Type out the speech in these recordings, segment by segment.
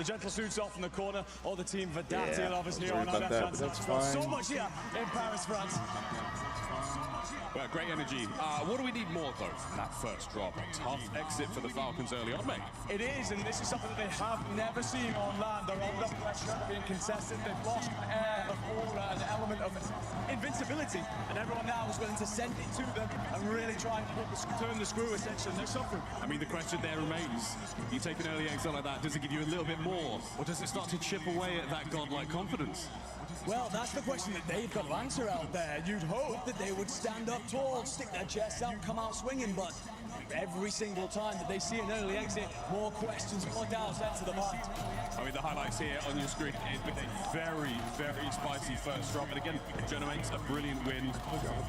The gentle suits off in the corner, or the team Vedatil obviously on our left hand side. So much here in Paris, France. Well, great energy. What do we need more, though, from that first drop? A tough exit for the Falcons early on, mate. It is, and this is something that they have never seen on land. They're under pressure, being contested. They've lost an air of aura, an element of invincibility, and everyone now is willing to send it to them and really try and turn the screw, essentially. They're suffering. I mean, the question there remains, you take an early exit like that, does it give you a little bit more, or does it start to chip away at that godlike confidence? Well, that's the question that they've got to answer out there. You'd hope that they would stand up tall, stick their chests out, come out swinging, but every single time that they see an early exit, more questions, more doubts enter the mind. I mean, the highlights here on your screen is with a very, very spicy first drop. And again, generates a brilliant win.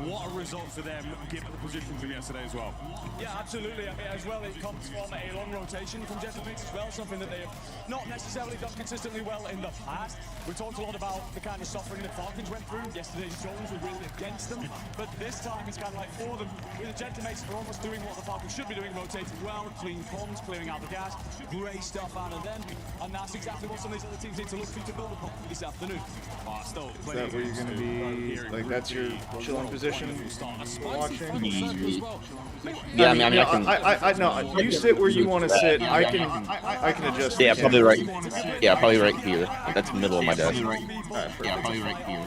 What a result for them, given the position from yesterday as well. Yeah, absolutely. I mean, as well, it comes from a long rotation from Gentleman's as well, something that they have not necessarily done consistently well in the past. We talked a lot about the kind of suffering that Falcons went through. Yesterday's Jones were really against them, but this time it's kind of like for them. With the Gentleman's, they're almost doing what the Falcons should be doing, rotating well, clean comms, clearing out the gas, great stuff out of them, and that's exactly what some of these other teams need to look to build upon this afternoon. Is that where you're going to be, like that's your chilling position? Watching? Yeah, I can. I no, you sit where you want to sit. I can adjust. Yeah, probably right. Yeah, probably right here. That's the middle of my desk. Yeah, probably right here.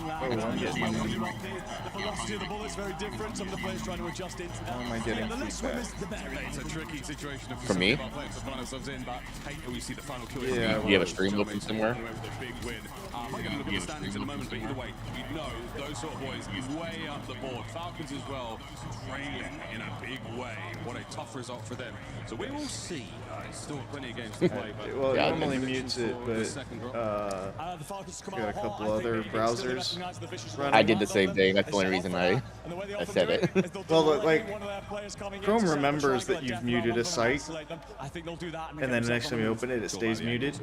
The velocity of the bullet's very different. Some of the players trying to adjust into that. How am I getting feedback? It's a tricky situation For me? Yeah. You have a stream open somewhere? I'm not going to look at the standings in a moment, but either way, you know those sort of boys way up the board. Falcons as well, trailing in a big way. What a tough result for them. So we will see. Still plenty of games to play. But Well, it normally mutes it, but got a couple other browsers running. I did the same thing. That's the only reason I said it. Well, like, Chrome remembers that you've muted a site, and then the next time you open it, it stays muted.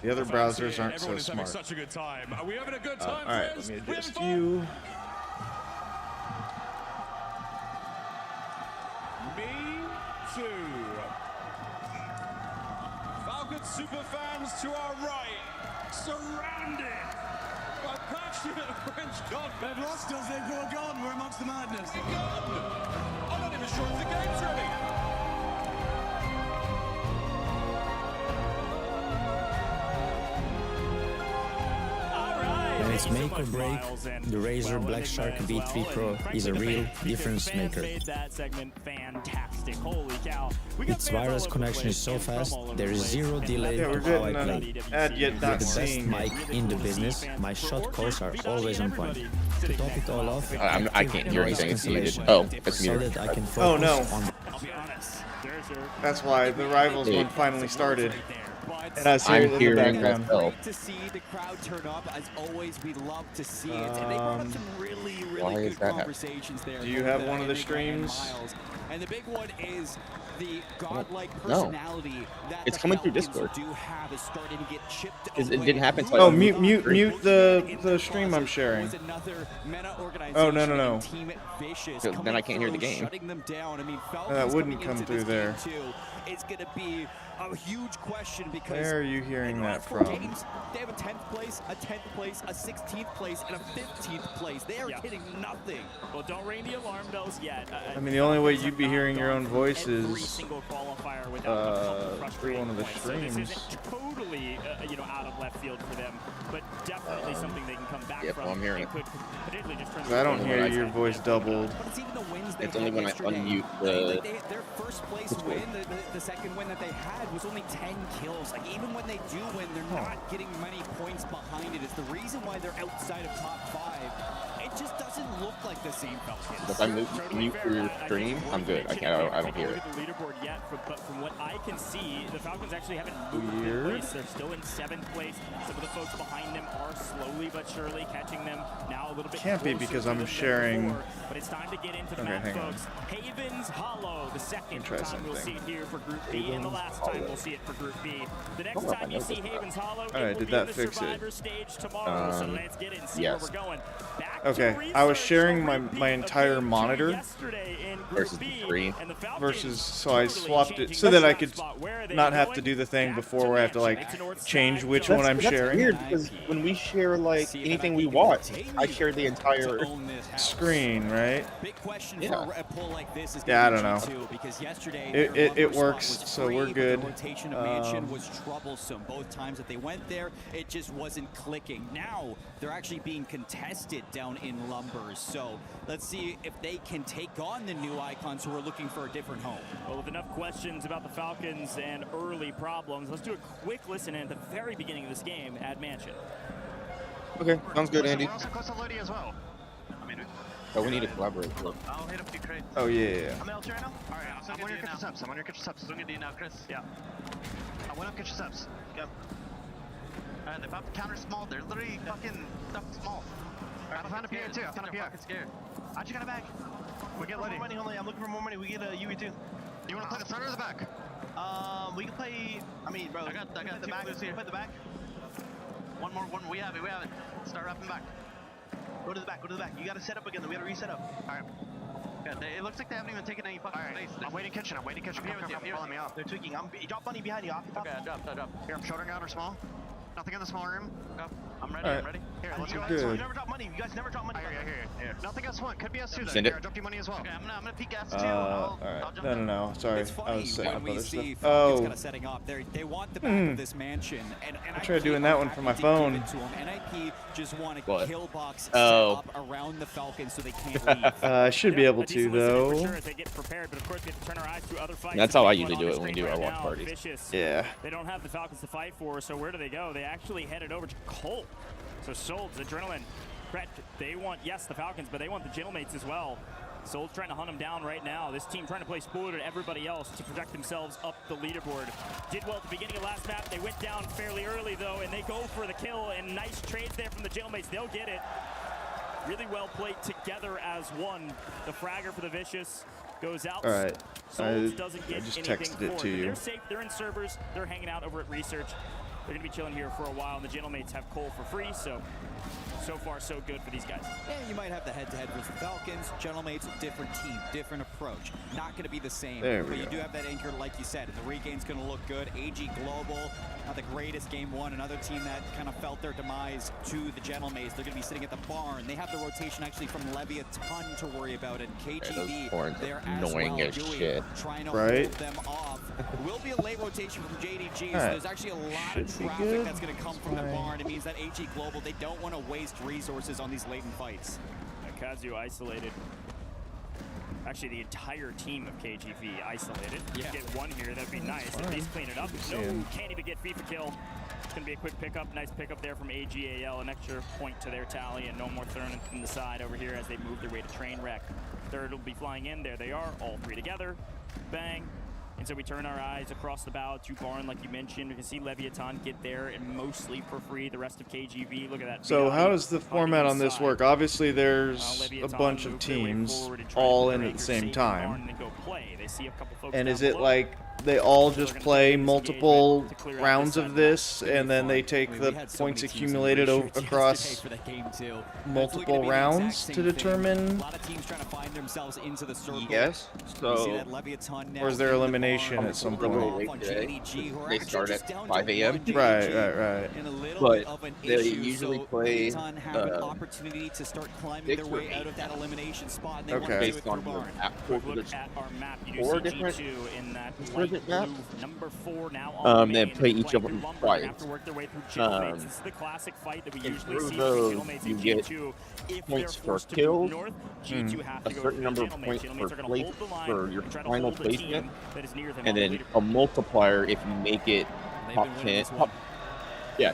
The other browsers aren't so smart. Such a good time. Are we having a good time? All right, let me adjust you. Me too. Falcons super fans to our right, surrounded by passionate French God. They've lost us, they've gone, we're amongst the madness. I'm not even sure if the game's ready. When it's make or break, the Razer Black Shark V3 Pro is a real difference maker. Its wireless connection is so fast, there is zero delay to how I play. With the best mic in the business, my shot calls are always on point. To top it all off, I can't hear anything. It's muted. Oh, it's so muted. that I can Oh no. focus on That's why the Rivals one finally started. And I see I'm it in the hearing background. myself. To see the crowd turn up, as always, we love to see it. And they brought up some really Why good is that conversations there. Do you have one of the streams? And the big one is the godlike personality that It's the coming through Falcons Discord. do have is starting to get chipped It away. didn't happen till Oh, mute the stream I'm sharing. Oh, no. So then I can't hear the game. Shutting them down. I mean, That wouldn't come through there. It's going to be a huge question because Where are you hearing in the that last 4 from? games, they have a 10th place, a 10th place, a 16th place, and a 15th place. They are hitting nothing. Well, don't ring the alarm bells yet. I mean, the only way you'd be hearing your own voice Every is single qualifier without through one of the points. So this streams. isn't totally, out of left field for them, but definitely something they can come back Yep, from. well, I'm hearing and it. could particularly just turn I don't hear your voice doubled. But it's even the wins they It's only had when I yesterday. unmute the. Their first place win, the second win that they had was only 10 kills. Like even when they do win, they're not getting many points behind it. It's the reason why they're outside of top 5. It just doesn't look like the same Falcons. If I mute your stream, I'm good. I don't hear it. The leaderboard yet, but from what I can see, the Falcons actually haven't moved Weird. in place. They're still in 7th place. Some of the folks behind them are slowly but surely catching them now a little bit. Can't be closer because to I'm them than sharing. before, but it's time to get into the Okay, map, hang on. folks. Havens Hollow, the second Try time we'll see something. it here for Group B, and the last time we'll see it for Group B. The next time you see Havens Hollow, Alright, it will did be that in the fix it? Survivor stage tomorrow. So let's get in and see yes. where we're going. Back Okay, Okay, I was sharing my entire monitor versus the screen. versus, so I swapped it so that I could not have to do the thing before where I have to like change which one I'm sharing. Weird because when we share like anything we watch, I share the entire screen, right? Big question Yeah. for a pull like this is Yeah, I don't know. G2, because yesterday It works, so we're good. The rotation of Mansion was troublesome. Both times that they went there, it just wasn't clicking. Now they're actually being contested down in Lumbers. So let's see if they can take on the new Icons who are looking for a different home. Well, with enough questions about the Falcons and early problems, let's do a quick listen in at the very beginning of this game at Mansion. Okay, sounds good, Andy. We're also close to Lodi as well. I mean, Oh, we need to collaborate. Look. I'll hit up the crate. Oh yeah. I'm LT right now? Alright, I'm on your kitchen subs. I'm on your kitchen subs. Look at D now, Chris. Yeah. I went up kitchen subs. Yep. Alright, they popped the counter small. They're literally fucking stuck small. Alright, I found a PR too. I found a PR. Scared. I just got a bag. We get more money only. I'm looking for more money. We get a UE too. You wanna play the front or the back? We can play. I mean, bro. I got the back. Play the back. One more. We have it. Start wrapping back. Go to the back. You gotta set up again. We gotta reset up. Alright. Yeah, it looks like they haven't even taken any fucking space. I'm waiting kitchen. Come follow me up. They're tweaking. Drop money behind you. Okay, I drop. Here, I'm shouldering out or small. Nothing in the small room. Go. I'm ready. Right. I'm ready. Here, let's go. Good. You never drop money. You guys never drop money. Here. Nothing S1. Could be S2 then. Send it. Here, I dropped you money as well. Okay, I'm gonna peek S2. Alright. No. Sorry. It's I funny was setting when up we other see stuff. Falcons Oh. kind of setting up. They want the back of this mansion, and I tried doing that one from my phone. NIP just want to What? kill box Oh. set up around the Falcons so they can't leave. I should be able A to decent listen in for though. sure as they get prepared, but of course we have to turn our eyes to other fights. That's The how I big usually one do on it the when we screen do our right watch now, parties. Vicious. Yeah. They don't have the Falcons to fight for, so where do they go? They actually headed over to Colt. So Solds, Adrenaline, Brett, they want, yes, the Falcons, but they want the Gentlemates as well. Solds trying to hunt them down right now. This team trying to play spoiler to everybody else to project themselves up the leaderboard. Did well at the beginning of last map. They went down fairly early though, and they go for the kill, and nice trades there from the Gentlemates. They'll get it. Really well played together as one. The fragger for the Vicious goes out. All right. Solds doesn't get I just anything texted it for to But you. they're safe. They're in servers. They're hanging out over at Research. They're going to be chilling here for a while, and the Gentlemates have Cole for free, so far so good for these guys. And you might have the head-to-head versus the Falcons. Gentlemates, different team, different approach. Not going to be the same. There we but you go. do have that anchor, like you said. The regain's going to look good. AG Global, not the greatest game one. Another team that kind of felt their demise to the Gentlemates. They're going to be sitting at the barn. They have the rotation actually from Levy a ton to worry about. And KGB, horns they're are as annoying well as doing, shit. trying to Right. hold them off. It will be a late rotation from JDG, so Alright. there's actually a lot Should of be traffic good. that's going to come from the Fine. barn. It means that AG Global, they don't want to waste resources on these latent fights. Kazu isolated. Actually, the entire team of KGV isolated. Yeah. Get one here, that'd be nice. At least clean it up. No, can't even get FIFA kill. It's gonna be a quick pickup. Nice pickup there from AGAL. An extra point to their tally, and no more throwing from the side over here as they move their way to train wreck. Third will be flying in. There they are, all three together. Bang. And so we turn our eyes across the bow to Barn, like you mentioned. We can see Leviathan get there, and mostly for free. The rest of KGV, look at that. So VI how does the format on this inside. work? Obviously there's a Leviathan bunch of move their way teams forward and try to all put in their at the anchor same safe in time. Barn and then go play. They see a couple folks And down is it below. like they all So they're just gonna play take this multiple engagement to clear out rounds this of side. this It'd be and then fun. they I take mean, the we had so points many teams in accumulated research yesterday across for that game too. multiple rounds to determine? A lot of teams trying to find themselves into the circle. Yes. We see So that Leviathan now Or is there in the elimination barn. at some They're point? off on Today. JDG, who are They actually start just at down 5 to a.m. one Right, JDG right. and a little But bit of an they issue. usually So play, Leviathan have an opportunity to start climbing 6 their or way 8. out of that elimination spot, and they Okay. want to do it based through on the Barn. app. Look at our map. You do 4 see different G2 in that light different blue, maps. number 4 now on They main, play and each of playing them through Lumber. They twice. have to work their way through Gentlemates. This is the classic fight that we usually through see those, from Gentlemates you and get G2. If points they're for forced to kills, move north, G2 have a to go certain through number of Gentlemates. points Gentlemates for are going to place hold the line for your and try to final hold a placement, team that is near them and on the then leaderboard. a multiplier if you make it They've top been winning 10. this one.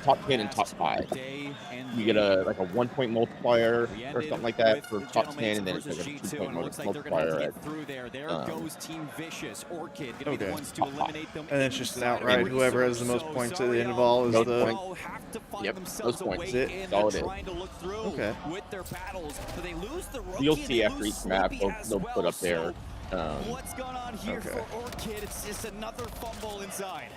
Top 10 and top 5. Day and You get a like a 1-point multiplier We or ended something like that with for the top 10, Gentlemates and then it's like versus a G2, 2-point and it looks like they're gonna have multiplier to at get through there. There goes Team Vicious. Orchid gonna be Okay. the ones to eliminate them. And it's just an inside outright of whoever has the Research. most points So at the sorry, end of all is y'all. the They'll have to find Yep, themselves those points. a way That's it. in. That's all They're it is. trying to look through Okay. with their battles, but they lose the rookie. You'll and see they after lose each map Slippy they'll as put well. up there. What's going on here Okay. for Orchid? It's just another fumble inside.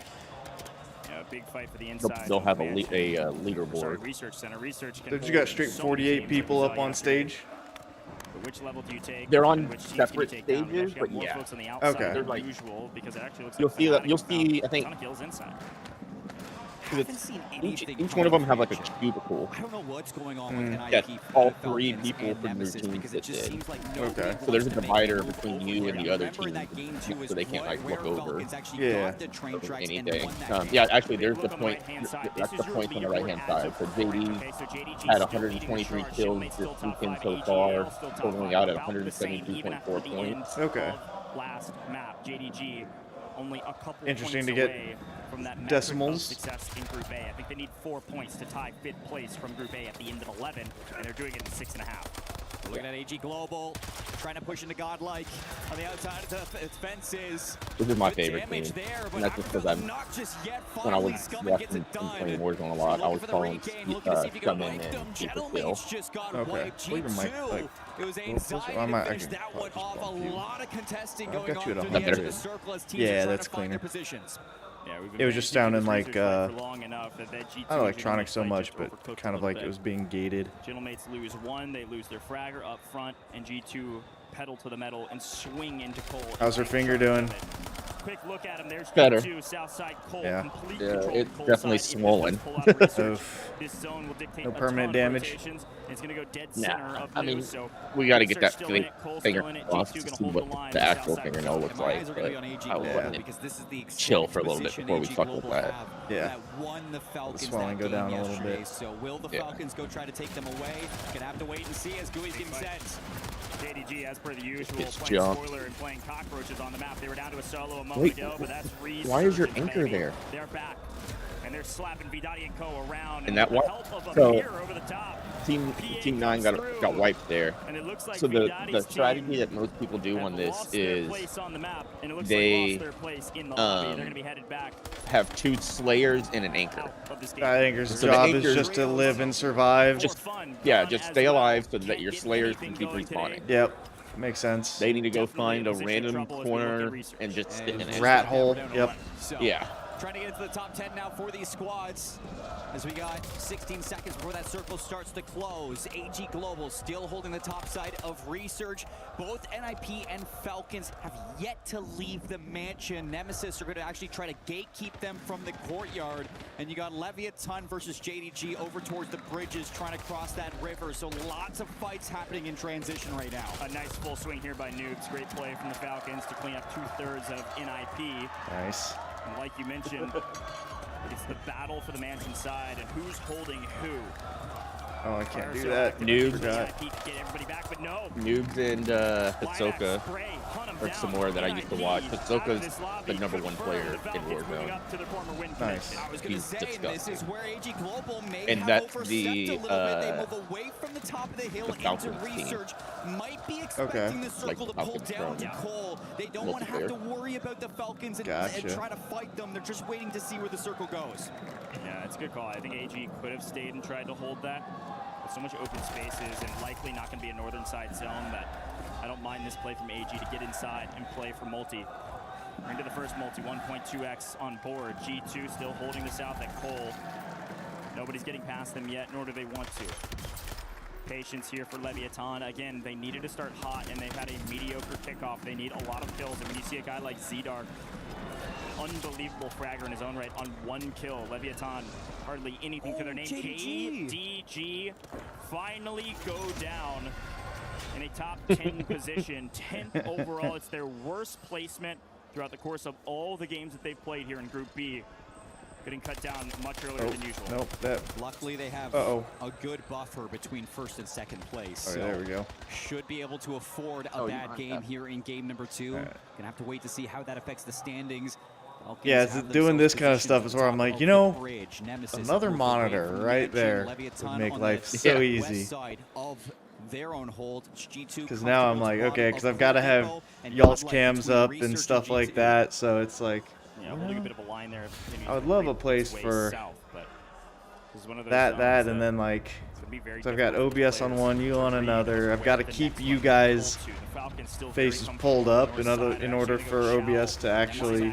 Yeah, a big fight for the inside. They'll have a Sorry, leaderboard. research center. Research can Don't you got hold straight so 48 many people games, up so on you stage? But which level do you take? They're and on which teams can you separate take down? We stages, actually got but more yeah. folks on the outside Okay. than Like- usual because it actually looks You'll like see that. You'll Fnatic see. I found think a ton of kills inside. each one of them have like a cubicle. I don't know what's going on with NIP. Yes, for all the three Falcons people and from their Nemesis, team because it just did. seems like Okay. So there's a wants to make divider move between over you it. and the other Remember in team, that game too is so they can't where like look over. Falcons actually Yeah. got the train tracks and Anything. won that game. Yeah, actually, there's the Look on the point. right-hand side. That's This the is your point on the right hand leaderboard side. as So of JD okay, so JDG had still leading 123 the charge. kills Shieldmate's still this top weekend five, so AGL far, still top totaling five, out at about the same even after 172.4 the points. end Okay. of last map. JDG only a couple Interesting points to get away from that metric decimals. of success in Group A. I think they need 4 points to tie 5th place from Group A at the end of 11, and they're doing it in 6.5. Looking at AG Global, trying to push into Godlike on the outside of the fences. This is my Good favorite damage team. there, but And that's just because Africa I'm not just yet. when I Finally, was Scummin gets watching it and done. playing Warzone a lot, I was Looking for the following regain, looking to see if you can Scummin wipe them. and Super Gentleman's just got Okay. wiped. Well, your mic, G2. like, It was well, anxiety I to might- I finish can that probably one just off. A bump you. lot of contesting I've going got on you at through 100. the edge of the circle as teams Yeah, are trying that's to find their cleaner. positions. Yeah, we've been It was just managing sounding to like, keep this research for long enough that G2 not electronic so Gentleman's much, just but overcooked kind a of little like bit. it was being gated. Gentleman's lose one, they lose their fragger up front, and G2 pedal to the metal and swing into Cole. How's her finger doing? Quick look at him. There's Better. G2, Southside Cole. Yeah. Complete Yeah, control it's of Cole's definitely side. If swollen. this does pull out research, Oof. this zone will dictate No a permanent ton of damage? rotations, and it's going to go dead Nah, center of I mean, news, so we got to get Research that still in it, Cole's finger still in it, crossed G2 to gonna see hold what the line, the and actual Southside fingernail looks And my like. eyes are going to be on But AG I Global will because this is the chill exact for a little bit position before we AG talk Global about that. have Yeah. that won the Falcons swelling that go game down a little yesterday. bit. So will the Yeah. Falcons go try to take them away? Gonna have to wait and see as Gooey's getting sent. JDG, as per the usual, It's playing jumped. spoiler and playing cockroaches on the map. They were down to a solo a moment Wait, ago, but that's why is your resurgence, anchor baby. there? They're back, and they're slapping Vidati and Co. around. And that with the wa- help of a so- mirror over the top. Team PA 9 comes got through, wiped there. and it looks like So the Vidati's strategy team that most people do have on this lost their is place on the map, and it looks they, like lost their place in the lobby. They're going to be headed back have 2 slayers and an anchor. out of this game. That anchor's So the job anchor- is just to live and survive. For fun, Yeah, done just as stay well. alive so that Can't your get slayers anything can keep going today. respawning. Yep, makes sense. They need to go Definitely find a position random trouble as we look at corner research. and just sit in it. Rat hole. Yep. So, Yeah. trying to get into the top 10 now for these squads. As we got 16 seconds before that circle starts to close. AG Global still holding the top side of research. Both NIP and Falcons have yet to leave the mansion. Nemesis are going to actually try to gatekeep them from the courtyard. And you got Leviathan versus JDG over towards the bridges trying to cross that river. So lots of fights happening in transition right now. A nice full swing here by Noobs. Great play from the Falcons to clean up 2/3 of NIP. Nice. And like you mentioned, it's the battle for the mansion side and who's holding who. Oh, I can't do Fire that. sale Noobs. active by NIP to get everybody back, but no. Noobs and Hisoka Spray, hunt 'em are down. some more that I used to watch. NIP out of Hisoka's this lobby, the number 1 confirmed player the in Falcons moving Warzone. up to their former win Nice. connection. I was going to He's say, and this is disgusting. where AG Global may And have that's overstepped the, a little bit. They move away from the top of the hill into Falcons team. research. Might be expecting the circle Like to pull Falcons down to from Cole. They don't want to have multiplayer. to worry about the Falcons and Gotcha. try to fight them. They're just waiting to see where the circle goes. Yeah, it's a good call. I think AG could have stayed and tried to hold that. With so much open spaces and likely not going to be a northern side zone, that I don't mind this play from AG to get inside and play for multi. We're into the first multi, 1.2x on board. G2 still holding the south at Cole. Nobody's getting past them yet, nor do they want to. Patience here for Leviathan. Again, they needed to start hot, and they've had a mediocre kickoff. They need a lot of kills, and when you see a guy like Z-Dark, unbelievable fragger in his own right on 1 kill. Leviathan, hardly anything to their name. JDG finally go down in a top 10 position. 10th overall. It's their worst placement throughout the course of all the games that they've played here in Group B. Getting cut down much earlier than usual. Nope, that. Luckily, they have Uh-oh. a good buffer between first and second place. Oh, so there we go. should be able to afford a bad game here in game number 2. Right. Gonna have to wait to see how that affects the standings. Falcons Yeah, have doing themselves this kind of positioned stuff to is the where I'm top like, of you the know, bridge. Nemesis another moved away monitor from the right mansion. there Leviathan would make on life the so west easy. side of their own hold. G2 Because now I'm like, okay, because I've got to have and y'all's Godlike cams between up Research and stuff G2. like that, so it's like, Yeah, holding a bit of a line there. I would love a place Way for south, but this is one of those that, zones and then like it's gonna be very So I've got OBS on one, you on another. I've got to keep you guys faces pulled up in order for OBS to actually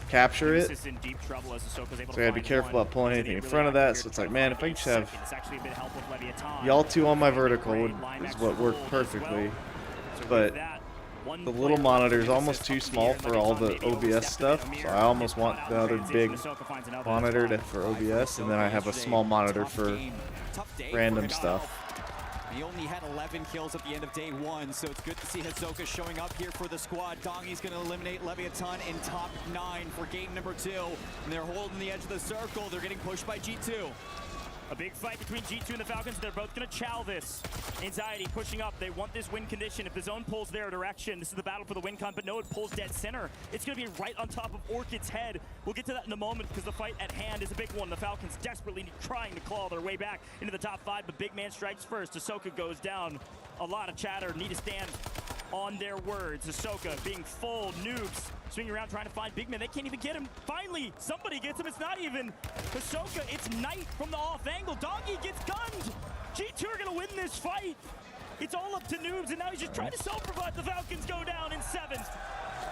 capture it. So I gotta be careful about pulling anything in front of that. So it's like, man, if I just have y'all two on my vertical is what worked perfectly. But the little monitor is almost too small for all the OBS stuff. So I almost want the other big monitor for OBS, and then I have a small monitor for random stuff. He only had 11 kills at the end of day 1, so it's good to see Hisoka showing up here for the squad. Dongi's going to eliminate Leviathan in top 9 for game number 2. And they're holding the edge of the circle. They're getting pushed by G2. A big fight between G2 and the Falcons. They're both going to chow this. Anxiety pushing up. They want this win condition. If the zone pulls their direction, this is the battle for the win con, but no, it pulls dead center. It's going to be right on top of Orchid's head. We'll get to that in a moment because the fight at hand is a big one. The Falcons desperately trying to claw their way back into the top 5, but big man strikes first. Hisoka goes down. A lot of chatter. Need to stand on their words. Hisoka being full noobs, swinging around trying to find big man. They can't even get him. Finally, somebody gets him. It's not even Hisoka. It's Knight from the off angle. Dongi gets gunned. G2 are going to win this fight. It's all up to noobs, and now he's just trying to self-revive. The Falcons go down in 7th.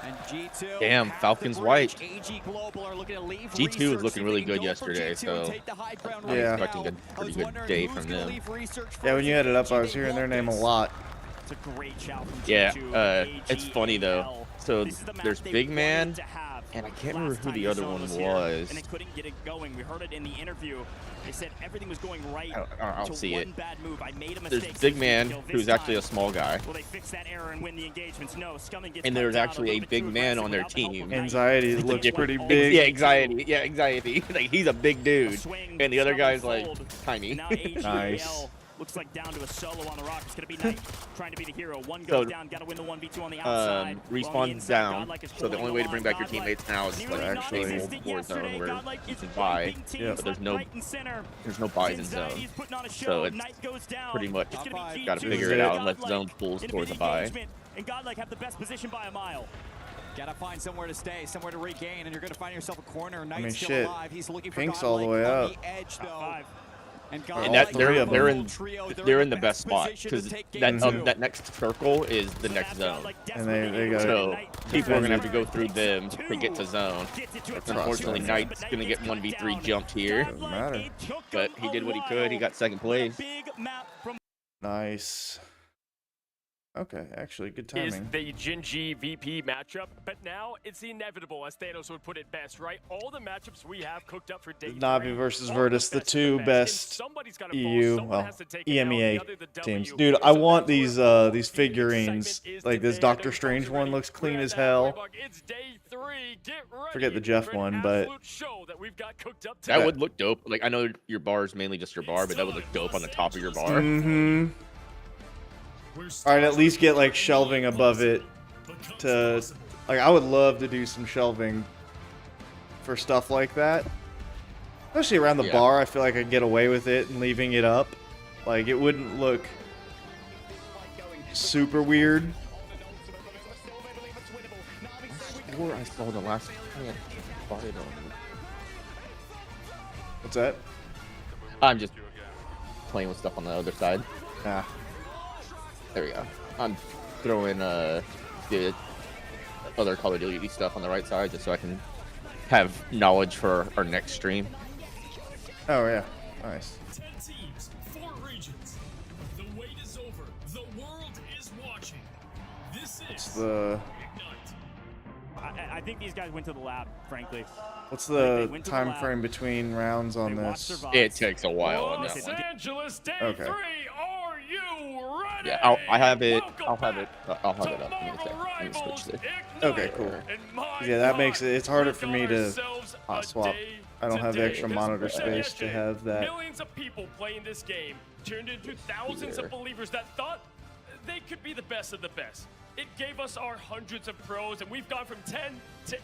And G2 damn, Falcons white. AG Global are looking to leave G2 was looking really good yesterday, so yeah, I'm expecting a pretty good day from them. Yeah, when you had it up, I was hearing their name a lot. It's a great shout from Yeah, G2. it's funny though. So there's Big Man, and I can't remember who the other one was. And they couldn't get it going. We heard it in the interview. They said everything was going right. I'll see it. Bad move. I made a mistake. There's Big Man, who's actually a small guy. Will they fix that error and win the engagements? No. Scumming gets and there's actually a big man on their team. Anxiety looks pretty big. Yeah, anxiety. Yeah, anxiety. Like he's a big dude, and the other guy's like tiny. Nice. Looks like down to a solo on the rock. It's going to be Knight trying to be the hero. One goes down, got to win the 1v2 on the outside. Respawn's down, so the only way to bring back your teammates now is like actually war zone where you can buy, but there's no buys in zone. So it's pretty much got to figure it out and let zone pulls towards a buy. And Godlike have the best position by a mile. Gotta find somewhere to stay, somewhere to regain, and you're gonna find yourself a corner. Knight's I mean, still shit. alive. He's looking for Pink's all the way up. the edge, though. And that they're in the best spot because that next circle is the next zone, and they got so people are gonna have to go through them to get to zone. Unfortunately, Knight's gonna get 1v3 jumped here, doesn't matter. But he did what he could. He got second place. Nice. Okay, actually, good timing. Is the Jinji VP matchup, but now it's the inevitable, as Thanos would put it best, right? All the matchups we have cooked up for day Navi versus Virtus, the two best EU, well, EMEA teams. Dude, I want these figurines. Like this Doctor Strange one looks clean as hell. Forget the Jeff one, but that would look dope. Like I know your bar is mainly just your bar, but that would look dope on the top of your bar. Mm-hmm. Alright, at least get like shelving above it to, like, I would love to do some shelving for stuff like that. Especially around the bar, I feel like I could get away with it and leaving it up. Like, it wouldn't look super weird. I saw the last fight on. What's that? I'm just playing with stuff on the other side. Ah. There we go. I'm throwing the other Call of Duty stuff on the right side just so I can have knowledge for our next stream. Oh yeah, nice. 10 teams, 4 regions. The wait is over. The world is watching. This is the. I think these guys went to the lab, frankly. What's the time frame between rounds on this? It takes a while on that Los one. Angeles Day Okay. 3. Are you ready? Yeah, I'll have it. I'll have it up. Give me a sec. Let me switch this. Okay, cool. Yeah, that makes it. It's harder for me to hot swap. I don't have the extra monitor space to have that. Millions of people playing this game turned into thousands of believers that thought they could be the best of the best. It gave us our hundreds of pros, and we've gone from 10 to 8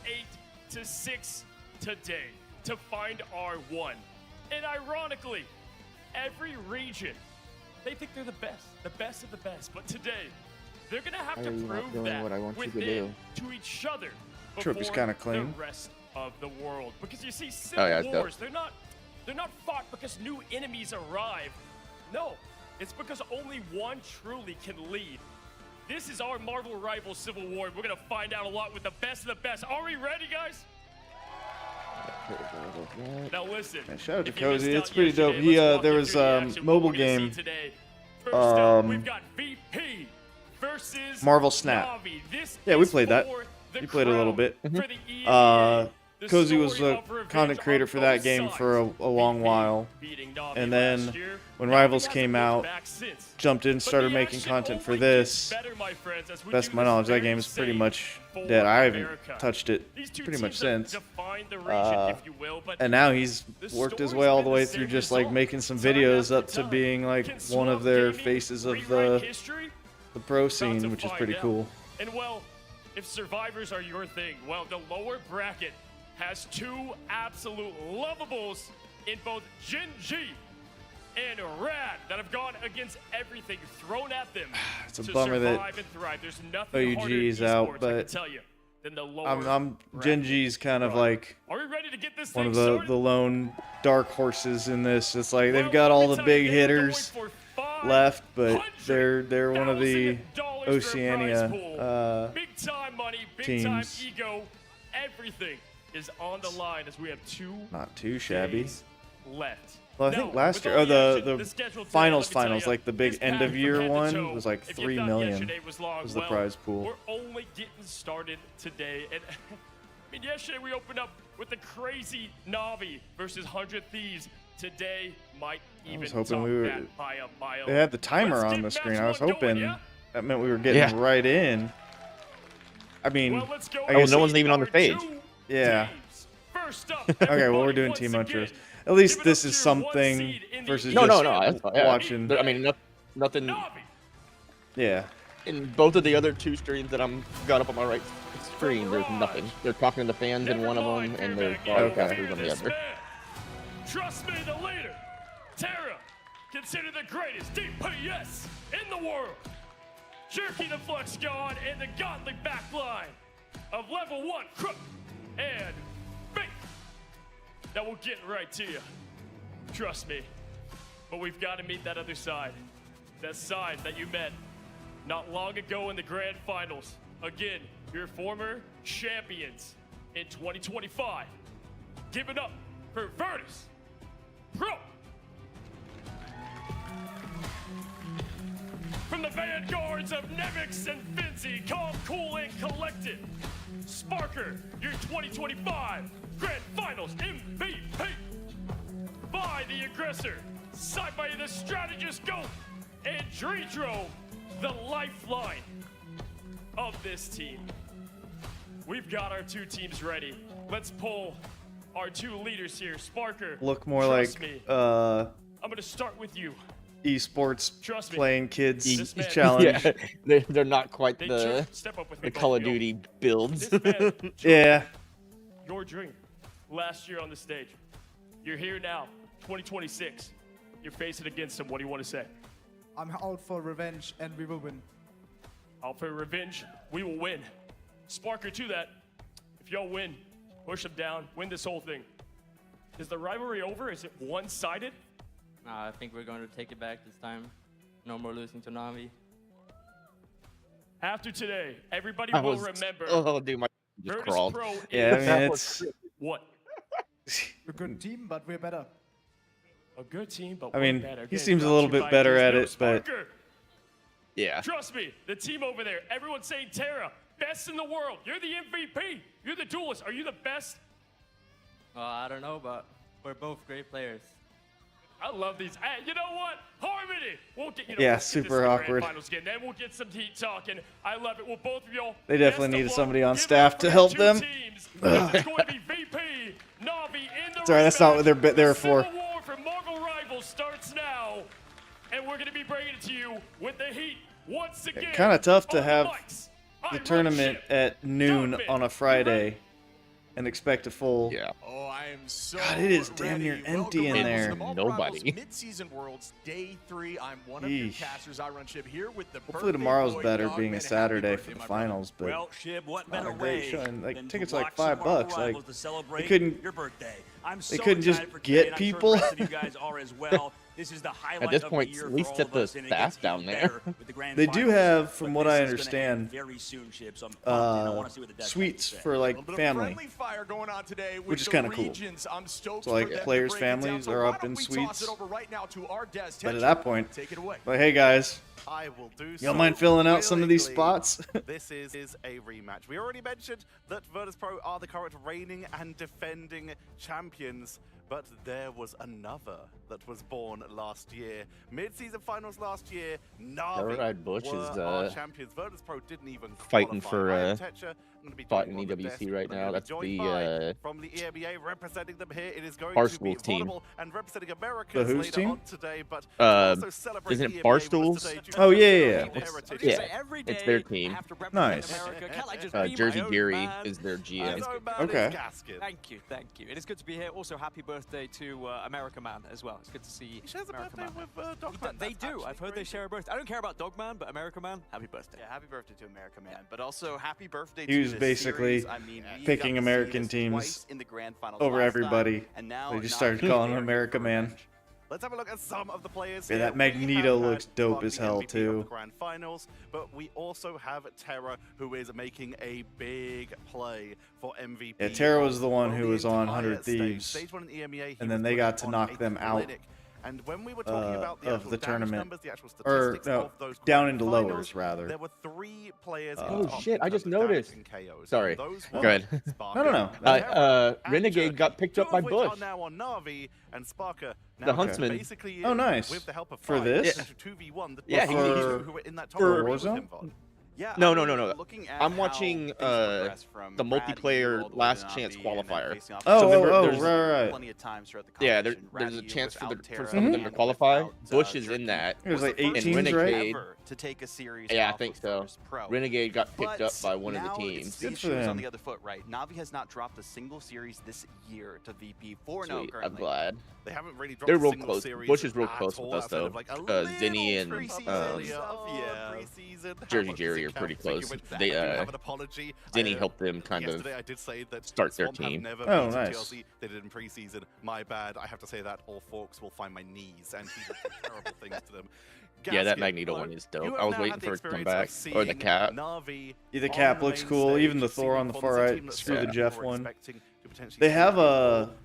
to 6 today to find our one. And ironically, every region, they think they're the best of the best. But today, they're gonna have to prove that within to each other Trophy's before kinda clean. the rest of the world. Because you see, civil wars, they're not fought because new enemies arrive. No, it's because only one truly can lead. This is our Marvel Rivals Civil War. We're going to find out a lot with the best of the best. Are we ready, guys? Now listen. Man, shout out to Cozy. It's pretty dope. He there was mobile game. We've got VP versus Marvel Snap. Yeah, we played that. We played a little bit. Cozy was a content creator for that game for a long while, and then when Rivals came out, jumped in, started making content for this. Best of my knowledge, that game is pretty much dead. I haven't touched it pretty much since. And now he's worked his way all the way through just like making some videos up to being like one of their faces of the pro scene, which is pretty cool. And well, if survivors are your thing, well, the lower bracket has two absolute lovables in both Gen G and Rad that have gone against everything thrown at them. It's a bummer that OUG is out, but I'm Gen G's kind of like one of the lone dark horses in this. It's like they've got all the big hitters left, but they're one of the Oceania teams. Everything is on the line as we have not too shabby left. Well, I think last year, the finals, like the big end of year one, was like 3 million was the prize pool. We're only getting started today, and I mean, yesterday we opened up with the crazy Na'Vi versus 100 Thieves. Today might even top that by a mile. They had the timer on the screen. I was hoping that meant we were getting right in. I mean, I guess no one's even on the stage. Yeah. Okay, well, we're doing Team Untras. At least this is something versus just watching. I mean, nothing. Yeah. In both of the other two streams that I'm got up on my right screen, there's nothing. They're talking to the fans in one of them, and they're broadcasters on the other. Trust me, the leader, Terra, considered the greatest DPS in the world. Jerky the Flex God and the godly backline of level 1 Crook and Bait. That will get right to you. Trust me. But we've got to meet that other side. That side that you met not long ago in the grand finals. Again, your former champions in 2025. Give it up for Virtus Pro. From the vanguards of Nemix and Finzi, calm, cool, and collected. Sparker, your 2025 Grand Finals MVP. By the aggressor, side by the strategist GOAT, and Dredro, the lifeline of this team. We've got our two teams ready. Let's pull our two leaders here. Sparker, look more like I'm gonna start with you. Esports playing kids challenge. Yeah, they're not quite the Call of Duty builds. Yeah. Your dream last year on the stage. You're here now, 2026. You're facing against him. What do you want to say? I'm out for revenge, and we will win. Out for revenge, we will win. Sparker to that. If y'all win, push them down, win this whole thing. Is the rivalry over? Is it one-sided? I think we're going to take it back this time. No more losing to Na'Vi. After today, everybody will remember. Oh, dude, my just crawled. Yeah, I mean, it's what? We're a good team, but we're better. A good team, but I mean, we're better. he seems a little bit better at it, but yeah. Trust me, the team over there, everyone's saying Terra, best in the world. You're the MVP. You're the duelist. Are you the best? I don't know, but we're both great players. I love these. Hey, you know what? Harmony. We'll get super awkward. Finals again. Then we'll get some heat talking. I love it. Well, both of y'all. They definitely needed somebody on staff to help them. It's going to be VP, Na'Vi in the sorry, that's not what they're there for. Civil War for Marvel Rivals starts now, and we're going to be bringing it to you with the heat once again. Kind of tough to have the tournament at noon on a Friday and expect a full. Yeah. Oh, I am so God, it is damn near empty in there. Nobody. Mid-season Worlds, Day 3. I'm one of your casters. I run Shib here with the hopefully tomorrow's better, being a Saturday for the finals, but well, Shib, what better not a great way showing. Like than tickets to like watch some $5. Marvel Like Rivals to celebrate you couldn't your birthday. They couldn't just get people. At this point, at least set the staff down there. They do have, from what I understand, suites for like family, which is kind of cool. So like players' families are up in suites. But at that point, like, hey guys, I will do so. y'all mind filling out some of these spots? This is a rematch. We already mentioned that Virtus.pro are the current reigning and defending champions, but there was another that was born last year. Mid-season finals last year, Na'Vi Bush were is our champions. Virtus.pro didn't even fighting qualify. for fighting EWC right now. That's the from the EMEA representing them here. It is going Barstool's to be team. And representing America The whose later team? on today, but isn't it Barstool's? Oh yeah. It's their team. Nice. Jersey Jerry is their GM. Okay. Thank you. It is good to be here. Also, happy birthday to America Man as well. It's good to see America Man. With Dogman. They do. I've heard they share a birthday. I don't care about Dogman, but America Man, happy birthday. Yeah, happy birthday to America Man, but also happy birthday He to was this basically series. I mean, we picking got to see American this teams twice in the grand finals over last everybody. time, and now They just Na'Vi started calling him here America for Man. revenge. Let's have a look at some of the players. Yeah, here. that We Magneto have looks had dope Spark, as the hell, MVP of too. the grand finals, but we also have Terra, who is making a big play for MVP. Yeah, Terra was the one who the was on entire 100 stage. Thieves, Stage 1 in EMEA, he and then was they got putting to knock on a them out clinic. And when we were talking about the of actual the damage tournament, numbers, the actual or statistics no, of those down grand into finals, lowers rather. there were 3 players in Oh top shit! I in just terms of damage noticed. and KOs. Sorry. Those Go were ahead. No. Terra and Renegade got picked Jerky, up by two of which Bush. are now on Na'Vi, and Sparker now The Huntsman. basically Oh, nice. with the help of For five, this? into 2v1. The Yeah, two for- who were in that top for three with Warzone? him, Vaughn. Yeah, No. looking at I'm how watching things progress from the Brad multiplayer all the way last to chance Na'Vi and then qualifier. facing off Oh, against oh, there's right. plenty of times throughout the Yeah, competition. there's a Radu chance for without Terra some of them to and qualify. without, Bush is Jerky in that. It was like the first 18s, team right? ever to take a series Yeah, I off think of so. Virtus Pro. Renegade got picked But up by one of the now teams. it's the Good for shoes on them. the other foot, right? Na'Vi has not dropped a single series this year to VP 4-0 Sweet, I'm currently. glad. They haven't really dropped They're a real single close. series Bush is real at close with all us outside though. of, like, a little Zinni and preseason preseason. How Jersey much Jerry does are it pretty count? Thank you, close. but They I do have an apology. Zinni helped them kind of Yesterday I did say that start their Swamp have team. never Oh, beaten nice. TLC. They did in preseason. My bad. I have to say that, or Forks will find my knees, and he did some terrible things to them. Yeah, that Gasket, Magneto well, one is you dope. have I was now waiting had the for it to come experience back. of Or the seeing cap. Na'Vi Yeah, the on cap the looks main cool. stage, Even the seeing Thor on the Fonz, far a right. team that Screw the some Jeff people were one. expecting to potentially They see have Na'Vi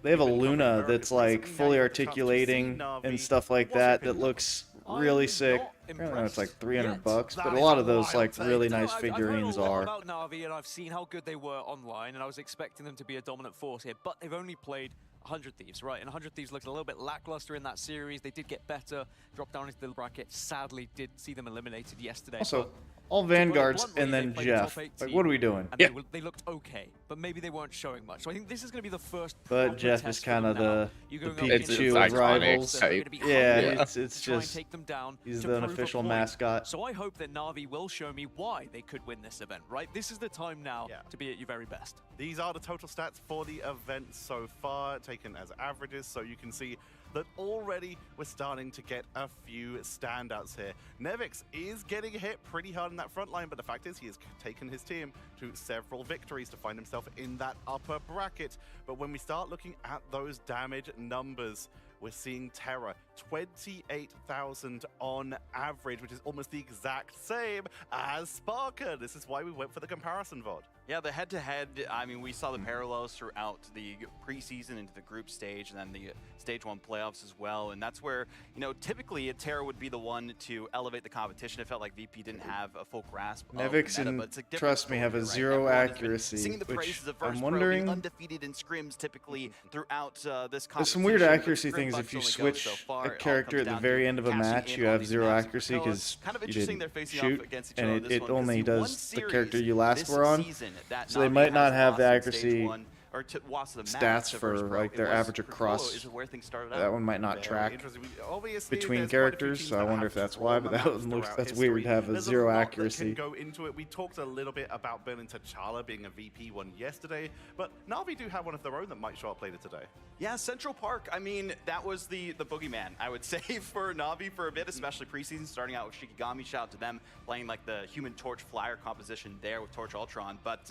a even Luna covering that's America's like recently. fully Now you get the chance to see articulating Na'Vi. and stuff like What's your that. That opinion? looks really sick. I don't know, it's like 300 bucks, but a lot of those like really nice figurines I've heard a lot are. about Na'Vi, and I've seen how good they were online, and I was expecting them to be a dominant force here, but they've only played 100 Thieves, right? And 100 Thieves looked a little bit lackluster in that series. They did get better, dropped down into the bracket. Sadly, did see them eliminated yesterday. Also, but all to put it Vanguards bluntly, and they then played the Jeff. top 8 Like, team, what are we doing? and they looked okay, but maybe they weren't showing much. So I think this is going to be the first. But proper Jeff test is for them kind of now. the You're going up It's against Pikachu a of iconic rivals. that are going to be Yeah, hungry it's to try and just take them down he's to the prove a unofficial point. mascot. So I hope that Na'Vi will show me why they could win this event, right? This is the time now to be at your very best. These are the total stats for the event so far, taken as averages, so you can see that already we're starting to get a few standouts here. Nevix is getting hit pretty hard in that front line, but the fact is he has taken his team to several victories to find himself in that upper bracket. But when we start looking at those damage numbers, we're seeing Terra 28,000 on average, which is almost the exact same as Sparker. This is why we went for the comparison VOD. Yeah, the head-to-head, I mean, we saw the parallels throughout the preseason into the group stage and then the Stage 1 playoffs as well. And that's where, you know, typically Terra would be the one to elevate the competition. It felt like VP didn't have a full grasp of the Nevix meta, and but it's a different Trust Me story have a here, right? zero Everyone has been accuracy, singing the which praises of I'm Virtus.pro, wondering. being undefeated in scrims typically throughout this competition. There's some weird but accuracy Scrim things if bucks you only go switch so far. a It all character comes at the down very to end of a cashing match, in you on have these zero maps. accuracy So it's because kind of you interesting they're didn't facing shoot, off against each and other this it one, 'cause only the one does the character series you last this were on. season that So they Na'Vi might not has have the lost in accuracy Stage 1 or to watch the stats match to for Virtus.pro. like It their was average Krakatoa across. is where things started That out. one might not Very track interesting. Obviously, between there's quite a few characters, teams so I that wonder have if that's why, but that strong one looks throughout that's weird to history. have a There's zero lot that accuracy. can go into it. We talked a little bit about Berlin T'Challa being a VP one yesterday, but Na'Vi do have one of their own that might show up later today. Yeah, Central Park, I mean, that was the boogeyman, I would say, for Na'Vi for a bit, especially preseason, starting out with Shikigami. Shout out to them playing like the Human Torch Flyer composition there with Torch Ultron. But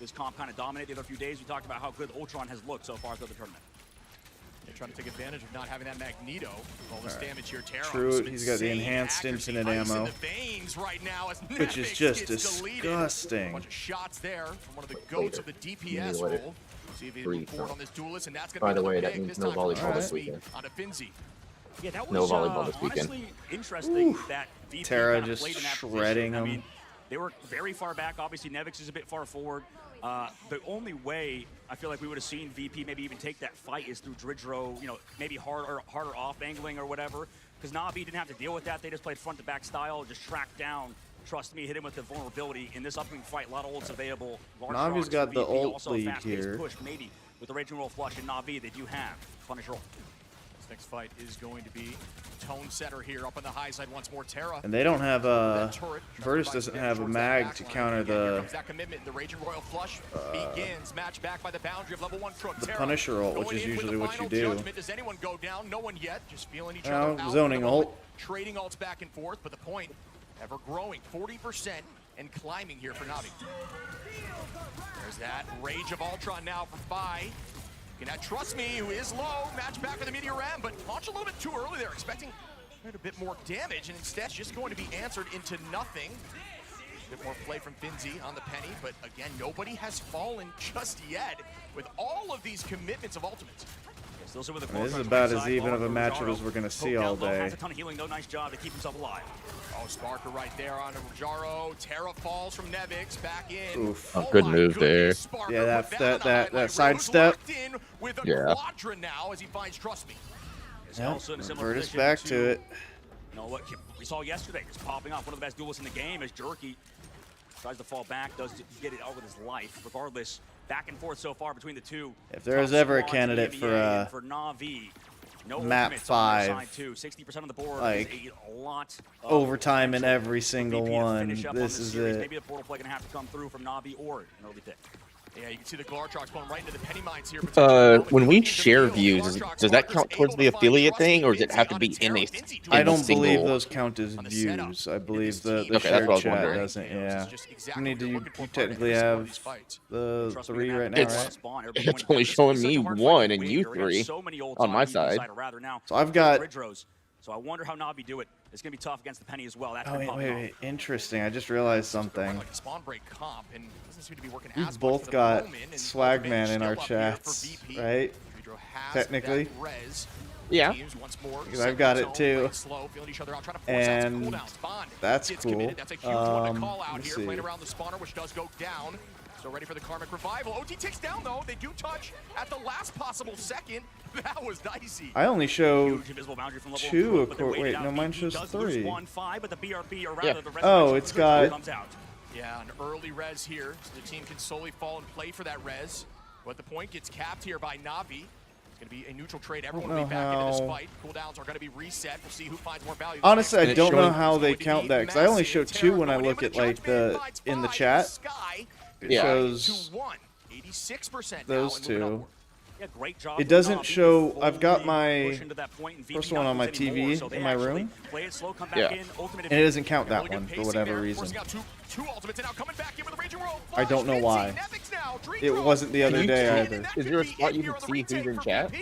this comp kind of dominate the other few days. We talked about how good Ultron has looked so far through the tournament. They're trying to take advantage of not having that Magneto. All this damage here. Terra. True, he's got the enhanced infinite ammo, which is just disgusting. A bunch of shots there from one of the goats of the DPS role. See if he can forward on this duelist, and that's going to By be the way, another that pick, means this no time for volleyball this Trustme weekend. on a Finzi. Yeah, that was No volleyball this weekend. honestly interesting that VP Terra kind of just played in that shredding position. I him. mean, they were very far back. Obviously, Nevix is a bit far forward. The only way I feel like we would have seen VP maybe even take that fight is through Dridro, you know, maybe harder off angling or whatever. Because Na'Vi didn't have to deal with that. They just played front to back style, just tracked down. Trust me, hit him with the vulnerability in this upcoming fight. A lot of ults available. Navi's got the ult also lead fast-paced here. Push, maybe with the Raging Roll Flush and Na'Vi, they do have Punisher ult. This next fight is going to be tone setter here up on the high side once more. Terra. And they don't have Virtus doesn't have a mag to counter the that commitment. The Raging Royal Flush begins. Match back by the boundary of level 1 Crook. the Punisher ult, which is usually what you do. Does anyone go down? No one yet. Just feeling each Now, other out. zoning ult. Trading ults back and forth, but the point ever growing. 40% and climbing here for Na'Vi. There's that Rage of Ultron now for Fi. Looking at Trust Me, who is low. Match back with the Meteor Ram, but launch a little bit too early there. Expecting a bit more damage, and instead just going to be answered into nothing. A bit more play from Finzi on the Penny, but again, nobody has fallen just yet with all of these commitments of ultimates. This is about as even of a matchup as we're going to see all day. Has a ton of healing, though. Nice job to keep himself alive. Oh, Sparker right there on Rojaro. Terra falls from Nevix back in. Oof. Oh, good move there. Yeah, that sidestep. Yeah. Quadra now as he finds Trust Me. Yeah, Virtus back to it. You know what we saw yesterday, just popping off one of the best duelists in the game as Jerky tries to fall back, does get it out with his life. Regardless, back and forth so far between the two. If there is ever a candidate for Na'Vi, no map 5, 60% of the board, like a lot overtime in every single one, this is it. Maybe the portal play gonna have to come through from Na'Vi or an early pick. Yeah, you can see the Glartrox going right into the Penny Mines here. When we share views, does that count towards the affiliate thing, or does it have to be in a I don't believe those count as views. I believe the shared chat doesn't. Yeah. I mean, you technically have the 3 right now, right? It's only showing me 1 and you 3 on my side. So I've got... So I wonder how Na'Vi do it. It's going to be tough against the Penny as well. That's wait. Interesting. I just realized something. Spawn break comp and doesn't seem to be working We've as both got Swagman in our chats, right? Technically. Yeah. Because I've got it too. And that's cool. Let's see. Around the spawner, which does go down. So ready for the Karmic Revival. OT takes down, though. They do touch at the last possible second. That was dicey. I only show 2. Wait, no, mine shows 3. Oh, it's got... Yeah, an early res here, so the team can solely fall and play for that res. But the point gets capped here by Na'Vi. It's going to be a neutral trade. Everyone will be back into this fight. Cooldowns are going to be reset. We'll see who finds more value. Honestly, I don't know how they count that, because I only show 2 when I look at, like, in the chat. It shows 86% those 2. Yeah, great job. It doesn't show. I've got my first one on my TV in my room. Yeah. And it doesn't count that one for whatever reason. I don't know why. It wasn't the other day either. Is there a spot you can see who's in chat?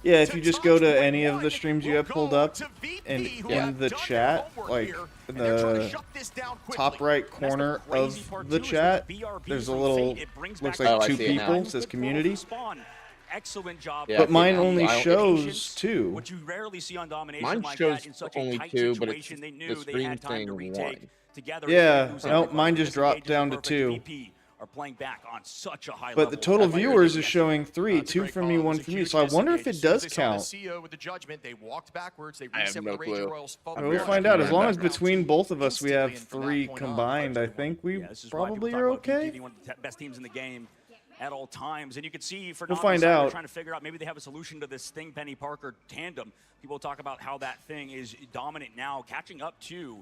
Yeah, if you just go to any of the streams you have pulled up, and in the chat, like in the top right corner of the chat, there's a little, looks like 2 people, it says community. Excellent job. Yeah, but mine only shows 2. What you rarely see on domination mine like shows that in such only a tight 2, but it's situation. They the knew they screen had time to thing retake 1. together. Yeah, no, mine just dropped down to 2. Are playing back on such a high but the total viewers is showing 3, 2 for me, 1 for me. So I wonder if it does count. I have no clue. We'll find out. As long as between both of us we have 3 combined, I think we probably are okay. One of the best teams in the game at all times, and you can see for we'll find they're out. Trying to figure out maybe they have a solution to this Sting Penny Parker tandem. People talk about how that thing is dominant now, catching up to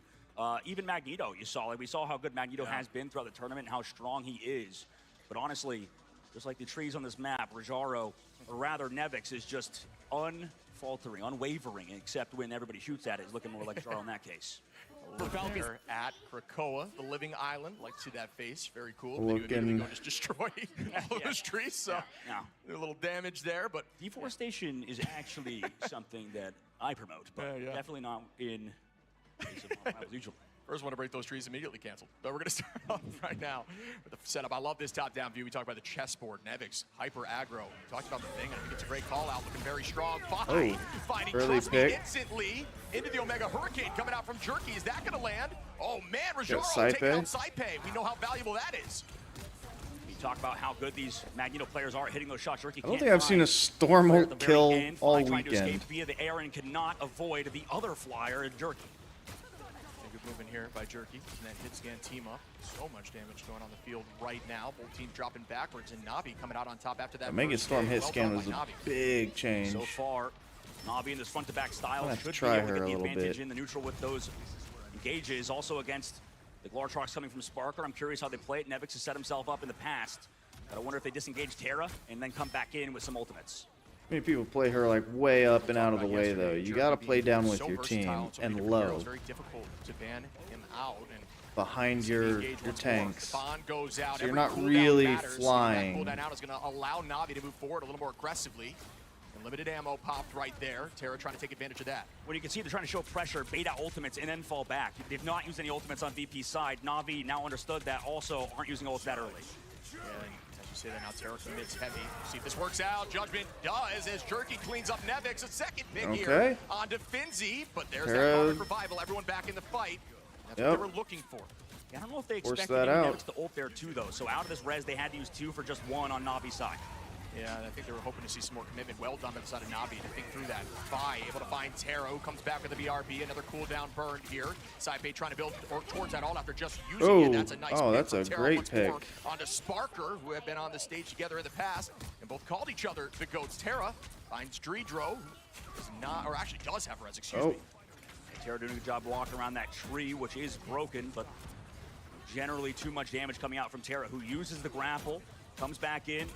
even Magneto. You saw it. We saw how good Magneto has been throughout the tournament and how strong he is. But honestly, just like the trees on this map, Rojaro, or rather Nevix, is just unfaltering, unwavering, except when everybody shoots at it. It's looking more like Rojaro in that case. Here at Krakoa, the living island. Like to see that face. Very cool. Looking. They immediately go just destroy all those trees. So a little damage there, but deforestation is actually something that I promote, but definitely not in case of rivals usual. First one to break those trees immediately canceled. But we're going to start off right now with the setup. I love this top-down view. We talked about the chessboard. Nevix, hyper aggro. We talked about the thing. I think it's a great call-out. Looking very strong. Finding Trust Me instantly into the Omega Hurricane coming out from Jerky. Is that going to land? Oh, man, Rajaro taking out Saipe. We know how valuable that is. We talk about how good these Magneto players are hitting those shots. Jerky I don't think I've seen a Storm ult kill all weekend. To escape via the air and cannot avoid the other flyer in Jerky. Good movement here by Jerky, and then hit scan team up. So much damage going on the field right now. Both teams dropping backwards, and Navi coming out on top after that. Mega Storm hit scan was a big change. So far, Navi in this front-to-back style should be try able to get the advantage bit. in the neutral with those engages. Also against the Glartrox coming from Sparker. I'm curious how they play it. Nevix has set himself up in the past. But I wonder if they disengage Terra and then come back in with some ultimates. Many people play her like way up and out of the way though. You got to play down with your team and low. It's very difficult to ban him out and behind your tanks. Bond goes out. So you're not really flying. Cooldown out is going to allow Navi to move forward a little more aggressively. And limited ammo popped right there. Terra trying to take advantage of that. When you can see they're trying to show pressure, bait out ultimates, and then fall back. They've not used any ultimates on VP's side. Navi now understood that also aren't using ults that early. Yeah, say that now. Terra commits heavy. See if this works out. Judgment does as Jerky cleans up Nevix. A second pick here onto Finzi, but there's that moment revival. Everyone back in the fight. That's what they were looking for. Yeah, I don't know if they expected Nevix to ult there too, though. So out of this res, they had to use 2 for just 1 on Navi's side. Yeah, I think they were hoping to see some more commitment. Well done by the side of Navi to think through that. Vi able to find Terra, who comes back with the BRB. Another cooldown burned here. Saipe trying to build towards that all after just using it. That's a nice pick. That's a great pick. Onto Sparker, who have been on the stage together in the past, and both called each other the GOATs. Terra finds Dredro, who does not, or actually does have res, excuse me. Terra doing a good job walking around that tree, which is broken, but generally too much damage coming out from Terra, who uses the grapple, comes back in.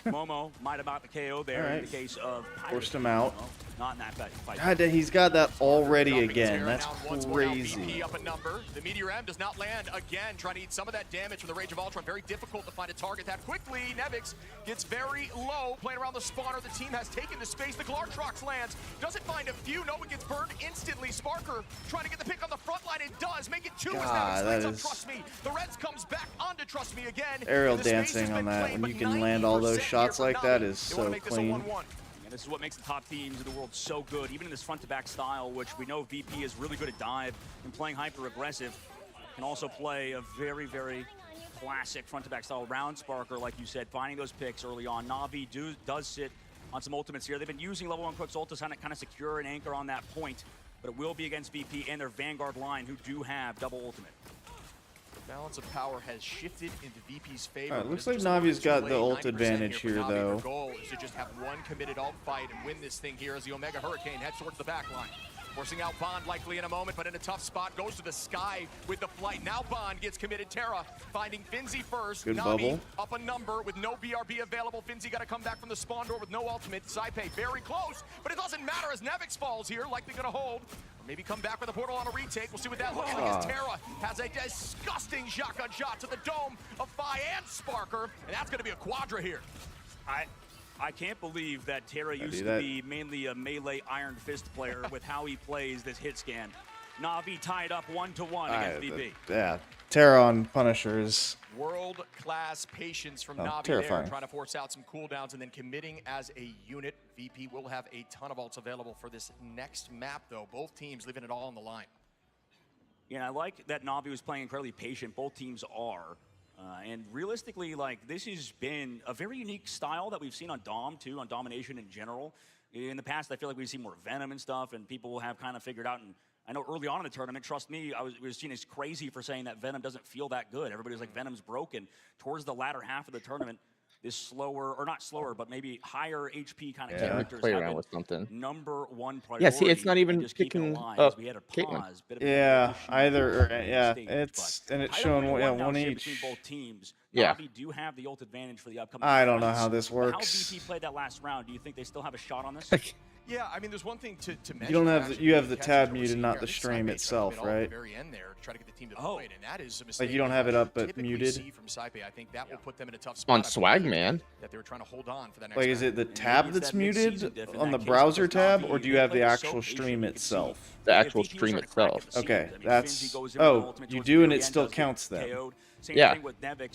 Momo might have got the KO there in the case of forced him out. Not in that fight. God, he's got that already again. That's crazy. Up a number. The Meteor M does not land again, trying to eat some of that damage from the Rage of Ultron. Very difficult to find a target that quickly. Nevix gets very low, playing around the spawner. The team has taken the space. The Glartrox lands. Doesn't find a few. No one gets burned instantly. Sparker trying to get the pick on the front line. It does. Make it 2 as Nevix lands on Trust Me. The Reds comes back onto Trust Me again. Aerial dancing on that. When you can land all those shots like that is so clean. And this is what makes the top teams in the world so good, even in this front-to-back style, which we know VP is really good at dive and playing hyper-aggressive. Can also play a very, very classic front-to-back style round Sparker, like you said, finding those picks early on. Navi does sit on some ultimates here. They've been using level 1 Quick's ult to kind of secure an anchor on that point, but it will be against VP and their Vanguard line, who do have double ultimate. Balance of power has shifted into VP's favor. It looks like Navi's got the ult advantage here, though. Their goal is to just have one committed ult fight and win this thing here as the Omega Hurricane heads towards the back line. Forcing out Bond likely in a moment, but in a tough spot, goes to the sky with the flight. Now Bond gets committed. Terra finding Finzi first. Good Navi bubble. up a number with no BRB available. Finzi got to come back from the spawn door with no ultimate. Saipe very close, but it doesn't matter as Nevix falls here, likely going to hold. Or maybe come back with a portal on a retake. We'll see what that looks like as Terra has a disgusting shotgun shot to the dome of Vi and Sparker, and that's going to be a quadra here. I can't believe that Terra used to be mainly a melee Iron Fist player with how he plays this hit scan. Navi tied up 1-1 against VP. Yeah, Terra on Punishers. World-class patience from Navi terrifying. there, trying to force out some cooldowns and then committing as a unit. VP will have a ton of ults available for this next map, though. Both teams leaving it all on the line. Yeah, I like that Navi was playing incredibly patient. Both teams are. And realistically, like, this has been a very unique style that we've seen on Dom, too, on Domination in general. In the past, I feel like we've seen more Venom and stuff, and people have kind of figured out, and I know early on in the tournament, trust me, I was seen as crazy for saying that Venom doesn't feel that good. Everybody was like, Venom's broken. Towards the latter half of the tournament, this slower, or not slower, but maybe higher HP kind of characters play around with something. #1 priority. Yeah, see, it's not even picking up we had a Caitlyn. pause, and it's showing one each. Between both teams. Yeah. Navi do have the ult advantage for the upcoming I don't know fights. how this How works. VP played that last round, do you think they still have a shot on this? Yeah, I mean, there's one thing to mention. You don't have you have the tab muted, not the stream itself, right? Very end there, try to get the team to the point, and that is a mistake. Like you don't have it up but muted. From Saipe. I think that will put them in a tough On spot. Swag, man. That they were trying to hold on for that next Like, is it the tab that's muted on the browser tab, or do you have the actual stream itself? The actual stream itself. Okay, that's... Oh, you do, and it still counts then. Yeah,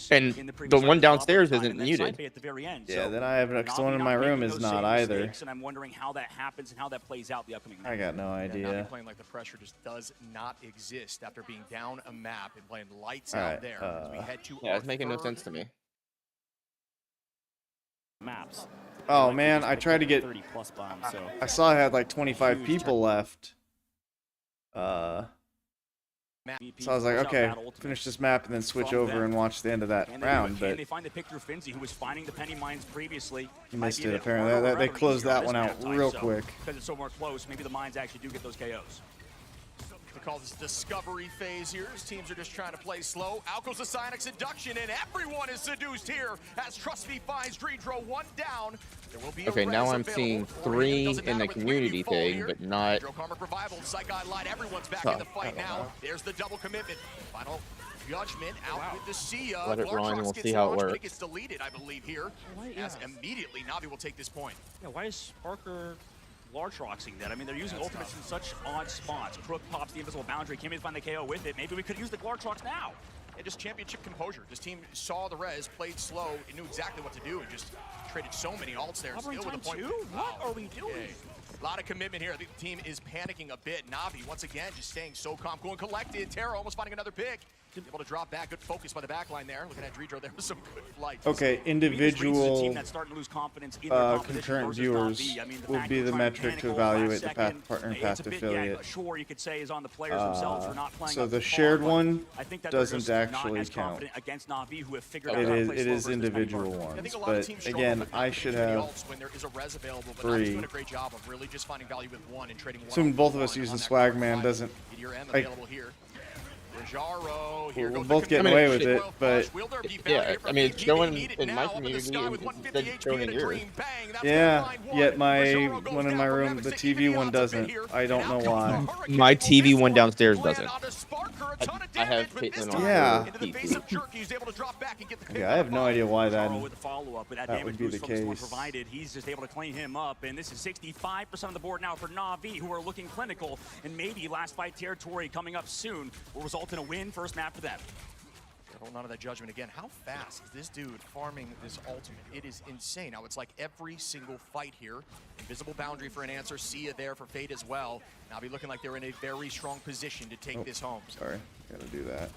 and the one downstairs isn't muted. Yeah, then I have the one in my room is not either. And I'm wondering how that happens and how that plays out the upcoming I got no idea. Playing like the pressure just does not exist after being down a map and playing lights All out right, there. As we head to Yeah, it's making no sense to me. Maps. Oh man, I tried to get... 30 plus bombs, so. I saw I had like 25 people left. So I was like, okay, finish this map and then switch over and watch the end of that round, but they find the pick through Finzi, who was finding the penny mines previously. he missed it apparently. They closed that one out real quick. Because it's so more close, maybe the mines actually do get those KOs. They call this discovery phase here, as teams are just trying to play slow. Out goes the Psionic Seduction, and everyone is seduced here as Trust Me finds Dreedro one down. There will be Okay, now I'm seeing 3 in the community thing, but not... Karmic Revival, Psychic Light, everyone's back in the fight now. There's the double commitment. Final judgment out with the Sia. Let it run, and we'll see how it works. It gets deleted, I believe, here. As immediately Navi will take this point. Yeah, why is Sparker Lartroxing that? I mean, they're using ultimates in such odd spots. Crook pops the invisible boundary, can't even find the KO with it. Maybe we could use the Lartrox now. And just championship composure. This team saw the res, played slow, and knew exactly what to do, and just traded so many ults there. Still with a point. What are we doing? A lot of commitment here. I think the team is panicking a bit. Navi, once again, just staying so calm, cool, and collected. Terra almost finding another pick. Able to drop back. Good focus by the back line there. Looking at Dreedro, there was some good flight. Okay, individual concurrent viewers will be the metric to evaluate the path partner and path affiliate. Sure, you could say is on the players themselves for not playing. So the shared one doesn't actually count. Against Navi, who have figured It is individual ones, but again, I should have 3. Assuming both of us using Swagman doesn't. We're both getting away with it, but yeah, I mean, it's showing in my community instead of showing in yours. Yeah, yet my one in my room, the TV one doesn't. I don't know why. My TV one downstairs doesn't. I have Caitlyn on yeah. TV. Yeah, I have no idea why that would be the case. Provided. He's just able to clean him up, and this is 65% of the board now for Na'Vi, who are looking clinical, and maybe last fight territory coming up soon will result in a win first map for them. Holding on to that judgment again. How fast is this dude farming this ultimate? It is insane. Now it's like every single fight here. Invisible boundary for an answer. Sia there for Fate as well. Navi looking like they're in a very strong position to take this home. Sorry, gotta do that.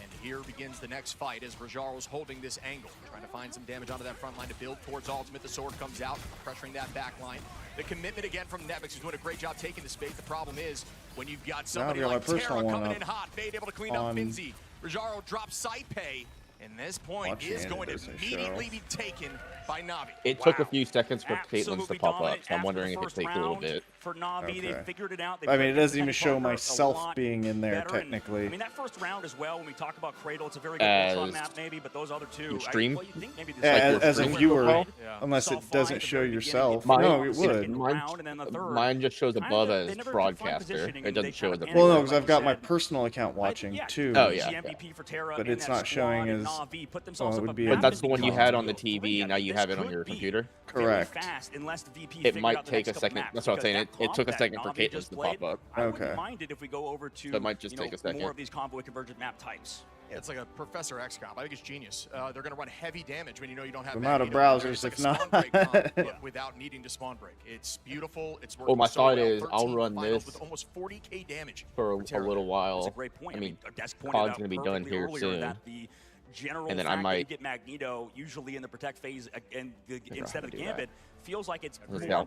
And here begins the next fight as Rajaro's holding this angle. Trying to find some damage onto that front line to build towards ultimate. The sword comes out, pressuring that back line. The commitment again from Nevix, who's doing a great job taking the space. The problem is when you've got somebody like Terra coming in hot, Fade able to clean up Finzi. Rajaro drops Saipe, and this point is going to immediately be taken by Navi. It took a few seconds for Caitlyn's to pop up, so I'm wondering if it takes a little bit. For Navi, they figured it out. I mean, it doesn't even show myself being in there, technically. I mean, that first round as well, when we talk about Cradle, it's a very good Ultron map, maybe, but those other two... Stream? Well, you think maybe this as a viewer, unless it doesn't show yourself. No, it would. Mine just shows above as broadcaster. It doesn't show as a... Well, no, because I've got my personal account watching, too. Oh, yeah. But it's not showing as... Well, it would be but that's the one you had on the TV, now you have it on your computer? Correct. It might take a second. That's what I'm saying. It took a second for Caitlyn's to pop up. I wouldn't mind it if we go over to that might just take a second. More of these convoy convergent map types. Yeah, it's like a Professor X comp. I think it's genius. They're going to run heavy damage when you know you don't have. I'm out of browsers if not. Without needing to spawn break, it's beautiful. It's working. Well, my so thought well. is I'll run this with almost 40k damage for a little while. That's a great point. I mean, COD's going to be done here soon. And then I might get Magneto usually in the protect phase and instead of the Gambit feels like it's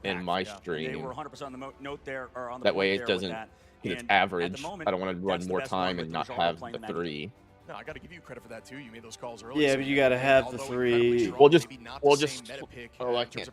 in my stream. They were 100% on the note there or on the that way it doesn't. It's average. I don't want to run more time and not have the 3. No, I got to give you credit for that too. You made those calls early. Yeah, but you got to have the 3. We'll just oh, I can't.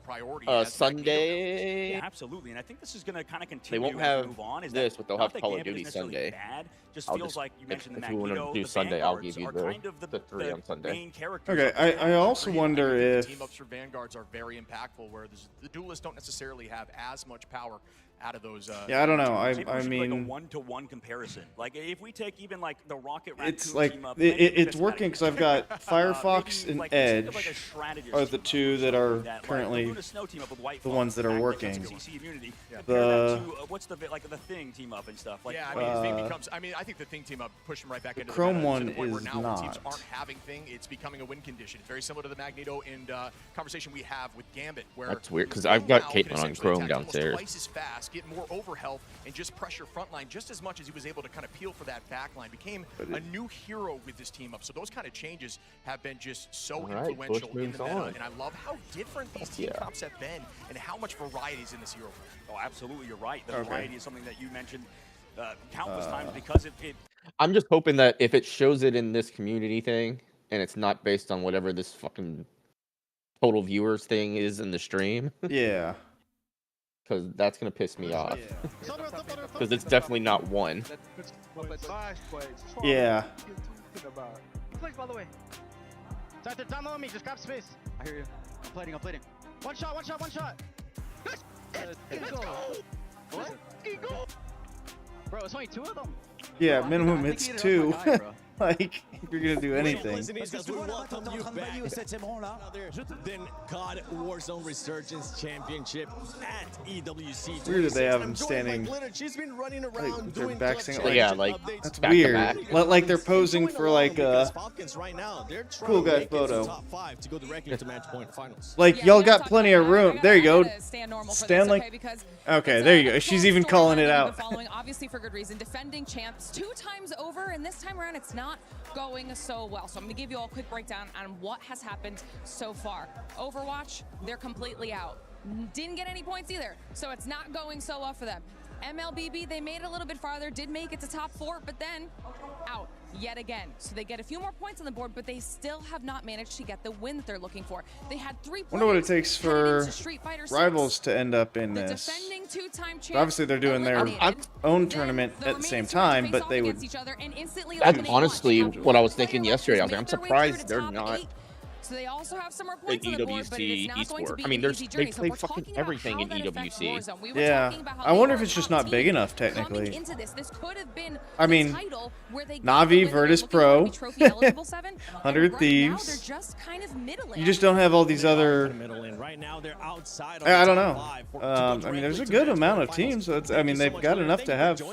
Sunday. Yeah, absolutely, and I think this is going to kind of They continue won't as have we move on. Is this, that but they'll not have Call of Gambit Duty is necessarily Sunday. Bad, just feels like you mentioned the if you want Magneto, to do the Sunday, I'll Vanguards give you are kind of the 3 on Sunday. main characters. Okay, I also wonder if team ups for Vanguards are very impactful, where the duelists don't necessarily have as much power out of those. Yeah, I don't know. I mean, mean, like a 1-to-1 comparison. Like if we take even like the Rocket it's Raccoon like team up, it's working because I've got Firefox and like, think of, Edge like, a strategist are the team up 2 that or are something like currently Laguna Snow team up with White the Fox, ones that are Tactics, working. CC Immunity. Compare The that to what's the like the Thing team up and stuff. Like, yeah, I mean, Thing becomes. I mean, I think the Thing team up pushed him right back into Chrome the meta, one to the point where is now when teams not. aren't having Thing, it's becoming a win condition. It's very similar to the Magneto and conversation we have with Gambit, where That's weird because I've got Caitlyn on Chrome downstairs. Twice as fast, get more over health, and just pressure frontline just as much as he was able to kind of peel for that backline. Became a new hero with this team up. So those kind of changes have been just so influential in the meta, and I love how different these team comps have been and how much variety is in this hero. Oh, absolutely, you're right. The variety is something that you mentioned countless times because it. I'm just hoping that if it shows it in this community thing and it's not based on whatever this fucking total viewers thing is in the stream. Yeah. Because that's gonna piss me off. Because it's definitely not 1. Yeah. Please, by the way. Down low on me, just grab space. I hear you. I'm plating. One shot. Let's go. What? Go. Bro, it's only 2 of them. Yeah, minimum it's 2. Like, if you're gonna do anything. Then COD Warzone Resurgence Championship at EWC. Weird that they have them standing. She's been running around Like, they're doing backseeing. clutch Yeah, like that's back weird. to back. Like they're posing for like a cool guy photo. Top 5 to go directly to match point finals. Like y'all got plenty of room. There you go. Stand like. Okay, there you go. She's even calling it out. Obviously for good reason. Defending champs 2 times over, and this time around it's not going so well. So I'm going to give you all a quick breakdown on what has happened so far. Overwatch, they're completely out. Didn't get any points either, so it's not going so well for them. MLBB, they made it a little bit farther, did make it to top 4, but then out yet again. So they get a few more points on the board, but they still have not managed to get the win that they're looking for. They had 3 points. Wonder what it takes for Rivals to end up in this. Obviously, they're doing their own tournament at the same time, but they would. That's honestly what I was thinking yesterday. I was like, I'm surprised they're not. So they also have some more points on the board, but it is not going to be I mean, an easy they journey. play fucking everything in EWC. Yeah, I wonder if it's just not big enough technically. I mean, Na'Vi, Virtus Pro, 100 Thieves. You just don't have all these other. I don't know. I mean, there's a good amount of teams. So I mean, they've got enough to have 4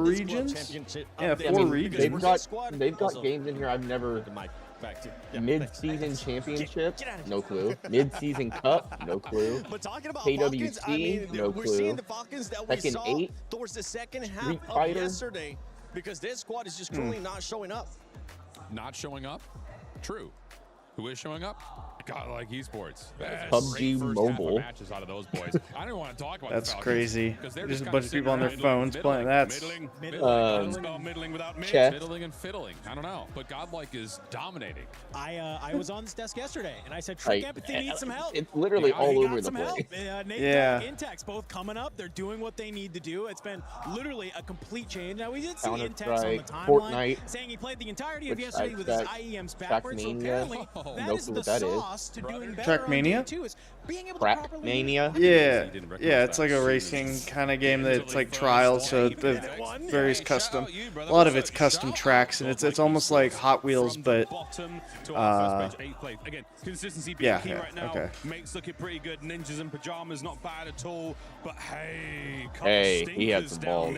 regions. Yeah, 4 regions. They've got games in here I've never. Mid-season championship, no clue. Mid-season cup, no clue. KWC, no clue. Second 8, towards the second half Street of Fighter. yesterday, because their squad is just currently not showing up. Not showing up? True. Who is showing up? God, like esports. PUBG Mobile. Matches out of those boys. I don't want to talk about That's the Falcons, crazy. 'cause they're There's just a kinda bunch of people on their sitting phones around playing. That's middling without mids, Chess. middling and fiddling. I don't know, but Godlike is dominating. I was on this desk yesterday, and I said, Trick Empathy needs some help. It's literally all over the help. place. Nate Yeah. Intex both coming up. They're doing what they need to do. It's been literally a complete change. Now, we did see Intex on the timeline Fortnite, saying he played the entirety of which yesterday with his IEMs backwards. So Trackmania. apparently, No that is clue the what that is. sauce to doing better on Trackmania? game 2 is being able to properly Trackmania. Yeah, it's like a racing kind of game that's like trials, so the various custom. A lot of it's custom tracks, and it's almost like Hot Wheels, but Again, consistency being yeah, key right now. okay. Mate's looking pretty good. Ninjas and pajamas not bad at all. But hey, Hey, he has some balls.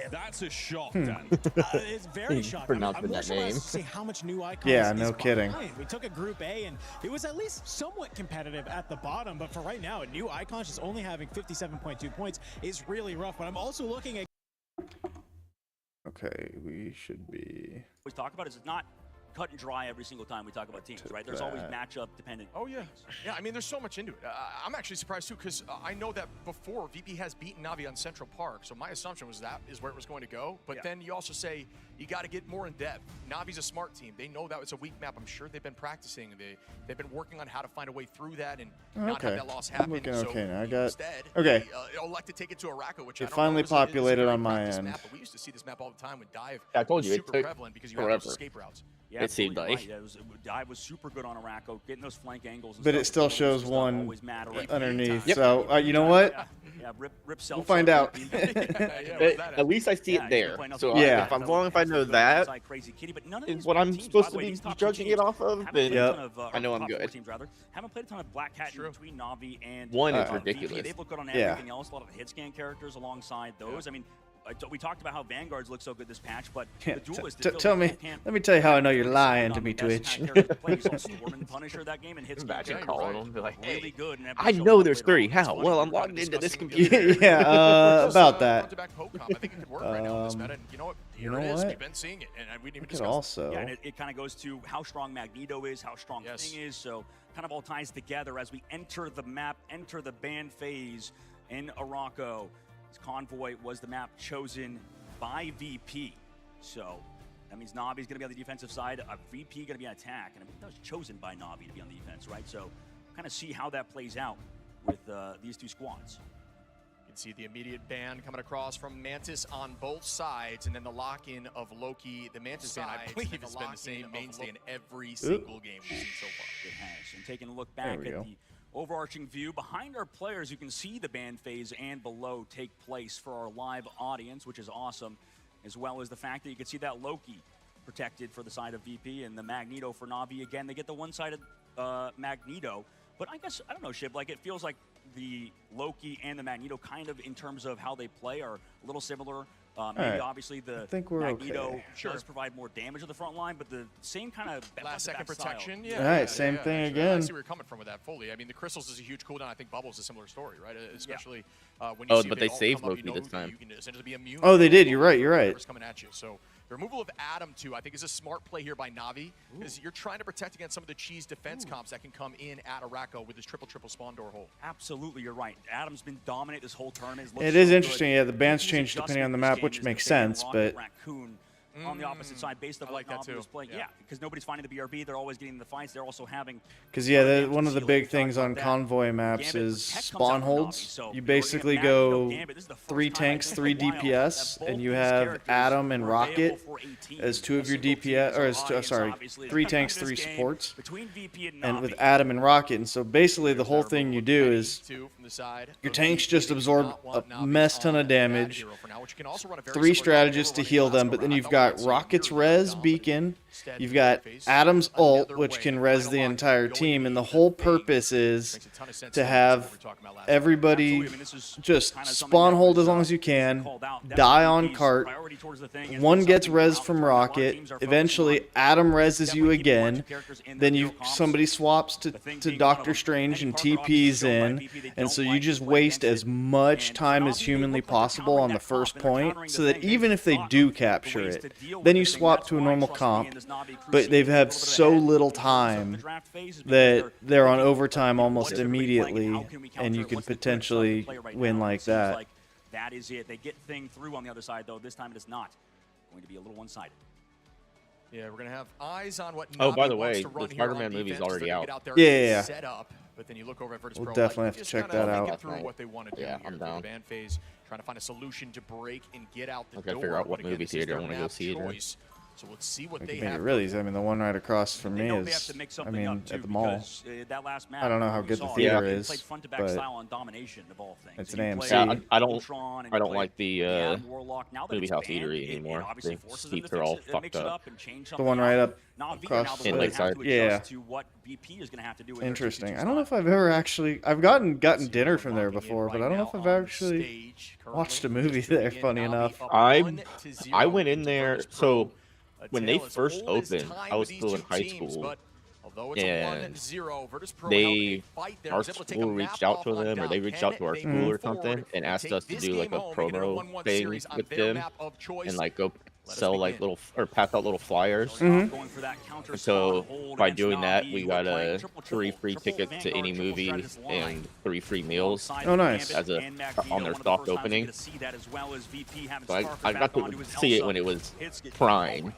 That's a shock, Dan. It's very shocking. Pronouncing I'm more that surprised name. to see how much new icons Yeah, is no kidding. behind. We took a Group A, and it was at least somewhat competitive at the bottom. But for right now, a new icons just only having 57.2 points is really rough. But I'm also looking at. Okay, we should be. We talk about is it's not cut and dry every single time we talk about teams, right? There's always matchup dependent. Oh yeah, yeah. I mean, there's so much into it. I'm actually surprised too, because I know that before VP has beaten Navi on Central Park, so my assumption was that is where it was going to go. But then you also say you got to get more in depth. Navi's a smart team. They know that it's a weak map. I'm sure they've been practicing. They've been working on how to find a way through that and not have that loss happen. I'm looking okay now. I got instead, okay. They elect to take it to Araco, which it finally populated on my end. Map, but we used to see this map all the time with Dive. Yeah, I told you, super it took prevalent because you have those escape routes. Yeah, it seemed like. Right. Yeah, Dive was super good on Araco, getting those flank angles. And but stuff it still shows one underneath. Yep. So you know what? Yeah, rip we'll find out. At least I see it there. So yeah, if I'm long, if I know that is what I'm supposed to be judging it off of, then I know I'm good. Haven't played a ton of Black Hat in between Navi and one is ridiculous. They've looked good on everything else. A lot of the hit scan characters alongside those. I mean, we talked about how Vanguards look so good this patch, but the Duelist. Tell me, let me tell you how I know you're lying to me, Twitch. Punisher that game and hits Imagine calling them, be like, really good. I know there's 3. How? Well, I'm logged into this computer. Yeah, about that. You know what? We've been seeing it, and we didn't even discuss also. Yeah, and it kind of goes to how strong Magneto is, how strong Thing is, so kind of all ties together as we enter the map, enter the ban phase in Araco. Convoy was the map chosen by VP, so that means Navi's going to be on the defensive side, VP going to be on attack, and that was chosen by Navi to be on the defense, right? So kind of see how that plays out with these two squads. You can see the immediate ban coming across from Mantis on both sides, and then the lock-in of Loki. The Mantis ban, I believe, has been the same mainstay in every single game we've seen so far. It has. And taking a look back at the overarching view behind our players, you can see the ban phase and below take place for our live audience, which is awesome, as well as the fact that you can see that Loki protected for the side of VP and the Magneto for Navi. Again, they get the one-sided Magneto, but I guess, I don't know, Shib, like it feels like the Loki and the Magneto kind of in terms of how they play are a little similar. Maybe obviously the Magneto does provide more damage to the front line, but the same kind of last-second protection. Yeah. All right, same thing again. I see where you're coming from with that fully. I mean, the crystals is a huge cooldown. I think Bubbles is a similar story, right? Especially when you see but they saved Loki this time. You can essentially be immune. Oh, they did. You're right. You're right. Coming at you. So the removal of Adam too, I think, is a smart play here by Navi, because you're trying to protect against some of the cheese defense comps that can come in at Araco with his triple spawn door hole. Absolutely, you're right. Adam's been dominant this whole tournament. It is interesting. Yeah, the bans change depending on the map, which makes sense. But on the opposite side, based on what Navi was playing, because nobody's finding the BRB. They're always getting the fights. They're also having. Because one of the big things on convoy maps is spawn holds. You basically go 3 tanks, 3 DPS, and you have Adam and Rocket as 2 of your DPS, or 3 tanks, 3 supports, and with Adam and Rocket. And so basically the whole thing you do is your tanks just absorb a mess ton of damage. 3 strategists to heal them, but then you've got Rocket's res beacon, you've got Adam's ult, which can res the entire team, and the whole purpose is to have everybody just spawn hold as long as you can, die on cart, one gets res from Rocket, eventually Adam reses you again, then somebody swaps to Doctor Strange and TP's in, and so you just waste as much time as humanly possible on the first point, so that even if they do capture it, then you swap to a normal comp, but they've had so little time that they're on overtime almost immediately, and you could potentially win like that. That is it. They get Thing through on the other side, though. This time it is not going to be a little one-sided. Yeah, we're going to have eyes on what Navi by the way, the Spider-Man movie is already out. Yeah. Set up, but then you look over at Virtus We'll Pro, definitely have to check that out. Through what they want to do here I'm down. The ban phase, trying to find a solution to break and get out the door. I gotta figure out what movie theater I want to go see it in. So let's see what We they can make have. it really easy. I mean, the one right across from me is, I mean, at the mall. I don't know how good the theater is, but it's an AMC. Yeah, I don't like the movie house eatery anymore. The seats are all fucked up. The one right up across in Lakeside. Yeah. Interesting. I don't know if I've ever actually. I've gotten dinner from there before, but I don't know if I've actually watched a movie there. Funny enough. I went in there. So when they first opened, I was still in high school, and our school reached out to them, or they reached out to our school or something, and asked us to do like a promo thing with them, and like go sell like little or pass out little flyers. Mhm. And so by doing that, we got 3 free tickets to any movie and 3 free meals. Oh, nice. As a on their soft opening. So I got to see it when it was prime.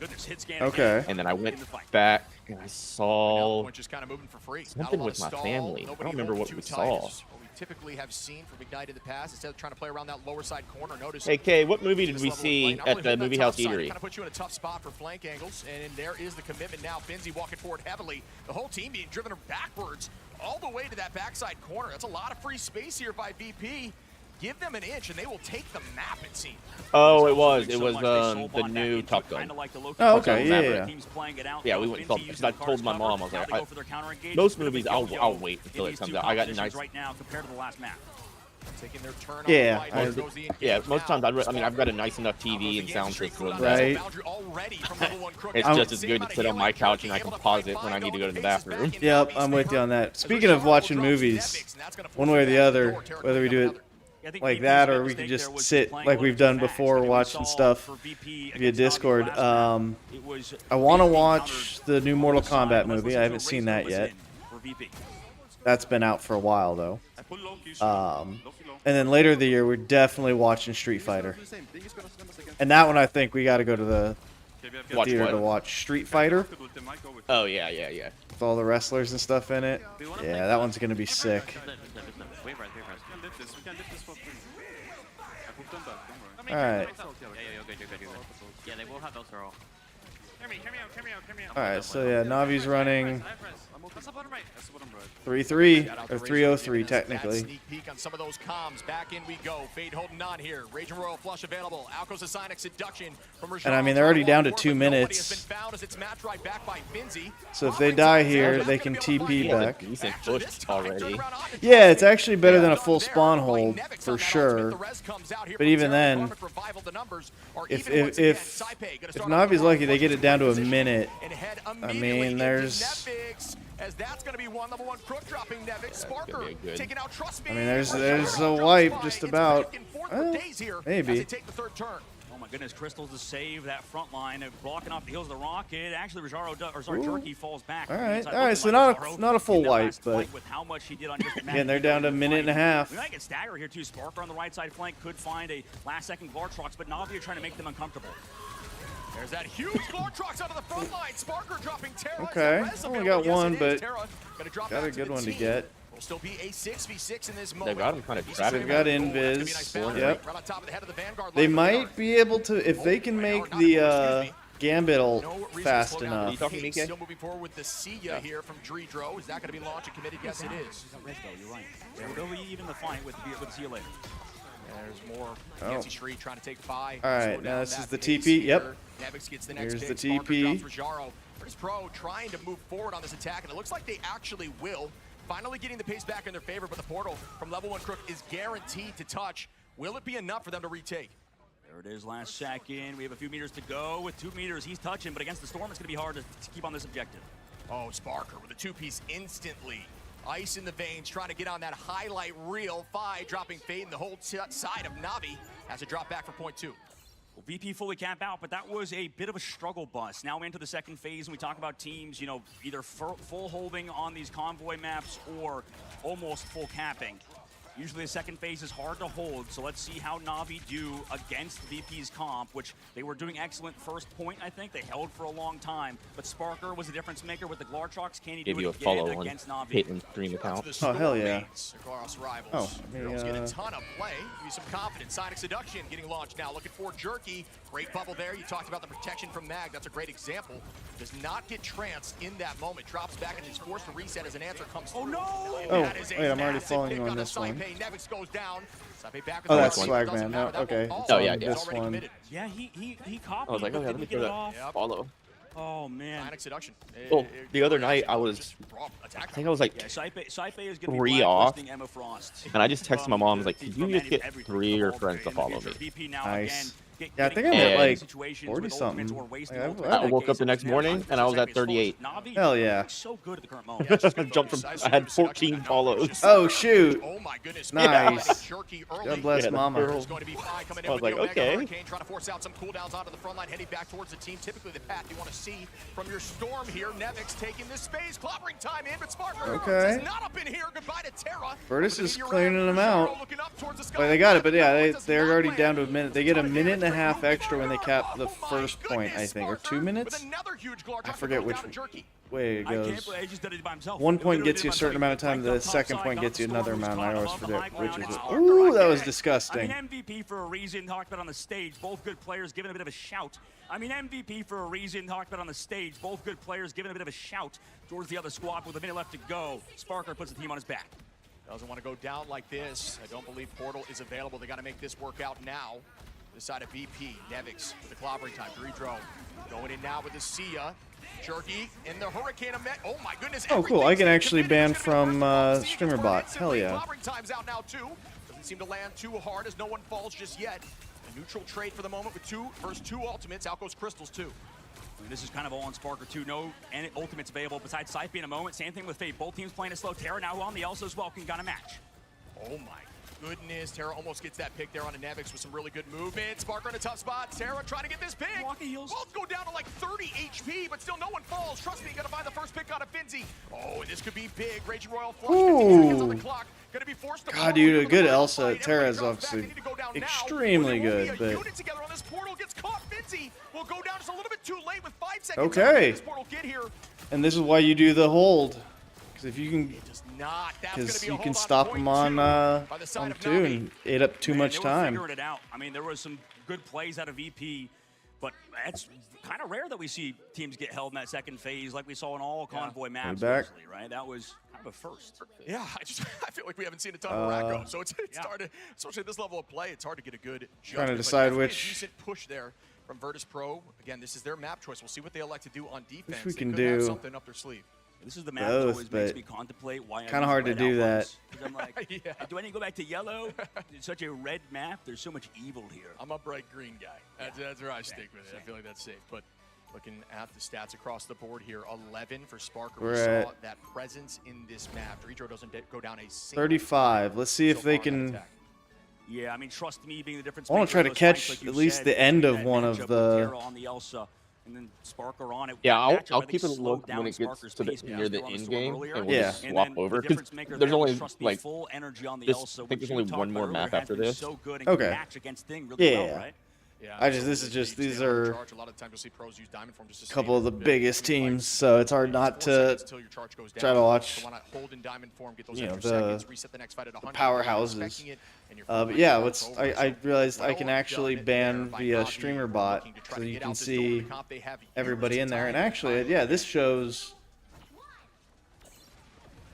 Okay. And then I went back and I saw Just kind of moving for free. something with my family. I don't remember what we saw. Typically have seen from Ignite in the past, instead of trying to play around that lower side corner. Notice. Hey Kay, what movie did we see at the Movie House Eatery? Kind of put you in a tough spot for flank angles, and there is the commitment now. Finzi walking forward heavily. The whole team being driven backwards all the way to that backside corner. That's a lot of free space here by VP. Give them an inch, and they will take the map, it seems. Oh, it was the new Top Gun. Oh, okay, yeah. Yeah, we went and saw it because I told my mom, I was like, most movies, I'll wait until it comes out. I got a nice. Taking their turn Yeah, yeah. Most times, I mean, I've got a nice enough TV and sound system. Right. It's just as good to sit on my couch and I can pause it when I need to go to the bathroom. Yep, I'm with you on that. Speaking of watching movies, one way or the other, whether we do it like that or we can just sit like we've done before watching stuff via Discord. I want to watch the new Mortal Kombat movie. I haven't seen that yet. That's been out for a while though. And then later in the year, we're definitely watching Street Fighter. And that one, I think we got to go to the theater to watch Street Fighter. Oh yeah, yeah, yeah. With all the wrestlers and stuff in it. Yeah, that one's gonna be sick. All right. Yeah, they will have those for all. All right, so yeah, Navi's running 3-3 or 3-0-3 technically. Sneak peek on some of those comms. Back in we go. Fade holding on here. Raging Royal flush available. Alco's a Sonic seduction from And I mean, they're already down to 2 minutes. So if they die here, they can TP back. Decent push already. Yeah, it's actually better than a full spawn hold for sure. But even then, if Navi's lucky, they get it down to a minute. I mean, there's. As that's going to be one level 1 crook dropping Nevix. Sparker taking out Trust Me. I mean, there's a wipe just about. Maybe. Oh my goodness, Crystals to save that front line, blocking off the heels of the rocket. Actually, Jerky falls back. All right, so not a full wipe, but again, they're down to a minute and a half. We might get staggered here too. Sparker on the right side flank could find a last-second Glartrox, but Navi are trying to make them uncomfortable. There's that huge Glartrox out of the front line. Sparker dropping Terra. Okay, only got one, but got a good one to get. Will still be a 6v6 in this They moment. got him kind of trapped. They've got invis. Yep. They might be able to, if they can make the Gambit ult fast enough. Still moving forward with the Sia here from Dredro. Is that going to be launched and committed? Yes, it is. You're right. They'll be even the fight with Sia later. There's more. Nancy Street trying to take Phi. All right, now this is the TP. Yep. Nevix gets the next Here's the pick. TP. British Pro trying to move forward on this attack, and it looks like they actually will. Finally getting the pace back in their favor, but the portal from level 1 Crook is guaranteed to touch. Will it be enough for them to retake? There it is, last second. We have a few meters to go. With 2 meters, he's touching, but against the storm, it's going to be hard to keep on this objective. Oh, Sparker with a 2-piece instantly. Ice in the veins, trying to get on that highlight reel. Phi dropping Fade in the whole side of Navi has a drop back for point 2. Well, VP fully cap out, but that was a bit of a struggle bus. Now we're into the second phase, and we talk about teams, you know, either full holding on these convoy maps or almost full capping. Usually the second phase is hard to hold, so let's see how Navi do against VP's comp, which they were doing excellent first point, I think. They held for a long time, but Sparker was a difference maker with the Glartrox. Can he do it again against Navi? Hit and stream account. Oh, hell yeah. Oh, getting a ton of play. Give you some confidence. Sonic Seduction getting launched now. Looking for Jerky. Great bubble there. You talked about the protection from Mag. That's a great example. Does not get tranced in that moment. Drops back and is forced to reset as an answer comes through. Oh, no! Oh, wait, I'm already falling on this one. Nevix goes down. Oh, that's Swagman. No, okay. Oh, yeah, this one. Yeah, he copied. I was like, okay, let me throw that follow. Oh, man. Sonic Seduction. Well, the other night I think I was like 3 off, and I just texted my mom, I was like, could you just get 3 of your friends to follow me? Nice. Yeah, I think I'm at like 40 something. I woke up the next morning and I was at 38. Hell yeah. So good at the current moment. I jumped from. I had 14 follows. Oh shoot! Oh my goodness! Nice. God bless Yeah, Mama. There's going to be Phi coming in I was with the like, Omega okay. Hurricane, trying to force out some cooldowns onto the front line, heading back towards the team. Typically the path you want to see from your Storm here. Nevix taking this space, clobbering time in, but Sparker Okay. is not up in here. Goodbye to Terra. Virtus is cleaning them out. Well, they got it, but yeah, they're already down to a minute. They get a minute and a half extra when they cap the first point, I think, or 2 minutes. I forget which way it goes. One point gets you a certain amount of time. The second point gets you another amount. I always forget which is it. Ooh, that was disgusting. I mean, MVP for a reason, talked about on the stage, both good players giving a bit of a shout. I mean, MVP for a reason, talked about on the stage, both good players giving a bit of a shout towards the other squad with a minute left to go. Sparker puts the team on his back. Doesn't want to go down like this. I don't believe Portal is available. They got to make this work out now. This side of VP, Nevix with the clobbering time. Dredro going in now with the Sia. Jerky in the Hurricane of Met. Oh my goodness. Oh, cool. I can actually ban from streamer bot. Hell yeah. Clobbering time's out now too. Doesn't seem to land too hard as no one falls just yet. A neutral trade for the moment with first two ultimates. Out goes Crystals too. And this is kind of all on Sparker too. No ultimates available besides Scythe in a moment. Same thing with Fate. Both teams playing a slow. Terra now on the Elsa as well. Can got a match. Oh my goodness. Terra almost gets that pick there on a Nevix with some really good movement. Sparker in a tough spot. Terra trying to get this pick. Both go down to like 30 HP, but still no one falls. Trust me, you gotta find the first pick out of Finzi. Oh, this could be big. Raging Royal flush. 50 seconds on the clock. Gonna be forced to God, dude, a good Elsa. Terra is obviously extremely good, but unit together on this portal gets caught. Finzi will go down just a little bit too late with 5 seconds. okay. This portal get here. And this is why you do the hold, because if you can, because because you can stop them on two and eat up too much They were time. figuring it out. I mean, there was some good plays out of VP, but that's kind of rare that we see teams get held in that second phase like we saw in all convoy maps, back. mostly, right? That was kind of a first. Yeah, I feel like we haven't seen a ton of Racco, so it's hard to, especially at this level of play, it's hard to get a good judgment. Trying to decide but which- a decent push there from Virtus Pro. Again, this is their map choice. We'll see what they elect to do on defense. we They can could have do something up their sleeve. This is the map both, that always makes but me contemplate why kinda hard to do that. I'm like, do I need to go back to yellow? It's such a red map. There's so much evil here. I'm a bright green guy. That's where I stick with it. I feel like that's safe. But looking at the stats across the board here, 11 for Sparker. We're we saw at that presence in this map. Dredro doesn't go down a single 35. Let's see if they can. Yeah, I mean, trust me, being the difference. I want to try to catch at least the end of one of the. On the Elsa, and then Sparker on it. Yeah, I'll Matchup, I think, keep it slowed low when it down gets to the Sparker's pace near the because end they were game, on the and storm we'll earlier. just And swap then the over. Because difference maker there's there only was, trust me, like full energy on the this. Elsa, I think which there's we only talked one more about map earlier, after has been this. so good and Okay. can match against Thing really well, right? I just this is just these are A lot of times you'll see pros use Diamond Form just to a couple of the biggest teams, so it's hard not to try to watch. You know, the powerhouses. But yeah, I realized I can actually ban via streamer bot, so you can see everybody in there. And actually, yeah, this shows.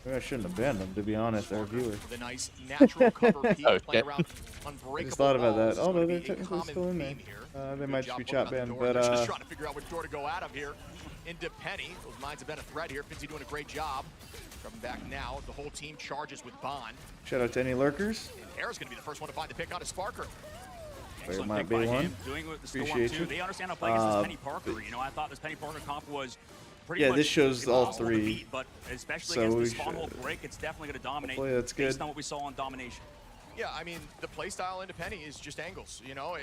Maybe I shouldn't have banned them, to be honest, our viewer. The nice natural cover peek, Oh, playing shit. around I unbreakable just thought about that. walls. Oh, no, Gonna they're be a technically common still in there. theme here. They Good might job just be looking chat out the banned, door. but They're just trying to figure out which door to go out of here. Into Penny, those mines have been a threat here. Finzi doing a great job. Coming back now, the whole team charges with Bond. shout out to any lurkers. And Era's going to be the first one to find the pick on his Sparker. There Excellent might pick be by one. him, doing what the Storm Appreciate too. you. They understand how to play against this Penny Parker. You know, I thought this Penny Parker comp was pretty Yeah, much this shows all impossible to three. beat, but especially So against we the spawn should- hole break, it's definitely going to dominate. Hopefully that's based good. on what we saw on domination. Yeah, I mean, the playstyle into Penny is just angles. You know,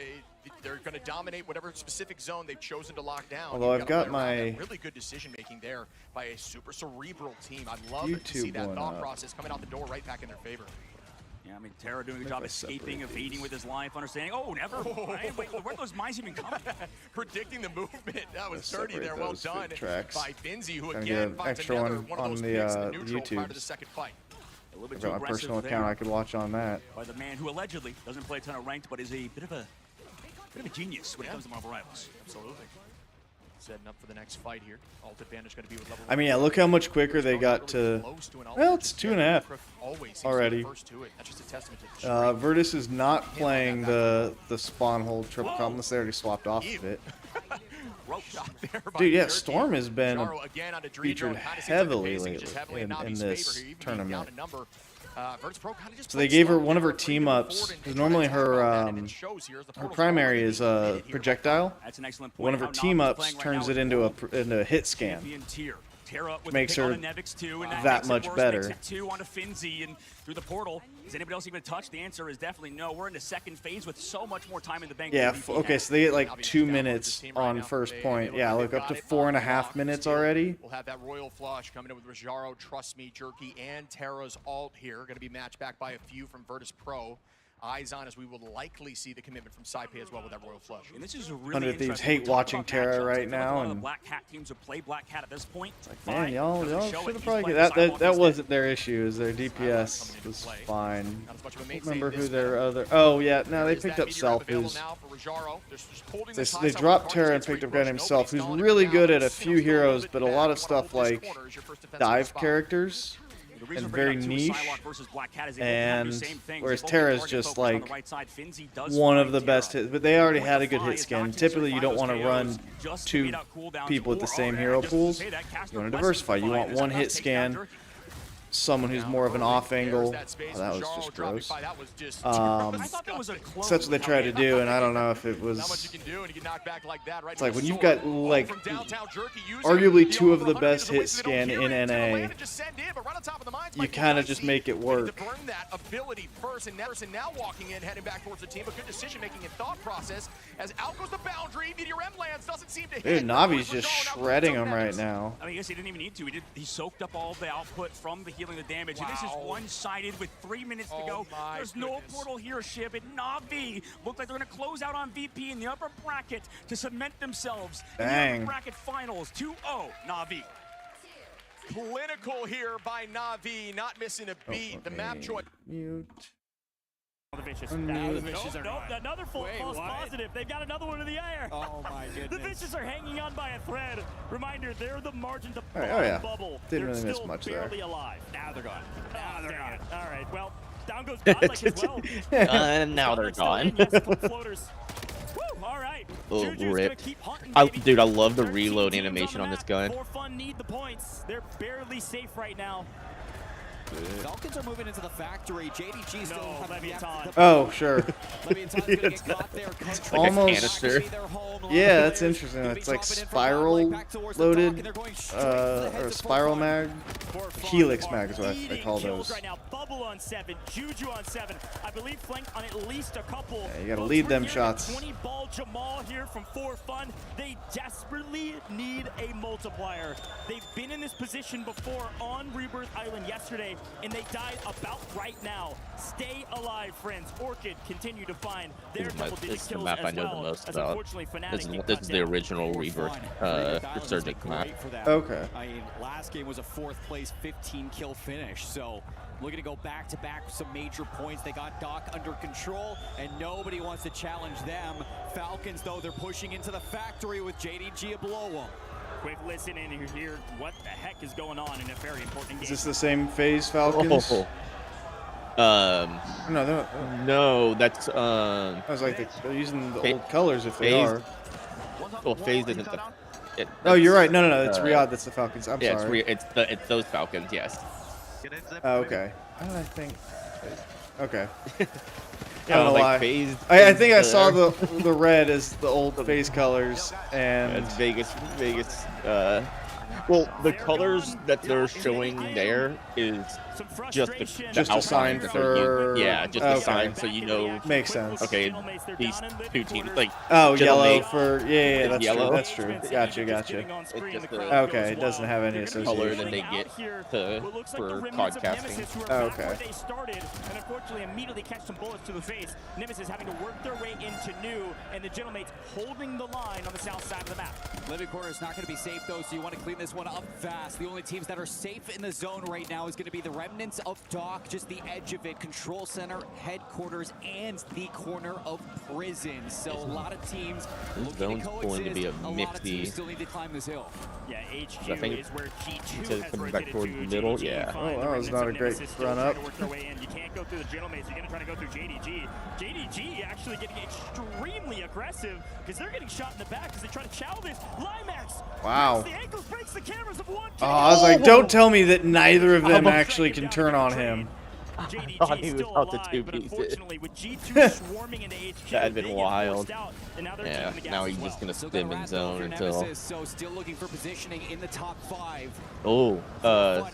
they're going to dominate whatever specific zone they've chosen to lock down. Although You've I've gotta got play around my that. Really good decision making there by a super cerebral team. I'd love to see YouTube that one thought up. process coming out the door right back in their favor. Yeah, I mean, Terra doing a good If job I escaping, separate evading with his life, understanding. Oh, never. Right? Wait, where'd those mines even come from? Predicting the movement. That was Let's dirty there. separate Well those done tracks. by Finzi, who Gonna again get an finds extra another one one of on those the, picks in the neutral prior to YouTubes. the second fight. A little bit I've too got my aggressive personal account. there I could watch on that. by the man who allegedly doesn't play a ton of ranked, but is a bit of a genius when it comes to Marvel Rivals. Absolutely. Setting up for the next fight here. Ult advantage going to be with level I mean, yeah, look how much quicker they got to. Well, it's 2.5 already. That's just a testament to the Virtus is not playing the spawn hold triple comp unless they already swapped off of it. Dude, yeah, Storm has been featured heavily lately in this tournament. So they gave her one of her team ups, because normally her primary is a projectile. One of her team ups turns it into a hit scan. Makes her that much better. Through the portal. Is anybody else even touched? The answer is definitely no. We're in the second phase with so much more time in the bank. Yeah, okay, so they get like 2 minutes on first point. Yeah, look, up to 4.5 minutes already. We'll have that Royal Flush coming in with Rajaro, Trust Me, Jerky, and Terra's ult here. Going to be matched back by a few from Virtus Pro. Eyes on as we will likely see the commitment from Saipei as well with that Royal Flush. And this is a really 100 Thieves hate watching Terra right now. And And Black Cat teams who play Black Cat at this point. man, y'all should have probably that wasn't their issue. Is their DPS was fine. I don't remember who their other. Oh yeah, no, they picked up Selfies. They dropped Terra and picked up a guy named Self, who's really good at a few heroes, but a lot of stuff like dive characters. And very niche, and whereas Terra is just like one of the best hits, but they already had a good hit scan. Typically, you don't want to run 2 people with the same hero pools. You want to diversify. You want one hit scan, someone who's more of an off angle. Oh, that was just gross. So that's what they tried to do, and I don't know if it was. It's like when you've got like arguably 2 of the best hit scan in NA, you kind of just make it work. Ability first, and now walking in, heading back towards the team. A good decision-making and thought process as out goes the boundary. Meteor M lands, doesn't seem to hit. Dude, Navi's just shredding him right now. I mean, I guess he didn't even need to. He soaked up all the output from the healing the damage. And this is one-sided with 3 minutes to go. There's no portal here, Shib. And Navi look like they're going to close out on VP in the upper bracket to cement themselves in the upper bracket finals. 2-0, Navi. Clinical here by Navi, not missing a beat. The map choice. Mute. The Vicious. Nope, another false positive. They've got another one in the air. Oh my goodness. The Vicious are hanging on by a thread. Reminder, they're the margin to bubble. Didn't they're really miss still much barely there. alive. Now they're gone. Now they're gone. All right, well, down goes Godlike as well. And now they're gone. Floaters. Woo, all right. Oh, Juju's rip. gonna keep hunting, Dude, I love the reload animation on this gun. For fun, need the points. They're barely safe right now. Falcons are moving into the factory. JDG still have Oh, sure. Almost. Yeah, that's interesting. It's like spiral loaded, or spiral mag. Helix mag is what I call those. Right now, Bubble on 7, Juju on 7. I believe flanked on at least a couple. Yeah, you gotta lead them shots. 20-ball Jamal here from 4Fun. They desperately need a multiplier. They've been in this position before on Rebirth Island yesterday, and they died about right now. Stay alive, friends. Orchid continue to find their double-digit This is the kills map as I know well, the most as about. unfortunately Fnatic This is the original Rebirth Resurgent map. Okay. I mean, last game was a 4th place 15-kill finish, so looking to go back-to-back with some major points. They got Doc under control, and nobody wants to challenge them. Falcons, though, they're pushing into the factory with JDG below them. Quick listen in here. What the heck is going on in a very important game? Is this the same phase Falcons? No, that's I was like, they're using the old colors if they are. Well, phase isn't the. Oh, you're right. No, it's Riyadh that's the Falcons. I'm yeah, sorry. It's those Falcons. Yes. Oh, okay. How did I think? Okay. Yeah, I don't know like why. phase I think I saw the red as the old phase colors, and it's Vegas. Well, the colors that they're showing there is just a sign for just a sign so you know. Makes sense. Okay, these 2 teams like yellow for that's yellow. true. That's true. Gotcha. It's just Okay, it doesn't have any association. Color that they get for podcasting. Okay. They started and unfortunately immediately catch some bullets to the face. Nemesis having to work their way into new, and the Gentlemates holding the line on the south side of the map. Living Quarter is not going to be safe, though, so you want to clean this one up fast. The only teams that are safe in the zone right now is going to be the remnants of Doc, just the edge of it, Control Center, Headquarters, and the corner of Prison. So a lot of teams looking to coexist. Going to be a lot of teams mixy. still need to climb this hill. Yeah, HQ I think is where G2 it's has coming back rotated towards to. the middle. JDG Yeah. find that was the not a remnants of great Nemesis still run trying up. to work their way in. You can't go through the Gentlemates. You're going to try to go through JDG. JDG actually getting extremely aggressive because they're getting shot in the back as they try to chow this. Limax Wow. breaks the ankles, breaks the cameras of one. Oh, I was like, don't tell me that neither of them actually can turn on him. thought he JDG was still about to alive, but two-piece it. unfortunately with G2 swarming into HQ, That had they been get wild. forced out, and now they're Yeah, taking the gas now as he's well. just gonna Still stim got in Wrath zone over until. Nemesis, so still looking for positioning in the top 5. Oh,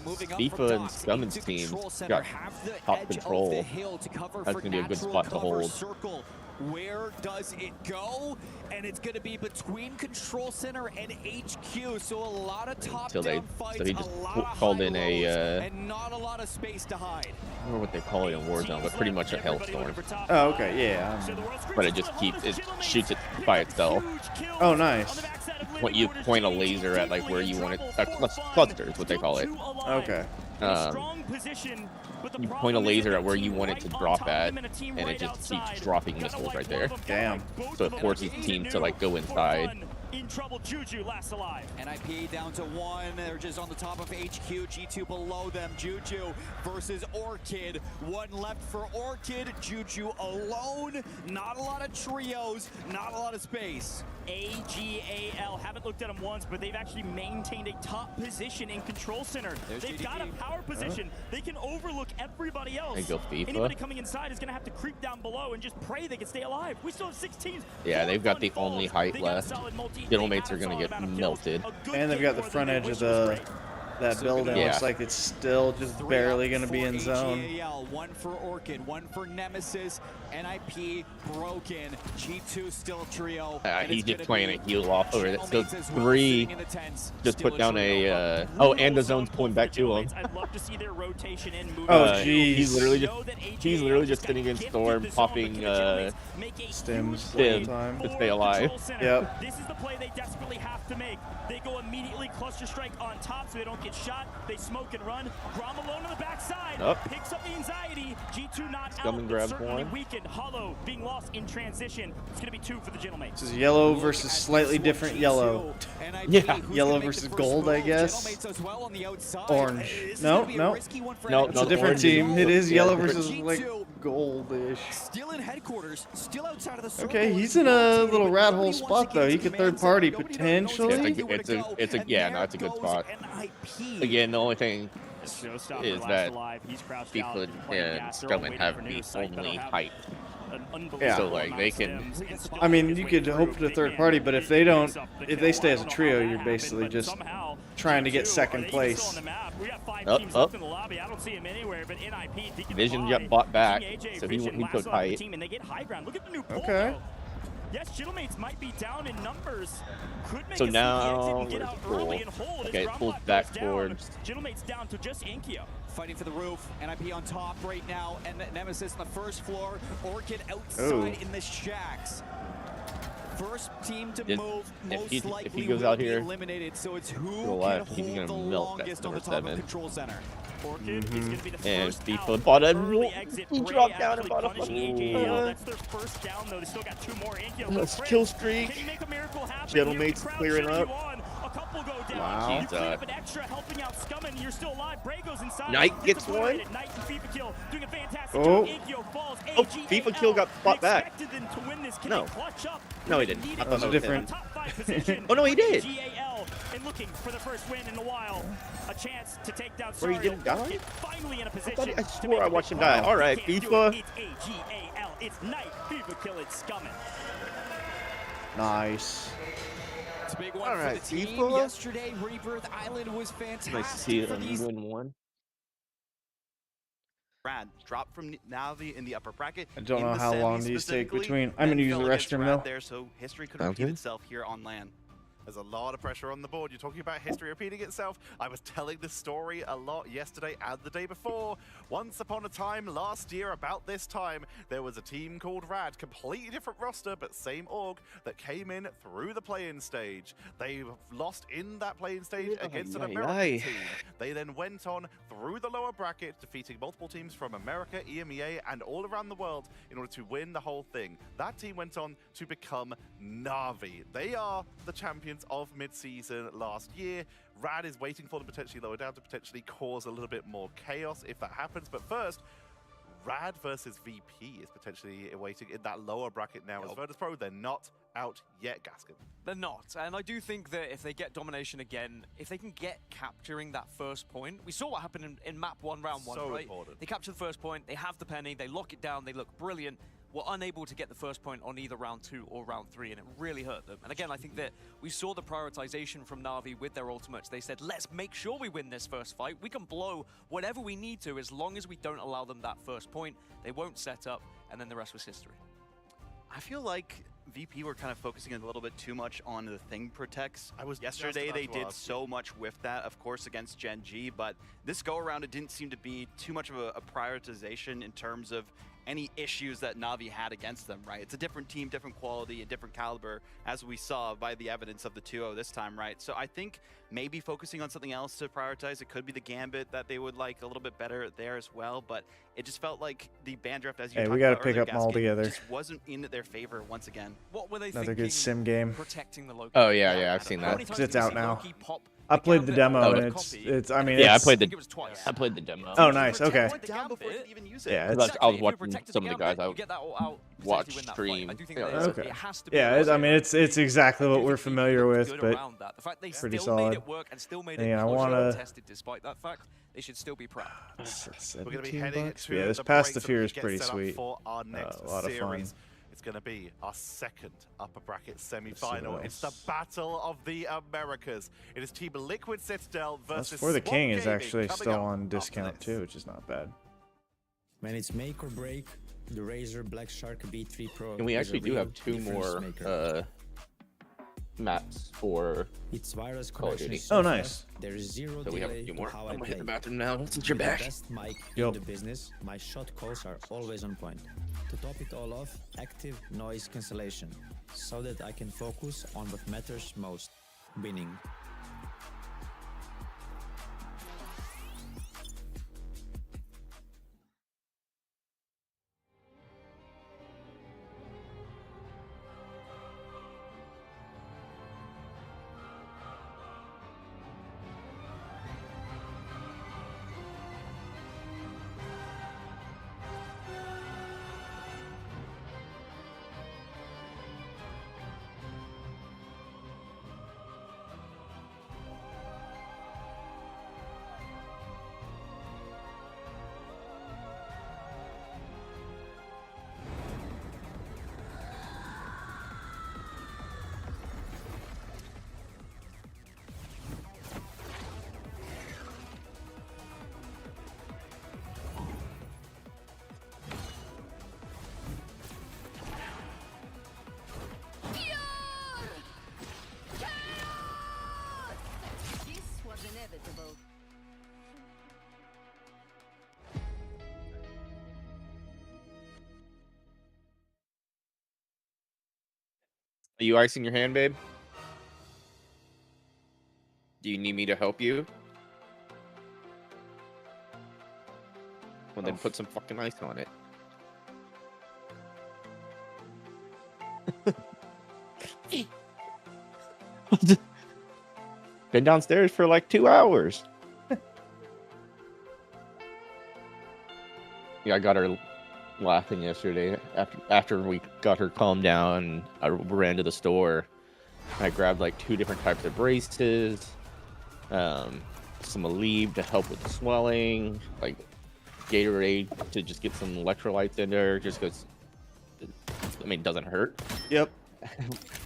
Moving up FIFA from and docks Summon's into team control center, got have the top edge control. of the hill to cover That's for gonna be a good natural spot to cover hold. circle. Where does it go? And it's going to be between control center and HQ. So a lot of top-down fights, So he just a lot of called high in lows, a. and not a lot of space to hide. I don't know what they call it in Warzone, but pretty much a hellstorm. Oh, okay, yeah. But it shoots it by itself. Oh, nice. When you point a laser at like where you want it, cluster is what they call it. Okay. You point a laser at where you want it to drop at, and it just keeps dropping missiles right there. Damn. So it forces the team to like go inside. In trouble, Juju last alive. NIP down to 1. They're just on the top of HQ. G2 below them. Juju versus Orchid. 1 left for Orchid. Juju alone. Not a lot of trios. Not a lot of space. AGAL, haven't looked at them once, but they've actually maintained a top position in control center. They've got a power position. They can overlook everybody else. There you go, FIFA. Anybody coming inside is going to have to creep down below and just pray they can stay alive. We still have 6 teams. Yeah, they've got the only height left. Gentleman's are gonna get melted. And they've got the front edge of that building. Yeah. Looks like it's still just barely going to be in zone. AGAL, 1 for Orchid, 1 for Nemesis. NIP broken. G2 still a trio. He's just playing a heal off over it. So 3 just put down a. Oh, and the zone's pulling back to him. I'd love to see their rotation in moving. Oh, jeez. He's literally just sitting in storm, popping stims to stay alive. Yep. This is the play they desperately have to make. They go immediately cluster strike on top so they don't get shot. They smoke and run. Grom alone on the backside. Picks up the anxiety. G2 not out. Scum and grabs Certainly one. weakened. Hollow being lost in transition. It's going to be 2 for the Gentlemen. This is yellow versus slightly different yellow. Yeah. Yellow versus gold, I guess. Orange. No. It's a different team. It is yellow versus like goldish. Still in headquarters, still outside of the circle. Okay, he's in a little rat hole spot though. He could third party potentially. It's a good spot. Again, the only thing is that FIFA and Scumman have the only height. Yeah. So like they can. I mean, you could hope to third party, but if they don't, if they stay as a trio, you're basically just trying to get second place. Vision got bought back, so he took height. Okay. Yes, Gentleman's might be down in numbers. Could make So a now, exit and get out cool. early and hold. Okay, As pulled Groundhog back goes down, towards. Gentleman's down to just Inkio. Fighting for the roof. NIP on top right now, and Nemesis on the first floor. Orchid outside Oh. in the shacks. First team to move, if he likely goes will out be here, eliminated. So it's who to the can left, he's hold gonna the melt that longest on number the top 7. of control center. Orchid is going to be the And first FIFA out. bought a Early exit. he Bray dropped down and actually bought a punishing fucking AJL. That's their first down, though. They still got 2 more. Inkio Let's goes kill Fritz. streak. Can he make a miracle happen? Gentleman's Here's the crowd clearing cheering up. you on. A couple go down. Wow. You clean up an extra, helping out Scumman. You're still alive. Bray goes inside. Knight gets one. obliterated. Knight and FIFA kill, doing a fantastic Oh. job. Inkio falls. Oh, FIFA kill got fought back. Expected them to win this. Can No. they clutch up? No, he didn't. I thought That was that a was different. Top 5 position. Oh, no, he did. GAL and looking for the first win in a while. A chance to take down Where he Sario. didn't die? Orchid finally in a position. I swore I watched him die. All right, FIFA. It's AGAL. It's Knight. FIFA kill it. Scummin. Nice. It's a big one All for right, the team. FIFA. Yesterday, Rebirth Island was fantastic. Nice to see for these them win one. Rad dropped from Navi in the upper bracket. I don't in know the how long semis these take specifically, between. I'm gonna use the fell against restroom Rad though. there, so history could Sounds repeat good. itself here on LAN. There's a lot of pressure on the board. You're talking about history repeating itself. I was telling this story a lot yesterday and the day before. Once upon a time, last year, about this time, there was a team called Rad, completely different roster, but same org, that came in through the play-in stage. They lost in that play-in stage against an American team. They then went on through the lower bracket, defeating multiple teams from America, EMEA, and all around the world in order to win the whole thing. That team went on to become Navi. They are the champions of mid-season last year. Rad is waiting for them potentially lower down to potentially cause a little bit more chaos if that happens. But first, Rad versus VP is potentially waiting in that lower bracket now. As Virtus Pro, they're not out yet, Gaskin. They're not, and I do think that if they get domination again, if they can get capturing that first point, we saw what happened in map 1, round 1, So right? important. They capture the first point, they have the penny, they lock it down, they look brilliant. Were unable to get the first point on either round 2 or round 3, and it really hurt them. And again, I think that we saw the prioritization from Na'Vi with their ultimates. They said, let's make sure we win this first fight. We can blow whatever we need to as long as we don't allow them that first point. They won't set up, and then the rest was history. I feel like VP were kind of focusing a little bit too much on the thing protects. I was Yesterday they did so much with that, of course, against Gen G, but this go around it didn't seem to be too much of a prioritization in terms of any issues that Na'Vi had against them, right? It's a different team, different quality, a different caliber, as we saw by the evidence of the 2-0 this time, right? So I think maybe focusing on something else to prioritize. It could be the Gambit that they would like a little bit better there as well, but it just felt like the ban draft, as you Hey, talked we got to about pick earlier, up them all Gaskin, together. just wasn't in their favor once again. What were they Another thinking good sim game. protecting the Loki? Oh yeah, I've seen that. It's out now. I played the demo and it's. I mean, yeah, it's, I played the demo. Oh, nice. Okay. Yeah, it's, I was watching some of the guys I watched stream. Okay. Yeah, I mean, it's exactly what we're familiar with, but pretty solid. Yeah, I want to. Despite that fact, they should still be proud. We're going to be heading to yeah, this the Past break the Fear is so we pretty get set up sweet. for our next A lot of fun. series. It's going to be our second upper bracket Let's see semi-final. what It's the else. Battle of the Americas. It is Team Liquid Citadel That's versus for the Swamp King is Gaming actually coming still up on after discount this. too, which is not bad. When it's make or break, the Razer Black Shark B3 Pro. And we is a actually do real have 2 difference more maker. maps for Its virus Call of connection Duty. is so Oh, nice. fast, there is zero So we have a delay few to more. how I'm I gonna hit play. the bathroom now since you're With back. the best mic Yup. in the business, my shot calls are always on point. To top it all off, active noise cancellation, so that I can focus on what matters most, winning. This was inevitable. Are you icing your hand, babe? Do you need me to help you? Well, then put some fucking ice on it. Been downstairs for like 2 hours. Yeah, I got her laughing yesterday after we got her calmed down. And I ran to the store. I grabbed like 2 different types of braces, some Aleve to help with the swelling, like Gatorade to just get some electrolytes in there, just because I mean it doesn't hurt. Yep.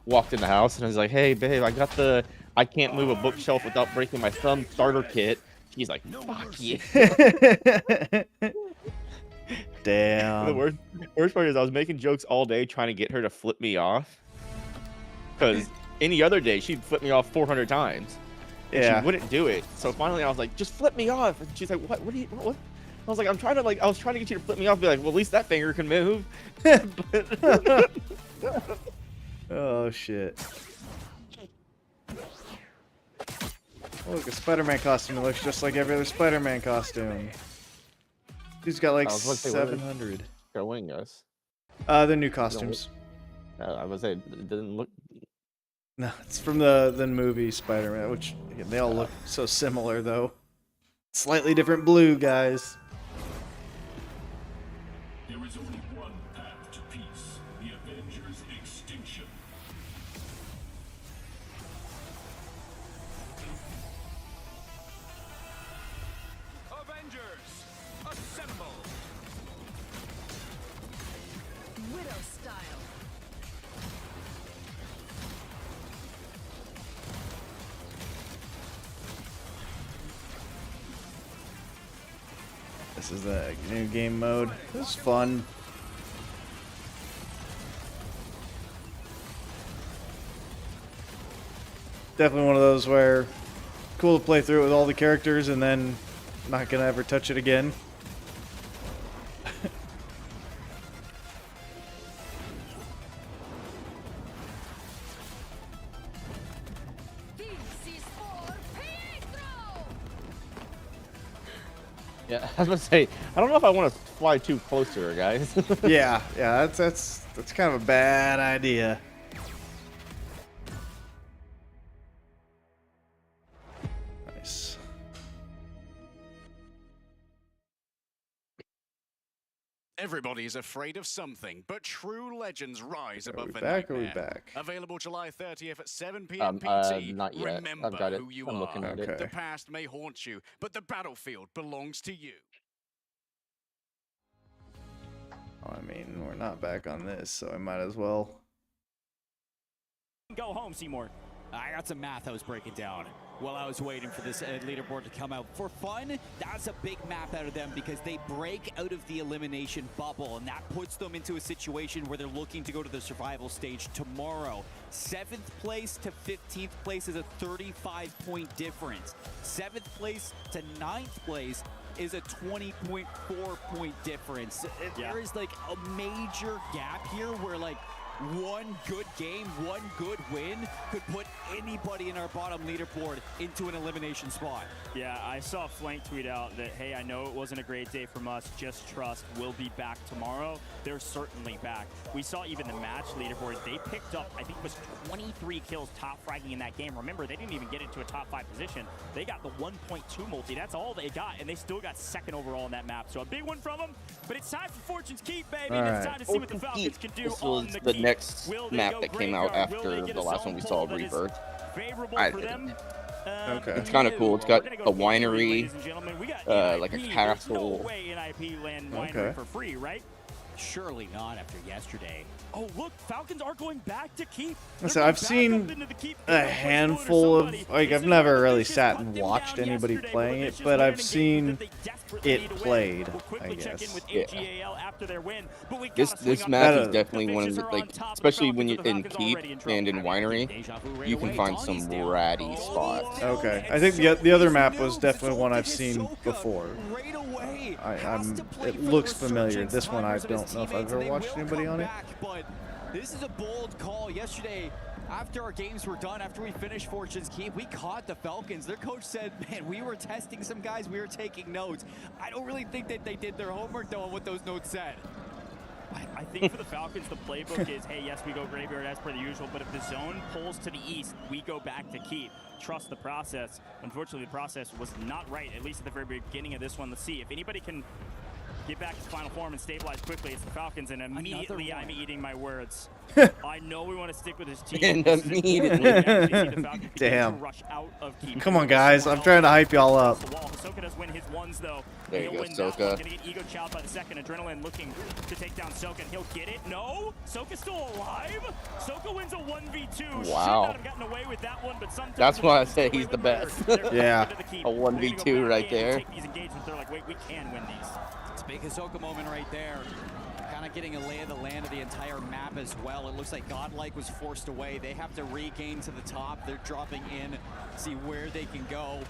Walked in the house and I was like, "Hey, babe, I got the I can't move a bookshelf without breaking my thumb starter kit." She's like, "Fuck you." Damn. The worst part is I was making jokes all day trying to get her to flip me off. Because any other day she'd flip me off 400 times. And Yeah. she wouldn't do it. So finally I was like, "Just flip me off." And she's like, "What? What are you? What?" I was like, I was trying to get you to flip me off. Be like, "Well, at least that finger can move." Oh shit. Oh, look, a Spider-Man costume. It looks just like every other Spider-Man costume. Dude's got like I was about to say, what are they 700. showing us? The new costumes. I was saying it doesn't look. No, it's from the movie Spider-Man, which again, they all look so similar though. Slightly different blue, guys. There is only one path to peace: the Avengers' extinction. This is the new game mode. This is fun. Definitely one of those where cool to play through it with all the characters and then not gonna ever touch it again. Yeah, I was gonna say, I don't know if I want to fly too close to her, guys. yeah, that's kind of a bad idea. Nice. Everybody's afraid of something, but true legends rise above the back or nightmare. we back? Available July 30th at 7 p.m. PT. Not yet. Remember I've got it. who you I'm are. looking at it. The past may haunt you, but the battlefield belongs to you. I mean, we're not back on this, so I might as well. Go home, Seymour. I got some math I was breaking down while I was waiting for this leaderboard to come out. For fun, that's a big map out of them because they break out of the elimination bubble, and that puts them into a situation where they're looking to go to the survival stage tomorrow. 7th place to 15th place is a 35-point difference. 7th place to 9th place is a 20.4 point difference. There is like a major gap here where like one good game, one good win could put anybody in our bottom leaderboard into an elimination spot. Yeah, I saw Flank tweet out that, hey, I know it wasn't a great day from us, just trust, we'll be back tomorrow. They're certainly back. We saw even the match leaderboard, they picked up, I think it was 23 kills top fragging in that game. Remember, they didn't even get into a top 5 position. They got the 1.2 multi, that's all they got, and they still got 2nd overall in that map. So a big one from them, but it's time for Fortune's Keep, baby, and it's time to see what the Falcons can do on the the Keep. next map that came out after the last one we saw, Rebirth. Okay. It's kind of cool. It's got a winery, like a castle. Okay. For free, right? Surely not after yesterday. Oh, look, Falcons are going back to Keep. So I've seen a handful of, like, I've never really sat and watched anybody playing it, but I've seen it played, I guess. Yeah. This map is definitely one of the, like, especially when you're in Keep and in Winery, you can find some ratty spots. Okay, I think the other map was definitely one I've seen before. It looks familiar. This one I don't know if I've ever watched anybody on it. But this is a bold call. Yesterday, after our games were done, after we finished Fortune's Keep, we caught the Falcons. Their coach said, man, we were testing some guys, we were taking notes. I don't really think that they did their homework, though, on what those notes said. I think for the Falcons, the playbook is, hey, yes, we go graveyard as per the usual, but if the zone pulls to the east, we go back to Keep. Trust the process. Unfortunately, the process was not right, at least at the very beginning of this one. Let's see if anybody can get back to final form and stabilize quickly. It's the Falcons, and immediately I'm eating my words. I know we want to stick with this team. And immediately. Damn. Come on, guys. I'm trying to hype y'all up. Soka does win his ones, though. There you go, Soka. Gonna get ego chowed by the second. Adrenaline looking to take down Soka, and he'll get it. No, Soka's still alive. Soka wins a 1v2. Wow. Should not have gotten away with that one, but sometimes that's why I say he's the best. Yeah. A 1v2 right there. Take these engagements. They're like, wait, we can win these. It's a big Hisoka moment right there. Kind of getting a lay of the land of the entire map as well. It looks like Godlike was forced away. They have to regain to the top. They're dropping in, see where they can go.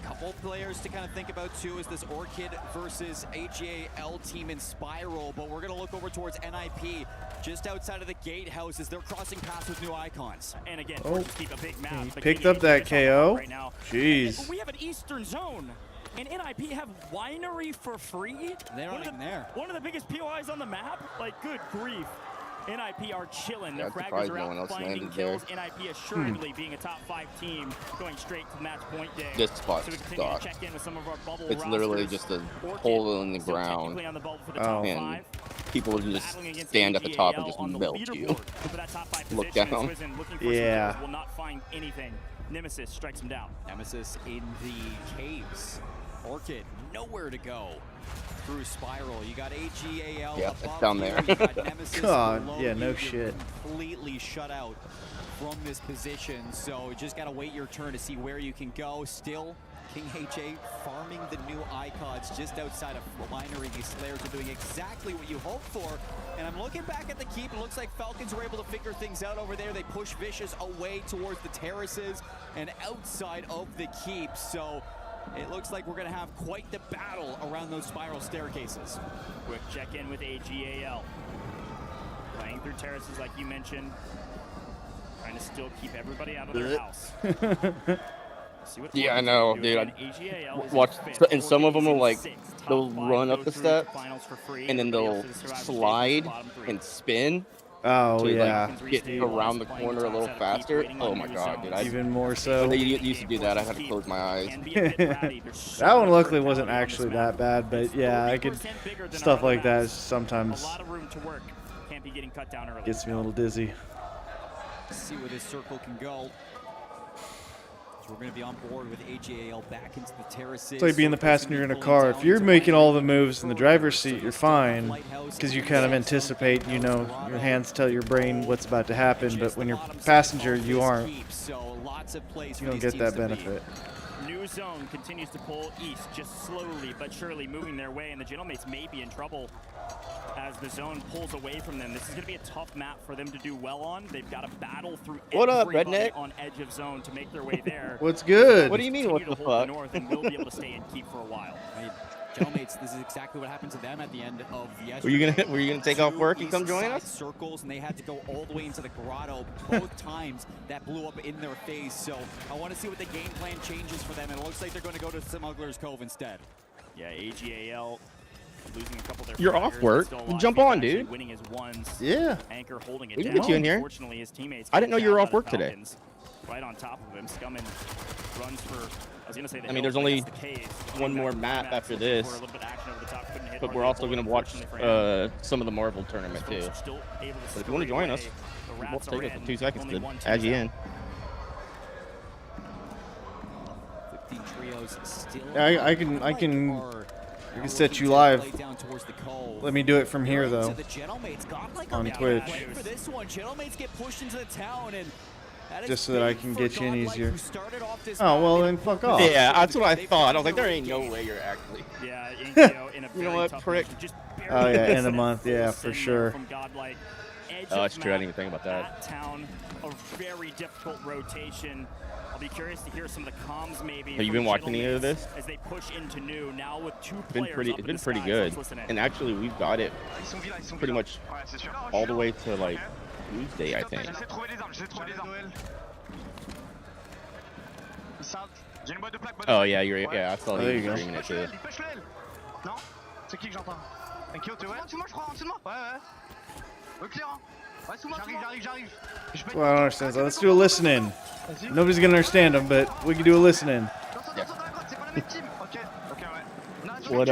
A couple players to kind of think about too is this Orchid versus AGAL team in Spiral, but we're going to look over towards NIP just outside of the gatehouse as they're crossing paths with new icons. And again, keep a big map. He picked up that KO. Right now. Jeez. We have an Eastern Zone. And NIP have Winery for free? They're not even there. One of the biggest POIs on the map? Like, good grief. NIP are chilling. Their Yeah, fraggers are no one out else finding landed there. kills. NIP assuredly being a top 5 team going straight to match point day. This spot So we continue to sucks. check in with some of our bubble It's literally rosters. just a Orchid hole in the still ground, technically on the bubble for the top and 5. people just Battling against stand at the top and AGAL just on the melt you. leaderboard for that top 5 Look position. down. Swizzen looking for some Yeah. kills, will not find anything. Nemesis strikes him down. Nemesis in the caves. Orchid, nowhere to go through Spiral. You got AGAL Yeah, above down you. there. You got Nemesis God, below yeah, no you. shit. You're completely shut out from this position, so you just got to wait your turn to see where you can go. Still King HA farming the new icons just outside of Winery. These Slayers are doing exactly what you hope for. And I'm looking back at the keep. It looks like Falcons were able to figure things out over there. They push Vicious away towards the terraces and outside of the keep. So it looks like we're going to have quite the battle around those spiral staircases. Quick check-in with AGAL. Playing through terraces like you mentioned. Trying to still keep everybody out of their house. Yeah, I know, dude. Watch, and some of them will like, they'll run up the steps, and then they'll slide and spin. Oh, to, yeah. Like, get around the corner a little faster. Oh my god, dude. Even more so. When they used to do that, I had to close my eyes. That one luckily wasn't actually that bad, but yeah, I could. Stuff like that sometimes gets me a little dizzy. See where this circle can go. So we're going to be on board with AGAL back into the terraces. It's like being the passenger in a car. If you're making all the moves in the driver's seat, you're fine, because you kind of anticipate, you know, your hands tell your brain what's about to happen, but when you're passenger, you aren't. You don't get that benefit. New zone continues to pull east, just slowly but surely moving their way, and the Gentlemates may be in trouble as the zone pulls away from them. This is going to be a tough map for them to do well on. They've got to battle through everybody on edge of zone to make their way there. What's good? What do you mean, what the fuck? North, and we'll be able to stay and keep for a while. Gentlemates, this is exactly what happened to them at the end of yesterday. Were you gonna take off work and come join us? Circles, and they had to go all the way into the grotto both times. That blew up in their face. So I want to see what the game plan changes for them. And it looks like they're going to go to Smuggler's Cove instead. Yeah, AGAL losing a couple of their You're off work. Jump on, dude. Winning his ones. Yeah. Anchor holding it We can down. get you in here. Unfortunately, his teammates I didn't know you were off work today. Right on top of him, Scummin runs for. I was gonna say. I mean, there's only one more map after this, but we're also gonna watch some of the Marvel tournament too. But if you want to join us, we'll take it 2 seconds to add you in. Yeah, I can set you live. Let me do it from here though. On Twitch. For this one, Gentlemates get pushed into the town and just so that I can get you in easier. Oh, well then fuck off. Yeah, that's what I thought. I was like, there ain't no way you're actually. Yeah, you know what, prick? Oh yeah, end of month, yeah, for sure. Oh, that's true. I didn't even think about that. Town, a very difficult rotation. I'll be curious to hear some of the comms maybe. Have you been watching any of this? As they push into new now with two players. It's been pretty good. And actually, we've got it pretty much all the way to like Tuesday, I think. Oh yeah, I saw you streaming it too. Non, c'est qui que j'entends? Un qui au-dessus? En dessous de moi, je crois, en dessous de moi. Ouais. Au clair, hein. Ouais, sous moi, j'arrive. Well, I don't understand. So let's do a listen-in. Nobody's gonna understand them, but we can do a listen-in. What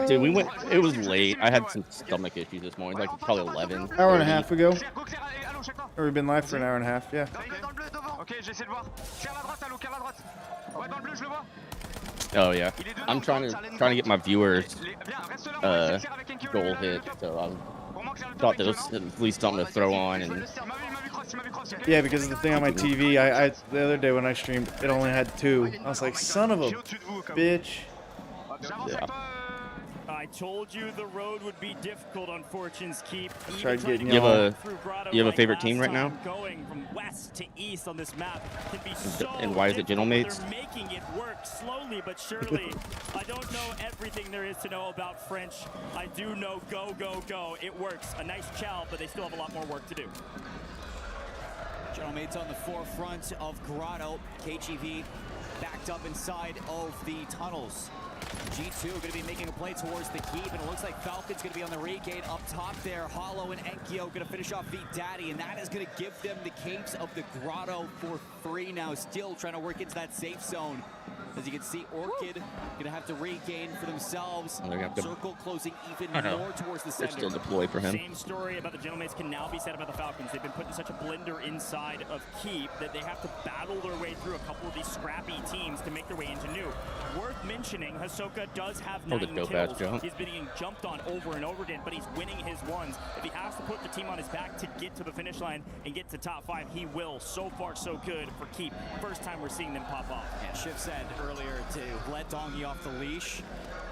dude, we went. It was late. I had some stomach issues this morning, like probably 11. Hour and a half ago. Or we've been live for an hour and a half, yeah. Ok, j'essaie de voir. Claire à droite, allô, claire à droite. Ouais, dans le bleu, je le vois. Oh yeah, I'm trying to get my viewers goal hit, so I thought there was at least something to throw on. And yeah, because the thing on my TV, I the other day when I streamed, it only had 2. I was like, son of a bitch. Yeah. I told you the road would be difficult on Fortune's Keep. Tried getting you have a favorite team right now? Going from west to east on this map can be so and why is it Gentlemates? They're making it work slowly but surely. I don't know everything there is to know about French. I do know go, go, go. It works. A nice chow, but they still have a lot more work to do. Gentlemates on the forefront of Grotto. KGV backed up inside of the tunnels. G2 going to be making a play towards the keep, and it looks like Falcon's going to be on the regate up top there. Hollow and Enkyo going to finish off Beat Daddy, and that is going to give them the caves of the grotto for free now. Still trying to work into that safe zone. As you can see, Orchid gonna have to regain for themselves. They're gonna have to... Circle closing even more towards the center. They're still deploy for him. Same story about the Gentlemen can now be said about the Falcons. They've been put in such a blender inside of Keep that they have to battle their way through a couple of these scrappy teams to make their way into New. Worth mentioning, Hisoka does have 9 kills. He's been getting jumped on over and over again, but he's winning his ones. If he has to put the team on his back to get to the finish line and get to top 5, he will. So far, so good for Keep. First time we're seeing them pop off. Yeah, Shiv said earlier to let Dongi off the leash,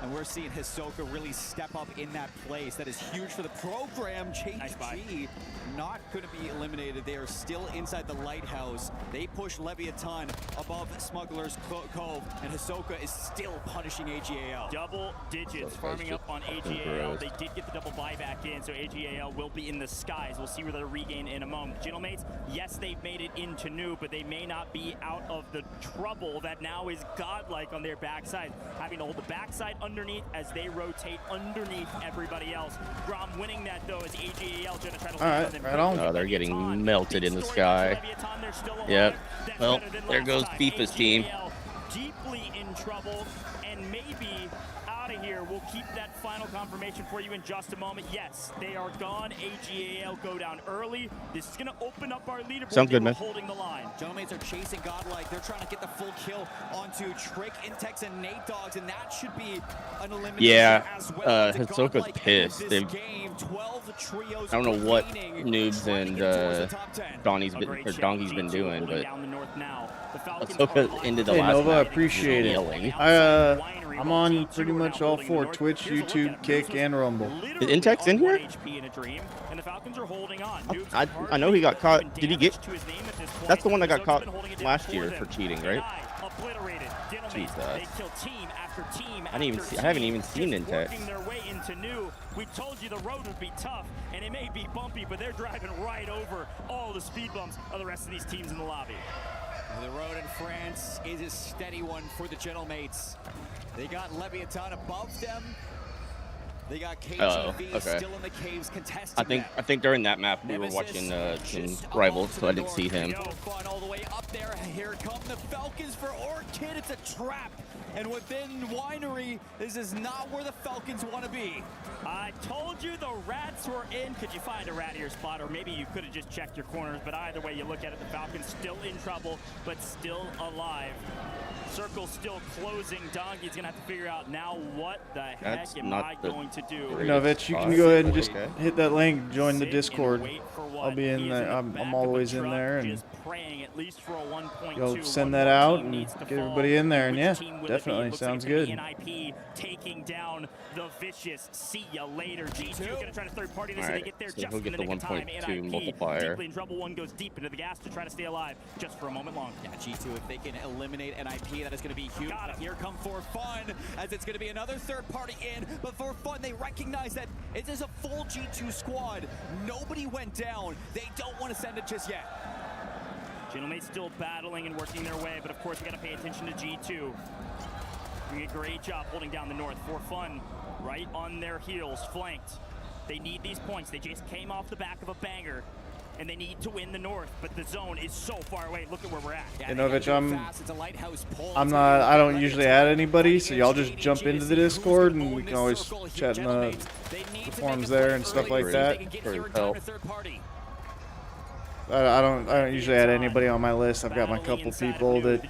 and we're seeing Hisoka really step up in that place. That is huge for the program. JG not going to be eliminated. They are still inside the lighthouse. They push Leviathan above Smuggler's Cove, and Hisoka is still punishing AGAL. Double digits farming up on AGAL. They did get the double buyback in, so AGAL will be in the skies. We'll see where they'll regain in a moment. Gentlemates, yes, they've made it into New, but they may not be out of the trouble that now is godlike on their backside. Having to hold the backside underneath as they rotate underneath everybody else. Grom winning that, though, as AGAL going to try to land them. Right on. Oh, they're getting melted in the sky. Yep. Well, there goes FIFA's team. Deeply in trouble, and maybe out of here. We'll keep that final confirmation for you in just a moment. Yes, they are gone. AGAL go down early. This is going to open up our leaderboard. Sounds good, man. Holding the line. Gentlemen are chasing Godlike. They're trying to get the full kill onto Trick, Intex, and Nate Dogs, and that should be an elimination as well. Hisoka's pissed. I don't know what noobs and Dongi's been doing, but Hisoka into the last Nova, appreciate it. I'm on pretty much all 4: Twitch, YouTube, Kick, and Rumble. Is Intex in here? I know he got caught. Did he get? That's the one that got caught last year for cheating, right? Jesus. I haven't even seen Intex. We told you the road would be tough, and it may be bumpy, but they're driving right over all the speed bumps of the rest of these teams in the lobby. The road in France is a steady one for the Gentlemates. They got Leviathan above them. They got KGV still in the caves contesting. I think during that map we were watching Rivals, so I didn't see him. All the way up there. Here come the Falcons for Orchid. It's a trap. And within Winery, this is not where the Falcons want to be. I told you the rats were in. Could you find a rat in your spot? Or maybe you could have just checked your corners. But either way you look at it, the Falcons still in trouble, but still alive. Circle still closing. Dongi's going to have to figure out now what the heck am I going to do. Novich, you can go ahead and just hit that link, join the Discord. I'll be in there. I'm always in there, and you'll send that out and get everybody in there. And yeah, definitely sounds good. NIP taking down the vicious. See ya later. G2 going to try to third party this, and they get there just in the nick of time. NIP deeply in trouble. One goes deep into the gas to try to stay alive just for a moment long. Yeah, G2, if they can eliminate NIP, that is going to be huge. Here come For Fun, as it's going to be another third party in. But For Fun, they recognize that it is a full G2 squad. Nobody went down. They don't want to send it just yet. Gentlemen still battling and working their way, but of course we got to pay attention to G2. Doing a great job holding down the north. For Fun, right on their heels, flanked. They need these points. They just came off the back of a banger, and they need to win the north, but the zone is so far away. Look at where we're at. Yeah, Novich, I don't usually add anybody, so y'all just jump into the Discord, and we can always chat in the forums there and stuff like that. I don't usually add anybody on my list. I've got my couple people that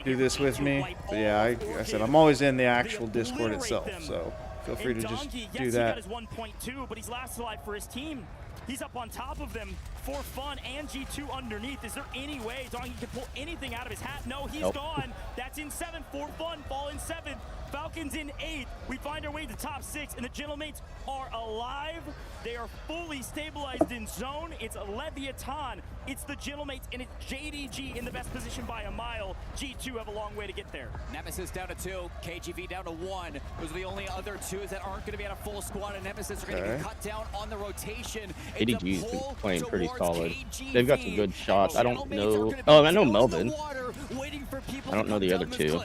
do this with me. But yeah, I said I'm always in the actual Discord itself, so feel free to just do that. Yes, he got his 1.2, but he's last alive for his team. He's up on top of them. For Fun and G2 underneath. Is there any way Dongi can pull anything out of his hat? No, he's gone. That's in 7. For Fun fall in 7. Falcons in 8. We find our way to top 6, and the Gentlemates are alive. They are fully stabilized in zone. It's Leviathan. It's the Gentlemates, and it's JDG in the best position by a mile. G2 have a long way to get there. Nemesis down to 2. KGV down to 1. Those are the only other 2s that aren't going to be at a full squad, and Nemesis are going to be cut down on the rotation. ADG's been playing pretty solid. They've got some good shots. I don't know. Oh, I know Melvin. I don't know the other 2. Yeah,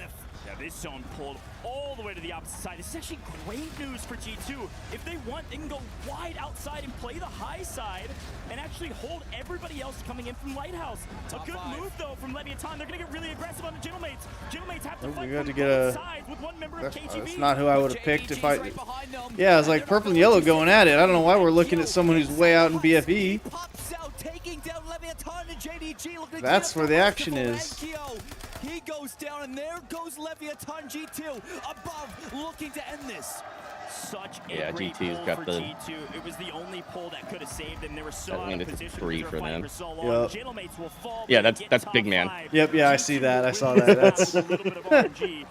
this zone pulled all the way to the opposite side. This is actually great news for G2. If they want, they can go wide outside and play the high side and actually hold everybody else coming in from Lighthouse. A good move, though, from Leviathan. They're going to get really aggressive on the Gentlemates. Gentlemates have to fight we got to from get both a. sides with one member of KGB. That's not who I would have picked if I. Yeah, it's like purple and yellow going at it. I don't know why we're looking at someone who's way out in BFE. That's where the action is. He goes down, and there goes Leviathan G2 above, looking to end this. Such a great G2's pull got for the. G2. It was the only pull that could have saved them. They were so out of position. 3 for them. Yep. Yeah, that's big man. Yep, yeah, I see that. I saw that. That's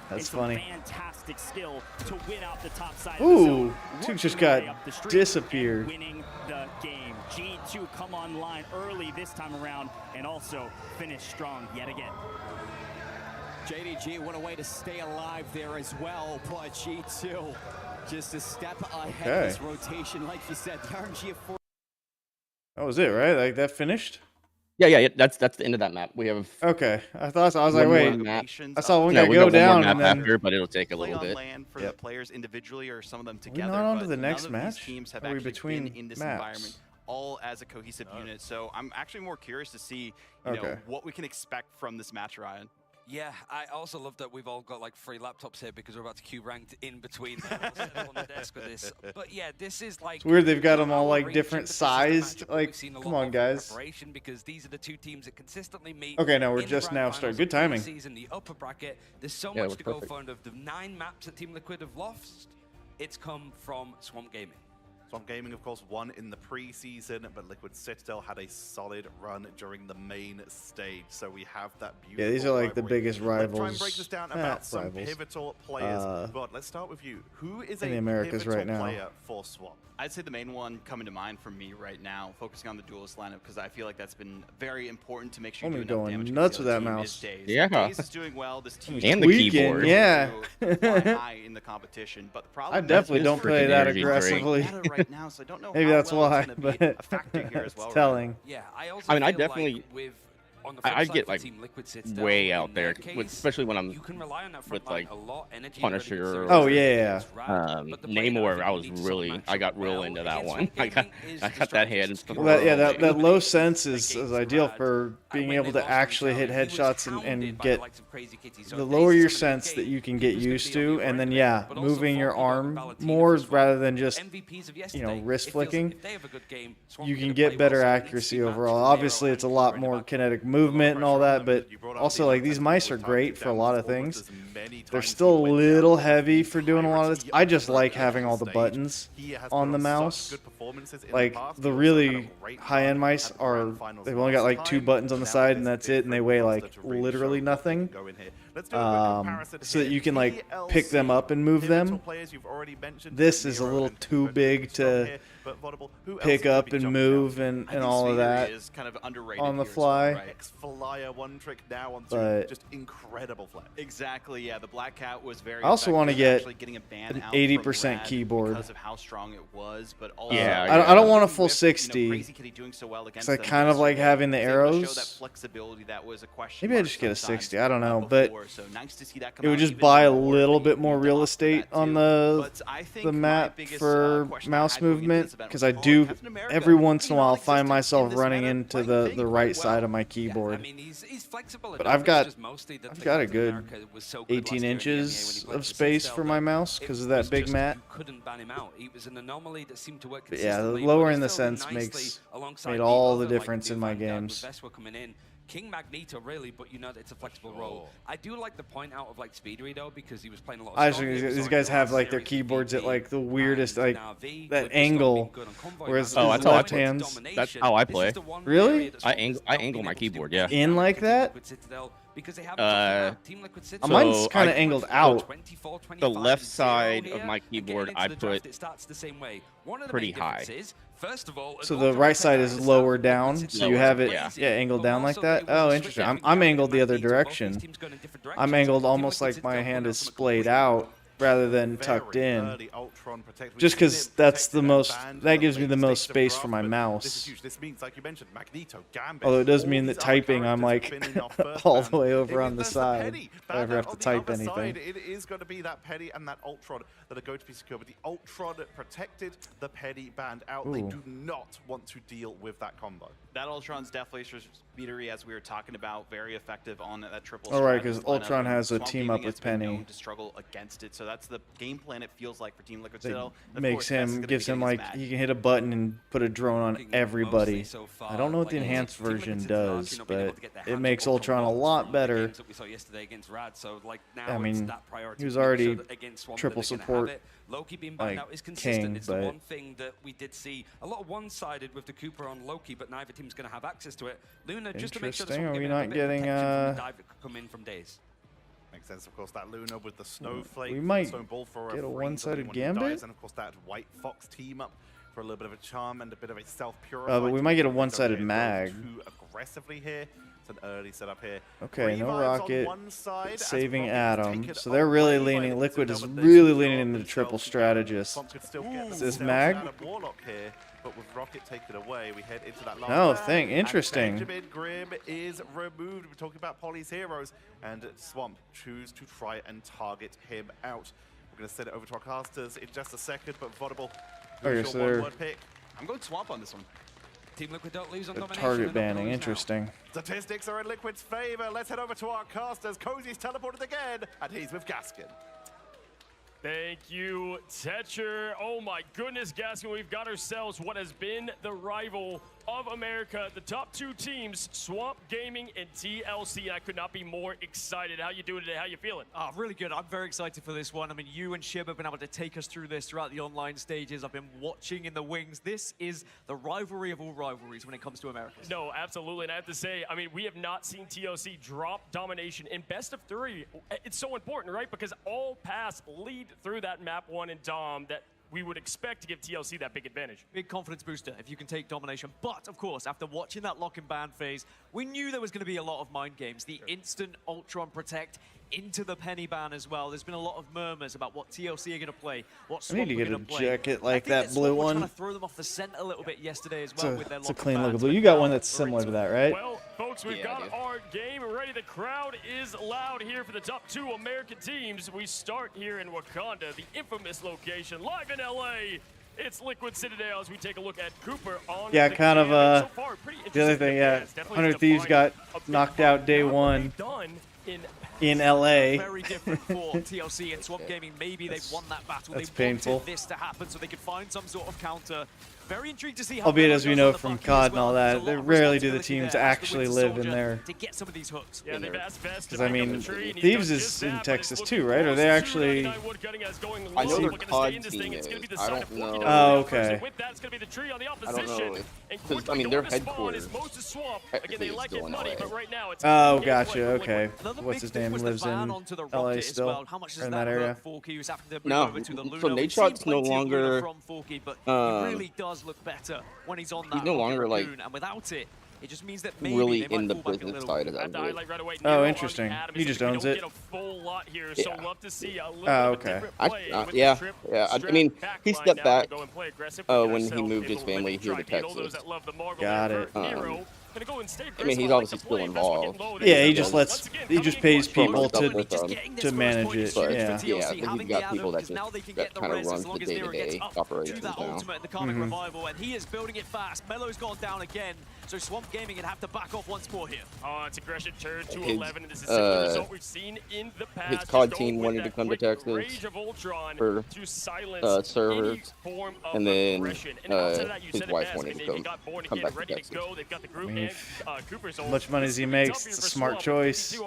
that's funny. Fantastic skill to win out the top side. Ooh, two just got disappeared. Winning the game. G2 come online early this time around and also finish strong yet again. JDG went away to stay alive there as well, but G2 just a step ahead of this rotation. Like you said, the RNG of 4. That was it, right? Like that finished? Yeah. That's the end of that map. We have. Okay, I was like, wait. I saw one Yeah, guy we go got one more down map and then. after, but it'll take a Play little on bit. land for the players individually or some of them Are we together. not on to but the none next of match? these teams have Are we actually between been in this maps? environment all as a cohesive unit. So I'm actually more curious to see you know, what we can expect from this match, Ryan. Yeah, I also love that we've all got like 3 laptops here because we're about to queue ranked in between them. We'll settle on the desk with this. But yeah, this is like. It's weird they've got them all like different sized. Like, come on, guys. Because these are the 2 teams that consistently meet. Okay, now we're just now starting. Good timing. Season, the upper bracket. There's so Yeah, much we're to go perfect. for. And of the 9 maps that Team Liquid have lost, it's come from Swamp Gaming. Swamp Gaming, of course, won in the preseason, but Liquid Citadel had a solid run during the main stage. So we have that beautiful. Yeah, these are like the rivalry. biggest Let's try and rivals. break this down about some Rivals. pivotal players. But let's start with you. Who is In a the Americas pivotal right now. player for Swamp? I'd say the main one coming to mind for me right now, focusing on the duelist lineup, because I feel like that's been very important to make sure I'm you do enough going damage. nuts the with other that team mouse. is Daze. Yeah. Daze is doing well. This team And the keyboard. Yeah. fly high in the competition, but the problem I definitely don't play that aggressively. right now, so I don't know Maybe how that's well why, it's gonna be but a factor here as well, it's right? telling. Yeah, I also I mean, I feel definitely. like with on the flip I'd side get for like Team Liquid Citadel, way in out their there, case, especially when I'm you can rely on that with front line like a lot. Energy Punisher. Oh yeah. Namor, I got real into that one. I got that hand. Well, that low sense is ideal for being able to actually hit headshots and get the lower your sense that you can get used to, and then moving your arm more rather than just wrist flicking. You can get better accuracy overall. Obviously, it's a lot more kinetic movement and all that, but also like these mice are great for a lot of things. They're still a little heavy for doing a lot of this. I just like having all the buttons on the mouse. Like the really high-end mice they've only got like 2 buttons on the side and that's it, and they weigh like literally nothing. So that you can like pick them up and move them. This is a little too big to pick up and move and all of that on the fly. But just incredible flex. Exactly, yeah. The Black Cat was very. I also want to get getting a ban an out 80% from Rad keyboard. because of how strong it was, but also I don't want a full with, 60. Crazy Kitty doing so well against Because I them kind of this like year, having the was able to show arrows. that flexibility that was a question Maybe I mark just get a sometimes, 60. I don't know, but so nice to see that come it would out just even buy a more little bit more real estate on the map for mouse movement, because I do every once in a while find myself running into the right side of my keyboard. But I've got a good 18 inches of space for my mouse because of that big mat. Couldn't ban him out. He was an anomaly that seemed to work But yeah, consistently. lowering but the still sense nicely alongside made the all the other, like, difference the in my Vanguard games. with Vespa coming in. King Magneto, really, but it's a flexible role. I do like the point out of like Speedery though, because he was playing a lot of I just think these guys have like their keyboards at like the weirdest like that angle, whereas his left hands. That's how I play. Really? I angle my keyboard. Yeah. In like that? Because they have mine's kind of angled out. The left side of my keyboard I put pretty high. First of all, So the right side is lower down, so you have it angled down like that. Oh, interesting. I'm angled the other direction. I'm angled almost like my hand is splayed out. rather than tucked in. Just because that's the most, that gives me the most space for my mouse. This means, like you mentioned, Magneto, Gambit. Although it does mean that typing, I'm like all the way over on the side. If I ever have to type anything. It is going to be that Penny and that Ultron that are going to be secure. But the Ultron protected, the Penny banned out. They do not want to deal with that combo. That Ultron's definitely speedery, as we were talking about, very effective on that triple. All right, because Ultron has a team up with Penny. To struggle against it, so that's the game plan. It feels like for Team Liquid Steel. Makes him, gives him like he can hit a button and put a drone on everybody. I don't know what the enhanced version does, but it makes Ultron a lot better. I mean, he was already triple support. Loki being banned out is consistent. It's the one thing that we did see a lot of one-sided with the Cooper on Loki, but neither team's going to have access to it. Luna, just to make sure Interesting. Are we not getting dive come in from days. Makes sense, of course. That Luna with the snowflake, we might stone ball for get a free one-sided when he Gambit, dies, and of course that White Fox team up for a little bit of a charm and a bit of a self-purify. but we might get a one-sided mag. Too aggressively here. It's an early setup here. Okay, no rocket, saving Atom. So they're really leaning, Liquid is really leaning into the triple strategist. Is this mag? But with Rocket taken away, we head into that last Oh, thing, interesting. Benjamin Grimm is removed. We're talking about Polly's heroes, and Swamp choose to try and target him out. We're going to send it over to our casters in just a second, but Vodable, Okay, so they're pick. I'm going Swamp on this one. Team Liquid don't lose on domination. Target banning, interesting. Statistics are in Liquid's favor. Let's head over to our casters. Cozy's teleported again, and he's with Gaskin. Thank you, Tetcher. Oh my goodness, Gaskin, we've got ourselves what has been the rival of America. The top two teams, Swamp Gaming and TLC. I could not be more excited. How you doing today? How you feeling? Oh, really good. I'm very excited for this one. I mean, you and Shib have been able to take us through this throughout the online stages. I've been watching in the wings. This is the rivalry of all rivalries when it comes to America. No, absolutely. And I have to say, I mean, we have not seen TLC drop domination in best of 3. It's so important, right? Because all paths lead through that map 1 and Dom that we would expect to give TLC that big advantage. Big confidence booster if you can take domination. But, of course, after watching that lock and ban phase, we knew there was going to be a lot of mind games. The instant Ultron Protect into the Penny ban as well. There's been a lot of murmurs about what TLC are going to play, what I need to get a jacket like that blue one. Trying to throw them off the scent a little bit yesterday as well with their it's a clean look of blue. You got one that's similar to that, right? Well, folks, we've got our game ready. The crowd is loud here for the top 2 American teams. We start here in Wakanda, the infamous location, live in LA. It's Liquid Citadel as we take a look at Cooper on yeah, kind of so far, the other thing, yeah. 100 Thieves got knocked out day 1 in LA. Very different for TLC and Swamp Gaming. Maybe they've won that battle. That's they painful. wanted this to happen so they could find some sort of counter. Very intrigued to see how albeit as we know from COD and all that, they rarely do the teams actually live in there. To get some of these hooks. Yeah, they've asked Vest because I mean, Thieves is in Texas too, right? Are they actually? I know their COD team is. I don't know. Oh, okay. I don't know. Because I mean, their headquarters technically is still in LA. Oh, gotcha. Okay. What's his name? Lives in LA still, or in that area? No. So Nadeshot's no longer. Really does look better when he's on that. He's no longer like. And without it, it just means that maybe really in the business side of that. Oh, interesting. He just owns it. Oh, okay. Yeah. I mean, he stepped back when he moved his family here to Texas. Got it. I mean, he's obviously still involved. Yeah, he just pays people to manage it. But, yeah. Yeah, he's got people that kind of runs the day-to-day operations now. And he is building it fast. Melo's gone down again, so Swamp Gaming can have to back off once more here. Oh, it's aggression turn to 11, and this is similar result we've seen in the past. His COD team wanted to come to Texas for servers, and then his wife wanted to come back to Texas. As much money as he makes, it's a smart choice.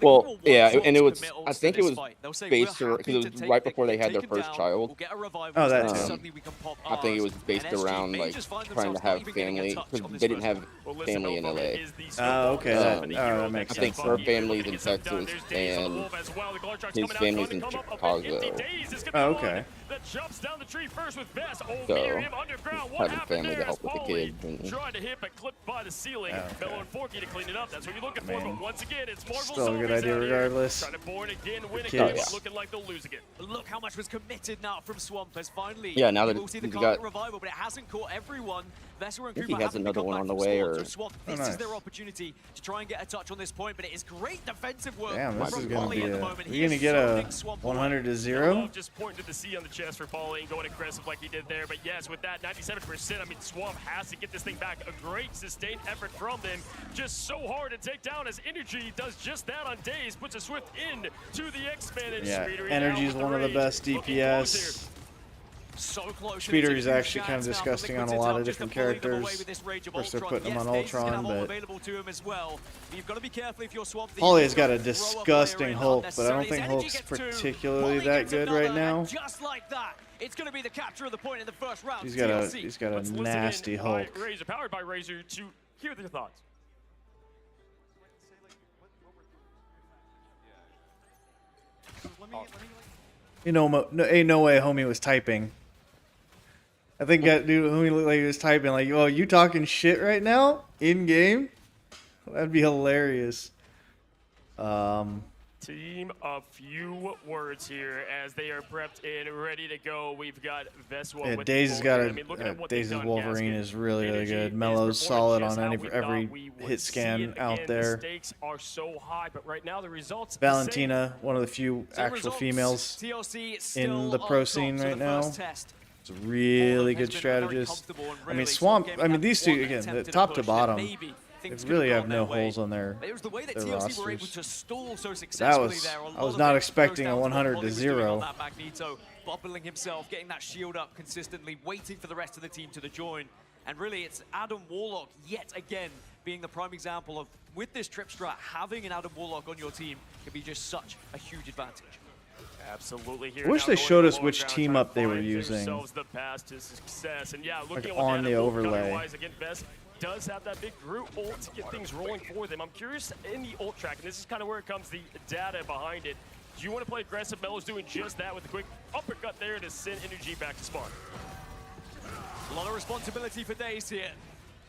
Well, yeah, and it was, I think it was based around, because it was right before they had their first child. Oh, that too. I think it was based around, like, trying to have family, because they didn't have family in LA. Oh, okay, that makes sense. I think her family's in Texas, and his family's in Chicago. Oh, okay. jumps down the tree first with Vest. Oh, So, near him underground. What having happened family there to help as with the Paulie kids and tried to hit but clipped by the ceiling. Okay. Mello and Forky to clean it up. That's what you're looking for. But once again, it's Marvel Still a good Zombies idea out regardless. Here, trying to born again, win The again, kids. but looking like they'll lose again. Look how much was committed now from Swamp as finally. Yeah, now that we'll see the you Carpet got- revival, but it hasn't caught everyone. Vesser and I think Cooper he has haven't another come one back on the from way, Swamp, or- so Swamp, Oh, this nice. is their opportunity to try and get a touch on this point, but it is great defensive work Damn, this from is gonna Paulie be at the a. moment. We're He gonna is get a zoning Swamp away. 100 to I 0. love just pointing to the C on the chest for Paulie and going aggressive like he did there. But yes, with that 97%, I mean, Swamp has to get this thing back. A great sustained effort from them. Just so hard to take down as Energy does just that on Days. Puts a Swift in to the X-Men. And Yeah, Speedery Energy now is with one of the rage. best Looking close DPS. here. So close. Speeder is actually kind of disgusting on a lot of different characters. Of course, they're putting him on Ultron, but Paulie has got a disgusting Hulk, but I don't think Hulk's particularly that good right now. Just like that, it's going to be the capture of the point in the first round. He's got a Let's listen nasty in Hulk. by Razor, powered by Razor, to hear their thoughts. You know, ain't no way homie was typing. I think that dude homie looked like he was typing like, "Oh, you talking shit right now in game?" That'd be hilarious. Team, a few words here as they are prepped and ready to go. We've got Veswa Yeah, with Days has got Days' Days' Wolverine is really good. Mello's solid on every hit scan out there. The stakes are so high, but right now the results. Valentina, one of the few actual females in the pro scene right now. It's a really good strategist. I mean, Swamp. I mean, these two again, the top to bottom. They really have no holes on their rosters. I was not expecting a 100 to 0. Bobbling himself, getting that shield up consistently, waiting for the rest of the team to join. And really, it's Adam Warlock yet again being the prime example of, with this trip strat, having an Adam Warlock on your team can be just such a huge advantage. Absolutely. Here I wish they showed us which team up they were using. The path to success. And yeah, Like looking on the overlay. Again, Best does have that big Groot ult to get things rolling for them. I'm curious in the ult track, and this is kind of where it comes the data behind it. Do you want to play aggressive? Melo's doing just that with a quick uppercut there to send Energy back to spawn. A lot of responsibility for Days here.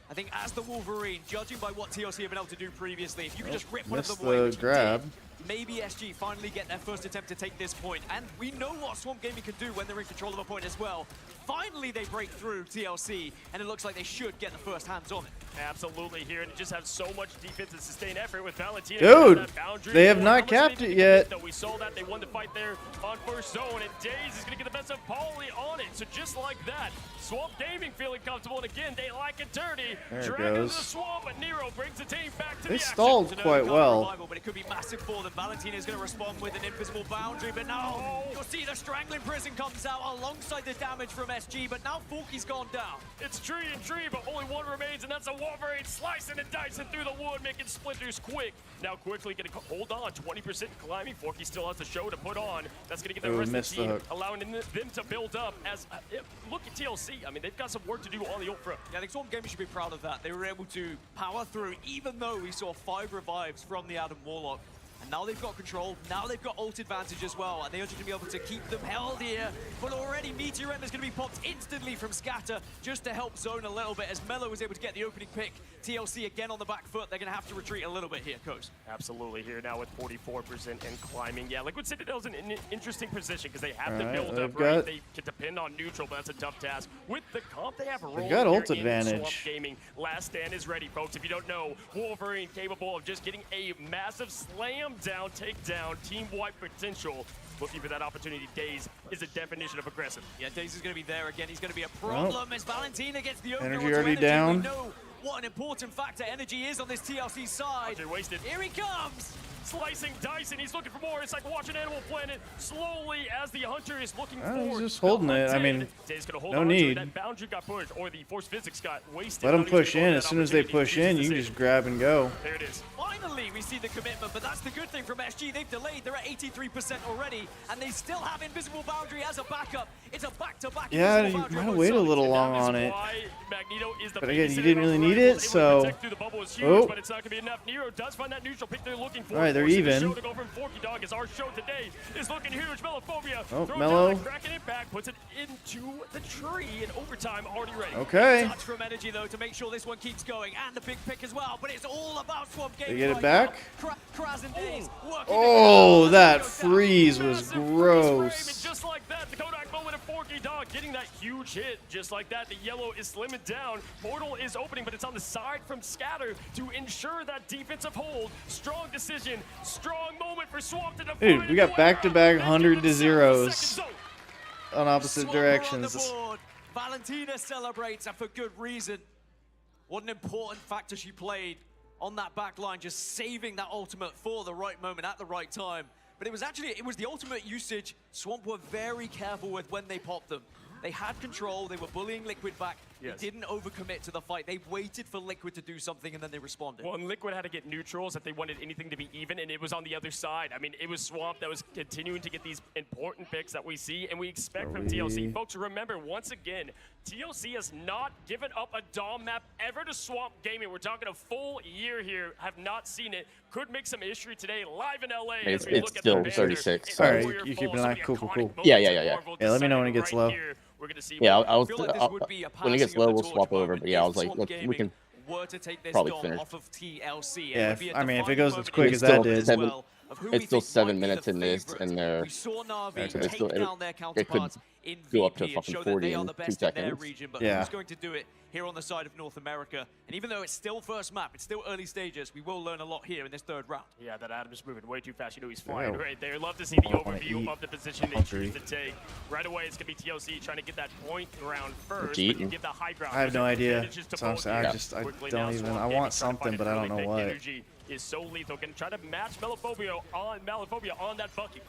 I think as the Wolverine, judging by what TLC have been able to do previously, if you could just rip one of them away, which you grab. did, maybe SG finally get their first attempt to take this point. And we know what Swamp Gaming can do when they're in control of a point as well. Finally, they break through TLC, and it looks like they should get the first hands on it. Absolutely here, and it just has so much defense and sustained effort with Valentina. Dude, they have not capped it yet. We saw that they won the fight there on first zone, and Days is going to get the best of Paulie on it. So just like that, Swamp Gaming feeling comfortable, and again, they like it dirty. There it Dragon goes. to the Swamp, but Nero brings the team back to They the stalled action. quite well. Revival, but it could be massive for them. Valentina is going to respond with an invisible boundary, but no, you'll see the Strangling Prison comes out alongside the damage from SG, but now Forky's gone down. It's tree and tree, but only one remains, and that's a Wolverine slicing and dicing through the wood, making splinters quick. Now quickly going to hold on, 20% climbing. Forky still has the show to put on. That's going to get the rest of the team, allowing them to build up. As look at TLC, I mean, they've got some work to do on the ult front. Yeah, I think Swamp Gaming should be proud of that. They were able to power through, even though we saw 5 revives from the Adam Warlock. And now they've got control, now they've got ult advantage as well, and they are just going to be able to keep them held here. But already Meteor End is going to be popped instantly from Scatter just to help zone a little bit as Mello was able to get the opening pick. TLC again on the back foot, they're going to have to retreat a little bit here, Coach. Absolutely here now with 44% and climbing. Yeah, Liquid Citadel's in an interesting position because they have to All right, build up, they've right? got- They can depend on neutral, but that's a tough task. With the comp, they have a role got here ult in advantage. Swamp Gaming. Last stand is ready, folks. If you don't know, Wolverine capable of just getting a massive slam down, take down, team wipe potential. Looking for that opportunity. Days is a definition of aggressive. Yeah, Days is going to be there again. He's going to be a problem as Valentina gets the opener Energy onto already Energy. down. We know what an important factor Energy is on this TLC side. Wasted. Here he comes. Slicing, dicing, he's looking for more. It's like watching Animal Planet slowly as the hunter is looking for. He's just holding it. I mean, Days gonna hold no on to it. need. That boundary got pushed, or the force physics got wasted. Let them Now he's gonna push go in. for As that soon as they opportunity. push in, you can just grab and go. There it is. Finally, we see the commitment, but that's the good thing from SG. They've delayed. They're at 83% already, and they still have Invisible Boundary as a backup. It's a back-to-back. Yeah, you might have waited a little long on it. But again, you didn't really need it, so. Oh. But it's not going to be enough. Nero does find that neutral pick they're looking for. All right, they're even. The show to go from Forky Dog as our show today is looking huge. Melophobia. Oh, throws Melo. down, cracking it back, puts it into the tree in overtime, already ready. Okay. Touch from energy though to make sure this one keeps going, and the big pick as well. But it's all about Swamp Game. They get it back. Kraz and Days working Oh, that freeze was gross. Just like that, the Kodak moment of Forky Dog getting that huge hit. Just like that, the yellow is slimming down. Portal is opening, but it's on the side from Scatter to ensure that defensive hold. Strong decision, strong moment for Swamp to define. Dude, we got back-to-back 100 to 0s on opposite directions. On the board. Valentina celebrates, and for good reason. What an important factor she played on that back line, just saving that ultimate for the right moment at the right time. But it was the ultimate usage Swamp were very careful with when they popped them. They had control, they were bullying Liquid back. Yes. They didn't overcommit to the fight. They waited for Liquid to do something and then they responded. Well, and Liquid had to get neutrals if they wanted anything to be even, and it was on the other side. I mean, it was Swamp that was continuing to get these important picks that we see and we expect from TLC. Folks, remember, once again, TLC has not given up a Dom map ever to Swamp Gaming. We're talking a full year here. Have not seen it. Could make some history today live in LA. It's still 36. All right, you keep an eye. Cool. Yeah. Yeah, let me know when it gets low. Yeah, when it gets low, we'll swap over. But yeah, I was like, look, we can probably finish. Yeah, I mean, if it goes as quick as that did. It's still 7 minutes in this, and they're it could go up to fucking 40 in 2 seconds. Yeah. Who's going to do it here on the side of North America? And even though it's still first map, it's still early stages, we will learn a lot here in this third round. Yeah, that Adam's moving way too fast. You know he's flying right there. Love to see the overview of the position they choose to take. Right away, it's going to be TLC trying to get that point ground first. But you get the high ground. I have no idea. So I don't even. I want something, but I don't know what. Energy is so lethal. Can try to match Melophobia on that bucket.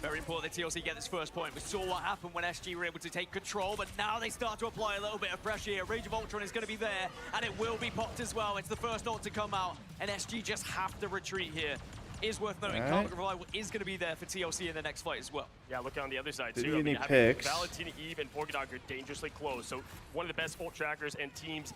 Very important that TLC get this first point. We saw what happened when SG were able to take control, but now they start to apply a little bit of pressure here. Rage of Ultron is going to be there, and it will be popped as well. It's the first ult to come out, and SG just have to retreat here. Is worth noting, Carpet Revival is going to be there for TLC in the next fight as well. Yeah, look on the other side, Did too. you need having picks? Valentina Eve and Forky Dog are dangerously close, so one of the best ult trackers and teams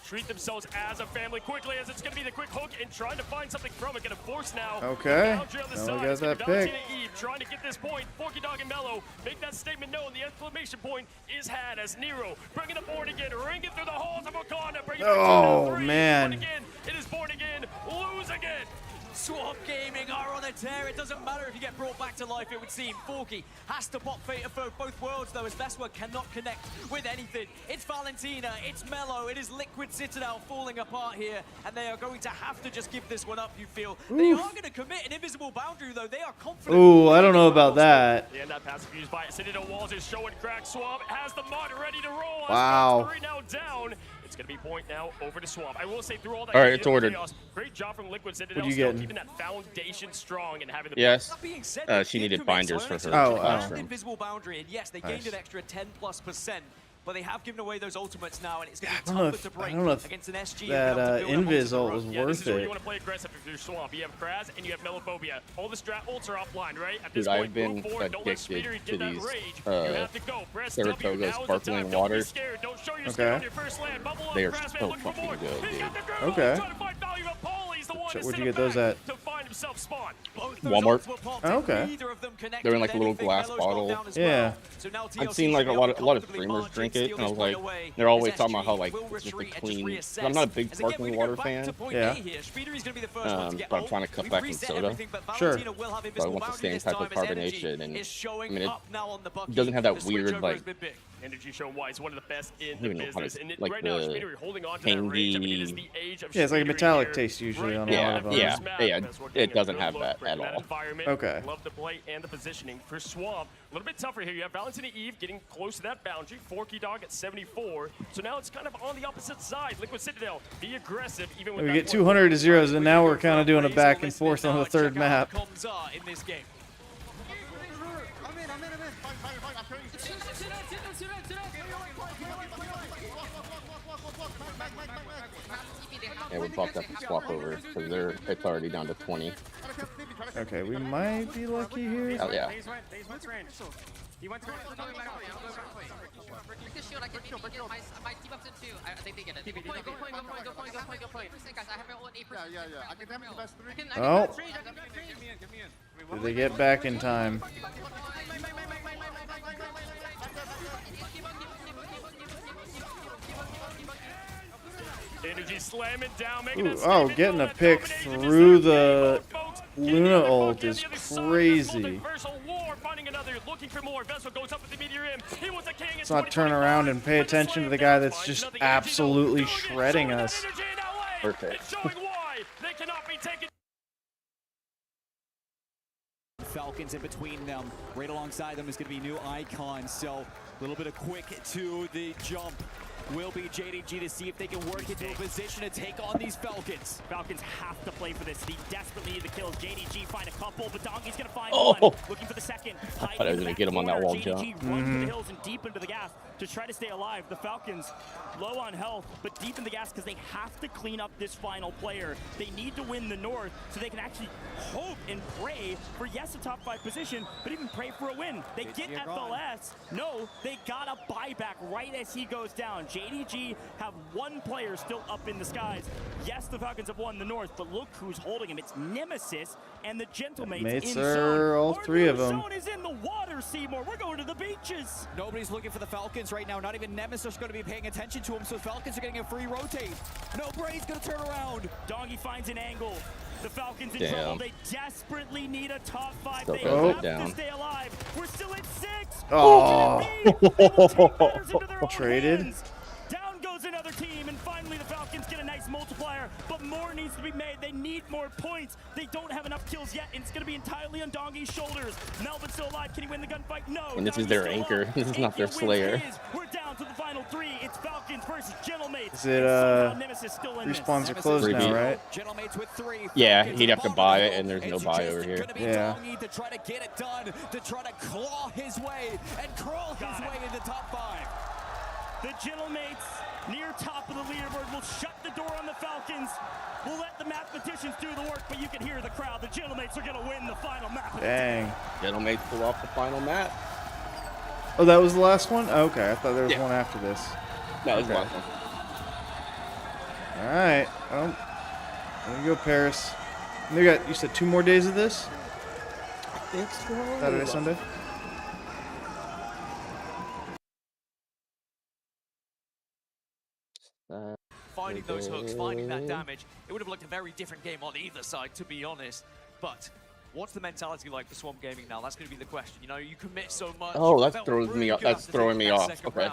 treat themselves as a family quickly, as it's going to be the quick hook and trying to find something from it. Going to force now. Okay. Boundary on the Now side. we got that Valentina pick. Eve trying to get this point. Forky Dog and Mello make that statement known. The exclamation point is had as Nero bringing the board again, ringing through the halls of Wakanda. Bringing Oh, it man. Born again. It is born again. Lose again. Swamp Gaming are on a tear. It doesn't matter if you get brought back to life, it would seem. Forky has to pop Fate of both worlds, though, as Vespa cannot connect with anything. It's Valentina, it's Mello, it is Liquid Citadel falling apart here, and they are going to have to just give this one up, you feel. They are going to commit an invisible boundary, though. They are confident. Ooh, I don't know about that. Yeah, that passive used by Citadel Walls is showing crack. Swamp has the mud ready to roll. Wow. 3 now down. It's going to be point now over to Swamp. I will say through all that. All right, it's ordered. Chaos, great job from Liquid Citadel. What you still getting? keeping that foundation strong and having the Yes. She needed binders for her classroom. Invisible boundary, and yes, they gained an extra 10+%. But they have given away those ultimates now, and it's going to be tougher to break against an SG. That Invis ult was this worth is where it. you want to play aggressive if you're Swamp. You have Kraz and you have Melophobia. All the strat ults are offline, right? At this Dude, point, I've been move forward. Don't let Speeder addicted get to that these rage. You have to go. Press W. Saratoga Now is the sparkling time. Don't water. be scared. Don't show your skin on your first land. Bubble up, They are Kraz, so look for fucking more. good, He's dude. got the girl. Okay. Trying to find value of Paul. He's the one to Where'd sit you get him those back at? to find himself spawn. Walmart. Oh, okay. They're in like a little glass bottle. Yeah. I've seen like a lot of streamers drink it, and I was like, they're always talking about how like it's just a clean. I'm not a big sparkling water fan. Yeah. But I'm trying to cut back from soda. Sure. So I want the same type of carbonation, and I mean it doesn't have that weird like. Energy show wise, one of the best in I the don't even know how business. to, And like right now, the Speeder holding on to that rage. I mean, it is the tangy. age of Yeah, it's like a Speeder metallic here. taste usually on a Yeah, lot of them. yeah. It doesn't have that at all. Okay. Love the play and the positioning for Swamp. A little bit tougher here. You have Valentina Eve getting close to that boundary. Forky Dog at 74. So now it's kind of on the opposite side. Liquid Citadel, be aggressive even with We that get 200 to 0s, and now we're kind of doing a back and forth on the third map. In this game. Yeah, we're about to have to swap over because it's already down to 20. Okay, we might be lucky here. Oh, yeah. He went to go back up. Break the shield, I can maybe get my team up to 2. I think they get it. Go point. Guys, I have my own 8%. Yeah. I can damage the best 3. Oh. Give me in. Did they get back in time? Energy slamming down, Ooh, oh, getting a pick through the Luna ult is crazy. Let's not turn around and pay attention to the guy that's just absolutely shredding us. Perfect. Falcons in between them. Right alongside them is going to be new icons. So a little bit of quick to the jump will be JDG to see if they can work into a position to take on these Falcons. Falcons have to play for this. They desperately need the kills. JDG find a couple, but Donkey's going to find one. Looking for the second. I thought I was going to get him on that wall jump. JDG runs for the hills and deep into the gas to try to stay alive. The Falcons low on health, but deep in the gas because they have to clean up this final player. They need to win the North so they can actually hope and pray for, yes, a top 5 position, but even pray for a win. They get FLS. No, they got a buyback right as he goes down. JDG have 1 player still up in the skies. Yes, the Falcons have won the North, but look who's holding him. It's Nemesis and the Gentlemates Mates in are all 3 of them. Zone is in the water, Seymour. We're going to the beaches. Nobody's looking for the Falcons right now. Not even Nemesis is going to be paying attention to him, so the Falcons are getting a free rotate. No, Brady's going to turn around. Doggy finds an angle. The Falcons in Damn. trouble. They desperately need a top 5. Still They goes have down. to stay alive. We're still at 6. Oh. Traded. Traded. Down goes another team, and finally the Falcons get a nice multiplier, but more needs to be made. They need more points. They don't have enough kills yet, and it's going to be entirely on Dongy's shoulders. Melvin's still alive. Can he win the gunfight? No. And this is their anchor. This is not their slayer. We're down to the final 3. It's Falcons versus Gentlemates. Is it, respawns are closed now, right? Gentlemates with 3. Yeah, he'd have to buy it, and there's no buy over here. Yeah. To try to get it done, to try to claw his way and crawl his way into top 5. The Gentlemates, near top of the leaderboard, will shut the door on the Falcons. We'll let the mathematicians do the work, but you can hear the crowd. The Gentlemates are going to win the final map. Dang. Gentlemates pull off the final map. Oh, that was the last one? Okay, I thought there was one after this. That was the last one. All right. There you go, Paris. And they got, you said 2 more days of this? I think so. Saturday, Sunday? Finding those hooks, finding that damage. It would have looked a very different game on either side, to be honest. But what's the mentality like for Swamp Gaming now? That's going to be the question. You know, you commit so much. Oh, that's throwing me off. That's throwing me off. Okay.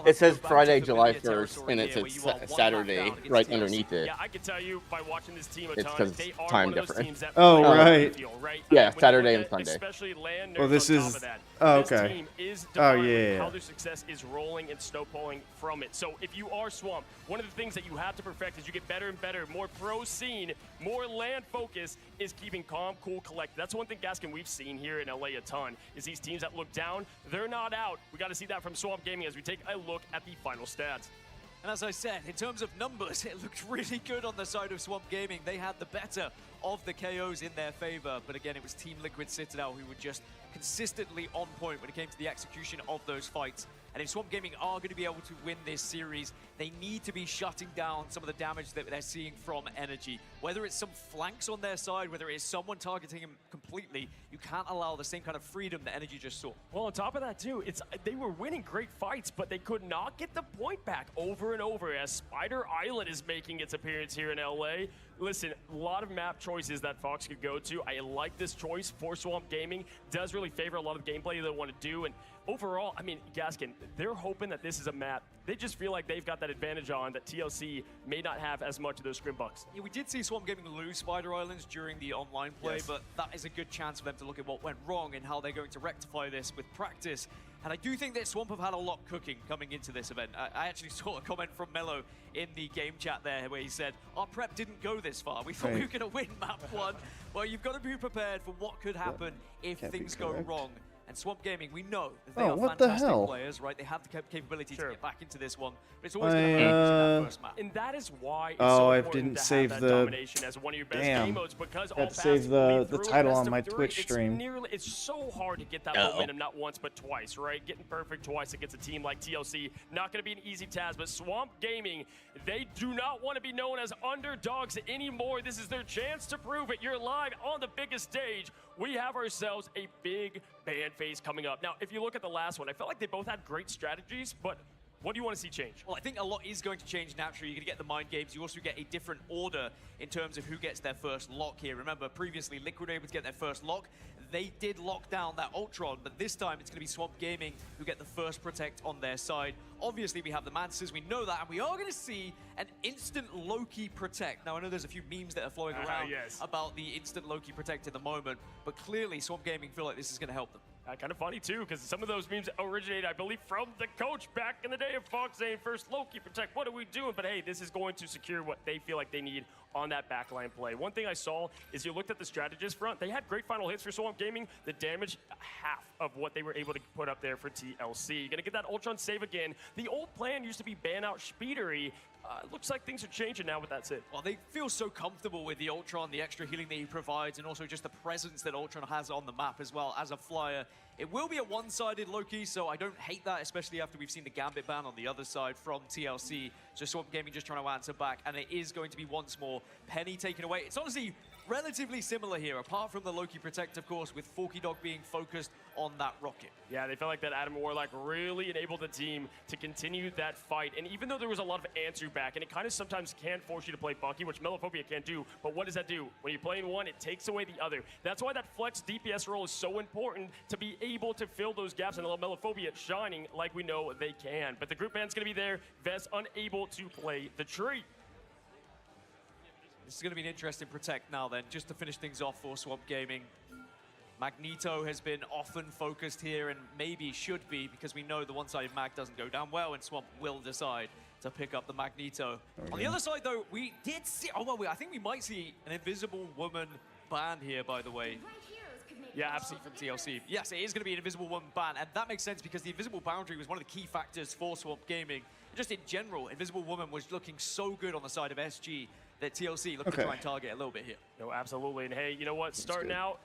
It says Friday, July 1st, and it says Saturday right underneath it. Yeah, I can tell you by watching this team a It's ton, because they are time one of those difference. teams that Oh, play right. field, right? Yeah, When Saturday you and look Sunday. at especially land Oh, nerfs this on is- top of that, oh, this okay. team is Oh, defined yeah. how their success is rolling and snowballing from it. So if you are Swamp, one of the things that you have to perfect as you get better and better, more pro scene, more land focus, is keeping calm, cool, collected. That's one thing, Gaskin, we've seen here in LA a ton, is these teams that look down, they're not out. We got to see that from Swamp Gaming as we take a look at the final stats. And as I said, in terms of numbers, it looked really good on the side of Swamp Gaming. They had the better of the KOs in their favor. But again, it was Team Liquid Citadel who were just consistently on point when it came to the execution of those fights. And if Swamp Gaming are going to be able to win this series, they need to be shutting down some of the damage that they're seeing from Energy. Whether it's some flanks on their side, whether it is someone targeting him completely, you can't allow the same kind of freedom that Energy just saw. Well, on top of that, too, they were winning great fights, but they could not get the point back over and over as Spider Island is making its appearance here in LA. Listen, a lot of map choices that Fox could go to. I like this choice for Swamp Gaming. Does really favor a lot of gameplay they want to do. And overall, I mean, Gaskin, they're hoping that this is a map they just feel like they've got that advantage on that TLC may not have as much of those scrimbucks. Yeah, we did see Swamp Gaming lose Spider Islands during the online play, but that is a good chance for them to look at what went wrong and how they're going to rectify this with practice. And I do think that Swamp have had a lot cooking coming into this event. I actually saw a comment from Mello in the game chat there where he said, our prep didn't go this far. We thought we were going to win map 1. Well, you've got to be prepared for what could happen if things go wrong. And Swamp Gaming, we know that they Oh, are what the fantastic hell? players, right? They have the capability to get back into this one. But it's always going to happen in that first map. And that is why it's Oh, so I important didn't to save have that the. domination as one of your best game Damn. modes, because all Had to paths save the lead through title best on of my 3. Twitch stream. It's so hard to get that momentum not once but twice, right? Getting perfect twice against a team like TLC, not going to be an easy task. But Swamp Gaming, they do not want to be known as underdogs anymore. This is their chance to prove it. You're live on the biggest stage. We have ourselves a big ban phase coming up. Now, if you look at the last one, I felt like they both had great strategies, but what do you want to see change? Well, I think a lot is going to change naturally. You're going to get the mind games. You also get a different order in terms of who gets their first lock here. Remember, previously, Liquid were able to get their first lock. They did lock down that Ultron, but this time it's going to be Swamp Gaming who get the first protect on their side. Obviously, we have the Mantises, we know that, and we are going to see an instant Loki protect. Now, I know there's a few memes that are flowing around about the instant Loki protect at the moment, but clearly Swamp Gaming feel like this is going to help them. Kind of funny, too, because some of those memes originated, I believe, from the coach back in the day of Fox saying, first Loki protect, what are we doing? But hey, this is going to secure what they feel like they need on that backline play. One thing I saw is you looked at the strategist front. They had great final hits for Swamp Gaming. The damage, half of what they were able to put up there for TLC. You're going to get that Ultron save again. The old plan used to be ban out Speedery. Looks like things are changing now with that save. Well, they feel so comfortable with the Ultron, the extra healing that he provides, and also just the presence that Ultron has on the map as well as a flyer. It will be a one-sided Loki, so I don't hate that, especially after we've seen the Gambit ban on the other side from TLC. So Swamp Gaming just trying to answer back, and it is going to be once more Penny taken away. It's honestly relatively similar here, apart from the Loki Protect, of course, with Forky Dog being focused on that rocket. Yeah, they felt like that Adam Warlock really enabled the team to continue that fight. And even though there was a lot of answer back, and it kind of sometimes can force you to play funky, which Melophobia can't do, but what does that do? When you're playing one, it takes away the other. That's why that flex DPS role is so important, to be able to fill those gaps and allow Melophobia shining like we know they can. But the group band's going to be there. Vest unable to play the tree. This is going to be an interesting protect now then, just to finish things off for Swamp Gaming. Magneto has been often focused here, and maybe should be, because we know the one-sided mag doesn't go down well, and Swamp will decide to pick up the Magneto. On the other side, though, we did see... Oh, well, I think we might see an Invisible Woman ban here, by the way. Yeah, absolutely, from TLC. Yes, it is going to be an Invisible Woman ban, and that makes sense because the Invisible Boundary was one of the key factors for Swamp Gaming. Just in general, Invisible Woman was looking so good on the side of SG that TLC looked to try and target a little bit here. No, absolutely. And hey, you know what? Starting out,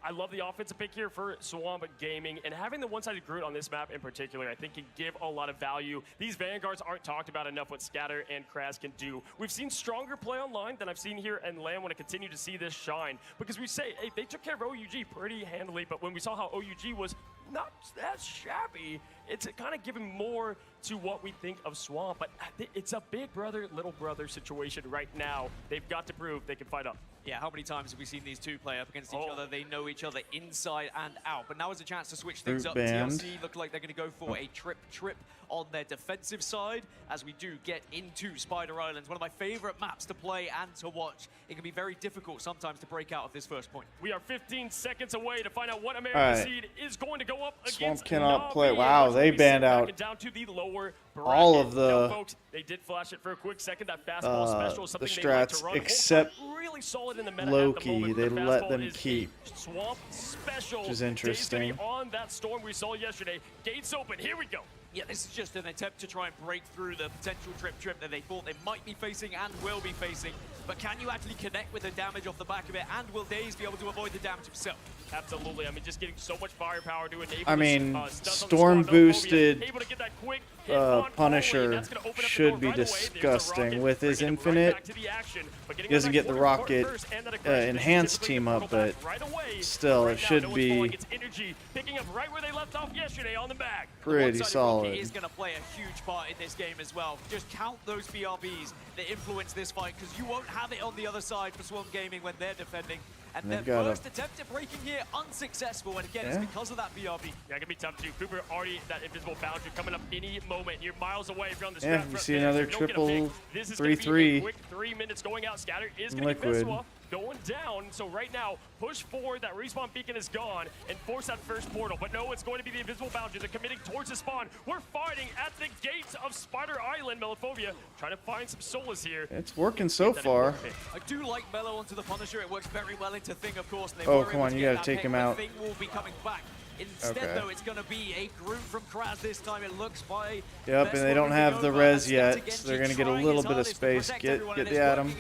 I love the offensive pick here for Swamp Gaming. And having the one-sided Groot on this map in particular, I think can give a lot of value. These Vanguards aren't talked about enough what Scatter and Kraz can do. We've seen stronger play online than I've seen here, and Lamb want to continue to see this shine. Because we say, hey, they took care of OUG pretty handily, but when we saw how OUG was not that shabby, it's kind of giving more to what we think of Swamp. But it's a big brother, little brother situation right now. They've got to prove they can fight up. Yeah, how many times have we seen these two play up against each other? They know each other inside and out. But now is a chance to switch things up. TLC look like they're going to go for a trip on their defensive side as we do get into Spider Islands, one of my favorite maps to play and to watch. It can be very difficult sometimes to break out of this first point. We are 15 seconds away to find out what American Seed is going to go up against. Swamp cannot play. Wow, they banned out down to the lower all of the now, folks, they did flash it for a quick second. That fastball special is something the strats, they like to run. except really solid in the meta Loki. at the They moment, let them keep. Swamp special. Which is interesting. On that storm we saw yesterday. Gates open. Here we go. Yeah, this is just an attempt to try and break through the potential trip that they thought they might be facing and will be facing. But can you actually connect with the damage off the back of it? And will Daze be able to avoid the damage himself? Absolutely. I mean, just getting so much firepower to enable I mean, storm boosted Punisher should be disgusting. With his infinite, he doesn't get the rocket enhanced team up, but still, it should be pretty solid. Is going to play a huge part in this game as well. Just count those BRBs that influence this fight, because you won't have it on the other side for Swamp Gaming when they're defending. And their first attempt at breaking here, unsuccessful. And again, it's because of that BRB. Yeah, gonna be tough too. Cooper already that invisible boundary coming up any moment. You're miles away if you're on the you see another triple 3-3. Quick 3 minutes going out. Scatter is gonna be Viswa going down. So right now, push forward. That respawn beacon is gone and force that first portal. But no, it's going to be the invisible boundary. They're committing towards the spawn. We're fighting at the gates of Spider Island. Melophobia trying to find some solace here. It's working so far. I do like Melo onto the Punisher. It works very well into Thing, of course. Oh, come on, you gotta take him out. Thing will be coming back. Instead, though, it's going to be a group from Kraz this time. It looks by. Yep, and they don't have the res yet, so they're going to get a little bit of space. Get the Atom.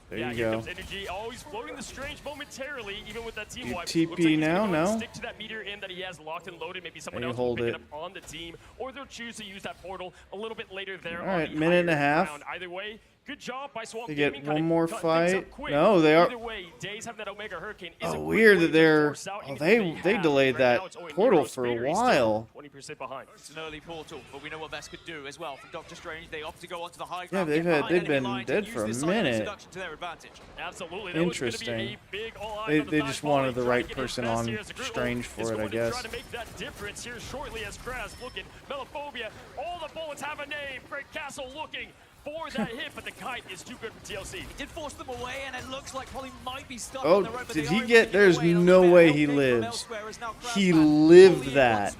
There you here go. comes Energy, always floating the Strange momentarily, even with that team wipe. TP now, no? Stick to that meter in that he has locked and loaded. Maybe someone else hold will pick it. it up on the team, or they'll choose to use that portal a little bit later there. All right, minute and a half. Either way, good job by Swamp They Gaming. get one more fight. Quick. No, they are. Either way, Days have that Omega Hurricane. Oh, weird that they're. Oh, they delayed that portal for a while. 20% behind. It's an early portal, but we know what Vest could do as well. From Doctor Strange, they opt to go onto the high Yeah, ground. they've been dead for a minute. To their advantage. Absolutely. Interesting. They just wanted the right person on Strange for it, I guess. Try to make that difference here shortly as Kraz looking. Melophobia, all the bullets have a name. Great Castle looking for that hit, but the kite is too good for TLC. He did force them away, and it looks like Polly might be stuck Oh, on the road, but did they he are get? There's no way he lives. He lived that.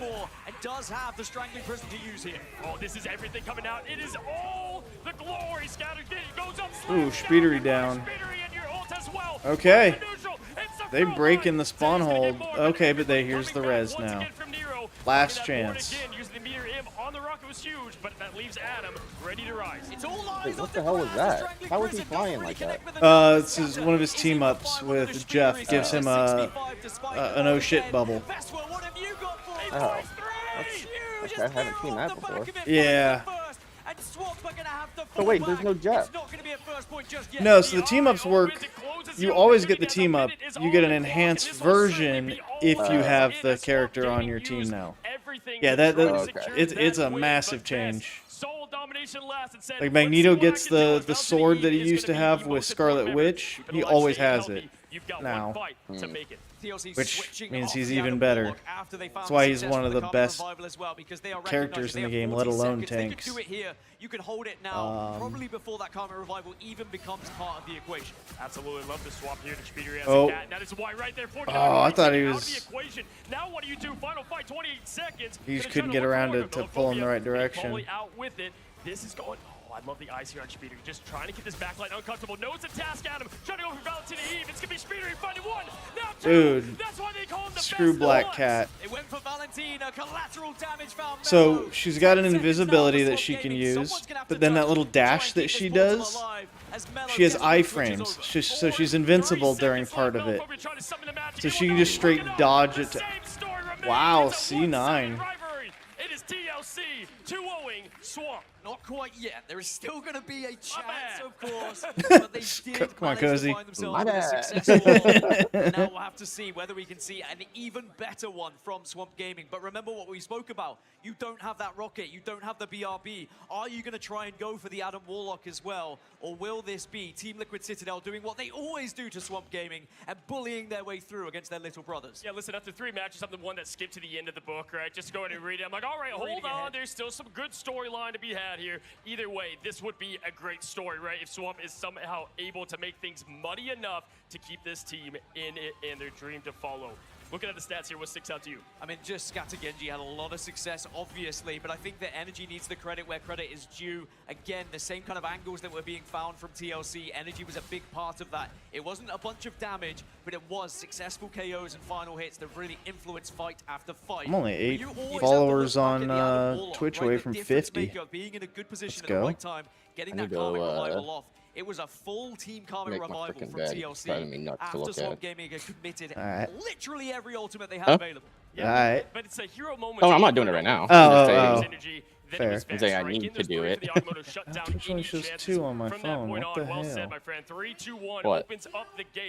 And does have the strangling prison to use here. Oh, this is everything coming out. It is all the glory scattered. It goes up. Ooh, Speedery down. Okay. They break in the spawn hold. Okay, but here's the res now. Last chance. Again, using the meter imp on the rocket was huge, but that leaves Adam ready to rise. It's all Wait, what the hell was that? How was he flying like that? This is one of his team ups with Jeff. Gives him an oh shit bubble. Oh. Okay, I haven't seen that before. Yeah. So wait, there's no Jeff. No, so the team ups work. You always get the team up. You get an enhanced version if you have the character on your team now. Yeah, it's a massive change. Like Magneto gets the sword that he used to have with Scarlet Witch. He always has it now. Which means he's even better. That's why he's one of the best characters in the game, let alone tanks. You can hold it now, probably before that Karma Revival even becomes part of the equation. Absolutely love the swap here to Speedery as Oh. a cat. That is why right there. Oh, I thought he was. Now what do you do? Final fight, 28 seconds. He just couldn't get around to pull in the right direction. Out with it. This is going. Oh, I love the eyes here on Speedery. Just trying to get this backline uncomfortable. Knows the task at him. Trying to go for Valentina Eve. It's gonna be Speedery finding one. Now two. Dude, That's why they call him the screw best Black one. Cat. It went for Valentina. Collateral damage found. So she's got an invisibility that she can use, but then that little dash that she does, she has iframes, so she's invincible during part of it. So she can just straight dodge it. Wow, C9. It is TLC 2-0ing Swamp. Not quite yet. There is still going to be a chance, of course. But they did Come on, Cozy. find themselves with a successful haul. Now we'll have to see whether we can see an even better one from Swamp Gaming. But remember what we spoke about. You don't have that rocket. You don't have the BRB. Are you going to try and go for the Adam Warlock as well? Or will this be Team Liquid Citadel doing what they always do to Swamp Gaming and bullying their way through against their little brothers? Yeah, listen, after 3 matches, I'm the one that skipped to the end of the book, right? Just go ahead and read it. I'm like, all right, hold on. There's still some good storyline to be had here. Either way, this would be a great story, right? If Swamp is somehow able to make things muddy enough to keep this team in it and their dream to follow. Looking at the stats here, what sticks out to you? I mean, just Scatter Genji had a lot of success, obviously, but I think that Energy needs the credit where credit is due. Again, the same kind of angles that were being found from TLC, Energy was a big part of that. It wasn't a bunch of damage, but it was successful KOs and final hits that really influenced fight after fight. I'm only 8 followers on Twitch away from 50. Being in a good position Let's at the go. right time, getting that Karma Revival off. It was a full team Karma Revival from TLC after Swamp Gaming had committed literally every ultimate they had available. Alright. But it's a hero moment. Oh, I'm not doing it right now. Oh. Fair. I'm saying I need to do it. Twitch only shows 2 on my phone. What the hell? What?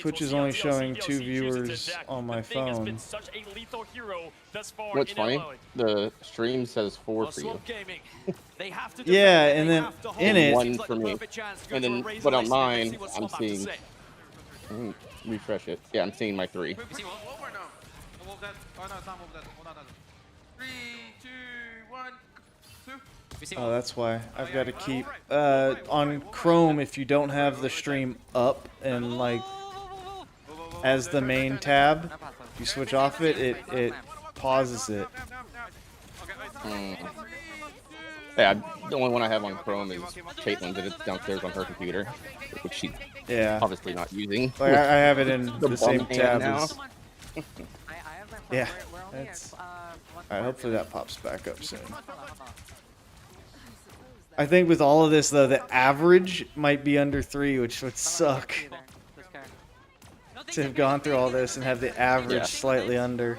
Twitch is only showing 2 viewers on my phone. What's funny? The stream says 4 for you. Yeah, and then in it, 1 for me. And then, but on mine, I'm seeing. Refresh it. Yeah, I'm seeing my 3. oh, that's why I've got to keep on Chrome. If you don't have the stream up and like as the main tab, if you switch off it pauses it. Yeah, the only one I have on Chrome is Caitlin's, and it's downstairs on her computer, which she's obviously not using. Like, I have it in the same tab as. Yeah. That's... Alright, hopefully that pops back up soon. I think with all of this, though, the average might be under 3, which would suck. To have gone through all this and have the average slightly under.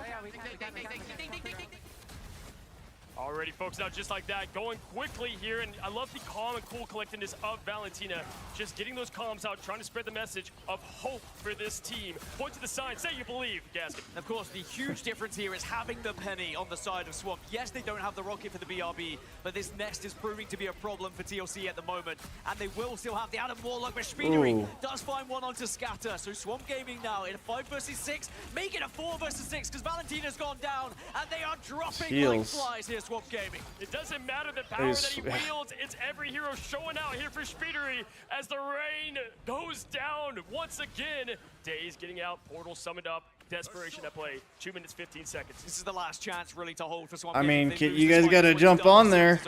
Alrighty, folks, now just like that, going quickly here, and I love the calm and cool collectedness of Valentina. Just getting those comms out, trying to spread the message of hope for this team. Point to the sign, say you believe, Gaskin. Of course, the huge difference here is having the penny on the side of Swamp. Yes, they don't have the rocket for the BRB, but this nest is proving to be a problem for TLC at the moment, and they will still have the Adam Warlock, but Speedery does find one onto Scatter, so Swamp Gaming now in a 5 versus 6, make it a 4 versus 6, because Valentina's gone down, and they are dropping like flies here, Swamp Gaming. It doesn't matter the power that he wields, it's every hero showing out here for Speedery as the rain goes down once again. Days getting out, Portal summoned up, desperation at play, 2 minutes, 15 seconds. This is the last chance really to hold for Swamp I mean, Gaming. you guys gotta jump on there.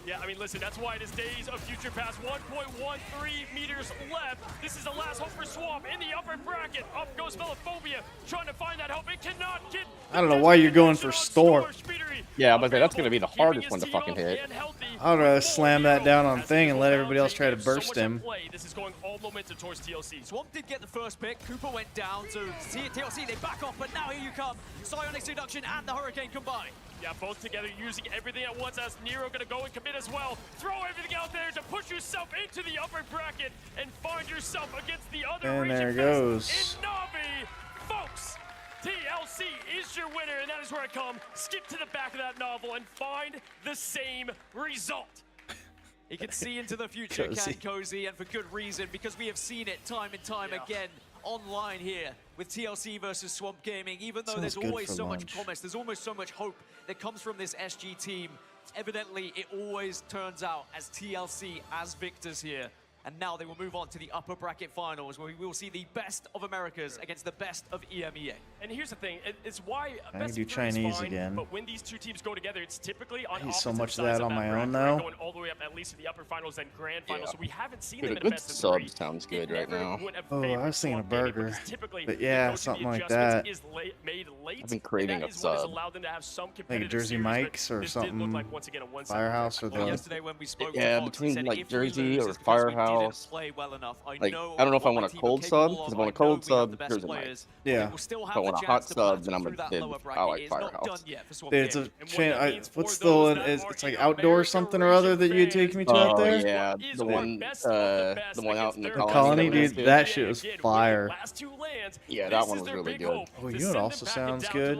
Yeah, I mean, listen, that's why it is Days of Future Past, 1.13 meters left. This is the last hope for Swamp in the upper bracket. Up goes Melophobia, trying to find that help. It cannot get... I don't know why you're going for Storm. Yeah, but that's going to be the hardest one to fucking hit. I'd rather slam that down on Thing and let everybody else try to burst him. This is going all momentum towards TLC. Swamp did get the first pick. Cooper went down, so TLC, they back off, but now here you come. Psionic Seduction and the Hurricane combined. Yeah, both together using everything at once as Nero gonna go and commit as well. Throw everything out there to push yourself into the upper bracket and find yourself against the other And there region goes. in Na'Vi. Folks, TLC is your winner, and that is where I come. Skip to the back of that novel and find the same result. He can see into the future, can Cozy, and for good reason, because we have seen it time and time again online here with TLC versus Swamp Gaming. Even though there's always so much promise, there's almost so much hope that comes from this SG team. Evidently, it always turns out as TLC as victors here. And now they will move on to the upper bracket finals, where we will see the best of Americas against the best of EMEA. And here's the thing, it's why I best can do of three is Chinese fine, again. but when these two teams go together, it's typically on He's so opposite much of sides that on that my own, bracket, though. going all the way up at least to the upper finals and grand finals. So we haven't seen Dude, them a in a good best of sub three. sounds good right now. Oh, I was thinking a burger. But yeah, something like that. I've been craving a sub. Like a Jersey Mike's or something. Firehouse or the... Yesterday when we spoke Yeah, between like Jersey or Firehouse. Like, I don't know if I want a cold sub, because if I want a cold sub, Jersey Mike's. Yeah. If I want a hot sub, then I'm a kid. I like Firehouse. It's a what's the one? It's like outdoor something or other that you take me to out there. Yeah, the one out in the colony, dude. That shit was fire. Yeah, that one was really good. Oh, you know what also sounds good?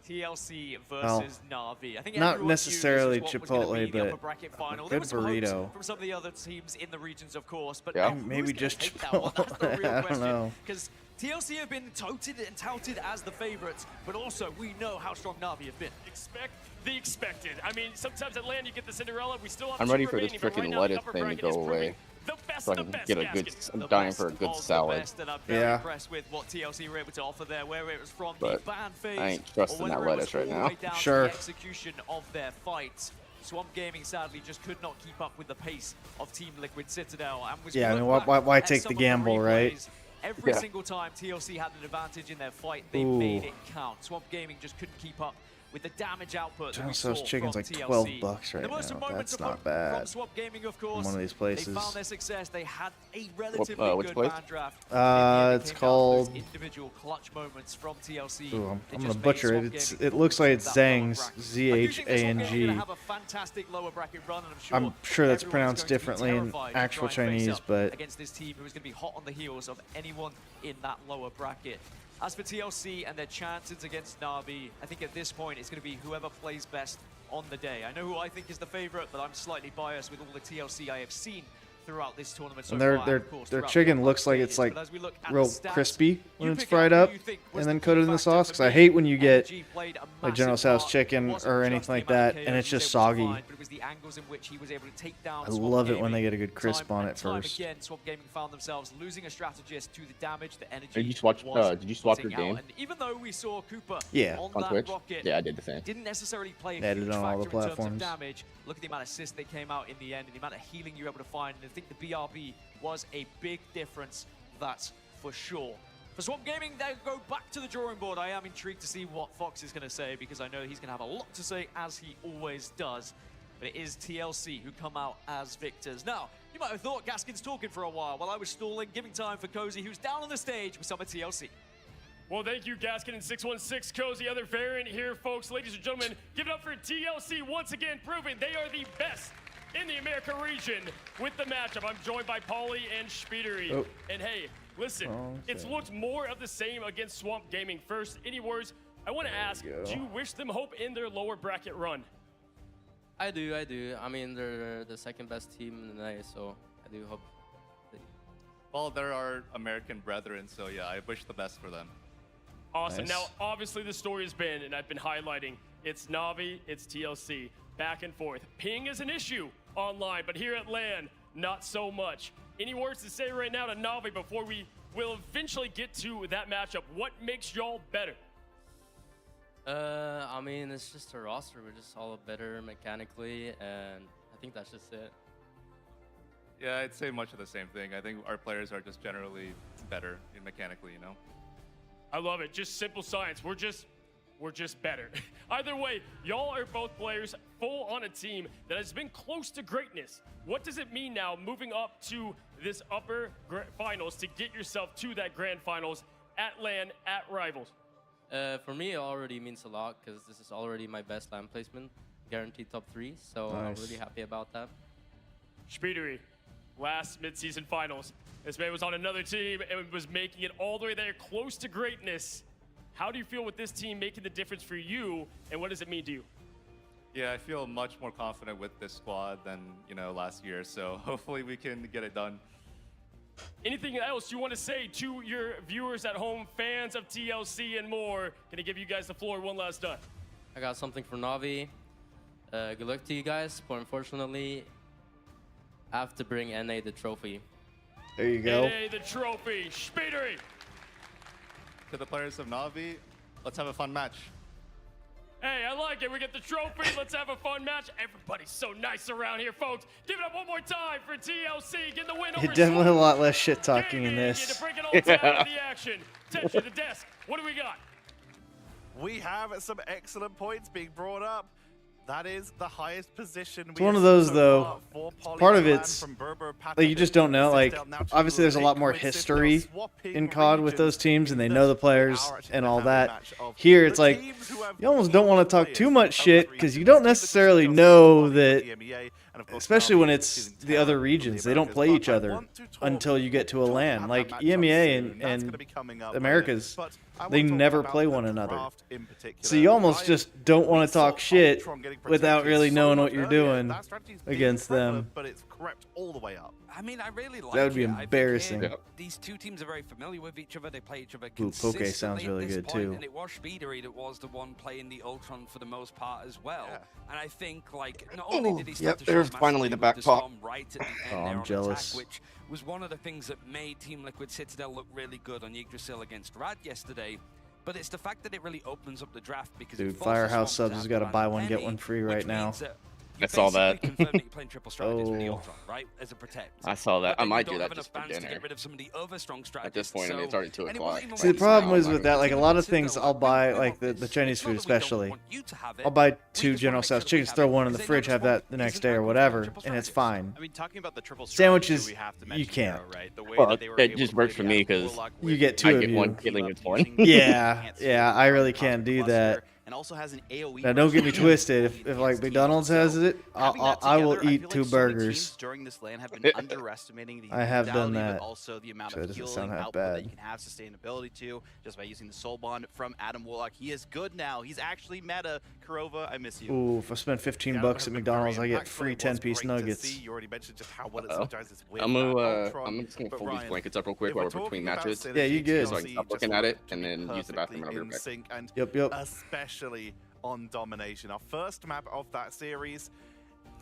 TLC versus Na'Vi. I think not necessarily what was gonna Chipotle, be the but upper bracket final. a There good was some hopes burrito. from some of the other teams in the regions, of course, but Yeah. Maybe just take that one? That's the real I don't question. know. Because TLC have been touted and touted as the favorites, but also we know how strong Na'Vi have been. Expect the expected. I mean, sometimes at land you get the Cinderella. We still have I'm two ready for this remaining, but right freaking now, the lettuce upper thing to bracket go is proving away. the best So I of can the best, get a good. Gaskin. I'm dying for a good salad. And I'm very impressed with what TLC were able to offer there, where it was from But the ban phase, I ain't trusting or that whether it lettuce was right all the now. way down to Sure. the execution of their fights. Swamp Gaming sadly just could not keep up with the pace of Team Liquid Citadel. And was Yeah, I mean, look why back at take some the of gamble, right? replays, Every Yeah. single time TLC had an advantage in their fight, they Ooh. made it count. Swamp Gaming just couldn't keep up with the damage output that General we saw Tso's chicken's from like TLC. 12 bucks right There were some now. moments That's of not hope from bad. Swamp Gaming, of course. In one of these They places. found their success. They had a relatively which good place? ban draft. It's called... Individual clutch moments from TLC. Ooh, I'm that gonna just made butcher Swamp it. Gaming It looks like it's that lower Zhang's. bracket. Z-H-A-N-G. Have a fantastic lower bracket run, and I'm sure that's everyone's pronounced going to be differently in terrified to actual try and face Chinese, up but against this team who is going to be hot on the heels of anyone in that lower bracket. As for TLC and their chances against Na'Vi, I think at this point it's going to be whoever plays best on the day. I know who I think is the favorite, but I'm slightly biased with all the TLC I have seen throughout this tournament so and far. their of course, their throughout chicken the looks like stages. it's like But as we look at real the stats, crispy when you it's pick fried out up who you think and was then the coated in key the factor sauce. for Because I me. hate when you get Energy played a like General massive Tso's part. chicken It wasn't or just anything the like amount of that, KOs and it's he was just able to soggy. find, but it was the angles in which he was able to take down I Swamp love it when Gaming. they get a good crisp Time on and it time first. Again, Swamp Gaming found themselves losing a strategist to the damage, the energy. Did you swap your out. game? And even though we saw Cooper Yeah. on On that Twitch? rocket, Yeah, I did the same. didn't necessarily play a Yeah, I did huge it on all the factor in terms of platforms. damage. Look at the amount of assists they came out in the end and the amount of healing you were able to find. And I think the BRB was a big difference, that's for sure. For Swamp Gaming, they go back to the drawing board. I am intrigued to see what Fox is going to say because I know he's going to have a lot to say, as he always does. But it is TLC who come out as victors. Now, you might have thought Gaskin's talking for a while I was stalling, giving time for Cozy, who's down on the stage with some of TLC. Well, thank you, Gaskin and 616 Cozy, other variant here, folks. Ladies and gentlemen, give it up for TLC once again, proving they are the best in the America region with the matchup. I'm joined by Paulie and Speedery. Oh. And hey, listen, it's looked more of the same against Swamp Gaming. First, any words? I want to ask, do you wish them hope in their lower bracket run? I do. I mean, they're the second best team in the night, so I do hope. Well, they're our American brethren, so yeah, I wish the best for them. Awesome. Nice. Now, obviously, the story has been, and I've been highlighting, it's Na'Vi, it's TLC, back and forth. Ping is an issue online, but here at LAN, not so much. Any words to say right now to Na'Vi before we will eventually get to that matchup? What makes y'all better? I mean, it's just a roster. We're just all better mechanically, and I think that's just it. Yeah, I'd say much of the same thing. I think our players are just generally better mechanically, you know? I love it. Just simple science. We're just better. Either way, y'all are both players full on a team that has been close to greatness. What does it mean now moving up to this upper finals to get yourself to that grand finals at LAN, at Rivals? For me, it already means a lot because this is already my best LAN placement, guaranteed top 3. So I'm really happy about that. Speedery, last midseason finals. This man was on another team and was making it all the way there, close to greatness. How do you feel with this team making the difference for you, and what does it mean to you? Yeah, I feel much more confident with this squad than, last year. So hopefully we can get it done. Anything else you want to say to your viewers at home, fans of TLC and more? Gonna give you guys the floor one last time. I got something for Na'Vi. Good luck to you guys, but unfortunately, I have to bring NA the trophy. There you go. NA the trophy. Speedery. To the players of Na'Vi, let's have a fun match. Hey, I like it. We get the trophy. Let's have a fun match. Everybody's so nice around here, folks. Give it up one more time for TLC. Get the win over Definitely a lot less shit talking in this. to bring it all down to the action. Attention to the desk. What do we got? We have some excellent points being brought up. That is the highest position. It's one of those, though. Part of it's like you just don't know. Like, obviously, there's a lot more history in COD with those teams, and they know the players and all that. Here, it's like you almost don't want to talk too much shit because you don't necessarily know that. Especially when it's the other regions, they don't play each other until you get to a LAN. Like EMEA and Americas, they never play one another. So you almost just don't want to talk shit without really knowing what you're doing against them. But it's correct all the way up. I mean, I really like that would be it. embarrassing. These two teams are very familiar with each other. They play each other Ooh, consistently. Poke sounds really good too. And it was Speedery that was the one playing the Ultron for the most part as well. And I think, like, not only did he start to show there's finally the back pop. Right at the end Oh, there I'm on jealous. attack, which was one of the things that made Team Liquid Citadel look really good on Yggdrasil against Rad yesterday. But it's the fact that it really opens up the draft because Dude, Firehouse Subs has got a buy one get one free right now. I saw that. Right? As a protect. I saw that. I might do that just for dinner. To get rid of some of the other strong At this point, I mean, it's already 2 o'clock. See, the problem is with that, like a lot of things I'll buy, like the Chinese food especially, I'll buy 2 General Tso's chickens, throw one in the fridge, have that the next day or whatever, and it's fine. I mean, talking about the triple sandwiches, you can't. Well, it just works for me because you get 2 I of get you. one killing with one. Yeah, I really can't do that. And also has an AoE. Now, don't get me twisted. If like McDonald's has it, I will eat 2 burgers. During this LAN have been underestimating the I have done modality, that. but also the amount So it of doesn't healing sound half output that bad. you can have sustainability to just by using the soul bond from Adam Warlock. He is good now. He's actually meta. Kurova, I miss you. Ooh, if I spend 15 bucks at McDonald's, I get free 10-piece nuggets. You already mentioned just how well it synergizes with I'm just gonna fold these blankets up real quick while we're between matches. Yeah, you good. So I can stop looking at it and then use the bathroom and I'll be right back. Yep. Especially on domination. Our first map of that series,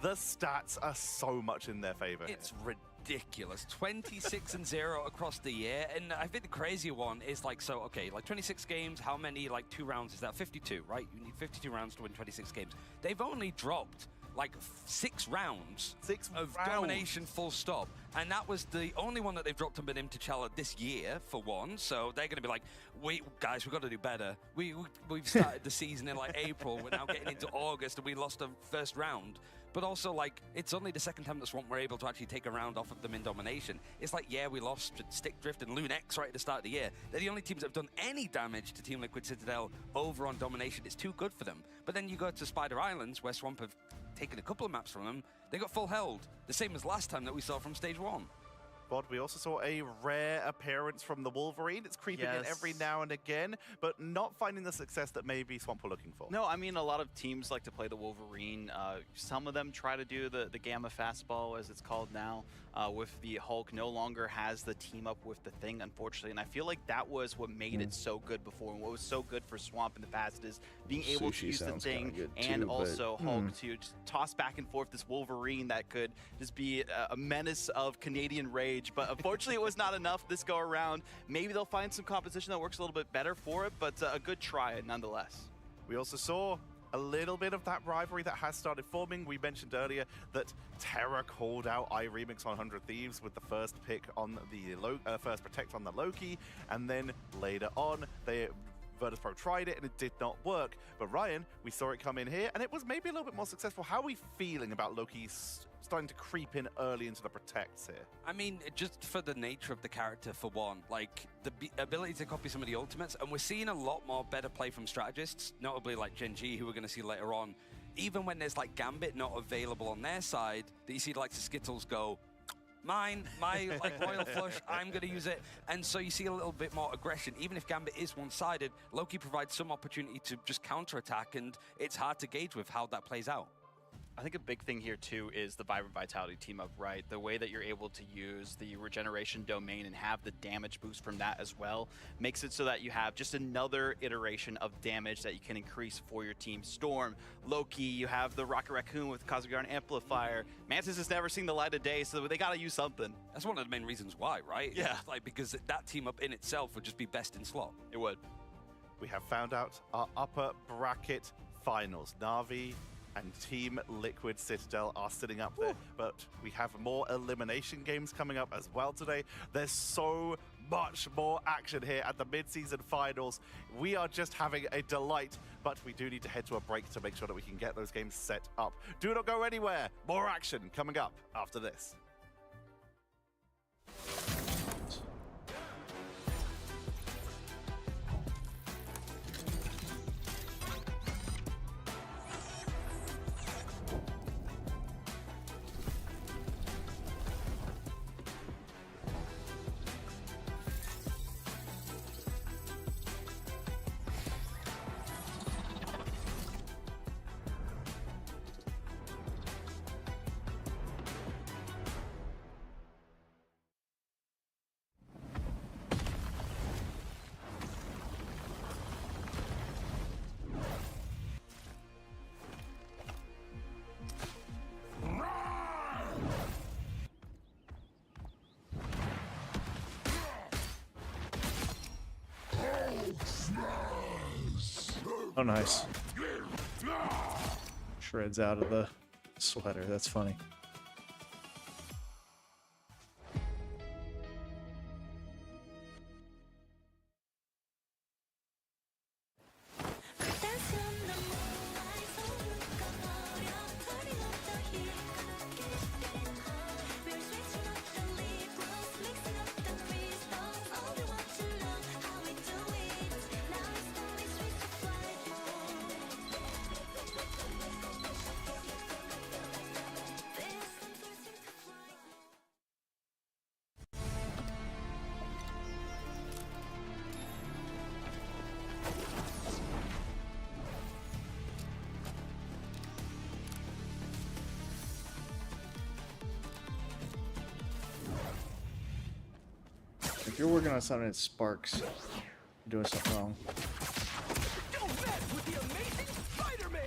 the stats are so much in their favor. It's ridiculous. 26-0 across the year. And I think the crazier one is like, so, okay, like 26 games, how many, like 2 rounds is that? 52, right? You need 52 rounds to win 26 games. They've only dropped like 6 rounds of domination full stop. And that was the only one that they've dropped on Benim T'Challa this year, for one. So they're going to be like, wait, guys, we've got to do better. We've started the season in like April. We're now getting into August and we lost the first round. But also, like, it's only the second time that Swamp were able to actually take a round off of them in domination. It's like, yeah, we lost to Stick Drift and Lunex right at the start of the year. They're the only teams that have done any damage to Team Liquid Citadel over on domination. It's too good for them. But then you go to Spider Islands, where Swamp have taken a couple of maps from them. They got full held, the same as last time that we saw from Stage 1. But we also saw a rare appearance from the Wolverine. It's creeping in every now and again, but not finding the success that maybe Swamp were looking for. No, I mean, a lot of teams like to play the Wolverine. Some of them try to do the Gamma Fastball, as it's called now, with the Hulk. No longer has the team up with the Thing, unfortunately. And I feel like that was what made it so good before. And what was so good for Swamp in the past is being able to use the Thing and also Hulk to just toss back and forth this Wolverine that could just be a menace of Canadian rage. But unfortunately, it was not enough this go around. Maybe they'll find some composition that works a little bit better for it, but a good try nonetheless. We also saw a little bit of that rivalry that has started forming. We mentioned earlier that Terra called out iRemix on 100 Thieves with the first pick on the first Protect on the Loki, and then later on, Virtus Pro tried it and it did not work. But Ryan, we saw it come in here and it was maybe a little bit more successful. How are we feeling about Loki's starting to creep in early into the Protects here? I mean, just for the nature of the character, for one, like the ability to copy some of the ultimates, and we're seeing a lot more better play from strategists, notably like Gen G, who we're going to see later on. Even when there's like Gambit not available on their side, that you see like the Skittles go, my like Royal Flush, I'm going to use it. And so you see a little bit more aggression. Even if Gambit is one-sided, Loki provides some opportunity to just counterattack, and it's hard to gauge with how that plays out. I think a big thing here too is the Vibrant Vitality team up, right? The way that you're able to use the regeneration domain and have the damage boost from that as well makes it so that you have just another iteration of damage that you can increase for your team. Storm, Loki, you have the Rocket Raccoon with Cosmic Yarn Amplifier. Mantis has never seen the light of day, so they gotta use something. That's one of the main reasons why, right? Yeah. It's like, because that team up in itself would just be best in slot. It would. We have found out our upper bracket finals. Na'Vi and Team Liquid Citadel are sitting up there, but we have more elimination games coming up as well today. There's so much more action here at the mid-season finals. We are just having a delight, but we do need to head to a break to make sure that we can get those games set up. Do not go anywhere. More action coming up after this. Oh, nice. Shreds out of the sweater. That's funny. If you're working on something that sparks, you're doing something wrong. Don't mess with the amazing Spider-Man!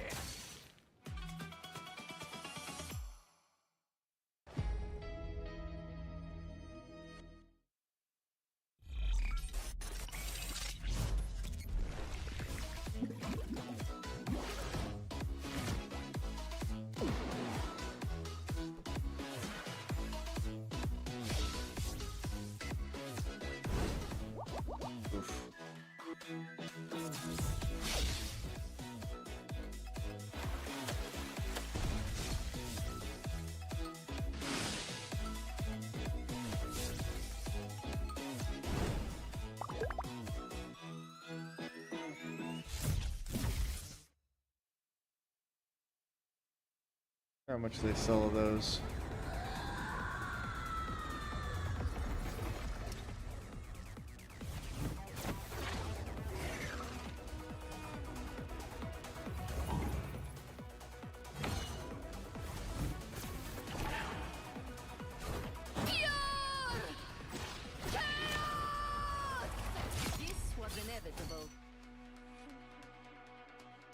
How much they sell of those?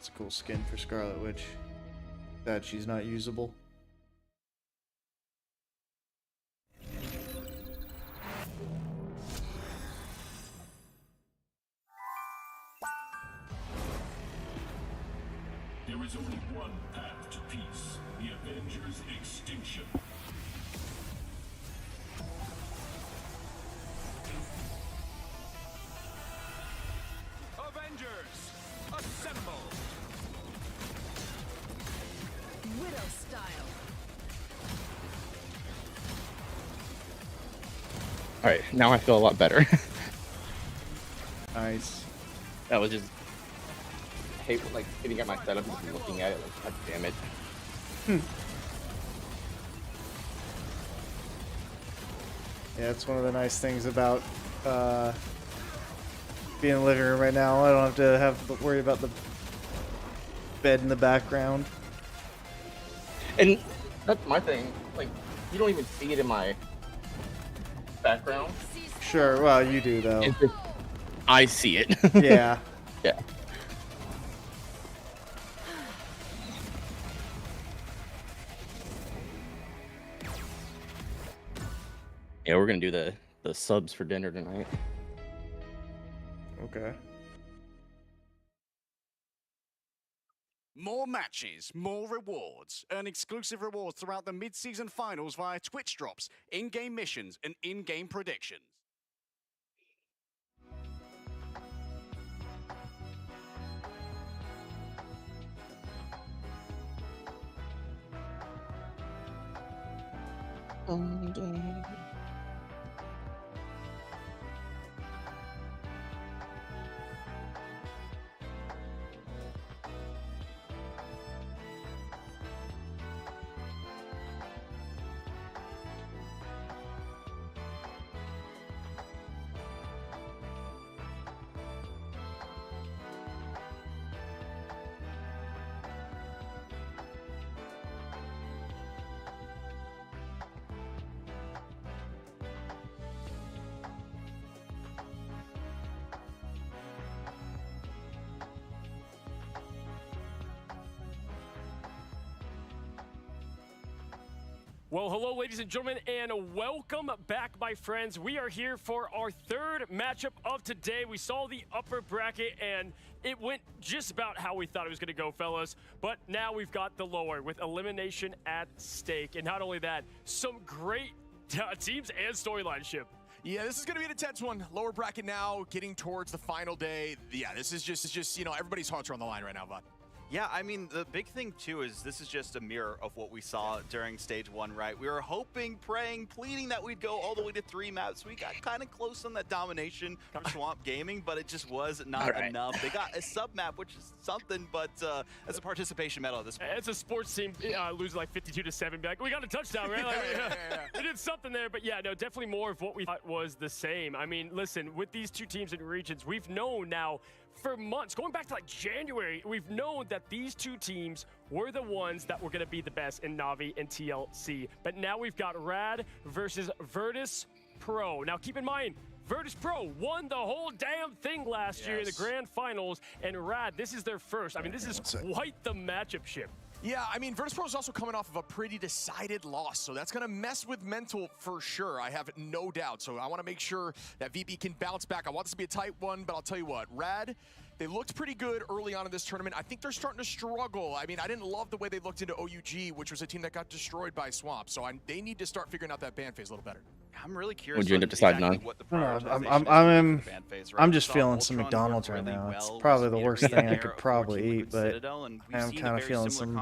It's a cool skin for Scarlet Witch. That she's not usable. There is only one path to peace, the Avengers' extinction. Avengers, assemble! Widow style. All right, now I feel a lot better. Nice. That was just I hate like sitting at my setup and just looking at it like, God damn it. Yeah, it's one of the nice things about being in the living room right now. I don't have to worry about the bed in the background. And that's my thing. Like, you don't even see it in my background. Sure, well, you do though. It's just, I see it. Yeah. Yeah. Yeah, we're gonna do the subs for dinner tonight. Okay. More matches, more rewards. Earn exclusive rewards throughout the mid-season finals via Twitch drops, in-game missions, and in-game predictions. Well, hello, ladies and gentlemen, and welcome back, my friends. We are here for our third matchup of today. We saw the upper bracket, and it went just about how we thought it was going to go, fellas. But now we've got the lower with elimination at stake. And not only that, some great teams and storyline ship. Yeah, this is going to be an intense one. Lower bracket now, getting towards the final day. Yeah, this is just you know, everybody's hearts are on the line right now, Vaughn. Yeah, I mean, the big thing, too, is this is just a mirror of what we saw during Stage 1, right? We were hoping, praying, pleading that we'd go all the way to 3 maps. We got kind of close on that domination for Swamp Gaming, but it just was not enough. They got a sub-map, which is something, but as a participation medal at this point. It's a sports team losing like 52-7. Be like, we got a touchdown, right? Like, we did something there, but yeah, no, definitely more of what we thought was the same. I mean, listen, with these two teams in regions, we've known now for months, going back to like January, we've known that these two teams were the ones that were going to be the best in Na'Vi and TLC. But now we've got Rad versus Virtus Pro. Now keep in mind, Virtus Pro won the whole damn thing last year in the grand finals, and Rad, this is their first. I mean, this is quite the matchup ship. Yeah, I mean, Virtus Pro is also coming off of a pretty decided loss, so that's going to mess with mental for sure. I have no doubt. So I want to make sure that VP can bounce back. I want this to be a tight one, but I'll tell you what, Rad, they looked pretty good early on in this tournament. I think they're starting to struggle. I mean, I didn't love the way they looked into OUG, which was a team that got destroyed by Swamp. So they need to start figuring out that ban phase a little better. I'm really curious. What'd you end up deciding on? What the I'm just feeling some McDonald's right now. It's probably the worst thing I could probably eat, but I'm kind of feeling some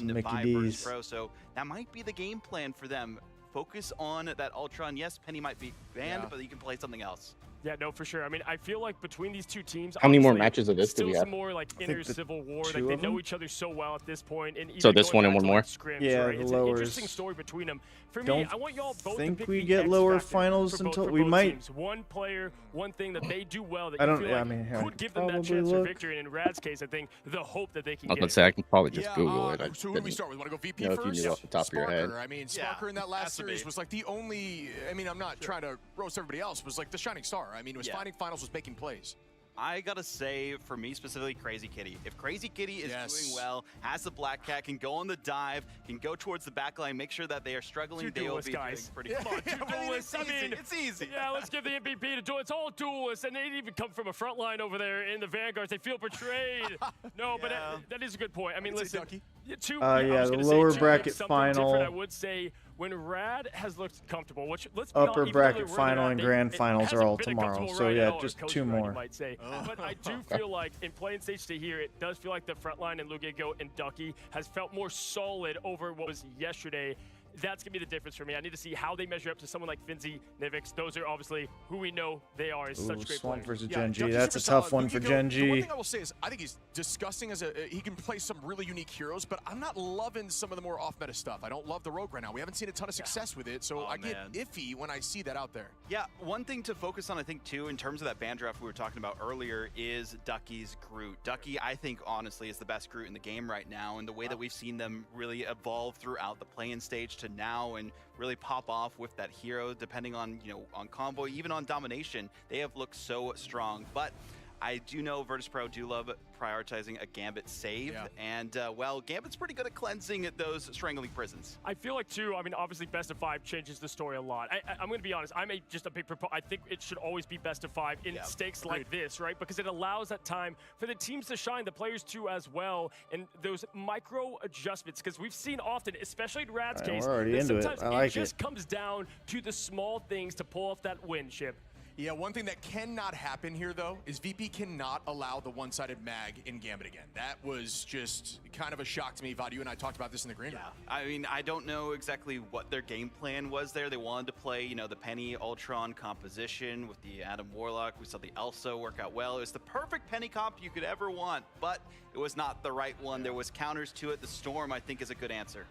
Mickey D's. So that might be the game plan for them. Focus on that Ultron. Yes, Penny might be banned, but you can play something else. Yeah, no, for sure. I mean, I feel like between these two teams, How many more matches of this do still we some have? more like inner civil war. Like they know each other so well at this point. And So even this going one and back one to, more? like, scrims, Yeah, right? the It's lowers. an interesting story between them. For me, Don't I want y'all both to think pick we the get X lower factor finals for both- until for we both might. teams. One player, one thing that they do well that I you don't. feel Yeah, like I mean, I could give them that probably chance for look. victory. And in Rad's case, I think the hope that they can I was get. about to say I can probably just Yeah, Google it. I so who do we didn't start with? Want to go VP know first? if you knew off the top of your head. Sparker. I mean, Sparker in that last series was like the only. I mean, I'm not trying to roast everybody else. Was like the shining star. I mean, it was finding finals, was making plays. I gotta say, for me specifically, Crazy Kitty. If Crazy Kitty is doing well, has the Black Cat, can go on the dive, can go towards the back line, make sure that they are struggling, Two they will duelists, be guys. doing pretty Come on, two duelists. I mean, it's easy. Yeah, let's give the MVP to duel. It's all duelists, and they didn't even come from a front line over there in the Vanguards. They feel betrayed. No, but that is a good point. I mean, listen. Yeah, the lower bracket final. I would say when Rad has looked comfortable, which let's be Upper honest, even though bracket they were final there, and grand finals are hasn't all been a tomorrow. comfortable So ride at yeah, all, just Coach 2 Ryan, more. you might say. But I do feel like in playing stage to here, it does feel like the front line and Lugigo and Ducky has felt more solid over what was yesterday. That's going to be the difference for me. I need to see how they measure up to someone like Finzi, Nivix. Those are obviously who we know they are as such great Swamp players. versus Gen G. That's a tough one for Gen The one G. thing I will say is I think he's disgusting as he can play some really unique heroes, but I'm not loving some of the more off-meta stuff. I don't love the Rogue right now. We haven't seen a ton of success with it, so I get iffy when I see that out there. Yeah, one thing to focus on, I think, too, in terms of that ban draft we were talking about earlier, is Ducky's Groot. Ducky, I think, honestly, is the best Groot in the game right now, and the way that we've seen them really evolve throughout the play-in stage to now and really pop off with that hero, depending on, on Convoy, even on Domination, they have looked so strong. But I do know Virtus Pro do love prioritizing a Gambit save, and, well, Gambit's pretty good at cleansing those strangling prisons. I feel like, too, I mean, obviously best of 5 changes the story a lot. I'm going to be honest, I'm just a big proponent. I think it should always be best of 5 in stakes like this, right? Because it allows that time for the teams to shine, the players too as well, and those micro adjustments, because we've seen often, especially in Rad's case, we're already that into it. sometimes I like it just comes down to the small things to pull off that win, Chip. Yeah, one thing that cannot happen here, though, is VP cannot allow the one-sided mag in Gambit again. That was just kind of a shock to me. Vod, you and I talked about this in the green room. I mean, I don't know exactly what their game plan was there. They wanted to play, the Penny Ultron composition with the Adam Warlock. We saw the Elsa work out well. It was the perfect Penny comp you could ever want, but it was not the right one. There was counters to it. The Storm, I think, is a good answer.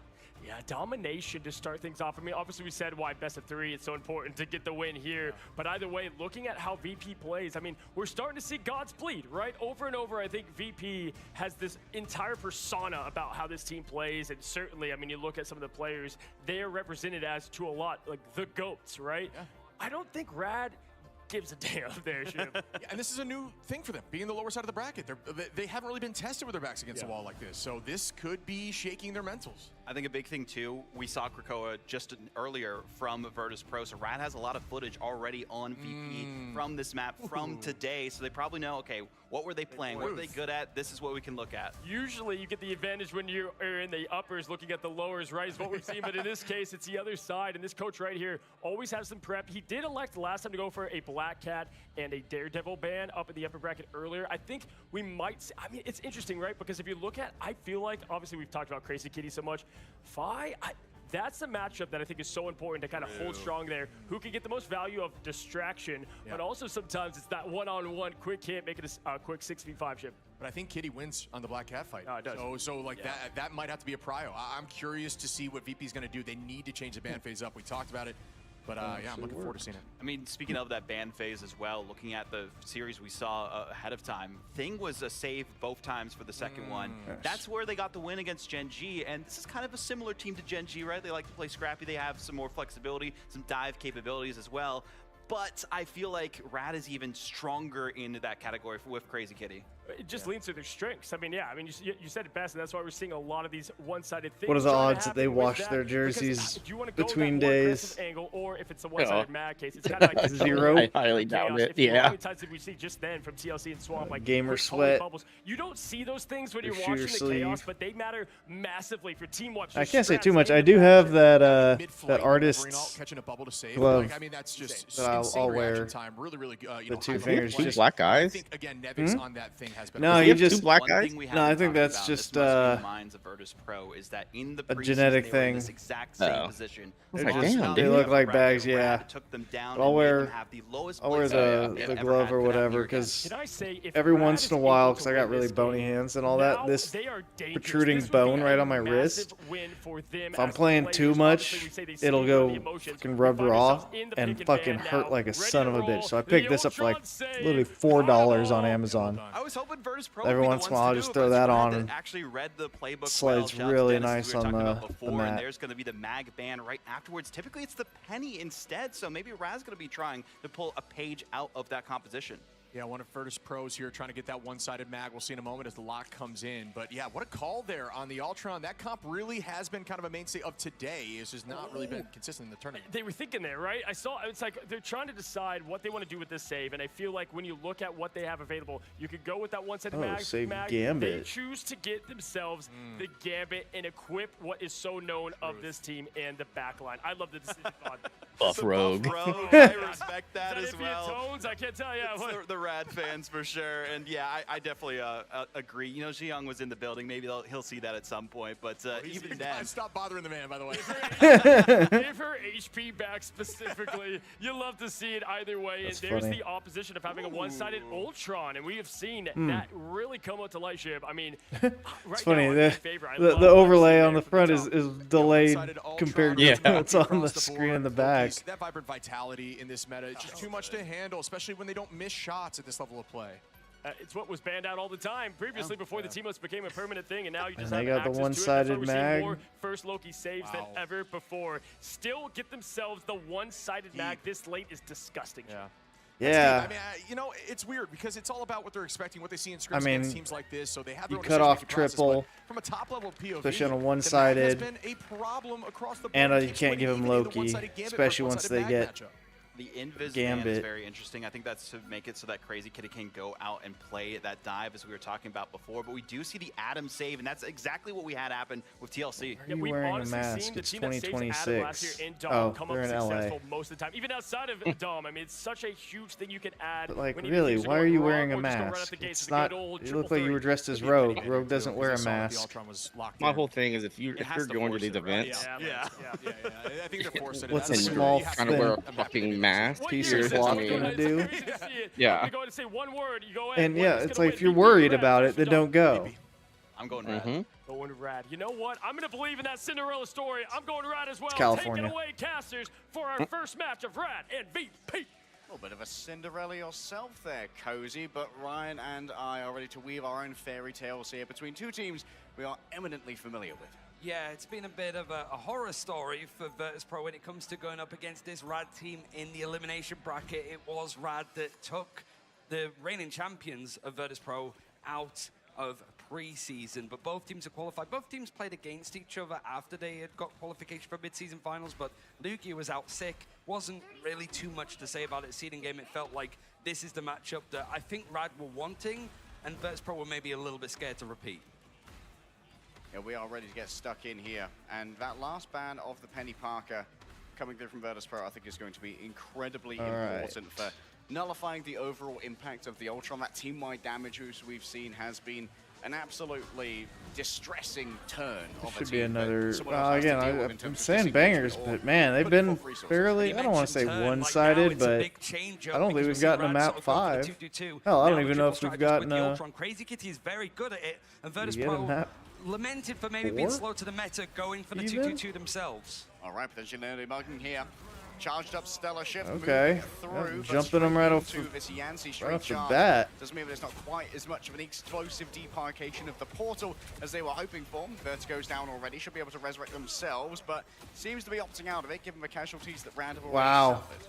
Yeah, domination to start things off. I mean, obviously we said why best of 3, it's so important to get the win here. But either way, looking at how VP plays, I mean, we're starting to see God's bleed, right? Over and over, I think VP has this entire persona about how this team plays. And certainly, I mean, you look at some of the players, they are represented as, to a lot, like the GOATs, right? Yeah. I don't think Rad gives a damn there, Shib. And this is a new thing for them, being the lower side of the bracket. They haven't really been tested with their backs against the wall like this, so this could be shaking their mentals. I think a big thing, too, we saw Krakoa just earlier from Virtus Pro, so Rad has a lot of footage already on VP from this map from today, so they probably know, okay, what were they playing? What were they good at? This is what we can look at. Usually you get the advantage when you are in the uppers looking at the lowers, right, is what we've seen, but in this case, it's the other side, and this coach right here always has some prep. He did elect last time to go for a Black Cat and a Daredevil ban up in the upper bracket earlier. I think we might see, I mean, it's interesting, right, because if you look at, I feel like, obviously we've talked about Crazy Kitty so much, that's a matchup that I think is so important to kind of hold strong there. Who can get the most value of distraction, but also sometimes it's that one-on-one quick hit, making a quick 6v5 chip. But I think Kitty wins on the Black Cat fight. Oh, it does. So like that might have to be a prio. I'm curious to see what VP's going to do. They need to change the ban phase up. We talked about it. But yeah, I'm looking forward to seeing it. I mean, speaking of that ban phase as well, looking at the series we saw ahead of time, Thing was a save both times for the second one. That's where they got the win against Gen G, and this is kind of a similar team to Gen G, right? They like to play scrappy. They have some more flexibility, some dive capabilities as well. But I feel like Rad is even stronger in that category with Crazy Kitty. It just leans to their strengths. I mean, yeah, I mean, you said it best, and that's why we're seeing a lot of these one-sided things. What are the odds that they wash their jerseys between days? Angle, or if it's a one-sided mad case, it's kind of like 0. I highly doubt it. How many times did we see just then from TLC and Swamp, like Gamer sweat? Bubbles? You don't see those things when you're watching the chaos, but they matter massively for team watch. I can't say too much. I do have that that artist's catching a bubble to save. glove Like, I mean, that's just that I'll wear. time. Really, The 2 fingers. Black guys. I think again, Nevix on that thing has been. No, you just black One guys? thing we No, I haven't think talked that's about, just, this must be the minds of Virtus Pro, is that in the a preseason, genetic they were in thing. this exact same Oh. position. It's They're like, just- damn, they dude. look like Bracket, bags, yeah. Rad took them down I'll and made wear them have the lowest I'll wear place the they've ever glove had or put out whatever here again. because Can I say, if every Rad once is in a able while, to because I got win really this bony game, hands and all now that, this they are dangerous. protruding This would be bone a right on my massive wrist, win for them if I'm as playing players. too much, Obviously, we say they it'll sleep on the go emotions. fucking We rub find raw ourselves in the and pick fucking van hurt now, like a ready son to of a roll. bitch. So I The picked this up for like Ultron save. literally $4 on Final. Amazon. I was hoping Virtus Pro Every would be once the in a while, I'll ones to just do it, throw but that it's on Rad and that actually read the playbook slides well. Shout out to really Dennis, nice as we were on talking the about before, mat. and there's going to be the mag ban right afterwards. Typically, it's the penny instead, so maybe Rad's going to be trying to pull a page out of that composition. Yeah, one of Virtus Pros here trying to get that one-sided mag. We'll see in a moment as the lock comes in. But yeah, what a call there on the Ultron. That comp really has been kind of a mainstay of today. It's just not really been consistent in the tournament. They were thinking there, right? I saw, it's like they're trying to decide what they want to do with this save, and I feel like when you look at what they have available, you could go with that one-sided mag. save They Gambit. choose to get themselves the Gambit and equip what is so known of this team and the backline. I love the decision on Buff Rogue. I respect that as well. Tones, I can't tell you. It's the Rad fans for sure, and yeah, I definitely agree. You know, Xiong was in the building. Maybe he'll see that at some point, but even then, Stop bothering the man, by the way. Give her HP back specifically. You love to see it either way. That's and there's funny. the opposition of having a one-sided Ultron, and we have seen that really come out to light, Shib. I mean, right It's funny, now, I'm in favor. I the love what I'm overlay seeing on the there front from is delayed compared to what's on the Across board, screen in the back. That vibrant vitality in this meta, it's just too much to handle, especially when they don't miss shots at this level of play. It's what was banned out all the time previously before the team became a permanent thing, and now you just And they have got the access to it. That's why one-sided we're seeing mag. more first Loki saves than ever before. Still get themselves the one-sided mag this late is disgusting. Yeah. I mean, you know, it's weird because it's all about what they're expecting, what they see in scripts I mean, against teams like this. So they have their you own cut off decision-making process, triple, but from a top-level POV, especially on a the mag one-sided, has been a problem across the board. and you Keeps can't winning give them even in the Loki, one-sided Gambit especially versus once they one-sided mag get matchup. the invis ban is Gambit. very interesting. I think that's to make it so that Crazy Kitty can go out and play that dive as we were talking about before. But we do see the Adam save, and that's exactly what we had happen with TLC. Why are you wearing a mask? It's 2026. Oh, they're in LA. Most of the time, even outside of Dom. I mean, it's such a huge thing you can add. But like, when either really, teams why go are you wrong wearing a or just go right out mask? the gates It's with the not. good old You look like you were 3-3. dressed as Rogue. Rogue doesn't wear a mask. My whole thing is if you're going to these events, I think they're forcing it. What's a That's small trying to wear a fucking mask, piece of cloth gonna do? Yeah. You go to say one word, you go in. And yeah, it's like if you're worried about it, then don't go. I'm going Rad. Going Rad. You know what? I'm going to believe in that Cinderella story. I'm going Rad as well. California. Take it away, casters, for our first match of Rad and VP. A little bit of a Cinderella yourself there, Cozy, but Ryan and I are ready to weave our own fairy tales here between two teams we are eminently familiar with. Yeah, it's been a bit of a horror story for Virtus Pro when it comes to going up against this Rad team in the elimination bracket. It was Rad that took the reigning champions of Virtus Pro out of pre-season, but both teams are qualified. Both teams played against each other after they had got qualification for mid-season finals, but Lugia was out sick. Wasn't really too much to say about it. Seeding game, it felt like this is the matchup that I think Rad were wanting, and Virtus Pro were maybe a little bit scared to repeat. Yeah, we are ready to get stuck in here, and that last ban of the Penny Parker coming through from Virtus Pro I think is going to be incredibly important for nullifying the overall impact of the Ultron. That team-wide damage as we've seen has been an absolutely distressing turn of a Should team. be another. Someone else has to Again, deal with in I'm terms of saying disengagement bangers, or but man, they've putting been forth resources. fairly. I don't want to say one-sided, but I don't think we've gotten a map 5. Hell, I don't even know if we've gotten a. Crazy Kitty is very good at it, and Virtus We get a Pro map lamented for maybe 4? being slow to the meta, going for the Even? 2-2-2 themselves. All right, potentially early mugging here. Charged up Stellar Shift, Okay. through, Yeah, jumping them right off into the- this Yancey right off the charge. bat. Doesn't mean there's not quite as much of an explosive demarcation of the portal as they were hoping for. Vertigo's down already, should be able to resurrect themselves, but seems to be opting out of it, given the casualties that Rand have already Wow. suffered.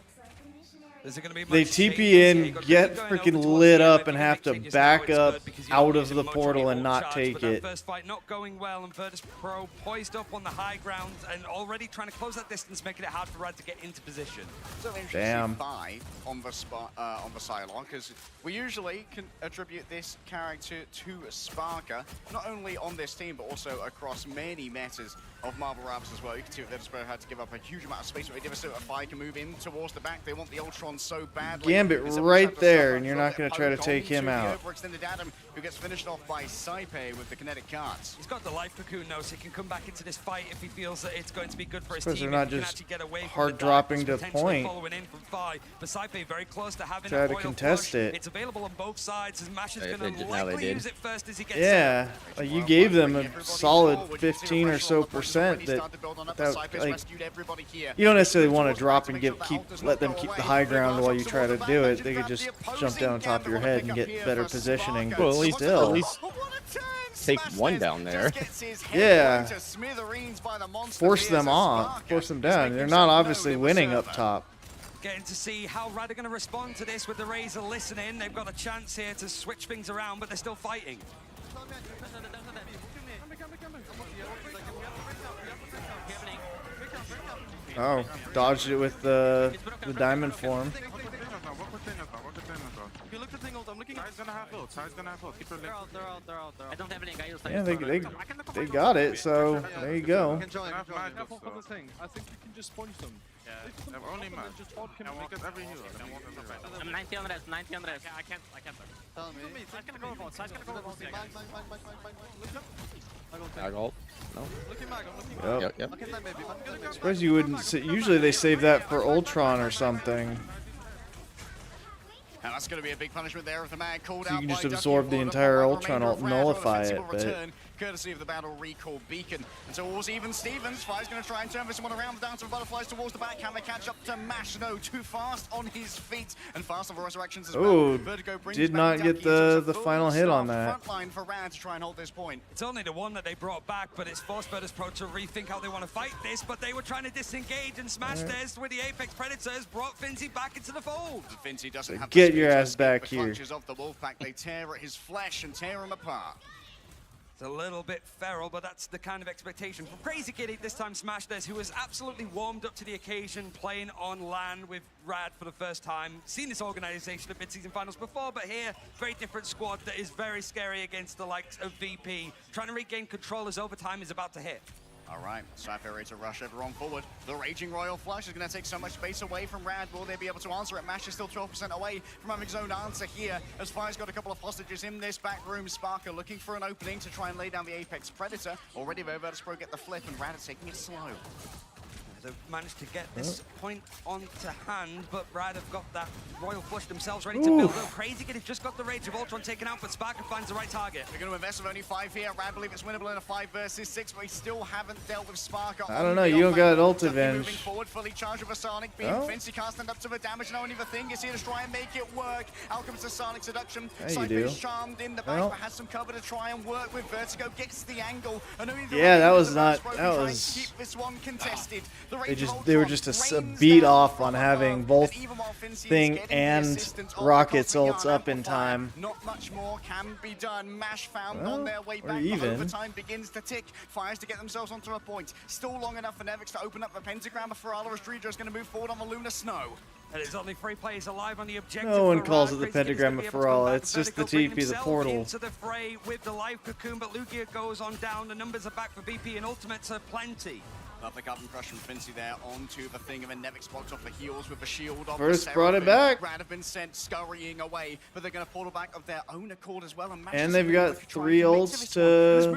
Is it going to be They much TP change? Yeah, in, you got get Lugia going freaking over towards lit the up, end, and but have the to changes now, back it's up good because you're out not of using the much portal on and your not ult take charge, but that it. first fight not going well, and Virtus Pro poised up on the high ground and already trying to close that distance, making it hard for Rad to get into position. So interesting Damn. buy on the Cylon, because we usually can attribute this character to Sparker, not only on this team but also across many metas of Marble Rabs as well. You can see that Virtus.pro had to give up a huge amount of space, but Fire can move in towards the back. They want the Ultron so badly. Gambit right there, and you're not going to try to take him out. Overextended Adam, who gets finished off by Saipe with the kinetic cards. He's got the life cocoon now, so he can come back into this fight if he feels that it's going to be good for his Because team. they're not just hard dropping to point. Following in from Fi, but Saipe very close to having try to contest it. It's available on both sides, as Mash is going to likely use it first as he gets yeah, like you gave them a solid 15 or so percent that like, you don't necessarily want to drop and let them keep the high ground while you try to do it. They could just jump down on top of your head and get better positioning. But Well, still, at least take one down there. Yeah. Force them off. Force them down. They're not obviously winning up top. Getting to see how Rad are going to respond to this with the Razor listening. They've got a chance here to switch things around, but they're still fighting. Oh, dodged it with the diamond form. Yeah, they got it, so there you go. I think you can just sponge them. Yeah, only man. I'm 90 on res, 90 on res. I can't. Tell me. Side's gonna go about, side's gonna go about. Mag ult. No. Yep. I suppose you wouldn't. Usually they save that for Ultron or something. And that's going to be a big punishment there if the man called So you out can by just Ducky absorb the for entire the Ultron, remainder of Rad, nullify defensive it, but return, courtesy of the battle recall beacon. And so all's even Stevens. Fi's going to try and turn this one around down to the butterflies towards the back. Can they catch up to Mash? No, too fast on his feet and fast on the resurrections as well. Oh, Vertigo brings did back not Ducky. get So it's the a full final hit on staff that. Front line for Rad to try and hold this point. It's only the one that they brought back, but it's forced Virtus.pro to rethink how they want to fight this, but they were trying to disengage and smash theirs with the Apex Predators, brought Finzi back into the fold. Finzi doesn't have Get the your speed to ass escape back the here. clutches of the Wolfpack. They tear at his flesh and tear him apart. It's a little bit feral, but that's the kind of expectation from Crazy Kitty. This time Smash Des, who has absolutely warmed up to the occasion, playing on LAN with Rad for the first time. Seen this organization at mid-season finals before, but here, very different squad that is very scary against the likes of VP. Trying to regain control as overtime is about to hit. All right, Cypher ready to rush everyone forward. The Raging Royal Flush is going to take so much space away from Rad. Will they be able to answer it? Mash is still 12% away from having his own answer here, as Fire's got a couple of hostages in this back room. Sparker looking for an opening to try and lay down the Apex Predator. Already Virtus.pro get the flip, and Rad is taking it slow. They've managed to get this point onto hand, but Rad have got that Royal Flush themselves ready to build up. Crazy Kid has just got the Rage of Ultron taken out, but Sparker finds the right target. They're going to invest with only 5 here. Rad believe it's winnable in a 5 versus 6, but we still haven't dealt with Sparker. I don't know, you don't got ult avenge. Moving forward, fully charged with a Sonic Beam. Finzi can't stand up to the damage, and only the thing is here to try and make it work. Out comes the Sonic Seduction. Cypher's charmed in the back, but has some cover to try and work with. Vertigo gets the angle. And only the that was not, that keep was, this one contested. they were just a beat off on having both Thing and Rocket's ults up in time. Not much more can be done. Mash found on their way back. Overtime begins to tick. Fires to get themselves onto a point. Still long enough for Nevix to open up the pentagram. Ferrala Astridra is going to move forward on the Lunar Snow. And it's only 3 players alive on the objective. No one calls it the pentagram of Ferrala. It's just the TP, the portal. Into the fray with the live cocoon, but Lugia goes on down. The numbers are back for BP, and ultimates are plenty. Lovely carbon crush from Finzi there onto the thing, and then Nevix blocked off the heels with the shield of First brought it back. Rad have been sent scurrying away, but they're going to portal back of their own accord as well. And they've got 3 ults to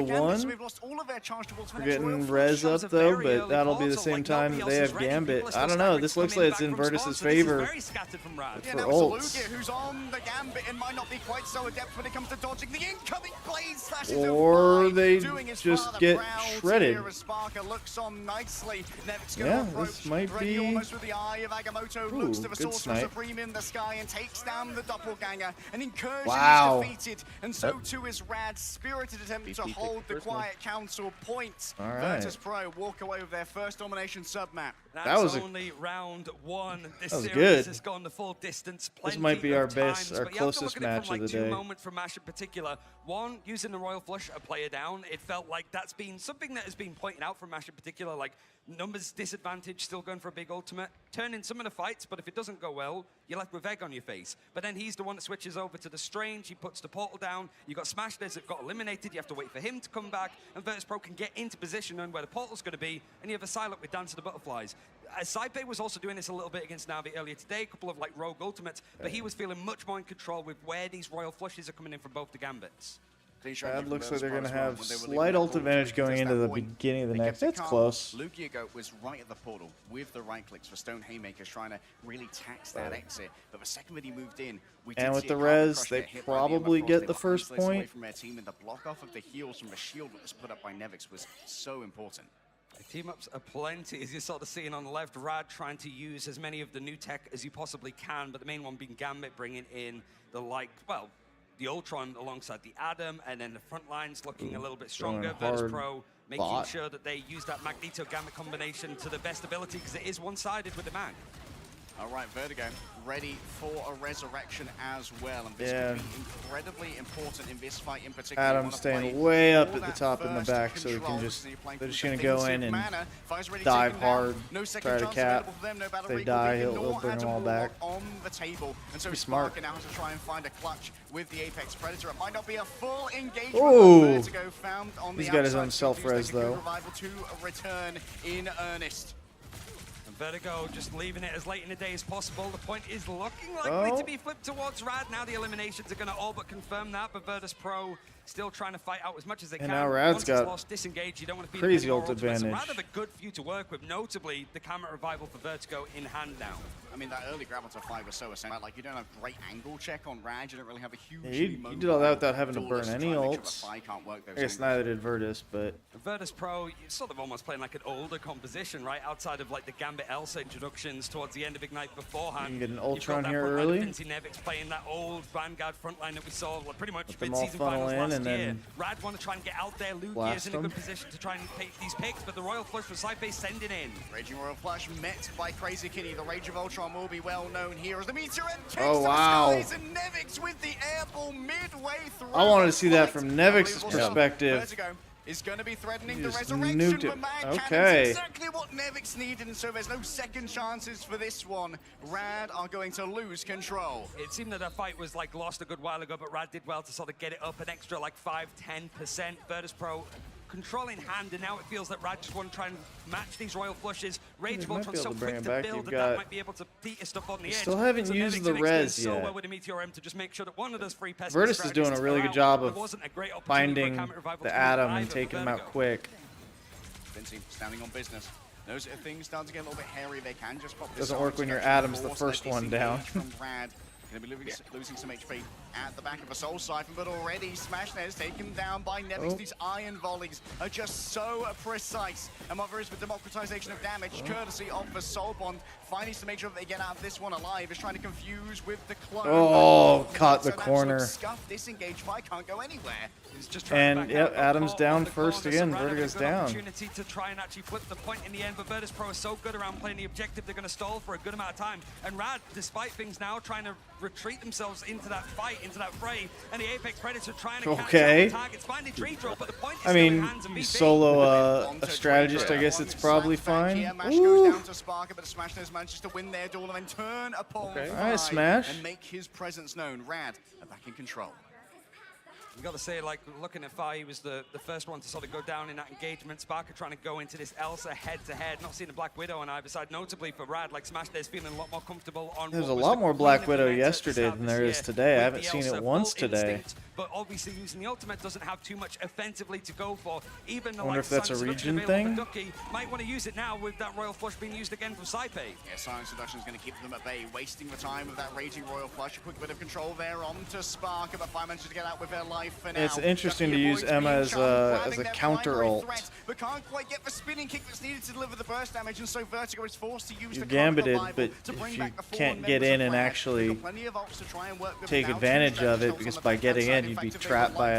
1. So we've lost all of their charge towards We're getting res up though, but that'll be the same time that they have Gambit. I don't know, this looks like it's in Virtus' favor for ults. Who's on the Gambit and might not be quite so adept when it comes to dodging the incoming blaze. Or they just get shredded. Looks on nicely. This might be almost with the eye of Agamotto. Looks to the Sorcerer Supreme in the sky and takes down the Doppelganger. An incursion is defeated, and so too is Rad's spirited attempt to hold the Quiet Council points. Virtus.pro walk away with their first domination sub-map. That was only round 1. This series good. has gone the full distance. This might be our best, our closest match of the day. 2 moments from Mash in particular. One, using the Royal Flush, a player down. It felt like that's been something that has been pointed out from Mash Smash in particular, like, numbers disadvantage, still going for a big ultimate. Turn in some of the fights, but if it doesn't go well, you're left with egg on your face. But then he's the one that switches over to the Strange. He puts the portal down. You got Smash Des that got eliminated. You have to wait for him to come back. And Virtus.pro can get into position knowing where the portal's going to be. And you have a Psylocke with Dance of the Butterflies. Saipe was also doing this a little bit against Na'Vi earlier today, a couple of like rogue ultimates, but he was feeling much more in control with where these royal flushes are coming in from both the gambits. That looks like they're going to have slight ult advantage going into the beginning of the next. That's close. Lugiago was right at the portal with the right clicks for Stone Haymakers trying to really tax that exit. But the second that he moved in, and with the res, they probably get the first point. From their team, and the block off of the heals from the shield that was put up by Nevix was so important. The team ups are plenty, as you're sort of seeing on the left. Rad trying to use as many of the new tech as you possibly can, but the main one being Gambit, bringing in the the Ultron alongside the Adam, and then the front lines looking a little bit stronger. Virtus.pro making sure that they use that Magneto Gambit combination to the best ability, because it is one-sided with the Mag. All right, Vertigo ready for a resurrection as well. And this could be incredibly important in this fight in particular. Adam's staying way up at the top in the back, so he can just, they're just going to go in and dive hard, try to cap. If they die, he'll bring them all back. On the table. And so smart. Now to try and find a clutch with the Apex Predator. It might not be a full engagement. Ooh. Vertigo found on He's the got his own outside. self-res, though. Revival to return in earnest. Vertigo just leaving it as late in the day as possible. The point is looking likely to be flipped towards Rad. Now the eliminations are going to all but confirm that, but Virtus.pro still trying to fight out as much as they can. And now Rad's got lost, disengage. You don't want to crazy ult advantage. Rad have a good few to work with, notably the camera revival for Vertigo in hand now. I mean, that early grab onto 5 was so essential. Like, you don't have great angle check on Rad. You don't really have a huge... Yeah, you did all that without having to burn any ults. I guess neither did Virtus, but... Virtus.pro, you're sort of almost playing like an older composition, right? Outside of like the Gambit Elsa introductions towards the end of Ignite beforehand. You can get an Ultron here early. Nevix playing that old Vanguard frontline that we saw pretty much mid-season finals last year. Rad want to try and get out there. Lugia is in a good position to try and take these picks, but the Royal Flush for Saipe sending in. Raging Royal Flush met by Crazy Kitty. The Rage of Ultron will be well known here as the Meteor and and Nevix with the airball midway through. I wanted to see that from Nevix's perspective. Vertigo is going to be threatening the resurrection, but Mad Cannon's exactly what Nevix needed, and so there's no second chances for this one. Rad are going to lose control. It seemed that fight was like lost a good while ago, but Rad did well to sort of get it up an extra like 5-10%. Virtus.pro control in hand, and now it feels that Rad just want to try and match these Royal Flushes. Rage of Ultron so quick to build that might be able to beat his stuff on the edge. Still haven't used the res yet. So well with a Meteor M to just make sure that one of those free pests Virtus is doing a really good job of finding the Atom and taking him out quick. Vinci standing on business. Those things start to get a little bit hairy. They can just pop this. Doesn't work when your Atom's the first one down. Going to be losing some HP at the back of a Soul Siphon, but already Smash Net is taken down by Nevix. These iron volleys are just so precise. And what there is with democratization of damage, courtesy of the Soul Bond, finally to make sure that they get out of this one alive, is trying to confuse with the clone. Oh, caught the corner. Scuff, disengage, fight can't go anywhere. And yep, Adam's down first again. Vertigo's down. Opportunity to try and actually flip the point in the end, but Virtus.pro is so good around playing the objective, they're going to stall for a good amount of time. And Rad, despite things now, trying to retreat themselves into that fight, into that fray, and the Apex Predator trying to catch the targets, finding tree drop, but the point is I mean, you solo a strategist, I guess it's probably fine. Goes down to Sparker, but Smash Nose manages to win their duel and then turn upon Alright, Smash. and make his presence known. Rad are back in control. You got to say, like, looking at Fi, he was the first one to sort of go down in that engagement. Sparker trying to go into this Elsa head-to-head. Not seeing a Black Widow on either side. Notably for Rad, like, Smash Day's feeling a lot more comfortable on... There's a lot more Black Widow yesterday than there is today. I haven't seen it once today. But obviously using the ultimate doesn't have too much offensively to go for. Even I wonder if that's a region thing. Ducky might want to use it now with that Royal Flush being used again from Saipe. Yeah, Silent Seduction is going to keep them at bay, wasting the time of that Raging Royal Flush. A quick bit of control there on to Sparker, but Fi manages to get out with their life for now. It's interesting to use Emma as a counter ult. But can't quite get the spinning kick that's needed to deliver the burst damage, and so Vertigo is forced to use the gambited, but if you can't get in and actually take advantage of it, because by getting in you'd be trapped by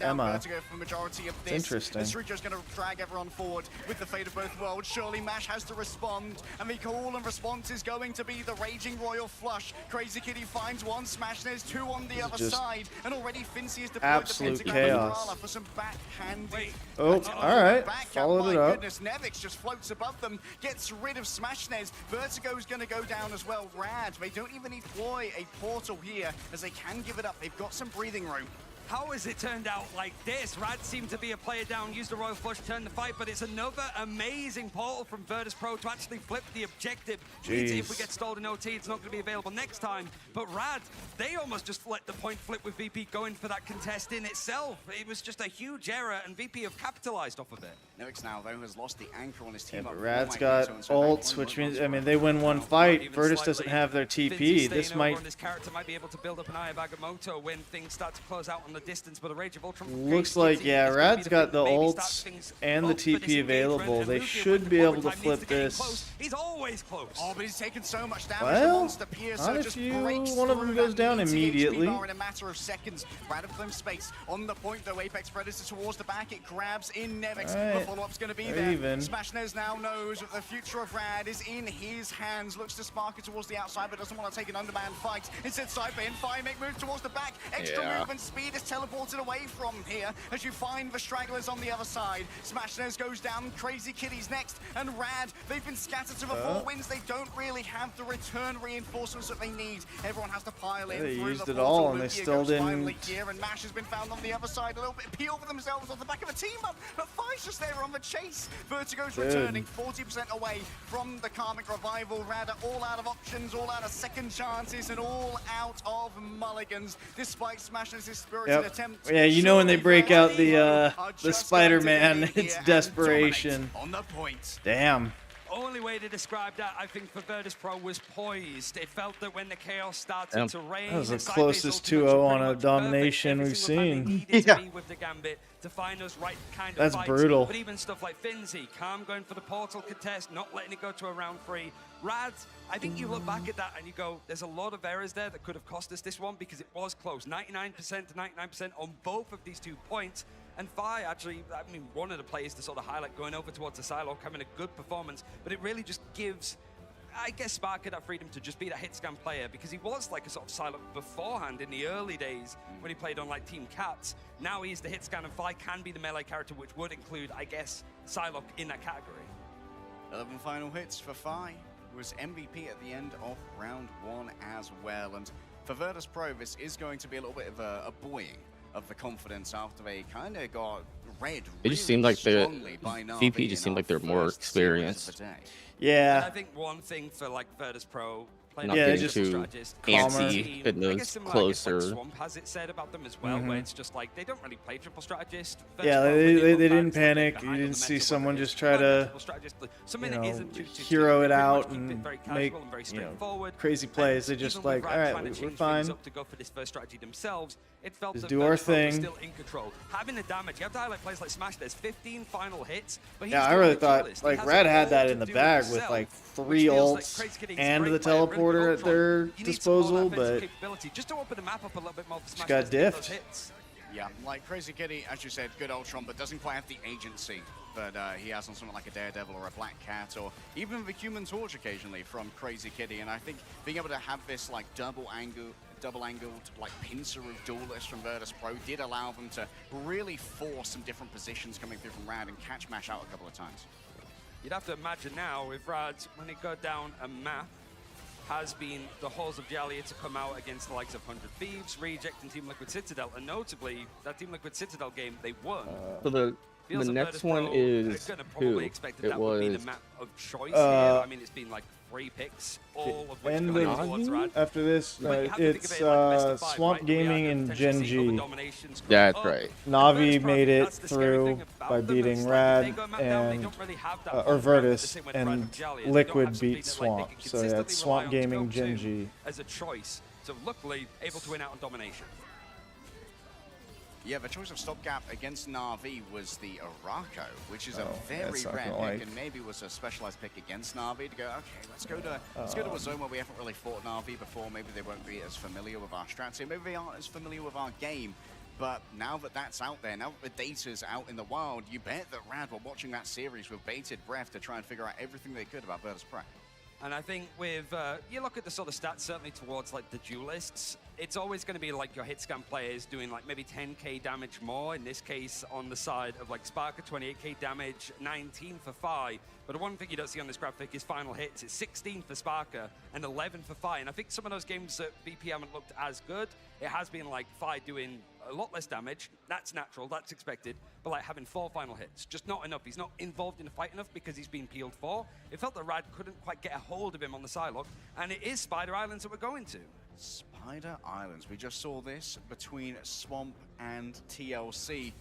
Emma. It's interesting. Srijo's going to drag everyone forward with the fate of both worlds. Surely Mash has to respond, and the call and response is going to be the Raging Royal Flush. Crazy Kitty finds one, Smash, there's two on the other side, and already Finn see is deployed absolute the chaos. for some backhanded. Oh, all right. Followed it up. Goodness, Nevix just floats above them, gets rid of Smashnez. Vertigo's going to go down as well. Rad, they don't even deploy a portal here as they can give it up. They've got some breathing room. How has it turned out like this? Rad seemed to be a player down, used the Royal Flush, turned the fight, but it's another amazing portal from Virtus.pro to actually flip the objective. If we get stalled in OT, it's not going to be available next time. But Rad, they almost just let the point flip with VP going for that contest in itself. It was just a huge error, and VP have capitalized off of it. Nevix now, though, has lost the anchor on his team. Yeah, but Rad's got ults, which means, I mean, they win one fight. Virtus doesn't have their TP. This might... This character might be able to build up an Eye of Agamotto when things start to close out on the distance, but a Rage of Ultron Looks like, yeah, Rad's got the ults and the TP available. They should be able to flip this. He's always close. Oh, but he's taken so much damage. Well, not if one of them goes down immediately. In a matter of seconds. Rad of them space on the point, though. Apex Predator towards the back. It grabs in Nevix. The follow-up's going to be there. Smashnez now knows that the future of Rad is in his hands. Looks to spark it towards the outside, but doesn't want to take an undermanned fight. Instead, Cypher and Fire make moves towards the back. Extra movement speed is teleported away from here as you find the stragglers on the other side. Smashnez goes down. Crazy Kitty's next. And Rad, they've been scattered to the 4 wins. They don't really have the return reinforcements that they need. Everyone has to pile in. They through used the it all, and they Lugia still goes finally didn't. here, and Mash has been found on the other side. A little bit appeal for themselves off the back of a team up, but Fire's just there on the chase. Vertigo's returning 40% away from the Karmic Revival. Rad are all out of options, all out of second chances, and all out of mulligans, despite Smashnez's spirited attempt. Yeah, you know when they break out the Spider-Man, it's desperation. On the point. Damn. Only way to describe that, I think, for Virtus.pro was poised. It felt that when the chaos started to reign, that was the closest 2-0 on a domination we've seen. With the Gambit to find those right kind of That's fights. brutal. But even stuff like Finzi, Calm going for the portal contest, not letting it go to a round 3. Rad, I think you look back at that and you go, there's a lot of errors there that could have cost us this one because it was close. 99% to 99% on both of these 2 points. And Fi actually, I mean, one of the players to sort of highlight going over towards the silo, having a good performance, but it really just gives, I guess, Sparker that freedom to just be that hit scan player because he was like a sort of silo beforehand in the early days when he played on like Team Cats. Now he's the hit scan and Fi can be the melee character, which would include, I guess, Psylocke in that category. 11 final hits for Fi, who was MVP at the end of round 1 as well. And for Virtus.pro, this is going to be a little bit of a buoying of the confidence after they kind of got read. It just seemed like the VP just seemed like they're more experienced. Yeah. And I think one thing for like Virtus.pro, not getting too antsy, getting those closer. Swamp has it said about them as well, where it's just like they don't really play triple strategist. Yeah, they didn't panic. You didn't see someone just try to, you know, hero it out and make, you know, crazy plays. They just like, all right, we're fine. To go for this first strategy themselves, it felt just that do our thing. thing. Still in control, having the damage. You have to highlight players like Smash. There's 15 final hits. But yeah, I really thought like Rad had that in the bag with like 3 ults and the teleporter at their disposal, but just to open the map up a little bit more for Smash got diffed. Yeah, like Crazy Kitty, as you said, good Ultron, but doesn't quite have the agency that he has on something like a Daredevil or a Black Cat, or even the Human Torch occasionally from Crazy Kitty. And I think being able to have this like double-angled like pincer of duelists from Virtus.pro did allow them to really force some different positions coming through from Rad and catch Mash out a couple of times. You'd have to imagine now if Rad, when they go down a map, has been the Halls of Jalia to come out against the likes of 100 Thieves, Reject, and Team Liquid Citadel, and notably that Team Liquid Citadel game they won. So the next one is who? It was the map of choice here. I mean, it's been like 3 picks, all of which and go towards Rad. after this, it's Swamp Gaming and Gen G. Yeah, that's right. Navi made it through by beating Rad and or Virtus, and Liquid beat Swamp. So yeah, it's Swamp Gaming Gen G. As a choice, so luckily able to win out on domination. Yeah, the choice of stopgap against Na'Vi was the Arako, which is a very rare pick, and maybe was a specialized pick against Na'Vi to go, okay, let's go to a zone where we haven't really fought Na'Vi before. Maybe they won't be as familiar with our strategy. Maybe they aren't as familiar with our game. But now that that's out there, now that the data's out in the wild, you bet that Rad were watching that series with bated breath to try and figure out everything they could about Virtus.pro. And I think with, you look at the sort of stats, certainly towards like the duelists, it's always going to be like your hit scan players doing like maybe 10k damage more. In this case, on the side of like Sparker, 28k damage, 19 for Fi. But the one thing you don't see on this graphic is final hits. It's 16 for Sparker and 11 for Fi. And I think some of those games that VP haven't looked as good, it has been like Fi doing a lot less damage. That's natural, that's expected. But like having 4 final hits, just not enough. He's not involved in the fight enough because he's been peeled 4. It felt that Rad couldn't quite get a hold of him on the Psylocke. And it is Spider Islands that we're going to. Spider Islands. We just saw this between Swamp and TLC.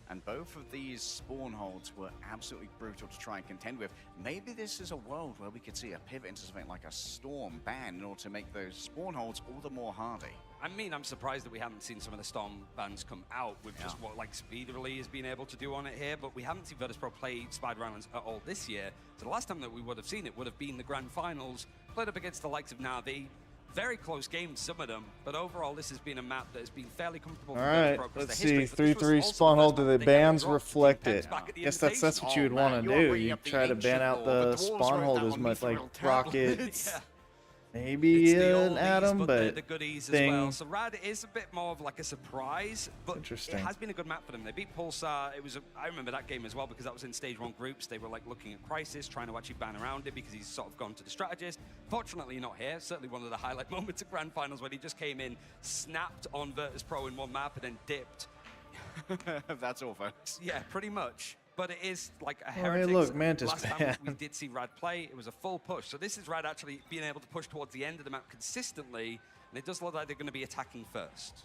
And both of these spawn holds were absolutely brutal to try and contend with. Maybe this is a world where we could see a pivot into something like a Storm ban in order to make those spawn holds all the more hardy. I mean, I'm surprised that we haven't seen some of the Storm bans come out with just what like Speederly has been able to do on it here, but we haven't seen Virtus.pro play Spider Islands at all this year. So the last time that we would have seen it would have been the Grand Finals, played up against the likes of Na'Vi. Very close games, some of them, but overall this has been a map that has been fairly comfortable. All right, let's see. 3-3 spawn hold. Do the bans reflect it? Guess that's what you would want to do. You try to ban out the spawn hold as much, like Rocket. Maybe an Atom, but the goodies as well. So Rad is a bit more of like a surprise, but interesting. It has been a good map for them. They beat Pulsar. It was I remember that game as well because that was in stage 1 groups. They were like looking at Crisis, trying to actually ban around it because he's sort of gone to the strategist. Fortunately not here. Certainly one of the highlight moments of Grand Finals when he just came in, snapped on Virtus.pro in one map and then dipped. That's all, folks. Yeah, pretty much. But it is like a hey, heritage. look, Mantis Last time ban. we did see Rad play, it was a full push. So this is Rad actually being able to push towards the end of the map consistently, and it does look like they're going to be attacking first.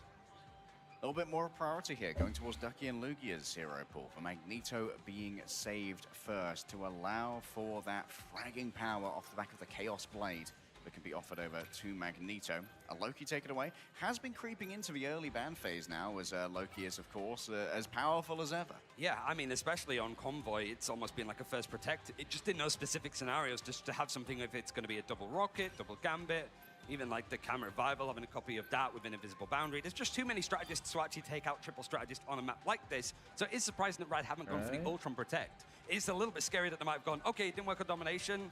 A little bit more priority here, going towards Ducky and Lugia's hero pool, for Magneto being saved first to allow for that fragging power off the back of the Chaos Blade that can be offered over to Magneto. A Loki taken away, has been creeping into the early ban phase now, as Loki is, of course, as powerful as ever. Yeah, I mean, especially on Convoy, it's almost been like a first protect. It just didn't know specific scenarios, just to have something if it's going to be a double rocket, double gambit, even like the Camera Revival, having a copy of that with an invisible boundary. There's just too many strategists to actually take out triple strategist on a map like this. So it is surprising that Rad haven't gone for the Ultron Protect. It's a little bit scary that they might have gone, okay, it didn't work on Domination.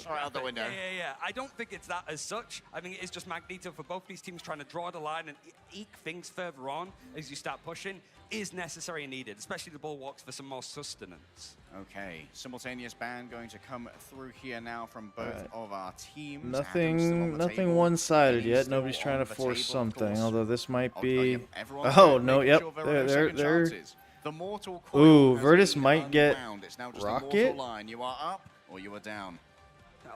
Right out the window. Yeah. I don't think it's that as such. I think it is just Magneto for both these teams trying to draw the line and eke things further on as you start pushing is necessary and needed, especially the bulwarks for some more sustenance. Okay, simultaneous ban going to come through here now from both of our teams. Nothing one-sided yet. Nobody's trying to force something, although this might be... Oh, no, yep. They're... Ooh, Virtus might get Rocket? You are up or you are down.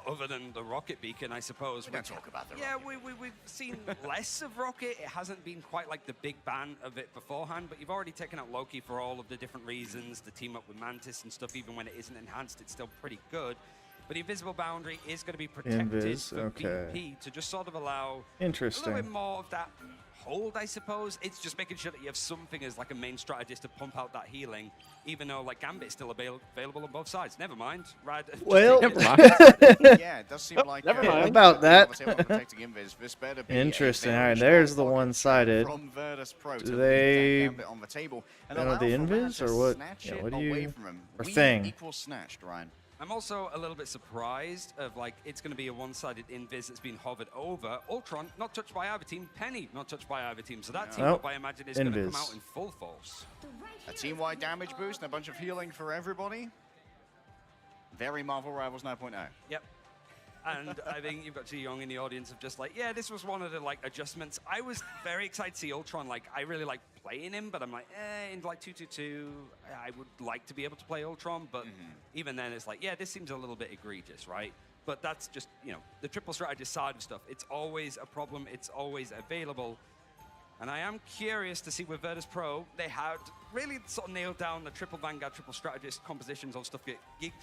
Other than the Rocket Beacon, I suppose. We don't talk about the Rocket. We've seen less of Rocket. It hasn't been quite like the big ban of it beforehand, but you've already taken out Loki for all of the different reasons, the team up with Mantis and stuff. Even when it isn't enhanced, it's still pretty good. But the invisible boundary is going to be protected for VP to just sort of allow a little bit more of that hold, I suppose. It's just making sure that you have something as like a main strategist to pump out that healing, even though like Gambit is still available on both sides. Never mind. Rad. Well, yeah, it does seem like never mind about that. Interesting. All right, there's the one-sided. From Virtus.pro do they on the table and the invis or what? Yeah, what do you or thing? Equals snatched, Ryan. I'm also a little bit surprised of like it's going to be a one-sided invis that's been hovered over. Ultron not touched by either team. Penny not touched by either team. So that team up, I imagine, is going to come out in full force. A team-wide damage boost and a bunch of healing for everybody. Very Marvel Rivals 9.0. Yep. And I think you've got Ji Young in the audience of just like, yeah, this was one of the like adjustments. I was very excited to see Ultron. Like, I really like playing him, but I'm like, in like 2-2-2, I would like to be able to play Ultron. But even then, it's like, yeah, this seems a little bit egregious, right? But that's just, you know, the triple strategist side of stuff. It's always a problem. It's always available. And I am curious to see with Virtus.pro, they had really sort of nailed down the triple Vanguard, triple strategist compositions on stuff.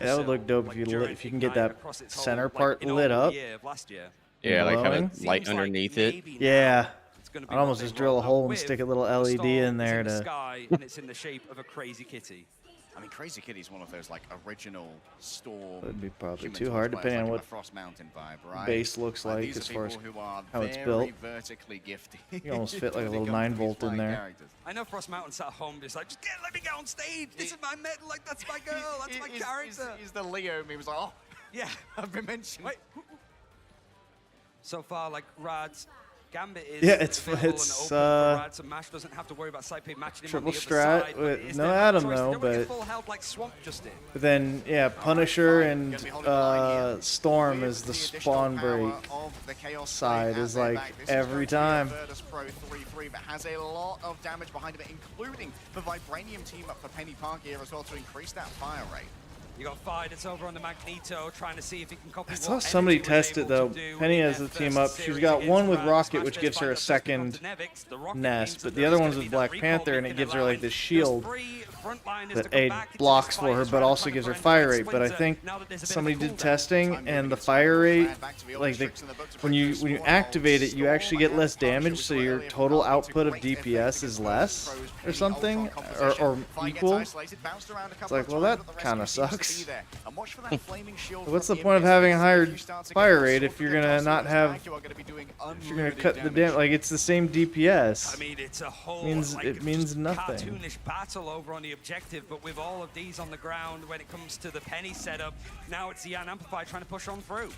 That would look dope if you can get that center part lit up. Last year. Yeah, like have it light underneath it. Yeah. I'd almost just drill a hole and stick a little LED in there to... sky, and it's in the shape of a crazy kitty. I mean, Crazy Kitty's one of those like original Storm. That'd be probably too hard, depending on what Frost Mountain vibe, right? base looks like as far as how it's built. Vertically gifted. You almost fit like a little 9-volt in there. Characters. I know Frost Mountain sat at home just like, just let me get on stage. This is my medal. Like, that's my girl. That's my character. He's the Leo. He was like, oh. Yeah, I've been mentioned. Wait. So far, like Rad's Gambit is Rad, so Mash doesn't have to worry about Saipe matching him triple on the strat other side, with no Adam though, but then yeah, Punisher and Storm is the spawn break side is like every time. Virtus Pro 3-3, but has a lot of damage behind him, including the Vibranium team up for Penny Park here as well to increase that fire rate. You got Fide, it's over on the Magneto, trying to see if he can copy. I saw somebody test it though. Penny has the team up. She's got one with Rocket, which gives her a second nest, but the other one's with Black Panther, and it gives her like this shield that A blocks for her, but also gives her fire rate. But I think somebody did testing, and the fire rate, like when you activate it, you actually get less damage, so your total output of DPS is less or something, or equal. It's like, well, that kind of sucks. What's the point of having a higher fire rate if you're gonna not have? If you're gonna cut the damage, like it's the same DPS. I mean, it's a whole it means nothing. Cartoonish battle over on the objective, but with all of these on the ground, when it comes to the Penny setup, now it's the Yan Amplify trying to push on through.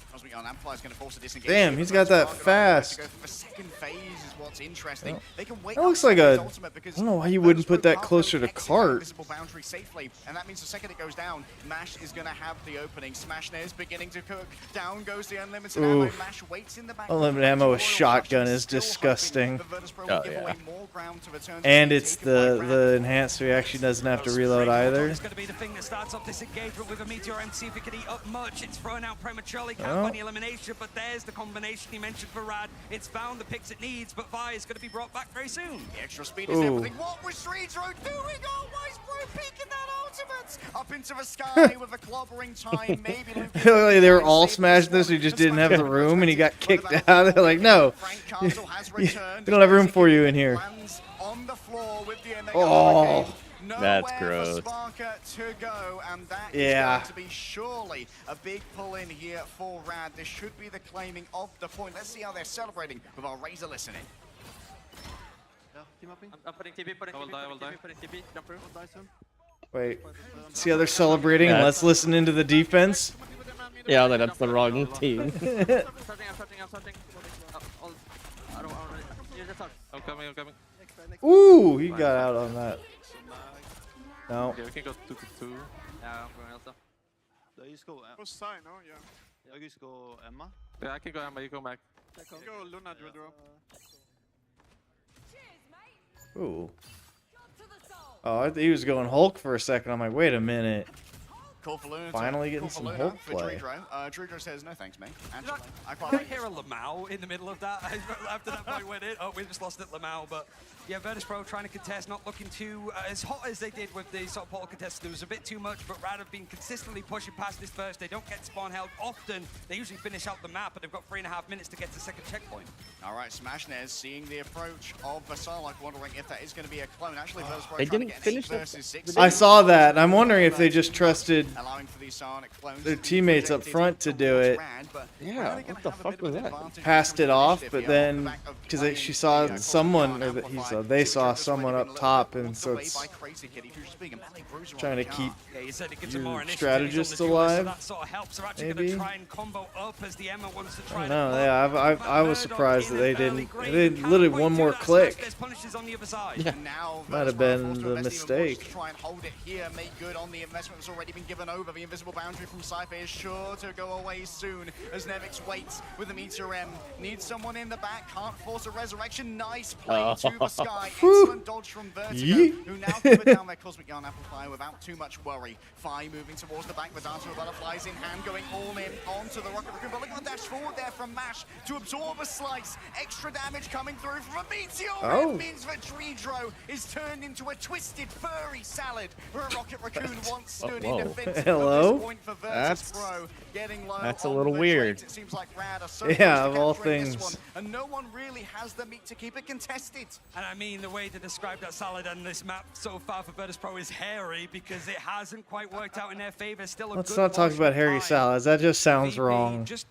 Damn, he's got that fast. The second phase is what's interesting. They can wait that looks like a. I don't know why you wouldn't put that closer to cart. Boundary safely, and that means the second it goes down, Mash is going to have the opening. Smashnare is beginning to cook. Down goes the unlimited ammo. Mash waits in the back. Unlimited ammo with shotgun is disgusting. Oh, yeah. And it's the enhanced, so he actually doesn't have to reload either. It's going to be the thing that starts off this engagement with a Meteor M. See if he can eat up much. It's thrown out prematurely. Can't find the elimination, but there's the combination he mentioned for Rad. It's found the picks it needs, but Vi is going to be brought back very soon. The extra speed is everything. What was Streetro doing? Oh, why is Bro peeking that ultimate? Up into the sky with a clobbering time. Maybe they were all smashing this, he just didn't have the room, and he got kicked out. They're like, no, we don't have room for you in here. Oh, that's gross. To go, and that is going to be surely a big pull in here for Rad. This should be the claiming of the point. Let's see how they're celebrating with our Razor listening. I'm putting TB, putting TB, jump through. Wait, see how they're celebrating? Yeah. Let's listen into the defense. Yeah, that's the wrong team. I'm starting. I'm coming. Ooh, he got out on that. No. Okay, we can go 2-2. Yeah, I'm going Elsa. You go side, no? Yeah. You go Emma? Yeah, I can go Emma, you go Mac. Go Luna, Jojo. Ooh. Oh, I thought he was going Hulk for a second. I'm like, wait a minute. Finally getting some Hulk play. Drudro says, no thanks, mate. Actually, I quite hear a Lamau in the middle of that. After that point went in. Oh, we just lost it, Lamau. But yeah, Virtus Pro trying to contest, not looking too as hot as they did with the sort of portal contest. There was a bit too much, but Rad have been consistently pushing past this first. They don't get spawn held often. They usually finish out the map, but they've got 3.5 minutes to get to the second checkpoint. All right, Smashnare seeing the approach of Vasalak, wondering if that is going to be a clone. Actually, Virtus Pro they trying didn't to get finish 8 versus 6. I saw that, and I'm wondering if they just trusted allowing for these Sonic clones their teammates up front to do it. Yeah, what the fuck was that? Passed it off, but then because she saw someone, or they saw someone up top, and so it's trying to keep your strategist alive. Maybe. I don't know. Yeah, I was surprised that they didn't. They did literally one more click. Yeah, might have been the mistake. Try and hold it here, make good on the investment that's already been given over. The invisible boundary from Saipe is sure to go away soon as Nevix waits with the Meteor M. Needs someone in the back, can't force a resurrection. Nice play to the sky. Excellent dodge from Vertigo, who now give it down their Cosmic Yarn Amplifier without too much worry. Fi moving towards the back, the Dance with Butterflies in hand, going all in onto the Rocket Raccoon. But look at the dash forward there from Mash to absorb a slice. Extra damage coming through from a Meteor M means that Drudro is turned into a twisted furry salad where a Rocket Raccoon once stood in defense. Hello? That's a little weird. It seems like Rad are so yeah, of all things. And no one really has the meat to keep it contested. And I mean, the way to describe that salad on this map so far for Virtus Pro is hairy, because it hasn't quite worked out in their favor. Still a Let's good not talk about hairy salads. That just sounds wrong. Just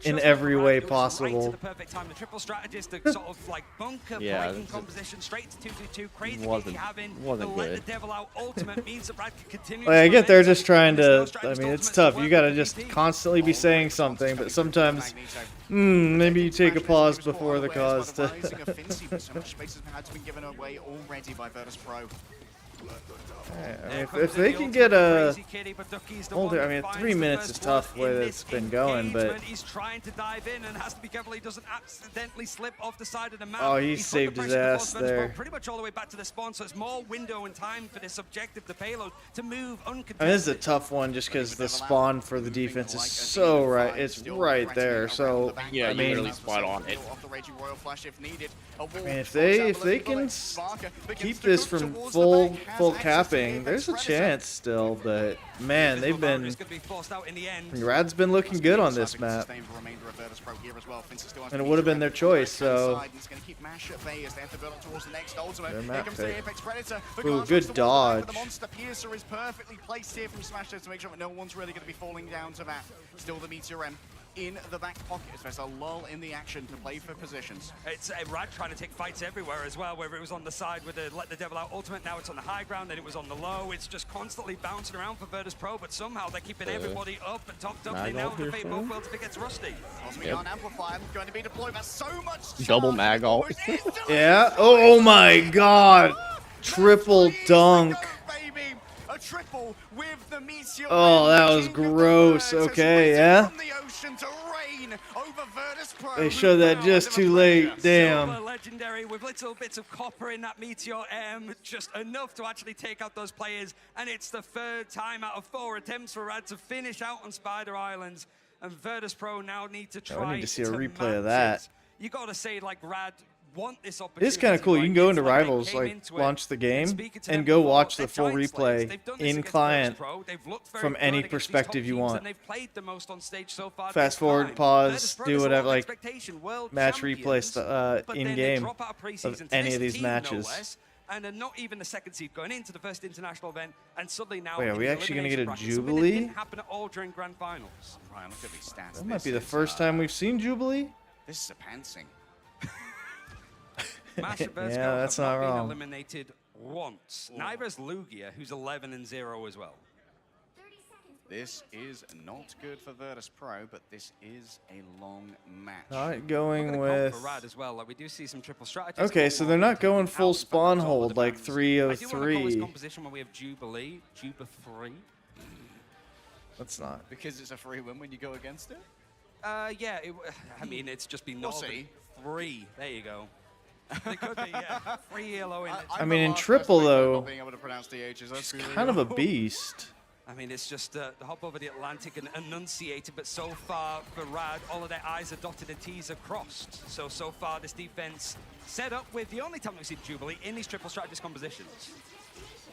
in every way possible. The perfect time. The triple strategist to sort of like bunker breaking composition straight to 2-2-2. Crazy wasn't let good. the devil out ultimate means that Brad can continue. Like, I get they're just trying to. I mean, it's tough. You gotta just constantly be saying something, but sometimes, maybe you take a pause before the cause to. So much space has been given away already by Virtus Pro. I mean, if they can get a older, I mean, 3 minutes is tough the way it's been going, but he's trying to dive in and has to be careful he doesn't accidentally slip off the side of the map. Oh, he saved his ass there. Pretty much all the way back to the spawn, so it's more window and time for this objective, the payload, to move uncontested. I mean, this is a tough one just because the spawn for the defense is so right. It's right there. So yeah, I mean, really spot on it. I mean, if they can keep this from full capping, there's a chance still. But man, they've been. Rad's been looking good on this map, and it would have been their choice. So their map pick. Ooh, good dodge. The monster piercer is perfectly placed here from Smash to make sure that no one's really going to be falling down to that. Still the Meteor M in the back pocket. There's a lull in the action to play for positions. It's Rad trying to take fights everywhere as well, whether it was on the side with the let the devil out ultimate, now it's on the high ground, then it was on the low. It's just constantly bouncing around for Virtus Pro, but somehow they're keeping everybody up and topped up. They now have to fade both worlds if it gets rusty. Yep. Amplifier going to be deployed. That's so much double mag ult. Yeah. Oh my God. Triple dunk. A triple with the Meteor. Oh, that was gross. Okay, yeah. They showed that just too late. Damn. Legendary with little bits of copper in that Meteor M, just enough to actually take out those players. And it's the third time out of 4 attempts for Rad to finish out on Spider Islands. And Virtus Pro now need to try. I need to see a replay of that. You got to say, like, Rad want this opportunity. It's kind of cool. You can go into Rivals, like launch the game, and go watch the full replay in client from any perspective you want. Fast forward, pause, do whatever, like match replay in game of any of these matches. And not even the second seed going into the first international event, and suddenly now. Wait, are we actually going to get a Jubilee? It didn't happen at all during grand finals. Ryan, look at these stats. That might be the first time we've seen Jubilee. This is a pantsing. Yeah, that's not wrong. Been eliminated once. Neither is Lugia, who's 11-0 as well. This is not good for Virtus Pro, but this is a long match. Not going with. Rad as well. Like, we do see some triple strategies. Okay, so they're not going full spawn hold like 303. Composition when we have Jubilee, Juba 3. That's not. Because it's a free win when you go against it. Yeah. I mean, it's just been Northern 3. There you go. It could be, yeah. 3 yellow in it. I mean, in triple though, being able to pronounce the H's, she's kind of a beast. I mean, it's just the hop over the Atlantic and enunciated, but so far for Rad, all of their I's are dotted and T's are crossed. So far this defense set up with the only time we've seen Jubilee in these triple strategist compositions.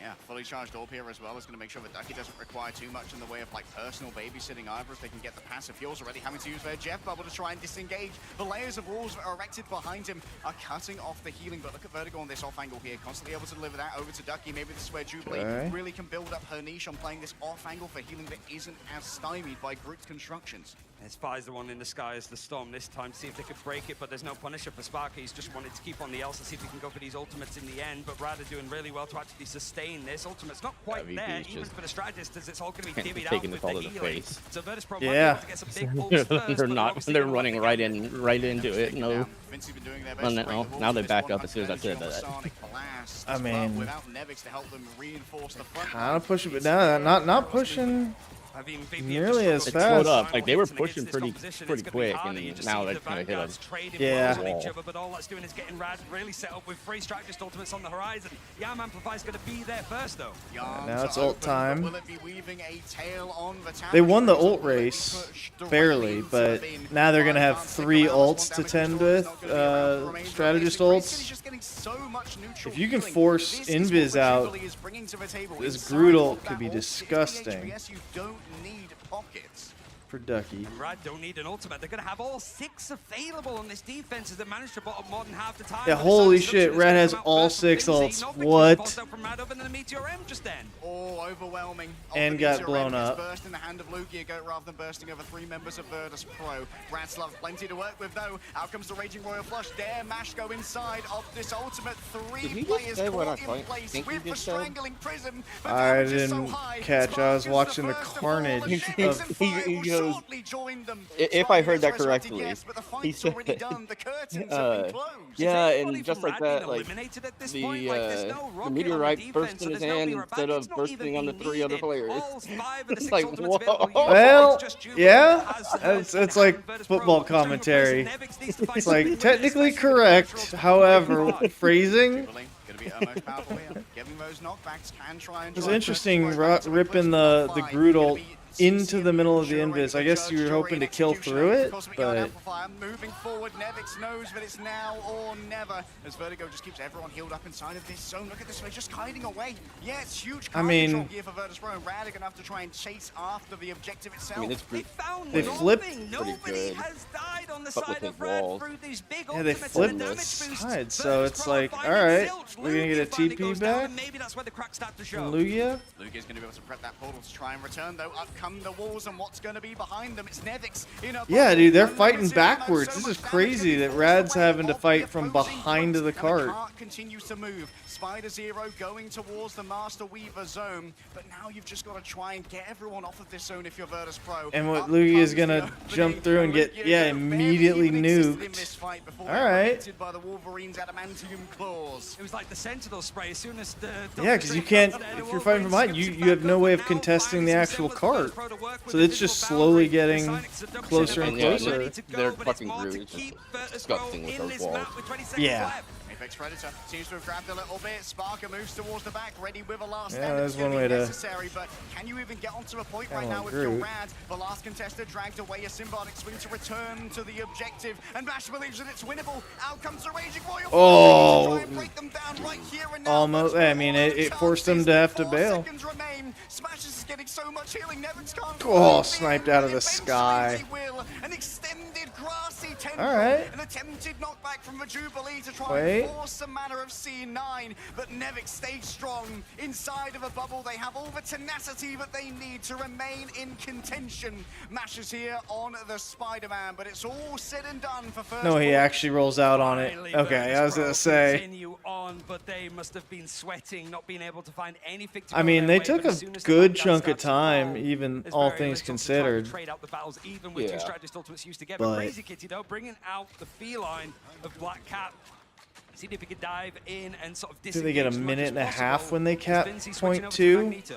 Yeah, fully charged orb here as well is going to make sure that Ducky doesn't require too much in the way of like personal babysitting either, if they can get the passive. Heals already having to use their Jeff Bubble to try and disengage. The layers of walls that are erected behind him are cutting off the healing, but look at Vertigo on this off angle here, constantly able to deliver that over to Ducky. Maybe this is where Jubilee really can build up her niche on playing this off angle for healing that isn't as stymied by Groot's constructions. As Spy's the one in the sky as the Storm this time, see if they could break it, but there's no Punisher for Sparky. He's just wanted to keep on the Elsa, see if he can go for these ultimates in the end, but Rad are doing really well to actually sustain this. Ultimate's not quite there, even for the strategist, as it's all going to be divvied out with the healing. So Virtus Pro might be able to get some big pulls first, they're running right into it. No. Now they back up as soon as I said that. I mean, kind of pushing, but not pushing nearly as fast. Up. Like they were pushing pretty quick, and now they're kind of hit us. Yeah. But all that's doing is getting Rad really set up with 3 strategist ultimates on the horizon. Yam Amplify's going to be there first, though. Now it's ult time. They won the ult race, barely, but now they're going to have 3 ults to tend with, strategist ults. If you can force Invis out, this Groot ult could be disgusting. Need pockets. for Ducky. Rad don't need an ultimate. They're going to have all 6 available on this defense as they managed to bottom more than half the time. Yeah, holy shit, Red has all 6 ults. What? Oh, overwhelming. And got blown up. Burst in the hand of Lugia Goat rather than bursting over 3 members of Virtus Pro. Radslav plenty to work with though. Out comes the Raging Royal Flush. Dare Mash go inside of this ultimate. 3 players caught in place with the strangling prism. I didn't catch. I was watching the carnage. He goes, if I heard that correctly, he said, yeah, and just like that, like, the meteorite burst in his hand instead of bursting on the 3 other players. It's like, whoa. Well, yeah, it's like football commentary. It's like technically correct, however, phrasing. It's interesting ripping the Groot ult into the middle of the invis. I guess you were hoping to kill through it, but moving forward, Nevix knows that it's now or never as Vertigo just keeps everyone healed up inside of this zone. Look at this, they're just hiding away. Yeah, it's huge. I mean, here for Virtus Pro and Rad are gonna have to try and chase after the objective itself. I mean, they flipped. Nobody has died on the side of Rad through these big Yeah, they flipped the side, so it's like, all right, we're gonna get a TP back. Maybe that's where the cracks start to show. From Lugia. Lugia's gonna be able to prep that portal to try and return though. Up come the walls, and what's going to be behind them? It's Nevix. Yeah, dude, they're fighting backwards. This is crazy that Rad's having to fight from behind the cart. Continues to move. Spider Zero going towards the Master Weaver zone, but now you've just got to try and get everyone off of this zone if you're Virtus Pro. And what Lugia is gonna jump through and get, yeah, immediately nuked. All right. By the Wolverine's adamantium claws. It was like the Sentinel spray as soon as the yeah, because you can't, if you're fighting from behind, you have no way of contesting the actual cart. So it's just slowly getting closer and closer. They're fucking Groot. It's disgusting with those walls. Yeah. Apex Predator seems to have grabbed a little bit. Sparker moves towards the back, ready with a last yeah, stand. there's one way to necessary, but can you even get onto a point right now with your Rad? The last contestant dragged away a symbiotic swing to return to the objective, and Bash believes that it's winnable. Out comes the Raging Royal. Oh, try and break them down right here and now. Almost. I mean, it forced them to have to bail. Smashes is getting so much healing. Nevins can't. Oh, sniped out of the sky. An extended grassy tendril. All right. An attempted knockback from the Jubilee to try and force a manner of C9, but Nevix stays strong inside of a bubble. They have all the tenacity that they need to remain in contention. Mashes here on the Spider-Man, but it's all said and done for first. No, he actually rolls out on it. Okay, I was gonna say. Continue on, but they must have been sweating, not being able to find anything. I mean, they took a good chunk of time, even all things considered. Trade out the battles, even with two strategist ultimates used together. But Crazy Kitty though, bringing out the feline of Black Cat. See if he could dive in and sort of do they get a minute and a half when they cap .2?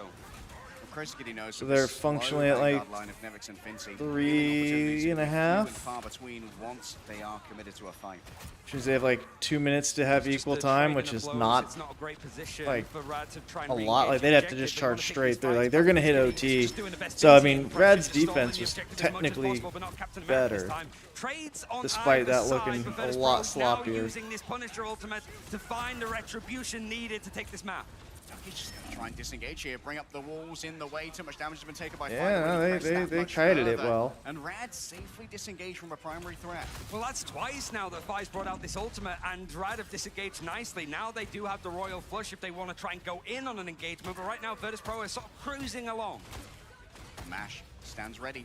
So they're functionally at like 3.5. Far between once they are committed to a fight. Which means they have like 2 minutes to have equal time, which is not like a lot. Like they'd have to just charge straight through. Like they're gonna hit OT. So I mean, Rad's defense was technically better, despite that looking a lot sloppier. Using this Punisher ultimate to find the retribution needed to take this map. He's just going to try and disengage here, bring up the walls in the way. Too much damage has been taken by yeah, they kited it well. And Rad safely disengaged from a primary threat. Well, that's twice now that Fi's brought out this ultimate, and Rad have disengaged nicely. Now they do have the Royal Flush if they want to try and go in on an engagement, but right now Virtus Pro is sort of cruising along. Mash stands ready.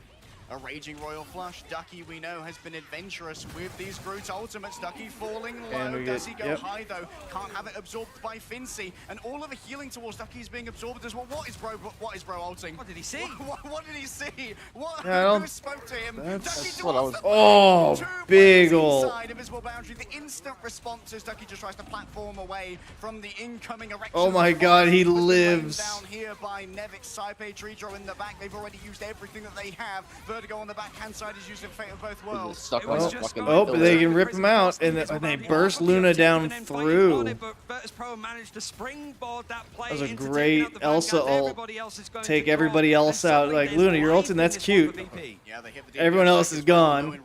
A Raging Royal Flush. Ducky, we know, has been adventurous with these Groot ultimates. Ducky falling low. Does he go high, though? Can't have it absorbed by Fincy. And all of the healing towards Ducky is being absorbed as well. What is Bro ulting? What did he see? What did he see? What? Yeah, Who spoke to him? That's what I was... Oh, big ult. Invisible boundary. The instant response as Ducky just tries to platform away from the incoming erection. Oh my god, he lives. Down here by Nevix. Saipe Tridro in the back. They've already used everything that they have. Vertigo on the backhand side is using Fate of both worlds. Oh, but they can rip him out, and they burst Luna down through. That was a great Elsa ult. Take everybody else out. Like, Luna, you're ulting, that's cute. Everyone else is gone.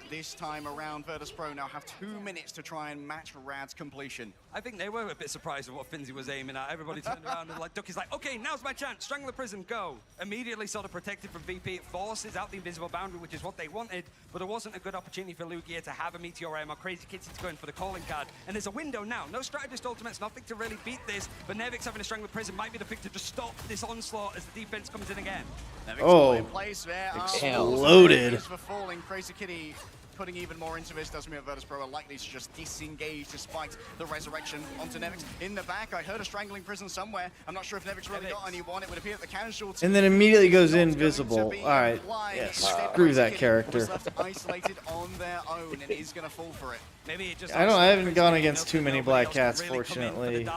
This time around, Virtus Pro now have 2 minutes to try and match Rad's completion. I think they were a bit surprised at what Finzi was aiming at. Everybody turned around and like, Ducky's like, okay, now's my chance. Strangle the prison, go. Immediately sort of protected from VP at forces out the invisible boundary, which is what they wanted, but it wasn't a good opportunity for Lugia to have a Meteor or Crazy Kitty to go in for the calling card. And there's a window now. No strategist ultimates, nothing to really beat this, but Nevix having a Strangler Prison might be the pick to just stop this onslaught as the defense comes in again. Oh, exploded. For falling, Crazy Kitty putting even more into this does mean Virtus.pro are likely to just disengage despite the resurrection onto Nevix. In the back, I heard a strangling prison somewhere. I'm not sure if Nevix really got anyone. It would appear that the casualty... And then immediately goes invisible. Alright. Yeah, screw that character. Left isolated on their own and is going to fall for it. Maybe it just I haven't gone against too many Black Cats, fortunately.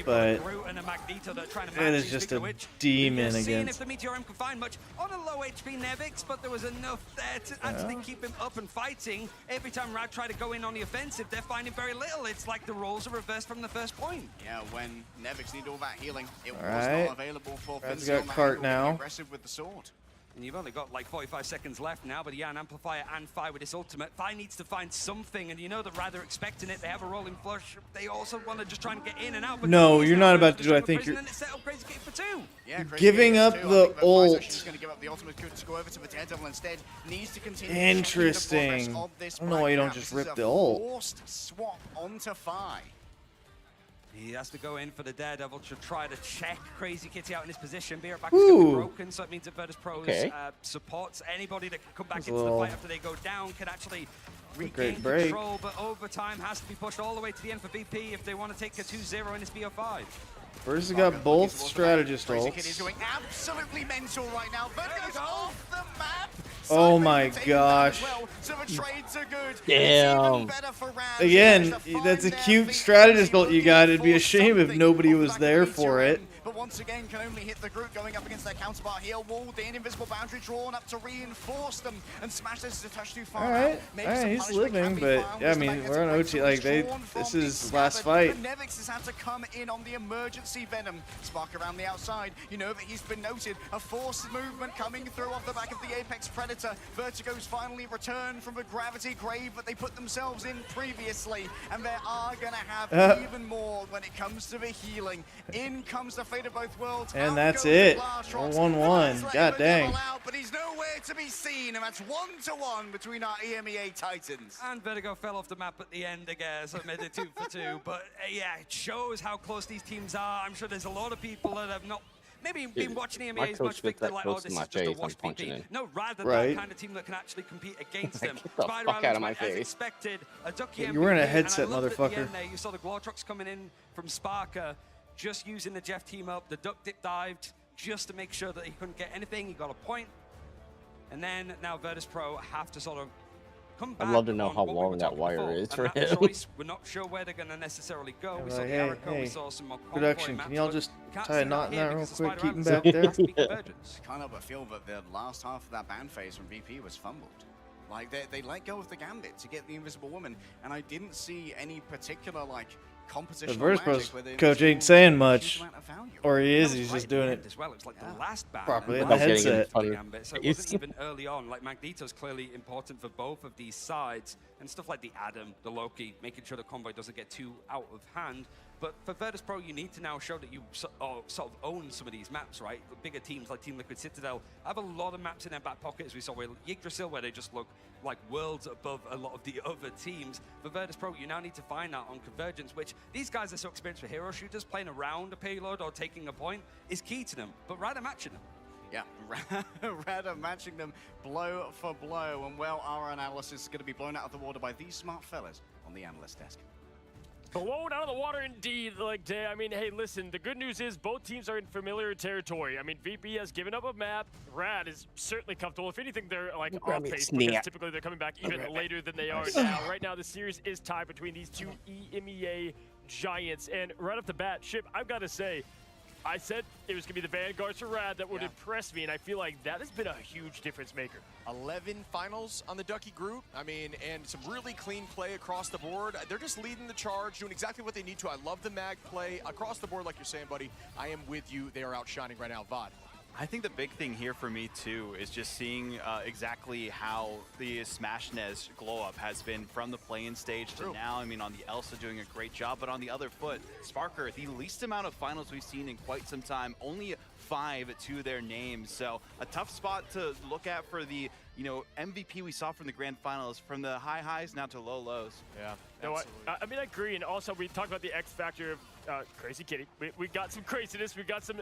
But it is just a demon against... if the Meteorium can find much on a low HP Nevix, but there was enough there to actually keep him up and fighting. Every time Rad try to go in on the offensive, they're finding very little. It's like the roles are reversed from the first point. Yeah, when Nevix needed all that healing, it was not available for Rad's got Cart now. Aggressive with the sword. And you've only got like 45 seconds left now, but yeah, an Amplifier and Fi with this ultimate. Fi needs to find something, and you know that Rad are expecting it. They have a rolling flush. They also want to just try and get in and out. But no, you're not about to do. I think you're giving up the ult. She's going to give up the ultimate to go over to the Daredevil instead. Needs to continue. Interesting. I don't know why you don't just rip the ult. Forced swap onto Fi. He has to go in for the Daredevil to try to check Crazy Kitty out in his position. Beer back is going to be broken, so it means that Virtus.pro's supports anybody that can come back into the fight after they go down can actually regain control, but overtime has to be pushed all the way to the end for VP if they want to take a 2-0 in this BO5. First, he got both strategist ults. Kitty's going absolutely mental right now. Vertigo's off the map. Oh my gosh. So the trades are good. Damn. Again, that's a cute strategist ult you got. It'd be a shame if nobody was there for it. But once again, can only hit the group going up against their counterpart here. Walled in, invisible boundary drawn up to reinforce them. And Smash this is a touch too far. Alright, he's living, but yeah, I mean, we're on OT. Like, this is his last fight. Nevix has had to come in on the emergency Venom. Spark around the outside. You know that he's been noted. A forced movement coming through off the back of the Apex Predator. Vertigo's finally returned from the gravity grave that they put themselves in previously. And they are going to have even more when it comes to the healing. In comes the fate of both worlds. And that's it. 1-1. God dang. But he's nowhere to be seen. And that's 1-1 between our EMEA Titans. And Vertigo fell off the map at the end again, so it made it 2 for 2. But yeah, it shows how close these teams are. I'm sure there's a lot of people that have not maybe been watching EMEA as much, think they're like, oh, this is just a wash PP. No, rather that kind of team that can actually compete against them. Get the fuck out of my face. As expected, a Ducky You're wearing a headset, motherfucker. You saw the Glortrox coming in from Sparker, just using the Jeff team up. The Duck Dip dived just to make sure that he couldn't get anything. He got a point. And then now Virtus.pro have to sort of come back. I'd love to know how long that wire is for him. We're not sure where they're going to necessarily go. We saw the Arico, we saw some more production. Can y'all just tie a knot in that real quick? Keep him back there. Can't help but feel that the last half of that ban phase from VP was fumbled. Like, they let go of the Gambit to get the Invisible Woman, and I didn't see any particular, like, The Virtus.pro's coach ain't saying much, or he is. He's just doing it as well. It's like the last ban properly in the headset. So it wasn't even early on. Like Magneto's clearly important for both of these sides, and stuff like the Adam, the Loki, making sure the convoy doesn't get too out of hand. But for Virtus.pro, you need to now show that you sort of own some of these maps, right? The bigger teams like Team Liquid Citadel have a lot of maps in their back pocket, as we saw with Yggdrasil, where they just look like worlds above a lot of the other teams. For Virtus.pro, you now need to find that on Convergence, which these guys are so experienced for hero shooters. Playing around a payload or taking a point is key to them, but rather matching them. Yeah, rather matching them blow for blow. And well, our analysis is going to be blown out of the water by these smart fellas on the analyst desk. Blown out of the water indeed, like Day. I mean, hey, listen, the good news is both teams are in familiar territory. I mean, VP has given up a map. Rad is certainly comfortable. If anything, they're like off pace because typically they're coming back even later than they are now. Right now, the series is tied between these two EMEA giants. And right off the bat, Ship, I've got to say, I said it was going to be the Vanguards for Rad that would impress me, and I feel like that has been a huge difference maker. 11 finals on the Ducky group. I mean, and some really clean play across the board. They're just leading the charge, doing exactly what they need to. I love the mag play across the board, like you're saying, buddy. I am with you. They are outshining right now. VOD. I think the big thing here for me, too, is just seeing exactly how the Smashnez glow-up has been from the play-in stage to now. I mean, on the Elsa doing a great job, but on the other foot, Sparker, the least amount of finals we've seen in quite some time, only 5 to their names. So a tough spot to look at for the MVP we saw from the grand finals, from the high highs now to low lows. Yeah, no, I mean, I agree. And also, we talked about the X factor of Crazy Kitty. We got some craziness. We got some,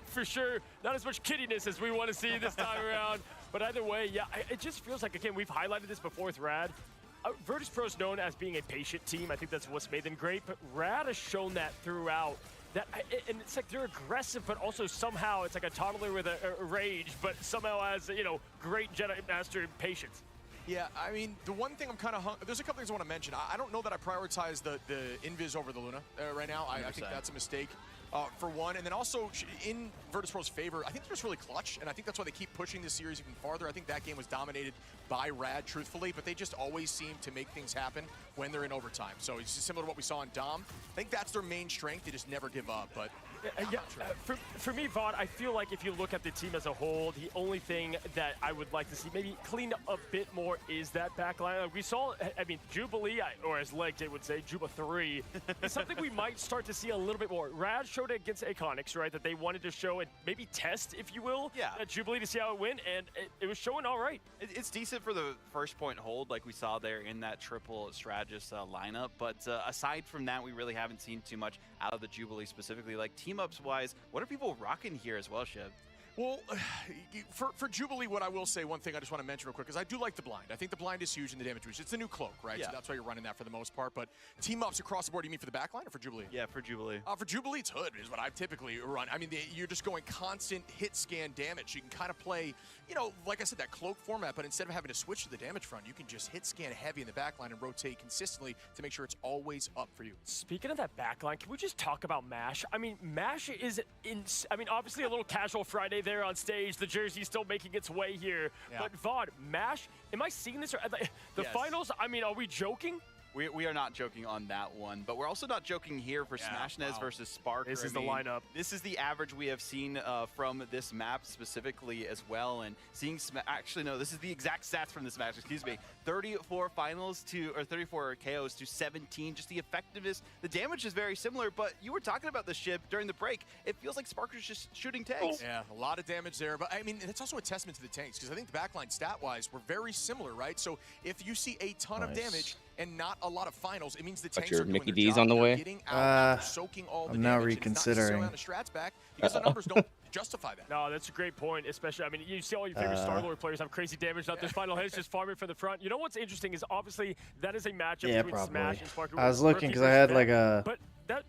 for sure, not as much kiddiness as we want to see this time around. But either way, yeah, it just feels like, again, we've highlighted this before with Rad. Virtus.pro is known as being a patient team. I think that's what's made them great. But Rad has shown that throughout. And it's like they're aggressive, but also somehow it's like a toddler with a rage, but somehow has, great Jedi Master patience. Yeah, I mean, the one thing I'm kind of there's a couple things I want to mention. I don't know that I prioritize the Invis over the Luna right now. I think that's a mistake. For one, and then also in Virtus.pro's favor, I think they're just really clutch, and I think that's why they keep pushing this series even farther. I think that game was dominated by Rad, truthfully, but they just always seem to make things happen when they're in overtime. So it's just similar to what we saw in Dom. I think that's their main strength. They just never give up. But for me, Vaughn, I feel like if you look at the team as a whole, the only thing that I would like to see maybe cleaned up a bit more is that backline. Like we saw, I mean, Jubilee, or as Leg would say, Juba 3, is something we might start to see a little bit more. Rad showed it against Iconics, right, that they wanted to show and maybe test, if you will, at Jubilee to see how it went, and it was showing all right. It's decent for the first point hold like we saw there in that triple Strategist lineup, but aside from that, we really haven't seen too much out of the Jubilee specifically. Like team-ups wise, what are people rocking here as well, Shiv? Well, for Jubilee, what I will say, one thing I just want to mention real quick, is I do like the blind. I think the blind is huge in the damage boost. It's the new cloak, right? Yeah. So that's why you're running that for the most part. But team-ups across the board, you mean for the backline or for Jubilee? Yeah, for Jubilee. For Jubilee, it's Hood is what I typically run. I mean, you're just going constant hit scan damage. You can kind of play, like I said, that cloak format, but instead of having to switch to the damage front, you can just hit scan heavy in the backline and rotate consistently to make sure it's always up for you. Speaking of that backline, can we just talk about MASH? I mean, MASH is, obviously a little casual Friday there on stage. The jersey's still making its way here. Yeah. But Vaughn, MASH, am I seeing this? The finals, I mean, are we joking? We are not joking on that one, but we're also not joking here for Smashnez versus Sparker. This is the lineup. This is the average we have seen from this map specifically as well, and seeing actually no, this is the exact stats from this match. Excuse me, 34 finals or 34 KOs to 17. Just the effectiveness, the damage is very similar. But you were talking about the ship during the break. It feels like Sparker's just shooting tanks. Yeah, a lot of damage there, but I mean it's also a testament to the tanks because I think the backline stat-wise were very similar, right? So if you see a ton of damage and not a lot of finals, it means the tanks are doing Mickey their D's job. on the way. Getting out, soaking all the I'm now damage, reconsidering. and it's not necessarily on the strats back because the numbers don't justify that. No, that's a great point, especially, I mean, you see all your favorite Star-Lord players have crazy damage out their final hits, just farming from the front. You know what's interesting is obviously that is a matchup between Smash and Sparker. I was looking because I had like a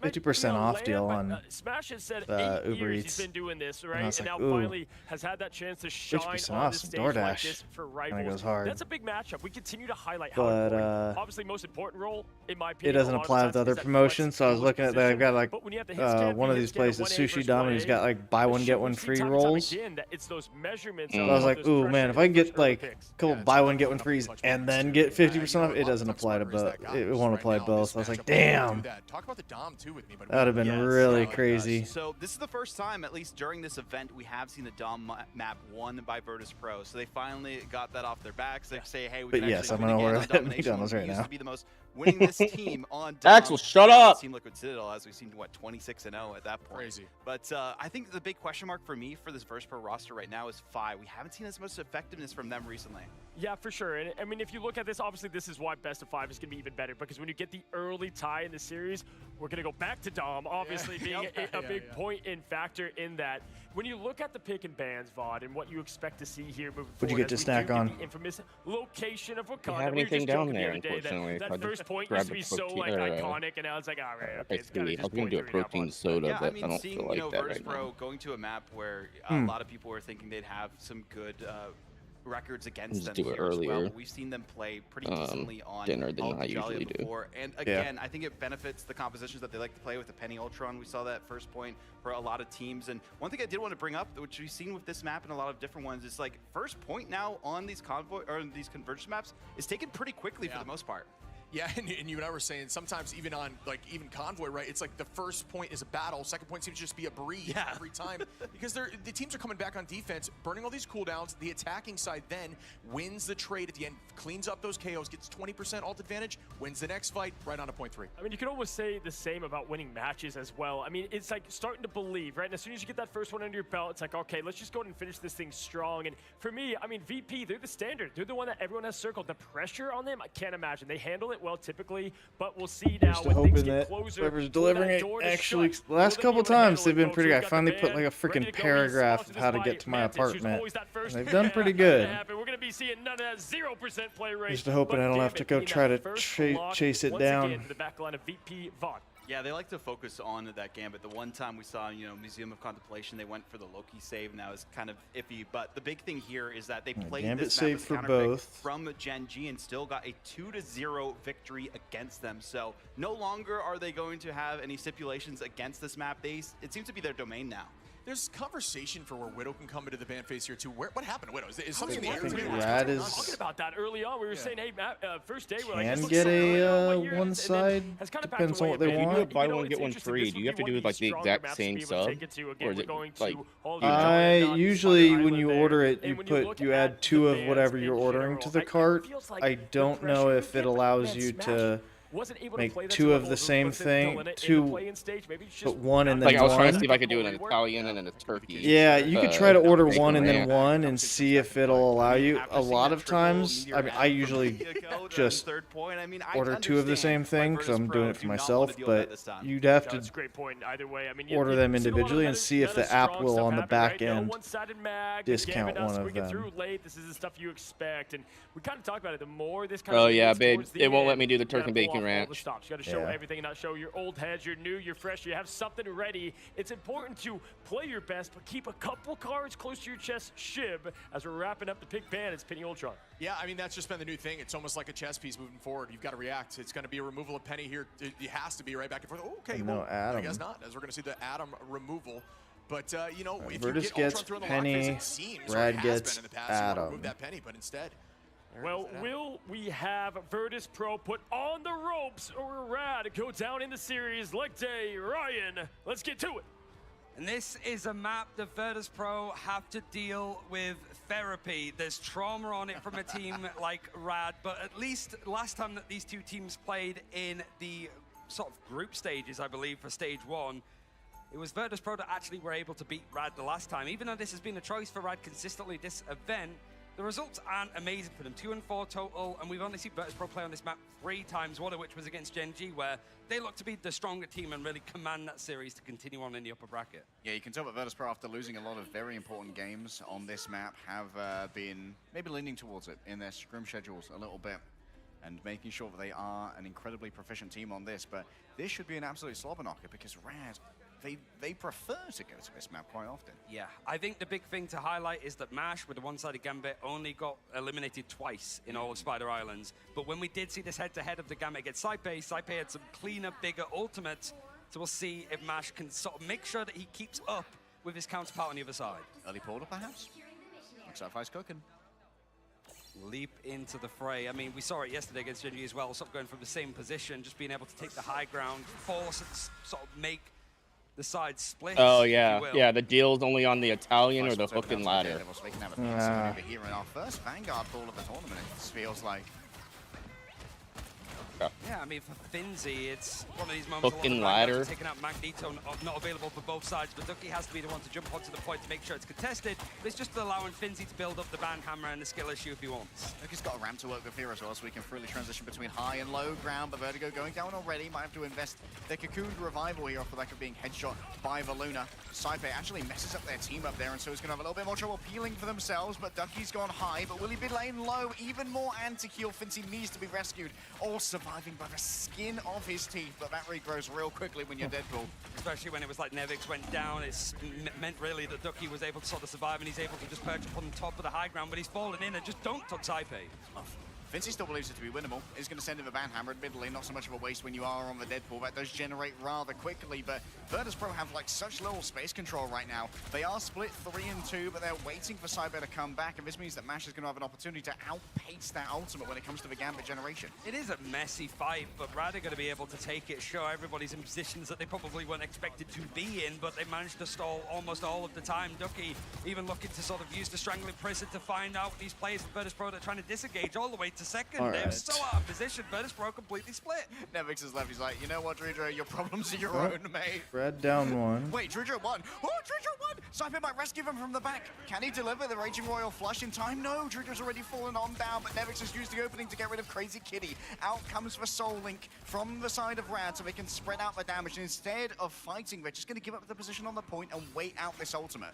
50% off land, deal on Smash has said the 8 Uber years Eats. he's been doing this, right? And I was And like, now ooh, finally has had that chance to shine 50% on off the some stage like DoorDash. this for Kinda rivals. goes hard. That's a big matchup. We continue to highlight how But important, obviously most important role, in my it opinion, doesn't a lot of apply times with is other that promotions, so I was flex looking at that. I've got like But when you have the hit scan, one of hit these scan at places, 1A Sushi versus Dom, and he's 1A, got like buy one get one free time and time rolls. again that it's those measurements So of I was like, those ooh pressure man, if I can get early like picks. a couple buy one get one frees and then get 50% off, it doesn't apply to both. It won't apply to both. So I was like, damn. Talk about the Dom too with me, but That would have been really crazy. So this is the first time, at least during this event, we have seen the Dom map won by Virtus.pro. So they finally got that off their backs. They say, hey, we But can yes, actually I'm win gonna again order on that domination. McDonald's right We used now. to be the most winningest team on Dom. Axel, shut up! Team Liquid Citadel, as we've seen, what, 26-0 at that point. Crazy. But I think the big question mark for me for this Virtus.pro roster right now is Fi. We haven't seen as much effectiveness from them recently. Yeah, for sure. And I mean, if you look at this, obviously this is why best of 5 is going to be even better, because when you get the early tie in the series, we're going to go back to Dom, obviously being a big point in factor in that. When you look at the pick and bans, VOD, and what you expect to see here moving What'd you forward, get to as we snack do get on? the infamous location of Wakanda. Don't have We were anything just down joking the there, other day unfortunately. that I just first point grabbed used to be a so like protein- iconic, and I was like, all right, okay, it's Basically, kind I of was just gonna do a point 3 now. protein soda, Yeah, but I mean, I don't seeing feel like that right Virtus.pro now. going to a map where a lot of people were thinking they'd have some good records against Just them do it here as well. earlier. But we've seen them play pretty decently on dinner than All I Jalia usually do. before. And again, I think it benefits the compositions that they like to play with the Penny Ultron. We saw that first point for a lot of teams. And one thing I did want to bring up, which we've seen with this map and a lot of different ones, is like first point now on these convoy or these convergence maps is taken pretty quickly for the most part. Yeah, and you and I were saying sometimes even on even Convoy, right? It's like the first point is a battle, second point seems to just be a breeze every time because the teams are coming back on defense, burning all these cooldowns. The attacking side then wins the trade at the end, cleans up those KOs, gets 20% ult advantage, wins the next fight right on to point 3. I mean, you can almost say the same about winning matches as well. I mean, it's like starting to believe, right? And as soon as you get that first one under your belt, it's like, okay, let's just go ahead and finish this thing strong. And for me, I mean, VP, they're the standard. They're the one that everyone has circled. The pressure on them, I can't imagine. They handle it well typically, but we'll see now Just when things hoping get that closer. whoever's delivering it actually, the last couple times they've been pretty good. I finally put like a freaking paragraph of how to get to my apartment, and they've done pretty good. We're going to be seeing none of that 0% play rate. Just hoping I don't have to go try to chase it down. The back line of VP Vaughn. Yeah, they like to focus on that Gambit. The one time we saw, Museum of Contemplation, they went for the Loki save, and that was kind of iffy. But the big thing here is that they played Gambit this save map for with both from Gen G and still got a 2-0 victory against them. So no longer are they going to have any stipulations against this map. It seems to be their domain now. There's conversation for where Widow can come into the ban phase here too. What happened to Widow? Is something in the I air? think Rad is Talking about that early on, we were saying, hey, Matt, first day, we're like, can get a one side. Depends on what they want. If you do a buy one get one free, do you have to do like the exact same sub, or is it like? Usually when you order it, you add 2 of whatever you're ordering to the cart. I don't know if it allows you to make 2 of the same thing, but 1 and then like I was 1. trying to see if I could do an Italian and then a turkey. Yeah, you could try to order 1 and then 1 and see if it'll allow you. A lot of times, I mean, I usually just order 2 of the same thing because I'm doing it for myself, but you'd have to order them individually and see if the app will on the back end discount one of them. This is the stuff you expect, and we kind of talk about it. The more this Oh yeah, babe, it won't let me do the turkey and bacon ranch. You got to show everything and not show your old heads. You're new, you're fresh, you have something ready. It's important to play your best, but keep a couple cards close to your chest, Shib, as we're wrapping up the pick ban. It's Penny Ultron. Yeah, I mean, that's just been the new thing. It's almost like a chess piece moving forward. You've got to react. It's going to be a removal of Penny here. It has to be right back and forth. Okay, well, I guess not, as we're going to see the Atom removal. But, if Virtus you get gets Ultron through on the Penny, lock phase, it seems, Rad has gets been in the past, Atom. remove that Penny, but instead... Well, will we have Virtus Pro put on the ropes, or Rad go down in the series like day? Ryan, let's get to it. And this is a map that Virtus Pro have to deal with therapy. There's trauma on it from a team like Rad, but at least last time that these 2 teams played in the sort of group stages, I believe, for stage 1, it was Virtus Pro that actually were able to beat Rad the last time. Even though this has been a choice for Rad consistently this event, the results aren't amazing for them. 2 and 4 total, and we've only seen Virtus Pro play on this map 3 times, one of which was against Gen G, where they look to be the stronger team and really command that series to continue on in the upper bracket. Yeah, you can tell that Virtus Pro, after losing a lot of very important games on this map, have been maybe leaning towards it in their scrim schedules a little bit and making sure that they are an incredibly proficient team on this. But this should be an absolute slobber knocker because Rad, they prefer to go to this map quite often. Yeah, I think the big thing to highlight is that MASH, with the one-sided Gambit, only got eliminated twice in all of Spider Islands. But when we did see this head-to-head of the Gambit against Saipe had some cleaner, bigger ultimates. So we'll see if MASH can sort of make sure that he keeps up with his counterpart on the other side. Early portal, perhaps? Looks like Fi's cooking. Leap into the fray. I mean, we saw it yesterday against Gen G as well, sort of going from the same position, just being able to take the high ground, force and sort of make the side split. Oh yeah, yeah. The deal's only on the Italian or the hook and ladder. Here in our first Vanguard pool of the tournament, it feels like. Yeah, I mean, for Finzi, it's one of these moments. Hook and ladder. Taking out Magneto, not available for both sides, but Ducky has to be the one to jump onto the point to make sure it's contested. But it's just allowing Finzi to build up the band hammer and the skill issue if he wants. Ducky's got a ramp to work with here as well, so we can freely transition between high and low ground. But Vertigo going down already. Might have to invest their Cocooned Revival here off the back of being headshot by Valuna. Saipe actually messes up their team up there, and so he's going to have a little bit more trouble peeling for themselves. But Ducky's gone high, but will he be laying low? Even more anti-heal. Finzi needs to be rescued. All surviving by the skin of his teeth, but that regrows real quickly when you're Deadpool. Especially when it was like Nevix went down, it's meant really that Ducky was able to sort of survive, and he's able to just perch up on the top of the high ground, but he's fallen in and just dunked on Saipe. Fincy still believes it to be winnable. Is going to send him a Banhammer. Admittedly, not so much of a waste when you are on the Deadpool. That does generate rather quickly, but Virtus.pro have like such little space control right now. They are split 3 and 2, but they're waiting for Cyber to come back, and this means that MASH is going to have an opportunity to outpace that ultimate when it comes to the Gambit generation. It is a messy fight, but Rad are going to be able to take it, show everybody's in positions that they probably weren't expected to be in, but they managed to stall almost all of the time. Ducky even looking to sort of use the Strangling Prison to find out these players from Virtus.pro that are trying to disengage all the way to second. They're so out of position. Virtus.pro completely split. Nevix is left. He's like, you know what, Dredro, your problems are your own, mate. Red down 1. Wait, Dredro won. Oh, Dredro won. Cyber might rescue him from the back. Can he deliver the Raging Royal flush in time? No, Dredro's already fallen on down, but Nevix has used the opening to get rid of Crazy Kitty. Out comes the Soul Link from the side of Rad so they can spread out the damage. And instead of fighting, they're just going to give up the position on the point and wait out this ultimate.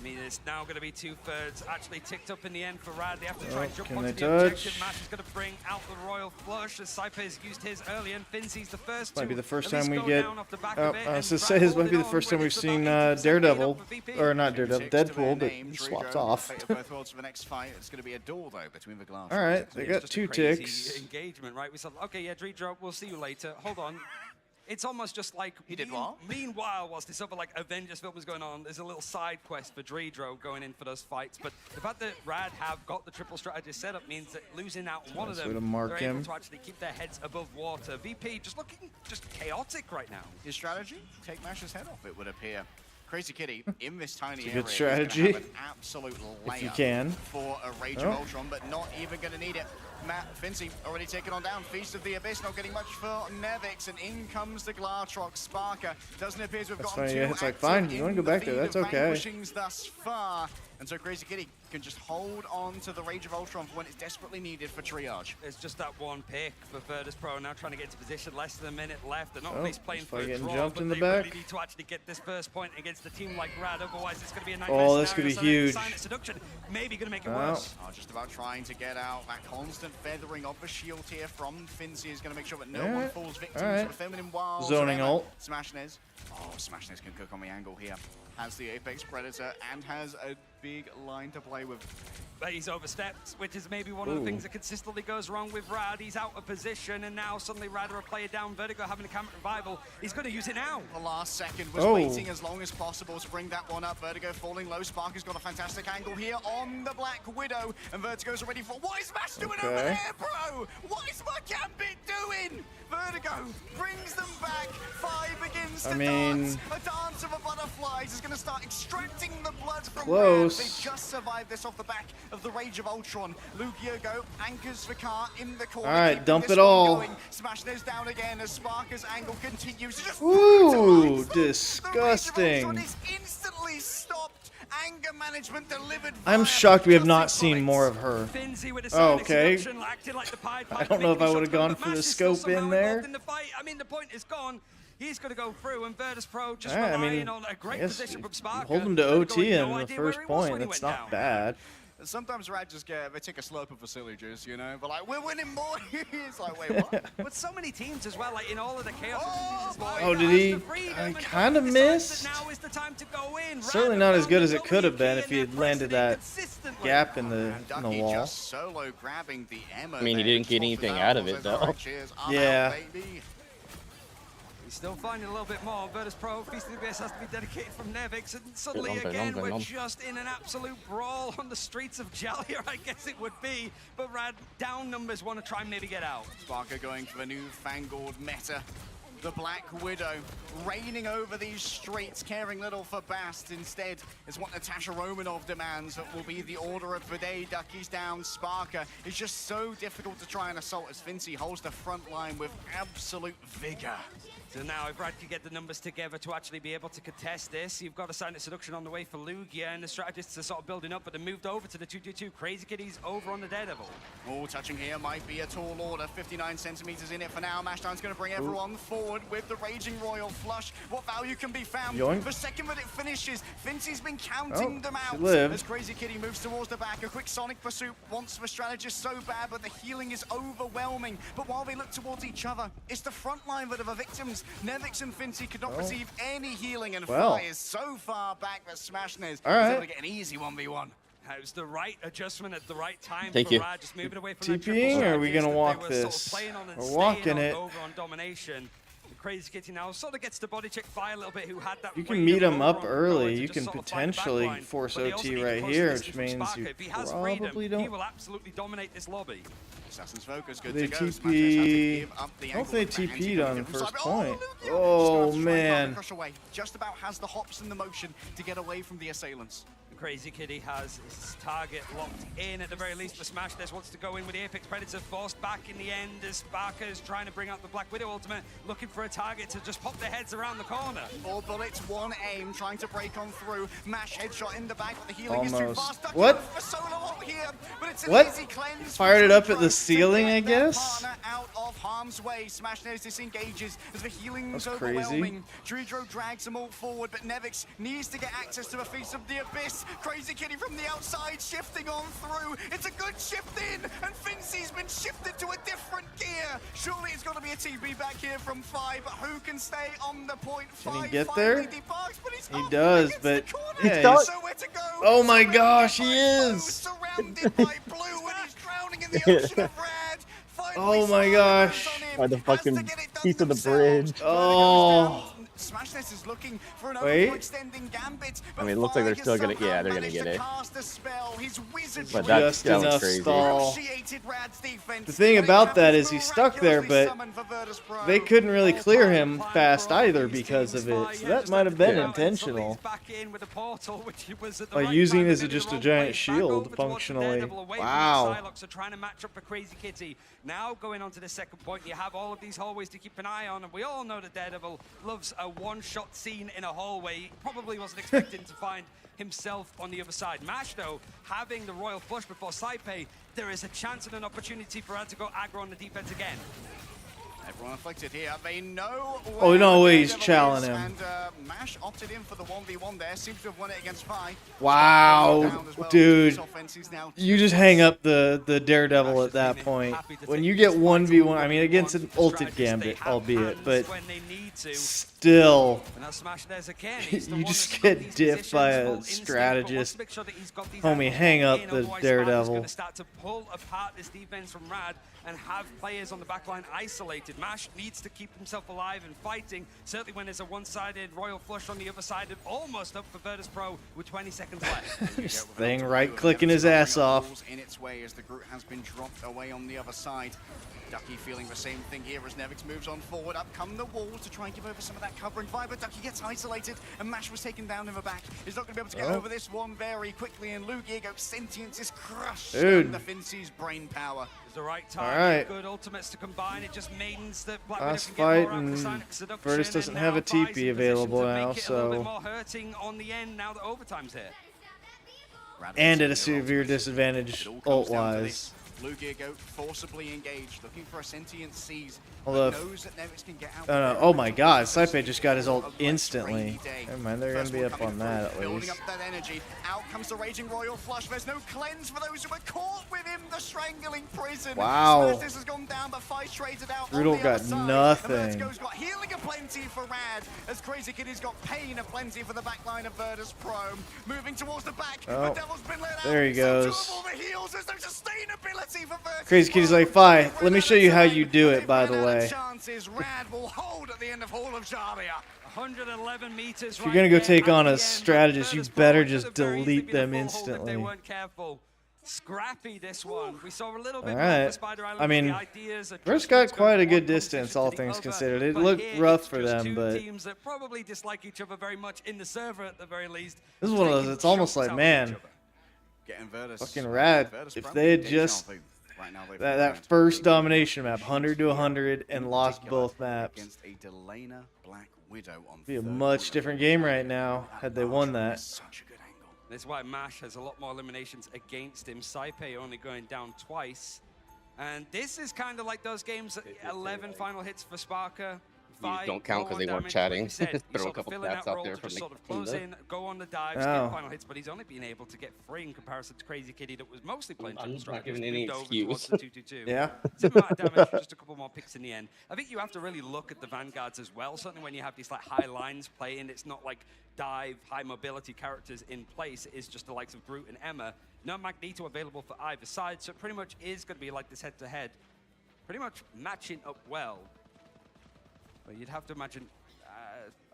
I mean, it's now going to be 2/3 actually ticked up in the end for Rad. They have to try and jump can onto they the touch? objective. Mash is going to bring out the Royal Flush as Cypher's used his early, and Fincy's the first Might be the to first at least time we go get. down off the back of it, I was and to say this Rad might be the holding first on time when we've it's seen about 80% Daredevil, made up for VP. or not Daredevil, Deadpool, but Name, swapped Dredro, off. fate of both worlds for the next fight. It's going to be a duel though between the glass. All right, they It's got just 2 a crazy ticks. engagement, right? We said, okay, yeah, Dredro, we'll see you later. Hold on. It's almost just like he did what? Meanwhile, whilst this other like Avengers film was going on, there's a little side quest for Dredro going in for those fights. But the fact that Rad have got the triple strategist set up means that losing out on one of Nice way them, to mark they're him. able to actually keep their heads above water. VP just looking chaotic right now. His strategy? Take Mash's head off, it would appear. Crazy Kitty in this tiny It's a area good is strategy. gonna have an absolute If you layup can. for a Rage of Ultron, but not even going to need it. Matt Fincy already taken on down. Feast of the Abyss not getting much for Nevix, and in comes the Glartrox. Sparker doesn't appear to have That's gotten fine, too yeah, it's like, active fine, you in wanna go the back there, feed that's of okay. vanquishings thus far. And so Crazy Kitty can just hold on to the Rage of Ultron for when it's desperately needed for triage. It's just that one pick for Virtus.pro now trying to get into position, less than a minute left. They're not Oh, least playing just for a getting draw, jumped but in the they back. really need to actually get this first point against a team like Rad, otherwise it's going to be a nightmare Oh, this scenario. could be huge. Silent Seduction, maybe going to make it Oh. worse. Oh, just about trying to get out. That constant feathering of the shield here from Fincy is going to make sure that no one Alright, falls victim alright. to a feminine wild. Zoning ult. Smashnez. Oh, Smashnez can cook on the angle here. Has the Apex Predator and has a big line to play with. But he's overstepped, which is maybe one of the things that consistently goes wrong with Rad. He's out of position, and now suddenly Rad are a player down. Vertigo having a camera revival. He's going to use it now. The last second was waiting as long as possible to bring that one up. Vertigo falling low. Sparker's got a fantastic angle here on the Black Widow, and Vertigo's already for. What is Mash doing over there, bro? What is my Gambit doing? Vertigo brings them back. 5 begins to dance. A dance of a butterflies is going to start extracting the blood from Rad. They just survived this off the back of the Rage of Ultron. Lugiago anchors the car in the corner. All right, keeping dump this it one all. going. Smashnez down again as Sparker's angle continues. Just Ooh, The Rage of disgusting. Ultron is instantly stopped. Anger management delivered. I'm shocked we have not seen more of her. Finzy with a Oh, silent okay. seduction, acting like the Pied I Piper, don't know if making I would have shots, gone but for the Mash is still scope in somehow there. involved in the fight. I mean, the point is gone. He's going to go through, and Virtus.pro just Alright, I relying mean, on a I great guess position from you Sparker. hold him to Vertigo OT had in no the idea where first he was point. when he That's went not down. bad. Sometimes Rad just they take a slurp of facility juice, you know, but like we're winning more. It's like, wait, what? But so many teams as well, like in all of the chaos. Oh, did he? I kind of missed. Now is the time to go in. Certainly not as good as it could have been if he had landed that gap in the Ducky wall. just solo grabbing the Emma. I mean, he didn't get anything out of it, though. Yeah. He's still finding a little bit more. Virtus.pro, Feast of the Abyss has to be dedicated from Nevix, and suddenly Nom, nom, again nom, we're nom. just in an absolute brawl on the streets of Jalia, I guess it would be. But Rad down numbers want to try and maybe get out. Sparker going for the new fangled meta. The Black Widow reigning over these streets, caring little for Bast. Instead, is what Natasha Romanov demands. That will be the order of the day. Ducky's down. Sparker is just so difficult to try and assault as Fincy holds the front line with absolute vigor. So now if Rad can get the numbers together to actually be able to contest this, you've got a silent seduction on the way for Lugia, and the strategists are sort of building up, but they moved over to the 2-2-2. Crazy Kitty's over on the Daredevil. All touching here might be a tall order. 59 centimeters in it for now. Mashdown's going to bring everyone forward with the Raging Royal Flush. What value can be found? Yoink. The second that it finishes, Fincy's been counting them she out. lived. As Crazy Kitty moves towards the back, a quick Sonic pursuit wants the strategist so bad, but the healing is overwhelming. But while they look towards each other, it's the front line that are the victims. Nevix and Fincy could not receive any healing, and Well. Fly is so far back that Smashnez is All right. able to get an easy 1v1. It was the right adjustment at the right time Thank for you. Rad, just moving away from that TPing, or are we gonna walk sort of this? playing on and We're staying walking on it. over on domination. Crazy Kitty now sort of gets to body check Fire a little bit, who had that. You can meet him up early. You can potentially force OT right here, which means you probably He don't. will absolutely dominate this lobby. Assassin's focus, good They to go. TP. I don't think they TP'd on first point. Oh man. Just about has the hops and the motion to get away from the assailants. Crazy Kitty has his target locked in at the very least, but Smash Des wants to go in with the Apex Predator, forced back in the end as Sparker is trying to bring out the Black Widow ultimate, looking for a target to just pop their heads around the corner. 4 bullets, 1 aim, trying to break on through. Mash headshot in the back, but the healing is too Almost. fast. What? For solo ult here, but it's an What? easy cleanse. Fired it up at the ceiling, I guess. Partner out of harm's way. Smash Des disengages as the healing's That's crazy. overwhelming. Dredro drags them all forward, but Nevix needs to get access to a Feast of the Abyss. Crazy Kitty from the outside, shifting on through. It's a good shift in, and Fincy's been shifted to a different gear. Surely it's got to be a TB back here from 5, but who can stay on the point? Can he get there? Debugs, but he's He does, but yeah, He's nowhere to go. oh my gosh, he is! Surrounded by blue, and he's drowning in the ocean of red. Oh my gosh! By the fucking piece of the bridge. Oh. Smash Des is looking for an Wait. overextending gambit. I mean, it looks like they're still gonna, yeah, they're gonna get it. Just But that enough was crazy. stall. The thing about that is he's stuck there, but they couldn't really clear him fast either because of it. So that might have been intentional. By using it as just a giant shield functionally. Wow. Psylocke are trying to match up for Crazy Kitty. Now going on to the second point, you have all of these hallways to keep an eye on, and we all know that Daredevil loves a one-shot scene in a hallway. He probably wasn't expecting to find himself on the other side. Mash, though, having the Royal Flush before Saipe, there is a chance and an opportunity for her to go aggro on the defense again. Everyone afflicted here. They know. Oh no, he's challenging him. And Mash opted in for the 1v1 there. Seems to have won it against Vi. Wow, dude. You just hang up the Daredevil at that point. When you get 1v1, I mean, against an ulted Gambit, albeit, but still, you just get diffed by a strategist. Homie, hang up the Daredevil. Start to pull apart this defense from Rad and have players on the backline isolated. Mash needs to keep himself alive and fighting, certainly when there's a one-sided Royal Flush on the other side and almost up for Virtus Pro with 20 seconds left. This thing right-clicking his ass off. In its way as the Groot has been dropped away on the other side. Ducky feeling the same thing here as Nevix moves on forward. Up come the wall to try and give over some of that covering fire, but Ducky gets isolated and Mash was taken down in the back. He's not going to be able to get over this one very quickly, and Lugigo's sentience is crushed under Fincy's brain power. It's the right time. Alright. Good ultimates to combine. It just means that Black Last Widow can get fight, more out of the and Sonic seduction, Virtus doesn't and have a now Vi's TP in available position to now, make it a little bit so. more hurting on the end now that overtime's here. And at a severe disadvantage ult-wise. Lugigo forcibly engaged, looking for a sentient seize. Although, Knows that Nevix can get out. oh my god, Saipe just got his ult instantly. Never mind, they're going to be up on that at Building least. up that energy. Out comes the Raging Royal Flush. There's no cleanse for those who were caught within the strangling prison. Wow. Smash Des has gone down, but Fight traded out Brutal on the got other side. nothing. And Vertigo's got healing aplenty for Rad, as Crazy Kitty's got pain aplenty for the backline of Virtus Pro. Moving towards the back, Oh, but Devil's been let out. there he goes. So two of all the heals, there's no sustainability for Virtus Crazy Kitty's like, Fi, let me show you how you do it, by the way. chances. Rad will hold at the end of Hall of Jarlia. 111 meters. If you're going to go take on a strategist, you better just delete them instantly. They weren't careful. Scrappy this one. We saw a little bit Alright. more Spider Island. I mean, Virtus got quite a good distance, all things considered. It looked rough for them, but teams that probably dislike each other very much in the server at the very least. this is one of those, it's almost like, man, fucking Rad. If they had just, that first domination map, 100 to 100, and lost both maps, Against a Delana Black Widow on be a much different game right now had they won that. That's why Mash has a lot more eliminations against him. Saipe only going down twice. And this is kind of like those games, 11 final hits for Sparker, fight. don't count because they weren't chatting. Throw a couple stats out there from the close in, go on the dives, get final hits, but he's only been able to get 3 in comparison to Crazy Kitty that was mostly playing I'm strike. not giving any excuse. 2-2-2. Yeah. Similar amount of damage, just a couple more picks in the end. I think you have to really look at the Vanguards as well. Certainly when you have these like high lines playing, it's not like dive, high mobility characters in place. It's just the likes of Groot and Emma. No Magneto available for either side, so it pretty much is going to be like this head-to-head. Pretty much matching up well. But you'd have to imagine,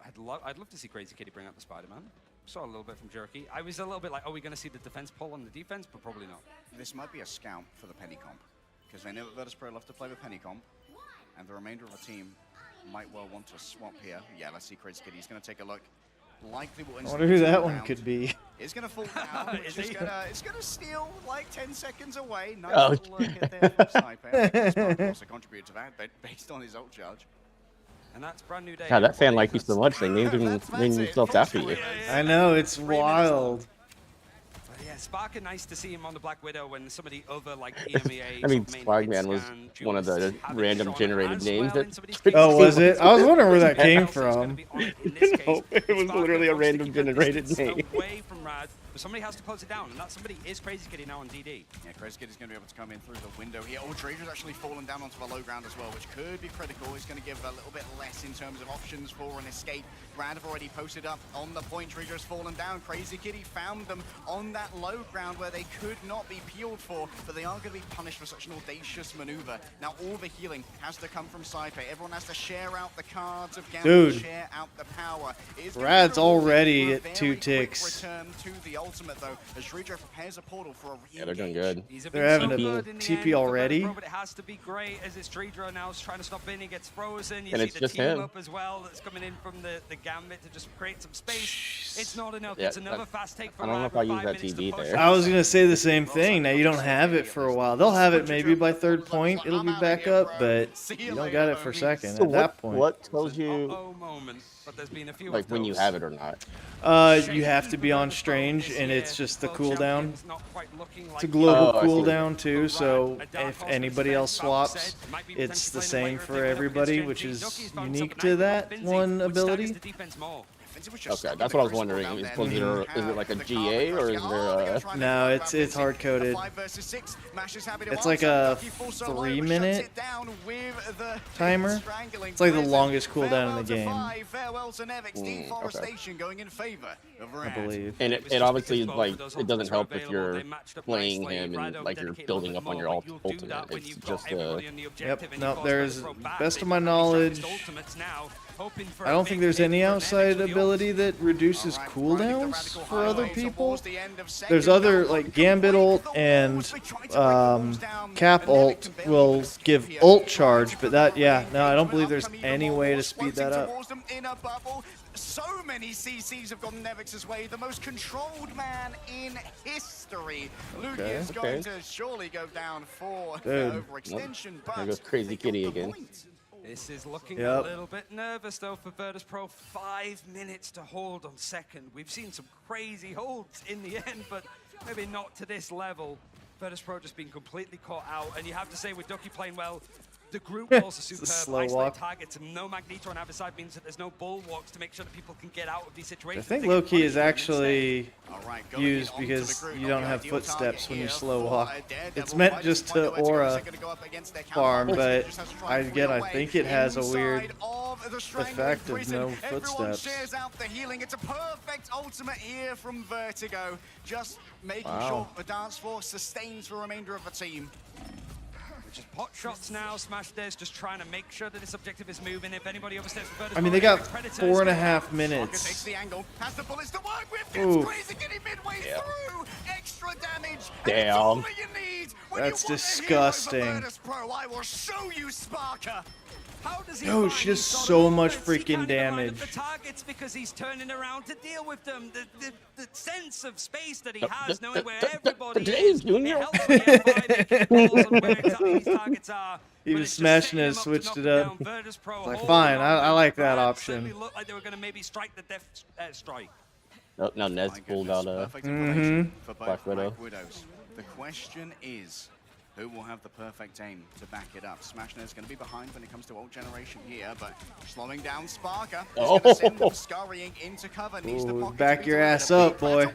I'd love to see Crazy Kitty bring out the Spider-Man. Saw a little bit from Jerky. I was a little bit like, are we going to see the defense pull on the defense? But probably not. This might be a scout for the penny comp, because they know that Virtus Pro love to play with penny comp, and the remainder of the team might well want to swap here. Yeah, let's see Crazy Kitty. He's going to take a look. Likely will I wonder who that one could be. It's going to fall down, which is going to steal like 10 seconds away. Nice little hit there from Sniper. I think this part also contributed to that, but based on his ult charge. And that's brand new day. God, that fan liked you so much, they named themselves after you. I know, it's wild. Yeah, Sparker, nice to see him on the Black Widow when some of the other like EMEA. I mean, Sparkman was one of the random generated names. Oh, was it? I was wondering where that came from. No, it was literally a random generated name. Away from Rad, but somebody has to close it down, and that somebody is Crazy Kitty now on DD. Yeah, Crazy Kitty's going to be able to come in through the window here. Oh, Trader's actually fallen down onto the low ground as well, which could be critical. He's going to give a little bit less in terms of options for an escape. Rad have already posted up on the point. Trader has fallen down. Crazy Kitty found them on that low ground where they could not be peeled for, but they are going to be punished for such an audacious maneuver. Now, all the healing has to come from Saipe. Everyone has to share out the cards of Gambit, share out the power. Rad's already at 2 ticks. Return to the ultimate, though, as Shreedra prepares a portal for a Yeah, they're doing good. They're having a TP already. But it has to be great as it's Shreedra now is trying to stop in. He gets frozen. You And see it's the just team him. up as well that's coming in from the Gambit to just create some space. It's not enough. Yeah, it's another fast take for I don't know if I use that TD there. I was going to say the same thing. Now, you don't have it for a while. They'll have it maybe by 3rd point. It'll be back up, but you don't got it for 2nd So at that point. what tells you like when you have it or not? You have to be on Strange, and it's just the cooldown. It's a global cooldown too, so if anybody else swaps, it's the same for everybody, which is unique to that one ability. Okay, that's what I was wondering. Is it like a GA or is there a... No, it's hard coded. It's like a 3-minute timer. It's like the longest cooldown in the game. I believe. And it obviously like it doesn't help if you're playing him and like you're building up on your ultimate. It's just Yep. No, there's best of my knowledge. I don't think there's any outside ability that reduces cooldowns for other people. There's other, like Gambit ult and Cap ult will give ult charge, but that, yeah, no, I don't believe there's any way to speed that up. So many CCs have gone Nevix's way, the most controlled man in history. Luke is going to surely go down for overextension, but there goes Crazy Kitty again. This is looking a little bit nervous, though, for Virtus Pro. 5 minutes to hold on 2nd. We've seen some crazy holds in the end, but maybe not to this level. Virtus Pro just being completely caught out, and you have to say with Ducky playing well, the group also superb. Isolated targets, no Magneto on either side means that there's no bulwarks to make sure that people can get out of these situations. I think low-key is actually used because you don't have footsteps when you slow walk. It's meant just to aura farm, but I think it has a weird effect of no footsteps. It's a perfect ultimate here from Vertigo, just making sure the dance floor sustains the remainder of the team. Just pot shots now. Smash Dares just trying to make sure that this objective is moving. If anybody oversteps for Virtus, I mean, they got 4.5 minutes. Ooh. Damn. That's disgusting. I will show you, Sparker. No, she does so much freaking damage. The targets because he's turning around to deal with them. The sense of space that he has, knowing where everybody is. Even smashing it, switched it up. Like, fine, I like that option. Looked like they were going to maybe strike the death strike. Oh, now Ned's pulled out Black Widows. The question is, who will have the perfect aim to back it up. Smashner's going to be behind when it comes to ult generation here, but slowing down Sparker. Oh. Going to send them scurrying into cover. Needs the pocket Back to be your delivered. ass up, boy.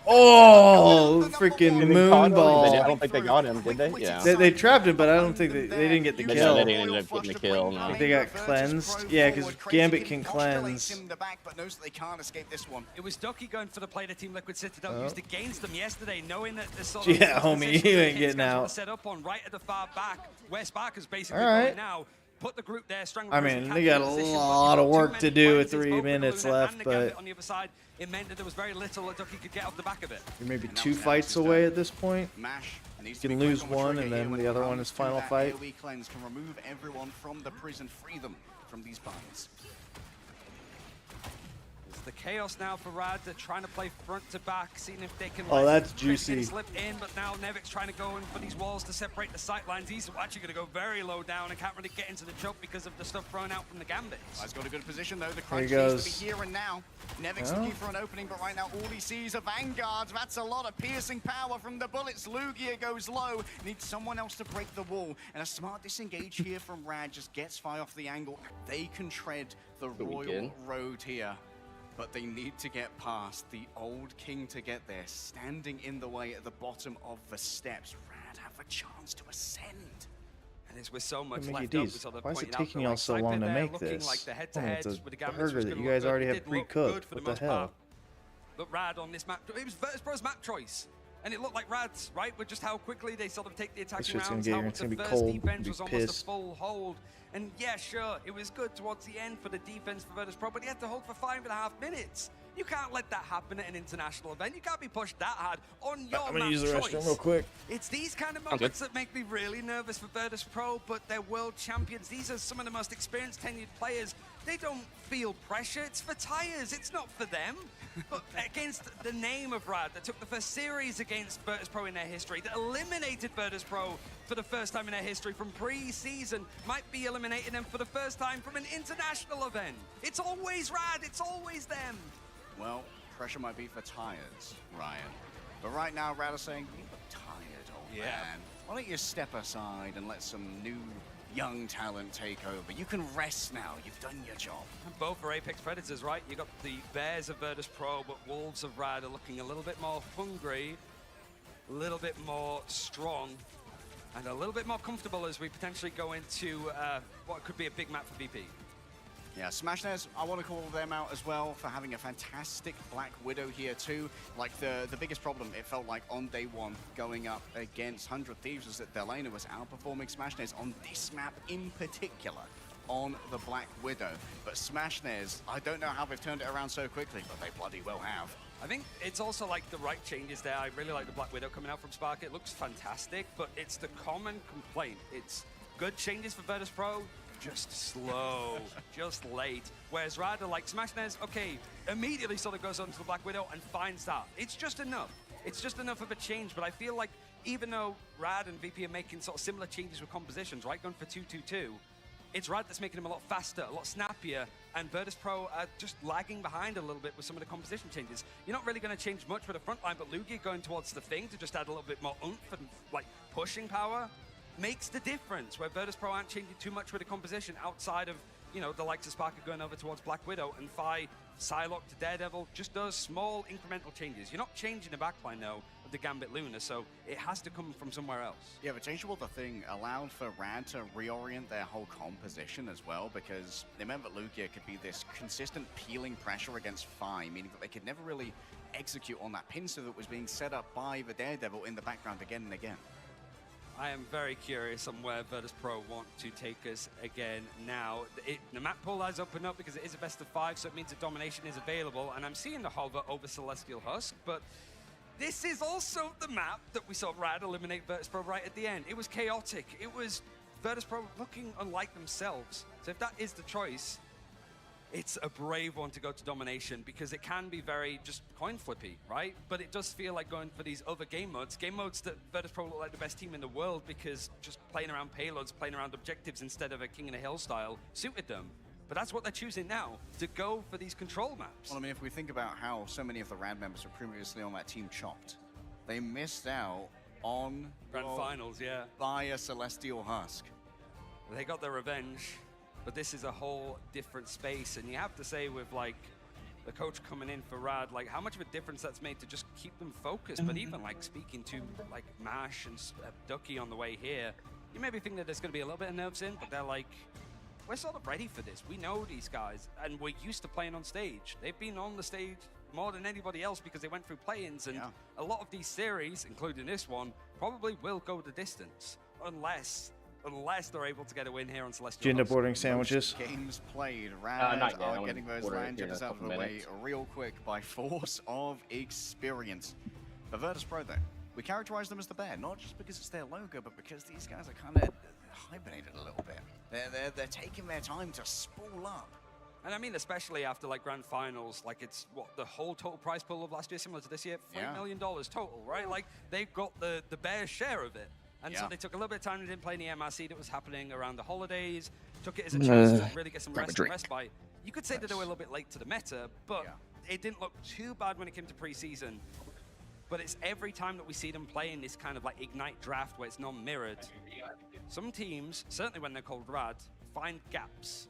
Oh, freaking moonball. I don't think they got him, did they? Yeah. They trapped him, but I don't think they didn't get the But kill. no, they didn't end up getting the kill, no. I think they got cleansed. Yeah, because Gambit can cleanse. But knows that they can't escape this one. It was Ducky going for the play that Team Liquid Citadel Oh. used against them yesterday, knowing that the sort Yeah, of homie, position you that ain't Kings getting guys out. wanna set up on right at the far back, where Sparker's basically All right. going now. Put the group there, strangle I prison, mean, catch they got the a position, lot but of you've got work too to many do with plays, 3 both with minutes Luna left, and the Gambit but on the other side, it meant that there was very little that Ducky could get off the back of it. you're maybe 2 fights away at this point. Mash You can lose one, and then the other one is final fight. AoE cleanse can remove everyone from the prison, free them from these binds. The chaos now for Rad. They're trying to play front to back, seeing if they can. Oh, that's get a juicy. slip in, but now Nevic's trying to go in for these walls to separate the sight lines. He's actually going to go very low down and can't really get into the choke because of the stuff thrown out from the Gambit. He's got a good position though. The There crunch he needs goes. to be here and now. Nevic's Oh. looking for an opening, but right now all he sees are vanguards. That's a lot of piercing power from the bullets. Lugia goes low. Needs someone else to break the wall. And a smart disengage here from Rad just gets Fi off the angle. They can tread the royal road here. But they need to get past the old king to get there, standing in the way at the bottom of the steps. Rad have a chance to ascend. And it's with so much Mickey left D's, up, sort of why is it pointed out taking the y'all right so side long bit to there, make looking this? like the Oh, head-to-heads it's a with the Gambits burger was that gonna you guys look already good. have It did look pre-cooked. good for the What the most hell? part. But Rad on this map, it was Virtus.pro's map choice. And it looked like Rad's, right? With just how quickly they sort of take the attacking shit's gonna rounds, get how here. It's the gonna be first cold. defense Be was almost a pissed. full hold. And yeah, sure, it was good towards the end for the defense for Virtus.pro, but he had to hold for 5.5 minutes. You can't let that happen at an international event. You can't be pushed that hard on your I'm gonna map use the choice. restroom real quick. It's these kind of I'm good. moments that make me really nervous for Virtus.pro, but they're world champions. These are some of the most experienced, tenured players. They don't feel pressure. It's for Tyres. It's not for them. But against the name of Rad that took the first series against Virtus.pro in their history, that eliminated Virtus.pro for the first time in their history from pre-season, might be eliminating them for the first time from an international event. It's always Rad. It's always them. Well, pressure might be for Tyres, Ryan. But right now, Rad is saying, you look tired, old man. Why don't you step aside and let some new young talent take over? You can rest now. You've done your job. Both are Apex Predators, right? You got the Bears of Virtus.pro, but Wolves of Rad are looking a little bit more hungry, a little bit more strong, and a little bit more comfortable as we potentially go into what could be a big map for VP. Yeah, Smashnes, I want to call them out as well for having a fantastic Black Widow here too. Like the biggest problem, it felt like on day one going up against 100 Thieves was that Delana was outperforming Smashnes on this map in particular on the Black Widow. But Smashnes, I don't know how they've turned it around so quickly, but they bloody well have. I think it's also like the right changes there. I really like the Black Widow coming out from Spark. It looks fantastic, but it's the common complaint. It's good changes for Virtus.pro, just slow, just late. Whereas Rad, like Smashnes, okay, immediately sort of goes onto the Black Widow and finds that. It's just enough. It's just enough of a change, but I feel like even though Rad and VP are making sort of similar changes with compositions, right, going for 2-2-2, it's Rad that's making them a lot faster, a lot snappier, and Virtus.pro are just lagging behind a little bit with some of the composition changes. You're not really going to change much for the front line, but Lugia going towards the Thing to just add a little bit more oomph and like pushing power makes the difference, where Virtus.pro aren't changing too much with the composition outside of, you know, the likes of Sparker going over towards Black Widow, and Fi, Psylocke to Daredevil just does small incremental changes. You're not changing the backline though of the Gambit Luna, so it has to come from somewhere else. Yeah, but changeable the Thing allowed for Rad to reorient their whole composition as well, because they meant that Lugia could be this consistent peeling pressure against Fi, meaning that they could never really execute on that pincer that was being set up by the Daredevil in the background again and again. I am very curious on where Virtus.pro want to take us again now. The map pool has opened up because it is a best of 5, so it means that domination is available, and I'm seeing the hover over Celestial Husk, but this is also the map that we saw Rad eliminate Virtus.pro right at the end. It was chaotic. It was Virtus.pro looking unlike themselves. So if that is the choice, it's a brave one to go to domination, because it can be very just coin flippy, right? But it does feel like going for these other game modes that Virtus.pro look like the best team in the world, because just playing around payloads, playing around objectives instead of a King in a Hill style suited them. But that's what they're choosing now, to go for these control maps. Well, I mean, if we think about how so many of the Rad members were previously on that team chopped, they missed out on Grand Finals, yeah. by a Celestial Husk. They got their revenge, but this is a whole different space. And you have to say with like the coach coming in for Rad, like how much of a difference that's made to just keep them focused. But even like speaking to like Mash and Ducky on the way here, you maybe think that there's going to be a little bit of nerves in, but they're like, we're sort of ready for this. We know these guys, and we're used to playing on stage. They've been on the stage more than anybody else because they went through play-ins, and a lot of these series, including this one, probably will go the distance unless they're able to get a win here on Celestial. Did you end up ordering sandwiches? Games played. Rad not yet. are getting those Order it Rangers in a out of couple the way minutes. real quick by force of experience. For Virtus Pro, though, we characterize them as the bear, not just because it's their logo, but because these guys are kind of hibernated a little bit. They're taking their time to spool up. And I mean, especially after like grand finals, like it's what the whole total prize pool of last year, similar to this year, $3 million total, right? Like they've got the Bears' share of it. And so they took a little bit of time. They didn't play any MRC that was happening around the holidays. Took it as a chance to really get some rest and respite. You could say that they were a little bit late to the meta, but it didn't look too bad when it came to preseason. But it's every time that we see them play in this kind of like Ignite draft where it's non-mirrored. Some teams, certainly when they're called Rad, find gaps.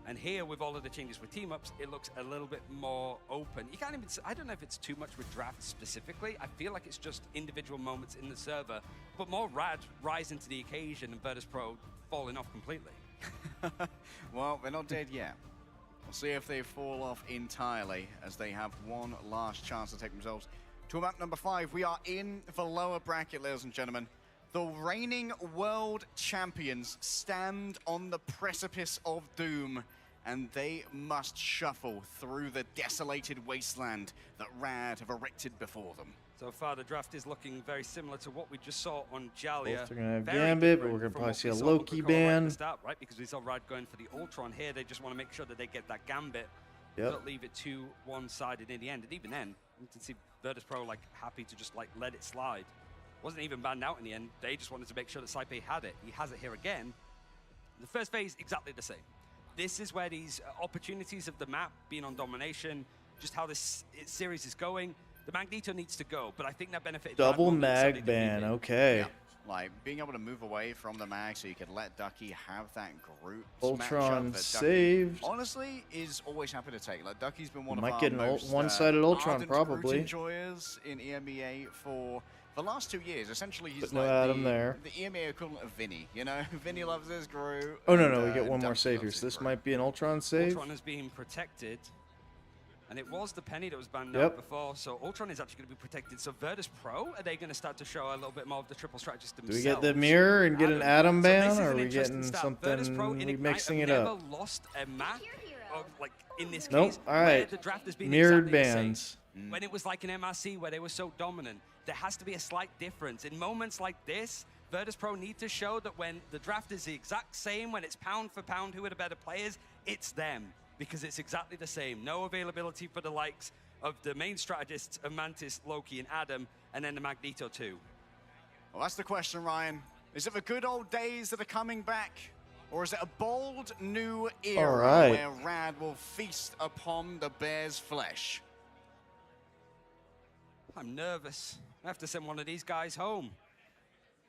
And here, with all of the changes with team-ups, it looks a little bit more open. You can't even, I don't know if it's too much with drafts specifically. I feel like it's just individual moments in the server, but more Rad rising to the occasion and Virtus Pro falling off completely. Well, they're not dead yet. We'll see if they fall off entirely as they have one last chance to take themselves to map number 5. We are in the lower bracket, ladies and gentlemen. The reigning world champions stand on the precipice of doom, and they must shuffle through the desolated wasteland that Rad have erected before them. So far, the draft is looking very similar to what we just saw on Jalia. Both are going to have Gambit, but we're going to probably see a Loki ban. Right, because we saw Rad going for the Ultron here. They just want to make sure that they get that Gambit. Yep. Don't leave it too one-sided in the end. And even then, you can see Virtus Pro like happy to just like let it slide. Wasn't even banned out in the end. They just wanted to make sure that Saipe had it. He has it here again. The first phase, exactly the same. This is where these opportunities of the map being on domination, just how this series is going. The Magneto needs to go, but I think that benefited. Double mag ban, okay. Yeah. Like being able to move away from the mag so you could let Ducky have that group. Ultron saved. Honestly, is always happy to take. Like Ducky's been one of Might our get an most one-sided Ultron ardent probably. enjoyers in EMEA for the last 2 years. Essentially, he's But no like Adam there. the EMEA equivalent of Vinny. You know, Vinny loves his Gru. Oh no, we get one more save here. So this might be an Ultron save. Ultron is being protected. And it was the Penny that was banned out before, so Ultron is actually going to be protected. So Virtus Pro, are they going to start to show a little bit more of the triple strategist themselves? Do we get the mirror and get an Adam ban, or are we getting Virtus Pro something, in we Ignite mixing have it never up? lost a map, of, like in this Nope, case, all where right. the draft has been Mirrored exactly the same. bans. When it was like an MRC where they were so dominant, there has to be a slight difference. In moments like this, Virtus Pro need to show that when the draft is the exact same, when it's pound for pound who are the better players, it's them. Because it's exactly the same. No availability for the likes of the main strategists of Mantis, Loki, and Adam, and then the Magneto too. Well, that's the question, Ryan. Is it the good old days that are coming back? Or is it a bold new era where Rad will feast upon the bear's flesh? I'm nervous. I have to send one of these guys home.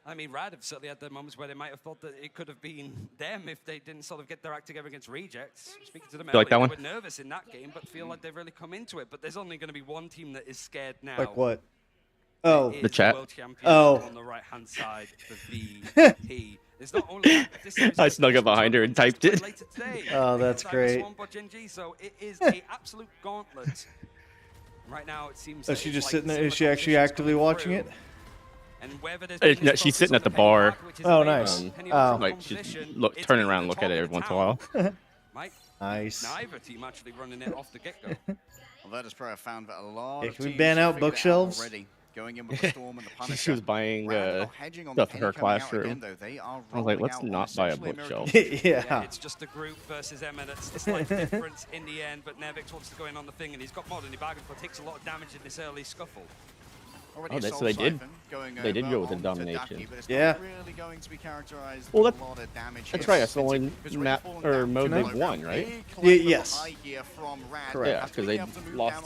I mean, Rad have certainly had the moments where they might have thought that it could have been them if they didn't sort of get their act together against Rejects. Speaking to them earlier, they were nervous in that game, but feel like they've really come into it. But there's only going to be one team that is scared now. Like what? Oh, the chat. World Champions on the right-hand side, the VP. It's not only that, this series I snuck up behind her and typed it. Oh, that's great. So it is an absolute gauntlet. Right now, it seems. Is she just sitting there? Is she actually actively watching it? No, she's sitting at the bar. Oh, nice. Like she's turning around and look at it every once in a while. Nice. Neither team actually running it off the get-go. Virtus Pro have found that a lot of Can we teams ban have out figured it bookshelves? already. Going in with the Storm and the Punisher. She was buying stuff for her classroom. I was like, let's not buy a bookshelf. Yeah. It's just a group versus Emma. That's the slight difference in the end, but Nevix wants to go in on the thing, and he's got more than he bargained for. Takes a lot of damage in this early scuffle. Already Oh, a so Soul they did. Siphon going They did over go with the onto domination. Ducky, but it's Yeah. not really going to be characterized Well, with that- a lot of damage That's here. right. That's the only map or mode Can I- they've won, right? Yes. Correct. Yeah, because they lost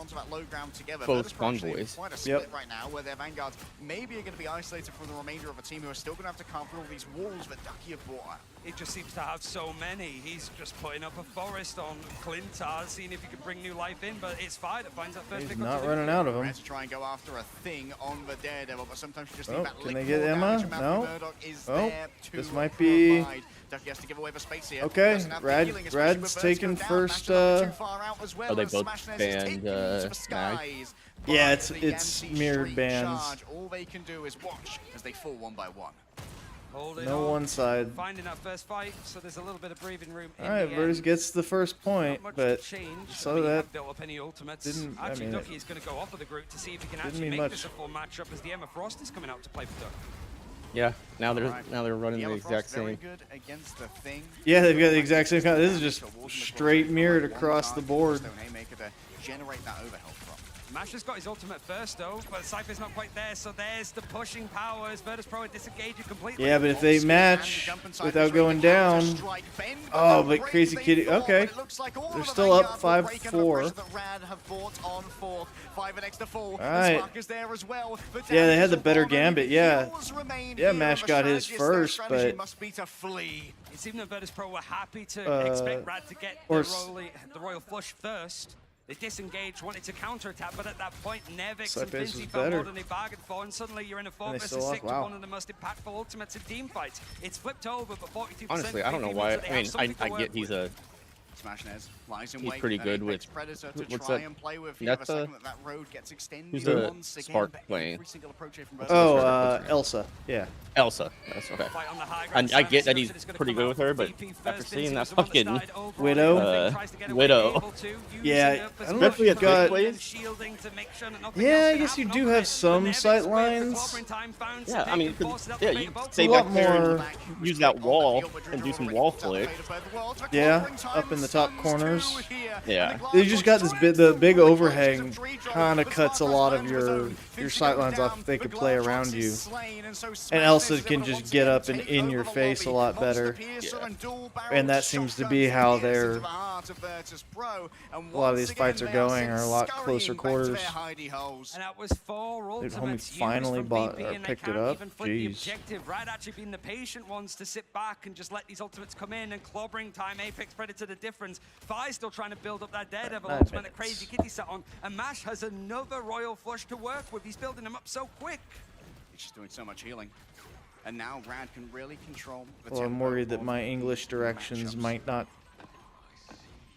both convoys. Quite a split right now, where their vanguards maybe are going to be isolated from the remainder of a team who are still going to have to carve through all these walls that Ducky have brought. It just seems to have so many. He's just putting up a forest on Clintar, seeing if he can bring new life in, but it's fine. It finds that first He's pick not up to running out of them. To try and go after a thing on the Daredevil, but sometimes you just Oh, need that can they lick get more Emma? damage, and Matthew No. Murdoch is Oh, there to this might be. provide. Ducky has to give away the space here. Okay, Doesn't have the healing, especially with Rad's Vertigo taking down. first. Mash not too far out as well, Oh, they and both Smashness is banned taking to the Mag. skies Yeah, by it's the Yancy mirrored Street bans. charge. All they can do is watch as they fall one by one. Holding No on, one side. finding that first fight, so there's a little bit of breathing room. All right, Vertus gets the first point, but so that built up any ultimates. didn't. I Actually, mean, Ducky is going to go off of the group to see if he can didn't actually mean make much. this a full matchup as the Emma Frost is coming out to play for Duck. Yeah. Now they're running the Yellow exact Frost very same. good against the thing. Yeah, they've got the exact same kind. This is just straight mirrored across the board. Stone Haymaker to generate that overhealth from. Mash has got his ultimate first though, but Cypher's not quite there, so there's the pushing powers. Virtus Pro disengage you completely. Yeah, but if they match without going down, oh, but Crazy Kitty. Okay, they're still up 5-4. All right. Yeah, they had the better gambit. Yeah, yeah. Mash got his first, but It seemed that Virtus Pro were happy to expect Rad to get the Royal Flush first. They disengaged, wanted to counterattack, but at that point, Nevix and Cypher's Vinci was found better. more than they bargained for, and suddenly you're in a 4 And they versus still 6 lost. Wow. one of the most impactful ultimates in team fights. It's flipped over, but 42%. Honestly, I don't know means why. that they I have mean, something to I work get he's with. a. Smashnez lies in He's wait, pretty an good Apex with. Predator to What's try that? and play with. You have a second that road gets extended Who's the once again, Spark but playing? every single approach here from oh, Elsa. Yeah. Elsa. That's okay. And I get that he's pretty good with her, but after seeing that fucking Widow. Widow. Yeah, I don't know if Especially you've at got. this place. Yeah, I guess you do have some sight lines. Yeah, I mean, yeah, you stay A lot back there more. and use that wall and do some wall flick. Yeah, up in the top corners. Yeah. They just got this the big overhang kind of cuts a lot of your sight lines off if they could play around you. And Elsa can just get up and in your face a lot better. And that seems to be how they're a lot of these fights are going, are a lot closer quarters. And that was 4 Dude, ultimates homie used finally from bought BP, or and they picked it can't up. even flip the Jeez. objective. Rad actually being the patient ones to sit back and just let these ultimates come in, and clobbering time Apex Predator the difference. Fi still trying to build up that Daredevil 9 ultimate that minutes. Crazy Kitty sat on, and Mash has another Royal Flush to work with. He's building them up so quick. He's just doing so much healing. And now Rad can really control the Well, I'm tempo worried that of my English directions might not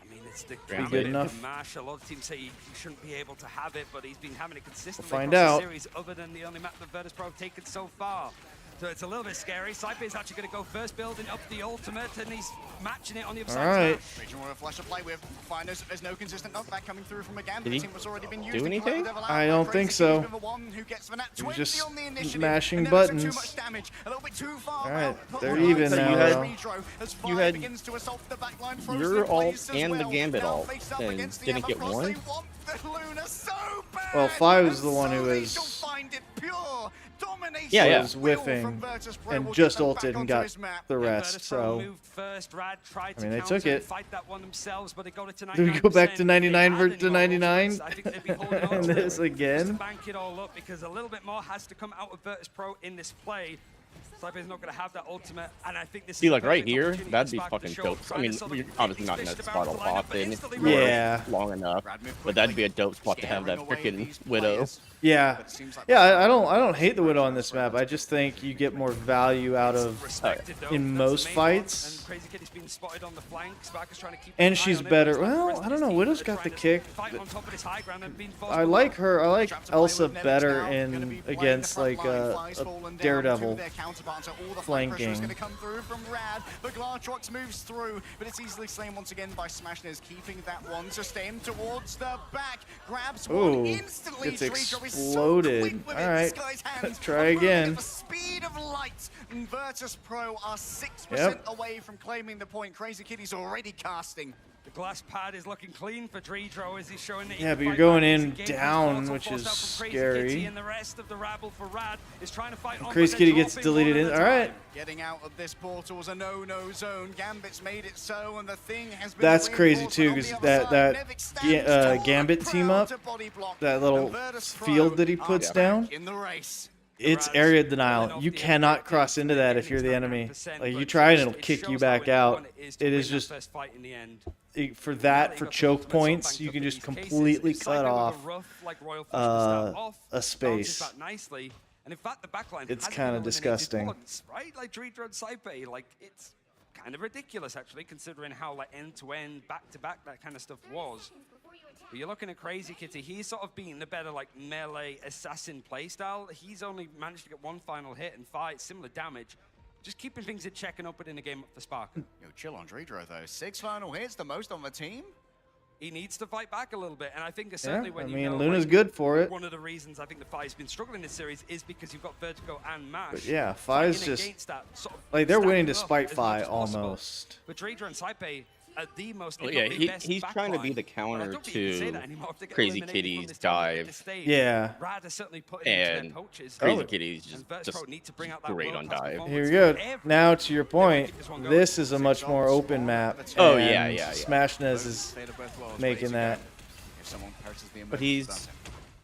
I mean, it's the be gambit good of enough. Mash. A lot of teams say he shouldn't be able to have it, but he's been having it consistently We'll find across out. the series, other than the only map that Virtus Pro have taken so far. So it's a little bit scary. Cypher is actually going to go first, building up the ultimate, and he's matching it on the other side. Alright. Regional Royal Flush to play with. Finders, there's no consistent knockback coming through from again. Did The he team was already been do used. anything? I don't think so. He was just mashing buttons. Alright, they're even So now. you had your alt and the Gambit alt and didn't get one? Well, Fi was the one who was Yeah, was whiffing and just ulted and got the rest. So I mean, they took it. Do we go back to 99 versus 99? And this again? Bank it all up, because a little bit more has to come out of Virtus Pro in this play. Cypher's not going to have that ultimate, and I think this See, is like a right perfect here, opportunity that'd to be spark the fucking show. dope. I mean, you're obviously not gonna spot a often Yeah. long enough, but that'd be a dope spot to have that freaking Widow. Yeah, yeah. I don't hate the Widow on this map. I just think you get more value out of in most fights. And she's better. Well, I don't know. Widow's got the kick. I like her. I like Elsa better in against like a Daredevil flanking. The Glartrox moves through, but it's easily slain once again by Smashnez, keeping that one to stem towards the back. Grabs one Ooh, instantly. it's Treejaw is so exploded. quick with All it. right, This guy's hands try are moving again. at the speed of light. And Virtus Pro are 6% Yep. away from claiming the point. Crazy Kitty's already casting. The glass pad is looking clean for Dreedro as he's showing that Yeah, but you're going in down, which is scary. And the rest of the rabble for Rad is trying to fight on, Crazy Kitty gets deleted in. All right. Getting out of this portal was a no-no zone. Gambit's made it so, and the thing has been That's crazy too, because that Gambit team up, that little field that he puts down, in the race. it's area denial. You cannot cross into that if you're the enemy. Like you try and it'll kick you back out. It is just for that, for choke points, you can just completely cut off a space. And in fact, the backline it's kind of disgusting. Once, right? Like Dreedro and Saipe, like it's kind of ridiculous actually, considering how like end-to-end, back-to-back that kind of stuff was. But you're looking at Crazy Kitty. He's sort of being the better like melee assassin playstyle. He's only managed to get one final hit and fight similar damage. Just keeping things in check and opening the game up for Spark. Yo, chill on Dreedro though. 6 final hits, the most on the team. He needs to fight back a little bit, and I think certainly when I you mean, know, Luna's like, good for it. One of the reasons I think the Fi's been struggling this series is because you've got Vertigo and Mash. But yeah, Fi's just sort of like they're winning stacking up despite as Fi much as possible. almost. But Dreedro and Saipe are the most. Well, yeah, he's trying to be the counter to Crazy Kitty's dive. Yeah. And Crazy Kitty's just great on dive. Here we go. Now to your point, this is a much more open map. Oh, and yeah. Smashnez is making that. But he's...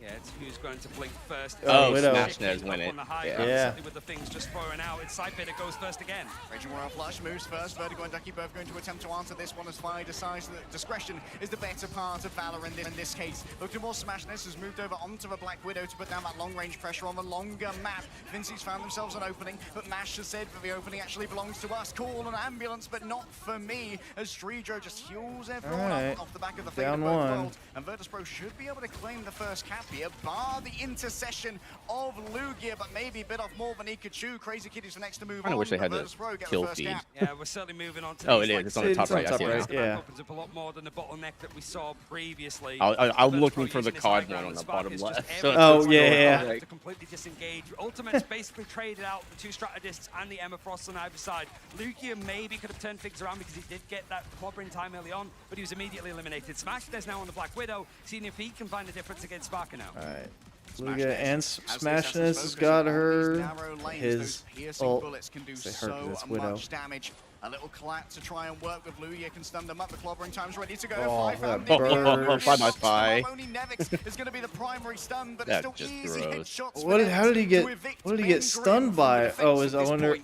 Yeah, it's who's going to blink first. Oh, Smashnez win it. Yeah. With the things just throwing out, it's Saipe that goes first again. Raging Royal Flush moves first. Vertigo and Ducky both going to attempt to answer this one as Fi decides that discretion is the better part of Valor in this case. Looking more, Smashnez has moved over onto the Black Widow to put down that long-range pressure on the longer map. Vincey's found themselves an opening, but Mash has said that the opening actually belongs to us. Call an ambulance, but not for me, as Dreedro just heals everyone up off the back of the Fate of Both Worlds. And Virtus.pro should be able to claim the first cap here, bar the intercession of Lugia, but maybe bit off more than he could chew. Crazy Kitty's the next to move on. I kind of wish they had the kill feed. Yeah, we're certainly moving on to oh, it is. It's on the top right. I see it. Yeah. Opens up a lot more than the bottleneck that we saw previously. I'm looking for the card one on the bottom left. So oh, yeah. To completely disengage. Ultimate's basically traded out the 2 strategists and the Emma Frost on either side. Lugia maybe could have turned things around because he did get that clobbering time early on, but he was immediately eliminated. Smashnez now on the Black Widow, seeing if he can find a difference against Sparker now. All right. Lugia and Smashnez has got her. His ult. They hurt this Widow. A little clap to try and work with Lugia can stun them up. The clobbering time's ready to go. Oh, that burst. Only Nevix is going to be the primary stun, but That's still just easy headshots. How did he get? What did he get stunned by? Oh, I wonder.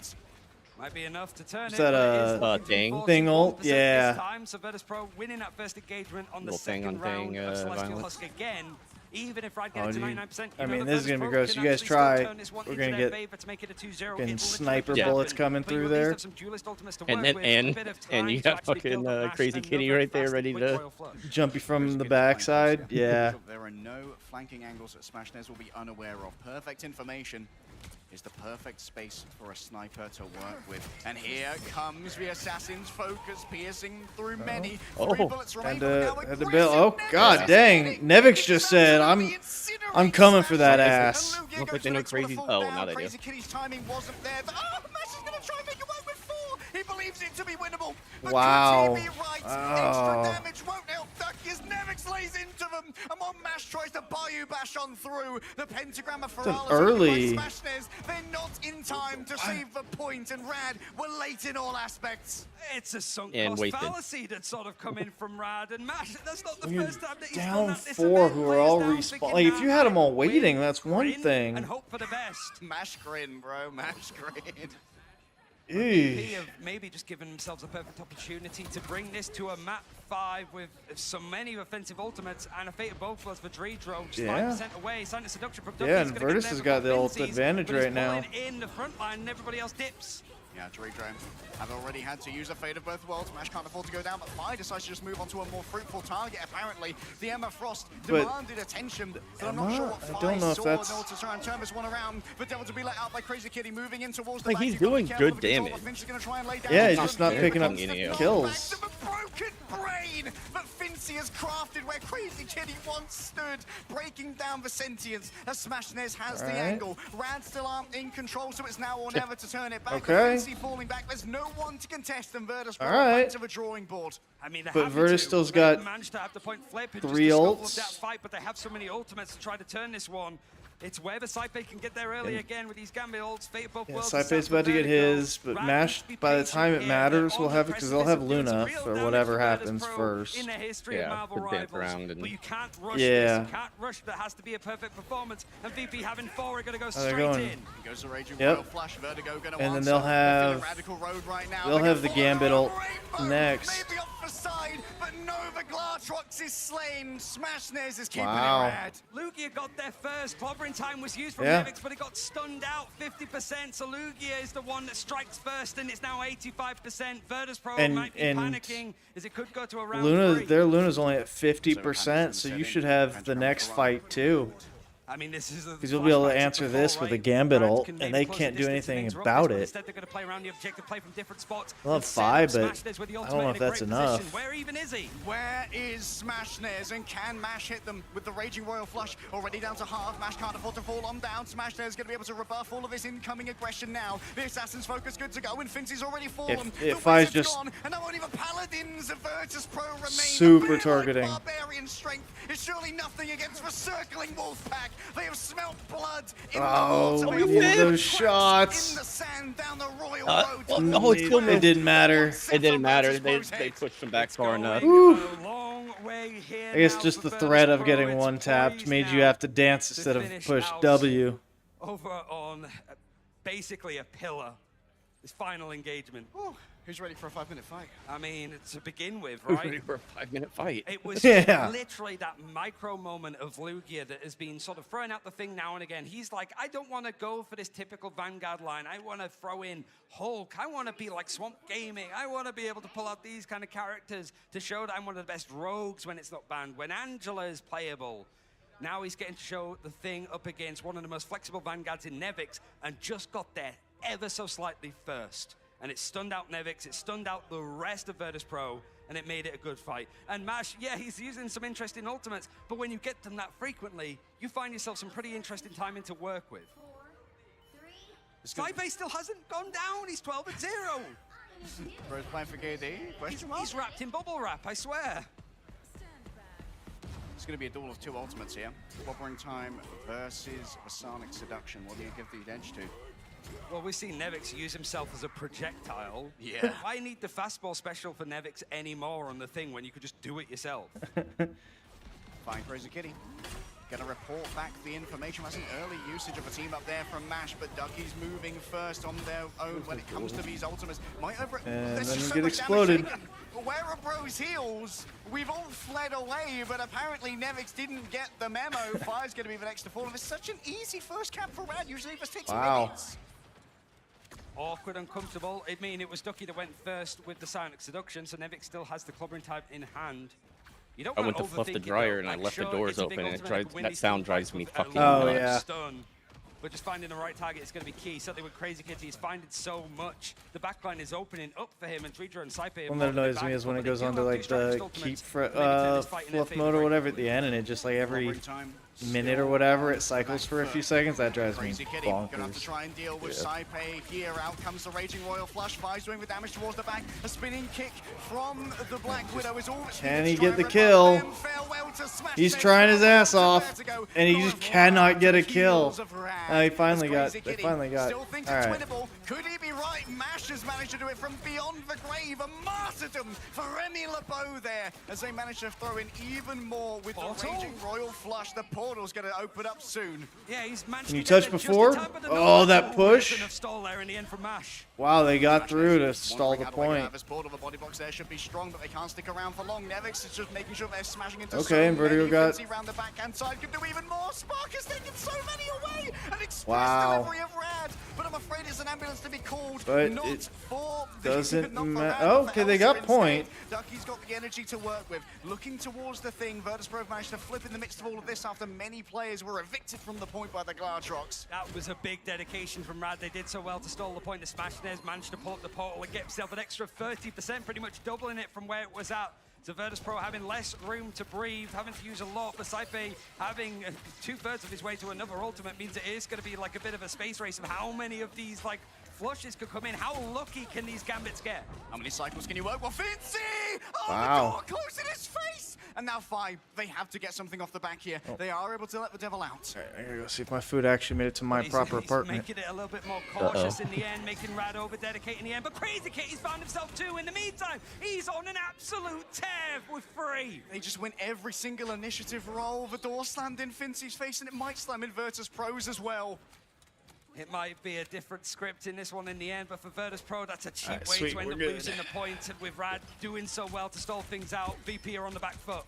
Might be enough to turn is that a thing ult? Yeah. Time, so Virtus.pro winning that first engagement on the little second round of Celestial violence. Husk again. Even if Rad gets to 99%, I mean, this is going to be gross. You guys try. We're going to get sniper bullets coming through there. And you got fucking Crazy Kitty right there ready to jump you from the backside. Yeah. There are no flanking angles that Smashnez will be unaware of. Perfect information is the perfect space for a sniper to work with. And here comes the assassin's focus, piercing through many. 3 bullets remain, had to build. Oh god dang! Nevix just said, "I'm coming for that ass." Look like they know Crazy. Oh, now they do. Crazy Kitty's timing wasn't there. Oh, Mash is gonna try and make it work with 4. He believes it to be winnable. But wow. could he be right? Extra damage won't help Ducky as Nevix lays into them. And while Mash tries to Bayou bash on through, the pentagram of Ferralis early. They're not in time to save the point, and Rad were late in all aspects. It's a sunk cost fallacy that's sort of come in from Rad and Mash. That's not the first time that he's down done that. 4 who are all respawn. Like, if you had them all waiting, that's one thing. And hope for the best. Mash grin, bro. Mash grin. They have maybe just given themselves a perfect opportunity to bring this to a map 5 with so many offensive ultimates and a Fate of Both Worlds for Dreedro, just 5% away. Silent Seduction from Ducky. Yeah, and Virtus has got the ult advantage right now. In the front line, and everybody else dips. Yeah, Dreedro have already had to use a Fate of Both Worlds. Mash can't afford to go down, but Fi decides to just move on to a more fruitful target, apparently. The Emma Frost demanded attention, but I'm not sure what Fi saw in order to try and turn this one around. The Devil to be let out by Crazy Kitty, moving in towards the back. He's doing good damage. Yeah, he's just not picking up kills. broken brain that Fincy has crafted where Crazy Kitty once stood, breaking down the sentience as Smashnez has the angle. Rad still aren't in control, so it's now or never to turn it back. Okay. Fincy falling back, there's no one to contest, and Virtus right. back to the drawing board. I mean, But Virtus still's got managed to have the point flip and 3 just ults. of that fight, but they have so many ultimates to try to turn this one. It's where the Saipe can get there early again with these Gambit ults. Fate of both worlds. Saipe's about to get his, but Mash, by the time it matters, will have it because they'll have Luna for whatever happens first. In the history of Marvel Rivals, but you can't rush this. You can't rush. There has to be a perfect performance. And VP having 4 are going to go straight in. Goes the Raging Royal Flush, Vertigo gonna and then answer. they'll have Radical Road right now. the Gambit ult next. Maybe off the side, but Nova Glatrox is slain. Smashnez is keeping it Wow. rad. Lugia got there first. Clobbering time was used from Yeah. Nevix, but it got stunned out 50%. So Lugia is the one that strikes first, and it's now 85%. Virtus Pro might be panicking as it could go to a round 3. Their Luna's only at 50%, so you should have the next fight too. I mean, this is because you'll be able to answer this with a Gambit ult, and they can't do anything about it. Instead, they're going to play around the objective, play from different spots. They'll have 5, but I don't know if that's enough. Where even is he? Where is Smashnez, and can Mash hit them with the Raging Royal Flush? Already down to half. Mash can't afford to fall on down. Smashnez is going to be able to rebuff all of this incoming aggression now. The Assassin's Focus good to go, and Fincy's already fallen. If I just gone, and now only the Paladins of Virtus Pro remain. Super targeting. Barbarian strength is surely nothing against the circling Wolfpack. They have smelt blood in Oh, the we water. needed those shots. In the sand down the Royal Road. No, it still It didn't matter. It didn't matter. They pushed them back far enough. I guess just the threat of getting one tapped made you have to dance instead of push W. Over on basically a pillar. This final engagement. Ooh, who's ready for a 5-minute fight? I mean, to begin with, Who's right? ready for a 5-minute fight? It was literally that micro moment of Lugia that has been sort of throwing out the thing now and again. He's like, I don't want to go for this typical Vanguard line. I want to throw in Hulk. I want to be like Swamp Gaming. I want to be able to pull out these kind of characters to show that I'm one of the best rogues when it's not banned, when Angela is playable. Now he's getting to show the thing up against one of the most flexible Vanguards in Nevix and just got there ever so slightly first. And it stunned out Nevix, it stunned out the rest of Virtus Pro, and it made it a good fight. And Mash, yeah, he's using some interesting ultimates, but when you get them that frequently, you find yourself some pretty interesting timing to work with. Saipe still hasn't gone down, he's 12-0. Bro's playing for KD, question mark? He's wrapped in bubble wrap, I swear. It's going to be a duel of 2 ultimates here. Clobbering time versus Sonic Seduction. What do you give the edge to? Well, we've seen Nevix use himself as a projectile. Yeah. Why need the fastball special for Nevix anymore on the thing when you could just do it yourself? Fine, Crazy Kitty. Gonna report back the information. That's an early usage of a team up there from Mash, but Ducky's moving first on their own when it comes to these ultimates. And then you get exploded. Where are Bro's heals? We've all fled away, but apparently Nevix didn't get the memo. Fire's gonna be the next to fall. It's such an easy first cap for Rad. Usually it just takes minutes. Awkward, uncomfortable. I mean, it was Ducky that went first with the Sonic Seduction, so Nevix still has the clobbering type in hand. You don't I went to fluff the dryer and I left the doors open, and that sound drives me fucking nuts. But just finding the right target is going to be key. Certainly with Crazy Kitty, he's finding so much. The backline is opening up for him, and Dreedra and Saipe. One that annoys me is when it goes on to like the keep fluff mode or whatever at the end, and it just like every minute or whatever it cycles for a few seconds. That drives me Gonna have to bonkers. try and deal with Saipe here. Out comes the Raging Royal Flush. Five's doing the damage towards the back. A spinning kick from the Black Widow is all. Can he get the kill? He's trying his ass off, and he just cannot get a kill. They finally got. Still thinks All it's right. winnable. Could he be right? Mash has managed to do it from beyond the grave. A martyrdom for Remy LeBeau there as they manage to throw in even more with the Raging Royal Flush. The portal's going to open up soon. Yeah, he's managed Can you to get touch there just before? in time, but Oh, that push! Stall there in the end from Mash. Wow, they got through to stall the Out point. of this portal, the body box there should be strong, but they can't stick around for long. Nevix is just making sure they're smashing into Okay, and Vertigo got. around the backhand side. Could do even more. Spark has taken so many away. An express Wow. delivery of Rad, but I'm afraid it's an ambulance to be called. But not for Doesn't matter. Oh, okay, they got point. Ducky's got the energy to work with. Looking towards the thing, Virtus.pro managed to flip in the midst of all of this after many players were evicted from the point by the Glartrox. That was a big dedication from Rad. They did so well to stall the point. The Smashnez managed to pull up the portal and get himself an extra 30%, pretty much doubling it from where it was at. So Virtus.pro having less room to breathe, having to use a lot, but Saipe having 2/3 of his way to another ultimate means it is going to be like a bit of a space race of how many of these like flushes could come in. How lucky can these gambits get? How many cycles can you work? Well, Fincy! Oh, wow. The door closed in his face! And now 5. They have to get something off the back here. They are able to let the devil out. All right, I gotta go see if my food actually made it to my proper apartment. Making it a little bit more cautious in the end, making Rad over-dedicate in the end. But Crazy Kitty's found himself 2 in the meantime. He's on an absolute tear with 3. They just win every single initiative roll. The door slammed in Fincy's face, and it might slam in Virtus.pro's as well. It might be a different script in this one in the end, but for Virtus.pro, that's a cheap right, way sweet, to end we're up good. losing the point. And with Rad doing so well to stall things out, VP are on the back foot.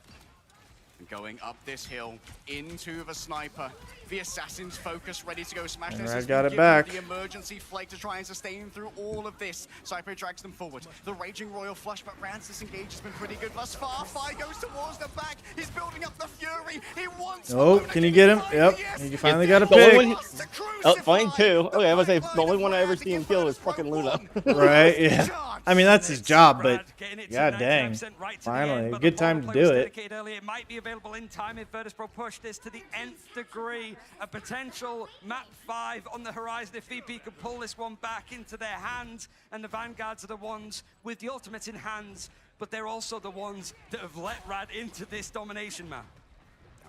Going up this hill into the sniper. The assassin's focus, ready to go. Smash And this Rad has got been it given back. the emergency flake to try and sustain through all of this. Saipe drags them forward. The Raging Royal flush, but Rad's disengage has been pretty good thus far. Fi goes towards the back. He's building up the fury. He wants. Oh, can you get him? Yep, he finally got a The only pick. one oh, fine too. Okay, I was gonna say the only one I ever see him kill is fucking Luna. Right? Yeah. I mean, that's his job, but god dang. Finally, a good time to do it. It might be available in time if Virtus.pro push this to the nth degree. A potential map 5 on the horizon if VP can pull this one back into their hands. And the Vanguards are the ones with the ultimates in hands, but they're also the ones that have let Rad into this domination map.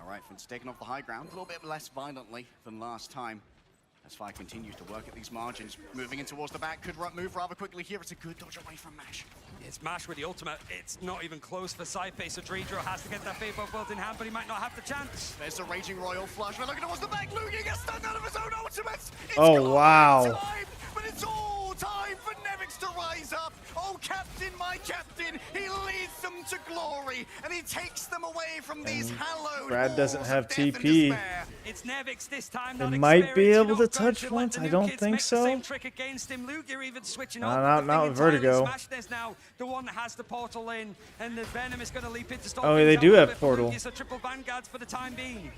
All right, Finn's taking off the high ground a little bit less violently than last time. As Fi continues to work at these margins, moving in towards the back, could move rather quickly here. It's a good dodge away from Mash. It's Mash with the ultimate. It's not even close for Saipe, so Dreedro has to get that Fate of World in hand, but he might not have the chance. There's the Raging Royal flush. We're looking towards the back. Lugia gets stunned out of his own ultimates. It's Oh, wow. time, but it's all time for Nevix to rise up. Oh, Captain, my Captain, he leads them to glory, and he takes them away from these hallowed Brad doesn't walls have of death and TP. despair. It's Nevix this time. It might be able to touch once. I don't think so. Same trick against him. Lugia even switching Not with Vertigo. Smashnez now the one that has the portal in, and the Venom is going to leap into stop. Oh, they do have portal. So triple Vanguards for the time being.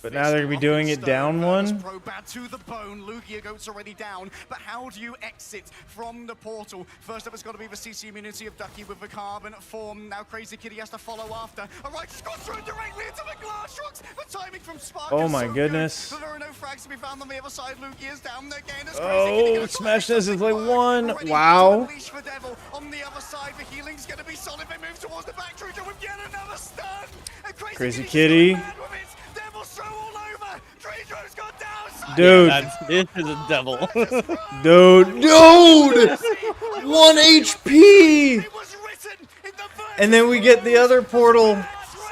But now they're gonna be doing it down one. Pro bad to the bone. Lugia goat's already down, but how do you exit from the portal? First up, it's got to be the CC immunity of Ducky with the carbon form. Now Crazy Kitty has to follow after. All right, Scott through directly into the Glartrox. The timing from Spark. Oh is my so goodness. good. There are no frags to be found on the other side. Lugia's down again. Oh, Smashnez is like 1. Wow. Unleash the devil on the other side. The healing's going to be solid. They move towards the back. Druidra with yet another stun. And Crazy Kitty. Devil's throw all over. Druidra's got down. Dude. This is a devil. Dude. 1 HP. And then we get the other portal.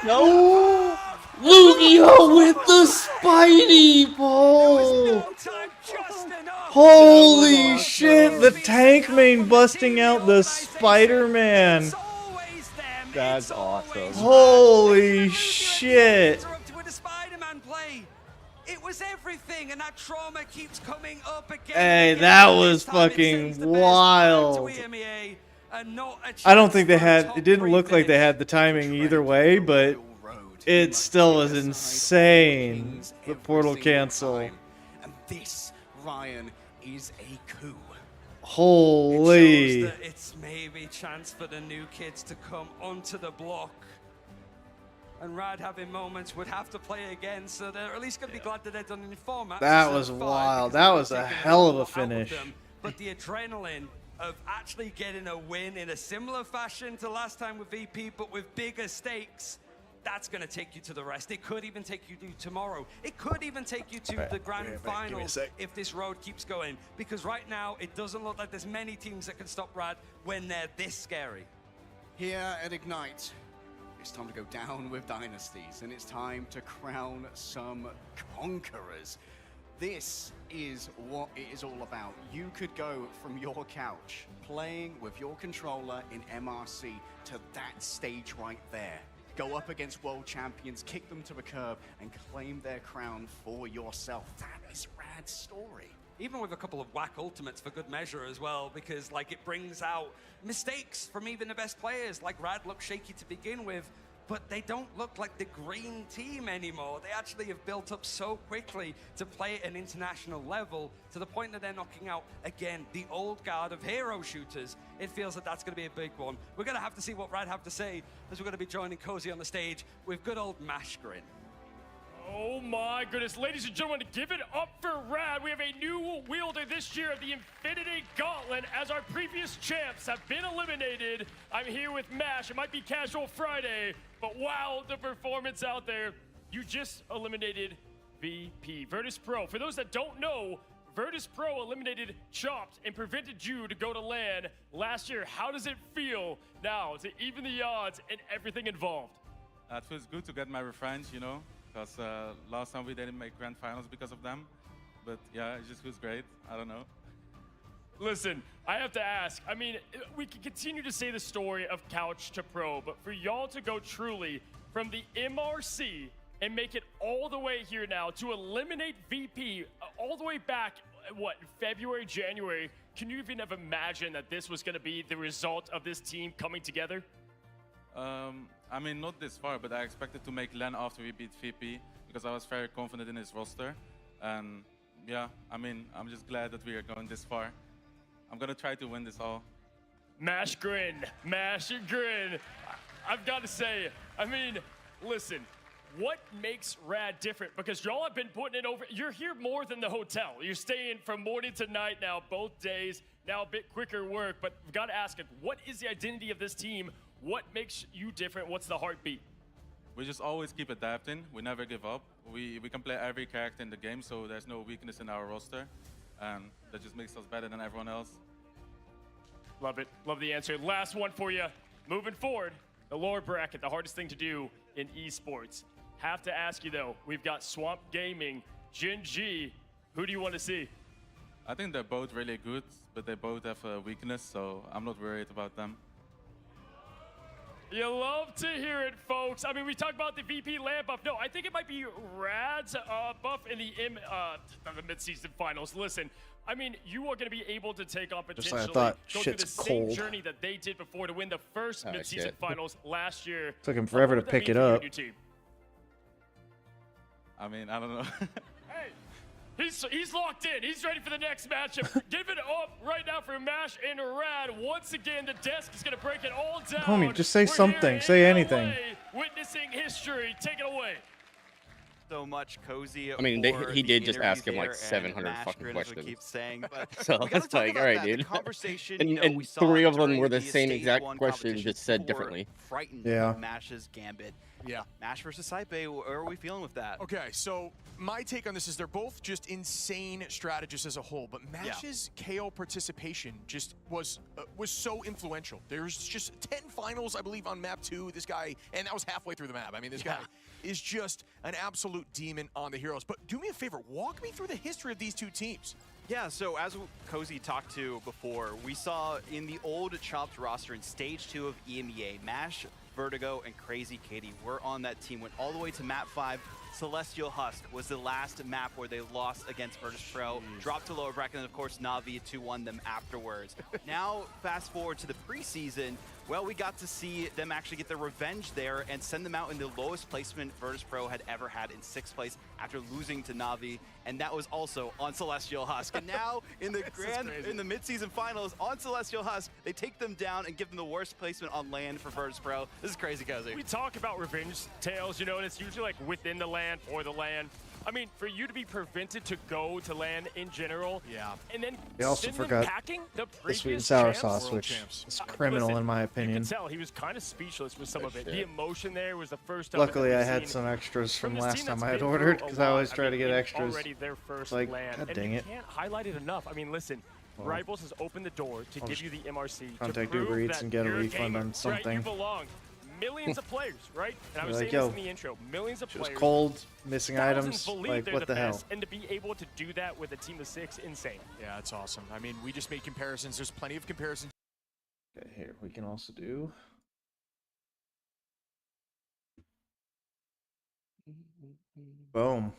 No. Lugia with the Spidey ball. Holy shit. The tank main busting out the Spider-Man. That's awesome. Holy shit. It was everything, and that trauma keeps coming up again. Hey, that was fucking wild. I don't think they had, it didn't look like they had the timing either way, but it still was insane. The portal cancel. And this, Ryan, is a coup. Holy. It shows that it's maybe chance for the new kids to come onto the block. And Rad having moments would have to play again, so they're at least going to be glad that they're done in the format. That was wild. That was a hell of a finish. But the adrenaline of actually getting a win in a similar fashion to last time with VP, but with bigger stakes, that's going to take you to the rest. It could even take you to tomorrow. It could even take you to the grand finals if this road keeps going. Because right now, it doesn't look like there's many teams that can stop Rad when they're this scary. Here at Ignite, it's time to go down with dynasties, and it's time to crown some conquerors. This is what it is all about. You could go from your couch, playing with your controller in MRC, to that stage right there. Go up against world champions, kick them to the curb, and claim their crown for yourself. That is Rad's story. even with a couple of whack ultimates for good measure as well, because like it brings out mistakes from even the best players. Like Rad looked shaky to begin with, but they don't look like the green team anymore. They actually have built up so quickly to play at an international level to the point that they're knocking out, again, the old guard of hero shooters. It feels that that's going to be a big one. We're going to have to see what Rad have to say as we're going to be joining Cozy on the stage with good old Mash Grin. Oh my goodness, ladies and gentlemen, give it up for Rad. We have a new wielder this year of the Infinity Gauntlet as our previous champs have been eliminated. I'm here with Mash. It might be Casual Friday, but wow, the performance out there. You just eliminated VP, Virtus Pro. For those that don't know, Virtus Pro eliminated Chopped and prevented you to go to LAN last year. How does it feel now to even the odds and everything involved? It feels good to get my revenge, you know, because last time we didn't make grand finals because of them. But yeah, it just feels great. I don't know. Listen, I have to ask. I mean, we can continue to say the story of Couch to Pro, but for y'all to go truly from the MRC and make it all the way here now to eliminate VP all the way back, what, February, January, can you even have imagined that this was going to be the result of this team coming together? I mean, not this far, but I expected to make LAN after we beat VP because I was very confident in his roster. And yeah, I mean, I'm just glad that we are going this far. I'm going to try to win this all. Mash Grin, Mash Grin. I've got to say, I mean, listen, what makes Rad different? Because y'all have been putting it over. You're here more than the hotel. You're staying from morning to night now, both days. Now a bit quicker work, but we've got to ask it, what is the identity of this team? What makes you different? What's the heartbeat? We just always keep adapting. We never give up. We can play every character in the game, so there's no weakness in our roster. And that just makes us better than everyone else. Love it. Love the answer. Last one for you. Moving forward, the lower bracket, the hardest thing to do in esports. Have to ask you, though, we've got Swamp Gaming, Gen G. Who do you want to see? I think they're both really good, but they both have a weakness, so I'm not worried about them. You love to hear it, folks. I mean, we talked about the VP LAN buff. No, I think it might be Rad's buff in the mid-season finals. Listen, I mean, you are going to be able to take on potentially go through the same journey that they did before to win the first mid-season finals last year. Took him forever to pick it up. I mean, I don't know. He's locked in. He's ready for the next matchup. Give it up right now for Mash and Rad. Once again, the desk is going to break it all down. Homie, just say something. Say anything. Witnessing history. Take it away. So much Cozy. I mean, he did just ask him like 700 fucking questions. Keep saying, but so it's like, all right, dude. And 3 of them were the same exact question, just said differently. Yeah. Mash's gambit. Yeah. Mash versus Saipe, where are we feeling with that? Okay, so my take on this is they're both just insane strategists as a whole, but Mash's KO participation just was so influential. There's just 10 finals, I believe, on map 2. This guy, and that was halfway through the map. I mean, this guy is just an absolute demon on the heroes. But do me a favor, walk me through the history of these two teams. Yeah, so as Cozy talked to before, we saw in the old Chopped roster in Stage 2 of EMEA, Mash, Vertigo, and Crazy Katie were on that team, went all the way to map 5. Celestial Husk was the last map where they lost against Virtus Pro, dropped to lower bracket, and of course Na'Vi 2-1 them afterwards. Now, fast forward to the preseason, well, we got to see them actually get their revenge there and send them out in the lowest placement Virtus Pro had ever had in 6th place after losing to Na'Vi, and that was also on Celestial Husk. And now in the mid-season finals on Celestial Husk, they take them down and give them the worst placement on LAN for Virtus Pro. This is crazy, Cozy. We talk about revenge tales, you know, and it's usually like within the LAN, for the LAN. I mean, for you to be prevented to go to LAN in general, and then They also send forgot them packing the the sweet and previous sour champs? sauce, which is criminal listen, in my You opinion. can tell he was kind of speechless with some of it. The emotion there was the first time. Luckily, I had some extras from last time I had ordered, because I always try to get extras. Already their first Like, LAN, god and dang you it. can't highlight it enough. I mean, listen. Well, Rivals has opened the door to I'll give just you the MRC to contact prove Uber Eats that and get a you're refund gamer, on right? something. You belong. Millions of players, right? And I was Like, saying yo, this in the intro. Millions of She was players. cold, missing Thousands items. believe Like, they're what the hell? best, and to be able to do that with a team of 6, insane. Yeah, it's awesome. I mean, we just made comparisons. There's plenty of comparisons. Okay, here we can also do. Boom.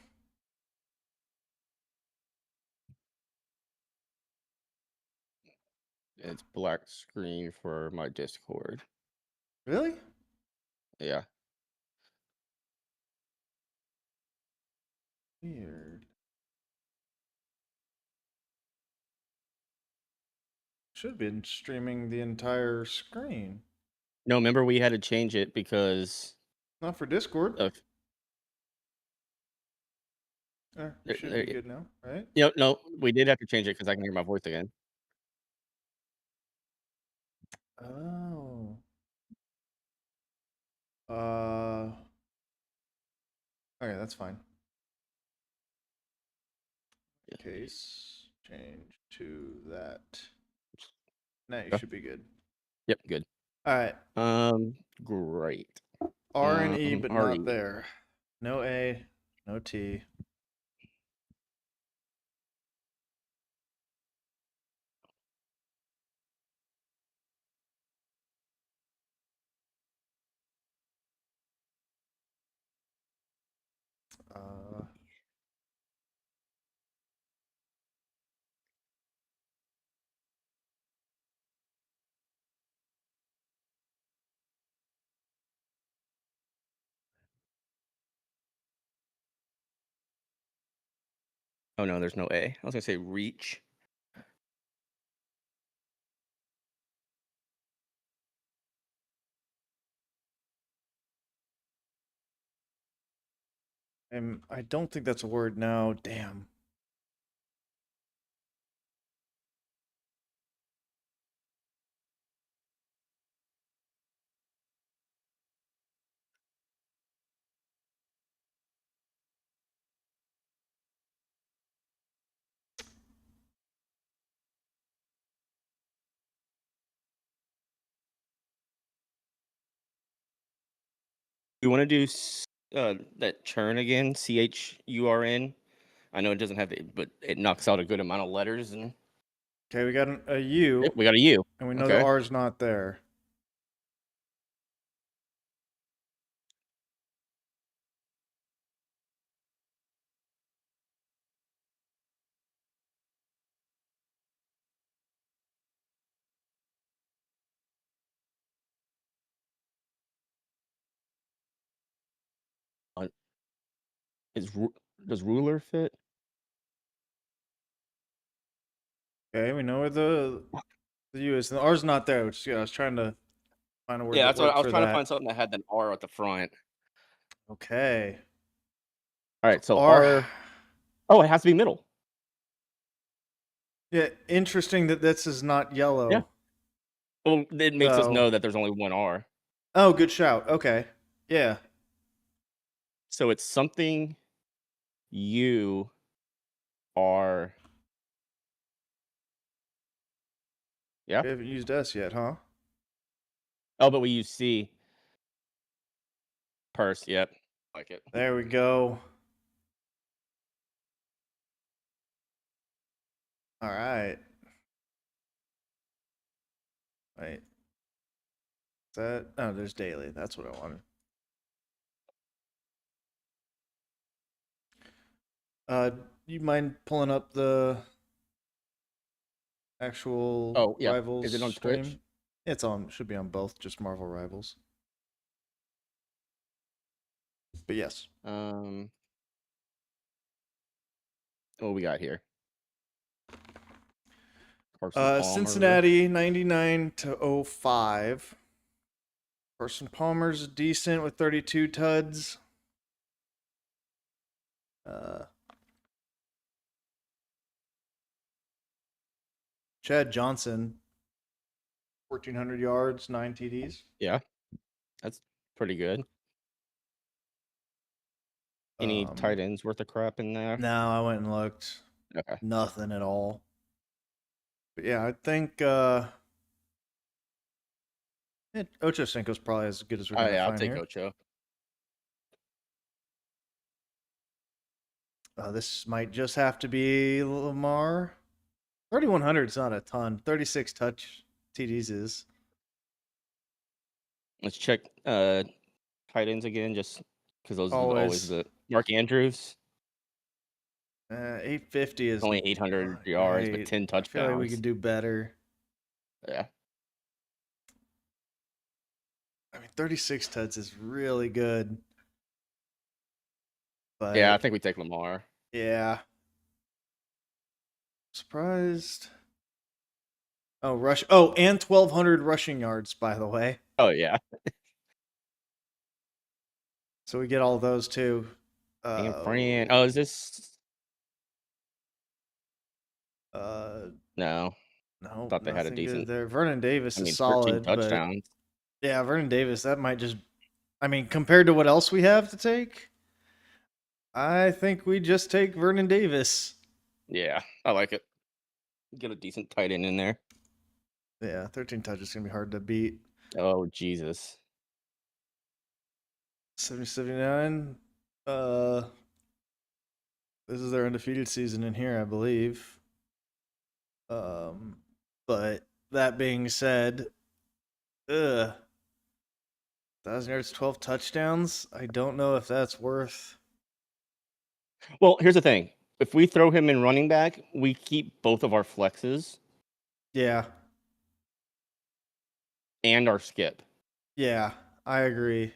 It's black screen for my Discord. Really? Yeah. Weird. Should have been streaming the entire screen. No, remember we had to change it because Not for Discord. of Should be good now, right? No, we did have to change it because I can hear my voice again. Oh. Okay, that's fine. Case change to that. Now you should be good. Yep, good. All right. Great. R and E, but RE. not there. No A, no T. Oh no, there's no A. I was gonna say reach. I don't think that's a word now. Damn. You want to do that churn again? CHURN. I know it doesn't have it, but it knocks out a good amount of letters. And Okay, we got a U. Yep, we got a U. And we know the R's not there. Does ruler fit? Okay, we know where the U is. And the R's not there, which I was trying to find a word. Yeah, that that's what I was worked trying for to that. find something that had an R at the front. Okay. All right, so R. Oh, it has to be middle. Yeah, interesting that this is not yellow. Yeah. Well, it makes us know that there's only one R. Oh, good shout. Okay. Yeah. So it's something you are. Yeah. We haven't used S yet, huh? Oh, but we use C. Purse. Yep. Like it. There we go. All right. Wait. Is that? Oh, there's daily. That's what I wanted. You mind pulling up the actual Rivals Is it on stream? Twitch? It's on. Should be on both. Just Marvel Rivals. But yes. What we got here? Cincinnati 99-05. Carson Palmer's decent with 32 tuds. Chad Johnson, 1,400 yards, 9 TDs. Yeah, that's pretty good. Any tight ends worth of crap in there? No, I went and looked. Okay. Nothing at all. But yeah, I think Ocho Cinco's probably as good as we're going to find I'll take here. Ocho. This might just have to be Lamar. 3,100 is not a ton. 36 touch TDs is. Let's check tight ends again, just because those are always the Mark Andrews. 850 is only 800 yards, but 10 touchdowns. I feel like we could do better. Yeah. I mean, 36 tuds is really good. But Yeah, I think we take Lamar. Yeah. Surprised. Oh, rush. Oh, and 1,200 rushing yards, by the way. Oh, yeah. So we get all those too. And Fran. Oh, is this? No. No, thought they had a Nothing good decent. there. Vernon Davis I mean, is 13 solid, but touchdowns. yeah, Vernon Davis, that might just. I mean, compared to what else we have to take, I think we just take Vernon Davis. Yeah, I like it. Get a decent tight end in there. Yeah, 13 touches is gonna be hard to beat. Oh Jesus. 70-79. This is their undefeated season in here, I believe. But that being said, 1,000 yards, 12 touchdowns. I don't know if that's worth. Well, here's the thing. If we throw him in running back, we keep both of our flexes. Yeah. And our skip. Yeah, I agree.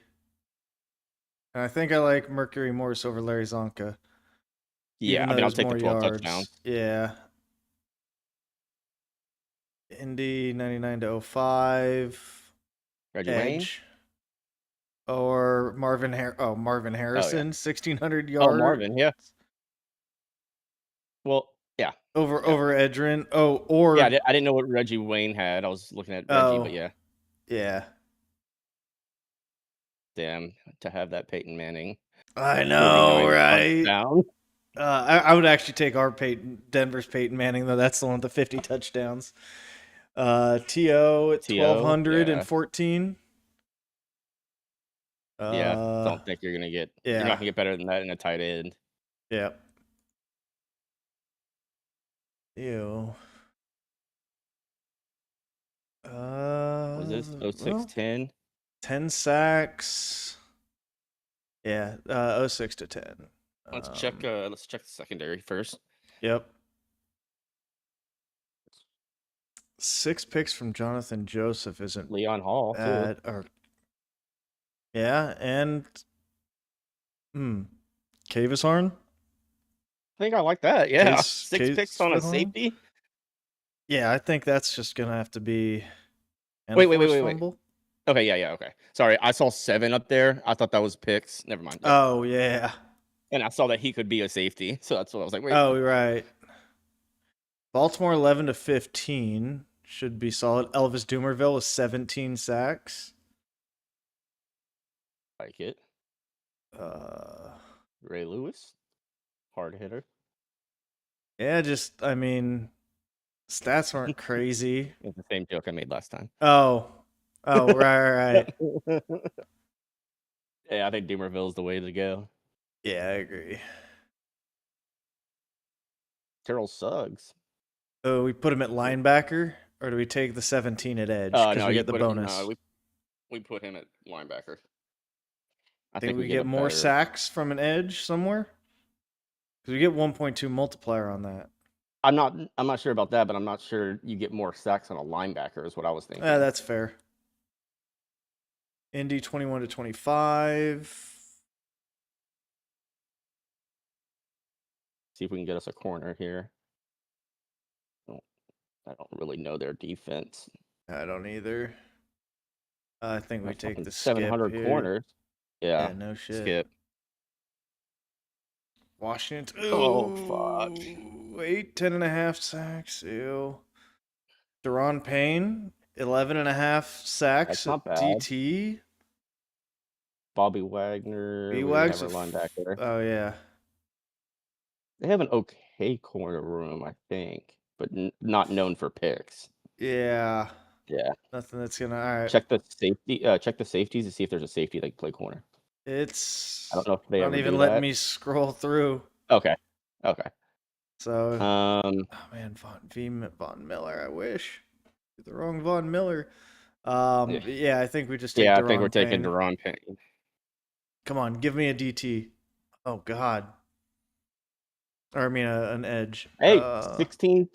And I think I like Mercury Morse over Larry Zonka. Yeah, I mean, I'll take the 12 touchdowns. Yeah. Indy 99 to 05. Reggie Edge. Or Marvin Harrison, 1,600 yards. Oh, Marvin, yeah. Well, yeah. Over Edrin. Oh, or yeah, I didn't know what Reggie Wayne had. I was looking at Reggie, but yeah. Yeah. Damn, to have that Peyton Manning. I know, right? Touchdown. I would actually take our Denver's Peyton Manning, though. That's the one with the 50 touchdowns. T.O. at 1,214. Yeah, don't think you're gonna get. Yeah. You're not gonna get better than that in a tight end. Yep. Ew. Was this 06-10? 10 sacks. Yeah, 06 to 10. Let's check the secondary first. Yep. 6 picks from Jonathan Joseph isn't Leon Hall bad. Yeah, and Cavis Horn. I think I like that. Yeah, Case 6 picks on a safety. Yeah, I think that's just gonna have to be. Wait. Okay, yeah, okay. Sorry, I saw 7 up there. I thought that was picks. Never mind. Oh yeah. And I saw that he could be a safety, so that's what I was like. Wait. Oh right. Baltimore 11 to 15 should be solid. Elvis Dumerville with 17 sacks. Like it. Ray Lewis, hard hitter. Yeah, I mean, stats weren't crazy. It's the same joke I made last time. Oh, right. Yeah, I think Dumerville's the way to go. Yeah, I agree. Terrell Suggs. Oh, we put him at linebacker, or do we take the 17 at edge? Because we get the bonus. We put him at linebacker. I think we get more sacks from an edge somewhere. Because we get 1.2 multiplier on that. I'm not sure about that, but I'm not sure you get more sacks on a linebacker is what I was thinking. That's fair. Indy 21 to 25. See if we can get us a corner here. I don't really know their defense. I don't either. I think we take the 700 skip corners. Yeah, no shit. Skip. Washington. Oh, fuck. 10.5 sacks. Ew. Deron Payne, 11.5 sacks. That's not bad. DT. Bobby Wagner. B-Wags. Linebacker. Oh, yeah. They have an okay corner room, I think, but not known for picks. Yeah. Yeah. Nothing that's gonna. All right. Check the safety. Check the safeties to see if there's a safety that can play corner. I don't know if they don't even let me scroll through. Okay. So. Oh man, Von Miller. I wish. The wrong Von Miller. Yeah, I think we just take. Yeah, Deron I think we're taking Payne. Deron Payne. Come on, give me a DT. Oh God. Or I mean, an edge. Hey, 16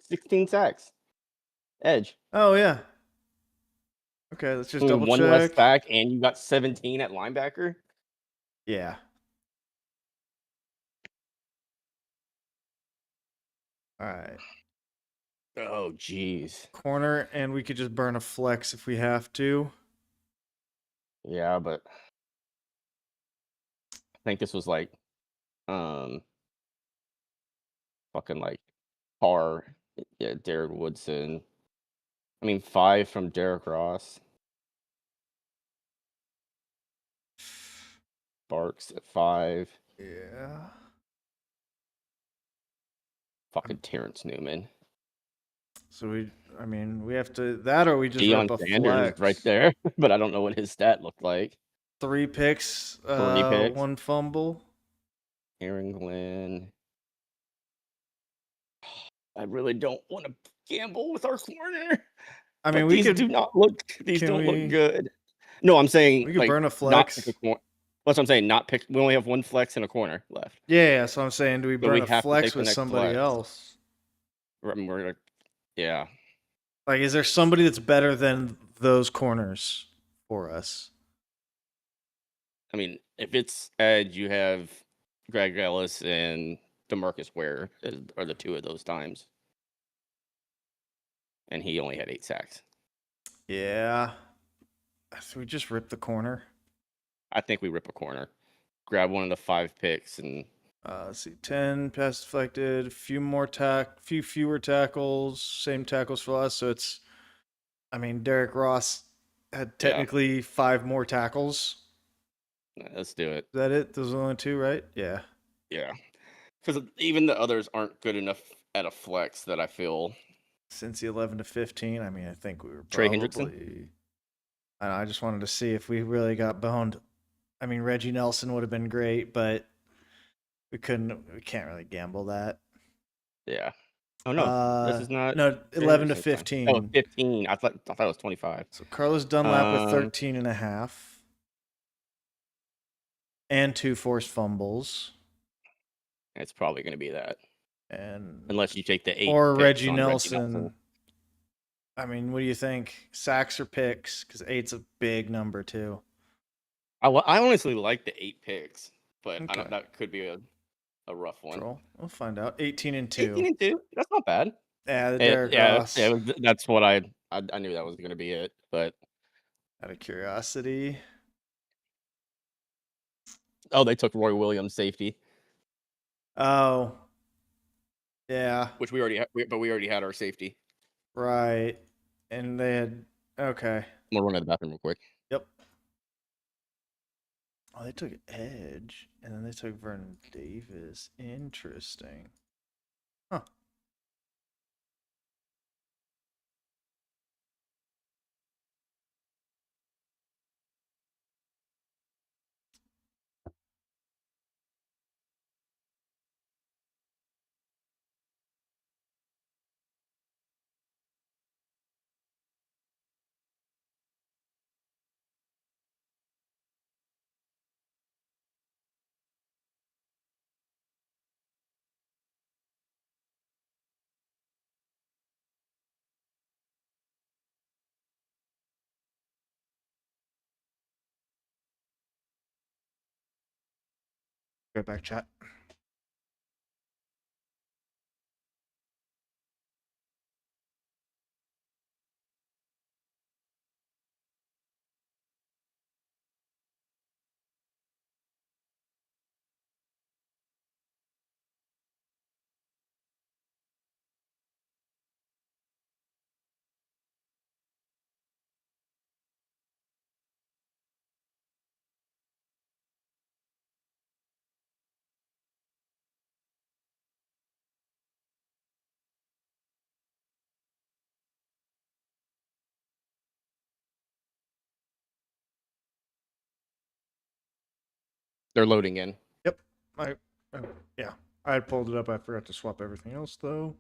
sacks. Edge. Oh yeah. Okay, let's just double one check. less back, and you got 17 at linebacker. Yeah. All right. Oh, jeez. Corner, and we could just burn a flex if we have to. Yeah, but I think this was like, fucking like par. Yeah, Derek Woodson. I mean, 5 from Derek Ross. Barks at 5. Yeah. Fucking Terrence Newman. So I mean, we have to that, or we just Deion rip a Sanders flex. is right there, but I don't know what his stat looked like. 3 picks, 3 picks. 1 fumble. Aaron Glenn. I really don't want to gamble with our corner. I mean, But we these could do not look. These can don't we- look good. No, I'm saying We could like burn a not flex. pick a corner. That's what I'm saying. Not pick. We only have 1 flex and a corner left. Yeah, so I'm saying, do we So burn we a have to flex take the with next somebody flex. else? Yeah. Like, is there somebody that's better than those corners for us? I mean, if it's edge, you have Greg Ellis and DeMarcus Ware are the 2 of those times, and he only had 8 sacks. Yeah. So we just rip the corner. I think we rip a corner, grab one of the 5 picks, and Let's see, 10 pass deflected, few fewer tackles, same tackles for us. So it's, I mean, Derek Ross had technically 5 more tackles. let's do it. Is that it? Those are the only 2, right? Yeah. Yeah, because even the others aren't good enough at a flex that I feel. Since the 11 to 15, I mean, I think we were Trey probably. Hendrickson? I just wanted to see if we really got boned. I mean, Reggie Nelson would have been great, but we can't really gamble that. Yeah. Oh no, this is not. No, 11 to Hendrickson's 15. Oh, 15. I thought it was 25. So Carlos Dunlap with 13 and a half. And 2 forced fumbles. It's probably going to be that. And unless you take the 8 or picks Reggie on Nelson. I mean, what do you think? Sacks or picks? Because 8's a big number too. I honestly like the 8 picks, but Okay. that could be a rough one. We'll find out. 18 and 2. 18 and 2. That's not bad. Yeah, the Derek Ross. That's what I knew that was going to be it, but out of curiosity. Oh, they took Roy Williams safety. Oh. Yeah. Which we already but we already had our safety. Right. And they had okay. I'm gonna run to the bathroom real quick. Yep. Oh, they took Edge, and then they took Vernon Davis. Interesting. Huh. Go back, chat. They're loading in. Yep. Yeah. I had pulled it up. I forgot to swap everything else though.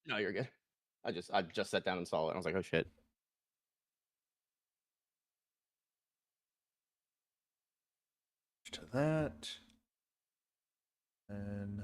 No, you're good. I just sat down and saw it. I was like, oh shit. To that. And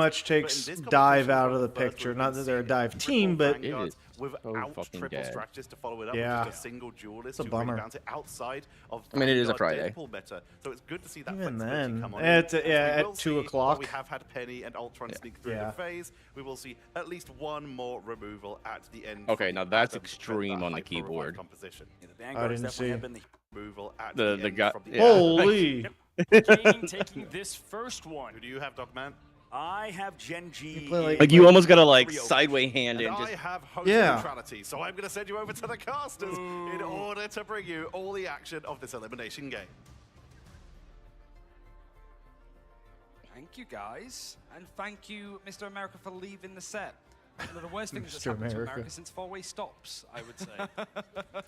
much takes dive out of the picture. Not that they're a dive team, but without triple strategists to follow it up yeah. with just a single duelist It's a bummer. bounce it outside of I mean, it is a Vanguard Friday. Deadpool meta. So it's good to see that Even flexibility then, come on. at, in. yeah, We will at 2 see, o'clock. while we have had Penny and Ultron sneak through the phase, we will see at least one more removal at the end. Okay, now that's extreme on the keyboard. Composition. I didn't see. Removal at The guy. Holy! Kane taking this first one. Who do you have, Dogman? I have Gen G. Like you almost gotta like sideway hand and I just. have host neutrality, so I'm going to send you over to the casters in order to bring you all the action of this elimination game. Thank you, guys. And thank you, Mr. America, for leaving the set. One of the worst things that's Mr. happened to America. America since four-way stops, I would say.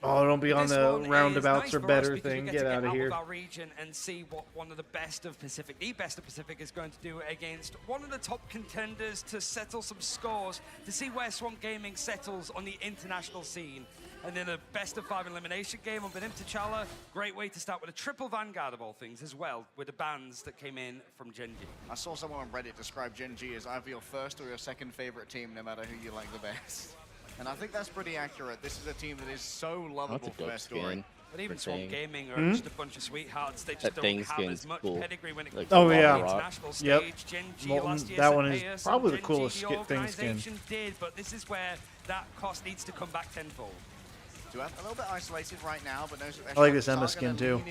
Oh, don't be on This the one roundabouts is or nice for us better because we thing. get Get to out of here. Of our region and see what one of the best of Pacific, the best of Pacific, is going to do against one of the top contenders to settle some scores, to see where Swamp Gaming settles on the international scene. And then a best of 5 elimination game on Benim T'Challa. Great way to start with a triple Vanguard of all things as well, with the bans that came in from Gen G. I saw someone on Reddit describe Gen G as either your first or your second favorite team, no matter who you like the best. And I think that's pretty accurate. This is a team that is so lovable for their story. But even Swamp Gaming are just a bunch of sweethearts. They just don't have as much pedigree when it comes Oh to yeah. the international stage. Yep. Gen G Molten, last year that one sent is Payas, probably the Gen coolest G, the thing skin. organization did, but this is where that cost needs to come back tenfold. A little bit isolated right now, but I like this Emma skin too.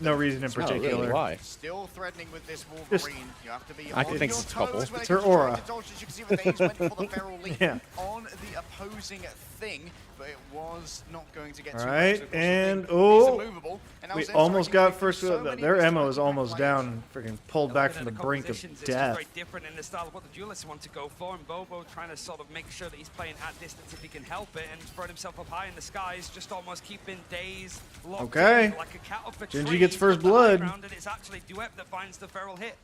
No reason in particular. Why? Still threatening with this Wolverine. You have to be I think on it's a your couple. toes when It's it her comes to trying aura. to dodge. As you can see, the Danes went for the feral leap Yeah. on the opposing thing, but it was not going to get All too right, much. and He's oh, immovable, and now we Zen's almost starting got to first. so many Their ammo mistakes is almost players. down and freaking pulled back from the brink of It's death. very different in the style of what the duelists want to go for, and Bobo trying to sort of make sure that he's playing at distance if he can help it, and throwing himself up high in the skies, just almost keeping Days locked Okay. in like a cat off a Gen G tree gets first from the blood. background, and it's actually Duet that finds the feral hit.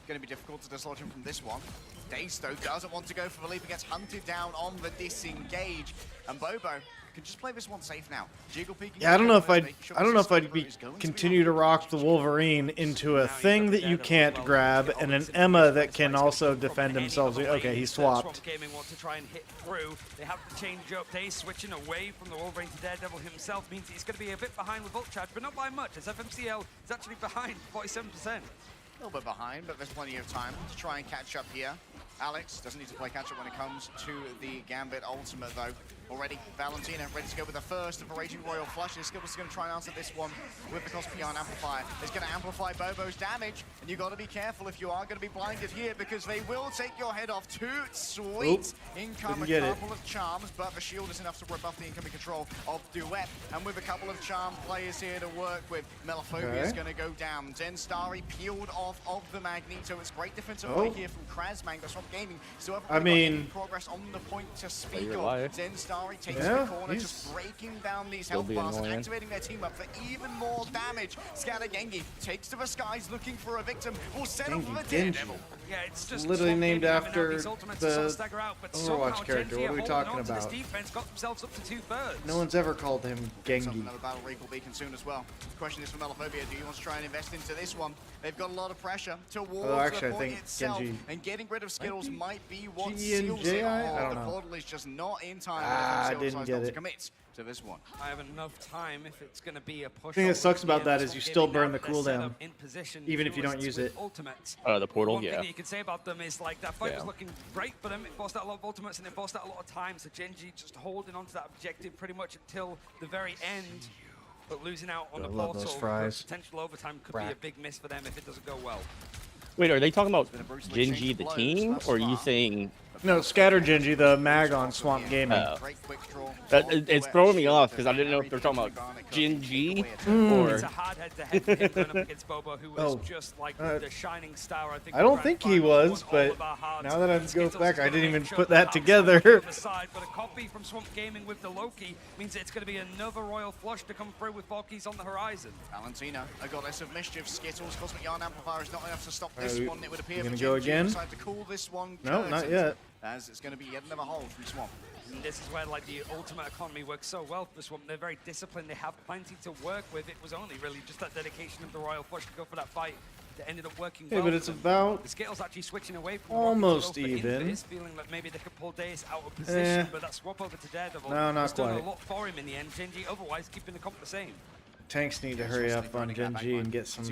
Going to be difficult to dislodge him from this one. Daze, though, doesn't want to go for the leap and gets hunted down on the disengage. And Bobo can just play this one safe now. Jiggle peeking. Yeah, I don't know if I'd continue to rock the Wolverine into a thing that you can't grab and an Emma that can also defend themselves. Okay, he swapped. Swamp Gaming want to try and hit through. They have to change up. Daze switching away from the Wolverine to Daredevil himself means he's going to be a bit behind with ult charge, but not by much, as FMCL is actually behind 47%. A little bit behind, but there's plenty of time to try and catch up here. Alex doesn't need to play catch up when it comes to the Gambit ultimate, though. Already, Valentina ready to go with the first of a Raging Royal Flush. Skills is going to try and answer this one with the Cosmion Amplifier. It's going to amplify Bobo's damage, and you've got to be careful if you are going to be blinded here, because they will take your head off. Two sweet income, a couple of charms, but the shield is enough to rebuff the incoming control of Duet. And with a couple of charm players here to work with, Melaphobia is going to go down. Zenstari peeled off of the Magneto. It's great defensive play here from Krasmang. That's what Gaming still haven't got any progress on the point to speak of. Zenstari takes the corner, just breaking down these health bars and activating their team up for even more damage. Scatter Gengi takes to the skies looking for a victim. Will settle for the Daredevil. Yeah, it's just literally named Swamp Gaming after having these ultimates to the sort of stagger out, but Overwatch somehow character. Gen G What are we holding talking on to this about? defense, got themselves up to 2/3. No one's ever called him Gengi. Another battle Regal Beacon soon as well. The question is for Melaphobia, do you want to try and invest into this one? They've got a lot of pressure towards the point itself, and getting rid of Skittles might be what seals it all. I don't The know. portal is just not in time I for didn't get it. commit to this one. I have enough time if it's going to be a push. The thing that sucks about that is you still burn the They're set cooldown, up in position, even if you don't use it. Ultimates. The portal, One yeah. thing that you can say about them is like that fight was Yeah. looking great for them. It forced out a lot of ultimates and it forced out a lot of time. So Gen G just holding on to that objective pretty much until the very end. But losing out on the love portal those for fries. potential overtime could be a big miss for them if it doesn't go well. Wait, are they talking about Gen G the team, or are you saying? No, Scatter Genji, the mag on Swamp Gaming. It's throwing me off because I didn't know if they're talking about Gen G or. It's a hard head-to-head for him going up against Bobo, who was just like the shining star. I don't think he was, but now that I've go back, I didn't even put that together. But a copy from Swamp Gaming with the Loki means it's going to be another Royal Flush to come through with Forky's on the horizon. Valentina, a goddess of mischief. Skittles, Cosmic Yarn Amplifier is not enough to stop this one. It would appear gonna for go Gen G again? decide to call this one No, not curtains, yet. as it's going to be yet another hold from Swamp. And this is where like the ultimate economy works so well for Swamp. They're very disciplined. They have plenty to work with. It was only really just that dedication of the Royal Flush to go for that fight that ended up working well. But it's for them. about The Skittles actually switching away from almost the Rocky to go for even. Infamous, feeling like maybe they could pull Daze out of position, but that swap over to Daredevil No, not has done quite. a lot for him in the end. Gen G otherwise keeping the comp the same. Tanks need to hurry up on Gen G and get some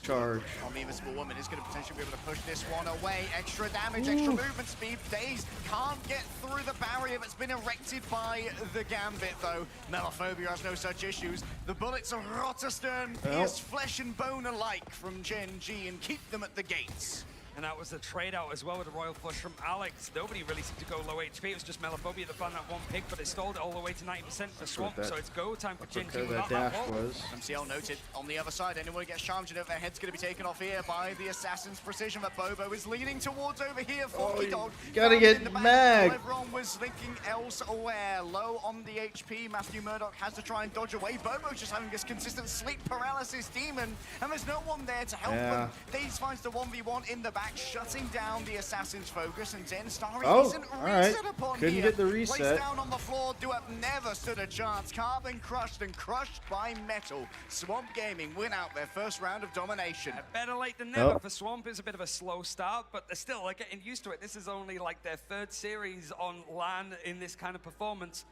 charge. Invisible Woman is going to potentially be able to push this one away. Extra damage, extra movement speed. Daze can't get through the barrier that's been erected by the Gambit, though. Melophobia has no such issues. The bullets of Rotterstern pierce flesh and bone alike from Gen G and keep them at the gates. And that was a trade out as well with a Royal Flush from Alex. Nobody really seemed to go low HP. It was just Melophobia that found that one pick, but it stalled it all the way to 90% for Swamp. So it's go time for Gen G without that wall. MCL noted on the other side. Anyone who gets charged over their head's going to be taken off here by the Assassin's Precision that Bobo is leaning towards over here. Forky Dog gotta get mag. Everyone was thinking elsewhere. Low on the HP. Matthew Murdoch has to try and dodge away. Bobo's just having this consistent sleep paralysis demon, and there's no one there to help them. Daze finds the 1v1 in the back, shutting down the Assassin's focus, and Zen Starry isn't reset upon Couldn't here. get the reset. Placed down on the floor, do have never stood a chance. Carbon crushed and crushed by Metal. Swamp Gaming win out their first round of domination. Better late than never for Swamp. It's a bit of a slow start, but they're still getting used to it. This is only like their third series on LAN in this kind of performance.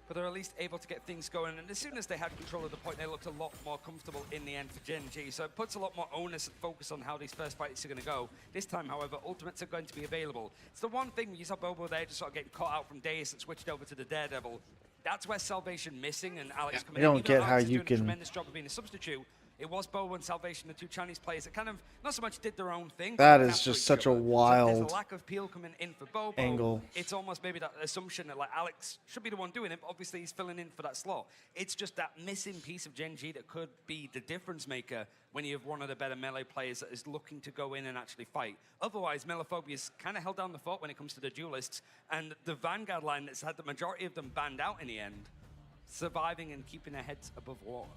But they're at least able to get things going. And as soon as they had control of the point, they looked a lot more comfortable in the end for Gen G. So it puts a lot more onus and focus on how these first fights are going to go. This time, however, ultimates are going to be available. It's the one thing you saw Bobo there just sort of getting caught out from Daze and switched over to the Daredevil. That's where Salvation missing and Alex coming in. I don't get how you doing can. a tremendous job of being a substitute. It was Bobo and Salvation, the two Chinese players that kind of not so much did their own thing. That is just such a So wild there's a lack of peel coming in for Bobo. angle. It's almost maybe that assumption that like Alex should be the one doing it, but obviously he's filling in for that slot. It's just that missing piece of Gen G that could be the difference maker when you have one of the better melee players that is looking to go in and actually fight. Otherwise, Melophobia's kind of held down the fort when it comes to the duelists, and the Vanguard line that's had the majority of them banned out in the end, surviving and keeping their heads above water.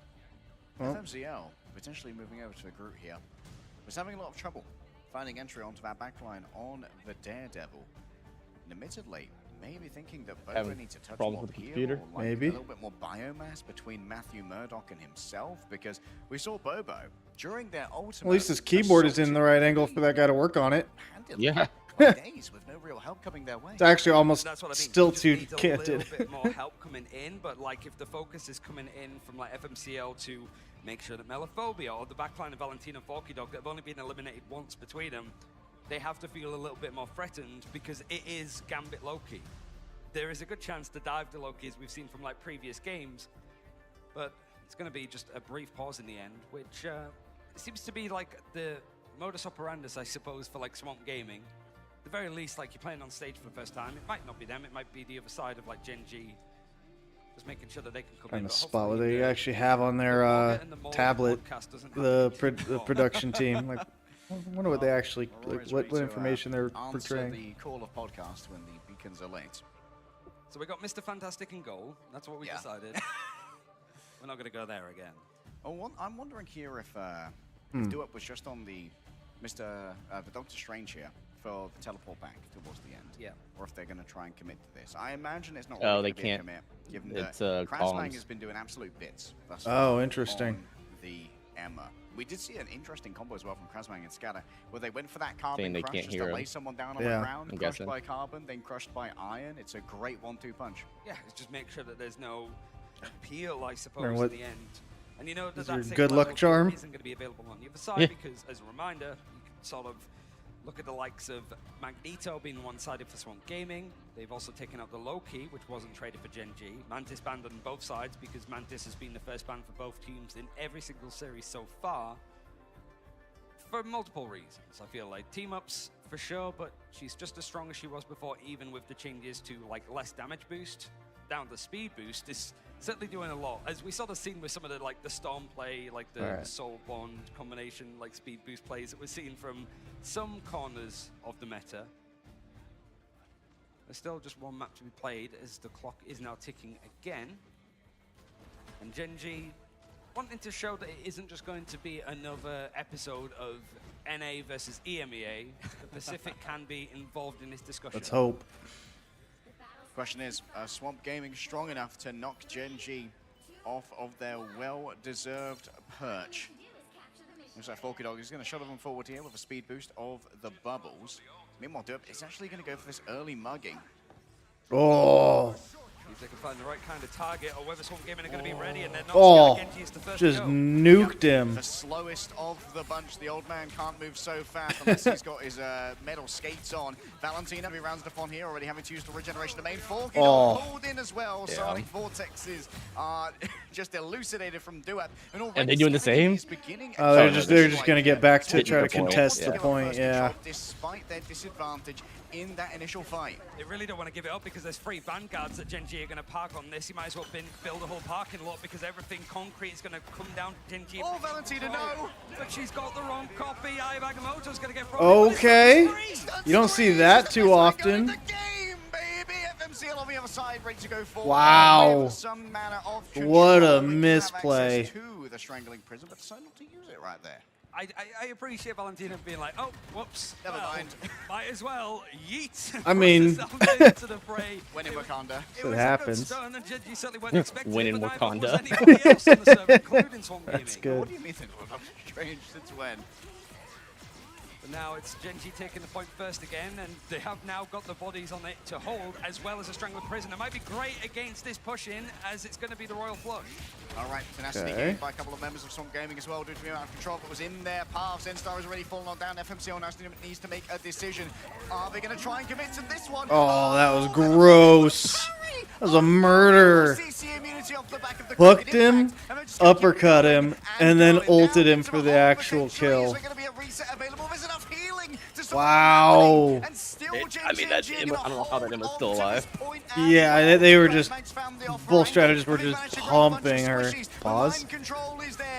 FMCL, potentially moving over to a Groot here, was having a lot of trouble finding entry onto that backline on the Daredevil. And admittedly, maybe thinking that Bobo needs to touch more peel, or like a little bit more biomass between Matthew Murdoch and himself, because we saw Bobo during their ultimate. At least his keyboard is in the right angle for that guy to work on it. Yeah. Days with no real help coming their way. It's actually almost That's what I mean. still Just too needs a canted. little bit more help coming in, but like if the focus is coming in from like FMCL to make sure that Melophobia or the backline of Valentina and Forky Dog that have only been eliminated once between them, they have to feel a little bit more threatened because it is Gambit Loki. There is a good chance to dive to Loki as we've seen from like previous games, but it's going to be just a brief pause in the end, which seems to be like the modus operandus, I suppose, for like Swamp Gaming. At the very least, like you're playing on stage for the first time. It might not be them, it might be the other side of like Gen G. Just making sure that they can come Trying in. to spot what they actually have on their tablet, the production team. Like, I wonder what they actually, like, what information they're portraying. The call of podcast when the beacons are late. So we got Mr. Fantastic in goal. That's what we decided. We're not going to go there again. Oh, I'm wondering here if Do-Up was just on the the Doctor Strange here for the teleport back towards the end. Yeah. Or if they're going to try and commit to this. I imagine it's not Oh, really they going to can't. be a commit, given It's that Krasmang columns. has been doing absolute bits thus Oh, far interesting. on the Emma. We did see an interesting combo as well from Krasmang and Scatter, where they went for that carbon Saying they crush can't just hear to lay him. someone down on Yeah. the ground, I'm crushed guessing. by carbon, then crushed by iron. It's a great 1-2 punch. Yeah, it's just make sure that there's no peel, I suppose, Wondering in what- the end. And you know that is that your same good luck level charm? isn't going to be available on the other side Yeah. because, as a reminder, you can sort of look at the likes of Magneto being one-sided for Swamp Gaming. They've also taken out the Loki, which wasn't traded for Gen G. Mantis banned on both sides because Mantis has been the first ban for both teams in every single series so far. For multiple reasons, I feel like team-ups for sure, but she's just as strong as she was before, even with the changes to like less damage boost, down to speed boost. Is certainly doing a lot. As we saw the scene with some of the like the Storm play, like the Soul Bond combination, like speed boost plays that we're seeing from some corners of the meta. There's still just one map to be played as the clock is now ticking again. And Gen G wanting to show that it isn't just going to be another episode of NA versus EMEA. The Pacific can be involved in this discussion. Let's hope. Question is, Swamp Gaming strong enough to knock Gen G off of their well-deserved perch? Looks like Forky Dog is going to shuttle them forward here with a speed boost of the bubbles. Meanwhile, Do-Up is actually going to go for this early mugging. Oh, if they can find the right kind of target, or whether Swamp Gaming are going to be ready, and they're not. Oh, Genji is the first just to go. nuked him. The slowest of the bunch. The old man can't move so fast unless he's got his metal skates on. Valentina be rounded upon here, already having to use the regeneration domain. Forky pulled in as well. Yeah. Sonic Vortexes are just elucidated from Duat. And they doing the same? Oh, they're just gonna get back to try to contest the point. Yeah. Despite their disadvantage in that initial fight. They really don't want to give it up because there's 3 vanguards that Gen G are going to park on this. You might as well build a whole parking lot because everything concrete is going to come down to Gen G. Oh, Valentina, no! But she's got the wrong copy. Ai Bagamoto's going to get Okay. You don't see that too often. FMCL on the other side, ready to go forward. Wow. Some manner of What a control. We can have misplay. access to the strangling prison, but decide not to use it right there. I appreciate Valentina being like, oh, whoops. Never mind. Might as well. Yeet. I mean, into the fray. When in Wakanda. It happens. You certainly weren't expecting When it, in but neither was Wakanda. anybody else on the server, including Swamp Gaming. That's good. What do you mean? Strange since when? But now it's Gen G taking the point first again, and they have now got the bodies on it to hold, as well as a Strangler Prison. It might be great against this push-in, as it's going to be the Royal Flush. All right, tenacity gained by a couple of members of Swamp Gaming as well, due to the amount of control that was in their path. Zenstar has already fallen on down. FMCL now needs to make a decision. Are they going to try and commit to this one? Oh, that was gross. That was a murder. Hooked him, uppercut him, and then ulted him for the actual kill. Wow. I mean, I don't know how that Emma's still alive. Yeah, they were just, both strategists were just pumping her. Pause.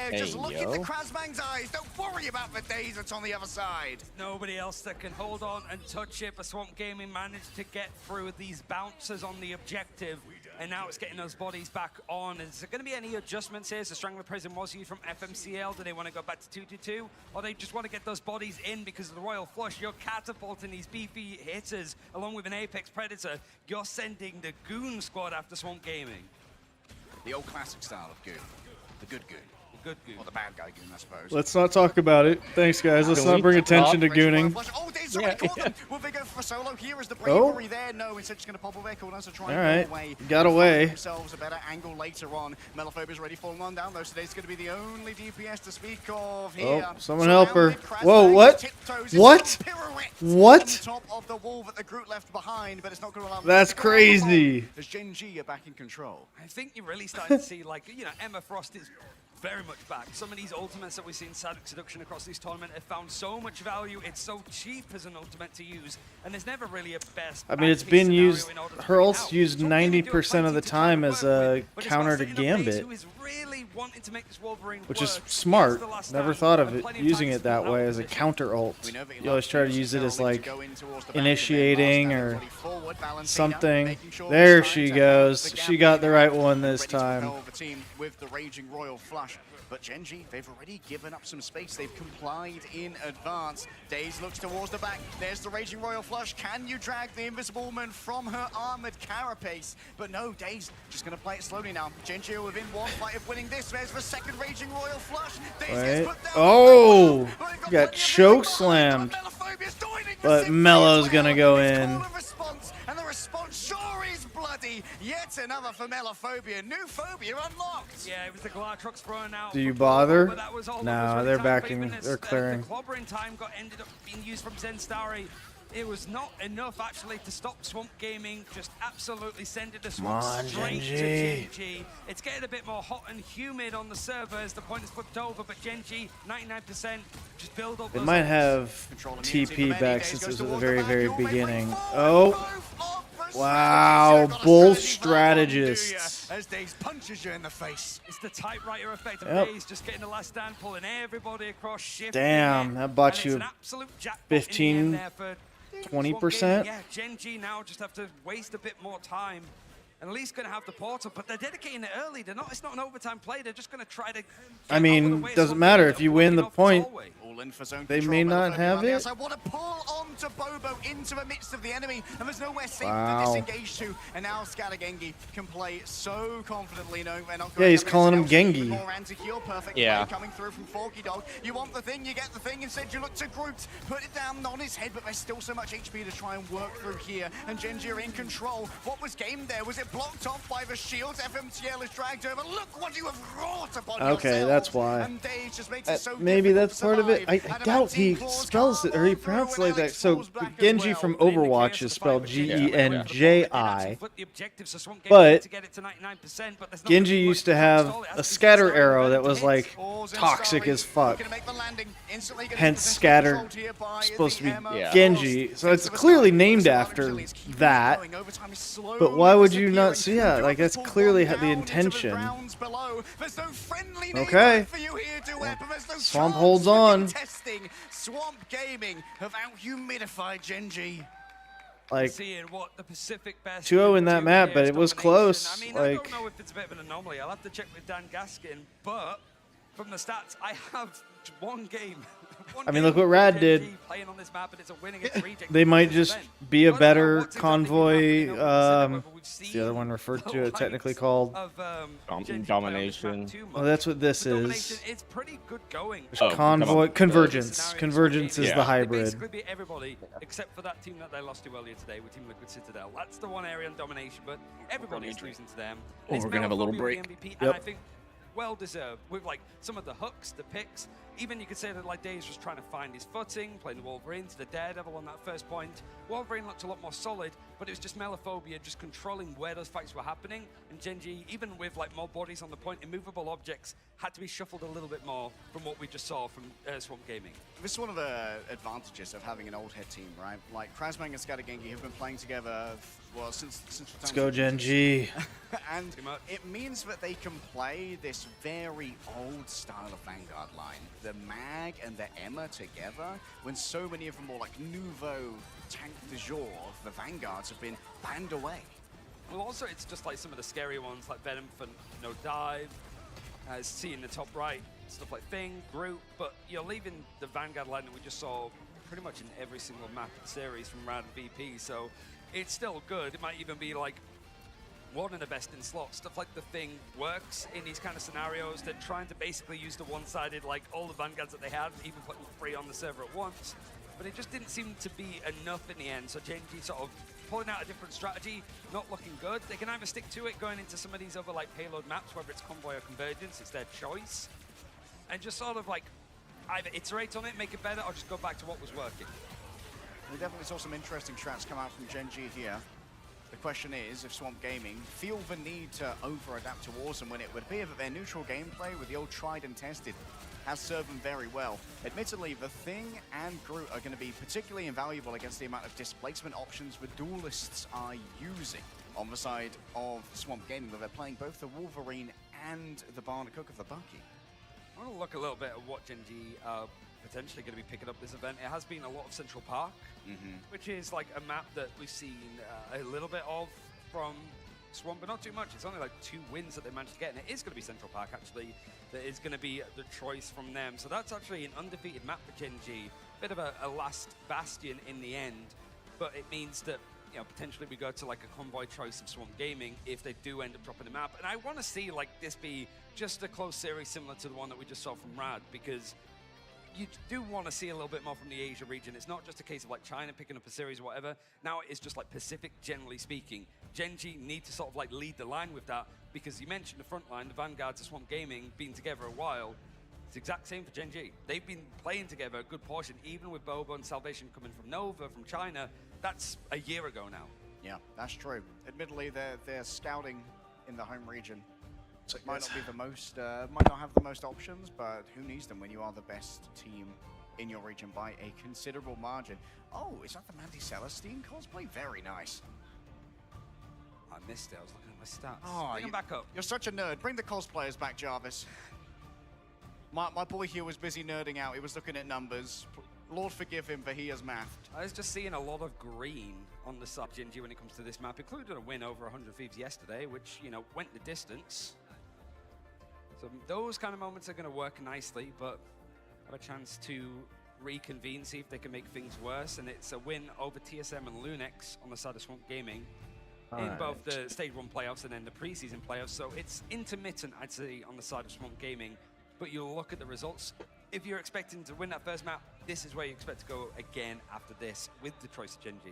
Hey, Just look yo. at the Krasmang's eyes. Don't worry about the days that's on the other side. Nobody else that can hold on and touch it, but Swamp Gaming managed to get through these bouncers on the objective, and now it's getting those bodies back on. Is there going to be any adjustments here? So Strangler Prison was used from FMCL. Do they want to go back to 2-2-2? Or they just want to get those bodies in because of the Royal Flush? You're catapulting these beefy hitters along with an Apex Predator. You're sending the Goon squad after Swamp Gaming. The old classic style of Goon. The good Goon. Good Goon. Or the bad guy Goon, I suppose. Let's not talk about it. Thanks, guys. Let's not bring attention to gooning. Oh, they already caught them. Will they go for a solo? Here is the bravery there. No, instead just going to pop away. Corners are trying to go away. Got away. Themselves a better angle later on. Melophobia's already falling on down, though. Today's going to be the only DPS to speak of here. Oh, someone help her. Whoa, what? What? What? Top of the wall that the group left behind, but it's not going to allow them. That's crazy. As Gen G are back in control. I think you're really starting to see, like, you know, Emma Frost is very much back. Some of these ultimates that we've seen Seduction across this tournament have found so much value. It's so cheap as an ultimate to use, and there's never really a best. I mean, it's been used, her ult's used 90% of the time as a counter to Gambit, which is smart. Never thought of it using it that way as a counter ult. You always try to use it as like initiating or something. There she goes. She got the right one this time. With the raging Royal Flush. But Gen G, they've already given up some space. They've complied in advance. Daze looks towards the back. There's the Raging Royal Flush. Can you drag the Invisible Woman from her armored carapace? But no, Daze just going to play it slowly now. Gen G are within one fight of winning this. There's the second Raging Royal Flush. Daze gets put down. Oh, got choke slammed. But Mello's going to go in. And the response sure is bloody. Yet another for Melophobia. New phobia unlocked. Yeah, it was the Glartrox thrown out. Do you bother? No, they're backing. They're clearing. The clobbering time ended up being used from Zenstari. It was not enough actually to stop Swamp Gaming. Just absolutely sending the Swamp straight to Gen G. It's getting a bit more hot and humid on the server as the point is flipped over, but Gen G 99%. Just build up. They might have TP back since it was at the very, very beginning. Oh. Wow, both strategists. As Daze punches you in the face. It's the typewriter effect of Daze just getting the last stand, pulling everybody across, shifting. Damn, that bought you 15, 20%. Yeah, Gen G now just have to waste a bit more time. And at least going to have the portal, but they're dedicating it early. They're not. It's not an overtime play. They're just going to try to. I mean, doesn't matter if you win the point. All in for zone they control. may not have it. I want to pull on onto Bobo, into the midst of the enemy, and there's nowhere safe Wow. to disengage to. And now Scalagengi can play so confidently, knowing they're not Yeah, going he's up calling him against Gengi. more anti-heal. Perfect Yeah. play coming through from Forky Dog. You want the thing, you get the thing. Instead, you look to Groot, put it down on his head, but there's still so much HP to try and work through here. And Genji are in control. What was game there? Was it blocked off by the shields? FMTL is dragged over. Look what you have wrought upon Okay, yourselves. that's why. And Dave just makes it so Maybe difficult that's to part of it. I survive. doubt he spells it, or he pronounces it like that. So Genji from Overwatch is spelled Genji, but Genji used to have a scatter arrow that was like toxic as fuck. Hence scatter supposed to be Genji. So it's clearly named after that. But why would you not see? Yeah, like that's clearly the intention. Okay. Swamp holds on. Swamp Gaming have out-humidified Genji. Like Seeing what the Pacific best 2-0 in that do map, here but is it was domination. close. I mean, Like I don't know if it's a bit of an anomaly. I'll have to check with Dan Gaskin, but from the stats, I have one game. I mean, look what Rad did. Playing on this map, and it's a winning against They might just be a better convoy. What's the other one referred to? It technically called Domination. Oh, that's what this is. It's pretty good going. Convoy convergence. Convergence is the They hybrid. basically beat everybody except for that team that they lost to earlier today with Team Liquid Citadel. That's the one area in domination, but everybody's losing to them. Oh, we're gonna have a little break. MVP, and I think well deserved with like some of the hooks, the picks. Even you could say that like Daze was trying to find his footing, playing the Wolverine to the Daredevil on that first point. Wolverine looked a lot more solid, but it was just Melophobia just controlling where those fights were happening. And Genji, even with like more bodies on the point, immovable objects had to be shuffled a little bit more from what we just saw from Swamp Gaming. This is one of the advantages of having an old head team, right? Like Krasmang and Scalagengi have been playing together, well, since Let's go, Genji. And it means that they can play this very old style of Vanguard line. The Mag and the Emma together, when so many of the more like nouveau tank de jour of the Vanguards have been banned away. Well, also, it's just like some of the scary ones, like Venom for no dive, as C in the top right, stuff like Thing, Groot, but you're leaving the Vanguard line that we just saw pretty much in every single map and series from Rad and VP, so it's still good. It might even be like one of the best in slots. Stuff like the Thing works in these kind of scenarios. They're trying to basically use the one-sided, like all the Vanguards that they had, even putting 3 on the server at once. But it just didn't seem to be enough in the end. So Genji sort of pulling out a different strategy, not looking good. They can either stick to it going into some of these other like payload maps, whether it's Convoy or Convergence, it's their choice. And just sort of like either iterate on it, make it better, or just go back to what was working. We definitely saw some interesting shots come out from Genji here. The question is if Swamp Gaming feel the need to over-adapt towards them when it would appear that their neutral gameplay with the old tried and tested has served them very well. Admittedly, the Thing and Groot are going to be particularly invaluable against the amount of displacement options the duelists are using on the side of Swamp Gaming, where they're playing both the Wolverine and the Barnacook of the Bucky. I want to look a little bit at what Genji are potentially going to be picking up this event. It has been a lot of Central Park, which is like a map that we've seen a little bit of from Swamp, but not too much. It's only like 2 wins that they managed to get, and it is going to be Central Park, actually, that is going to be the choice from them. So that's actually an undefeated map for Genji. Bit of a last bastion in the end, but it means that, you know, potentially we go to like a convoy choice of Swamp Gaming if they do end up dropping the map. And I want to see like this be just a close series similar to the one that we just saw from Rad, because you do want to see a little bit more from the Asia region. It's not just a case of like China picking up a series or whatever. Now it is just like Pacific, generally speaking. Genji need to sort of like lead the line with that, because you mentioned the front line, the Vanguards of Swamp Gaming, being together a while. It's the exact same for Genji. They've been playing together a good portion, even with Bobo and Salvation coming from Nova, from China. That's a year ago now. Yeah, that's true. Admittedly, they're scouting in the home region. So it might not be the most, might not have the most options, but who needs them when you are the best team in your region by a considerable margin? Oh, is that the Mandy Celestine cosplay? Very nice. I missed it. I was looking at my stats. Oh, Bring them back up. You're such a nerd. Bring the cosplayers back, Jarvis. My boy here was busy nerding out. He was looking at numbers. Lord forgive him, but he has mathed. I was just seeing a lot of green on the sub Genji when it comes to this map, including a win over 100 Thieves yesterday, which, you know, went the distance. So those kind of moments are going to work nicely, but have a chance to reconvene, see if they can make things worse, and it's a win over TSM and Lunex on the side of Swamp Gaming in both the Stage 1 playoffs and then the preseason playoffs. So it's intermittent, I'd say, on the side of Swamp Gaming, but you'll look at the results. If you're expecting to win that first map, this is where you expect to go again after this with the choice of Gen G.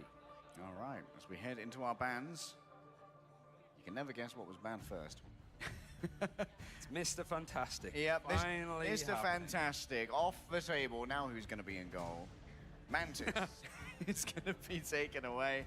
All right, as we head into our bans, you can never guess what was banned first. It's Mr. Fantastic. Yep, finally Mr. Fantastic off the table. Now who's going to be in goal? Mantis is going to be taken away,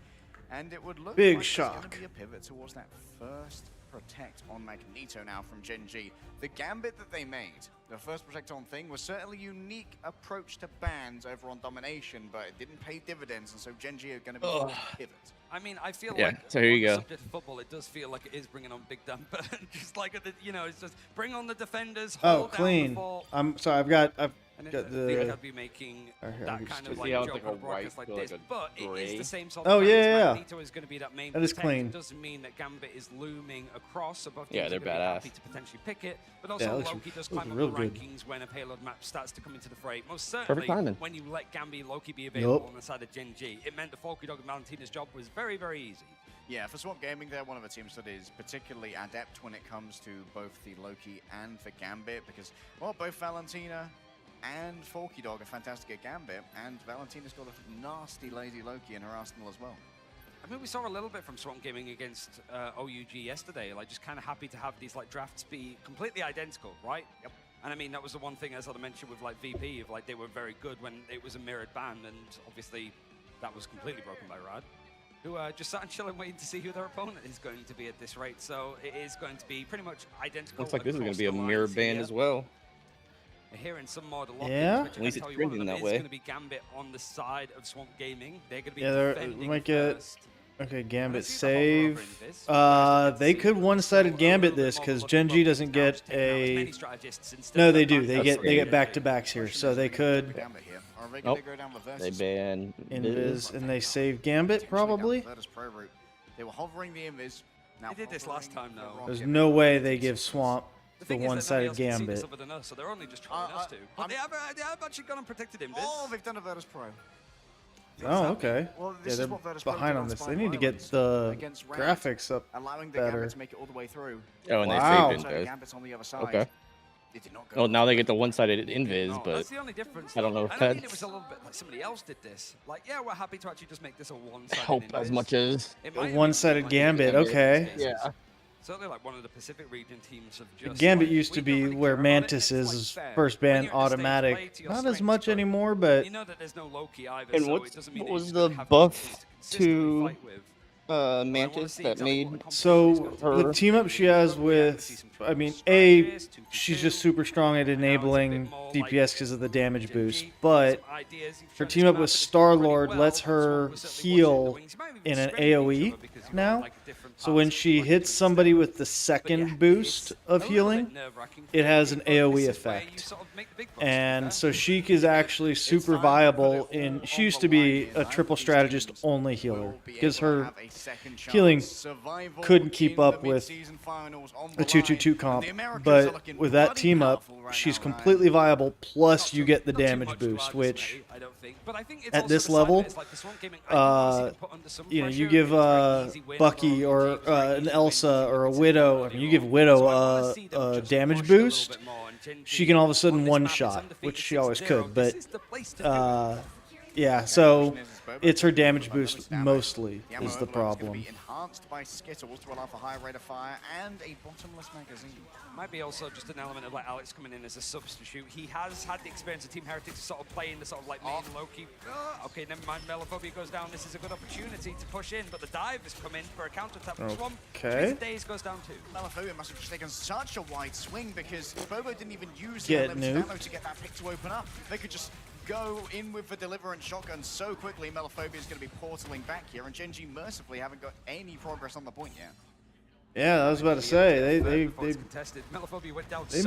and it would look Big like shock. there's going to be a pivot towards that first protect on Magneto now from Gen G. The gambit that they made, the first protect on thing, was certainly a unique approach to bans over on Domination, but it didn't pay dividends, and so Gen G are going to be forced to pivot. I mean, I feel Yeah, like so here you on the go. subject of football, it does feel like it is bringing on Big Dump, but just like, you know, it's just bring on the defenders, Oh, hold down clean. the ball. I'm sorry. I've got And I got think the. I'd be making Here, that I'll kind just of do like it. Yeah, joke like a on a broadcast white like to this, like a but it is gray. the same sort Oh, of yeah, yeah, yeah. Magneto is going to be that main That is protect. clean. It doesn't mean that Gambit is looming across above Yeah, teams they're are gonna be badass. happy to potentially pick it, but Yeah, also it looks- Loki does looks climb up real the good. rankings when a payload map starts to come into the fray. Most Perfect certainly, timing. when you let Gambi Loki be available Nope. on the side of Gen G, it meant the Folky Dog and Valentina's job was very, very easy. Yeah, for Swamp Gaming, they're one of the teams that is particularly adept when it comes to both the Loki and the Gambit, because, well, both Valentina and Forky Dog are fantastic at Gambit, and Valentina's got a nasty Lady Loki in her arsenal as well. I mean, we saw a little bit from Swamp Gaming against OUG yesterday, like just kind of happy to have these like drafts be completely identical, right? Yep. And I mean, that was the one thing, as I mentioned with like VP, of like they were very good when it was a mirrored ban, and obviously that was completely broken by Rad, who just sat and chilling waiting to see who their opponent is going to be at this rate. So it is going to be pretty much identical. Looks like this is going across to be a the mirror lines band here. as well. Here in some mod Yeah? which At least I can it's tell you one of printing them that is way. going to be Gambit on the side of Swamp Gaming. They're going to be Yeah, we defending might get. first. Okay, Gambit Let's see the hover over save. in this. They could one-sided Gambit this because Gen G doesn't get a. No, they do. They get back-to-backs here, so they could Gambit here. Or are they Nope. going to go down the They Versus? ban invis and they save Gambit probably. Virtus Pro route. They were hovering the invis. Now They did this last time, hovering the though. There's rocket. no way they give Swamp The the thing is that nobody one-sided else can see this Gambit. other than us, so they're only just trolling us too. But they have actually gone and protected him. Oh, they've done a Virtus Pro. Oh, okay. Well, Yeah, this is they're what Virtus Pro behind did on this. They Spine need to get Islands the against Rad, graphics up allowing the better. Gambit to make it all the way through. Oh, and Wow. they saved So invis. Gambit's on the other side. Okay. It did not go Well, now they get the one-sided invis, No, but that's the only difference. I don't know though. if And I mean, it that's was a little bit like somebody else did this. Like, yeah, we're happy to actually just make this a one-sided help as invis. much as. It A might have one-sided been like Gambit, in these okay. cases. Yeah. Certainly, like one of the Pacific region teams have just. Gambit like, used to we don't be really where care about it, Mantis and it's, is like, fair. first When ban you're in a stage play automatic. to your Not as strengths, much but anymore, but you know that there's no Loki either, And so what's, it doesn't mean what that was you're the just gonna have buff teams to consistently to fight with. Mantis that made so her? the team up she has with, I mean, A, she's just super strong at enabling DPS because of the damage boost, but her team up with Star-Lord lets her heal in an AoE now. So when she hits somebody with the second boost of healing, it has an AoE effect. And so Sheik is actually super viable in, she used to be a triple strategist only healer because her healing couldn't keep up with a 2-2-2 comp, but with that team up, she's completely viable, plus you get the damage boost, which at this level, you know, you give Bucky or an Elsa or a Widow, I mean, you give Widow a damage boost, she can all of a sudden one-shot, which she always could, but yeah, so it's her damage boost mostly is the problem. Enhanced by Skittles to allow for higher rate of fire and a bottomless magazine. Might be also just an element of like Alex coming in as a substitute. He has had the experience of Team Heretics to sort of play in the sort of like main Loki. Okay, never mind. Melophobia goes down. This is a good opportunity to push in, but the dive has come in for a counter attack from Swamp. Okay. Days goes down too. Melophobia must have just taken such a wide swing because Bobo didn't even use Get the unlimited nuked. ammo to get that pick to open up. They could just go in with the Deliverance shotgun so quickly. Melophobia is going to be portaling back here, and Gen G mercifully haven't got any progress on the point yet. Yeah, I was about to say they so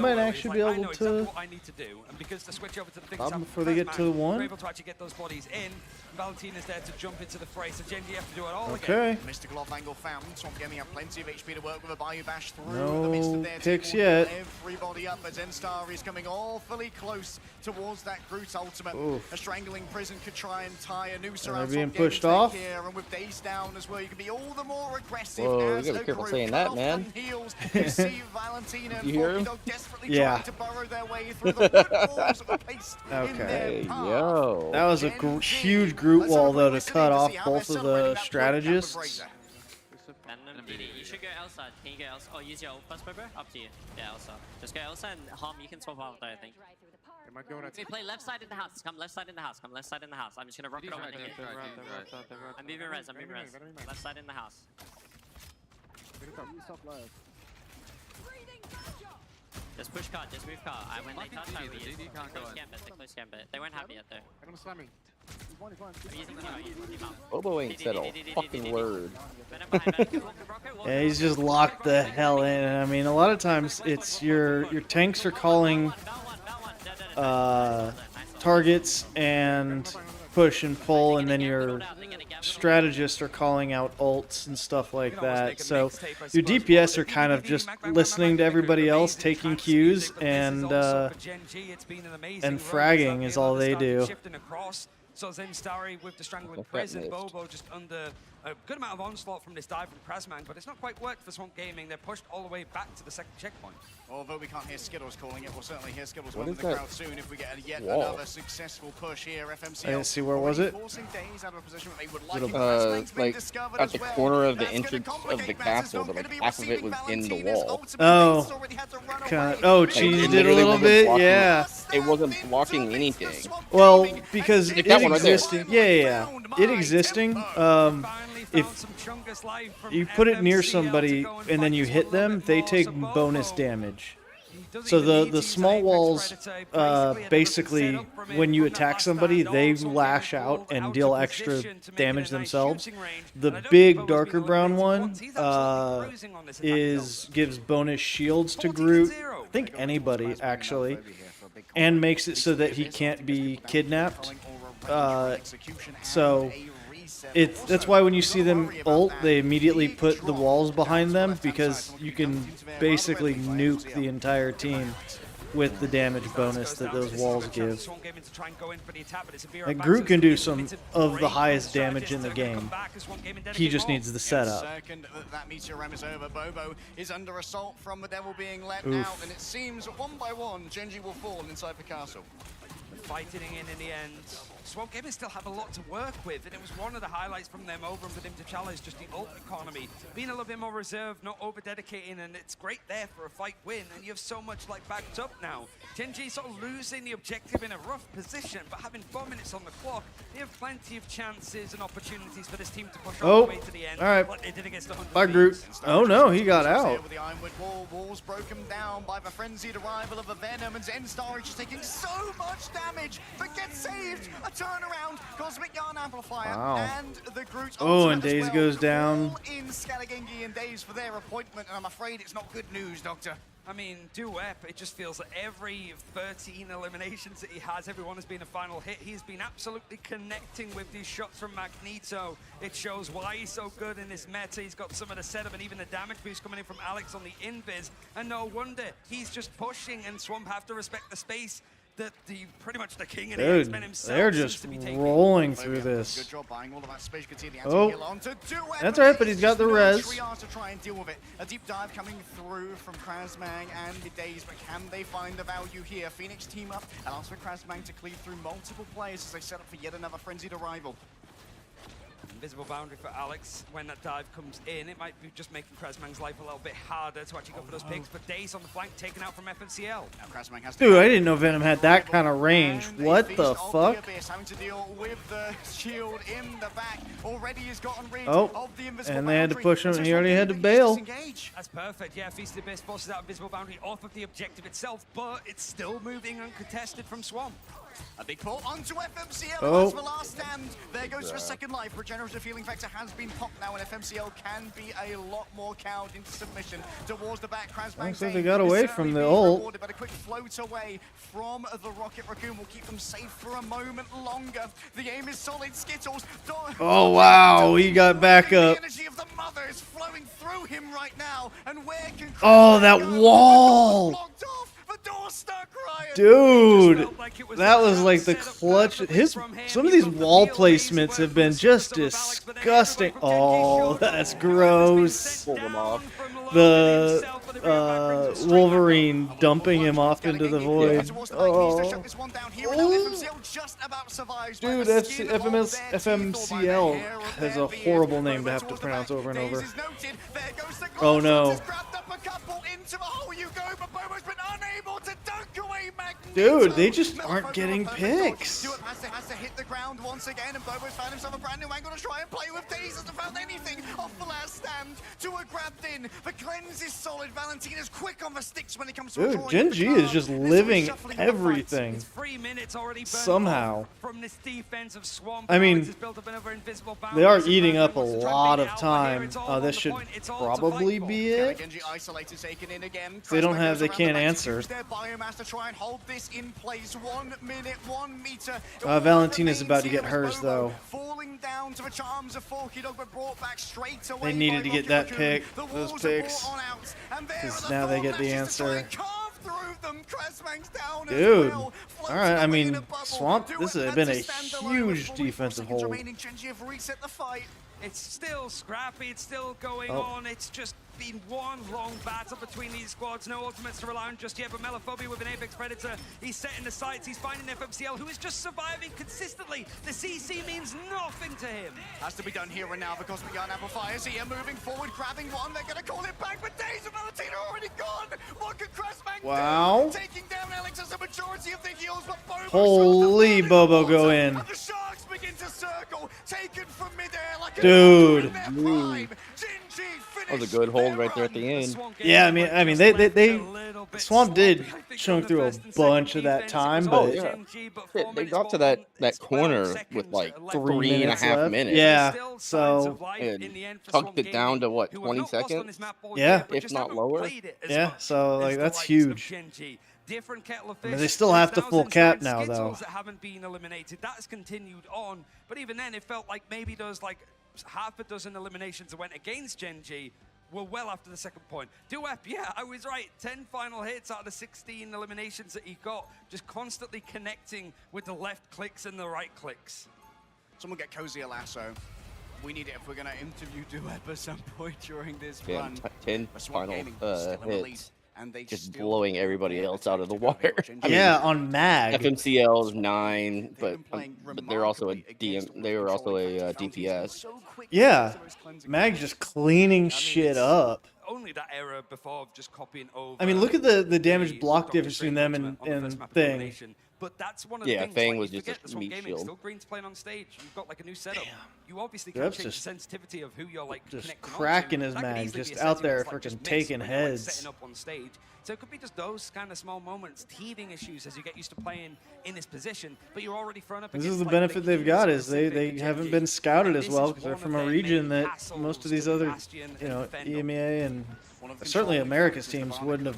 might early. actually It's be like, I able know to exactly what I need to do, and because the switch over to the things stop happen before they get to the one. we're able to actually get those bodies in. Valentina's there to jump into the fray, so Gen G have to do it all Okay. again. Mystical off angle found. Swamp Gaming have plenty of HP to work with. A Bayou Bash through No the midst of their picks team. yet. Everybody up as Enstar is coming awfully close towards that Groot ultimate. Oof. A strangling prison could try and tie a noose Are around they being Swamp Gaming pushed to take off? Here, and with Days down as well, you can be all the more aggressive. Whoa, as you gotta a be careful group. saying that, Cut man. off heels. You see Valentina and You hear him? Forky Dog desperately Yeah. trying to burrow their way through the wood walls that were placed in Okay. their Hey, path. yo. That was a huge Groot wall though to cut off both of the strategists. You should go outside. Can you go outside? Oh, use your ult first, bro. Up to you. Yeah, outside. Just go outside and Harm, you can swap out there, I think. We play left side in the house. Come left side in the house. Come left side in the house. I'm just gonna rock it over the hit. I'm moving res. I'm moving res. Left side in the house. Just push card. Just move card. When they touch, I will use. They close gambit. They close gambit. They won't have it yet though. I'm using team up. Bobo ain't said a fucking word. Yeah, he's just locked the hell in. I mean, a lot of times it's your tanks are calling targets and push and pull, and then your strategists are calling out ults and stuff like that. So your DPS are kind of just listening to everybody else, taking cues, and fragging is all they do. So Zenstari with the Strangling Prison, Bobo just under a good amount of onslaught from this dive from Krasmang, but it's not quite worked for Swamp Gaming. They're pushed all the way back to the second checkpoint. Although we can't hear Skittles calling it, we'll certainly hear Skittles What in is the that crowd soon if we get yet wall? another successful push here. FMCL I didn't see, where was it? forcing Days out of a position where they would Little- like Krasmang's been Like discovered at as the well. corner of the That's gonna entrance of complicate the matters. castle, Not but gonna be like half of it was receiving in the Valentina's wall. ultimate. Oh, Days already had to run God. away. Oh, Like, cheesed it a literally little wasn't bit. blocking- Yeah. It wasn't blocking anything. Well, because Like it that one right there. existing, yeah. It existing. If you put it near somebody and then you hit them, they take bonus damage. So the small walls, basically, when you attack somebody, they lash out and deal extra damage themselves. The big darker brown one gives bonus shields to Groot. I think anybody actually, and makes it so that he can't be kidnapped. So that's why when you see them ult, they immediately put the walls behind them, because you can basically nuke the entire team with the damage bonus that those walls give. Like Groot can do some of the highest damage in the game. He just needs the setup. That meteorite is over. Bobo is under assault from the devil being let Oof. out, and it seems one by one Gen G will fall inside the castle. Fighting in the end. Swamp Gaming still have a lot to work with, and it was one of the highlights from them over and for them to challenge just the ult economy. Being a little bit more reserved, not over-dedicating, and it's great there for a fight win, and you have so much like backed up now. Gen G sort of losing the objective in a rough position, but having 4 minutes on the clock, they have plenty of chances and opportunities for this team to push all the way to the end. All right. Like they did against the 100 Bye, Groot. Oh no, he got out. With the Ironwood wall, walls broken down by the frenzied arrival of a Venom, and Enstar is just taking so much damage, but gets saved. A turnaround, Cosmic Yarn Amplifier, Wow. and the Groot Oh, and ultimate as Daze well. goes down. All in Scalagengi and Daze for their appointment, and I'm afraid it's not good news, Doctor. I mean, Duep, it just feels like every 13 eliminations that he has, everyone has been a final hit. He's been absolutely connecting with these shots from Magneto. It shows why he's so good in this meta. He's got some of the setup and even the damage boost coming in from Alex on the invis. And no wonder, he's just pushing, and Swamp have to respect the space that pretty much the king and Dude, X-Men himself they're seems just to be taking. rolling through this. Good job buying all of that space. You can see the Oh, anti-heal onto Duep, that's alright, but he's got the no res. triage to try and deal with it. A deep dive coming through from Krasmang and the Daze, but can they find the value here? Phoenix team up, allows for Krasmang to cleave through multiple players as they set up for yet another frenzied arrival. Invisible boundary for Alex. When that dive comes in, it might be just making Krasmang's life a little bit harder to actually go for those picks, but Daze on the flank taken out from FNCL. Now Krasmang has Dude, I didn't know Venom had that kind of range. What the fuck? Having to deal with the shield in the back. Already has gotten rid Oh, of the invisible and they had to boundary. push him, So and he already had to Swamp bail. disengage. That's perfect. Yeah, Feast of the Abyss forces that invisible boundary off of the objective itself, but it's still moving uncontested from Swamp. A big pull onto FMCL Oh. as the last stand. There goes your second life. Regenerative healing factor has been popped now, and FMCL can be a lot more cowed into submission towards the back. Looks like they got away from the ult. But a quick float away from the Rocket Raccoon will keep them safe for a moment longer. The aim is solid. Skittles. Oh wow, he got back up. The energy of the mother is flowing through him right now, and where can Oh, that wall! Dude, that was like the clutch. Some of these wall placements have been just disgusting. Oh, that's gross. Pull them off. The Wolverine dumping him off into the void. Oh. Dude, FMCL has a horrible name to have to pronounce over and over. Oh no. Dude, they just aren't getting picks. Has to hit the ground once again, and Bobo's found himself a brand new angle to try and play with. Daze hasn't found anything off the last stand to a grabbed in. The cleanse is solid. Valentina's quick on the sticks when it comes to Dude, Gen G is just living everything. Somehow. I mean, they are eating up a lot of time. This should probably be it. They don't have, they can't answer. Valentina's about to get hers though. They needed to get that pick, those picks, because now they get the answer. Dude, all right. I mean, Swamp. This has been a huge defensive hold. It's still scrappy, it's still going on, it's just been one long battle between these squads. No ultimates to rely on just yet, but Melophobia with an Apex Predator, he's setting the sights, he's finding FMCL, who is just surviving consistently. The CC means nothing to him. Has to be done here and now because we got Amplifiers here, moving forward, grabbing one, they're gonna call it back, but Daze and Valentina are already gone! What could Cressman do? Taking down Alex as a majority of the heals, but Bobo Holy Bobo go in. the Sharks begin to circle, taken from midair like a dude. That was a good hold right there at the end. Yeah, I mean, they Swamp did chunk through a bunch of that time, but they got to that corner with like 3.5 minutes. Yeah, so and tucked it down to what, 20 seconds? Yeah, if not lower. Yeah, so like that's huge. I mean, they still have to full cap now, though. That haven't been eliminated. That has continued on, but even then, it felt like maybe those like half a dozen eliminations that went against Gen G were well after the second point. Duep, yeah, I was right. 10 final hits out of the 16 eliminations that he got, just constantly connecting with the left clicks and the right clicks. Someone get Cozy a lasso. We need it if we're going to interview Duep at some point during this Yeah, run. 10 final hits. And they just blowing everybody else out of the water. Yeah, on Mag. FMCL's 9, but they're also a DM. They were also a DPS. Yeah, Mag's just cleaning shit up. Only that era before just copying over. I mean, look at the damage block difference between them and Thing. But that's one of the things. Thing like, was just a meat shield. Still Green's playing on stage. You've got like a new setup. You obviously Dude, can change the just sensitivity of who you're like just cracking his Mag, just out there freaking taking heads. Setting up on stage. So it could be just those kind of small moments, teething issues as you get used to playing in this position. But you're already thrown up. This is the benefit they've got, is they haven't been scouted as well because they're from a region that most of these other, EMEA and certainly America's teams wouldn't have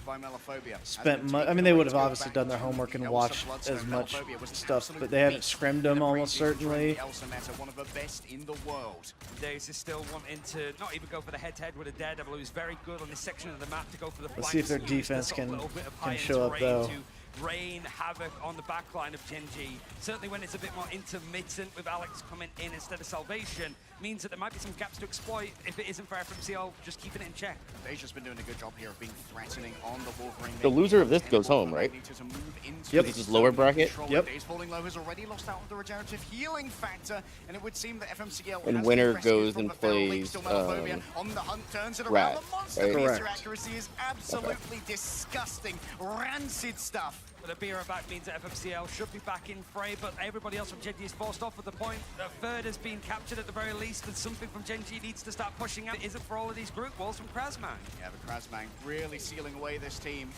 spent much. I mean, they would have obviously done their homework and watched as much stuff, but they haven't scrimmed them almost certainly. One of the best in the world. Daze is still wanting to not even go for the head-to-head with a Daredevil, who's very good on this section of the map to go for the Let's see if their defense can show up though. Rain havoc on the back line of Gen G. Certainly when it's a bit more intermittent with Alex coming in instead of Salvation, means that there might be some gaps to exploit if it isn't for FMCL just keeping it in check. They've just been doing a good job here of being threatening on the Wolverine. The loser of this goes home, right? Yep. This is lower bracket. Yep. Daze falling low has already lost out of the regenerative healing factor, and it would seem that FMCL And winner goes and plays on the hunt, turns it Rat, around. The monster right? meter accuracy is absolutely disgusting, rancid stuff. But a Bira back means that FMCL should be back in fray, but everybody else from Gen G is forced off at the point. The third has been captured at the very least, and something from Gen G needs to start pushing out. It isn't for all of these group walls from Krasman. Yeah, but Krasman really sealing away this team.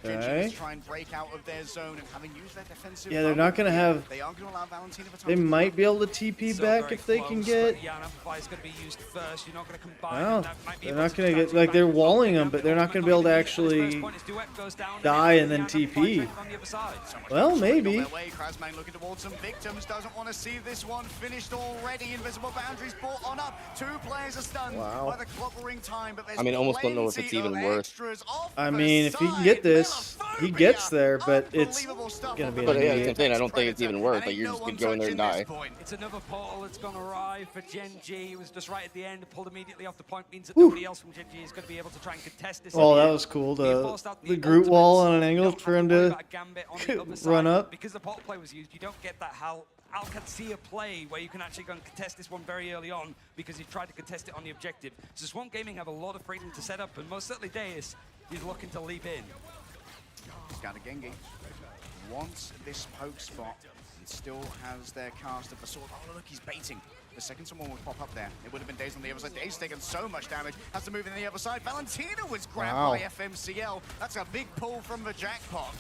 Genji is trying to break out of their zone and having used their defensive. Yeah, they're not going to have... They are going to allow Valentina for time. They might be able to TP back if they can get... Well, they're not going to get... Like, they're walling them, but they're not going to be able to actually die and then TP. Well, maybe. Krasman looking towards some victims. Doesn't want to see this one finished already. Invisible boundaries brought on up. 2 players are stunned by the clobbering time. But I mean, almost don't know if it's even worth. I mean, if he can get this, he gets there, but it's gonna be. But yeah, I'm saying I don't think it's even worth. Like, you're just gonna go in there and die. It's another portal that's gone awry for Gen G. It was just right at the end, pulled immediately off the point. Means that nobody else from Gen G is going to be able to try and contest this. Oh, that was cool. The Groot wall on an angle for him to run up. Because the portal play was used, you don't get that Alcancia play where you can actually go and contest this one very early on because he tried to contest it on the objective. So Swamp Gaming have a lot of freedom to set up, and most certainly Deus is looking to leap in. Scalagengi wants this poke spot and still has their cast of the sword. Oh, look, he's baiting. The second someone would pop up there, it would have been Daze on the other side. Daze taken so much damage, has to move in the other side. Valentina was grabbed by FMCL. That's a big pull from the jackpot.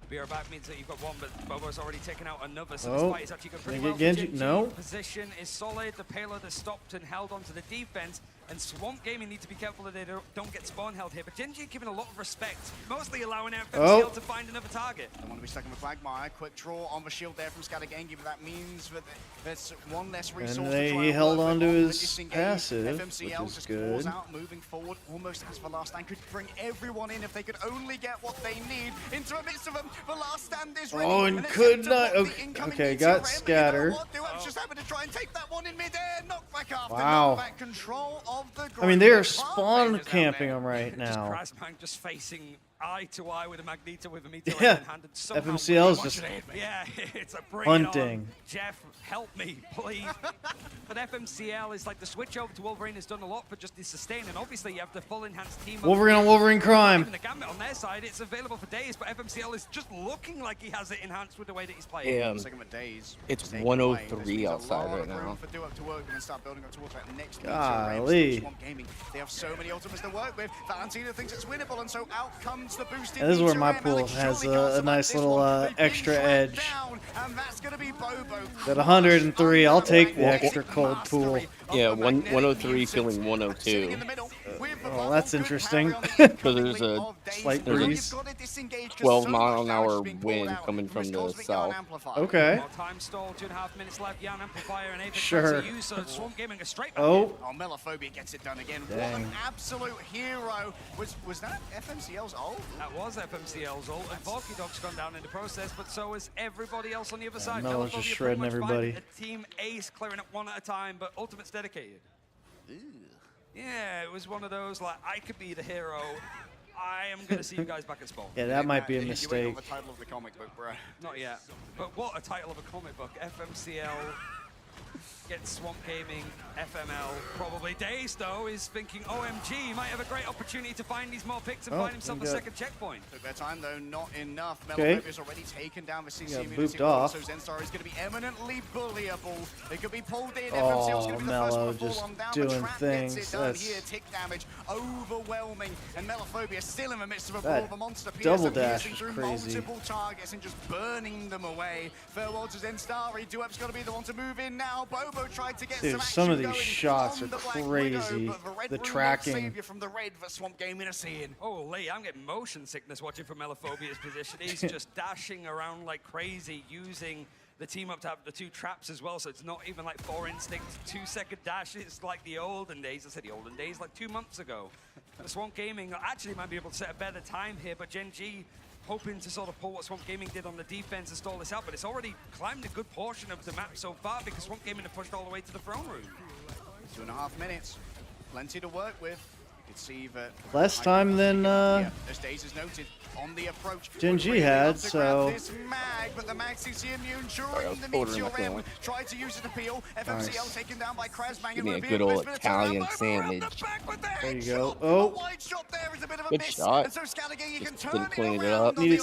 Beer back means that you've got one, but Bobo's already taken out another, so this fight is actually going pretty well. Genji? No. Position is solid, the payload has stopped and held onto the defense, and Swamp Gaming need to be careful that they don't get spawn held here, but Genji given a lot of respect, mostly allowing FMCL to find another target. Don't want to be stuck in the Quagmire. Quick draw on the shield there from Scalagengi, but that means that there's one less resource. And he held on to his passive, FMCL which is just good. claws out, moving forward, almost has the last stand. Could bring everyone in if they could only get what they need. Into the midst of them, the last stand is ready. Oh, and could not. Okay, got scatter. Just happened to try and take that one in midair. Knock back up. Wow. Control of the I mean, they are spawn camping them right now. Krasman just facing eye to eye with a Magneto with a meteor Yeah. in hand. FMCL's just it's a bring hunting. It on. Jeff, help me, please. But FMCL is like the switch over to Wolverine has done a lot for just the sustain, and obviously you have the full enhanced team. Wolverine on Wolverine crime. Even the Gambit on their side, it's available for days, but FMCL is just looking like he has it enhanced with the way that he's playing. Damn. It's 103 outside right now. Golly. They have so many ultimates to work with. Valentina thinks it's winnable, and so out comes the boosted. And this is where my pool has a nice little extra edge. At 103, I'll take the extra cold pool. Yeah, 103 feeling 102. Oh, that's interesting. Because there's a slight breeze. 12-mile-an-hour wind coming from the south. Okay. Time stall, 2.5 minutes left. Yan Amplifier and Apex Sure. to use, so Swamp Gaming a straight back. Oh. Melophobia gets it done again. Dang. What an absolute hero. Was that FMCL's ult? That was FMCL's ult, and Volky Dog's gone down in the process, but so is everybody else on the other side. Melo's just Melophobia shredding pretty much everybody. finding a team ace, clearing up one at a time, but Ultimate's dedicated. Ew. Yeah, it was one of those, like, I could be the hero. I am going to see you guys back at spawn. Yeah, that might be a You mistake. wait on the title of the comic book, bro. Not yet. But what a title of a comic book. FMCL gets Swamp Gaming, FML, probably. Daze, though, is thinking, OMG, might have a great opportunity to find these more picks and find himself a second checkpoint. Took their time, though, not enough. Okay. Melophobia's already taken down the CC Got immunity. booped off. So Zenstar is going to be eminently bullyable. They could be pulled in. Oh, FMCL's going to be the first Melo one to fall just on down. doing The trap things. gets it done That's- here. Tick damage, overwhelming. And Melophobia still in the midst of a That brawl. The monster double piercing dash through is crazy. multiple targets and just burning them away. Farewell to Zenstari. Duep's got to be the one to move in now. Bobo tried to get Dude, some of these shots are crazy. The tracking. From the red that Swamp Gaming are seeing. Holy, I'm getting motion sickness watching from Melophobia's position. He's just dashing around like crazy, using the team up to have the 2 traps as well, so it's not even like 4 instinct, 2-second dash. It's like the olden days. I said the olden days, like 2 months ago. The Swamp Gaming actually might be able to set a better time here, but Gen G hoping to sort of pull what Swamp Gaming did on the defense and stall this out, but it's already climbed a good portion of the map so far because Swamp Gaming have pushed all the way to the throne room. 2.5 minutes. Plenty to work with. You can see that Less time than as Daze is noted on the approach. Gen G had, so This mag, but the mag CC immune during the meteor rim. Tried to use it to peel. FMCL taken down by Krasman. Give me a good old Italian sandwich. There you go. Oh, Wide shot there is a bit of a good miss. shot. And so Scalagengi can Just turn cleaned it it around. up. needed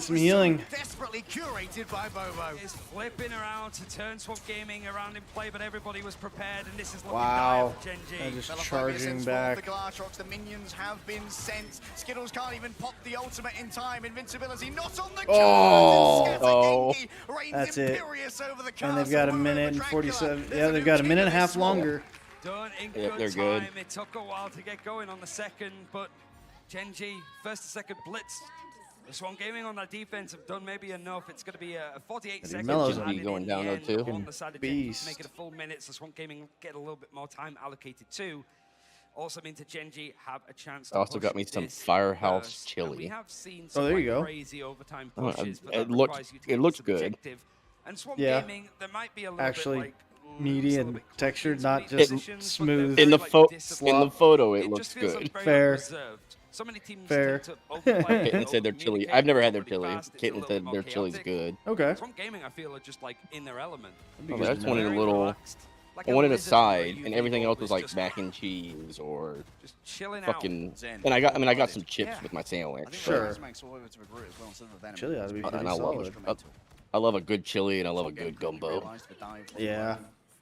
some healing. Desperate deliberately curated by Bobo. Is flipping around to turn Swamp Gaming around in play, but everybody was prepared, and this is looking Wow. dire for Gen G. And just Melophobia charging sends back. forward the glass rocks. The minions have been sent. Skittles can't even pop the ultimate in time. Invincibility not on the card. Oh, that's it. And they've got a minute and 47. Yeah, they've got a minute and a half longer. Done in Yep, they're good good. time. It took a while to get going on the second, but Gen G, first and second blitz. The Swamp Gaming on that defense have done maybe enough. It's going to be a 48 seconds. Mello's gonna be going down though too. On the side of Gen G to make it a full minute, so Swamp Gaming get a little bit more time allocated too. Also means that Gen G have a chance to Also got me some Firehouse chili. We have seen some there you go. crazy overtime pushes, but It that looks requires you to get looks to good. objective. And Swamp Yeah. Gaming, there might be a little Actually, bit like meaty and textured, not just smooth. In the slop. photo, it It looks just feels good. very Fair. reserved. So many teams Fair. tend to overplay, Caitlin said their chili. overcommunicate, I've never had their overly chili. fast. It's a Caitlin little said bit their more chili's chaotic. good. Okay. Swamp Gaming, I feel, are just like in their element. Oh, I just wanted a Very little. relaxed. Like I a wanted a lizard where side, you and think everything else was always like just mac and cheese or just chilling fucking. out. Zen. And I got some chips with my sandwich. Sure. Chili ought to be And pretty I solid. I love a good chili and I love a good gumbo. Yeah.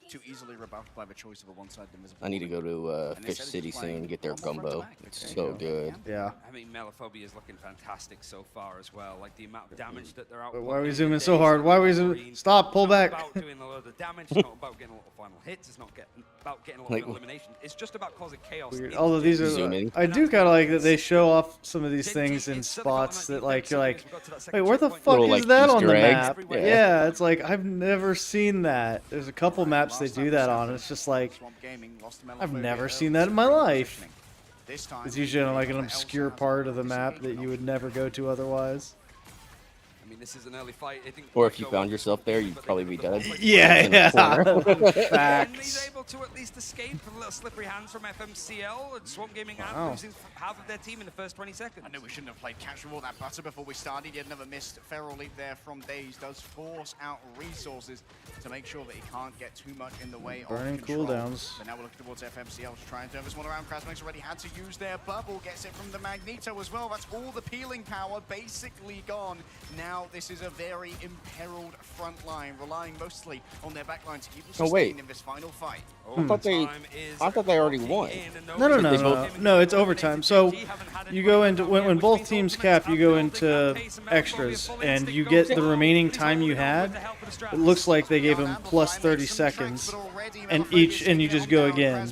Too easily rebuffed by the choice of a one-sided invisible. I need to go to Fish City soon and get their gumbo. It's so good. Yeah. I mean, Melophobia is looking fantastic so far as well. Like the amount of damage that they're out. Wait, why are we zooming so hard? Why are we zooming? Stop, pull back. It's not about doing a load of damage. It's not about getting a lot of final hits. It's not about getting a lot Like- of elimination. It's just about causing chaos. Weird. in Although the these game. are, Zooming. I do kind of like that they show off some of these things in spots that like you're like, wait, where the fuck Little, is like, that on the Easter eggs. map? Yeah. Yeah, it's like I've never seen that. There's a couple maps they do that on. It's just like I've never seen that in my life. It's usually on like an obscure part of the map that you would never go to otherwise. I mean, this is an early fight. I think Or if you found yourself there, you'd probably be dead. Yeah, In a corner. yeah. He's Facts. able to at least escape from little slippery hands from FMCL, and Swamp Gaming Wow. and losing half of their team in the first 20 seconds. I knew we shouldn't have played catch with all that butter before we started. Yet another missed feral leap there from Daze. Does force out resources to make sure that he can't get too much in the way Burning of control. cooldowns. But now we're looking towards FMCL to try and turn this one around. Krasmak's already had to use their bubble. Gets it from the Magneto as well. That's all the peeling power basically gone. Now this is a very imperiled front line, relying mostly on their back line to keep them Oh, wait. sustained in this final fight. I thought they already won. No, it's overtime. So you go into when both teams cap, you go into extras, and you get the remaining time you had. It looks like they gave him plus 30 seconds, and you just go again.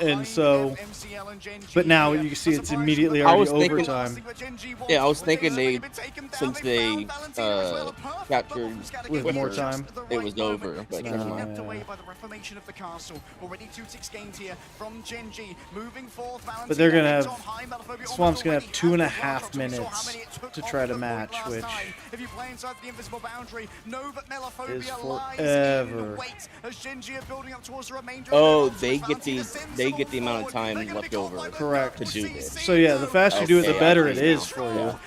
And so, but now you can see it's immediately already overtime. Yeah, I was thinking since they captured with more time, it was over. But never mind. Away by the reformation of the castle. Already 2-6 gained here from Gen G. Moving forth, but they're gonna have Swamp's gonna have 2.5 minutes to try to match, which if you play inside the invisible boundary, know that Melophobia is lies forever. in wait as Gen G are building up towards the remainder. Oh, they get the amount of time left over. Correct. To do this. So yeah, the faster you do it, the Okay, better I it see is now. for you.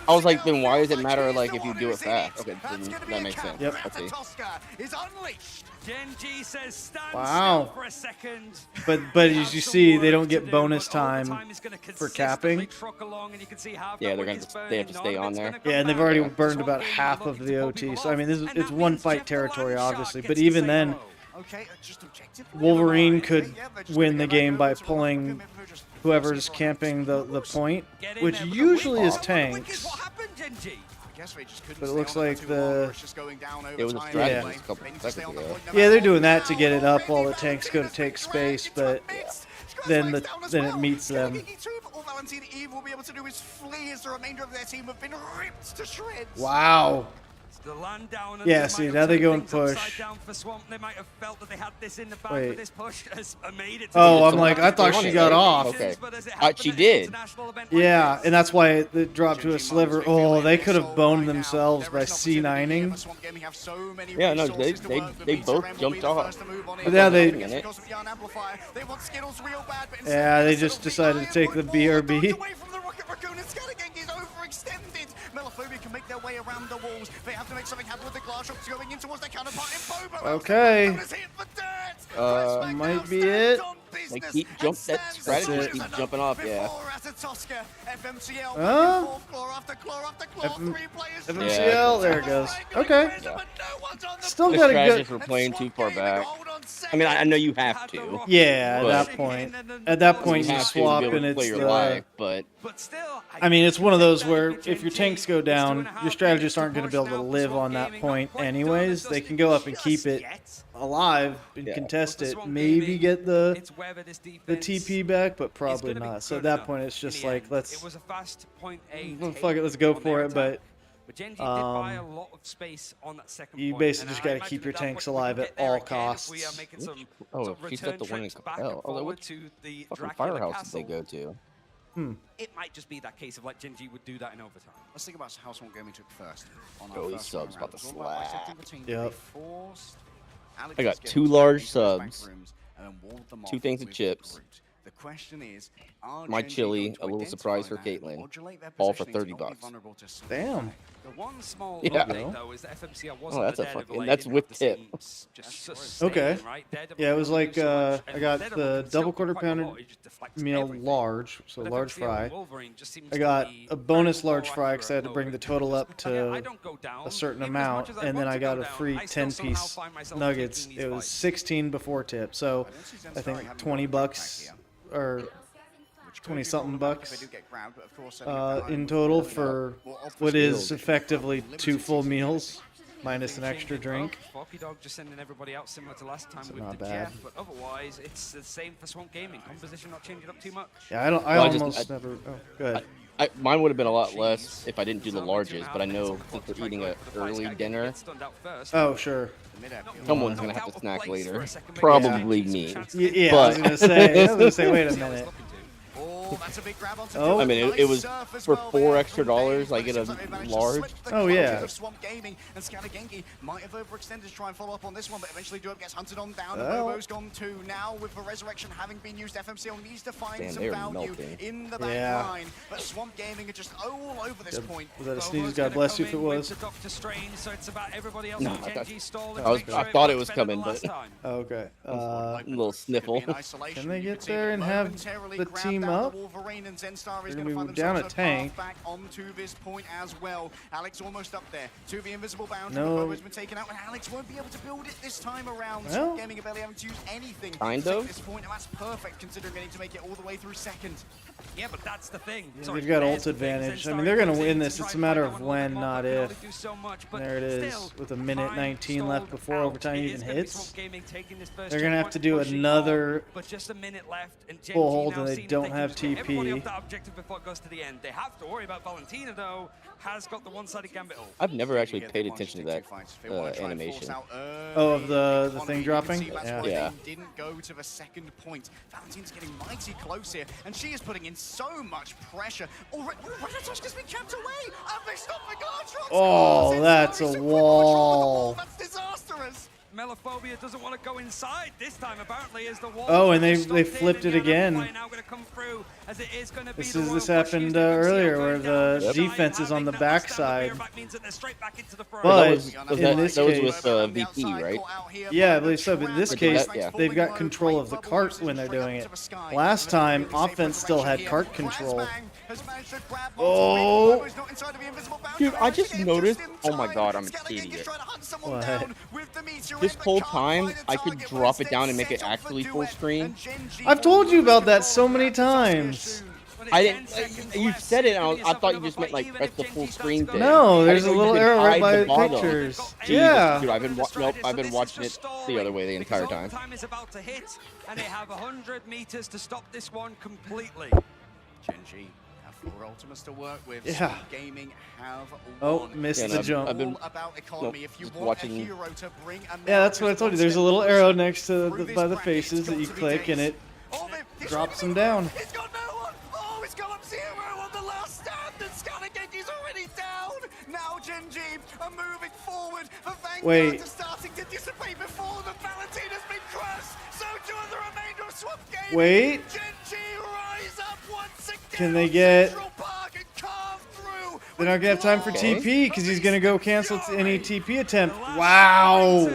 I was like, then why does it matter like if you do it fast? Okay, then that makes sense. Yep. I see. Is unleashed. Gen G says stand Wow. still for a second. But as you see, they don't get bonus time for capping. Yeah, they have to stay on there. Yeah, and they've already burned about half of the OT. So I mean, it's one fight territory, obviously. But even then, Wolverine could win the game by pulling whoever's camping the point, which usually is tanks. But it looks like It was a strategy a couple seconds ago. Yeah, they're doing that to get it up while the tanks go to take space, but then it meets them. All Valentina Eve will be able to do is flee as the remainder of their team have been ripped to shreds. Wow. The land down, and Yeah, see, now they go and push. Down for Swamp. They might have felt that they had this in the bag, Wait. but this push has made it to Oh, the I'm like, I thought she got off. Okay. She did. Yeah, and that's why it dropped to a sliver. Oh, they could have boned themselves by C9ing. Yeah, no, they both jumped off. But yeah, yeah, they just decided to take the BRB. extended. Melophobia can make their way around the walls. They have to make something happen with the glass shots going in towards their counterpart in Bobo. Okay. Might be it. Like keep jump that strategy keeps jumping off, yeah. FMCL, there it goes. Okay. Yeah. Still the got a strategists good. were playing too far back. I mean, I know you have to. Yeah, at that point, you have swap to be able and to it's play your the. life, but I mean, it's one of those where if your tanks go down, your strategists aren't going to be able to live on that point anyways. They can go up and keep it alive and contest it, maybe get the TP back, but probably not. So at that point, it's just like, let's fuck it, let's go for it. But Gen G did buy a lot of space on that second you point, basically and just I got to imagine keep your that tanks when we alive get at there all again, costs. we are making some oh, sort of she's return got the one in trips back and Capel. Oh, forward what to the fucking Dracula firehouse Castle. did they go to? It might just be that case of like Gen G would do that in overtime. Let's think about how Swamp Gaming took first. On Oh, our these first subs round. about to It was all about slap. bisecting the team. Yep. They forced Alex I got to get 2 into large those back subs, rooms and then walled them 2 off things of with chips, Groot. The question is, are my Gen G chili, going to a little identify surprise for that and Caitlyn, modulate their all for positioning to 30 not be bucks. vulnerable to some Damn. attack? The one small Yeah. update though is that FMCL wasn't Oh, that's the a fucking, Daredevil. that's with tip. Okay. Right? Yeah, it was like so much, I and got Daredevil the can still double do quarter quite a pounder lot, he just deflects meal everything. large, so But large FMCL fry. and Wolverine just seems I to got be a bonus very large fry because I had to accurate bring the total up Again, I to don't go down. a certain Even as amount, much as I and then want I to got go a down, free I still somehow 10-piece find myself nuggets. taking these It was fights. 16 before tip, so I think $20 or 20-something bucks in total for what is effectively 2 full meals minus an extra drink. Focky Dog just sending everybody out similar to last time So with not the bad. Jeff, but otherwise it's the same for Swamp Gaming. Composition not changing up too much. Yeah, I Well, almost never. Oh, go ahead. Mine would have been a lot less if I didn't do the larges, but I know since we're eating an early dinner, Oh, sure. someone's gonna have to snack later. Probably me. Yeah, but I was gonna say. Wait a minute. Oh, that's a big grab onto Oh. the I mean, it was for $4 extra. I get a large. Oh yeah. Swamp Gaming and Scalagengi might have overextended to try and follow up on this one, but eventually Duop gets hunted on down. And Oh. Bobo's gone too. Now with the resurrection having been used, FMCL needs to find Damn, some they're value melting. in the back Yeah. line. But Swamp Gaming are just all over this point. Was that a sneeze? God bless you if it was. So it's about everybody else No, in Gen G stall. I thought it was coming, but Okay. a little sniffle. Can they get there and have the team up? Zenstar is They're going to gonna find be down a themselves tank. back onto this point as well. Alex almost up there to the invisible boundary. No. Bobo's been taken out, and Alex won't be able to build it this time around. Well, Swamp Gaming are barely having to use anything kind to take of. this point, and that's perfect considering they need to make it all the way through second. Yeah, but that's the thing. Yeah, Sorry, they've got there's ult the thing. advantage. I Zenstar mean, they're gonna comes in win to this. try It's a and matter fight of down when, one not can only if. do so much, but There it is, still, with a minute time 19 left stalled before out. overtime It even is gonna be hits. Swamp Gaming taking this first They're gonna have to do checkpoint, pushing another on, but just a minute left, and Gen full G hold, now and they seeing if don't can have just get everybody TP. off that objective before it goes to the end. They have to worry about Valentina though. Has got the one-sided gambit ult. I've never actually paid attention to that animation. Oh, of the thing dropping? Yeah. Yeah. Didn't go to the second point. Valentina's getting mighty close here, and she is putting in so much pressure. Ratatoshka's been kept away, and they stop the glass shots. Oh, that's a wall. That's disastrous. Melophobia doesn't want to go inside this time, apparently, as the wall. Oh, and they flipped it again. This happened earlier where the defense is on the backside. But in this that was case, with VP, right? yeah, I believe so. But in this case, Yeah. they've got control of the cart when they're doing it. Last time, offense still had cart control. Oh, dude, I just noticed. Oh my god, I'm an idiot. What? This whole time, I could drop it down and make it actually full screen. I've told you about that so many times. I didn't. You said it, and I thought you just meant like press the full screen thing. No, I there's didn't a know you little could arrow right hide by the the bottom. pictures. Jesus, Yeah. dude, I've been watching it the other way the entire time. Time is about to hit, and they have 100 meters to stop this one completely. Gen G have 4 ultimates to work with. Yeah. Swamp Gaming have Oh, won. missed It's the jump. all about economy. If you just want watching- a hero to bring a Yeah, that's what I told you. There's a little arrow next to by the bracket, faces it's that got you 3 click, and days. it drops them down. It's got no one. Oh, it's got up 0 on the last stand, and Scalagengi's already down. Now Gen G are moving forward. The Wait. Vanguards are starting to dissipate before the Valentina's been crushed. So do the remainder of Swamp Gaming. Wait. Gen G rise up once again. Can they get? Central Park and carve through They're not gonna have time for TP because he's gonna go cancel any TP attempt. Wow.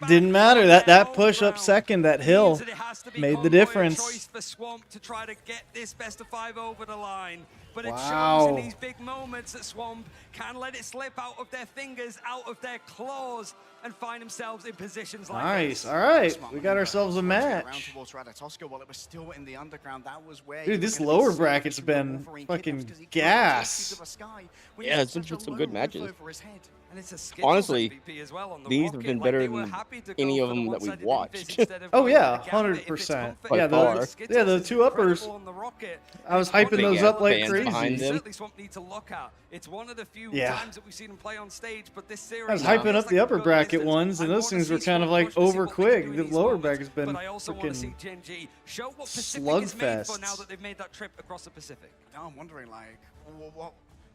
Didn't matter. That push up second, that hill, made the difference. For Swamp to try to get this best of 5 over the line. But it shows Wow. in these big moments that Swamp can let it slip out of their fingers, out of their claws, and find themselves in positions like Nice. this. All right, we got ourselves a match. Dude, this lower bracket's been fucking gas. Yeah, it's been some good matches. Honestly, these have been better than any of them that we've watched. Oh yeah, 100%. Yeah, the two uppers. I was hyping those up like crazy. Certainly Swamp need to look at. It's one of the few times that we've seen him play on stage, but this series I was hyping up the upper bracket ones, and those things were kind of like over quick. The lower bracket's been freaking slugfest. Now that they've made that trip across the Pacific. Now I'm wondering, like,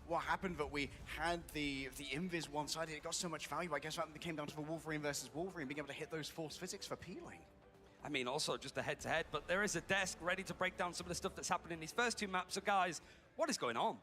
what happened? But we had the invis one-sided. It got so much value. I guess that came down to the Wolverine versus Wolverine being able to hit those force physics for peeling. I mean, also just a head-to-head, but there is a desk ready to break down some of the stuff that's happened in these first two maps. So, guys, what is going on?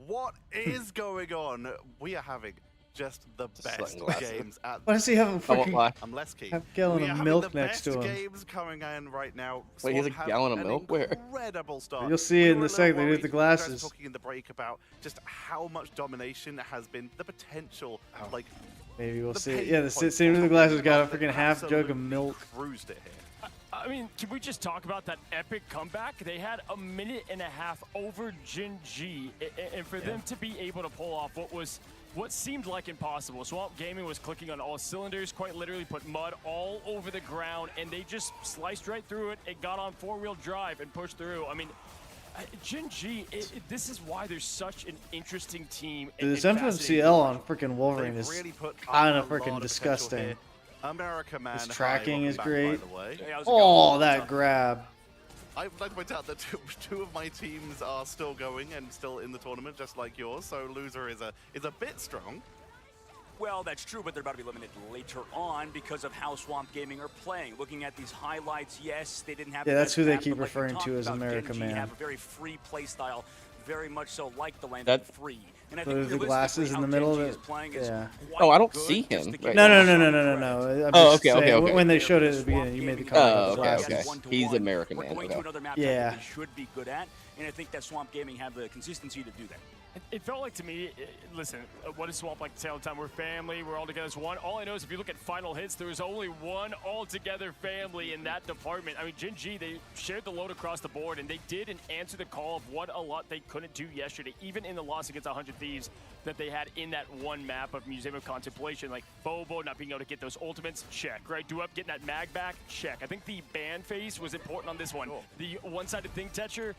What is going on? We are having just the best games at. Why does he have a freaking I'm less keen. half gallon of milk next to him? Games coming in right now. Wait, he has a gallon of milk? Where? Incredible start. You'll see it in the second. They do the glasses. We were talking in the break about just how much domination has been, the potential, like. Maybe we'll see. Yeah, the same with the glasses got a freaking half jug of milk. Cruised it here. I mean, can we just talk about that epic comeback? They had a minute and a half over Gen G, and for them to be able to pull off what seemed like impossible. Swamp Gaming was clicking on all cylinders, quite literally put mud all over the ground, and they just sliced right through it. It got on four-wheel drive and pushed through. I mean, Gen G, this is why there's such an interesting team. This MFCL on freaking Wolverine is kind of freaking disgusting. America Man. His tracking is great. Yeah, oh, that grab. I'd like to point out that two of my teams are still going and still in the tournament, just like yours. So loser is a bit strong. Well, that's true, but they're about to be eliminated later on because of how Swamp Gaming are playing. Looking at these highlights, yes, they didn't have. Yeah, that's who they keep like referring to as America Man. Have a very free play style, very much so like the land that, free. And I think the glasses in the middle of it. Yeah. Oh, I don't see him. Right no. Oh, okay. When they showed it at the beginning, you made the comment. Oh, okay. He's American Man. Going to another map that they should be good at, and I think that Swamp Gaming have the consistency to do that. It felt like to me, listen, what does Swamp like to say all the time? We're family, we're all together as one. All I know is if you look at final hits, there was only one all-together family in that department. I mean, Gen G, they shared the load across the board, and they did and answer the call of what a lot they couldn't do yesterday, even in the loss against 100 Thieves that they had in that one map of Museum of Contemplation. Like, Bobo not being able to get those ultimates, check, right? Duep getting that mag back, check. I think the ban phase was important on this one. The one-sided thing toucher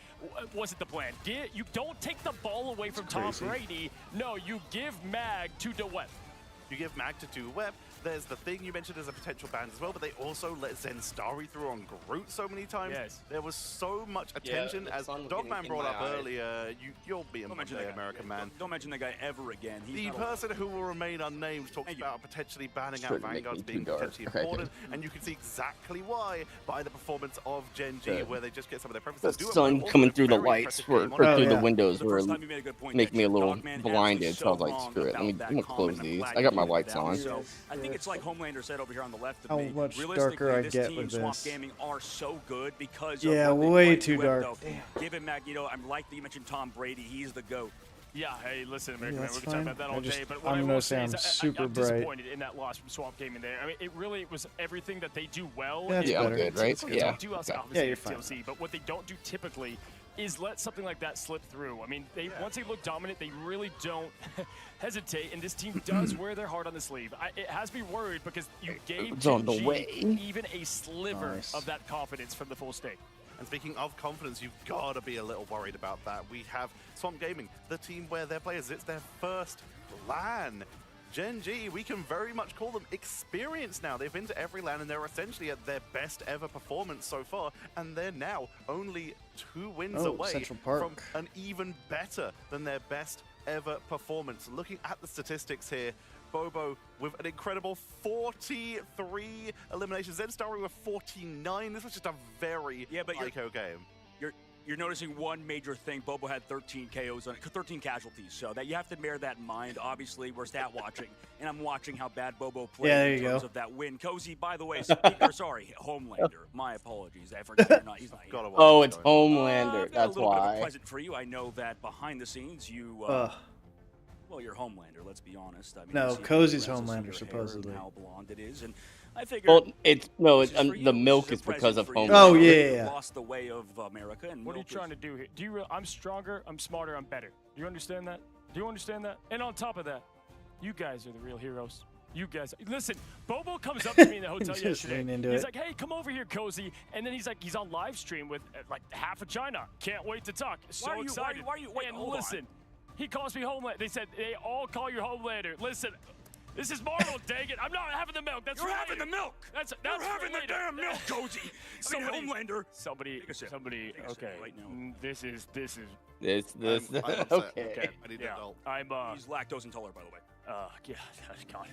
wasn't the plan. You don't take the ball away from Tom Brady. No, you give mag to DeWeb. You give mag to DeWeb. There's the thing you mentioned as a potential ban as well, but they also let Zenstari through on Groot so many times. Yes. There was so much attention, as Dogman brought up earlier. You'll be a Monday American Man. Don't mention that guy ever again. The person who will remain unnamed talks about potentially banning out Vanguards being potentially important, and you can see exactly why by the performance of Gen G, where they just get some of their preferences. The sun coming through the lights or through the windows were making me a little blinded, so I was like, screw it. I'm gonna close these. I got my lights on. I think it's like Homelander said over here on the left of How me. much darker I get with Swamp this. Gaming are so good because yeah, of way too dark. Given Magneto, I'm like that you mentioned Tom Brady. He's the GOAT. Yeah, hey, listen, American Man, we're fine. talking about that all day, but what I'm I gonna will say say I'm is super I'm bright. disappointed in that loss from Swamp Gaming there. I mean, it really was everything that they do well. Yeah, I'm good, right? Yeah. Yeah, you're fine. TLC, but what they don't do typically is let something like that slip through. I mean, once they look dominant, they really don't hesitate, and this team does wear their heart on the sleeve. It has me worried because you gave on the Gen G way. even a sliver of that confidence from the full stake. And speaking of confidence, you've got to be a little worried about that. We have Swamp Gaming, the team where their players, it's their first LAN. Gen G, we can very much call them experienced now. They've been to every LAN and they're essentially at their best ever performance so far. And they're now only 2 wins away from an even better than their best ever performance. Looking at the statistics here, Bobo with an incredible 43 eliminations. Zenstari with 49. This was just a very ICO game. You're You're noticing one major thing. Bobo had 13 KOs on it, 13 casualties. So that you have to bear that in mind. Obviously, we're stat watching, and I'm watching how bad Bobo played in terms of that win. Cozy, by the way, sorry, Homelander. My apologies. I forgot you're not. He's not here. Oh, it's Homelander. I've got That's a little bit of why. a present for you. I know that behind the scenes, you. Well, you're Homelander. Let's be honest. I mean, No, Cozy's Homelander supposedly. How blonde it is, and I figured. Well, the milk is because of Homelander. Oh yeah. Lost the way of America, and what are you trying to do here? Do you? I'm stronger. I'm smarter. I'm better. Do you understand that? Do you understand that? And on top of that, you guys are the real heroes. You guys, listen. Bobo comes up to me in the hotel yesterday. He's like, "Hey, come over here, Cozy." And then he's on live stream with like half of China. Can't wait to talk. So excited. Why are you? Wait, and hold listen, on. he calls me Homelander. They said they all call you Homelander. Listen. This is Marvel, dang it. I'm not having the milk. That's You're having the milk. That's You're having the damn milk, Cozy. Homelander. Somebody. Okay. Right now. This is. Okay. I need an adult. He's lactose intolerant, by the way. Yeah, God,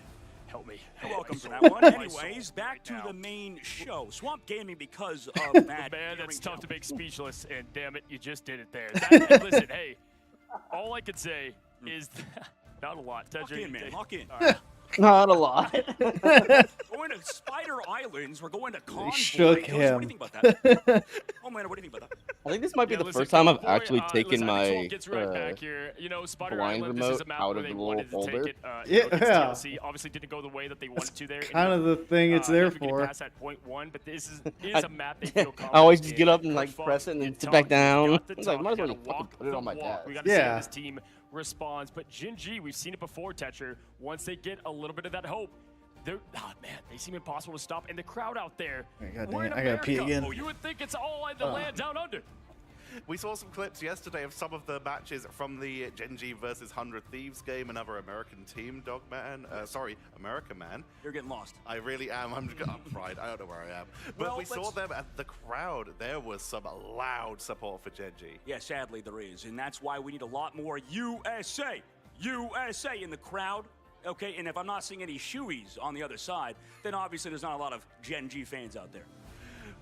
help me. You're welcome for that one. Anyways, back to the main show. Swamp Gaming, because of Matt. Man, that's tough to make speechless, and damn it, you just did it there. Listen, hey, all I could say is not a lot. Lock in, man. Lock in. Not a lot. Going to Spider Islands. We're going to Convoy. Shook him. What do you think about that? Oh man, what do you think about that? I think this might be the first time I've actually taken my blind remote out of the little folder. TLC obviously didn't go the way that they wanted to there. Kind of the thing it's there for. Past that .1, but this is a map they feel confident I always just get up and like press it and then sit back down. I was like, might as well just fucking put it on my desk. We got to see how this team responds, but Gen.G, we've seen it before, Tetcher. Once they get a little bit of that hope, they're man, they seem impossible to stop. And the crowd out there, God dang it, I gotta pee again. Oh, you would think it's all in the land down under. We saw some clips yesterday of some of the matches from the Gen.G versus 100 Thieves game, another American team, Dogman. Sorry, America Man. You're getting lost. I really am. I'm fried. I don't know where I am. But we saw them at the crowd. There was some loud support for Gen.G. Yeah, sadly there is. And that's why we need a lot more USA in the crowd. Okay, and if I'm not seeing any shoeies on the other side, then obviously there's not a lot of Gen.G fans out there.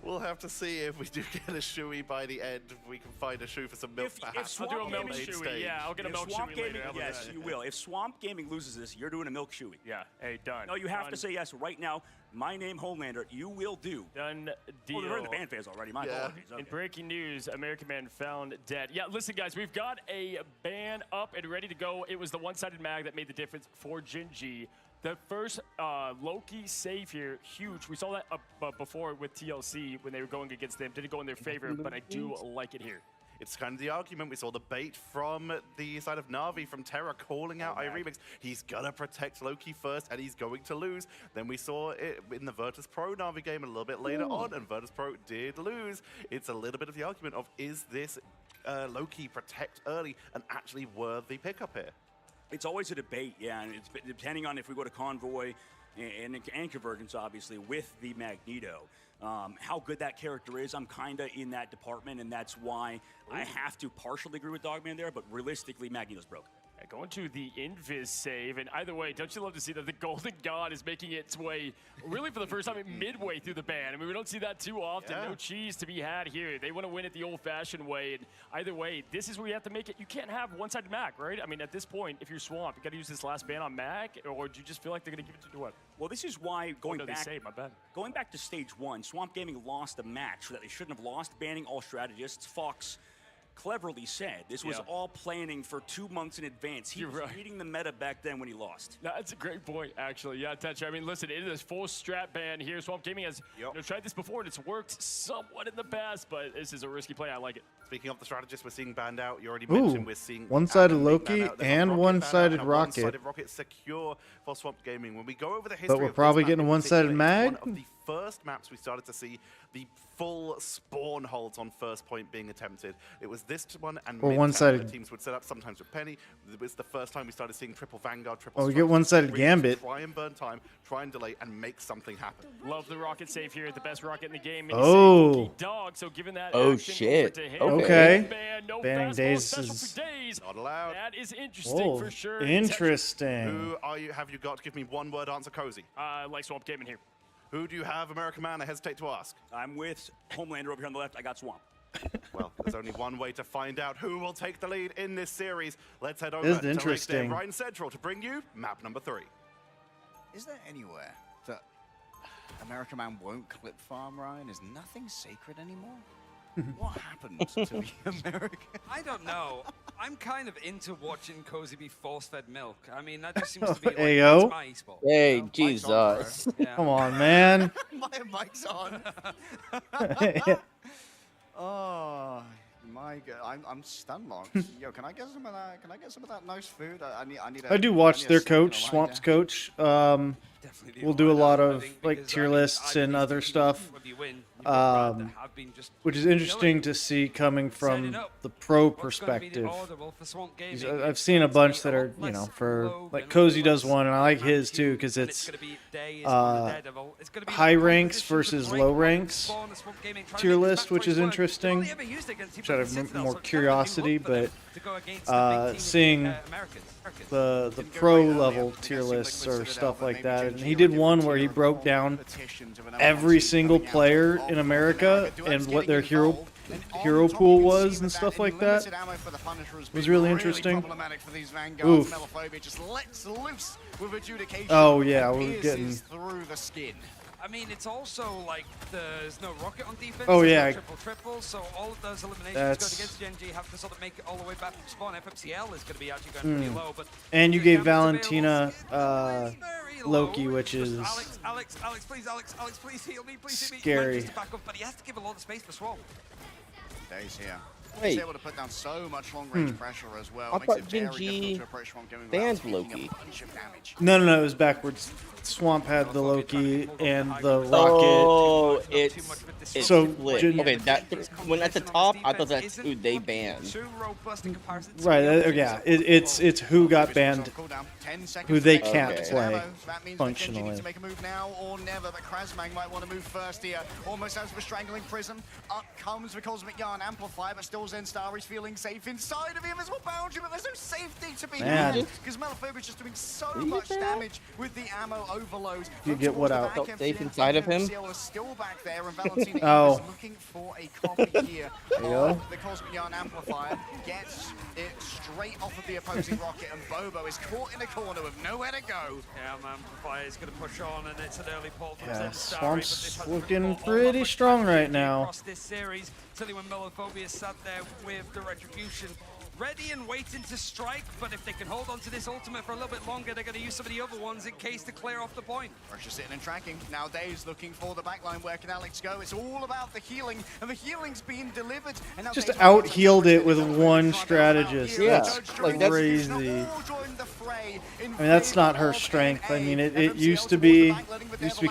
We'll have to see if we do get a shoey by the end. If we can find a shoe for some milk, perhaps. I'll do a milk shoey. Yeah, I'll get a milk shoey later. Yes, you will. If Swamp Gaming loses this, you're doing a milk shoey. Yeah, hey, done. No, you have to say yes right now. My name, Homelander. You will do. Done deal. Well, they're in the ban phase already. My apologies. Okay. In breaking news, American Man found dead. Yeah, listen, guys, we've got a ban up and ready to go. It was the one-sided mag that made the difference for Gen.G. The first Loki save here, huge. We saw that before with TLC when they were going against them. Didn't go in their favor, but I do like it here. It's kind of the argument. We saw the bait from the side of Na'Vi, from Terra, calling out iRemix. He's going to protect Loki first, and he's going to lose. Then we saw it in the Virtus Pro Na'Vi game a little bit later on, and Virtus Pro did lose. It's a little bit of the argument of, is this Loki protect early and actually worthy pickup here? It's always a debate, yeah, and it's depending on if we go to Convoy and Convergence, obviously, with the Magneto. How good that character is, I'm kind of in that department, and that's why I have to partially agree with Dogman there, but realistically, Magneto's broken. Going to the Invis save, and either way, don't you love to see that the Golden God is making its way, really for the first time, midway through the ban? I mean, we don't see that too often. No cheese to be had here. They want to win it the old-fashioned way, and either way, this is where you have to make it. You can't have one-sided Mag, right? I mean, at this point, if you're Swamp, you got to use this last ban on Mag, or do you just feel like they're going to give it to what? Well, this is why going back to stage one, Swamp Gaming lost a match that they shouldn't have lost, banning all strategists. Fox cleverly said this was all planning for 2 months in advance. He was reading the meta back then when he lost. That's a great point, actually. Yeah, Tetcher. I mean, listen, it is full strat ban here. Swamp Gaming has tried this before, and it's worked somewhat in the past, but this is a risky play. I like it. Speaking of the strategists, we're seeing banned out. You already mentioned we're seeing one-sided Loki and one-sided Rocket. One-sided Rocket secure for Swamp Gaming. When we go over the history, but we're probably getting a one-sided Mag. One of the first maps we started to see the full spawn holds on first point being attempted. It was this one and one-sided teams would set up, sometimes with Penny. It was the first time we started seeing triple Vanguard, triple. We get one-sided Gambit. Try and burn time, try and delay, and make something happen. Love the Rocket save here, the best Rocket in the game. Dog. So given that shit. Okay. No banning days is not allowed. That is interesting for sure. Interesting. Who are you? Have you got? Give me one word answer, Cozy. Like Swamp Gaming here. Who do you have, American Man? I hesitate to ask. I'm with Homelander over here on the left. I got Swamp. Well, there's only one way to find out who will take the lead in this series. Let's head over This is to interesting. Ryan Central to bring you map number 3. Is there anywhere that American Man won't clip farm, Ryan? Is nothing sacred anymore? What happened to the American? I don't know. I'm kind of into watching Cozy be force-fed milk. I mean, that just seems to be like, Ayo. that's my esport. Hey, you know? Jesus. Yeah. Come on, man. My mic's on. Oh my God, I'm stun locked. Yo, can I get some of that? Can I get some of that nice food? I need. I do watch their coach, Swamp's coach. We'll do a lot of like tier lists and other stuff, which is interesting to see coming from the pro perspective. I've seen a bunch that are, you know, for like Cozy does one, and I like his too because it's high ranks versus low ranks tier list, which is interesting. Which I have more curiosity, but seeing the pro level tier lists or stuff like that, and he did one where he broke down every single player in America and what their hero pool was and stuff like that. It was really interesting. Oof. Oh yeah, we're getting. Through the skin. I mean, it's also like there's no rocket on defense. Oh yeah. Triple, so all of those eliminations going against Gen G have to sort of make it all the way back from spawn. FMCL is going to be actually going pretty low, but and you gave Valentina Loki, which is Alex, please heal me, please heal me. scary. Back up, but he has to give a lot of space for Swamp. Days here. Wait. He's able to put down so much long-range pressure as well. I Makes thought it very Gen G difficult to approach Swamp Gaming banned without taking Loki. a bunch of damage. No, it was backwards. Swamp had the Loki and the rocket. Oh, it's so split. Okay, that when at the top, I thought that's who they banned. Right, yeah, it's who got banned, who they can't play functionally. Needs to make a move now or never, but Krasmang might want to move first here. Almost as for Strangling Prism. Up comes the Cosmic Yarn Amplifier, but still Zen Star is feeling safe inside of the invisible boundary, but there's no safety to be had because Malaphobe is just doing so much damage with the ammo overload. You get what out? Felt safe inside of him. Still back there, and Valentina Oh. is looking for a copy here of the Cosmic Yarn Amplifier. Gets it straight off of the opposing rocket, and Bobo is caught in a corner with nowhere to go. Yeah, Amplifier is going to push on, and it's an early pull from Yeah, Zen Starry, but Swamp's this has looking been all pretty up strong right now. across this series. Certainly when Melophobia sat there with the Retribution ready and waiting to strike, but if they can hold on to this ultimate for a little bit longer, they're going to use some of the other ones in case to clear off the point. Pressure sitting and tracking. Nowadays looking for the backline. Where can Alex go? It's all about the healing, and the healing's being delivered. And now Just out-healed it with one strategist. Yeah, That's like that's crazy. I mean, that's not her strength. I mean, it used to be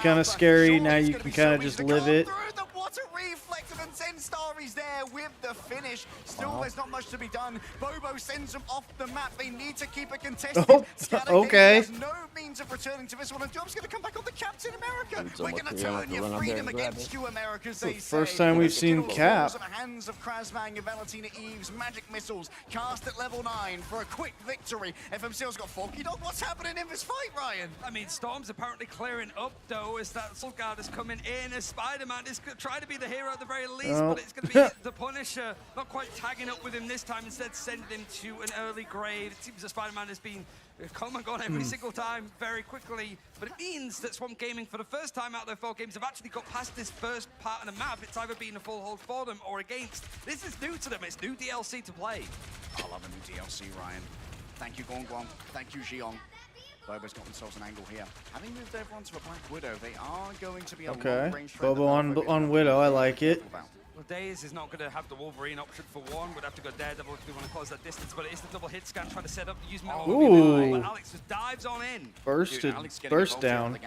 kind of scary. Now you can kind of just live it. What a reflex, and Zen Starry's there with the finish. Still, there's not much to be done. Bobo sends them off the map. They need to keep it contested. Okay. Has no means of returning to this one, and Job's going to come back on the Captain America. We're going to turn your freedom against you, America, as they say. First time we've seen Cap. The hands of Krasmang and Valentina Eves. Magic missiles cast at level 9 for a quick victory. FMCL's got Forky Dog. What's happening in this fight, Ryan? I mean, Storm's apparently clearing up, though, as that Soul Guard is coming in, as Spider-Man is trying to be the hero at the very least, but it's going to be the Punisher, not quite tagging up with him this time, instead sending him to an early grave. It seems that Spider-Man has been come and gone every single time very quickly, but it means that Swamp Gaming, for the first time out of their 4 games, have actually got past this first part of the map. It's either been a full hold for them or against. This is new to them. It's new DLC to play. I love a new DLC, Ryan. Thank you, Gongguan. Thank you, Xiong. Bobo's got themselves an angle here. Having moved everyone to a Black Widow, they are going to be a long-range threat. Bobo on Widow, I like it. Well, Daze is not going to have the Wolverine option for one. Would have to go Daredevil if we want to close that distance, but it is the double hit scan trying to set up to use metal. Ooh. Alex just dives on in. Burst down.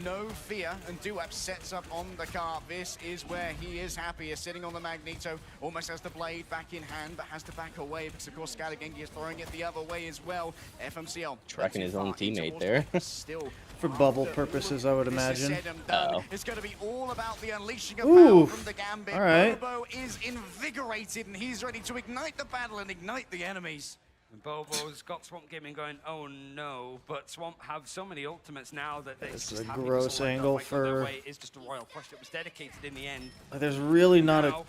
No fear, and Duap sets up on the cart. This is where he is happiest, sitting on the Magneto, almost has the blade back in hand, but has to back away because, of course, Scalagengi is throwing it the other way as well. FMCL tracking his own teammate there. Still for bubble purposes, I would imagine. It's going to be all about the unleashing of power from the Gambit. All right. Bobo is invigorated, and he's ready to ignite the battle and ignite the enemies. And Bobo's got Swamp Gaming going, oh no, but Swamp have so many ultimates now that it's a gross angle for... It's just a royal push that was dedicated in the end. There's really not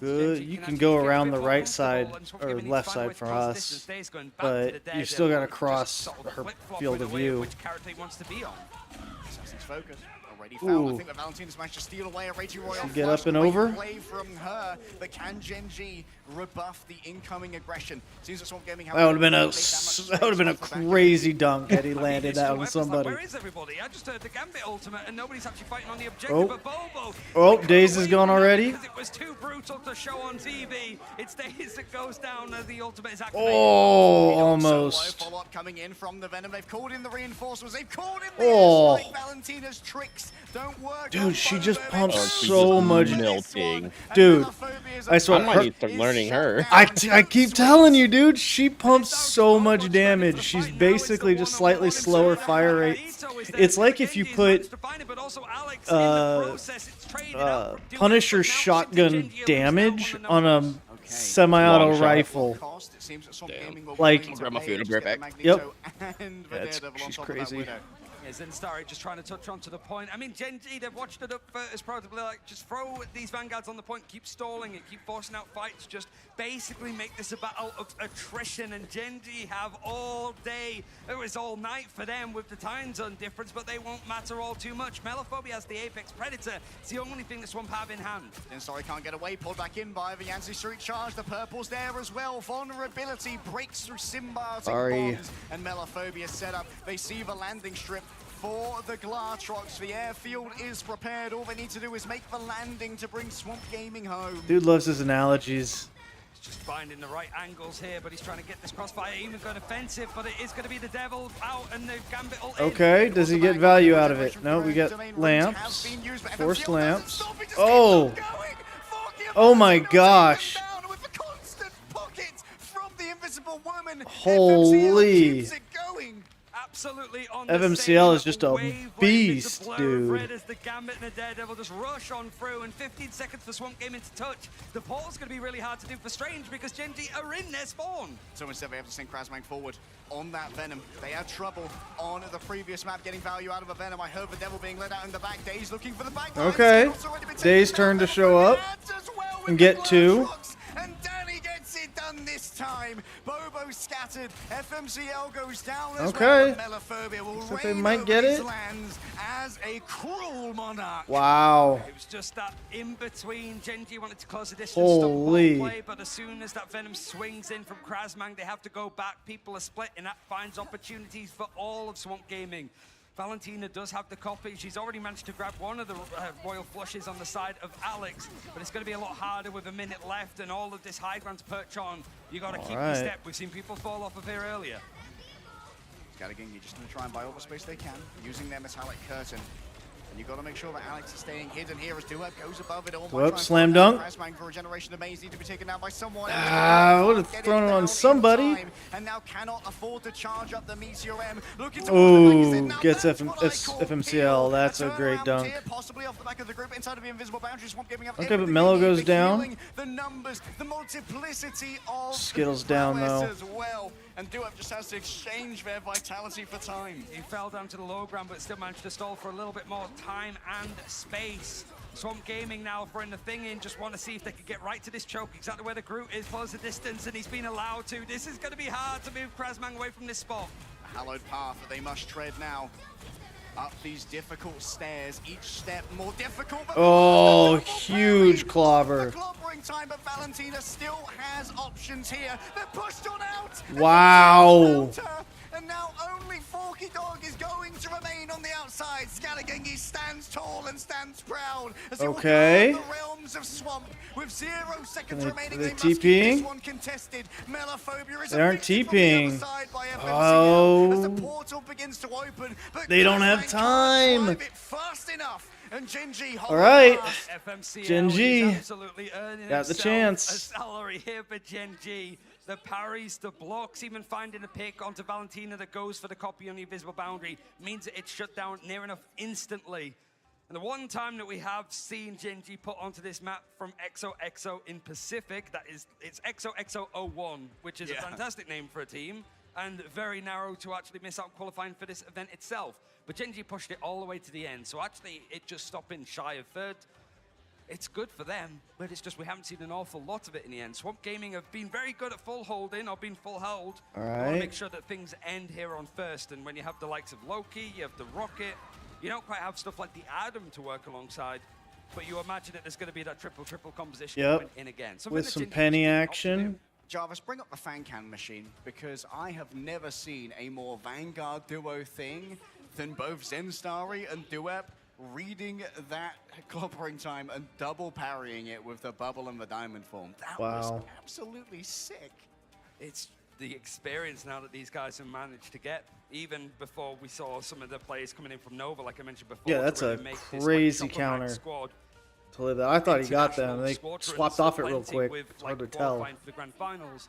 good. You can go around the right side or left side for us, but you still got to cross her field of view. Which character he wants to be on. Assassin's focus. Already found. I think that Valentina's managed to steal away a Raging Royal. Get up and over. Play from her, but can Gen G rebuff the incoming aggression? Seems that Swamp Gaming That would have been a crazy dunk had he landed that on somebody. Where is everybody? I just heard the Gambit ultimate and nobody's actually fighting on the objective. But Bobo. Oh, Daze is gone already. Because it was too brutal to show on TV. It's Daze that goes down as the ultimate is activated. Oh, almost. Follow-up coming in from the Venom. They've called in the reinforcements. They've called in the airstrike. Valentina's tricks don't work. Dude, she just pumps so much. Dude, I swear. I might need to start learning her. I keep telling you, dude. She pumps so much damage. She's basically just slightly slower fire rates. It's like if you put Punisher shotgun damage on a semi-auto rifle. Like, grab my food. I'll be right back. Yep. Yeah, she's crazy. Zenstari just trying to touch on to the point. I mean, Gen G, they've watched it up as probably like, just throw these Vanguards on the point, keep stalling it, keep forcing out fights, just basically make this a battle of attrition. And Gen G have all day, it was all night for them with the time zone difference, but they won't matter all too much. Melophobia has the Apex Predator. It's the only thing that Swamp have in hand. Zenstari can't get away, pulled back in by the Yancy Street Charge. The purple's there as well. Vulnerability breaks through symbiotic bonds, and Melophobia set up. They see the landing strip for the Glatrox. The airfield is prepared. All they need to do is make the landing to bring Swamp Gaming home. Dude loves his analogies. He's just finding the right angles here, but he's trying to get this crossfire even going offensive, but it is going to be the Devil out and the Gambit ult in. Okay, does he get value out of it? No, we got lamps. Forced lamps. Oh! Oh my gosh. Holy. Absolutely on FMCL is just a beast, dude. Red as the Gambit and the Daredevil just rush on through, and 15 seconds for Swamp Gaming to touch. The portal's going to be really hard to do for Strange because Gen G are in their spawn. So instead they have to send Krasmang forward on that Venom. They had trouble on the previous map getting value out of a Venom. I heard the Devil being let out in the back. Daze looking for the back. Okay. Daze turn to show up and get two. And Danny gets it done this time. Bobo scattered. FMCL goes down as well. Melophobia will so they might get it. Lands as a cruel monarch. Wow. It was just that in between. Gen G wanted to close the distance. Holy. Play, but as soon as that Venom swings in from Krasmang, they have to go back. People are split, and that finds opportunities for all of Swamp Gaming. Valentina does have the copy. She's already managed to grab one of the Royal Flushes on the side of Alex, but it's going to be a lot harder with a minute left and all of this high ground to perch on. You got to keep your step. We've seen people fall off of here earlier. Scalagingi just going to try and buy all the space they can, using their metallic curtain. And you've got to make sure that Alex is staying hidden here as Duep goes above it all. Whoop, slam dunk. For regeneration of Maze need to be taken out by someone. I would have thrown it on somebody. And now cannot afford to charge up the Meteor M. Ooh, gets FMCL. That's a great dunk. Possibly off the back of the group inside of the invisible boundary. Swamp giving up. Okay, but Mello goes down. The numbers, the multiplicity of Skittles down though. As well. And Duep just has to exchange their vitality for time. He fell down to the low ground, but still managed to stall for a little bit more time and space. Swamp Gaming now throwing the thing in, just want to see if they could get right to this choke, exactly where the Groot is, close the distance, and he's been allowed to. This is going to be hard to move Krasmang away from this spot. A hallowed path that they must tread now. Up these difficult stairs, each step more difficult. Oh, huge clobber. Clobbering time, but Valentina still has options here. They're pushed on out. Wow. And now only Forky Dog is going to remain on the outside. Scalagingi stands tall and stands proud. As he will guard the realms of Swamp with 0 seconds remaining. They must keep this one contested. Melophobia is they aren't TPing. Oh. As the portal begins to open, but they don't have time. Fast enough. And Gen G all right, FMCL Gen G absolutely got the chance. A salary here for Gen G. The parries, the blocks, even finding a pick onto Valentina that goes for the copy on the invisible boundary means that it's shut down near enough instantly. And the one time that we have seen Gen G put onto this map from XOXO in Pacific, it's XOXO01, which is a fantastic name for a team, and very narrow to actually miss out qualifying for this event itself. But Gen G pushed it all the way to the end, so actually it just stopping shy of third. it's good for them, but it's just we haven't seen an awful lot of it in the end. Swamp Gaming have been very good at full holding or being full hold. All I want to right. make sure that things end here on first, and when you have the likes of Loki, you have the Rocket, you don't quite have stuff like the Adam to work alongside, but you imagine that there's going to be that triple composition going in again. Something with that's some penny interesting action. Jarvis, bring up the fan can machine, because I have never seen a more Vanguard duo thing than both Zenstari and Duep reading that clobbering time and double parrying it with the bubble and the diamond form. That was absolutely sick. It's the experience now that these guys have managed to get, even before we saw some of the players coming in from Nova, like I mentioned before. Yeah, that's a crazy counter. To live that. I thought he got them. They swapped off it real quick. It's hard to tell. For the grand finals.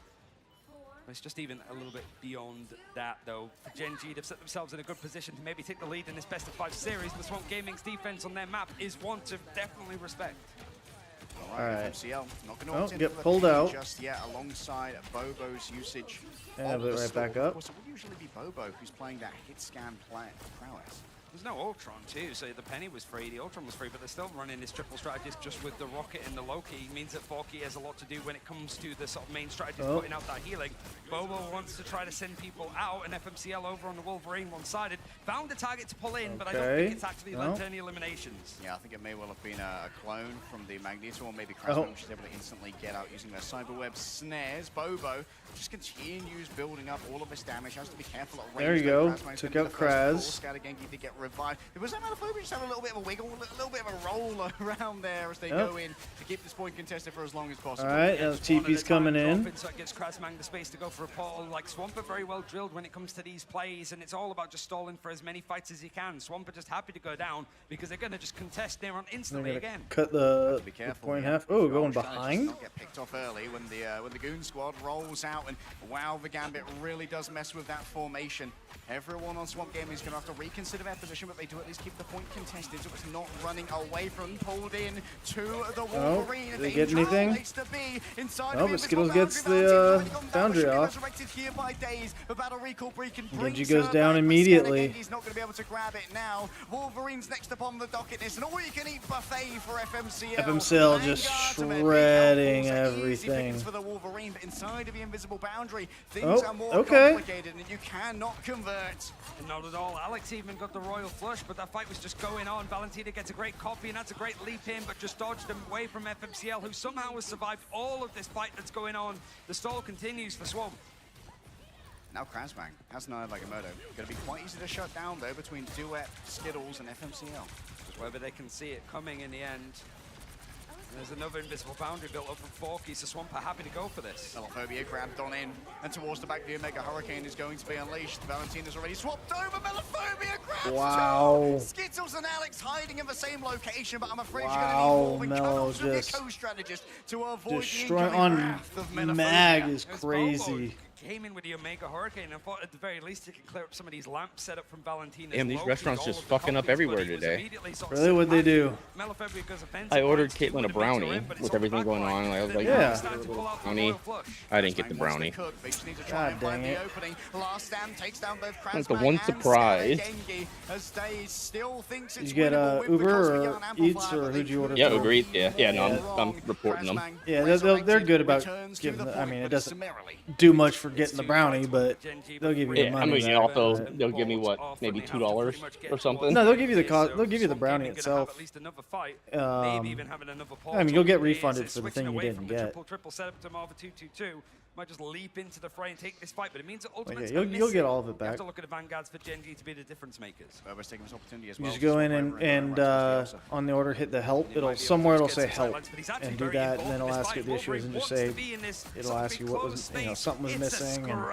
It's just even a little bit beyond that, though. For Gen G, they've set themselves in a good position to maybe take the lead in this best-of-5 series. The Swamp Gaming's defense on their map is one to definitely respect. All right. FMCL not going to get pulled out just yet, alongside Bobo's usage. Yeah, but right back up. Of course, it would usually be Bobo who's playing that hit scan prowess. There's no Ultron too, so the Penny was free, the Ultron was free, but they're still running this triple strategist just with the Rocket and the Loki. It means that Forky has a lot to do when it comes to the sort of main strategist putting out that healing. Bobo wants to try to send people out, and FMCL over on the Wolverine one-sided. Found a target to pull in, but I don't think it's actually led to any eliminations. Yeah, I think it may well have been a clone from the Magneto, or maybe Crasman, which is able to instantly get out using their Cyberweb snares. Bobo just continues building up all of his damage, has to be careful at range. There you go, took out Kraz. Scattergenki to get revived. It was that Maliphobia just have a little bit of a wiggle, a little bit of a roll around there as they go in to keep this point contested for as long as possible. All right, TP's coming in. So it gives Krasmang the space to go for a portal. Like Swampert very well drilled when it comes to these plays, and it's all about just stalling for as many fights as you can. Swampert just happy to go down because they're going to just contest near on instantly again. Cut the point half. Oh, going behind. Not get picked off early when the Goon Squad rolls out, and wow, the Gambit really does mess with that formation. Everyone on Swamp Gaming is going to have to reconsider their position, but they do at least keep the point contested, so it's not running away from pulled in to the Wolverine. Did they get anything? Oh, but Skittles gets the boundary off. Genji goes down immediately. He's not going to be able to grab it now. Wolverine's next upon the docket. It's an all-you-can-eat buffet for FMCL. FMCL just shredding everything. For the Wolverine, but inside of the invisible boundary, things are more complicated, and you cannot convert. Not at all. Alex even got the royal flush, but that fight was just going on. Valentina gets a great copy, and that's a great leap in, but just dodged him away from FMCL, who somehow has survived all of this fight that's going on. The stall continues for Swamp. Now Krasmang has no Nagamoto. Going to be quite easy to shut down, though, between Duet, Skittles, and FMCL. Just whether they can see it coming in the end. There's another invisible boundary built up from Forky, so Swamp are happy to go for this. Meliphobia grabbed on in, and towards the back, the Omega Hurricane is going to be unleashed. Valentina's already swapped over. Meliphobia grabs two. Skittles and Alex hiding in the same location, but I'm afraid you're going to need more than a co-strategist to avoid the wrath of Meliphobia. Mag is crazy. Came in with the Omega Hurricane and thought at the very least he could clear up some of these lamps set up from Valentina's. Damn, these restaurants just fucking up everywhere today. Really, what'd they do? I ordered Caitlin a brownie with everything going on. I was like, yeah, brownie. I didn't get the brownie. God dang it. It's the one surprise. Did you get Uber or Eats, or who'd you order? Yeah, Uber Eats, yeah. Yeah, no, I'm reporting them. Yeah, they're good about giving I mean, it doesn't do much for getting the brownie, but they'll give you the money. I mean, also, they'll give me, what, maybe $2 or something? No, they'll give you the cost. They'll give you the brownie itself. I mean, you'll get refunded for the thing you didn't get. Triple setup to Marva 222. Might just leap into the fray and take this fight, but it means that ultimately you'll get all of it back. You have to look at the Vanguards for Gen G to be the difference makers. Taking this opportunity as You well. just go in and on the order hit the help. Somewhere it'll say help, and do that, and then it'll ask you what the issue is, and just say it'll ask you what was something was missing. And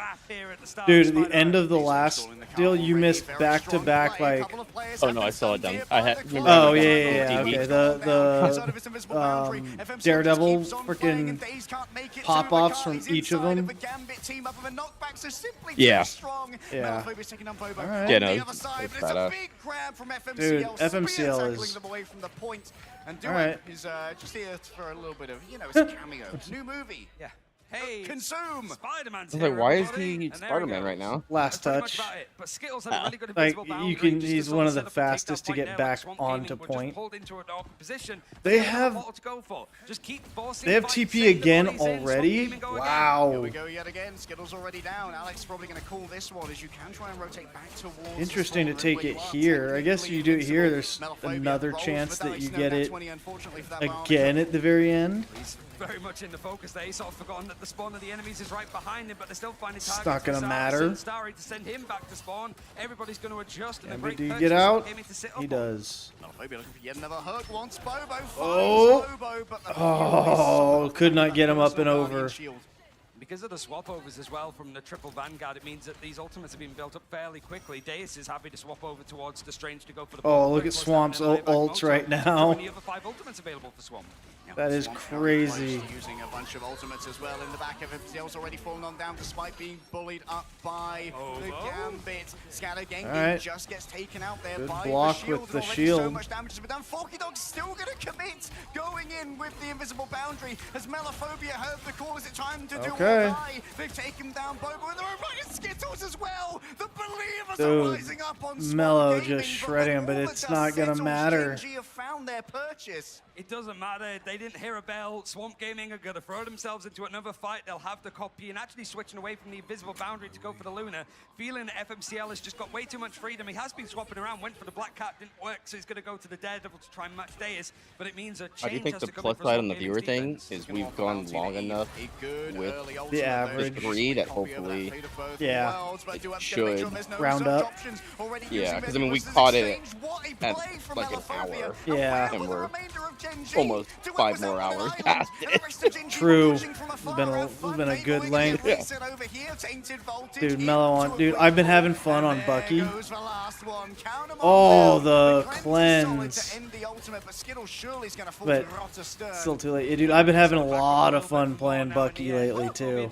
dude, at the end of the last deal, you missed back-to-back like. Oh no, I saw it done. I had. Oh yeah, okay. The Daredevil freaking pop-offs from each of them. Yeah. Yeah. Right. Yeah, no. Dude, FMCL is. And all right. is just here for a little bit of, it's a cameo. New movie. Yeah. hey, consume. Spider-Man's Like, why is he Spider-Man right now? Last touch. But Skittles had a really good Like, invisible you boundary can, just he's sort one of of the set up and take that fastest to fight get there, back like Swamp onto Gaming were point. just pulled into an awkward position. They have have- a lot to go for. Just keep forcing They have fights, TP save the again bodies in, Swamp already? Gaming go Wow. Here we go yet again. Skittles already down. Alex probably going to call this one as you can try and rotate back towards the Interesting to spawn take room it where you are here. I guess you do it here. There's Melophobia another rolls chance with that Alex you no get nat it 20, unfortunately, for that boundary. again at the very end. He's very much in the focus there. He's sort of forgotten that the spawn of the enemies is right behind him, but they're still finding targets. It's not gonna for matter. and Starry to send him back to spawn. Everybody's going to adjust. And a Ember, great do you purchase get out? for him to sit He up does. Melophobia looking for yet another hook. Wants Bobo. Finds Oh! Bobo, but the Oh, could not get him up and over. Because of the swap overs as well from the triple Vanguard, it means that these ultimates have been built up fairly quickly. Deus is happy to swap over towards the Strange to go for the Oh, ball. look at Swamp's ults right now. The other 5 ultimates available for Swamp. That is crazy. Using a bunch of ultimates as well in the back of him. Zill's already fallen on down despite being bullied up by the Gambit. Scatter Genki Alright. just gets taken out there Good by block the shield. with the Already shield. So much damage has been done. Forky Dog's still going to commit, going in with the invisible boundary. Has Melophobia heard the call? Is it time to do Okay. or die? They've taken down Bobo and they're right Skittles as well. The believers Dude, are rising up on Swamp Mello Gaming, just shredding him, but all it's that not gonna settles, matter. Genji have found their purchase. It doesn't matter. They didn't hear a bell. Swamp Gaming are going to throw themselves into another fight. They'll have the copy and actually switching away from the invisible boundary to go for the Luna. Feeling that FMCL has just got way too much freedom. He has been swapping around, went for the Black Cat, didn't work, so he's going to go to the Daredevil to try and match Deus. But it means a change I do think has the to come plus in for side Swamp on the viewer Gaming's thing defense. is we've gone long enough with The average. the 3 that hopefully Yeah. it should round up. Yeah, because I mean we caught it at like an hour. Yeah. And we're almost 5 more hours past it. True. It's been a good length. Yeah. Dude, Mello on. Dude, I've been having fun on Bucky. Oh, the cleanse. But still too late. Yeah, dude, I've been having a lot of fun playing Bucky lately too.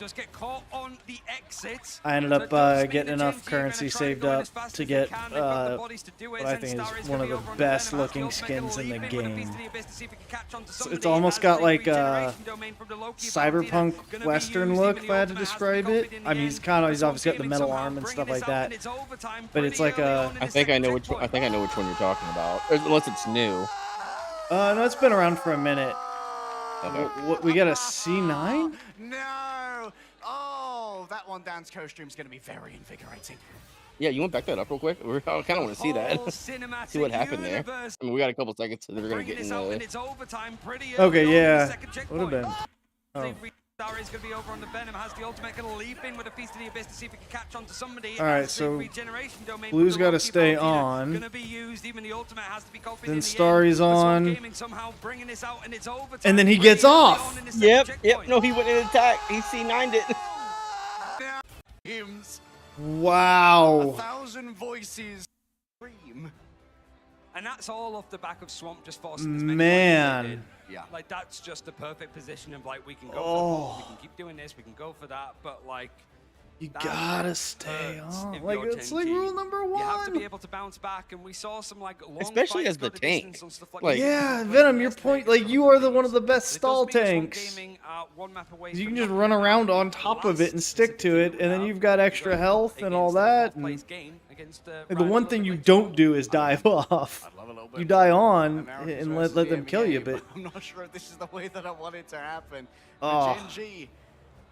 I ended up getting enough currency saved up to get what I think is one of the best looking skins in the game. So it's almost got like a cyberpunk western look, if I had to describe it. I mean, he's obviously got the metal arm and stuff like that, but it's like a. I think I know which one you're talking about, unless it's new. No, it's been around for a minute. Okay. What, we got a C9? No! Oh, that one dance costume is going to be very invigorating. Yeah, you want to back that up real quick? I kind of want to see that. See what happened there. I mean, we got a couple seconds, so they're going to get in the... Okay, yeah. Would have been. Oh. Starry's going to be over on the Venom, has the ultimate, going to leap in with a Feast of the Abyss to see if he can catch on to somebody. Alright, so Blue's got to stay on. Then Starry's on. And then he gets off. Yep, no, he went in attack. He C9'd it. Hymns. Wow. 1,000 voices scream. And that's all off the back of Swamp just forcing this Man. Yeah. Like, that's just the perfect position of, like, we can go for the Oh. ball, we can keep doing this, we can go for that, but, like... You gotta stay on. if Like, you're it's like 10G. rule number You have to be one. able to bounce back, and we saw some, like, long Especially fights as the go the tank. distance on stuff Like, Yeah, Venom, your point, like, you are one of the best stall tanks. You can just run around on top of it and stick to it, and then you've got extra health and all that. And the one thing you don't do is dive off. You die on and let them kill you, but... I'm not sure if this is the way that I want it to happen. Oh. Gen G,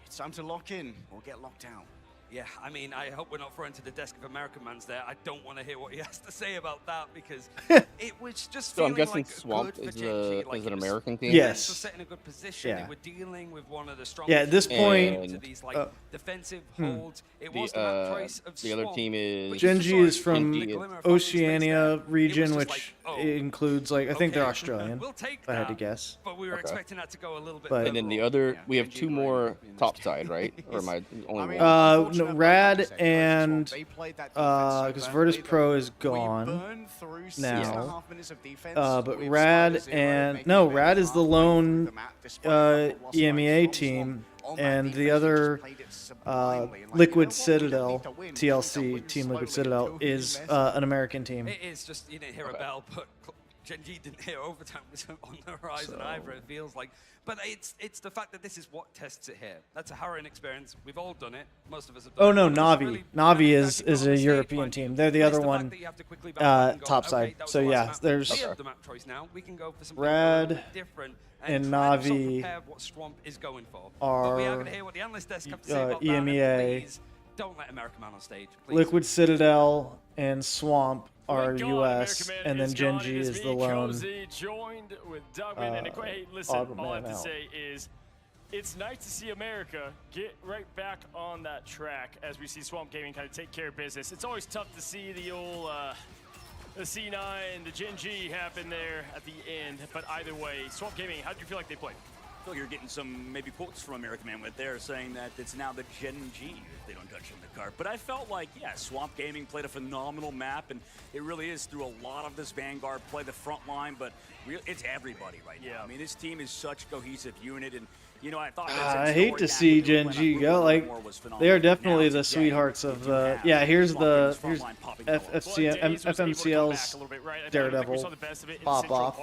it's time to lock in or get locked out. Yeah, I mean, I hope we're not throwing to the desk of American Man's there. I don't want to hear what he has to say about that because it was just So I'm feeling guessing like Swamp good is, for Gen G. Like, is an it was- American team? Yes. They were set in a good position. Yeah. They were dealing with one of the strongest. Yeah, at this point, to these, like, defensive holds. It was the The, map choice of the other Swamp, team is... but you Gen G saw is it from the glimmer of Oceania It was region, just which like, oh, includes, like, I think they're okay, Australian, we'll take if I had to that, guess. But we were Okay. expecting that to go a little bit But- And then the other... We have 2 more top side, right? Or am I only one? No, Rad and because Virtus Pro is gone now. But Rad and Rad is the lone EMEA team, and the other Liquid Citadel TLC Team Liquid Citadel is an American team. It is just, you didn't hear a bell, but Gen G didn't hear overtime was on the horizon either, it feels like. But it's the fact that this is what tests it here. That's a harrowing experience. We've all done it. Most of us have done it. Oh no, Navi. Navi is a European team. They're the other one, top side. So yeah, there's Rad and Navi are EMEA. Don't let America Man on stage, please. Liquid Citadel and Swamp are US, and then Gen G is the lone. Joined with Dogman and hey, listen, all I have to say is it's nice to see America get right back on that track as we see Swamp Gaming kind of take care of business. It's always tough to see the old the C9, the Gen G happen there at the end, but either way, Swamp Gaming, how do you feel like they played? I feel like you're getting some maybe quotes from American Man with there saying that it's now the Gen G if they don't touch in the cart. But I felt like, yeah, Swamp Gaming played a phenomenal map, and it really is through a lot of this Vanguard play, the front line, but it's everybody right now. I mean, this team is such a cohesive unit, and you know, I thought I hate to see Gen G go. Like, they are definitely the sweethearts of yeah, here's FMCL's Daredevil pop off.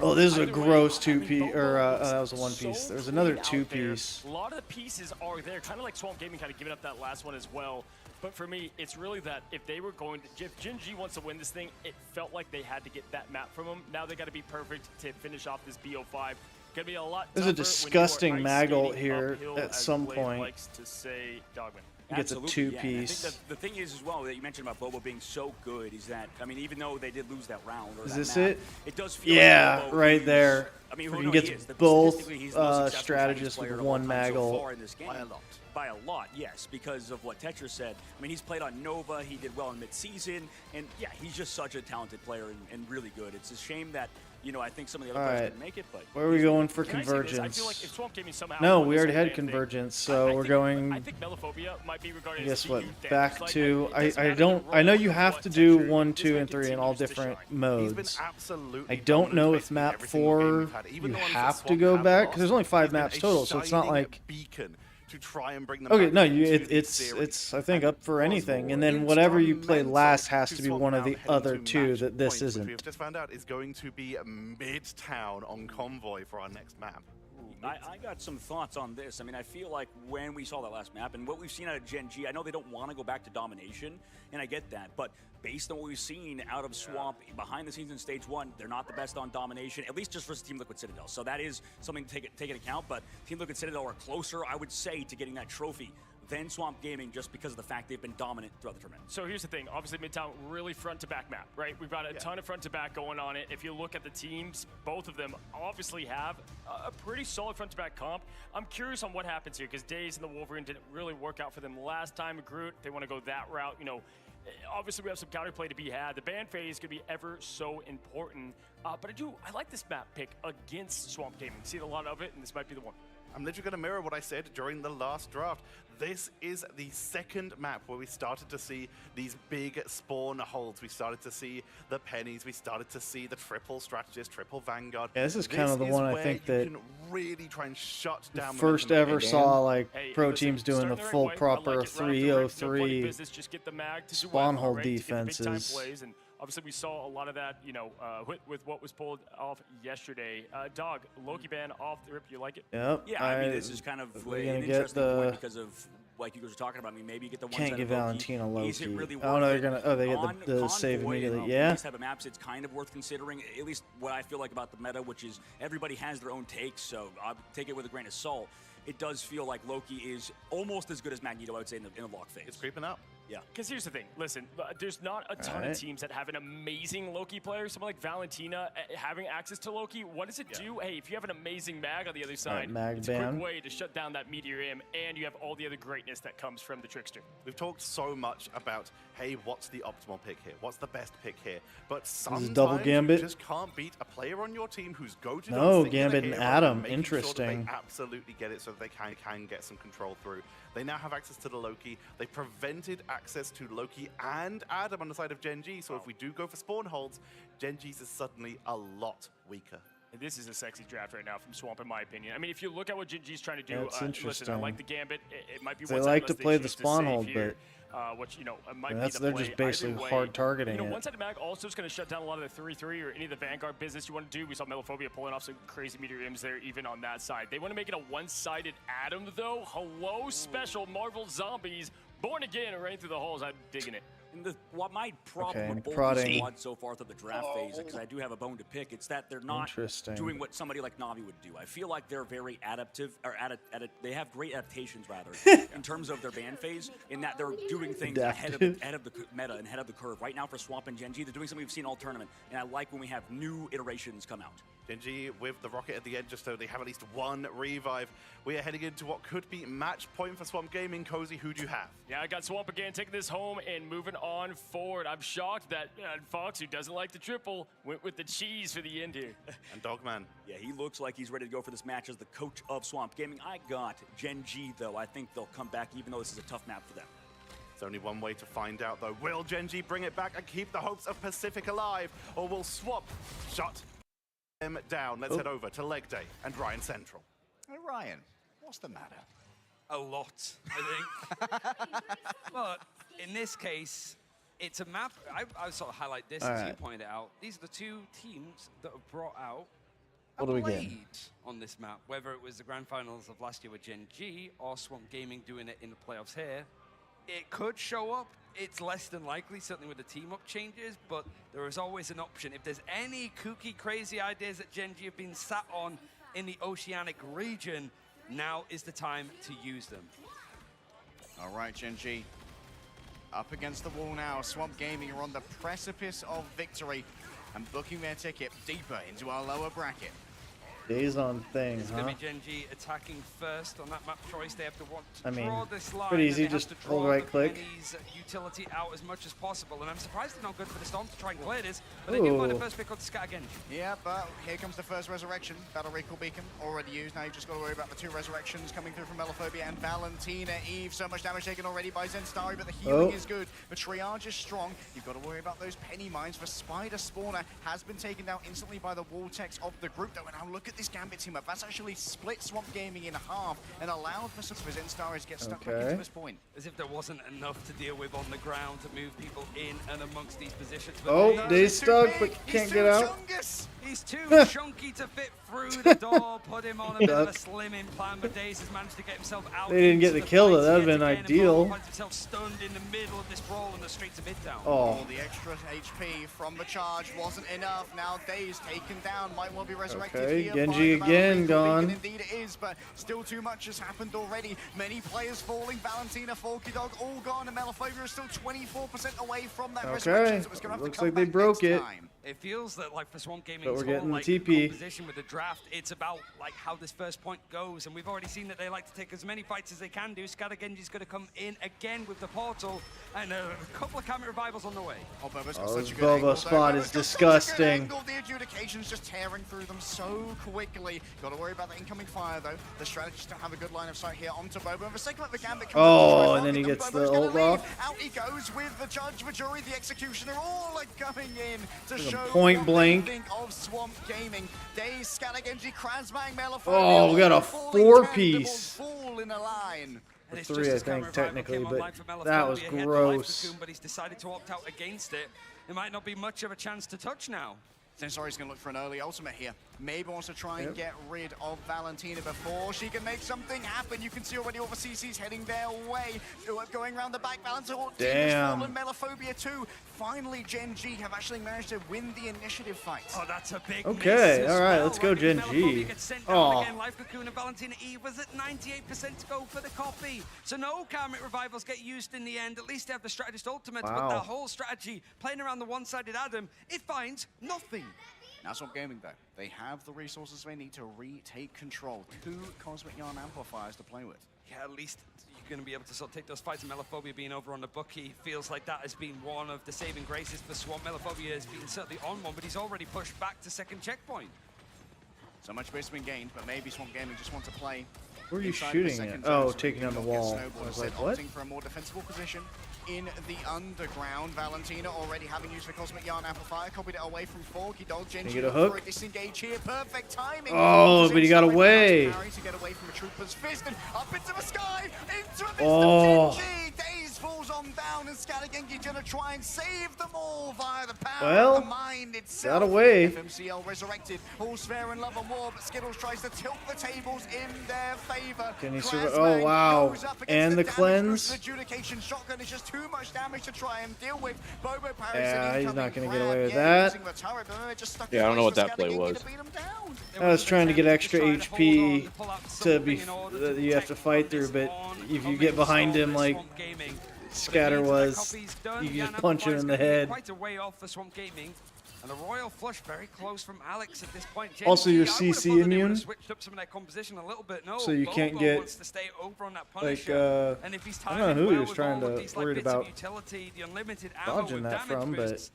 Oh, this is a gross two-piece, or that was a one-piece. There's another two-piece. A lot of the pieces are there, kind of like Swamp Gaming kind of giving up that last one as well. But for me, it's really that if they were going to, if Gen G wants to win this thing, it felt like they had to get that map from them. Now they got to be perfect to finish off this BO5. Gonna be a lot. There's a disgusting Maggle here at some point. Likes to say, Dogman. He gets a two-piece. Yeah. I think the thing is as well that you mentioned about Bobo being so good is that, I mean, even though they did lose that round, or is that this map, it does feel yeah, like Bobo right there. I mean, he gets both strategists with one Maggle. By a lot, yes, because of what Tetra said. I mean, he's played on Nova, he did well in mid-season, and yeah, he's just such a talented player and really good. It's a shame that, you know, I think some of the other players didn't make it, but... Where are we going for convergence? I feel like if Swamp Gaming somehow no, we already had convergence, so we're going... I think Melophobia might be regarded guess what? Back to... I know you have to do 1, 2, and 3 in all different modes. I don't know if map 4 you have to go back, because there's only 5 maps total, so it's not like... To try and bring them okay, no, it's I think up for anything, and then whatever you play last has to be one of the other two that this isn't. We've just found out is going to be Midtown on Convoy for our next map. I got some thoughts on this. I mean, I feel like when we saw that last map and what we've seen out of Gen G, I know they don't want to go back to domination, and I get that, but based on what we've seen out of Swamp behind the scenes in Stage 1, they're not the best on domination, at least just versus Team Liquid Citadel. So that is something to take into account, but Team Liquid Citadel are closer, I would say, to getting that trophy than Swamp Gaming just because of the fact they've been dominant throughout the tournament. So here's the thing, obviously Midtown really front-to-back map, right? We've got a ton of front-to-back going on it. If you look at the teams, both of them obviously have a pretty solid front-to-back comp. I'm curious on what happens here because Daze and the Wolverine didn't really work out for them last time. Groot, they want to go that route, you know. Obviously, we have some counterplay to be had. The ban phase could be ever so important. But I like this map pick against Swamp Gaming. Seen a lot of it, and this might be the one. I'm literally going to mirror what I said during the last draft. This is the second map where we started to see these big spawn holds. We started to see the pennies. We started to see the triple strategist, triple Vanguard. Yeah, this is kind of the one I think that can really try and shut down. First ever saw like pro teams doing the full proper 303 spawn hold defenses. Obviously, we saw a lot of that, you know, with what was pulled off yesterday. Dog, Loki ban off the rip. You like it? Yep. Yeah, I mean, this is kind of an interesting point because of like you guys were talking about. I mean, maybe you get the ones can't that give Valentina Loki. Is it really oh no, they're worth gonna. it? Oh, they get the save immediately. Yeah. These type of maps, it's kind of worth considering. At least what I feel like about the meta, which is everybody has their own takes, so I take it with a grain of salt. It does feel like Loki is almost as good as Magneto, I would say, in the lock phase. It's creeping up. Yeah. Because here's the thing. Listen, there's not a ton of teams that have an amazing Loki player. Someone like Valentina having access to Loki, what does it do? Hey, if you have an amazing mag on the other side, it's a quick way to shut down that Meteor Imp, and you have all the other greatness that comes from the Trickster. We've talked so much about, hey, what's the optimal pick here? What's the best pick here? But sometimes double Gambit. You just can't beat a player on your team who's go-to. No, Gambit and Adam. Interesting. Sure they absolutely get it so they can get some control through. They now have access to the Loki. They prevented access to Loki and Adam on the side of Gen G, so if we do go for spawn holds, Gen G's is suddenly a lot weaker. This is a sexy draft right now from Swamp, in my opinion. I mean, if you look at what Gen G's trying to do, That's interesting. listen, I like the Gambit. It might be they like to play the spawn hold, but which, you know, might That's, be the they're play just basically either way. hard targeting You know, it. one-sided mag also is going to shut down a lot of the 3-3 or any of the Vanguard business you want to do. We saw Melophobia pulling off some crazy meteor ims there, even on that side. They want to make it a one-sided Atom, though. Hello, special Marvel Zombies. Born again and ran through the halls. I'm digging it. And what my problem with both prodding. the squads so far through the draft phase, because I do have a bone to pick, it's that they're not doing what somebody like Na'Vi would do. I feel like they're very adaptive, or they have great adaptations rather, in terms of their ban phase, in that they're doing things ahead of the meta and ahead of the curve. Right now for Swamp and Gen G, they're doing something we've seen all tournament, and I like when we have new iterations come out. Gen G with the rocket at the end, just so they have at least one revive. We are heading into what could be match point for Swamp Gaming. Cozy, who do you have? Yeah, I got Swamp again, taking this home and moving on forward. I'm shocked that Fox, who doesn't like the triple, went with the cheese for the end here. And Dogman. Yeah, he looks like he's ready to go for this match as the coach of Swamp Gaming. I got Gen G, though. I think they'll come back, even though this is a tough map for them. There's only one way to find out, though. Will Gen G bring it back and keep the hopes of Pacific alive? Or will Swamp shut them down? Let's head over to Leg Day and Ryan Central. Hey, Ryan, what's the matter? A lot, I think. But in this case, it's a map. I sort of highlight this as you pointed out. These are the two teams that have brought out a blade on this map. Whether it was the grand finals of last year with Gen G or Swamp Gaming doing it in the playoffs here, it could show up. It's less than likely, certainly with the team-up changes, but there is always an option. If there's any kooky, crazy ideas that Gen G have been sat on in the Oceanic region, now is the time to use them. All right, Gen G. Up against the wall now. Swamp Gaming are on the precipice of victory and booking their ticket deeper into our lower bracket. Days on thing, It's going to be Gen G attacking first on that map choice. They have to want to draw this line. Pretty easy, just hold right click. Utility out as much as possible, and I'm surprised they're not good for the Storm to try and clear this, but they do find the first pick on the Scat again. Yeah, but here comes the first resurrection. Battle Recall Beacon already used. Now you've just got to worry about the two resurrections coming through from Melophobia and Valentina Eve. So much damage taken already by Zenstari, but the healing is good. The triage is strong. You've got to worry about those penny mines. For Spider Spawner has been taken down instantly by the Vortex of the group, though. And now look at this Gambit team up. That's actually split Swamp Gaming in half and allowed for Zenstari to get stuck back into this point. As if there wasn't enough to deal with on the ground to move people in and amongst these positions. But they stuck, but can't get out. He's too chunky to fit through the door. Put him on a bit of a slimming plan, but Daze has managed to get himself out. They didn't get the kill, though. That would have been ideal. Finds himself stunned in the middle of this brawl in the streets of Midtown. Oh, the extra HP from the charge wasn't enough. Now Daze taken down. Might well be resurrected here. Genji again gone. Indeed it is, but still too much has happened already. Many players falling. Valentina, Forky Dog, all gone, and Melophobia is still 24% away from that resurrection. So it's gonna have Looks to come like they back broke next it. time. It feels that, like, for Swamp Gaming's But we're getting whole, the TP. composition with the draft, it's about, like, how this first point goes. And we've already seen that they like to take as many fights as they can do. Scattergenji's going to come in again with the portal. And a couple of camera revivals on the way. Oh, Bobo's got Oh, such this a good Bobo angle, spot is disgusting. The adjudication's just tearing through them so quickly. Got to worry about the incoming fire, though. The strategists don't have a good line of sight here onto Bobo. And the second the Gambit comes Oh, and then he gets the ult off. Out he goes with the judge, the jury, the executioner, all are coming in to show point blank. think of Swamp Gaming. Daze, Scattergenji, Krasbang, Melophobia. Oh, we got a four-piece. Full in a line. For three, I think, technically, but that was gross. But he's decided to opt out against it. It might not be much of a chance to touch now. Zenstari's going to look for an early ultimate here. Maybe wants to try and get rid of Valentina before she can make something happen. You can see already all the CC's heading their way. Going around the back, Valentina. Damn. Melophobia too. Finally, Gen G have actually managed to win the initiative fight. Oh, that's a big Okay, all right, let's go Gen G. Oh. Life Cocoon and Valentina Eve was at 98% to go for the copy. So no Karmic Revivals get used in the end. At least they have the Strategist Ultimate, but the whole strategy, playing around the one-sided Adam, it finds nothing. Now Swamp Gaming, though, they have the resources they need to retake control. 2 Cosmic Yarn Amplifiers to play with. Yeah, at least you're going to be able to sort of take those fights. And Melophobia being over on the bookie feels like that has been one of the saving graces for Swamp. Melophobia has been certainly on one, but he's already pushed back to second checkpoint. So much base has been gained, but maybe Swamp Gaming just want to play. Where are you shooting at? Oh, taking down the wall. I was like, what? Opting for a more defensible position in the underground. Valentina already having used the Cosmic Yarn Amplifier, copied it away from Forky Dog. Genji get a hook? for a disengage here. Perfect timing. Oh, but he got away. To get away from a trooper's fist and up into the sky, into a fist Oh. of Genji. Daze falls on down. and Scalagengi's gonna try and save them all via the power of the mind itself. Got away. FMCL resurrected. All's fair in love and war, but Skittles tries to tilt the tables in their favor. Can he survive? Oh, wow. And the cleanse. The adjudication shotgun is just too much damage to try and deal with. Bobo Yeah, he's not going to get away with that. Yeah, I don't know what that play was. I was trying to get extra HP to be that you have to fight through, but if you get behind him like Scatter was, you just punch him in the head. Quite a way off for Swamp Gaming. And a royal flush very close from Alex at this point. Also, you're CC immune, switched up some of their composition a little bit. No, so you can't get wants to stay over on that like and if he's I don't know who he was with trying all of to these, worried bits of about utility, the unlimited ammo dodging with that damage from, but boosts.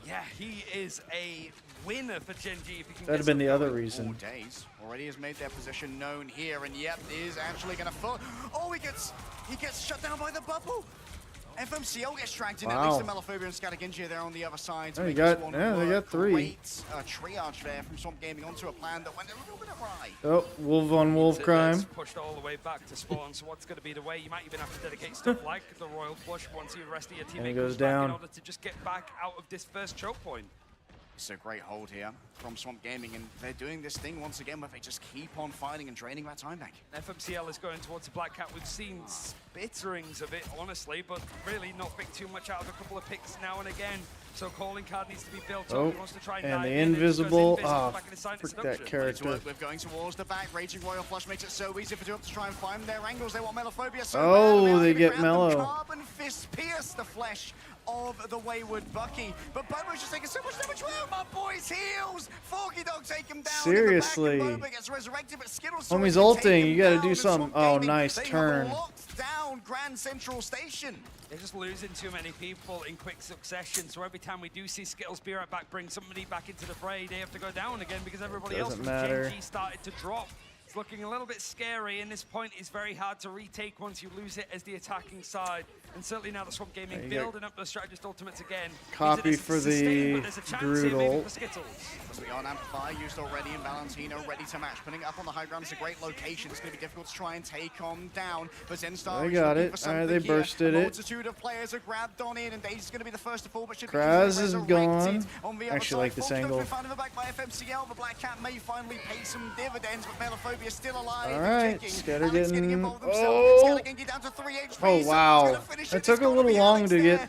Yeah, he is a winner for Gen G if he can that'd have been the other reason. Days already has made their position known here, and yep, is actually going to fall. Oh, he gets shut down by the bubble. FMCL gets dragged in. At least the Melophobia and Scalagengia there on the other side. Oh, they got 3. Great triage there from Swamp Gaming onto a plan that went a little bit awry. Oh, wolf on wolf crime. Pushed all the way back to spawn. So what's going to be the way? You might even have to dedicate stuff like the royal flush once the rest of your teammate goes goes back down in order to just get back out of this first choke point. It's a great hold here from Swamp Gaming, and they're doing this thing once again where they just keep on fighting and draining that time back. FMCL is going towards the Black Cat. We've seen spitterings of it, honestly, but really not picked too much out of a couple of picks now and again. So calling card needs to be built up. He wants to try and the invisible. Oh, frick that character. We're going towards the back. Raging Royal Flush makes it so easy for Duke to try and find their angles. They want Melophobia so bad. They get Mellow. Carbon fist pierce the flesh of the wayward Bucky, but Bobo's just taking so much damage. Wow, my boys heals. Forky Dog take him down. Seriously. Bobo gets resurrected, but Skittles homie's ulting. You got to do something. Oh, nice turn. Locked down Grand Central Station. They're just losing too many people in quick succession, so every time we do see Skittles be right back, bring somebody back into the fray, they have to go down again because everybody else from Gen G started to drop. It's looking a little bit scary, and this point is very hard to retake once you lose it as the attacking side. And certainly now the Swamp Gaming building up the strategist ultimates again. Copy for the brutal. On Amplify used already, and Valentino ready to match. Putting up on the high ground is a great location. It's going to be difficult to try and take on down. But Zenstar they got it. All right, they bursted it. Multitude of players are grabbed on in, and Daisy's going to be the first to fall. But Kraz is gone. Actually, like this angle. Back by FMCL. The Black Cat may finally pay some dividends, but Melophobia is still alive. All right, Scatter getting. Oh wow. That took a little long to get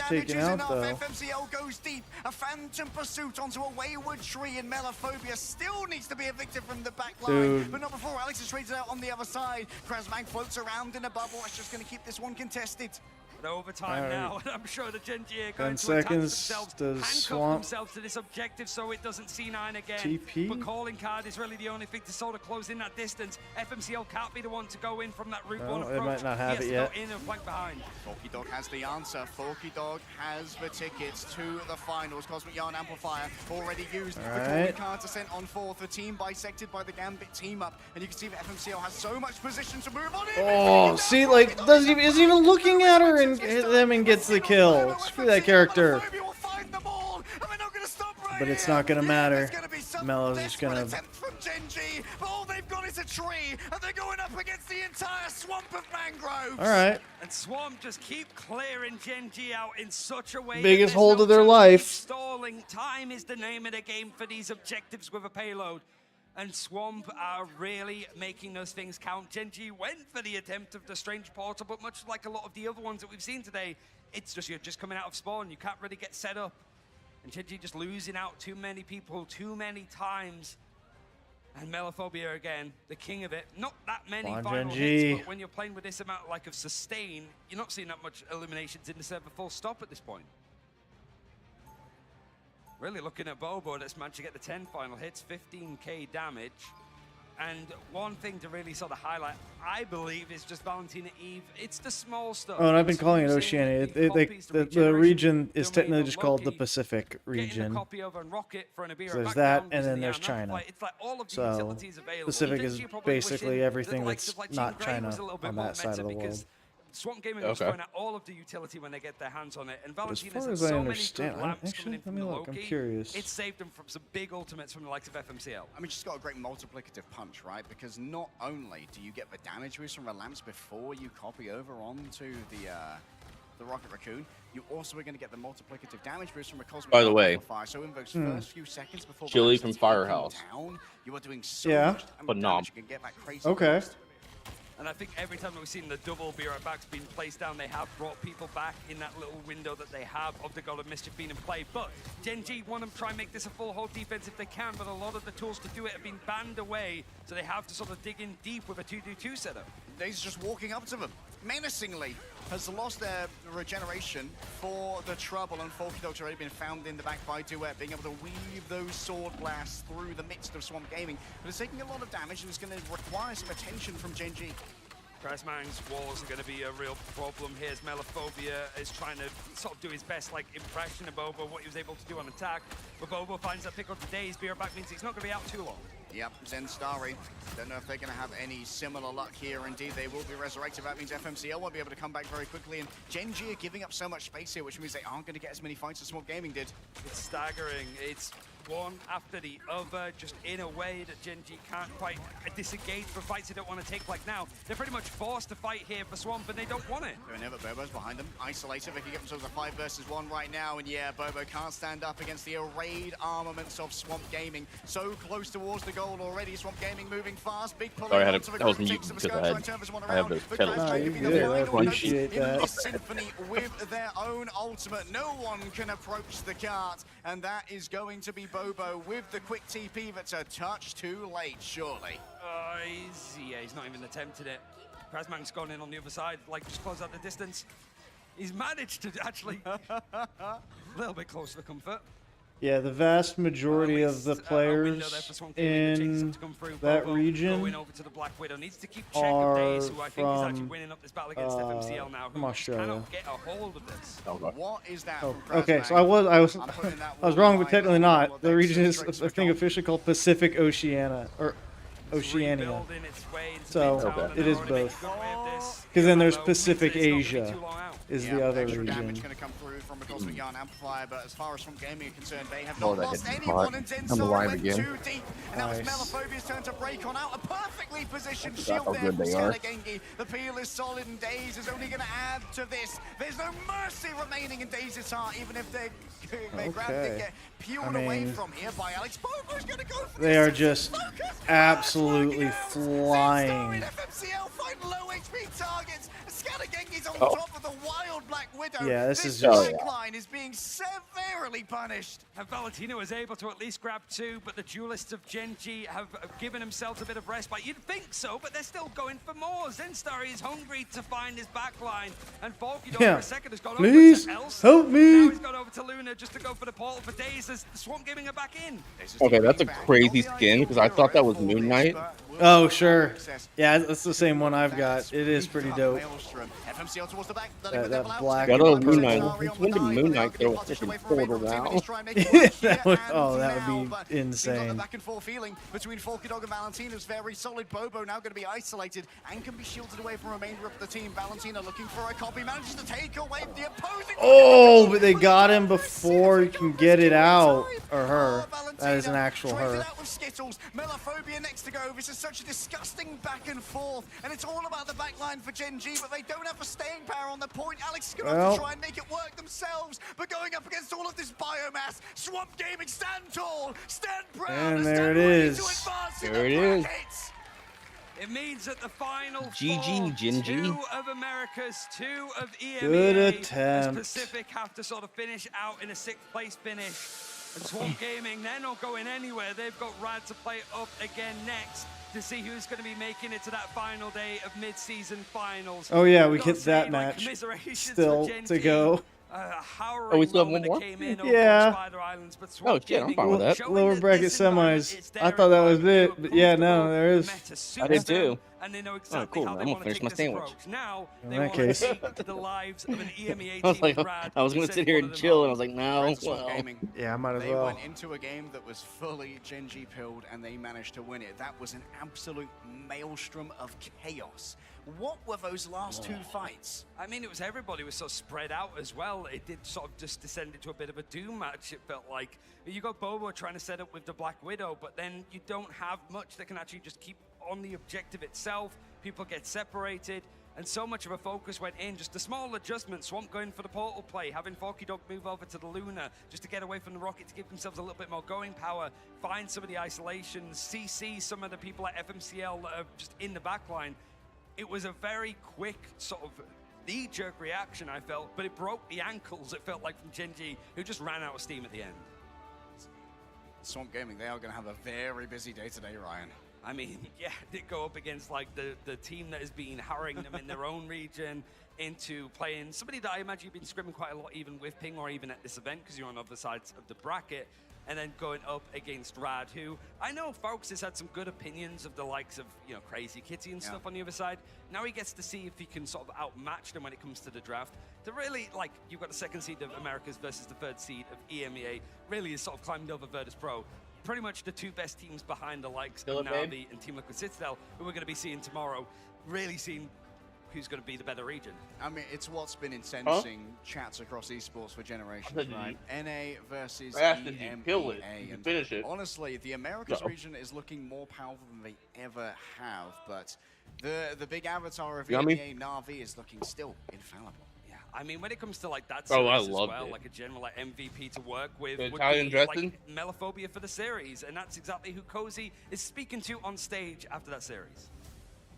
taken out, though. FMCL goes deep. A phantom pursuit onto a wayward tree, and Melophobia still needs to be evicted from the back line. But not before Alex is traded out on the other side. Krasmag floats around in a bubble. That's just going to keep this one contested. Overtime now, and I'm sure the Gen G are going 10 to attach seconds. Does Swamp themselves to this objective so it doesn't C9 again. TP? But calling card is really the only thing to sort of close in that distance. FMCL can't be the one to go in from that route one approach. They might not have it yet. Go in and flank behind. Forky Dog has the answer. Forky Dog has the tickets to the finals. Cosmic Yarn Amplifier already used. The calling cards are sent on fourth. The team bisected by the Gambit team up, and you can see that FMCL has so much position to move on. Oh, see, like isn't even looking at her and them and gets the kill. Screw that character. But it's not gonna matter. Mellow's just gonna. From Gen G, but all they've got is a tree, and they're going up against the entire swamp of mangroves. All right. And Swamp just keep clearing Gen G out in such a way. Biggest hold of their life. Stalling time is the name of the game for these objectives with a payload. And Swamp are really making those things count. Gen G went for the attempt of the strange portal, but much like a lot of the other ones that we've seen today, it's just you're just coming out of spawn. You can't really get set up. And Gen G just losing out too many people too many times. And Melophobia again, the king of it. Not that many final hits, but when you're playing with this amount like of sustain, you're not seeing that much eliminations in the server full stop at this point. Really looking at Bobo that's managed to get the 10 final hits, 15k damage. And one thing to really sort of highlight, I believe, is just Valentina Eve. It's the small stuff. Oh, and I've been calling it Oceania. The region is technically just called the Pacific region. So there's that, and then there's China. So Pacific is basically everything that's not China on that side of the world. Swamp Gaming was throwing out all of the utility when they get their hands on it, and Valentina's as so I many understand, good lamps coming in from the look, I'm Loki. curious. It saved them from some big ultimates from the likes of FMCL. I mean, she's got a great multiplicative punch, right? Because not only do you get the damage boost from the lamps before you copy over onto the Rocket Raccoon, you also are going to get the multiplicative damage boost from a Cosmic By the way, Fire. So in those first few seconds before Chili the from taking Firehouse. down, you are doing so Yeah. much damage you can get that crazy Okay. boost. And I think every time that we've seen the double Be Right Back's been placed down, they have brought people back in that little window that they have of the God of Mischief being in play. But Gen G want to try and make this a full hold defense if they can, but a lot of the tools to do it have been banned away, so they have to sort of dig in deep with a 2-2-2 setup. Days just walking up to them, menacingly, has lost their regeneration for the trouble, and Folky Dog's already been found in the back by Duet, being able to weave those sword blasts through the midst of Swamp Gaming, but it's taking a lot of damage and it's going to require some attention from Gen G. Pressmang's walls are going to be a real problem here as Melophobia is trying to sort of do his best like impression of Bobo, what he was able to do on attack, but Bobo finds that pick up the days. Be Right Back means he's not going to be out too long. Yep, Zen Starry. Don't know if they're going to have any similar luck here. Indeed, they will be resurrected. That means FMCL won't be able to come back very quickly. And Gen G are giving up so much space here, which means they aren't going to get as many fights as Swamp Gaming did. It's staggering. It's one after the other, just in a way that Gen G can't quite disengage for fights they don't want to take. Like now, they're pretty much forced to fight here for Swamp, and they don't want it. They're never. Bobo's behind them, isolated. They can get themselves a 5 versus 1 right now, and yeah, Bobo can't stand up against the arrayed armaments of Swamp Gaming. So close towards the goal already. Swamp Gaming moving fast. Big pull. Sorry, I was mute because I have those pedals. No, you're good. I appreciate that. Symphony with their own ultimate. No one can approach the cart, and that is going to be Bobo with the quick TP that's a touch too late, surely. He's not even attempted it. Prasmang's gone in on the other side, like just close out the distance. He's managed to actually a little bit closer for comfort. Yeah, the vast majority of the players in that region needs to keep check of Days, who I think is actually winning up this battle against FMCL now, from who Australia. cannot get a hold of this. What is that? Oh, okay, so I was wrong, but technically not. The region is, I think, officially called Pacific Oceania or Oceania. So it is both. Because then there's Pacific Asia is the other region. Damage going to come through from a Cosmic Yarn Amplifier, but as far as Swamp Gaming are concerned, they have not lost anyone, and Zensar went too deep, and that was Melophobia's turn to break on out. A perfectly positioned shield there from Skalagengi. The peel is solid, and Daze is only going to add to this. There's no mercy remaining in Daze's heart, even if they get peeled away from here by Alex. Bobo's going to go for They are just absolutely flying. FMCL find low HP targets. Skalagengi's on top of the wild Black Widow. Yeah, this is just... line is being severely punished. And Valentino was able to at least grab 2, but the duelists of Gen G have given themselves a bit of respite. You'd think so, but they're still going for more. Zenstar is hungry to find his backline, and Falky for a second has gone over to Elsa. Help me! Now he's gone over to Luna just to go for the portal for Days as the Swamp Gaming are back in. Okay, that's a crazy skin because I thought that was Moon Knight. Oh, sure. Yeah, that's the same one I've got. It is pretty dope. That black. Got a Moon Knight. When did Moon Knight go freaking portal now? That would be insane. Back and forth feeling between Folky Dog and Valentina's very solid. Bobo now going to be isolated and can be shielded away from the remainder of the team. Valentina looking for a copy, manages to take away the opposing. Oh, but they got him before he can get it out. Or her. That is an actual her. Skittles, Melophobia next to go. This is such a disgusting back and forth, and it's all about the backline for Gen G, but they don't have the staying power on the point. Alex is going to have to try and make it work themselves, but going up against all of this biomass, Swamp Gaming stand tall, stand proud, and there it is. There it is. It means that the final GG, Gen G. 2 of Americas, 2 of EMEA, Good attempt. Pacific have to sort of finish out in a 6th place finish. And Swamp Gaming, they're not going anywhere. They've got Rad to play up again next to see who's going to be making it to that final day of mid-season finals. Oh yeah, we get that match still to go. Oh, we still have one more? Yeah. Oh shit, I'm fine with that. Lower bracket semis. I thought that was it, but yeah, no, there is. I did too. And they know exactly cool. I'm gonna finish my sandwich. Now, in that case, the lives of an EMEA I was like, I was gonna sit here and chill, and I was like, no. Yeah, I might as they well. Went into a game that was fully Gen G pilled, and they managed to win it. That was an absolute maelstrom of chaos. What were those last 2 fights? I mean, it was everybody was so spread out as well. It did sort of just descend into a bit of a doom match, it felt like. You got Bobo trying to set up with the Black Widow, but then you don't have much that can actually just keep on the objective itself. People get separated. and so much of a focus went in. Just a small adjustment, Swamp going for the portal play, having Forky Dog move over to the Luna just to get away from the Rocket to give themselves a little bit more going power, find some of the isolations, CC some of the people at FMCL that are just in the backline. It was a very quick sort of knee-jerk reaction, I felt, but it broke the ankles, it felt like, from Gen G, who just ran out of steam at the end. Swamp Gaming, they are going to have a very busy day today, Ryan. I mean, yeah, they go up against like the team that has been harrying them in their own region into playing somebody that I imagine you've been scrimming quite a lot even with Ping or even at this event because you're on other sides of the bracket, and then going up against Rad, who I know folks has had some good opinions of the likes of, you know, Crazy Kitty and stuff on the other side. Now he gets to see if he can sort of outmatch them when it comes to the draft. To really, like, you've got the second seed of Americas versus the third seed of EMEA, really is sort of climbed over Virtus Pro. Pretty much the two best teams behind the likes of Navi and Team Liquid Citadel, who we're going to be seeing tomorrow, really seeing who's going to be the better region. I mean, it's what's been incensing chats across esports for generations, right? NA versus EMEA. And finish it. Honestly, the Americas region is looking more powerful than they ever have, but the big avatar of EMEA, Na'Vi, is looking still infallible. I mean, when it comes to like that series as well, like a general like MVP to work with would be like Melophobia for the series, and that's exactly who Cozy is speaking to on stage after that series.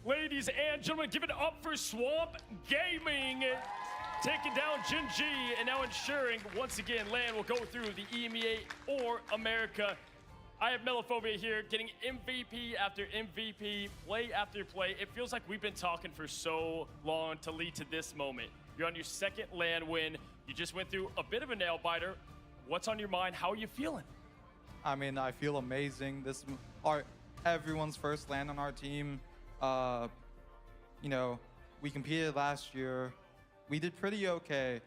Ladies and gentlemen, give it up for Swamp Gaming, taking down Gen G, and now ensuring once again LAN will go through the EMEA or America. I have Melophobia here, getting MVP after MVP, play after play. It feels like we've been talking for so long to lead to this moment. You're on your second LAN win. You just went through a bit of a nail biter. What's on your mind? How are you feeling? I mean, I feel amazing. This is everyone's first LAN on our team. You know, we competed last year. We did pretty okay,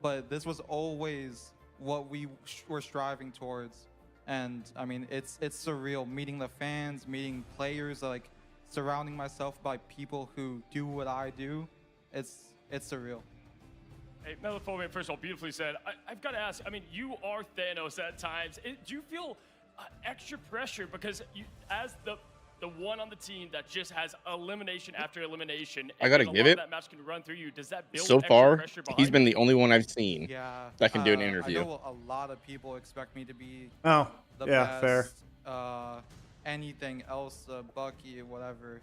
but this was always what we were striving towards. And I mean, it's surreal meeting the fans, meeting players, like surrounding myself by people who do what I do. It's surreal. Hey, Melophobia, first of all, beautifully said. I've got to ask, I mean, you are Thanos at times. Do you feel extra pressure because you, as the one on the team that just has elimination after elimination, I gotta give it. That match can run through you. Does that build so extra far, pressure he's been you? the only one I've seen that can do an I interview. know a lot of people expect me to be Oh, the yeah, best, fair. Anything else, Bucky, whatever.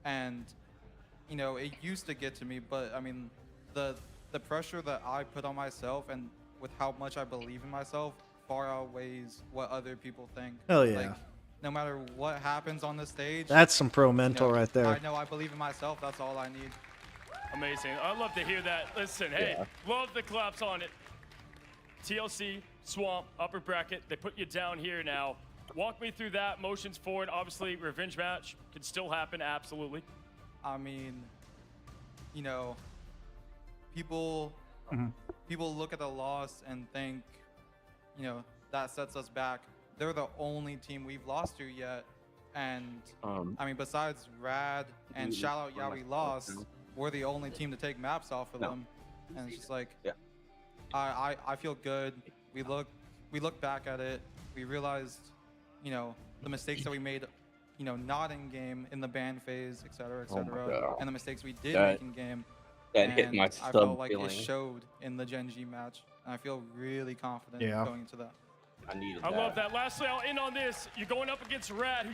And, you know, it used to get to me, but I mean, the pressure that I put on myself and with how much I believe in myself far outweighs what other people think. Hell yeah. Like, no matter what happens on the stage. That's some pro mental right there. I know I believe in myself. That's all I need. Amazing. I love to hear that. Listen, hey, love the claps on it. TLC, Swamp, upper bracket. They put you down here now. Walk me through that. Motions forward. Obviously, revenge match could still happen. Absolutely. I mean, you know, people look at the loss and think, you know, that sets us back. They're the only team we've lost to yet. And I mean, besides Rad and shout out, yeah, we lost. We're the only team to take maps off of them. And it's just like, I feel good. We look back at it. We realized, you know, the mistakes that we made, you know, not in game, in the ban phase, et cetera, and the mistakes we did make in game. That hit my I felt like it showed in the Gen G match. And I feel really confident going into that. I love that. Lastly, I'll end on this. You're going up against Rad, who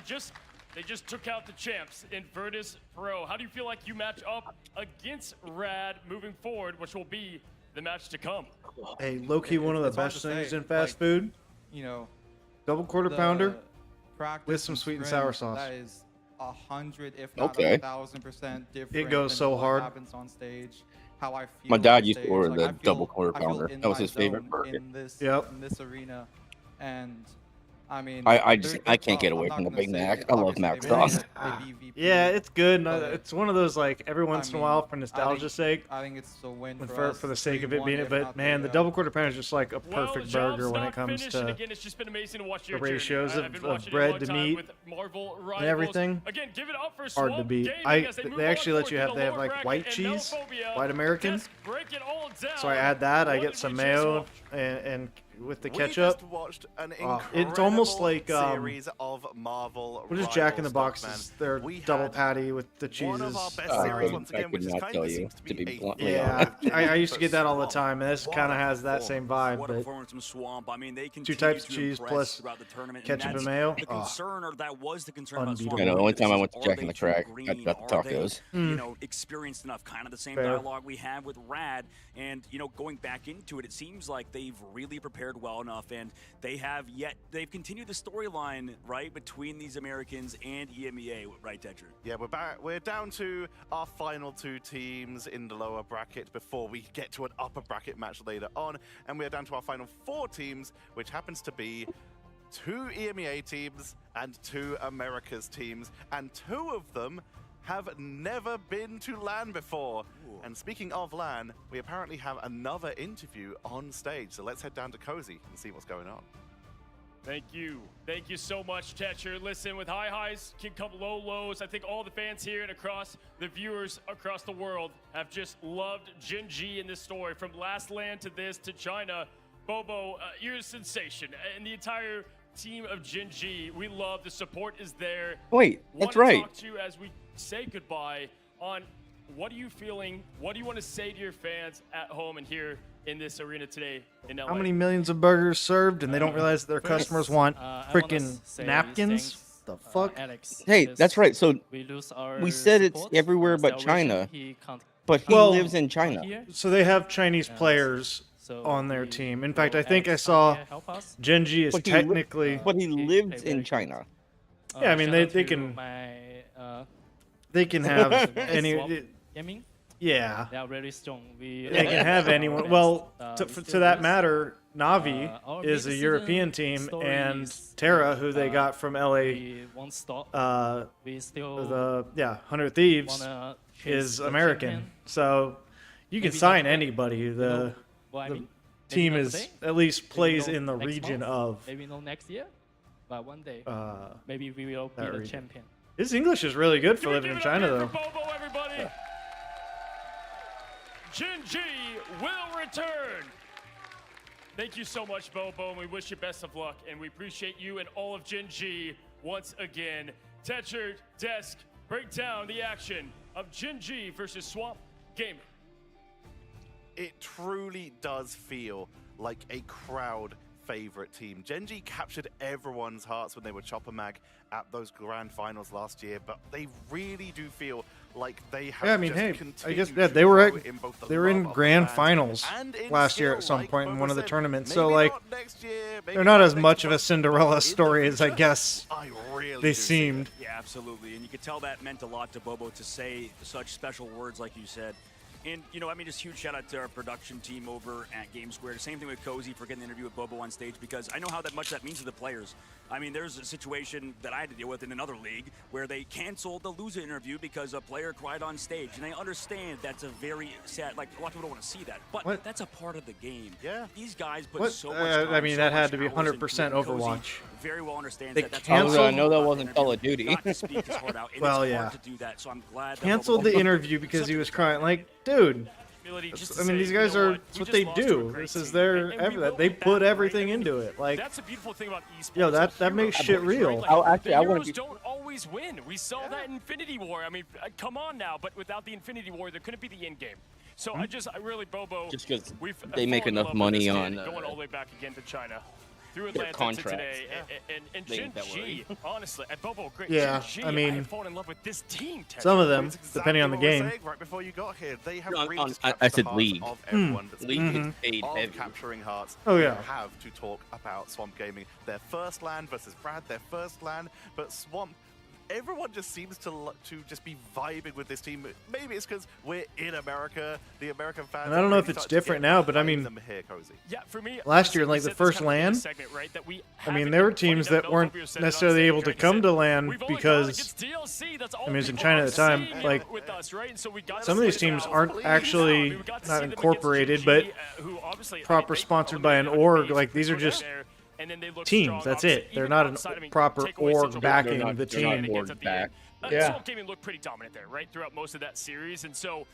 they just took out the champs in Virtus Pro. How do you feel like you match up against Rad moving forward, which will be the match to come? Hey, low-key one of the best things in fast food. You know, double quarter pounder with some sweet and sour sauce. That is 100, if not 1,000% different. It goes so hard. Happens on stage. How I feel. My dad used to order the double quarter pounder. That was his favorite burger. In this arena, and I mean, I can't get away from the Big Mac. I love Mac sauce. Yeah, it's good. It's one of those like every once in a while for nostalgia's sake. I think it's a win for the sake of it being it. But man, the double quarter pounder is just like a perfect burger when it comes to again, it's just been amazing to watch your the ratios journey. of bread to meat and everything. Again, give it up for hard to beat. They actually let you have like white cheese, white American. So I add that. I get some mayo and with the We ketchup. just watched an It's almost like series of Marvel. what is Jack in the rival Box? stockmen. Their We double had patty with the cheeses. one of our best series once again, which is kind of seems to be bluntly yeah, honest. I used to get that all the time, and this kind of has that same vibe. What a But performance from Swamp. I mean, they 2 types of continue to cheese impress plus throughout the tournament, ketchup and and that's mayo. the concern, or that was the concern about Unbeatable. Swamp. Yeah, no, the only This time I is, went to are Jack they in the too Crack, green? got the Are they, tacos. you know, experienced enough? Kind of the same Fair. dialogue we had with Rad, and you know, going back into it, it seems like they've really prepared well enough, and they've continued the storyline right between these Americans and EMEA, right, Tetra? Yeah, we're back. We're down to our final 2 teams in the lower bracket before we get to an upper bracket match later on, and we're down to our final 4 teams, which happens to be 2 EMEA teams and 2 Americas teams, and 2 of them have never been to LAN before. Ooh. And speaking of LAN, we apparently have another interview on stage, so let's head down to Cozy and see what's going on. Thank you. Thank you so much, Tetcher. Listen, with high highs can come low lows. I think all the fans here and across the viewers across the world have just loved Gen G in this story. From last land to this to China, Bobo, you're a sensation. And the entire team of Gen G, we love the support is there. Wait, that's Want to right. talk to you as we say goodbye on what are you feeling? What do you want to say to your fans at home and here in this arena today in LA? How many millions of burgers served, and they don't realize that their customers want freaking napkins? The fuck? Hey, that's right. So we said it's everywhere but China, but he lives in China. So they have Chinese players on their team. In fact, I think I saw Gen G is technically. But he lives in China. Yeah, I mean they can. They can have any. Yeah. They are really strong. They can have anyone. Well, to that matter, Navi is a European team, and Terra, who they got from LA, the 100 Thieves, is American. So you can sign anybody. The team is at least plays in the region of. Maybe not next year, but one day, maybe we will be the champion. His English is really good for living in China, though. Bobo, everybody. Gen G will return. Thank you so much, Bobo, and we wish you best of luck, and we appreciate you and all of Gen G once again. Tetcher, Desk, break down the action of Gen G versus Swamp Gaming. It truly does feel like a crowd favorite team. Gen G captured everyone's hearts when they were Chopper Mag at those grand finals last year, but they really do feel like they have. Yeah, I mean, hey, I guess they were in grand finals last year at some point in one of the tournaments. So like, they're not as much of a Cinderella story as I guess they seemed. Yeah, absolutely, and you could tell that meant a lot to Bobo to say such special words like you said. And, you know, I mean, just huge shout out to our production team over at Game Square. Same thing with Cozy for getting the interview with Bobo on stage, because I know how much that means to the players. I mean, there's a situation that I had to deal with in another league where they canceled the loser interview because a player cried on stage. And I understand that's a very sad, like, a lot of people don't want to see that. But that's a part of the game. Yeah. These guys put so much time, I mean, so that had much to be hours 100% into it. Cozy Overwatch. very well understands They that. That's canceled. I know that wasn't Call of Duty. Not to speak his heart out. And Well, it's yeah. hard to do that, so I'm glad that Canceled Bobo- the interview because he was crying. Like, dude. I mean, these guys are. It's what they do. This is their. They put everything into it. Like, that's the beautiful thing about esports. yo, that makes shit real. The heroes don't always win. We saw that in Infinity War. I mean, come on now. But without the Infinity War, there couldn't be the end game. So I really, Bobo. Just because we've they make fallen in enough love money with this on kid, going all the way back again to China. Through their Atlanta to contracts. today, and They Gen ain't that G, honestly, and Bobo, great. Yeah, Gen G, I mean, have fallen in love with this team. Ted. Some of them, depending on the game. Right before you got here, they have No, really just I captured said the hearts league. of everyone that's League been is paid of heavy. capturing hearts. Oh, yeah. We have to talk about Swamp Gaming. Their first LAN versus Brad, their first LAN, but Swamp. Everyone just seems to just be vibing with this team. Maybe it's because we're in America, the American fans. And I don't know if it's different now, but I mean, Yeah, for me, last year, like the first LAN, I mean, there were teams that weren't necessarily able to come to LAN because, I mean, it was in China at the time. Like, some of these teams aren't actually not incorporated, but proper sponsored by an org. Like, these are just teams. That's it. They're not a proper org backing the team. Yeah. Swamp Gaming looked pretty dominant there, right, throughout most of that series. And so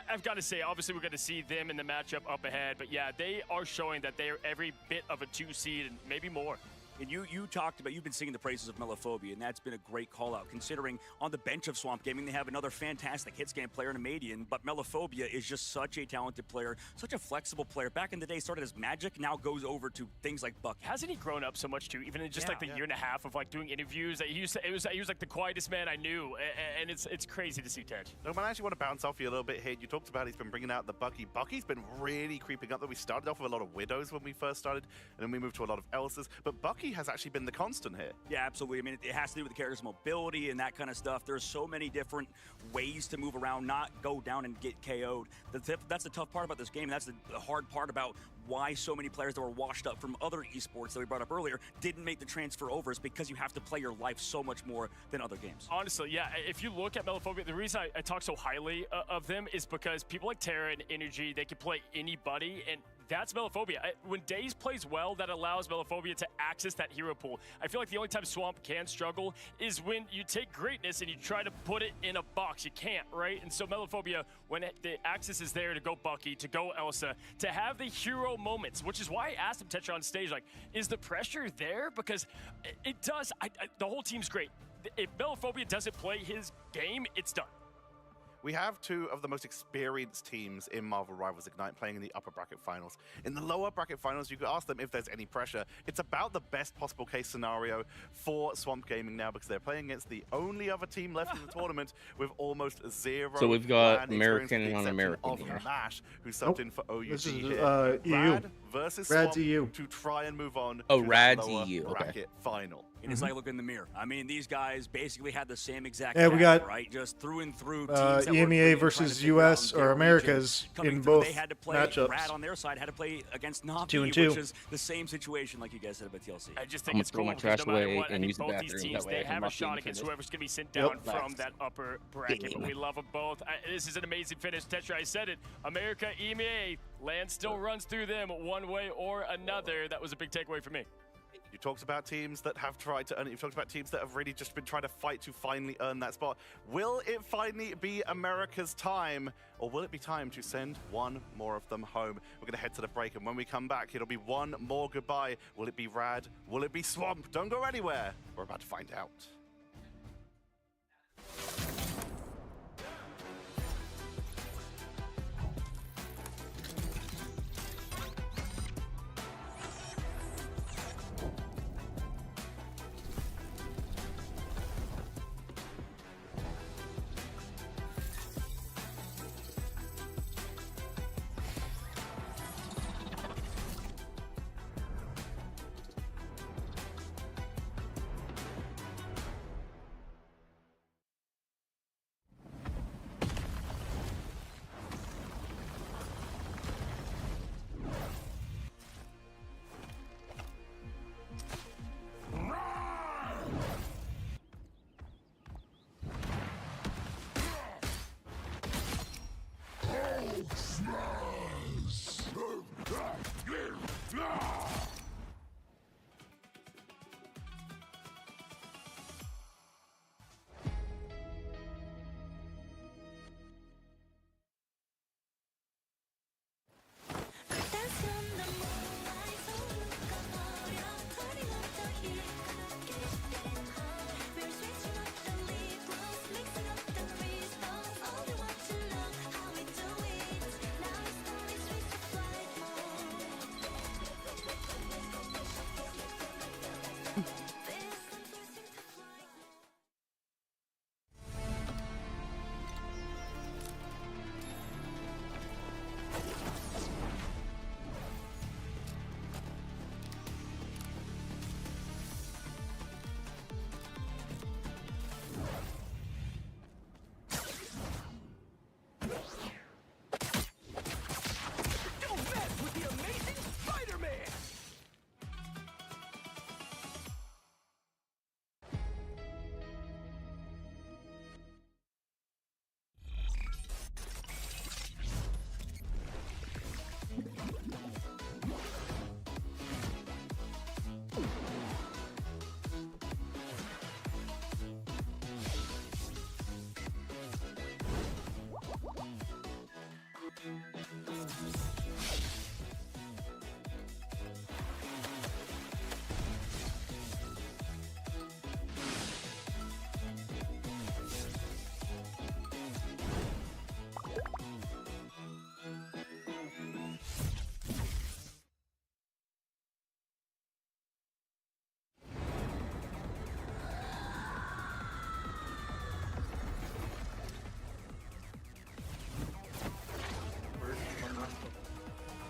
I've got to say, obviously we're going to see them in the matchup up ahead, but yeah, they are showing that they are every bit of a 2 seed and maybe more. And you talked about, you've been singing the praises of Melophobia, and that's been a great call out, considering on the bench of Swamp Gaming, they have another fantastic hit scan player in Amadian, but Melophobia is just such a talented player, such a flexible player. Back in the day, started as Magic, now goes over to things like Buck. Hasn't he grown up so much too? Even in just like the year and a half of like doing interviews, he was like the quietest man I knew, and it's crazy to see Tej. No, man, I actually want to bounce off you a little bit here. You talked about he's been bringing out the Bucky. Bucky's been really creeping up. That we started off with a lot of Widows when we first started, and then we moved to a lot of Elses, but Bucky has actually been the constant here. Yeah, absolutely. I mean, it has to do with the character's mobility and that kind of stuff. There's so many different ways to move around, not go down and get KO'd. That's the tough part about this game. That's the hard part about why so many players that were washed up from other esports that we brought up earlier didn't make the transfer over, is because you have to play your life so much more than other games. Honestly, yeah, if you look at Melophobia, the reason I talk so highly of them is because people like Terra and Energy, they can play anybody, and that's Melophobia. When Daze plays well, that allows Melophobia to access that hero pool. I feel like the only time Swamp can struggle is when you take greatness and you try to put it in a box. You can't, right? And so Melophobia, when the access is there to go Bucky, to go Elsa, to have the hero moments, which is why I asked him, Tetra, on stage, like, is the pressure there? Because it does. The whole team's great. If Melophobia doesn't play his game, it's done. We have two of the most experienced teams in Marvel Rivals Ignite playing in the upper bracket finals. In the lower bracket finals, you could ask them if there's any pressure. It's about the best possible case scenario for Swamp Gaming now, because they're playing against the only other team left in the tournament with almost zero. So we've got LAN American experience, and non-American American here. Mash, who subbed in for OUG This is here. EU. Rad versus Rad's Swamp EU. to try and move on Oh, to Rad's the lower EU, okay. bracket final. And it's like, look in the mirror. I mean, these guys basically had the same exact Yeah, we path, got, right? Just through and through teams that were EMEA trying versus to figure out US their or Americas region. Coming in through, both they had to play, matchups. Brad on their side had to play against Navi, 2-2. which is the same situation like you guys said about TLC. I just I'm think it's throw cool my because trash no matter away what, I and think use the both these bathroom. teams, That way I they can have a lock shot in against for whoever's going to be sent down Yep. from that upper bracket. But we love them both. This is an amazing finish. Tetra, I said it. America, EMEA, land still runs through them one way or another. That was a big takeaway for me. You talked about teams that have tried to earn it. You've talked about teams that have really just been trying to fight to finally earn that spot. Will it finally be America's time, or will it be time to send one more of them home? We're going to head to the break, and when we come back, it'll be one more goodbye. Will it be Rad? Will it be Swamp? Don't go anywhere. We're about to find out.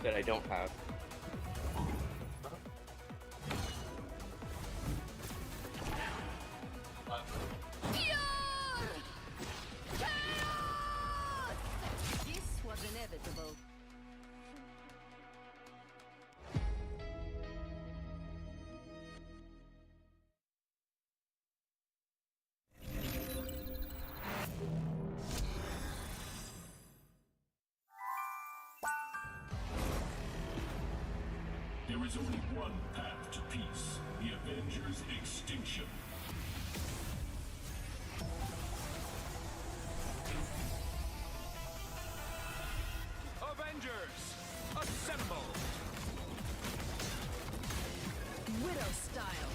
that I don't have. This was inevitable. There is only one path to peace, the Avengers' extinction. Avengers, assemble! Widow style.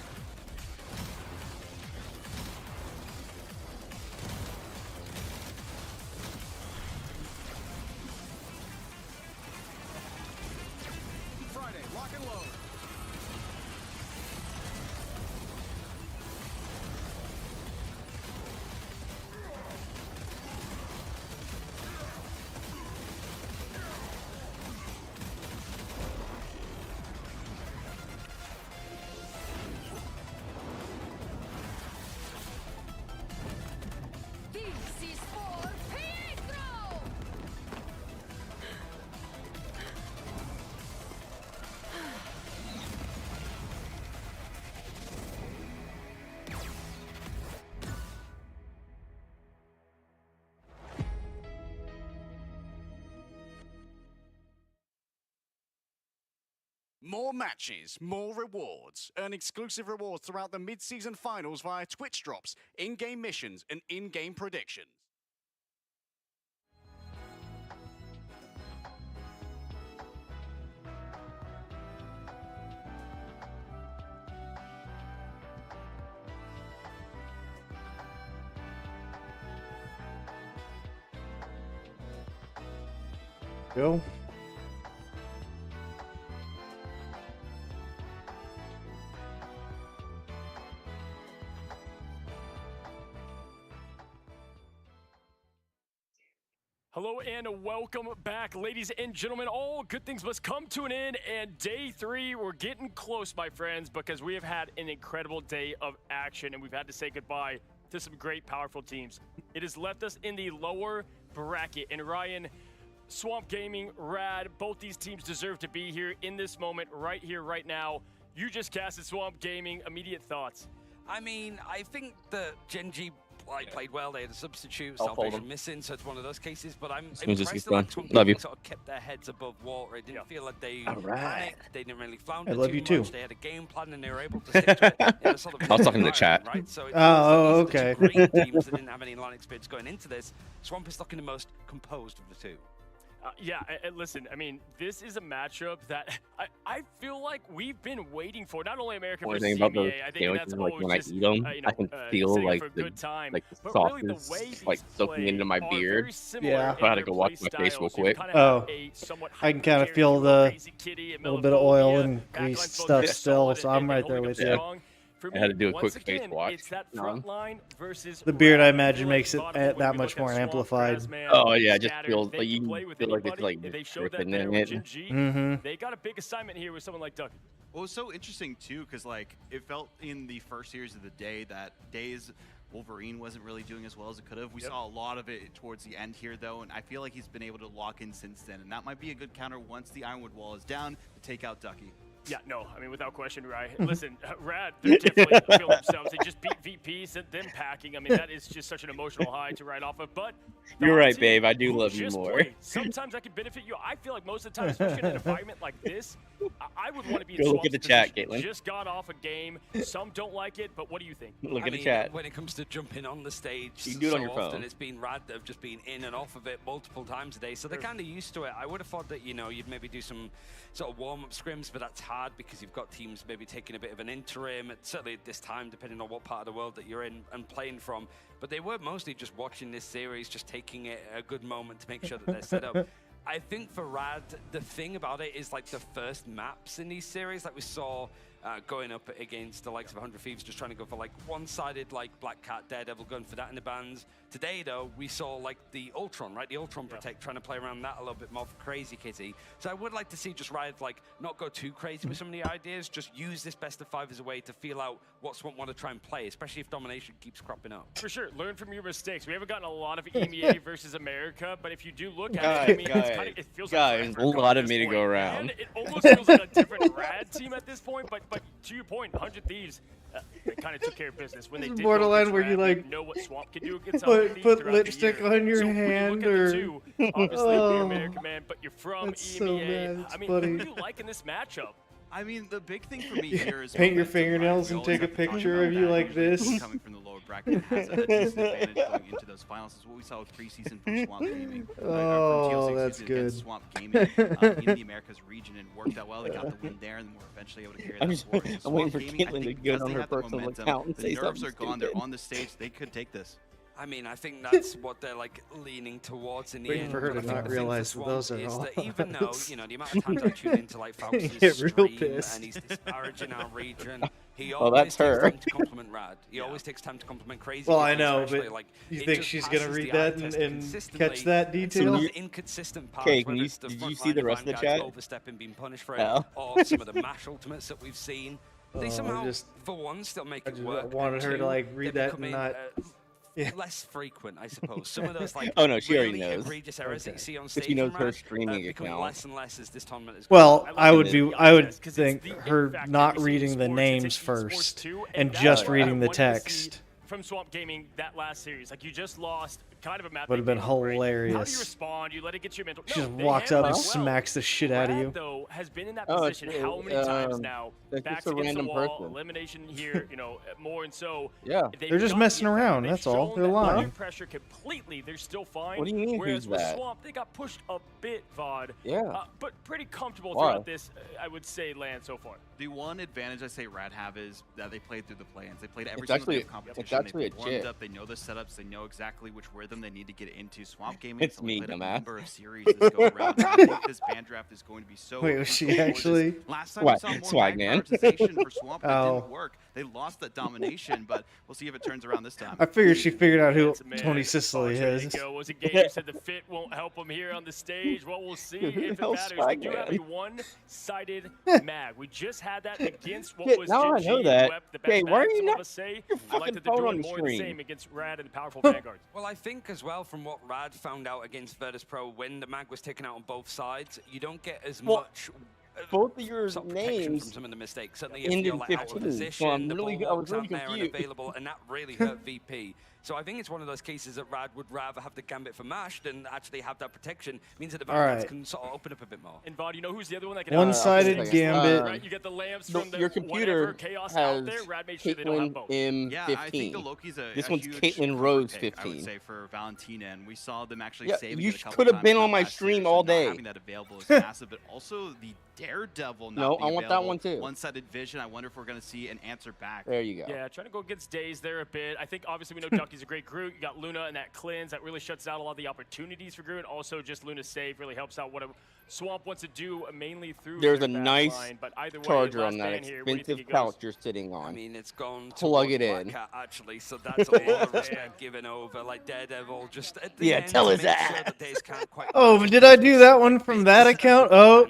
Friday, lock and load. This is for Pietro! More matches, more rewards. Earn exclusive rewards throughout the mid-season finals via Twitch drops, in-game missions, and in-game predictions. Go. Hello and welcome back, ladies and gentlemen. All good things must come to an end, and day 3, we're getting close, my friends, because we have had an incredible day of action, and we've had to say goodbye to some great, powerful teams. It has left us in the lower bracket, and Ryan, Swamp Gaming, Rad, both these teams deserve to be here in this moment, right here, right now. You just casted Swamp Gaming. Immediate thoughts? I mean, I think that Gen G played well. They had a substitute, I'll fold Salvation them. missing, so it's one of those cases. But I'm As soon as this impressed gets that done. Swamp Love you. Gaming sort of kept their heads above water. It didn't feel like they All right. panicked. They didn't really flounder I love too you much. too. They had a game plan and they were able to stick to it in a sort of I was talking in the environment, chat. right? So it Oh, feels like okay. these are two great teams that didn't have any line experience going into this. Swamp is looking the most composed of the two. Yeah, listen, I mean, this is a matchup that I feel like we've been waiting for. Not only America Only versus thing about those CBA, I think sandwiches, that's like always when I just, eat them, you know, I can feel setting up like for a the good time. sauce But really, the is way these like soaking play into my are beard. very similar Yeah. in I had to their go wash play my face real styles. You quick. kinda Oh, have a somewhat I can kind of hyper feel character, the Crazy Kitty, and little bit of oil Melophobia, and backline's grease supposed to stuff be still, solid so I'm and right there holding with up you. strong. For I had to me, do a once quick face again, wash. it's that No. front line versus The beard, I Rad. imagine, feel like makes it bottom when that we much look more at Swamp, amplified. Razman, Oh yeah, it just Scattered, feels they like can you play with feel like it's anybody. like They showed that dripping there in with it. Gen G. Mhm. They got a big assignment here with someone like Ducky. Well, it was so interesting too, because like it felt in the first series of the day that Days Wolverine wasn't really doing as well as it could have. We saw a lot of it towards the end here, though, and I feel like he's been able to lock in since then, and that might be a good counter once the Ironwood wall is down to take out Ducky. Yeah, no, I mean, without question, right? Listen, Rad, they're definitely feeling themselves. They just beat VP, sent them packing. I mean, that is just such an emotional high to ride off of. But You're right, team, babe. I do who love you just more. played. Sometimes that can benefit you. I feel like most of the time, especially in an environment like this, I would want to be in Go look Swamp's at the chat, position. Caitlin. Just got off a game. Some don't like it, but what do you think? Look I at the mean, chat. when it comes to jumping on the stage, You can do it so on your often phone. it's been Rad that have just been in and off of it multiple times a day, so they're kind of used to it. I would have thought that, you know, you'd maybe do some sort of warm-up scrims, but that's hard because you've got teams maybe taking a bit of an interim, certainly at this time, depending on what part of the world that you're in and playing from. But they were mostly just watching this series, just taking it a good moment to make sure that they're set up. I think for Rad, the thing about it is like the first maps in these series, like we saw going up against the likes of 100 Thieves, just trying to go for like one-sided, like Black Cat, Daredevil, going for that in the bans. Today, though, we saw like the Ultron, right? The Ultron Protect, trying to play around that a little bit more for Crazy Kitty. So I would like to see just Riot like not go too crazy with some of the ideas, just use this best of 5 as a way to feel out what Swamp want to try and play, especially if domination keeps cropping up. For sure, learn from your mistakes. We haven't gotten a lot of EMEA versus America, but if you do look at it, I mean, it feels like a lot of me to go around. And it almost feels like a different Rad team at this point, but to your point, 100 Thieves, they kind of took care of business when they did borderline where you like know what Swamp can do against put lipstick on your hand or obviously you're American man, but you're from that's EMEA. so bad. I mean, Funny. what do you like in this matchup? I mean, the big thing for me here is paint your fingernails and take a picture of you like this. Coming from the lower bracket has a disadvantage going into those finals. Is what we saw with preseason from Swamp Gaming. Oh, that's good. Swamp Gaming in the Americas region, and worked out well. They got the win there, and were eventually able to carry that forward. I'm waiting for Caitlyn to go on her personal account and say something. The nerves are gone. They're on the stage. They could take this. I mean, I think that's what they're like leaning towards in the Waiting end. for her to But I think not the thing realize for that Swamp those are is all that even though, you know, the amount of times I tune into like Falcons' Get real stream pissed. and he's disparaging our region, he Oh, always that's takes her. time to compliment Rad. He always takes time to compliment Crazy. Well, I Kitty, know, especially, but like, you it think just she's gonna passes read the eye that test and consistently. catch that And detail? some of the inconsistent parts, Okay, whether it's the did you front see the line rest of the guys chat? overstepping, being punished for it, No. or some of the mash ultimates that we've seen. They Oh, somehow, just- for one, still make I it just work. wanted her to, two, like, read they're that and becoming, not- Yeah. less frequent, I suppose. Some of those like Oh, no, she already really knows. egregious errors that you see on But stage she knows from her Rad, streaming becoming account. less and less as this tournament is Well, going on. I would think her not reading the names first and just reading the text from Swamp Gaming that last series. Like, you just lost kind of a map. would have been How do you hilarious. respond? You let it get your mental. She No, just they walks handle up and it well. smacks the shit out of Rad, you. though, has been in that Oh, position how many times now? that's Backs just a against random the wall, person. elimination here, you know, more and so. Yeah. they've They're just got messing the impact. around, They've that's all. shown They're that under lying. pressure completely, they're still fine. What do you mean, Whereas who's with that? Swamp, they got pushed a bit, VOD. Yeah. But pretty comfortable Why? throughout this, I would say, land so far. The one advantage I say Rad have is that they played through the plans. They played every It's single day actually- of competition. it's actually They've a warmed chit. up. They know the setups. They know exactly which rhythm they need to get into. Swamp Gaming. It's has only me, played a dumbass. number of series this go around. I think this ban draft is going to be so. Wait, was she crucial for actually? this. Last time Swag- we saw more swag mag man. prioritization for Swamp, but it Oh. didn't work. They lost that domination, but we'll see if it turns around this time. I figured she figured out who That's a man. Tony Sicily There is. you go. Was it Gator said the fit won't help him here on the stage? Well, we'll see if it hell's matters. We swag do have a man? one-sided mag. We just had that against what Shit, was now I Gen know G that. and Wep, the best Hey, why are mag, you some not- of us say. your I like fucking that they're phone on doing the more of the screen? same against Rad and the powerful Vanguards. Well, I think as well from what Rad found out against Virtus Pro when the mag was taken out on both sides, you don't get as Well, much. Both of your Sort of protection from names some of the mistakes. Certainly if ended you're like out of 15, position, so I'm the really- ball I was walks really out there and confused. available, and that really hurt VP. So I think it's one of those cases that Rad would rather have the gambit for Mash than actually have that protection. Means that the Vanguards right. can sort of open up a bit more. And Vod, you know who's the other one that can One-sided help? gambit. Right, you get the lamps No, from the your computer whatever chaos has out there. Rad made sure they don't have Caitlyn both. M15. Yeah, I think the Loki's a This a one's huge Caitlyn comfort Rose pick, I 15. would say for Valentina, and we saw them actually Yeah, saving you it a couple could have times been in on my last stream series, all and not day. having that available is massive, but also the Daredevil not No, being I want that available. one too. One-sided vision. I wonder if we're going to see an answer back. There you go. Yeah, trying to go against Days there a bit. I think obviously we know Ducky's a great Groot. You got Luna and that cleanse that really shuts out a lot of the opportunities for Groot. Also, just Luna's save really helps out what a Swamp wants to do mainly through. There's their a back nice line. But either way, charger last on that ban here, where do you think expensive it goes? couch you're sitting on. I mean, it's gone Plug towards it Black in. Cat, actually, so that's a lot of respect given over. Like Daredevil, just at the Yeah, end tell to his make sure ass. that Days can't quite. Oh, did I do that one from that account? Oh.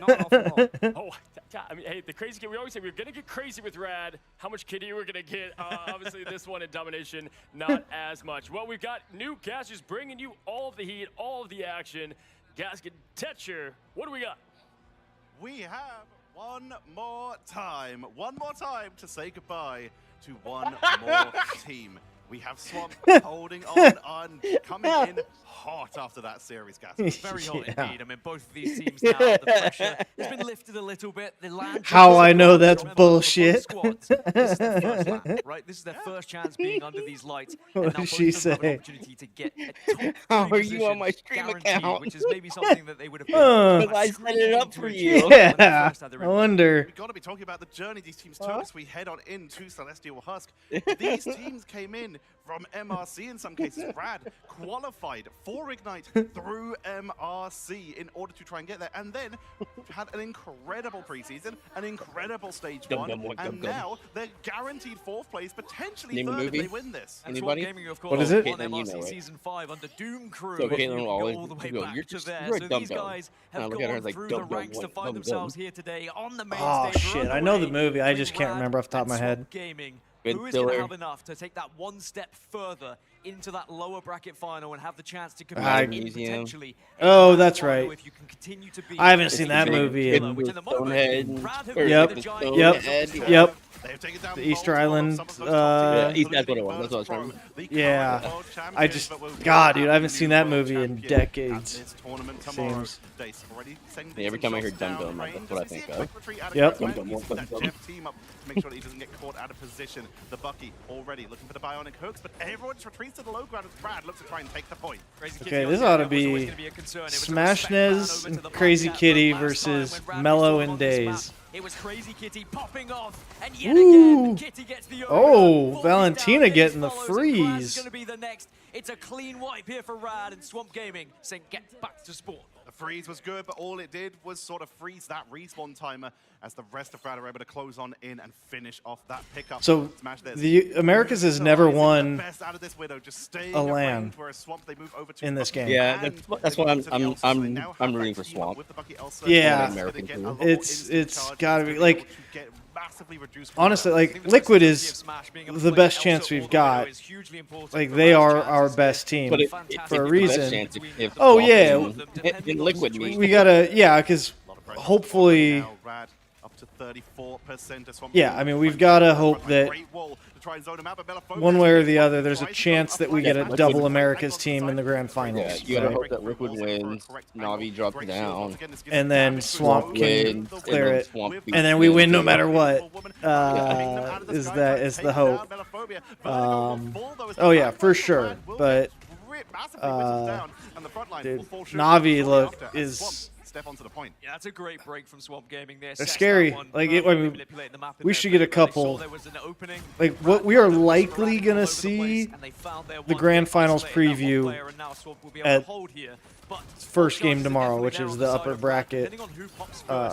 Oh, God, I mean, hey, the crazy kid, we always say we're going to get crazy with Rad. How much kitty we're going to get? Obviously, this one in Domination, not as much. Well, we've got new casters bringing you all of the heat, all of the action. Gasket, Tetcher, what do we got? We have one more time to say goodbye to one more team. We have Swamp holding on, coming in hot after that series, guys. Very hot indeed. I mean, both of these teams now, the pressure has been lifted a little bit. The land How I know that's bullshit. This is their first land, right? This is their first chance being under these lights. What and now did both she of them have an say? opportunity to get a top How three are you on my position stream guaranteed, account? which is maybe something that they would have been Because I set it up for you. Yeah, I wonder. We've got to be talking about the journey these teams took as we head on into Celestial Husk. These teams came in from MRC in some cases. Brad qualified for Ignite through MRC in order to try and get there, and then had an incredible preseason, an incredible stage one, and now they're guaranteed 4th place, potentially 3rd if they win this. Anybody? Gaming, of course, what is it? won MRC Season 5 under Doom Crew. So Caitlin will all always the way go, back you're to just, there. you're a So dumb these dumb. guys have I look at her gone as like, through dumb, the ranks dumb, to find dumb, themselves dumb. here today on the main Oh stage. shit! I know the movie. I just can't remember off the top of my head. Gaming. Good Who is going to filler. have enough to take that one step further into that lower bracket final and have the chance to I- compete in potentially? Oh, that's right. If you can continue to be I haven't seen that movie in. Yep. The Easter Island. Yeah, that's what it was. That's what I was trying to. Yeah. I just, God, dude, I haven't seen that movie in decades. Seems. Yeah, every time I hear Dum Dum, that's what I think of. Yep. Dum Dum, Dum Dum. Jeff team up to make sure that he doesn't get caught out of position. The Bucky already looking for the bionic hooks, but everyone just retreats to the low ground as Brad looks to try and take the point. Okay, this ought to be Smash Nez and Crazy Kitty versus Mellow and Days. It was Crazy Kitty popping off, and yet Ooh. again, Kitty gets the Oh, Valentina getting the freeze. Going to be the next. It's a clean wipe here for Rad and Swamp Gaming, saying get back to sport. The freeze was good, but all it did was sort of freeze that respawn timer as the rest of Brad are able to close on in and finish off that pickup. So Smash the Americas has never won a LAN in this game. Yeah, that's why I'm rooting for Swamp. Yeah, it's gotta be like. Honestly, like Liquid is the best chance we've got. Like they are our best team for a reason. Oh yeah, in Liquid, we gotta because hopefully. Yeah, I mean we've gotta hope that one way or the other, there's a chance that we get a double America's team in the grand finals. Yeah, you gotta hope that Liquid wins, Navi drops down, and then Swamp can clear it, and then we win no matter what. Is the hope? Oh yeah, for sure. But dude, Navi is. Step onto the point. Yeah, that's a great break from Swamp Gaming there. They're scary. Like we should get a couple. Like what we are likely gonna see the grand finals preview at first game tomorrow, which is the upper bracket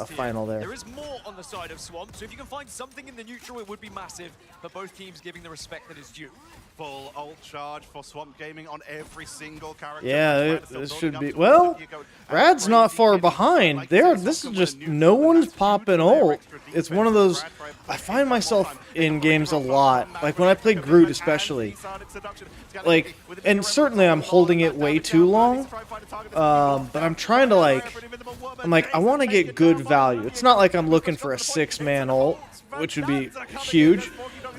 final there. There is more on the side of Swamp, so if you can find something in the neutral, it would be massive. But both teams giving the respect that is due. Full ult charge for Swamp Gaming on every single character. Yeah, this should be. Well, Rad's not far behind. This is just no one's popping ult. It's one of those. I find myself in games a lot, like when I play Groot especially. Like, and certainly I'm holding it way too long. But I'm trying to I want to get good value. It's not like I'm looking for a 6-man ult, which would be huge.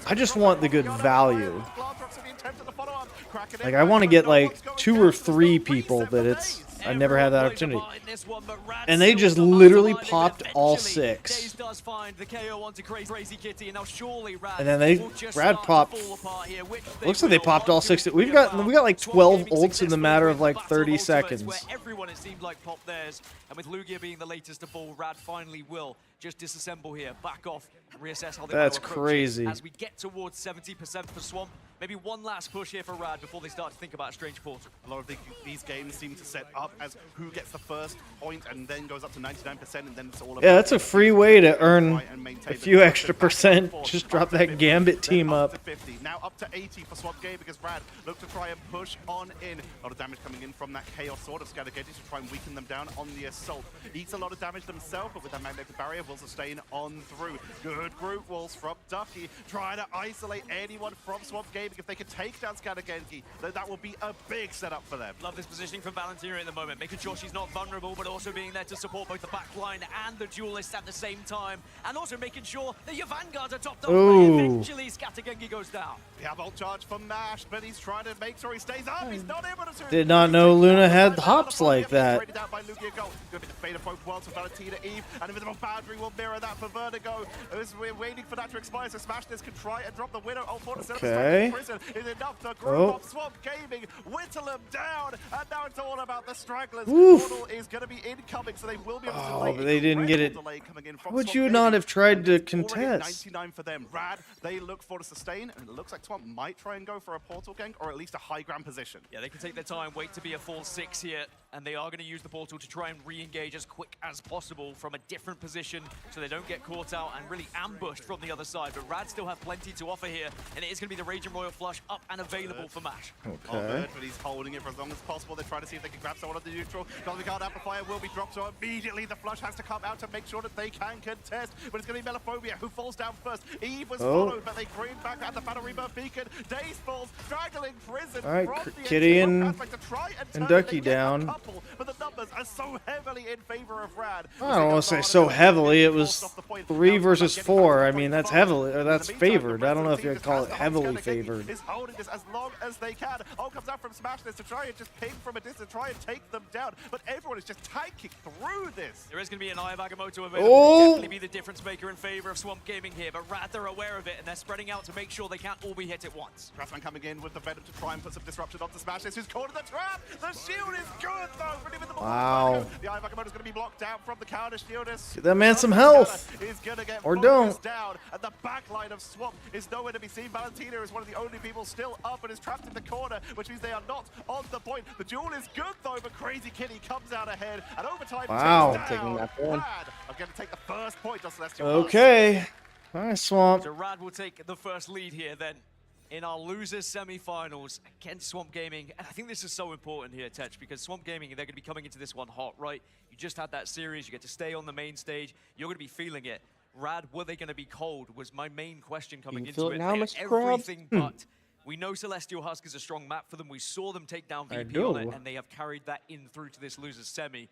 I just want the good value. Like I want to get like 2 or 3 people, but I never had that opportunity. And they just literally popped all 6. And then Brad popped. Looks like they popped all 6. We got like 12 ults in the matter of like 30 seconds. Everyone it seemed like popped theirs, and with Lugia being the latest of all, Rad finally will just disassemble here, back off, reassess how they That's want to crazy. As we get towards 70% for Swamp, maybe one last push here for Rad before they start to think about a strange portal. A lot of these games seem to set up as who gets the first point and then goes up to 99%, and then it's all about. Yeah, that's a free way to earn a few extra percent. Just drop that Gambit team up. Now up to 80 for Swamp Game because Rad look to try and push on in. A lot of damage coming in from that Chaos Sword of Scattergetty to try and weaken them down on the assault. Eats a lot of damage themselves, but with that magnetic barrier will sustain on through. Good group walls from Ducky, trying to isolate anyone from Swamp Gaming. If they can take down Scattergetty, that will be a big setup for them. Love this positioning from Valentina at the moment, making sure she's not vulnerable, but also being there to support both the backline and the duelists at the same time, and also making sure that your vanguards are topped up. Eventually, Scattergetty goes down. We have ult charge from Mash, but he's trying to make sure he stays up. He's not able to. Did not know Luna had hops like that. Good bit of fade of both worlds for Valentina Eve, and Invisible Boundary will mirror that for Vertigo. As we're waiting for that to expire, so Smash this can try and drop the Widow. Oh, Okay. Prison is enough to group up Swamp Gaming, whittle them down, and now it's all about the stragglers. Portal is going to be incoming, so they will be able to delay. But they didn't get it. Would you not have tried to contest? 99 for them. Rad, they look for the sustain, and it looks like Swamp might try and go for a portal gank, or at least a high ground position. Yeah, they can take their time, wait to be a full 6 here, and they are going to use the portal to try and re-engage as quick as possible from a different position so they don't get caught out and really ambushed from the other side. But Rad still have plenty to offer here, and it is going to be the Raging Royal Flush up and available for Mash. Okay. But he's holding it for as long as possible. They're trying to see if they can grab someone on the neutral. Cosmic Guard Amplifier will be dropped, so immediately the Flush has to come out to make sure that they can contest. But it's going to be Melophobia who falls down first. Eve was followed, but they bring back at the Battle Rebirth Beacon. Daze falls, straggling Prison. All right, Kitty and Ducky down. But the numbers are so heavily in favor of Rad. I don't want to say so heavily. It was 3 versus 4. I mean, that's heavily, or that's favored. I don't know if you'd call it heavily favored. Is holding this as long as they can. Oh, comes out from Smash this to try and just ping from a distance, try and take them down. But everyone is just tanking through this. There is going to be an Eye of Agamotto available. Definitely be the difference maker in favor of Swamp Gaming here, but Rad, they're aware of it, and they're spreading out to make sure they can't all be hit at once. Grassman coming in with the Venom to try and put some disruption onto Smash this, who's caught in the trap. The shield is good, though. Wow. The Eye of Agamotto is going to be blocked out from the counter shield. Give that man some health. Or don't. Down, and the backline of Swamp is nowhere to be seen. Valentina is one of the only people still up and is trapped in the corner, which means they are not on the point. The duel is good, though, but Crazy Kitty comes out ahead, and overtime Taking that one. I'm going to take the first point on Celestial. Okay. All right, Swamp. So Rad will take the first lead here then in our losers semi-finals against Swamp Gaming. And I think this is so important here, Tetch, because Swamp Gaming, they're going to be coming into this one hot, right? You just had that series, you get to stay on the main stage, you're going to be feeling it. Rad, were they going to be cold was my main question coming into it. Now, everything but. We know Celestial Husk is a strong map for them. We saw them take down VP on it, and they have carried that in through to this losers semi.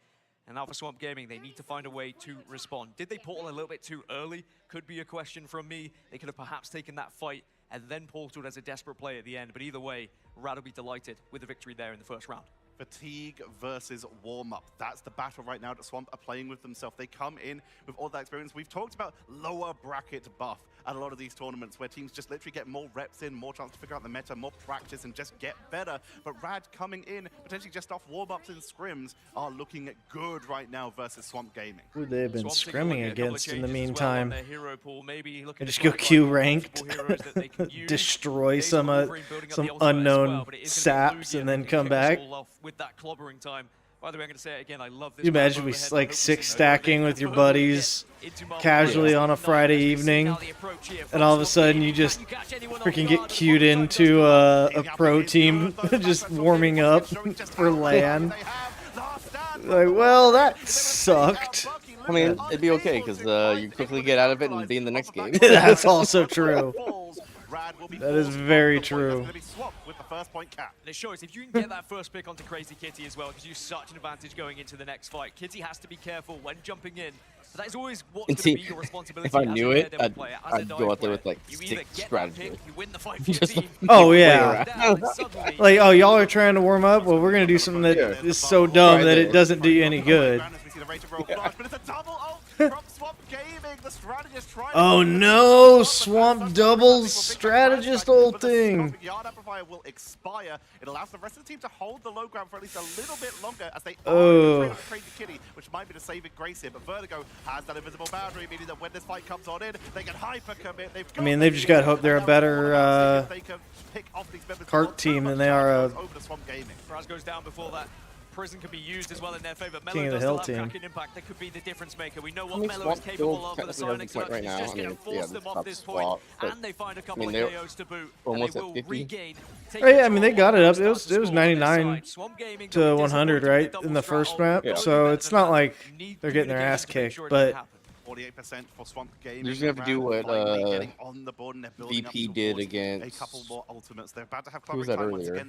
And now for Swamp Gaming, they need to find a way to respond. Did they portal a little bit too early? Could be a question from me. They could have perhaps taken that fight and then portaled as a desperate play at the end. But either way, Rad will be delighted with the victory there in the first round. Fatigue versus warm-up. That's the battle right now that Swamp are playing with themselves. They come in with all that experience. We've talked about lower bracket buff at a lot of these tournaments where teams just literally get more reps in, more chance to figure out the meta, more practice, and just get better. But Rad coming in, potentially just off warm-ups and scrims, are looking good right now versus Swamp Gaming. Who they've been scrimming against in the meantime. They just go Q ranked, destroy some unknown saps, and then come back. With that clobbering time. By the way, I'm going to say it again, I love this. You imagine we like 6 stacking with your buddies casually on a Friday evening, and all of a sudden you just freaking get queued into a pro team just warming up for LAN. Like, well, that sucked. I mean, it'd be okay because you quickly get out of it and be in the next game. That's also true. That is very true. It shows if you can get that first pick onto Crazy Kitty as well, because you have such an advantage going into the next fight. Kitty has to be careful when jumping in. But that is always what's going to be your responsibility. If I knew it, player, I'd go out there with like 6 strategies. You win the fight for your team. Oh yeah. Like, oh, y'all are trying to warm up? Well, we're going to do something that is so dumb that it doesn't do you any good. Oh no, Swamp doubles strategist ulting. Yard Amplifier will expire. It allows the rest of the team to hold the low ground for at least a little bit longer as they are Crazy Kitty, which might be the saving grace here. But Vertigo has that invisible boundary, meaning that when this fight comes on in, they can hyper commit. I mean, they've just got to hope they're a better cart team than they are a Raz goes down before that. Prison can be used as well in their favor. King of the Hill team. Cracking impact that could be the difference maker. We know what Melo is capable of with the Sonic Surge. He's just going to force them off this point, and they find a couple of KOs to boot, and they will regain. Yeah, I mean, they got it up. It was 99 to 100, right, in the first map. So it's not like they're getting their ass kicked, but 48% for Swamp Gaming. You're just gonna have to do what VP did against. A couple more ultimates. They're about to have who was that earlier? Where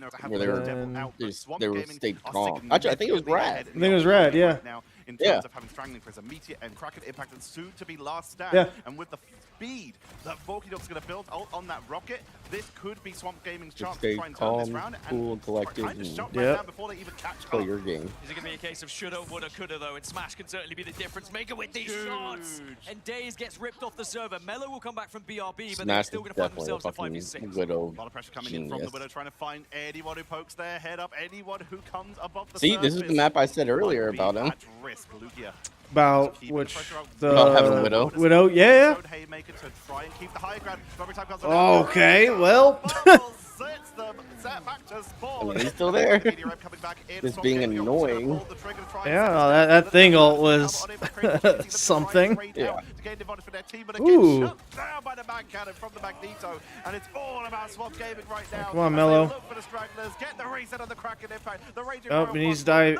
they were stayed calm. Actually, I think it was Rad. I think it was Rad, yeah. Now in terms of having Strangling Prism, Meteor, and Kraken Impact, and soon to be Last Stand. Yeah. And with the speed that Volkydog's going to build on that rocket, this could be Swamp Gaming's chance to try and turn this round. Cool, and collected, kind of shut and right down before they even catch play up. your game. Is it going to be a case of shoulda, woulda, coulda, though? And Smash can certainly be the difference maker with these shots. And Daze gets ripped off the server. Mello will come back from BRB, but they're still going to find themselves a 5v6. Widow. A lot of pressure coming in from the Widow, trying to find anyone who pokes their head up, anyone who comes above the See, surface. this is the map I said earlier about him. About which about having a Widow. Widow, yeah. Okay, well. I mean, he's still there. Just being annoying. Yeah, that thing was something. Yeah. Ooh. And it's all about Swamp Gaming right now. Come on, Mello. Oh, he needs to die.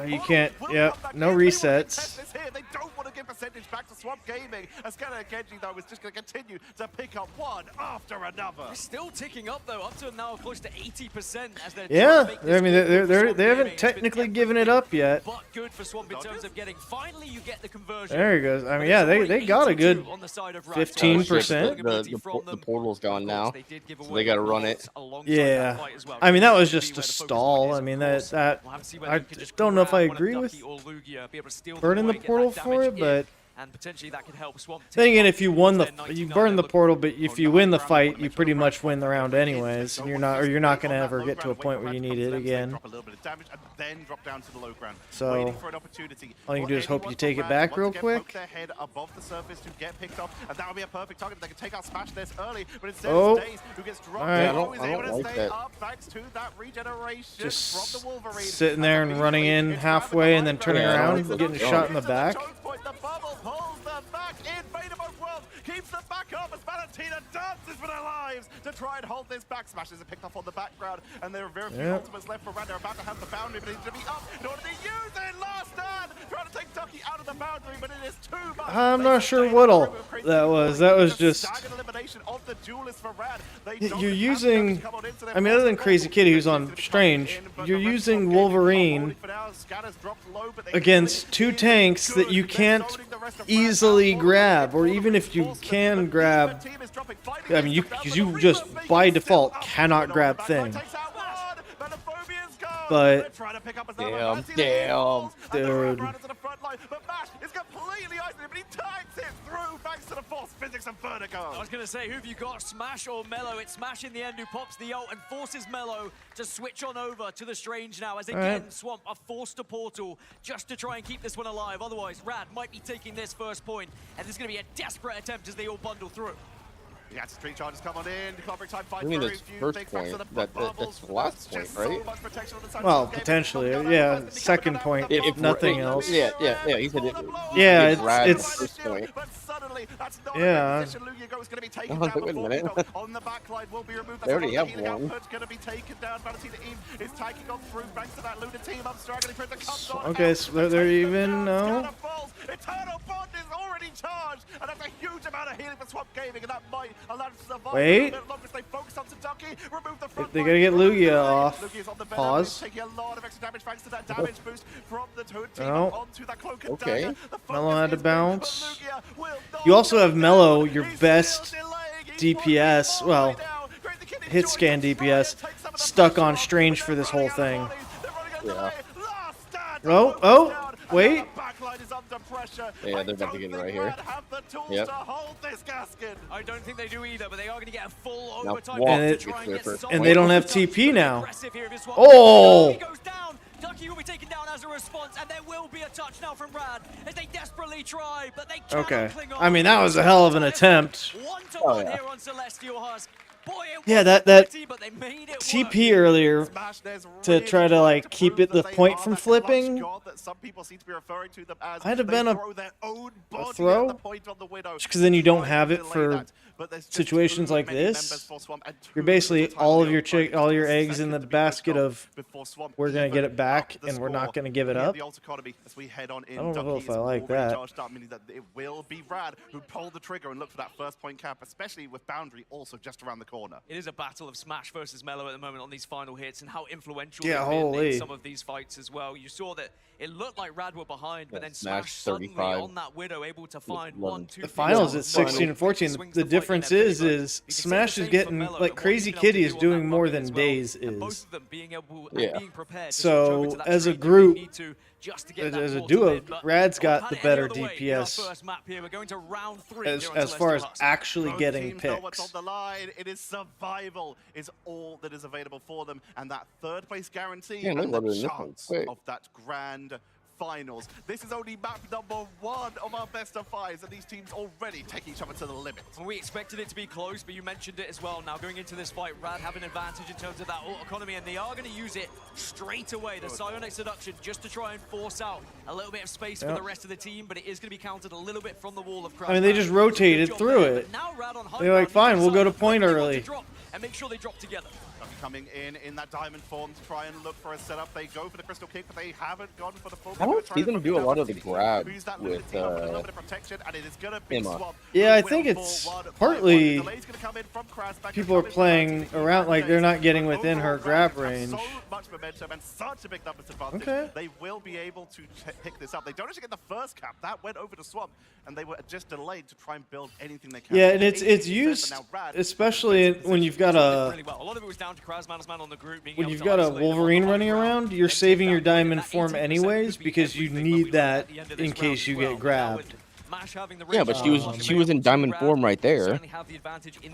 You can't. Yep, no resets. They don't want to give percentage back to Swamp Gaming. As Genji, though, is just going to continue to pick up one after another. They're still ticking up, though, up to now close to 80% as they're Yeah, I mean, they haven't technically given it up yet. But good for Swamp in terms of getting, finally you get the conversion. There he goes. I mean, yeah, they got a good 15%. The portal's gone now, so they got to run it. Yeah, I mean, that was just a stall. I mean, that I don't know if I agree with burning the portal for it, but and potentially that could help Swamp. then again, if you burn the portal, but if you win the fight, you pretty much win the round anyways, and you're not going to ever get to a point where you need it again. So all you can do is hope you take it back real quick. Oh, all right. I don't like that. Just sitting there and running in halfway and then turning around and getting shot in the back. Pulls them back in. Beta Mode World keeps them back up as Valentina dances for their lives to try and hold this back. Smash is picked up on the background, and there are very few ultimates left for Rand. They're about to have the boundary, but needs to be up in order to use it. Last stand, trying to take Ducky out of the boundary, but it is too much. I'm not sure what all that was. That was just. You're using. I mean, other than Crazy Kitty, who's on Strange, you're using Wolverine against two tanks that you can't easily grab, or even if you can grab, I mean, you just by default cannot grab thing. But damn, dude. I was going to say, who have you got, Smash or Mello? It's Smash in the end who pops the ult and forces Mello to switch on over to the Strange now, as again, Swamp are forced to portal just to try and keep this one alive. Otherwise, Rad might be taking this first point, and there's going to be a desperate attempt as they all bundle through. Yeah, street charges come on in. Clockwork time fight. I mean, that's first point. That's the last point, right? Well, potentially, yeah. Second point, if nothing else. Yeah. He said it. Yeah, it's first point. Yeah. Oh, wait a minute. On the backline will be removed. They already have one. Going to be taken down. Valentina Eve is taking on through thanks to that Luna team. I'm struggling for the comes on. Okay, so they're even no. Eternal Bond is already charged, and that's a huge amount of healing for Swamp Gaming, and that might allow them to survive. Wait. They focus on Tsuduki, remove the front They gotta get Lugia off. Pause. Taking a lot of extra damage thanks to that damage boost from the team onto that cloak and okay. dagger. Mello had to bounce. You also have Mello, your best DPS, well, hit scan DPS, stuck on Strange for this whole thing. Yeah. Oh, wait. Yeah, they're about to get it right here. Yep. I don't think they do either, but they are going to get a full overtime. And they don't have TP now. Oh! Ducky will be taken down as a response, and there will be a touch now from Rad as they desperately try, but they cannot cling on. I mean, that was a hell of an attempt. 1-1 here on Celestial Husk. Boy, yeah, that TP earlier to try to like keep it the point from flipping. Might have been a throw, because then you don't have it for situations like this. You're basically all your eggs in the basket of we're gonna get it back and we're not gonna give it up. I don't know if I like that. It will be Rad who pulled the trigger and look for that first point cap, especially with Boundary also just around the corner. corner. It is a battle of Smash versus Mellow at the moment on these final hits, and how influential Yeah, they've been holy. in some of these fights as well. You saw that it looked like Rad were behind, but then Smash Smash 35. suddenly on that Widow able to find 1, 2, The finals at 16 and 14. The difference is Smash is getting, like, Crazy Kitty is doing more than Daze is. Yeah. So as a group, as a duo, Rad's got the better DPS as far as actually getting Teams know what's picks. on the line. It is survival is all that is available for them, and that third place guarantee Yeah, and they the loaded in this one chance quick. of that grand finals. This is only map number 1 of our best of 5s, and these teams already take each other to the limit. Well, we expected it to be close, but you mentioned it as well. Now going into this fight, Rad have an advantage in terms of that ult economy, and they are going to use it straight away. The Psionic Seduction just to try and force out a little bit of space for Yep. the rest of the team, but it is going to be countered a little bit from the wall of I mean, they just rotated through it. They're like, fine, we'll go to point early. And make sure they drop together. Coming in that diamond form to try and look for a setup. They go for the crystal kick, but they haven't gone for the full. I don't see them do a lot of the grab with Emma. Yeah, I think it's partly people are playing around, like they're not getting within her grab range. So much momentum and such a big numbers advantage. Okay. They will be able to pick this up. They don't actually get the first cap. That went over to Swamp, and they were just delayed to try and build anything they can. Yeah, and it's used, especially when you've got a when you've got a Wolverine running around, you're saving your diamond form anyways because you need that in case you get grabbed. Yeah, but she was in diamond form right there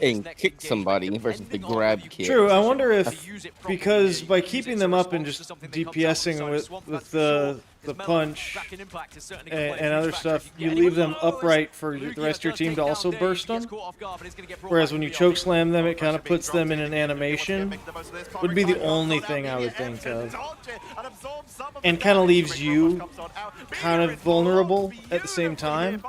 and kicked somebody versus the grab kick. True. I wonder if because by keeping them up and just DPSing with the punch and other stuff, you leave them upright for the rest of your team to also burst them. Whereas when you choke slam them, it kind of puts them in an animation. Would be the only thing I would think of. And kind of leaves you kind of vulnerable at the same time.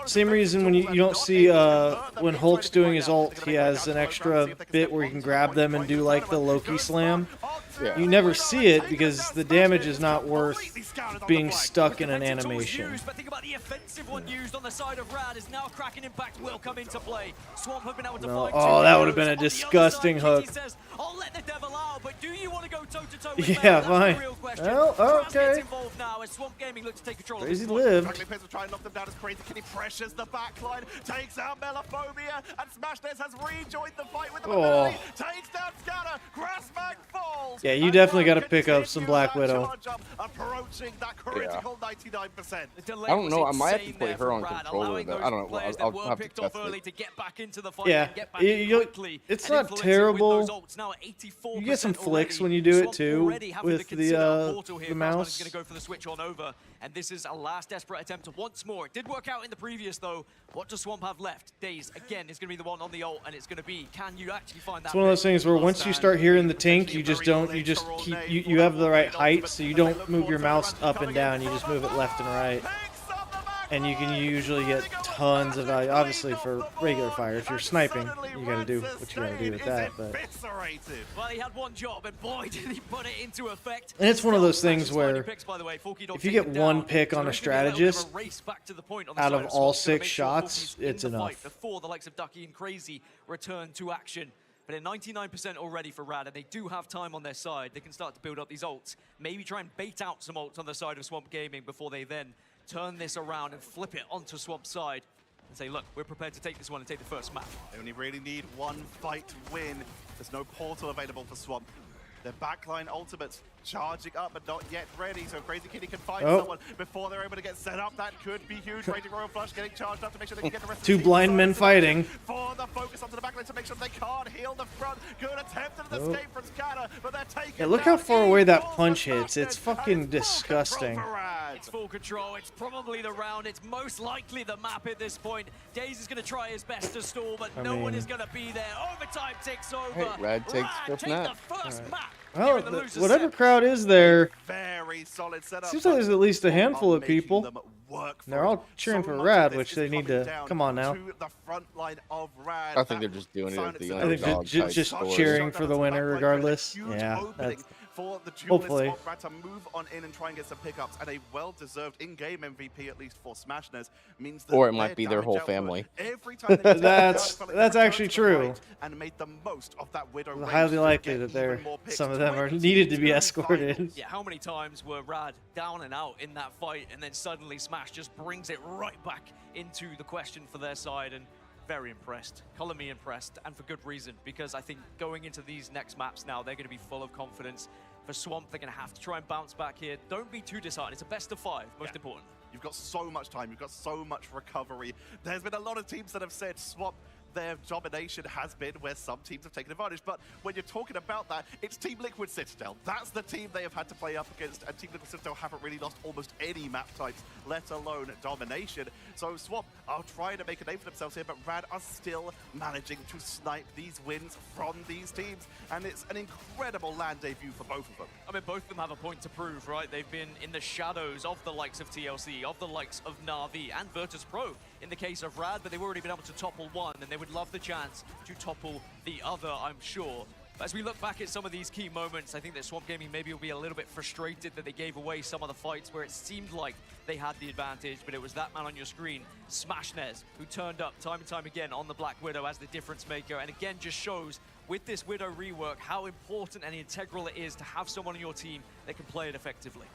Same reason when you don't see when Hulk's doing his ult, he has an extra bit where you can grab them and do like the Loki slam. Yeah. You never see it because the damage is not worth being stuck in an animation. But think about the offensive one used on the side of Rad is now Kraken Impact will come into play. Swamp have been able to find Oh, that would have been a disgusting hook. Says, I'll let the devil out, but do you want to go toe-to-toe with Yeah, Mel? That's fine. the real question. Well, okay. Involved now as Swamp Gaming look to take control Crazy of this point. lived. Try and knock them down as Crazy Kitty pressures the backline, takes out Melophobia, and Smashness has rejoined the fight with the mobility, takes down Scatter, Grassmag falls. Yeah, you definitely got to pick up some Black Widow. Approaching that critical 99%. I don't know. I might have to play her on controller, but I don't know. I'll have to test it. Yeah, it's not terrible. You get some flicks when you do it too with the mouse. Going to go for the switch on over, and this is a last desperate attempt to once more. It did work out in the previous though. What does Swamp have left? Daze again is going to be the one on the ult, and it's going to be, can you actually find that? It's one of those things where once you start hearing the tink, you just keep you have the right height, so you don't move your mouse up and down. You just move it left and right, and you can usually get tons of value. Obviously, for regular fire, if you're sniping, you got to do what you got to do with that. But well, he had one job, and boy, did he put it into effect. and it's one of those things where if you get one pick on a strategist out of all 6 shots, it's enough. Before the likes of Ducky and Crazy return to action. But at 99% already for Rad, and they do have time on their side. They can start to build up these ults. Maybe try and bait out some ults on the side of Swamp Gaming before they then turn this around and flip it onto Swamp's side and say, look, we're prepared to take this one and take the first map. They only really need one fight to win. There's no portal available for Swamp. Their backline ultimates charging up but not yet ready, so Crazy Kitty can find someone before they're able to get set up. That could be huge. Raging Royal Flush getting charged up to make sure they can get the rest of the 2 blind men fighting. For the focus onto the backline to make sure they can't heal the front. Good attempt at an escape from Scatter, but they're taking Yeah, look how far away that punch hits. It's fucking disgusting. It's full control. It's probably the round. It's most likely the map at this point. Daze is going to try his best to stall, but no one is going to be there. Overtime takes over. Hey, Rad takes first map. Well, whatever crowd is there, very solid setup. seems like there's at least a handful of people. They're all cheering for Rad, which they need to come on now. I think they're just doing it at the I think just cheering for the winner regardless. Yeah, for the duelist Hopefully. of Rad to move on in and try and get some pickups, and a well-deserved in-game MVP, at least for Smashness, means that Or it might be their whole damage output family. Every time they That's actually true. and made the most of that Widow It's range highly to likely get that they're even more picks. some of them are needed to be escorted. Yeah, how many times were Rad down and out in that fight, and then suddenly Smash just brings it right back into the question for their side, and very impressed. Color me impressed, and for good reason, because I think going into these next maps now, they're going to be full of confidence. For Swamp, they're going to have to try and bounce back here. Don't be too disheartened. It's a best of 5, most important. You've got so much time. You've got so much recovery. There's been a lot of teams that have said Swamp, their domination has been where some teams have taken advantage. But when you're talking about that, it's Team Liquid Citadel. That's the team they have had to play up against, and Team Liquid Citadel haven't really lost almost any map types, let alone domination. So Swamp are trying to make a name for themselves here, but Rad are still managing to snipe these wins from these teams, and it's an incredible land debut for both of them. I mean, both of them have a point to prove, right? They've been in the shadows of the likes of TLC, of the likes of Na'Vi, and Virtus Pro in the case of Rad, but they've already been able to topple one, and they would love the chance to topple the other, I'm sure. But as we look back at some of these key moments, I think that Swamp Gaming maybe will be a little bit frustrated that they gave away some of the fights where it seemed like they had the advantage, but it was that man on your screen, Smashness, who turned up time and time again on the Black Widow as the difference maker, and again just shows with this Widow rework how important and integral it is to have someone on your team that can play it effectively.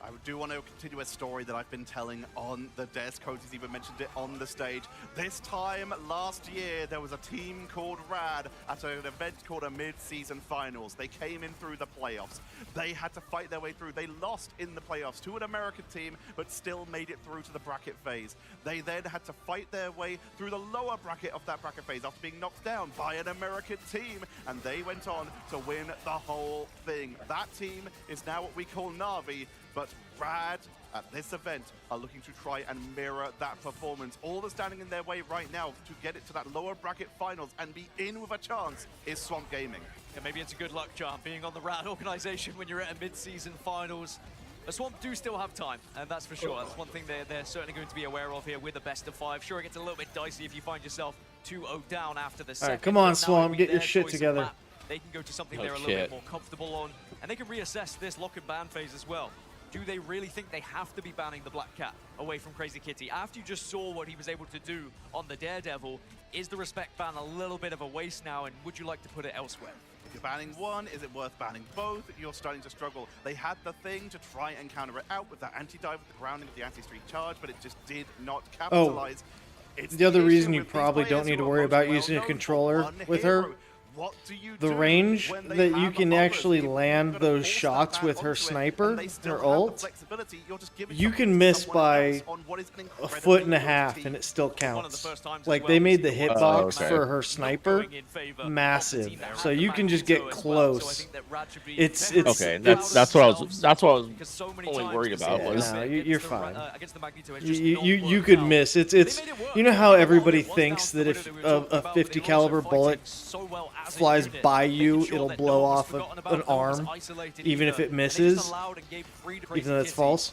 I do want to continue a story that I've been telling on the desk. Cody's even mentioned it on the stage. This time last year, there was a team called Rad at an event called a mid-season finals. They came in through the playoffs. They had to fight their way through. They lost in the playoffs to an American team, but still made it through to the bracket phase. They then had to fight their way through the lower bracket of that bracket phase after being knocked down by an American team, and they went on to win the whole thing. That team is now what we call Na'Vi, but Rad at this event are looking to try and mirror that performance. All that's standing in their way right now to get it to that lower bracket finals and be in with a chance is Swamp Gaming. Yeah, maybe it's a good luck charm being on the Rad organization when you're at a mid-season finals. The Swamp do still have time, and that's for sure. That's one thing they're certainly going to be aware of here with a best of 5. Sure, it gets a little bit dicey if you find yourself 2-0 down after the second. All right, come on, but now Swamp, it'll be get your their shit choice of together. map. They can go to something they're a little bit more comfortable on, and they can reassess this lock and ban phase as well. Do they really think they have to be banning the Black Cat away from Crazy Kitty? After you just saw what he was able to do on the Daredevil, is the respect ban a little bit of a waste now, and would you like to put it elsewhere? If you're banning one, is it worth banning both? You're starting to struggle. They had the thing to try and counter it out with that anti-dive, with the grounding of the anti-streak charge, but it just did not capitalize. The other reason you probably don't need to worry about using a controller with her, the range that you can actually land those shots with her sniper, her ult, you can miss by a foot and a half and it still counts. Like, they made the hitbox for her sniper massive, so you can just get close. It's okay. That's what I was only worried about. Was no, you're fine. You could miss. It's you know how everybody thinks that if a 50 caliber bullet flies by you, it'll blow off an arm, even if it misses, even though that's false.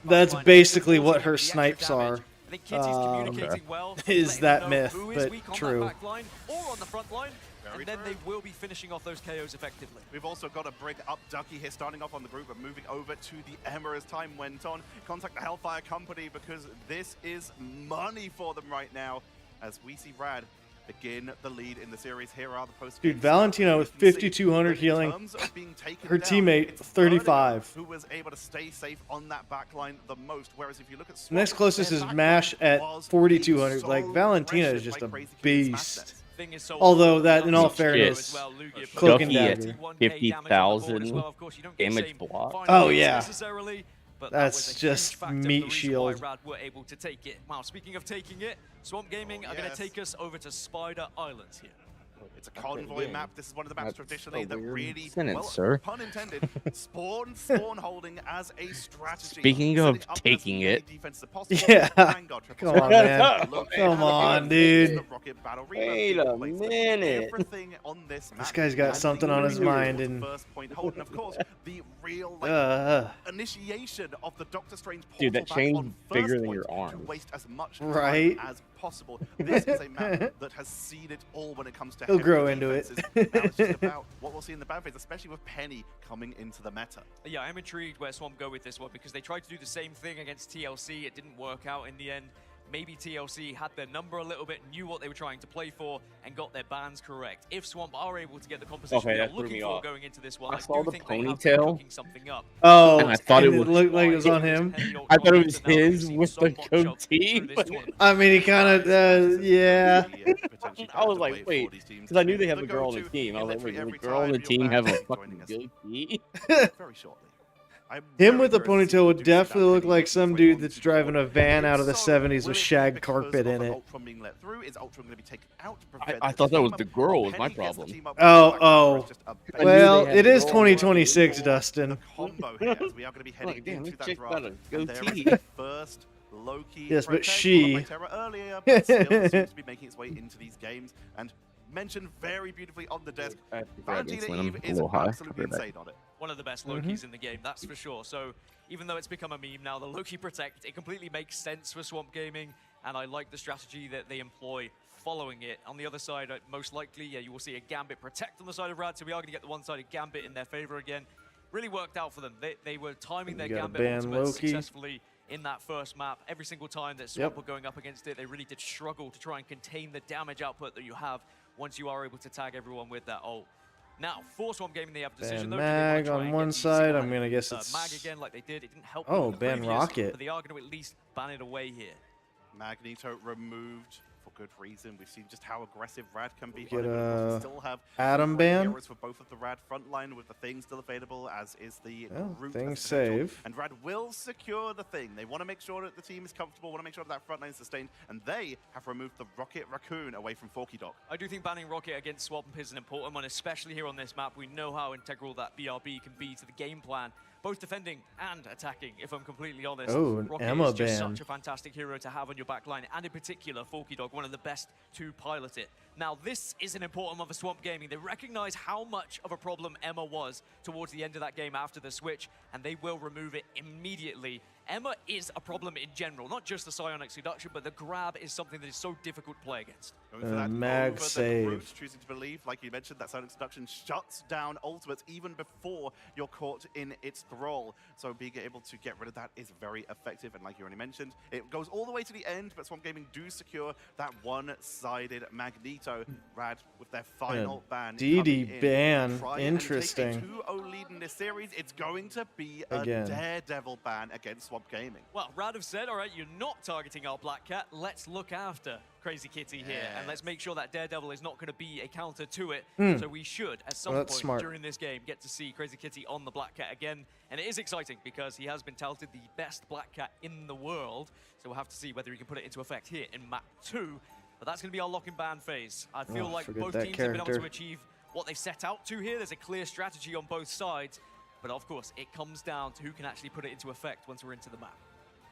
That's basically what her snipes are. Is that myth, but true. And then they will be finishing off those KOs effectively. We've also got to bring up Ducky here, starting off on the group, but moving over to the Emma as time went on. Contact the Hellfire Company, because this is money for them right now, as we see Rad begin the lead in the series. Here are the post. Dude, Valentina with 5,200 healing. Her teammate 35. Who was able to stay safe on that backline the most? Whereas if you look at Swamp, Next closest is Mash at 4,200. Like, Valentina is just a beast. Although that, in all fairness, Cloak and Dagger. 50,000 damage block. Oh yeah. That's just meat shield. Rad were able to take it. Wow, speaking of taking it, Swamp Gaming are going to take us over to Spider Islands here. It's a convoy map. This is one of the maps traditionally that really, pun intended, spawn holding as a strategy. Speaking of taking it, yeah, come on, man, come on, dude. Wait a minute. This guy's got something on his mind, and of course, the real initiation of the Doctor Strange portal Dude, that back chain's on bigger first than point your arm. to waste as much Right. time as possible. This is a map that has seen it all when it comes to He'll heavy grow into defenses. it. Now it's just about what we'll see in the ban phase, especially with Penny coming into the meta. Yeah, I'm intrigued where Swamp go with this one because they tried to do the same thing against TLC. It didn't work out in the end. Maybe TLC had their number a little bit, knew what they were trying to play for, and got their bans correct. If Swamp are able to get the composition they're looking for going into this one, I I saw do the think they have been ponytail. cooking something up. Oh, and I thought it it looked like it was on him. I thought it was his with the goatee. I mean, he kind of, yeah. I was like, wait, because I knew they have a girl on the team. I was like, wait, does the girl on the team have a fucking goatee? Very shortly. Him with a ponytail would definitely look like some dude that's driving a van out of the 70s with shag carpet in it. I thought that was the girl was my problem. Oh. Well, it is 2026, Dustin. Combo here as we are going to be heading into that draft. And there is the first Loki. Yes, but protect, she- followed by Terra earlier, but still seems to be making its way into these games. And mentioned very beautifully on the desk, Valentina Eve is absolutely insane on it. One of the best Lokis in the game, that's for sure. So even though it's become a meme now, the Loki Protect, it completely makes sense for Swamp Gaming, and I like the strategy that they employ following it. On the other side, most likely, yeah, you will see a Gambit Protect on the side of Rad, so we are going to get the one-sided Gambit in their favor again. Really worked out for them. They were timing their Gambit ultimates successfully in that first map. Every single time that Swamp were going up against it, they really did struggle to try and contain the damage output that you have once you are able to tag everyone with that ult. Now, for Swamp Gaming, they have a decision. Ban Mag on one side. I'm gonna guess it's Mag again, like they did. It didn't help. Oh, ban Rocket. But they are going to at least ban it away here. Magneto removed for good reason. We've seen just how aggressive Rad can be. Get We still have Atom ban. heroes for both of the Rad frontline with the Thing still available, as is the Root. Thing as potential. save. And Rad will secure the Thing. They want to make sure that the team is comfortable, want to make sure that frontline is sustained, and they have removed the Rocket Raccoon away from Forky Dog. I do think banning Rocket against Swamp is an important one, especially here on this map. We know how integral that BRB can be to the game plan, both defending and attacking, if I'm completely honest. Oh, an Rocket Emma is just ban. such a fantastic hero to have on your back line, and in particular, Forky Dog, one of the best to pilot it. Now, this is an important one for Swamp Gaming. They recognize how much of a problem Emma was towards the end of that game after the switch, and they will remove it immediately. Emma is a problem in general, not just the psionic seduction, but the grab is something that is so difficult to play against. Mag save. Root, choosing to believe, like you mentioned, that Silent Seduction shuts down ultimates even before you're caught in its thrall. So being able to get rid of that is very effective. And like you already mentioned, it goes all the way to the end, but Swamp Gaming do secure that one-sided Magneto. Rad with their final ban. DD ban. Try Interesting. And take a 2-0 lead in this series. It's going to be a Again. Daredevil ban against Swamp Gaming. Well, Rad have said, all right, you're not targeting our Black Cat. Let's look after Crazy Kitty here, and let's make sure that Daredevil is not going to be a counter to it. So we should, at some point during this game, get to see Crazy Kitty on the Black Cat again. And it is exciting because he has been touted the best Black Cat in the world. So we'll have to see whether he can put it into effect here in map 2. But that's going to be our lock and ban phase. I feel like both teams have been able to achieve what they've set out to here. There's a clear strategy on both sides. But of course, it comes down to who can actually put it into effect once we're into the map.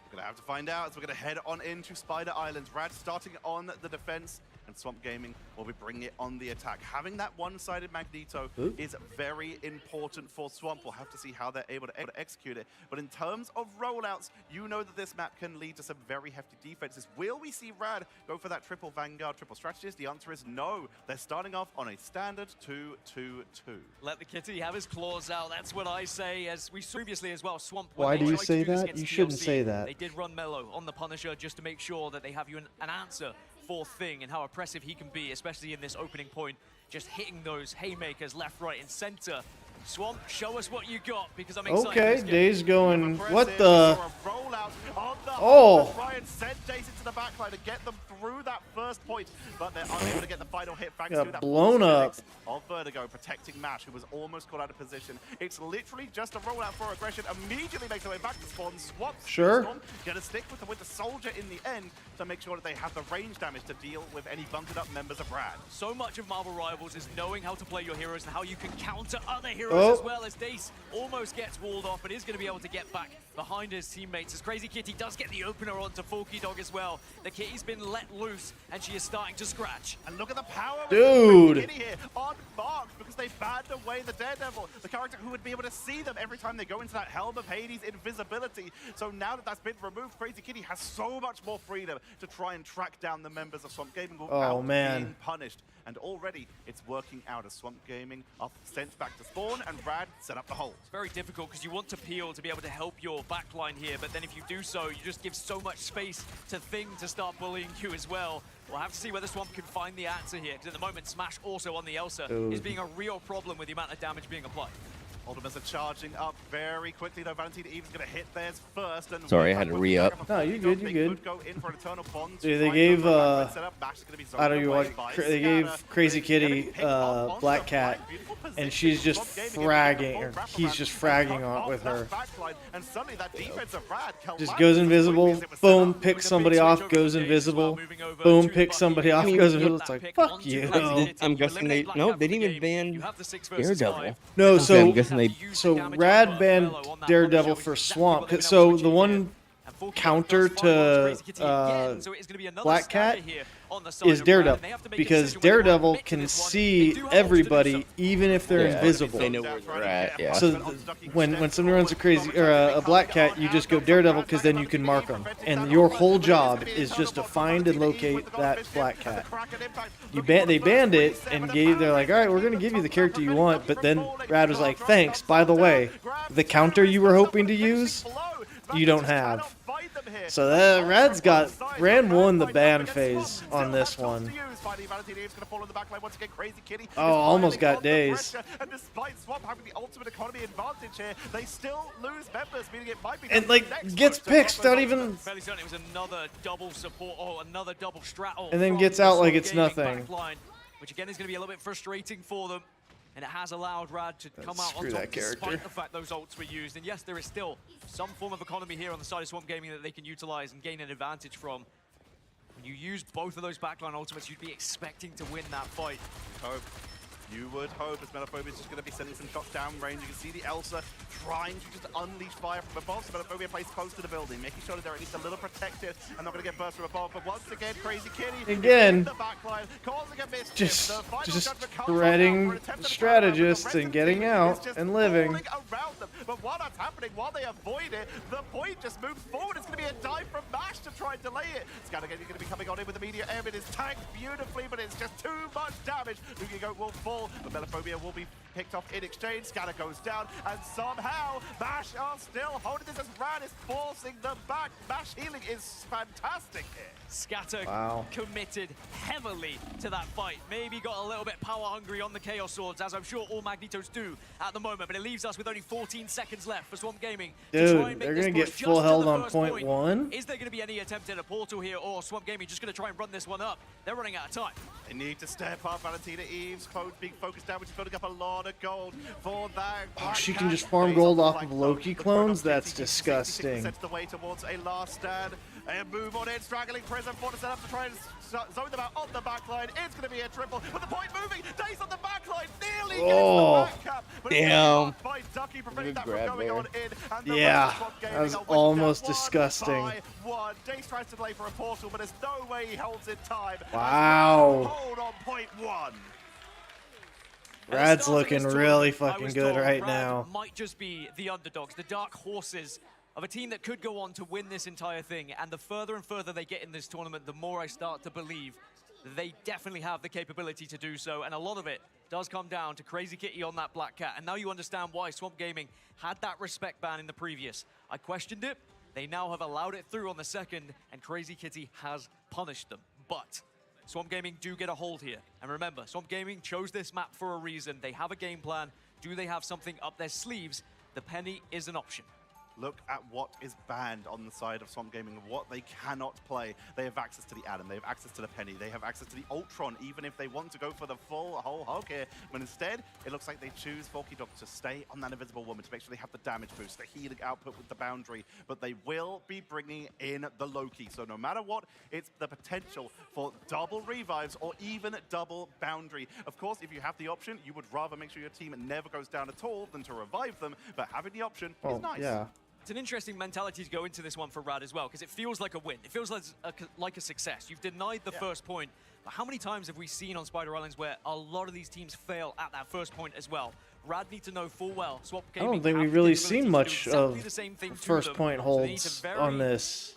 We're going to have to find out as we're going to head on into Spider Island. Rad starting on the defense, and Swamp Gaming will be bringing it on the attack. Having that one-sided Magneto is very important for Swamp. We'll have to see how they're able to execute it. But in terms of rollouts, you know that this map can lead to some very hefty defenses. Will we see Rad go for that triple Vanguard, triple strategist? The answer is no. They're starting off on a standard 2-2-2. Let the Kitty have his claws out. That's what I say. As we saw previously as well, Swamp. Why do you say that? You shouldn't say that. They did run Mellow on the Punisher just to make sure that they have you an answer for Thing and how oppressive he can be, especially in this opening point, just hitting those haymakers left, right, and center. Swamp, show us what you got, because I'm excited. Okay, Days going, what the? Oh! Ryan sent Days into the backline to get them through that first point, but they're unable to get the final hit thanks to that blown up of Vertigo protecting Mash, who was almost caught out of position. It's literally just a rollout for aggression. Immediately makes their way back to spawn. Swap. Sure. Gonna stick with the Winter Soldier in the end to make sure that they have the range damage to deal with any bunkered up members of Rad. So much of Marvel Rivals is knowing how to play your heroes and how you can counter other heroes as well, as Dace almost gets walled off, but is going to be able to get back behind his teammates as Crazy Kitty does get the opener onto Forky Dog as well. well. The Kitty's been let loose, and she is starting to scratch. And look at the power Dude. with Kitty here, unmarked, because they banned away the Daredevil, the character who would be able to see them every time they go into that Helm of Hades invisibility. So now that that's been removed, Crazy Kitty has so much more freedom to try and track down the members of Swamp Gaming without being punished. And already it's working out as Swamp Gaming are sent back to spawn and Rad set up the hold. It's very difficult because you want to peel to be able to help your backline here, but then if you do so, you just give so much space to Thing to start bullying you as well. We'll have to see whether Swamp can find the answer here, because at the moment, Smash also on the Elsa is being a real problem with the amount of damage being applied. Ultimates are charging up very quickly, though. Valentina Eve's going to hit theirs first. And Sorry, I had to re-up. No, you're good, you're good. Go in for an eternal bond. Dude, they gave, I don't know what, they gave Crazy Kitty Black Cat, and she's just fragging, or he's just fragging on with her. Just goes invisible, boom, picks somebody off, goes invisible, boom, picks somebody off, goes invisible. It's like, fuck you. I'm guessing they didn't even ban Daredevil. No, so so Rad banned Daredevil for Swamp. So the one counter to Black Cat is Daredevil, because Daredevil can see everybody even if they're invisible. They know where they're at. Yeah. So when somebody runs a crazy or a Black Cat, you just go Daredevil, because then you can mark them, and your whole job is just to find and locate that Black Cat. They banned it and they're like, all right, we're gonna give you the character you want, but then Rad was like, thanks, by the way, the counter you were hoping to use, you don't have. So Rad won the ban phase on this one. Oh, almost got dazed. And despite Swamp having the ultimate economy advantage here, they still lose members, meaning it might be and like gets picked without even. Fairly certain it was another double support or another double strat. And then gets out like it's nothing. Backline, which again is going to be a little bit frustrating for them. And it has allowed Rad to come out on top despite the fact those ults were used. And yes, there is still some form of economy here on the side of Swamp Gaming that they can utilize and gain an advantage from. When you use both of those backline ultimates, you'd be expecting to win that fight. You would hope, as Melaphobia is just going to be sending some shots down range. You can see the Elsa trying to just unleash fire from above. So Melaphobia plays close to the building, making sure that they're at least a little protected and not going to get burst from above. But once again, Crazy Kitty again, the backline, causing a mischief. just spreading strategists and getting out and living. Around them. But while that's happening, while they avoid it, the point just moves forward. It's going to be a dive from Mash to try and delay it. Scattergun is going to be coming on in with the media air. It is tanked beautifully, but it's just too much damage. Lugigo will fall. But Melaphobia will be picked off in exchange. Scatter goes down, and somehow Mash are still holding this as Rad is forcing them back. Mash healing is fantastic here. Scatter committed heavily to that fight. Maybe got a little bit power hungry on the Chaos Swords, as I'm sure all Magnetos do at the moment. But it leaves us with only 14 seconds left for Swamp Gaming. Dude, they're going to get full held on point one. Is there going to be any attempt at a portal here, or Swamp Gaming just going to try and run this one up? They're running out of time. They need to step up. Valentina Eve's being focused down, which is building up a lot of gold for that. Oh, she can just farm gold off of Loki clones? That's disgusting. Sets the way towards a last stand. And move on in, straggling Prism for to set up to try and zone them out on the backline. It's going to be a triple, with the point moving. Daze on the backline, nearly gets the back cap. Damn. By Ducky, preventing that from going on in. And the yeah, that was almost disgusting. Daze tries to play for a portal, but there's no way he holds in time. Wow. Hold on point one. Rad's looking really fucking good right now. Might just be the underdogs, the dark horses of a team that could go on to win this entire thing. And the further and further they get in this tournament, the more I start to believe they definitely have the capability to do so. And a lot of it does come down to Crazy Kitty on that Black Cat. And now you understand why Swamp Gaming had that respect ban in the previous. I questioned it. They now have allowed it through on the second, and Crazy Kitty has punished them. But Swamp Gaming do get a hold here. And remember, Swamp Gaming chose this map for a reason. They have a game plan. Do they have something up their sleeves? The penny is an option. Look at what is banned on the side of Swamp Gaming, what they cannot play. They have access to the Atom, they have access to the Penny, they have access to the Ultron, even if they want to go for the full whole hog here. But instead, it looks like they choose Forky Dog to stay on that Invisible Woman to make sure they have the damage boost, the healing output with the Boundary. But they will be bringing in the Loki. So no matter what, it's the potential for double revives or even double Boundary. Of course, if you have the option, you would rather make sure your team never goes down at all than to revive them. But having the option is nice. Yeah. It's an interesting mentality to go into this one for Rad as well, because it feels like a win. It feels like a success. You've denied the first point. But how many times have we seen on Spider Islands where a lot of these teams fail at that first point as well? Rad need to know full well. Swap I don't think we've really seen much of first point holds on this.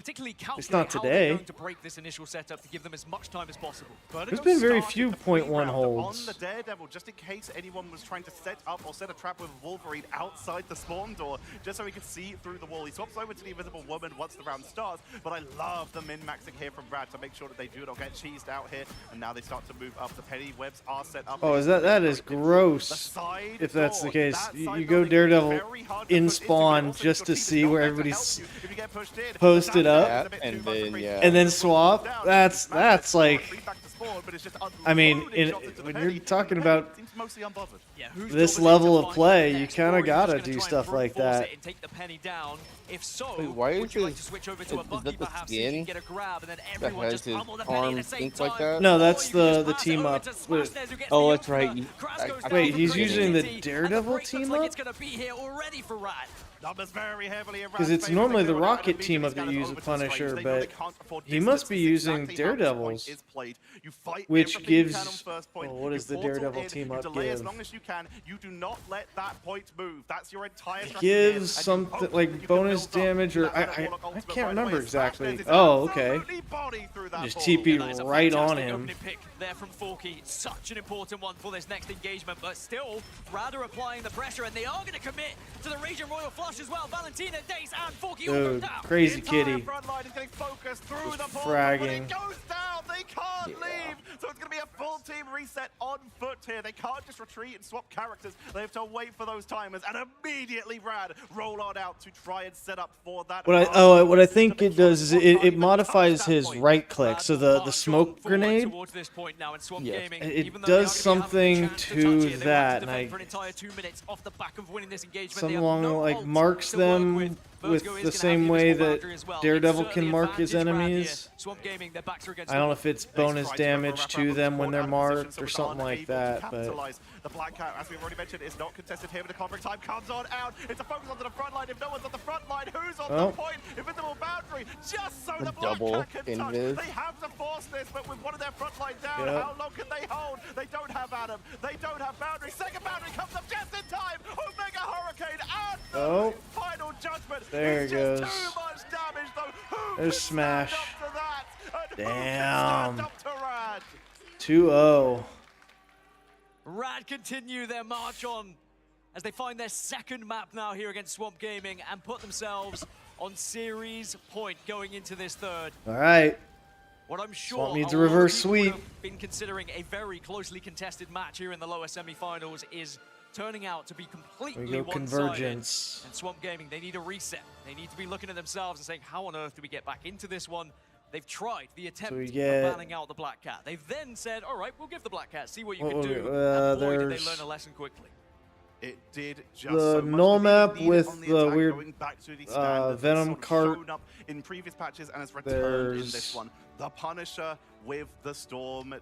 It's not today. To break this initial setup to give them as much time as possible. There's been very few .1 holds. On the Daredevil, just in case anyone was trying to set up or set a trap with Wolverine outside the spawn door, just so he could see through the wall. He swaps over to the Invisible Woman once the round starts, but I love the min-maxing here from Rad to make sure that they do not get cheesed out here, and now they start to move up. The penny webs are set up. Oh, is that is gross. If that's the case, you go Daredevil in spawn just to see where everybody's posted up, and then swap. That's like, I mean, when you're talking about this level of play, you kind of gotta do stuff like that. If so, wait, why is it? Is that the skin that has his arms, things like that? No, that's the team up. Oh, that's right. Wait, he's using the Daredevil team up? Because it's normally the Rocket team up that uses Punisher, but he must be using Daredevils, which gives. Oh, what does the Daredevil team up give? As long as you can, you do not let that point move. That's your entire. It gives something like bonus damage, or I can't remember exactly. Oh, okay. Just TP right on him. There from Forky, such an important one for this next engagement, but still, Rad are applying the pressure, and they are going to commit to the Region Royal Flush as well. Valentina, Dace, and Forky all Dude, down. crazy kitty. Fragging. They can't leave, so it's going to be a full team reset on foot here. They can't just retreat and swap characters. They have to wait for those timers, and immediately Rad roll on out to try and set up for that. What I think it does is it modifies his right click, so the smoke grenade. Yeah. It does something to that, and something along like marks them with the same way that Daredevil can mark his enemies. I don't know if it's bonus damage to them when they're marked or something like that, but the Black Cat, as we've already mentioned, is not contested here, but the conflict time comes on out. It's a focus onto the front line. If no one's on the front line, who's on the point? Invisible boundary, just so the Black Cat can touch. They have to force this, but with one of their front line down, how long can they hold? They don't have Adam. They don't have boundary. Second boundary comes up just in time. Omega Hurricane and the final judgment. There it goes. Too much damage, though. Who there's Smash. Damn. 2-0. Rad continue their march on as they find their second map now here against Swamp Gaming and put themselves on series point going into this third. All right. What I'm sure Swamp needs a reverse sweep. Been considering a very closely contested match here in the lower semifinals is turning out to be completely one-sided. Convergence. And Swamp Gaming, they need a reset. They need to be looking at themselves and saying, how on earth do we get back into this one? They've tried the attempt of banning out the Black Cat. They've then said, all right, we'll give the Black Cat, see what you can do. And boy, did they learn a lesson quickly. It did just the so null map with the weird Venom cart up in previous patches and has returned in this one. The Punisher with the Storm.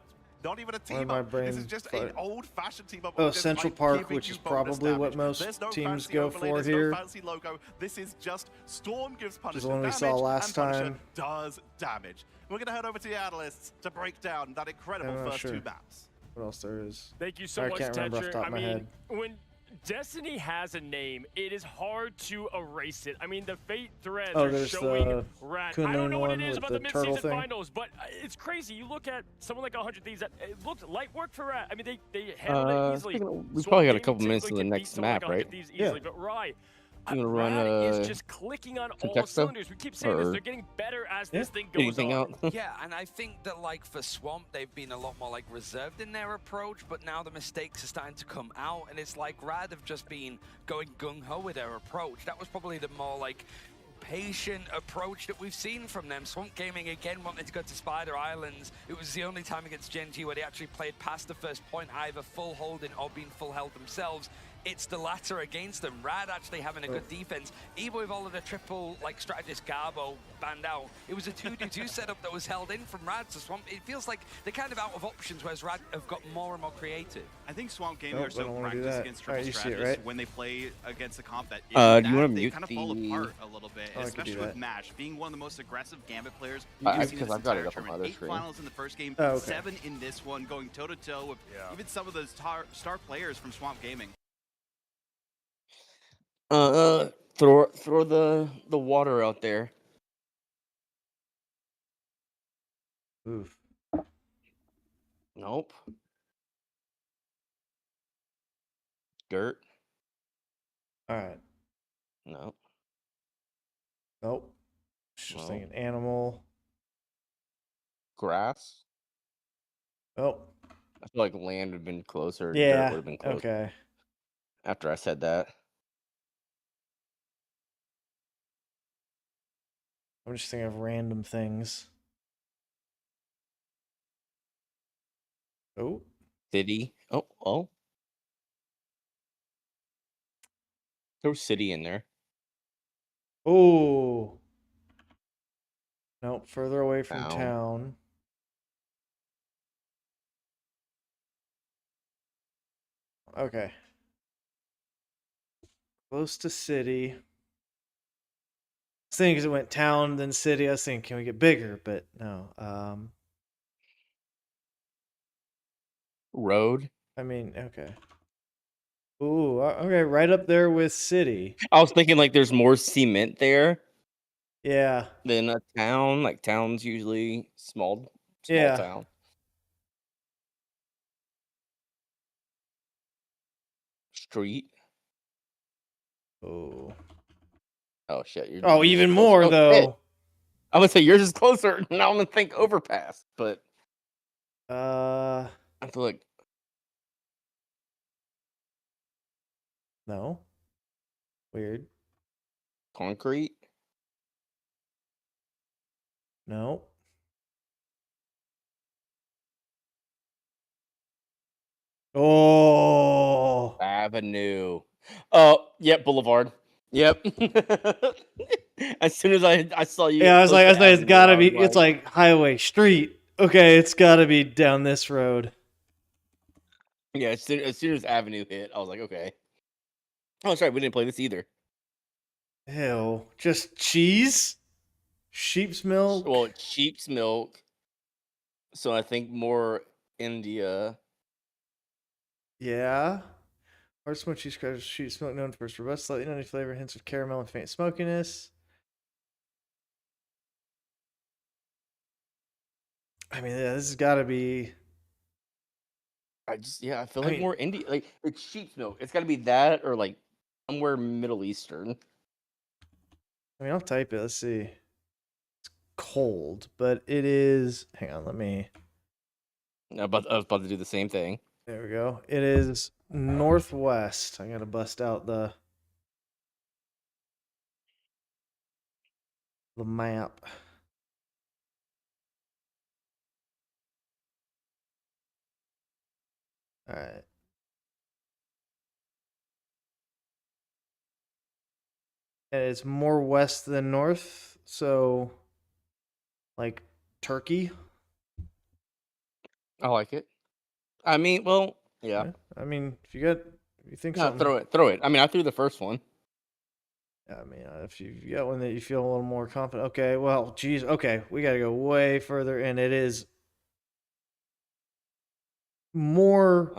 Not even a team up. This is just an old-fashioned team up. Oh, Central Park, which is probably what most teams go for here. No fancy logo. This is just Storm gives Punisher the one we damage, saw last and Punisher time. does damage. We're going to head over to the analysts to break down that incredible first two maps. What else there is? Thank you so I much, can't remember off the top Tetra. of my head. When Destiny has a name, it is hard to erase it. I mean, the Fate threads Oh, are there's showing the Rad. Kunlun I don't know what one it is with about the the mid-season turtle thing. finals, but it's crazy. You look at someone like 100 Thieves, that it looked light work for Rad. I mean, they handled it easily. We probably got a couple minutes in the next map, right? Yeah. But Rad is just clicking on all cylinders. We keep saying this. They're getting better as this thing goes on. Yeah, and I think that, like, for Swamp, they've been a lot more, like, reserved in their approach, but now the mistakes are starting to come out, and it's like Rad have just been going gung-ho with their approach. That was probably the more, like, patient approach that we've seen from them. Swamp Gaming again wanted to go to Spider Islands. It was the only time against Gen G where they actually played past the first point, either full holding or being full held themselves. It's the latter against them. Rad actually having a good defense. Even with all of the triple, like, strategist Garbo banned out, it was a 2-2 setup that was held in from Rad. So Swamp, it feels like they're kind of out of options, whereas Rad have got more and more creative. I think Swamp Gaming are so practiced against triple strategists when they play against a comp that do you want to they mute kind of fall apart a little bit, especially with Match being one of the most aggressive Gambit players Because seen in this I've got it entire up on my tournament. other 8 screen. finals in the first game, 7 in this one, going toe-to-toe with even some of the star players from Swamp Gaming. Throw the water out there. Oof. Nope. Dirt. All right. No. Nope. Just thinking animal. Grass. Oh. I feel like land would have been closer. Yeah. Dirt would have been closer. Okay. After I said that. I'm just thinking of random things. Oh. City. Oh. Throw city in there. Oh. Nope. Further away from town. Okay. Close to city. I was thinking because it went town, then city. I was thinking, can we get bigger? But no. Road. I mean, okay. Ooh, okay, right up there with city. I was thinking like there's more cement there. Yeah. Than a town. Like towns usually small Yeah. town. Street. Oh. Oh shit! You're even more though. Shit. I'm gonna say yours is closer. Now I'm gonna think overpass, but I feel like no. Weird. Concrete. No. Oh. Avenue. Oh, yep. Boulevard. Yep. As soon as I saw you. Yeah, I was like, it's gotta be. It's like highway, street. Okay, it's gotta be down this road. Yeah, as soon as Avenue hit, I was like, okay. Oh, that's right. We didn't play this either. Ew. Just cheese? Sheep's milk? Well, sheep's milk. So I think more India. Yeah. Hard smoked cheese crust, sheep's milk known for its robust, slightly nutty flavor, hints of caramel and faint smokiness. I mean, yeah, this has got to be. I feel like more India. Like it's sheep's milk. It's got to be that or like somewhere Middle Eastern. I mean, I'll type it. Let's see. It's cold, but it is. Hang on, let me. I was about to do the same thing. There we go. It is northwest. I gotta bust out the map. All right. And it's more west than north, so like Turkey. I like it. I mean, well, yeah. I mean, if you think no, something, throw it. I mean, I threw the first one. I mean, if you got one that you feel a little more confident, okay. Well, geez, okay, we got to go way further, and it is more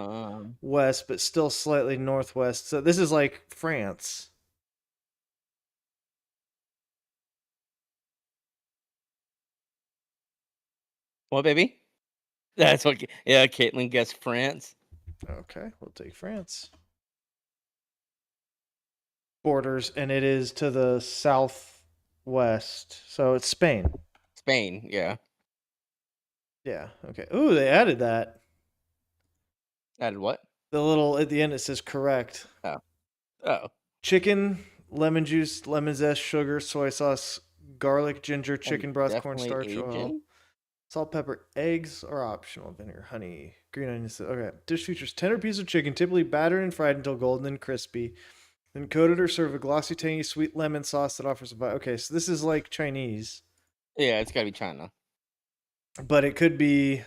west, but still slightly northwest. So this is like France. What, baby? That's what. Yeah, Caitlin guessed France. Okay, we'll take France. Borders, and it is to the southwest. So it's Spain. Spain, yeah. Yeah, okay. Ooh, they added that. Added what? The little, at the end it says correct. Oh. Chicken, lemon juice, lemon zest, sugar, soy sauce, garlic, ginger, chicken broth, cornstarch, oil. Salt, pepper, eggs are optional. Vinegar, honey, green onions. Okay. Dish features tender piece of chicken, typically battered and fried until golden and crispy. Then coated or served with glossy, tangy, sweet lemon sauce that offers a bite. Okay, so this is like Chinese. Yeah, it's gotta be China. But it could be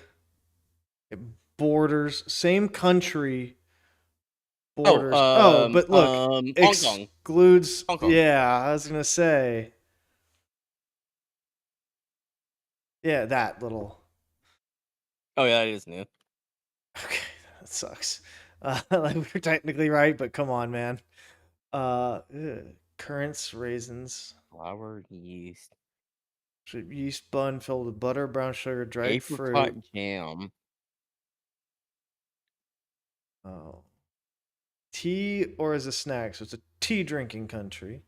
borders, same country. Borders. But look, Hong Kong. excludes. Hong Kong. Yeah, I was gonna say. Yeah, that little. Oh yeah, it is new. Okay, that sucks. Like we were technically right, but come on, man. Currants, raisins, flour, yeast, yeast bun filled with butter, brown sugar, dried apricot fruit, jam. Oh, tea or as a snack. So it's a tea drinking country,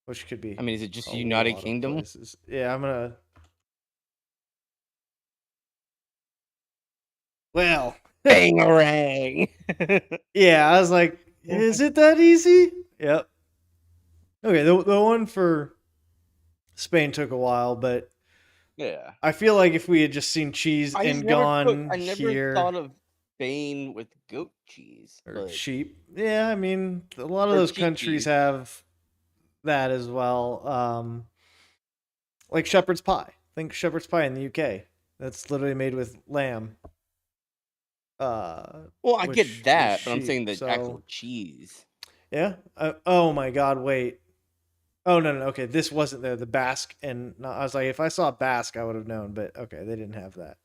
which could be. I mean, is it just United Kingdom? Yeah, I'm gonna. Well, bangarang. Yeah, I was like, is it that easy? Yep. Okay, the one for Spain took a while, but yeah, I feel like if we had just seen cheese and gone I never here, thought of Spain with goat cheese or sheep. Yeah, I mean, a lot of those countries have that as well. Like shepherd's pie. Think shepherd's pie in the UK. That's literally made with lamb. Well, I get that, but I'm saying the actual cheese. Yeah. Oh my God! Wait. Oh no. Okay, this wasn't there. The Basque and no, I was like, if I saw Basque, I would have known. But okay, they didn't have that.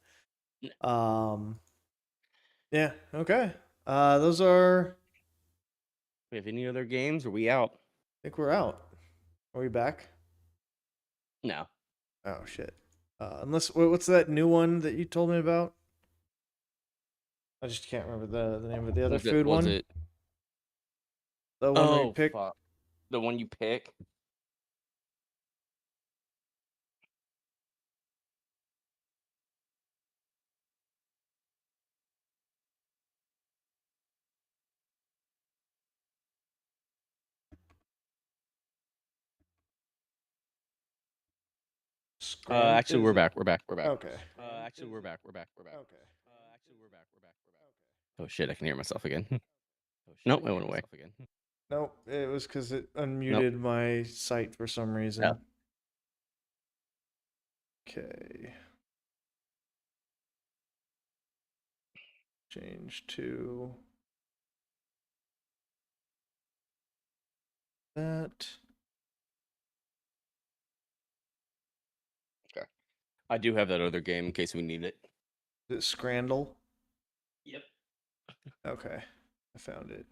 Yeah. Okay. Those are. We have any other games? Are we out? I think we're out. Are we back? No. Oh shit. Unless what's that new one that you told me about? I just can't remember the name of the other food one. Was it? The one you pick. Fuck. The one you pick. Actually, we're back. We're back. Okay. Actually, we're back. Okay. Actually, we're back. Oh shit! I can hear myself again. Nope, I went away. Nope, it was because it unmuted my site for some reason. Yep. Okay. Change to that. Okay. I do have that other game in case we need it. Is it Scrandle? Yep. Okay, I found it.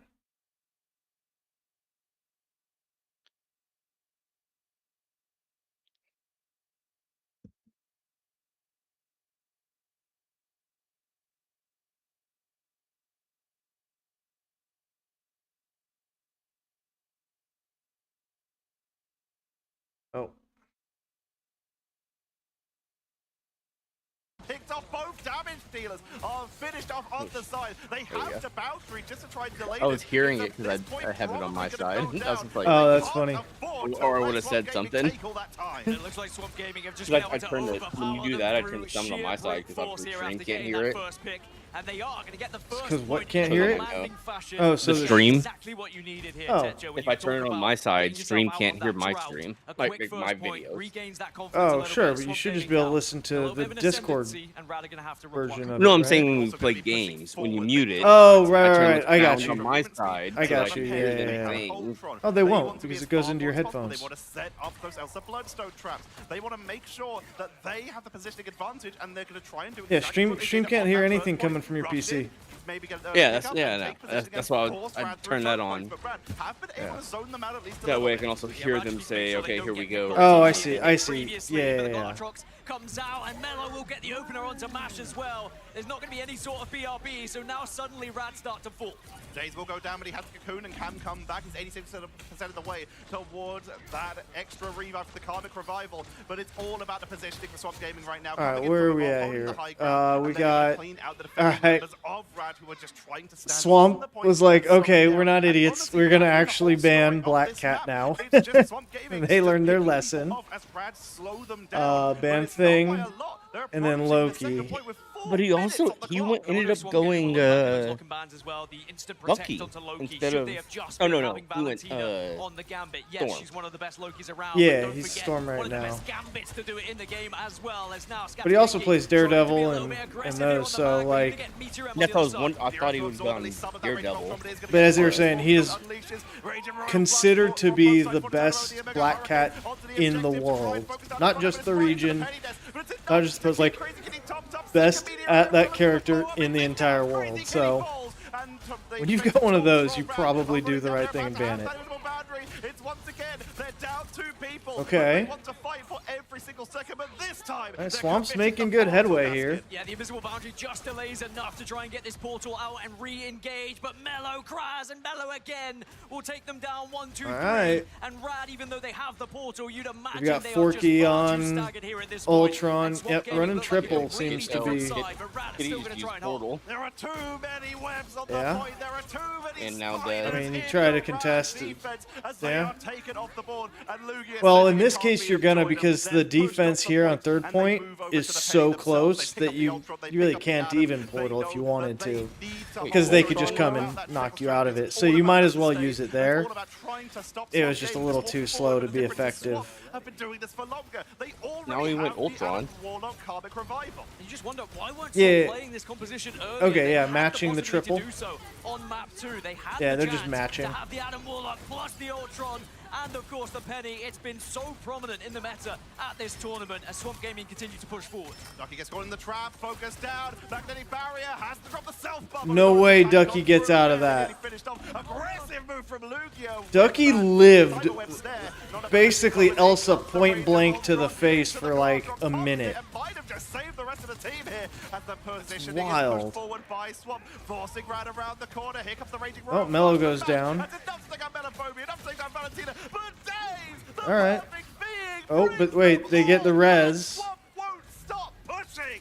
Oh. Picked off both damage dealers. Finished off on the side. They have to bounce just to try and delay I was hearing it because I have it on my side. That was like, oh, that's funny. Or I would have said something. It looks like Swamp Gaming have just Like I turned it when you do that. I turn the sound on my side because obviously stream can't hear it. And they are going to get the first because what can't hear it? Oh, so the stream. Exactly what you needed here, oh, Techo, if I turn it on my side, stream can't hear my stream, like my videos. Oh, sure, but you should just be able to listen to the Discord version of it. No, I'm saying when we play games, when you mute it. Oh, right. I got you. On my side, I got you. Yeah. Oh, they won't because it goes into your headphones. They want to set up those Elsa Bloodstone traps. They want to make sure that they have the positioning advantage, and they're going to try and do. Yeah, stream can't hear anything coming from your PC. Yeah, that's why I turn that on. Yeah. That way I can also hear them say, "Okay, here we go." Oh, I see. Yeah. Comes out, and Mello will get the opener onto Mash as well. There's not going to be any sort of BRB, so now suddenly Rad start to fall. Jays will go down, but he has Cocoon and can come back. He's 86% of the way towards that extra revive for the Karmic Revival, but it's all about the positioning for Swamp Gaming right now. Alright, where are we at here? We got... Alright. Swamp was like, okay, we're not idiots. We're going to actually ban Black Cat now. They learned their lesson. Ban Thing, and then Loki. But he also ended up going Lucky instead of no he went on the gambit. Yes, Storm. she's one of the best Lokis around. Yeah, he's Storm right one of the now. best gambits to do it in the game as well. As now But he also plays Daredevil and those, so like. I thought he was on Daredevil. But as you were saying, he is considered to be the best Black Cat in the world. Not just the region, not just the like best at that character in the entire world. So when you've got one of those, you probably do the right thing and ban it. Okay. Swamp's making good headway here. Yeah, the invisible boundary just delays enough to try and get this portal out and re-engage, but Mello cries and Mello again will take them down 1, 2, 3. Alright. And Rad, even though they have the portal, you'd imagine We got they Forky are on just staggered here at this point. Ultron. Yep, running triple seems to be. There are too many webs on the Yeah. point. There are too many. And now I mean, you try to contest it. Yeah. Taken off the board, and Lugia Well, in this case, you're gonna, because the defense here on third point is so close that you really can't even portal if you wanted to, because they could just come and knock you out of it. So you might as well use it there. It was just a little too slow to be effective. Have been doing this for longer. They Now he went Ultron. Warlock Karmic Revival. You just wonder why weren't Yeah. playing this composition earlier? Okay, They yeah, had matching the possibility triple. to do so on map 2. They had Yeah, the they're just chance matching. to have the Adam Warlock plus the Ultron and of course the Penny. It's been so prominent in the meta at this tournament as Swamp Gaming continue to push forward. Ducky gets caught in the trap, focus down, magnetic barrier, has to drop the self bubble. No way Ducky gets out of that. Aggressive move from Lugia. Ducky lived basically Elsa point blank to the face for like a minute. Might have just saved the rest of the team here as the positioning is Wild. pushed forward by Swamp, forcing right around the corner. Here comes the raging Oh, Mello goes down. That's enough to take out Melophobia, enough to take out Valentina, but Dave, the All right. perfect being, Oh, but wait, they get the res. Swamp won't stop pushing.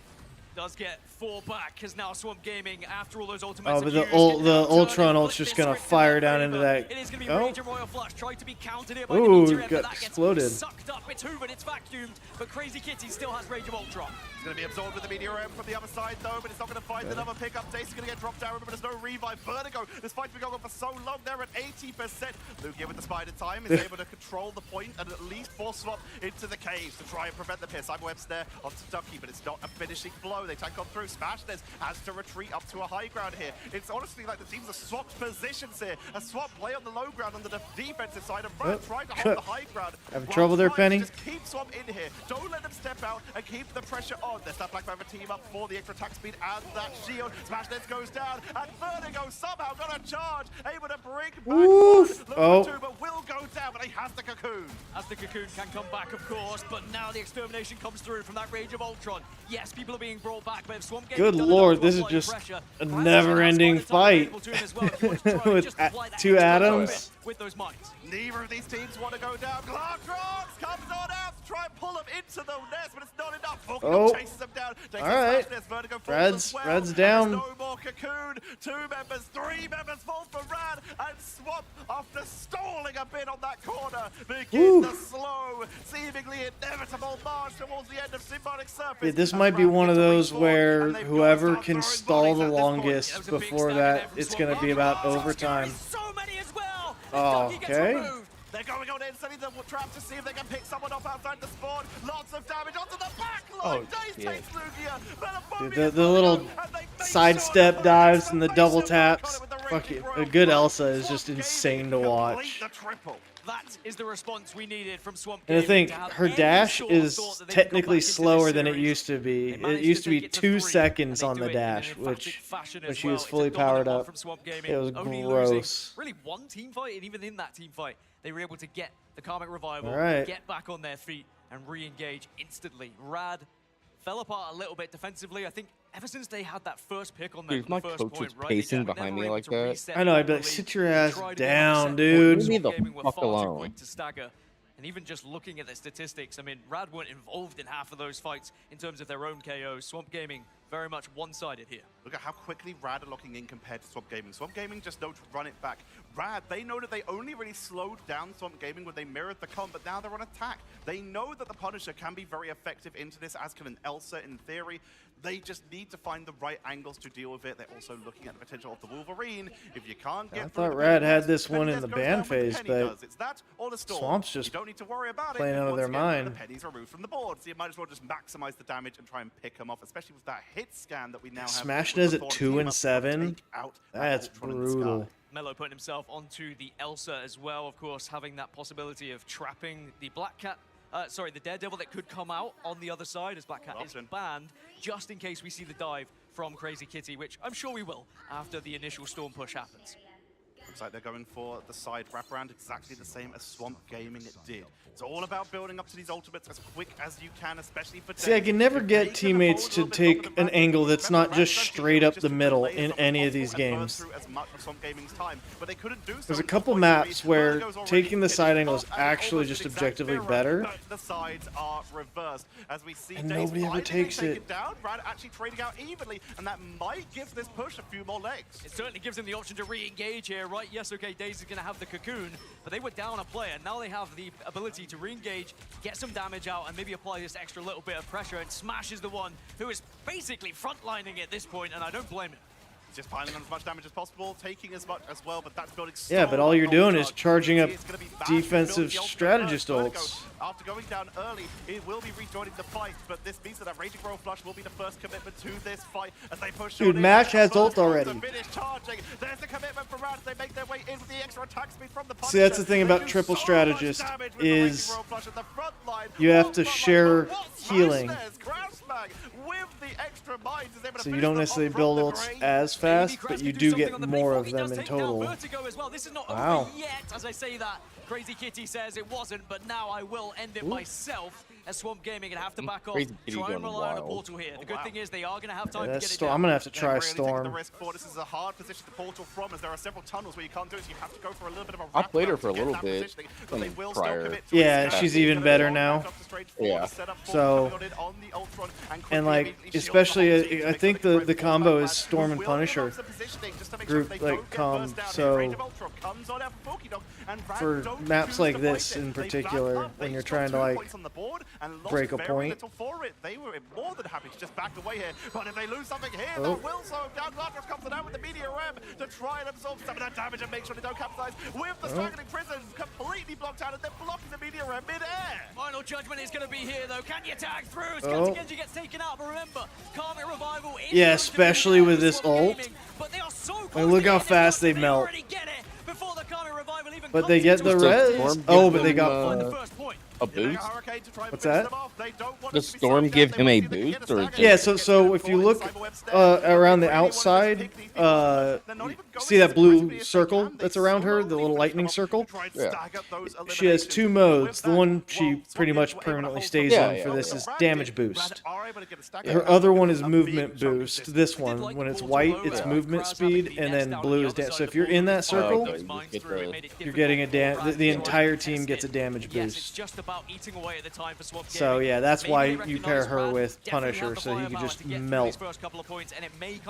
Does get 4 back because now Swamp Gaming, after all those ultimates, Oh, but the Ultron ult's just gonna fire down into that. It is going to be Oh. Rage and Royal Flush. Tried to be countered here by Ooh, Dimitri, but got that gets exploded. sucked up. It's hoovered, it's vacuumed, but Crazy Kitty still has Rage of Ultron. It's going to be absorbed with the Meteor M from the other side, though, but it's not going to find another pickup. Dace is going to get dropped down. Remember, there's no revive. Vertigo, this fight's been going on for so long. They're at 80%. Lugia with the spider time is able to control the point and at least force Swamp into the caves to try and prevent the piss. I'm web snare onto Ducky, but it's not a finishing blow. They tank on through. Smashness has to retreat up to a high ground here. It's honestly like the teams have swapped positions here. A Swamp play on the low ground on the defensive side, and Brad trying to hold the high ground. Having trouble there, Penny? Just keep Swamp in here. Don't let them step out and keep the pressure on. There's that Black Mamba team up for the extra attack speed and that shield. Smashness goes down, and Vertigo somehow got a charge, able to bring back Oof. one. Oh. Two, but will go down, but he has the cocoon. As the Cocoon can come back, of course, but now the extermination comes through from that Rage of Ultron. Yes, people are being brought back, but if Swamp Gaming Good doesn't lord, know this to is apply just pressure, a Brad never-ending has got the time fight available to him as well. If he wants to try and with just apply that two extra Adams. bit with those mines. Neither of these teams want to go down. Clarkrox comes on out to try and pull him into the nest, but it's not enough. Oh. Chases them down. All right. Vertigo falls Red's as well. Red's And down. there's no more cocoon. 2 members, 3 members fall for Rad, and Swamp, after stalling a bit on that corner, begin the slow, seemingly inevitable march towards the end of Symbiotic Surface. Yeah, this might be one of those where whoever can stall the longest before that, it's going to be about overtime. So many as well. Oh, okay. They're going on in, setting the trap to see if they can pick someone off outside the spawn. Lots of damage onto the back line. Dace takes Lugia. Dude, the little sidestep dives and the double taps. Fuck it. A good Elsa is just insane to watch. That is the response we needed from Swamp And I Gaming think to have her any dash sort of is thought that they could come technically back into this slower than it series. used to be. They It managed used to be take it 2 3, seconds and on they the do it in an dash, emphatic which fashion when as she well. was It's a fully dominant powered one up, from Swamp Gaming, it was only gross. losing really one team fight, and even in that team fight, they were able to get the Karmic Revival, All right. get back on their feet, and re-engage instantly. Rad fell apart a little bit defensively. I think ever since they had that first pick on them, Dude, my the first coach point, was right, pacing they were behind never me able like to that. reset I know, I'd be the like, lead. sit your They ass tried to down, reset dude. points. Leave me the Gaming were fuck far too alone. quick to stagger. And even just looking at the statistics, I mean, Rad weren't involved in half of those fights in terms of their own KOs. Swamp Gaming very much one-sided here. Look at how quickly Rad are locking in compared to Swamp Gaming. Swamp Gaming just know to run it back. Rad, they know that they only really slowed down Swamp Gaming when they mirrored the comp, but now they're on attack. They know that the Punisher can be very effective into this, as can an Elsa in theory. They just need to find the right angles to deal with it. They're also looking at the potential of the Wolverine. If you can't get I thought Rad had this one in the ban phase, but it's that or the Storm. Swamp's just you don't need to worry about playing out of their mind. The pennies removed from the board, so you might as well just maximize the damage and try and pick them off, especially with that hit scan that we now have. Smashing is at 2 and 7. That's brutal. Melo putting himself onto the Elsa as well, of course, having that possibility of trapping the Black Cat. The Daredevil that could come out on the other side as Black Cat is banned, just in case we see the dive from Crazy Kitty, which I'm sure we will after the initial Storm push happens. Looks like they're going for the side wraparound, exactly the same as Swamp Gaming did. It's all about building up to these ultimates as quick as you can, especially for... See, I can never get teammates to take an angle that's not just straight up the middle in any of these games. There's a couple maps where taking the side angle is actually just objectively better, the sides are reversed as we see and nobody ever takes it. Rad actually trading out evenly, and that might give this push a few more legs. It certainly gives him the option to re-engage here, right? Yes, okay, Daze is going to have the cocoon, but they were down a player. Now they have the ability to re-engage, get some damage out, and maybe apply this extra little bit of pressure, and Smash is the one who is basically frontlining at this point, and I don't blame him. Just piling on as much damage as possible, taking as much as well, but that's building so yeah, but all you're doing is charging up defensive strategist ults. After going down early, it will be rejoining the fight, but this means that that Raging Royal Flush will be the first commitment to this fight as they push. Dude, Mash has ult already. There's the commitment for Rad. They make their way in with the extra attack speed from the punch. See, that's the thing about triple strategist is you have to share healing. So you don't necessarily build ults as fast, but you do get more of them in total. Wow. As I say that, Crazy Kitty says it wasn't, but now I will end it myself. As Swamp Gaming gonna have to back off, try and rely on a portal here. The good thing is they are gonna have time to get it down. I'm gonna have to try Storm. This is a hard position to portal from, as there are several tunnels where you can't do it, so you have to go for a little bit of a I played her for a little bit prior. Yeah, she's even better now. Yeah. So, and like, especially, I think the combo is Storm and Punisher group, like, so for maps like this in particular, when you're trying to, like, break a point. They were more than happy to just back away here, but if they lose something here, they will slow them down. Glatroff comes down with the Meteor Ram to try and absorb some of that damage and make sure they don't capitalize. With the Straggling Prison completely blocked out, and they're blocking the Meteor Ram mid-air. Final judgment is going to be here, though. Can you tag through? Genji gets taken out, but remember, Karmic Revival is... Yeah, especially with this ult. But they are so like, look how fast they melt. But they get the res. Oh, but they got a boost? What's that? Does Storm give him a boost? Or yeah, so if you look around the outside, see that blue circle that's around her, the little lightning circle? Yeah. She has two modes. The one she pretty much permanently stays in for this is damage boost. Her other one is movement boost. This one, when it's white, it's movement speed, and then blue is damage. So if you're in that circle, you're getting the entire team gets a damage boost. So yeah, that's why you pair her with Punisher, so he can just melt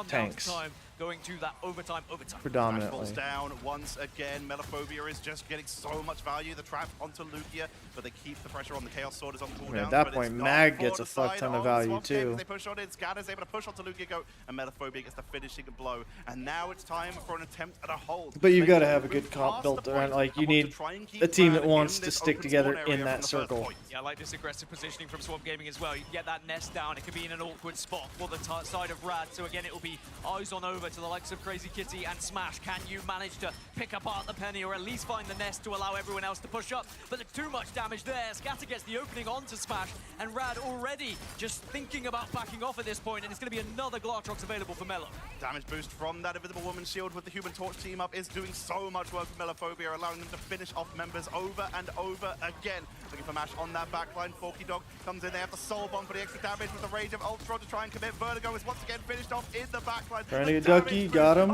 tanks. Going to that overtime. Predominantly. Down once again. Melophobia is just getting so much value. The trap onto Lugia, but they keep the pressure on the Chaos Sword is on cooldown. At that point, Mag gets a fuck ton of value too. They push on it. Scatter's able to push onto Lugia, and Melophobia gets the finishing blow. And now it's time for an attempt at a hold. But you got to have a good comp built around. Like you need a team that wants to stick together in that circle. Yeah, I like this aggressive positioning from Swamp Gaming as well. You can get that nest down. It can be in an awkward spot for the side of Rad. So again, it will be eyes on over to the likes of Crazy Kitty and Smash. Can you manage to pick apart the penny or at least find the nest to allow everyone else to push up? But there's too much damage there. Scatter gets the opening onto Smash, and Rad already just thinking about backing off at this point, and it's going to be another Glartrox available for Melo. Damage boost from that Invisible Woman shield with the Human Torch team up is doing so much work for Melophobia, allowing them to finish off members over and over again. Looking for Mash on that backline. Forky Dog comes in. They have the Soul Bomb for the extra damage with the Rage of Ultron to try and commit. Vertigo is once again finished off in the backline. Trying to get Ducky, got him.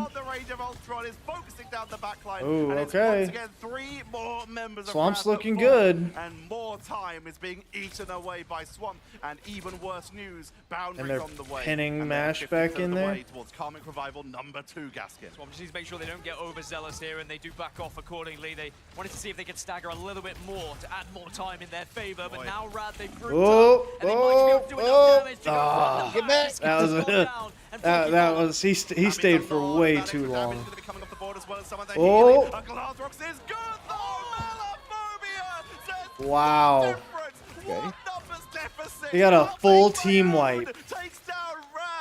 Oh, okay. Swamp's looking good. And more time is being eaten away by Swamp. And even worse news, And they're Boundary's on the way. pinning Mash back in there. Towards Karmic Revival #2 Gaskin. Swamp just needs to make sure they don't get overzealous here, and they do back off accordingly. They wanted to see if they could stagger a little bit more to add more time in their favor, but now Rad, they've grouped up, and they might be able to do enough damage to go Get back! That was he stayed for way too long. Oh! Wow. Okay. He got a full team wipe.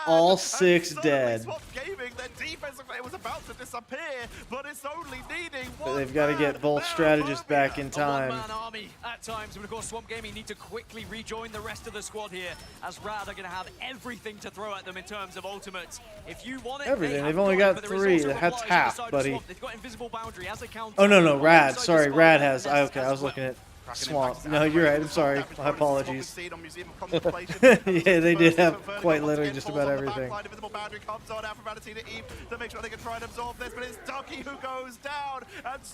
All 6 dead. But they've got to get both strategists back in time. Army at times, but of course Swamp Gaming need to quickly rejoin the rest of the squad here, as Rad are going to have everything to throw at them in terms of ultimates. If you want it, everything. They've only got 3. That's half, buddy. They've got invisible boundary as a counter. Oh no, Rad. Sorry, Rad has. Okay, I was looking at Swamp. No, you're right. I'm sorry. My apologies. Yeah, they did have quite literally just about everything.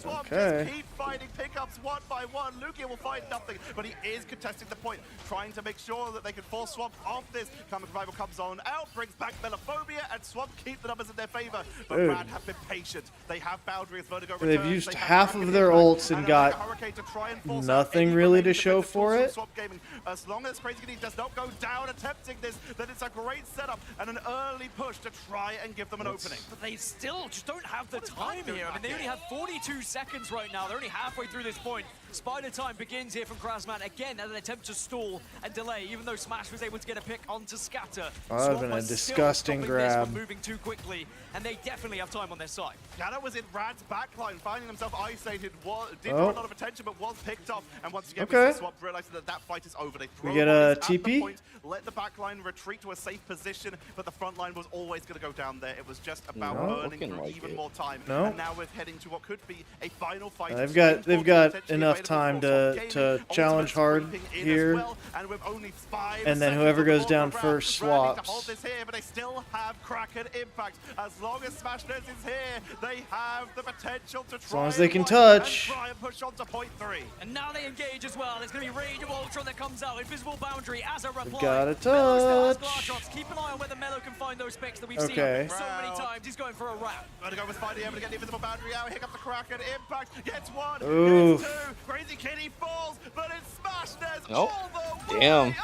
Okay. Keep fighting pickups one by one. Lugia will find nothing, but he is contesting the point, trying to make sure that they can force Swamp off this. Karmic Revival comes on out, brings back Melophobia, and Swamp keep the numbers in their favor. But Dude. Rad have been patient. They have Boundary as Vertigo returns. They've used half of their ults and got nothing really to show for it. As long as Crazy Kitty does not go down attempting this, then it's a great setup and an early push to try and give them an opening. But they still just don't have the time here. I mean, they only have 42 seconds right now. They're only halfway through this point. Spider time begins here from Krasman again at an attempt to stall and delay, even though Smash was able to get a pick onto Scatter. Oh, that would have been a disgusting grab. Moving too quickly, and they definitely have time on their side. Scatter was in Rad's backline, finding himself isolated, didn't draw a lot of attention, but was picked off. And once again, we see Swamp realizing that that fight is over. They throw we get a TP, TP? let the backline retreat to a safe position, but the front line was always going to go down there. It was just about burning through even more time. And now we're heading to what could be a final fight. They've got enough time to challenge hard here, and then whoever goes down first swaps. But they still have Kraken impact. As long as Smashness is here, they have the potential to try as long as they can touch. And push on to point 3. And now they engage as well. There's going to be Rage of Ultra that comes out. Invisible Boundary as a reply. Gotta touch. Keep an eye on whether Melo can find those specs that we've seen so many times. He's going for a wrap. Gotta go with Spidey, able to get the Invisible Boundary out. Here comes the Kraken impact. Gets 1. Ooh. Gets 2. Crazy Kitty falls, but it's Smashness Nope. all the way Damn. again.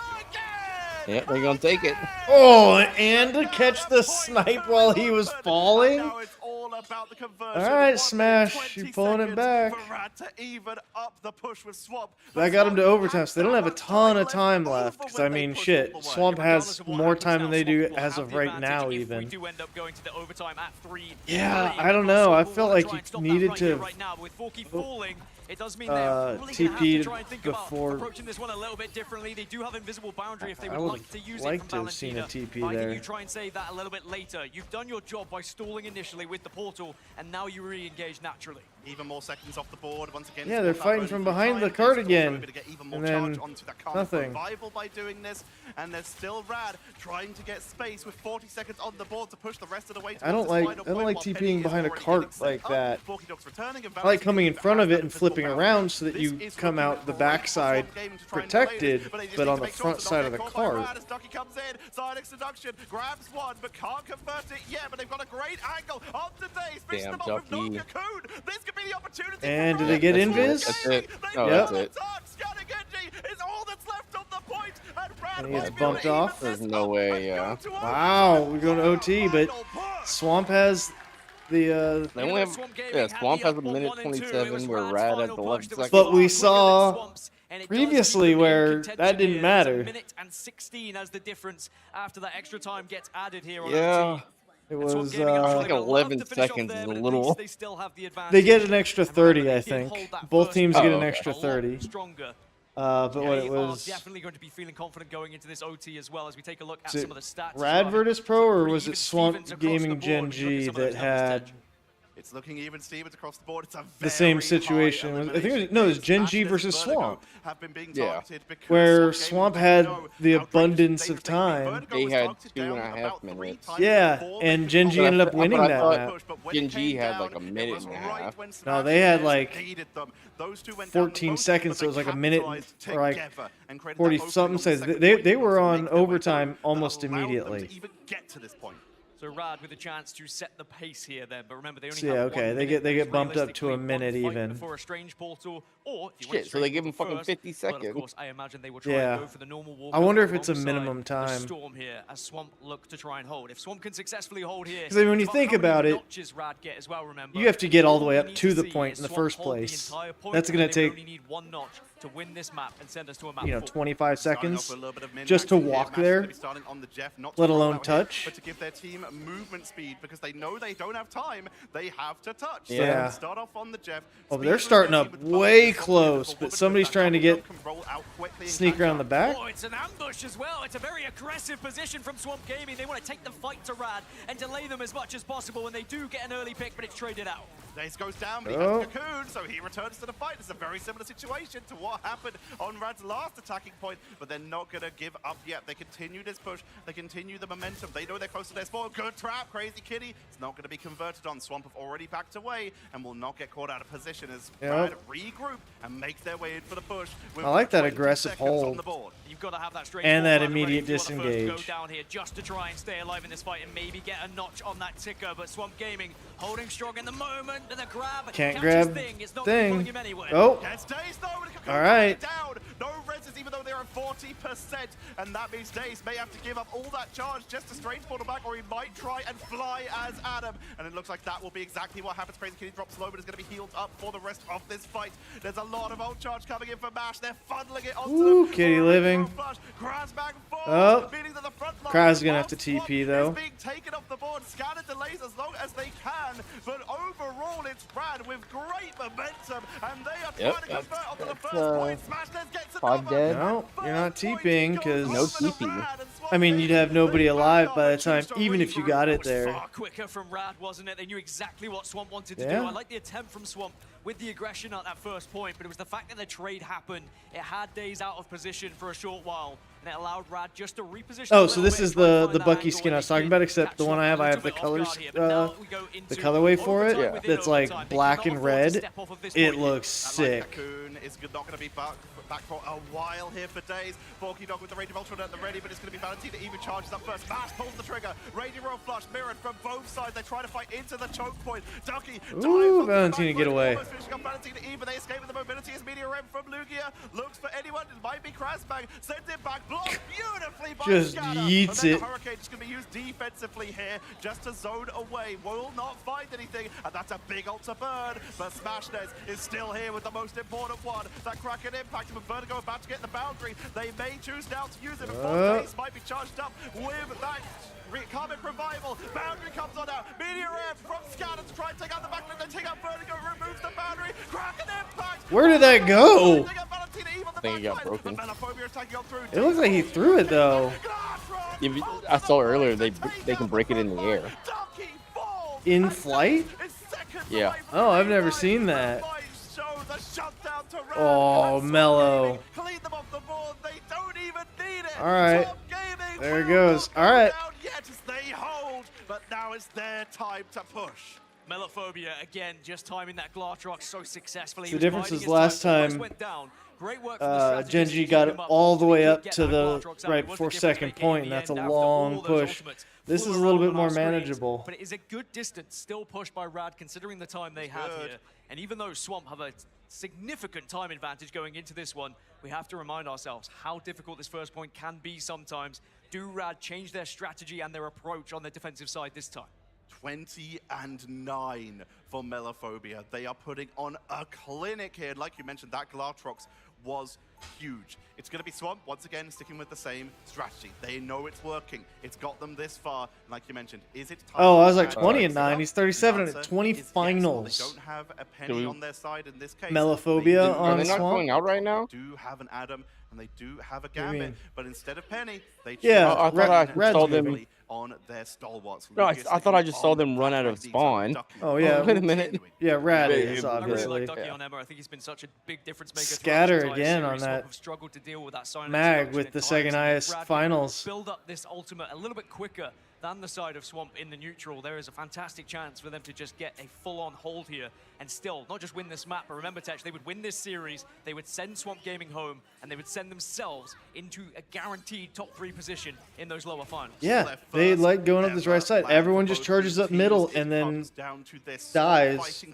Yep, they're gonna take it. Oh, and to catch the snipe while he was falling. Now it's all about the conversion. All right, Smash, you're pulling it back. For Rad to even up the push with Swamp. That got him to overtime, so they don't have a ton of time left. Because I mean, shit, Swamp has more time than they do as of right now, even. We do end up going to the overtime at 3. Yeah, I don't know. I felt like he needed to. Right now, with Forky falling, it does mean they're really gonna have to try and think before about approaching this one a little bit differently. They do have invisible boundary if they would like to use it like from to have seen a Valentina. TP But I there. think you try and save that a little bit later. You've done your job by stalling initially with the portal, and now you re-engage naturally. Even more seconds off the board once again. Yeah, they're fighting from behind the cart again, and then nothing. Revival by doing this, and there's still Rad trying to get space with 40 seconds on the board to push the rest of the way. I don't like TPing behind a cart like that. I like coming in front of it and flipping around so that you come out the backside protected, but on the front side of the cart. Ducky comes in, side seduction, grabs 1, but can't convert it yet. But they've got a great angle on today. Spits them up with no cocoon. This could be the opportunity. And do they get invis? That's it. No, Yep. that's it. Is all that's left on the point, And he gets bumped off. There's no way. Wow, we're going to OT, but Swamp has the. They only have, Swamp has a minute 27, where Rad has 11 seconds. But we saw previously where that didn't matter. Minute and 16 as the difference after that extra time gets added here on Yeah. It was like 11 seconds is a little. They get an extra 30, I think. Both teams get an extra 30. But what it was. Definitely going to be feeling confident going into this OT as well as we take a look at some of the stats. Rad Virtus Pro, or was it Swamp Gaming Gen G that had It's looking even Stevens across the board. It's a the same situation. I think it was Gen G versus Swamp. Yeah. Where Swamp had the abundance of time. They had 2.5 minutes. Yeah, and Gen G ended up winning that map. Gen G had like a minute and a half. No, they had like 14 seconds, so it was like a minute or like 40 something seconds. They were on overtime almost immediately. So Rad with a chance to set the pace here then, but remember they only So, yeah, have okay, 1 they minute, get bumped up which to a minute realistically even. Before a strange portal, or if you Shit, went so they straight give him fucking first, 50 seconds. But of course, I imagine they will try Yeah. and go for the normal walk. I wonder if it's a minimum The time. Storm here as Swamp look to try and hold. If Swamp can successfully hold here, 'Cause, I mean, when you think about it, notches Rad get as well, remember, You have to get all the way up all we to need the see point is in the Swamp first hold the place. entire point, That's and going to they would take, only need 1 notch to win this map and send us to a map 25 seconds just to walk there, let alone touch. But to give their team movement speed, because they know they don't have time, they have to touch. Yeah. So start off on the Jeff. Oh, but they're starting up way close, but somebody's trying to sneak around the back. Oh, it's an ambush as well. It's a very aggressive position from Swamp Gaming. They want to take the fight to Rad and delay them as much as possible when they do get an early pick, but it's traded out. Dace goes down, but he has Cocoon, so he returns to the fight. It's a very similar situation to what happened on Rad's last attacking point, but they're not going to give up yet. They continue this push. They continue the momentum. They know they're close to their spawn. Good trap, Crazy Kitty. It's not going to be converted on. Swamp have already backed away and will not get caught out of position as Rad regroup and make their way in for the push. I like that aggressive hold. You've got to have that straight And that forward, immediate Rad, if you want the first disengage. Go down here just to try and stay alive in this fight and maybe get a notch on that ticker. But Swamp Gaming holding strong in the moment. And the grab Can't catches grab It's not thing. pulling him anywhere. Oh. Gets Dace though, and Cocoon All right. down. No reses, even though they're at 40%, and that means Dace may have to give up all that charge just to straight portal back, or he might try and fly as Adam. And it looks like that will be exactly what happens. Crazy Kitty drops low, but is going to be healed up for the rest of this fight. There's a lot of ult charge coming in for Mash. They're funneling it onto Ooh, them. Kitty living. Oh, Kraz gonna have to TP though. Being taken off the board, scanner delays as long as they can, but overall it's Rad with great momentum, and they are trying to convert onto the first point. Smashless gets 5 dead. No, you're not TPing because No TP. I mean, you'd have nobody alive by the time, even if you got it there. Far quicker from Rad, wasn't it? They knew exactly what Swamp wanted to Yeah. do. I like the attempt from Swamp with the aggression at that first point, but it was the fact that the trade happened. It had Daze out of position for a short while, and it allowed Rad just to reposition. Oh, so this is the Bucky skin I was talking about, except the one I have the colors, the colorway for it. Yeah. That's like black and red. It looks sick. Cocoon is not going to be back for a while here for Days. Forky Dog with the Rage of Ultron at the ready, but it's going to be Valentina. Even charges up first. Mash pulls the trigger. Raging Royal Flush mirrored from both sides. They try to fight into the choke point. Ducky. Ooh, Valentina get away. Almost finishing up Valentina even. They escape with the mobility as Meteor Rem from Lugia. Looks for anyone. It might be Krasbang. Sends it back. Blocked beautifully by Just Scanner. yeets And then it. the Hurricane just going to be used defensively here just to zone away. Will not find anything. And that's a big ult to burn. But Smashnez is still here with the most important one. That Kraken impact him. Vertigo about to get the boundary. They may choose now to use it. Base might be charged up with that Carbon Revival. Boundary comes on out. Meteor Air from Scanner to try and take out the backline. They take out Vertigo, removes the boundary. Kraken impact. Where did that go? I think he got broken. It looks like he threw it though. I saw earlier they can break it in the air. In flight? Yeah. Oh, I've never seen that. Oh, mellow. All right. There it goes. All right. They hold, but now it's their time to push. Melophobia again, just timing that Glartrox so successfully. The difference is last time Gen G got it all the way up to the right before second point, and that's a long push. This is a little bit more manageable. But it is a good distance still pushed by Rad considering the time they have here. And even though Swamp have a significant time advantage going into this one, we have to remind ourselves how difficult this first point can be sometimes. Do Rad change their strategy and their approach on the defensive side this time? 20-9 for Melophobia. They are putting on a clinic here. Like you mentioned, that Glartrox was huge. It's going to be Swamp, once again, sticking with the same strategy. They know it's working. It's got them this far. Like you mentioned, is it time? Oh, I was like 20-9. He's 37 at 20 finals. They don't have a penny on their side in this case. Melophobia on Are they not Swamp? going out right now? They do have an Adam, and they do have a Gambit, but instead of Penny, they Yeah, I thought I saw them on their stalwarts. No, I thought I just saw them run out of spawn. Oh yeah. Wait a minute. Yeah, Rad Wait, is I really obviously. like Ducky on Emma. I think he's been such a big difference maker. Scatter throughout this again entire on series. that Swamp have struggled to deal with that silence Mag reduction with at the times, second and highest Brad finals. Build up this ultimate a little bit quicker than the side of Swamp in the neutral. There is a fantastic chance for them to just get a full-on hold here and still not just win this map, but remember, Tech, they would win this series, they would send Swamp Gaming home, and they would send themselves into a guaranteed top 3 position in those lower finals. Yeah, they like going up this right side. Everyone just charges up middle and then dies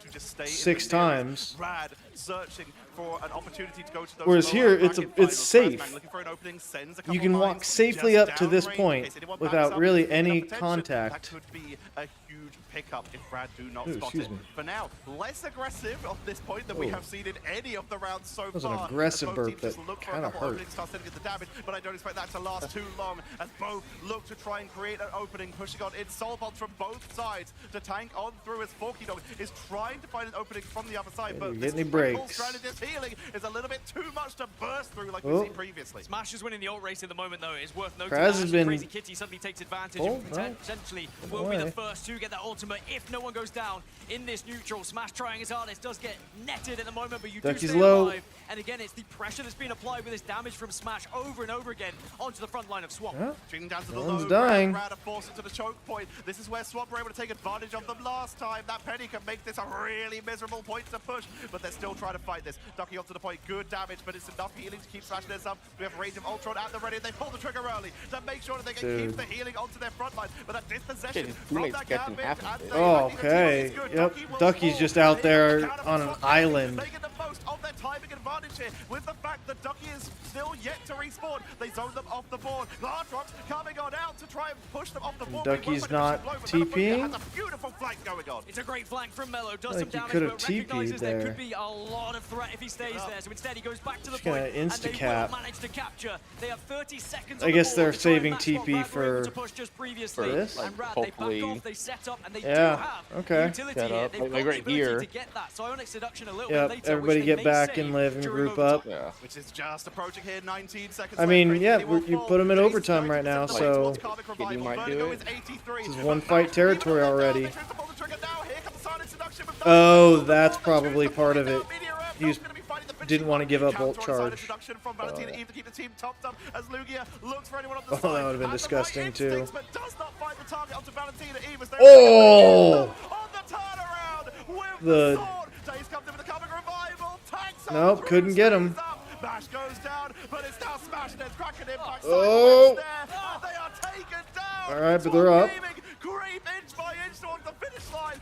6 times. Rad searching for an opportunity to go to those Whereas here, lower it's bracket finals. safe. Krasman looking for an opening, sends a couple You can walk mines safely just up to this downrange in point case anyone without backs up, really picking up any attention. contact. That could be a huge pickup if Brad do not Ooh, spot excuse it. me. For now, less aggressive on this point than we Ooh. have seen in any of the rounds so That was far. an aggressive As both burp teams that just look for a kinda couple hurt. openings, start sending the damage, but I don't expect that to last too long as both look to try and create an opening, pushing on in soul bombs from both sides to tank on through as Forky Dog is trying to find an opening from the other side, but you this get any triple breaks. strategist healing is a little bit too much to burst through like Oh. we've seen previously. Smash is winning the ult race at the moment, though. It's worth noting Kraz that has been Crazy Kitty suddenly takes advantage Oh, and no. potentially will be the first to get that ultimate if no one goes down in this neutral. Smash trying his hardest, does get netted at the moment, but you Ducky's do stay low. alive. And again, it's the pressure that's being applied with this damage from Smash over and over again onto the front line of Swamp. Yeah. Shooting down to No the one's low, dying. Rad are forced into the choke point. This is where Swamp were able to take advantage of them last time. That Penny can make this a really miserable point to push, but they're still trying to fight this. Ducky onto the point, good damage, but it's enough healing to keep smashing this up. We have Rage of Ultron at the ready, and they pull the trigger early to make sure that they can keep the healing onto their front line. But that dispossession His from teammates that catching Gambit, half of and it. they Oh, might think the team okay. is good. Yep. Ducky will Ducky's fall. just out They there look out on of an Swamp, island. making the most of their timing advantage here with the fact that Ducky is still yet to respawn. They zone them off the board. Hardrocks coming on out to try and push them off the board. Ducky's not TPing. Has a beautiful flank going on. It's a great flank from Melo. Does I some think he damage, could have but recognizes TP'd there there. could be a lot of threat if he stays there. So instead, he goes back to the Just gonna point, and they insta-cap. will manage to capture. They have 30 seconds. I on the guess board they're to try and saving match what TP Rad were able for to push just previously. this? And Rad, Hopefully- they back off, they set up, and they Yeah, do have okay. utility Set here. up. They've Like got the right ability here. to get that psionic seduction a little Yep, bit later. everybody which get they may back save and live and during group overtime. up. Yeah. Which is just approaching here, 19 seconds I left. mean, Crazy yeah, Kitty will you fall. put them in Jason overtime right now, Jones so towards Karmic Revival. Kitty might do Vertigo it. is 83. this is one fight territory already. They try to pull the trigger now. Here comes the silent seduction with Oh, Ducky. that's They probably choose to part of fight it. out. Meteor F, He Duck's gonna be fighting the didn't want to give up ult counter on silent charge. seduction from Valentina Eve to keep the team topped up as Lugia looks for anyone on the Oh, side. that would've been Has the disgusting, right too. instincts, but does not find the target onto Valentina Eve as they're Oh! on the turnaround with The- sword. Jace comes in with the Karmic Revival. Tanks on Nope, through, couldn't get him. stays up. Bash goes down, but it's now Smash. There's cracking impact. Oh. There, and they are taken down. All right, but they're up. Gaming creep inch by inch towards the finish line.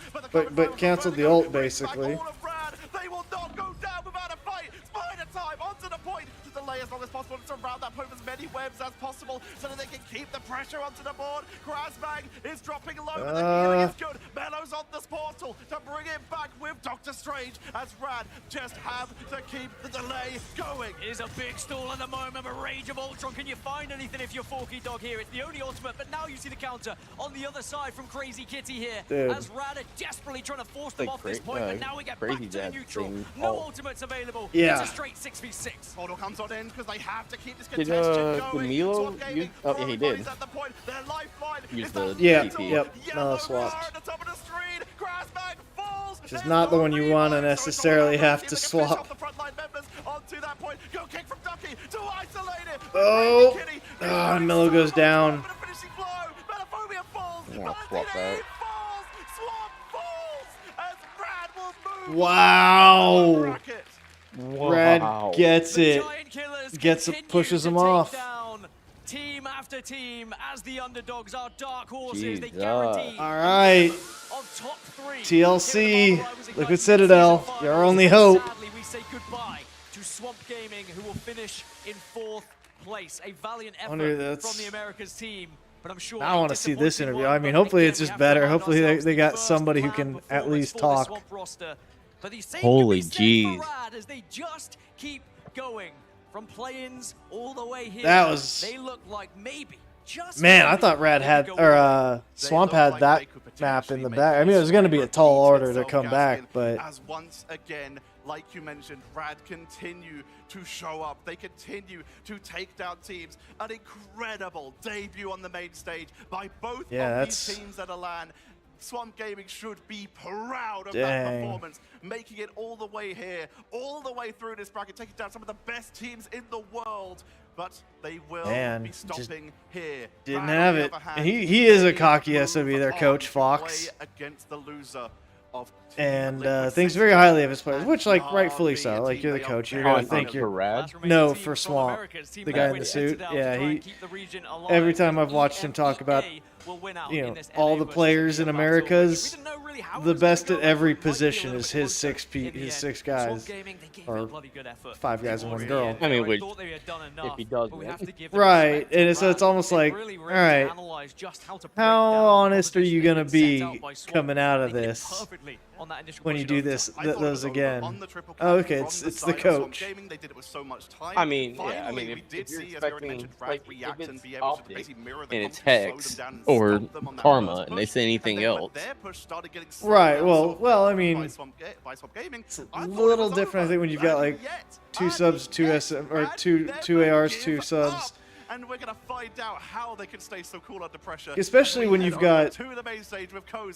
But canceled the ult, basically. All of Brad. They will not go down without a fight. Spider time onto the point to delay as long as possible and surround that point with as many webs as possible so that they can keep the pressure onto the board. Krasbag is dropping low, but the healing is good. Melo's on this portal to bring it back with Doctor Strange as Rad just have to keep the delay going. It is a big stall at the moment, a Rage of Ultron. Can you find anything if you're Forky Dog here? It's the only ultimate, but now you see the counter on the other side from Crazy Kitty here. Dude. As Rad are desperately trying to force them Like off this cra- point, but now we get back Crazy to the Dad neutral. thing. No Oh. ultimates available. Yeah. It's a straight 6v6. Portal comes on in because they have to keep this Did, contention did going. Milo Swap Gaming, use- oh, yeah, he did. everybody's at the point. Their lifeline Use is the that Yeah, little yep, yellow Melo bar swapped. at the top of the screen. Krasbag falls. Which is not the one you want to necessarily have to swap. The frontline members onto that point. Go kick from Ducky to isolate it. Oh, Kitty, ah, and Melo goes down. finishing blow. Metaphobia falls. I'm gonna swap that. Falls. Swap falls as Brad will move. Wow. Bracket. Brad gets The it. Giant Killers Gets continue pushes to him take off. down team after team as the underdogs are dark horses. They Jesus. guarantee All right. on top 3. TLC, Liquid Citadel, your only hope. Sadly, we say goodbye to Swamp Gaming, who will finish in 4th place. A valiant Wonder effort that's- from the Americas team. But I'm sure I want to see this disappointing interview. one, I mean, but hopefully again, it's we just have to better. remind Hopefully ourselves they the got first somebody who planned can at performance least for the talk. Swamp roster. But the same Holy can be said for jeez. Rad as they just keep going. from play-ins all the way here. That was... They look like maybe, just Man, I thought Rad had, or Swamp had that map in the back. I mean, it was going to be a tall order to come back, but... As once again, like you mentioned, Rad continue to show up. They continue to take down teams. An incredible debut on the main stage by both of these teams at LAN. Swamp Gaming should be proud of that performance, making it all the way here, all the way through this bracket, taking down some of the best teams in the world. But they will be stopping here. Didn't have it. He is a cocky SOB, their coach, Fox. Against the loser of and thinks very highly of his players, which, like, rightfully so. Like, you're the coach, you're gonna think you're Rad. No, for Swamp, the guy in the suit. Yeah, he. Every time I've watched him talk about, you know, all the players in America's, the best at every position is his six guys, or 5 guys and 1 girl. I mean, if he does it. Right, and so it's almost like, all right, how honest are you gonna be coming out of this when you do those again? Oh, okay, it's the coach. I mean, yeah, I mean, if you're expecting, like, if it's Optic and it's Hex or Karma and they say anything else. Right, well, I mean, it's a little different, I think, when you've got, like, 2 subs, 2 SM, or 2 ARs, 2 subs. And we're gonna find out how they can stay so cool under pressure. Especially when you've got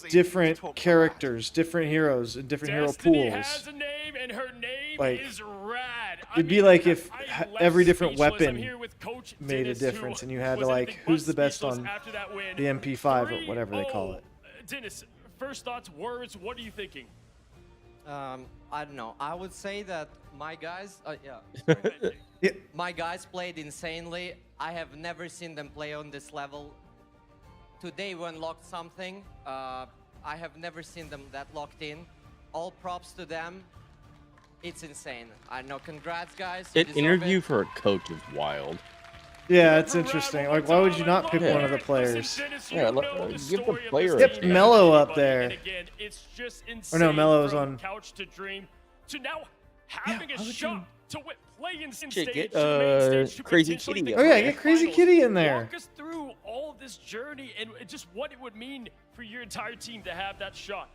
different characters, different heroes, and different hero pools. Has a name, and her name like, is Rad. It'd be like if every different weapon made a difference, and you had to, like, who's the best on the MP5 or whatever they call it. Dennis, first thoughts, words. What are you thinking? I don't know. I would say that my guys, my guys played insanely. I have never seen them play on this level. Today we unlocked something. I have never seen them that locked in. All props to them. It's insane. I know. Congrats, guys. An interview for a coach is wild. Yeah, it's interesting. Like, why would you not pick one of the players? Yeah, give the player. Get Mello up there. Again, it's just or no, Mello's on. Couch to dream to now having a shot to win. Get Crazy Kitty. Oh yeah, get Crazy Kitty in there. Walk us through all of this journey and just what it would mean for your entire team to have that shot.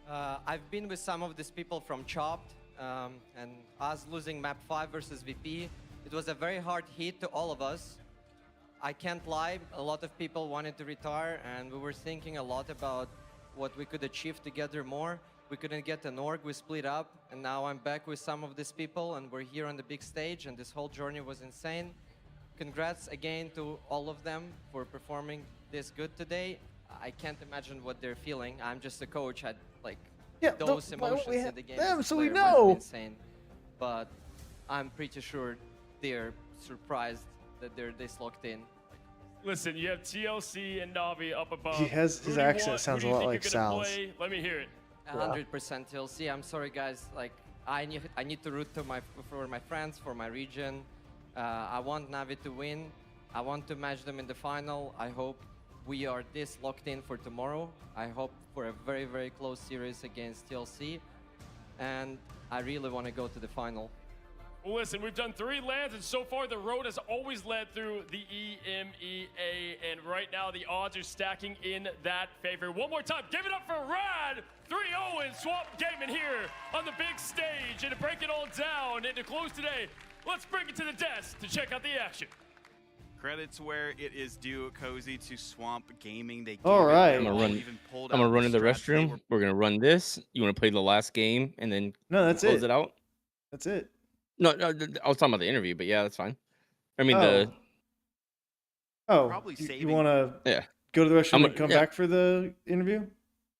I've been with some of these people from Chopped, and us losing map 5 versus VP. It was a very hard hit to all of us. I can't lie, a lot of people wanted to retire, and we were thinking a lot about what we could achieve together more. We couldn't get an org, we split up, and now I'm back with some of these people, and we're here on the big stage, and this whole journey was insane. Congrats again to all of them for performing this good today. I can't imagine what they're feeling. I'm just a coach. I like those emotions in the game. Them, so we know. Insane, but I'm pretty sure they're surprised that they're this locked in. Listen, you have TLC and Navi up above. His accent sounds a lot like Sal's. Let me hear it. 100% TLC. I'm sorry, guys. Like, I need to root for my friends, for my region. I want Navi to win. I want to match them in the final. I hope we are this locked in for tomorrow. I hope for a very, very close series against TLC. And I really want to go to the final. Well, listen, we've done 3 lands, and so far the road has always led through the EMEA, and right now the odds are stacking in that favor. One more time, give it up for Rad! 3-0 and Swamp Gaming here on the big stage. And to break it all down and to close today, let's bring it to the desk to check out the action. Credits where it is due, Cozy, to Swamp Gaming. They all right. I'm gonna run to the restroom. We're gonna run this. You want to play the last game and then close it out? That's it. No, I was talking about the interview, but yeah, that's fine. I mean you want to go to the restroom and come back for the interview?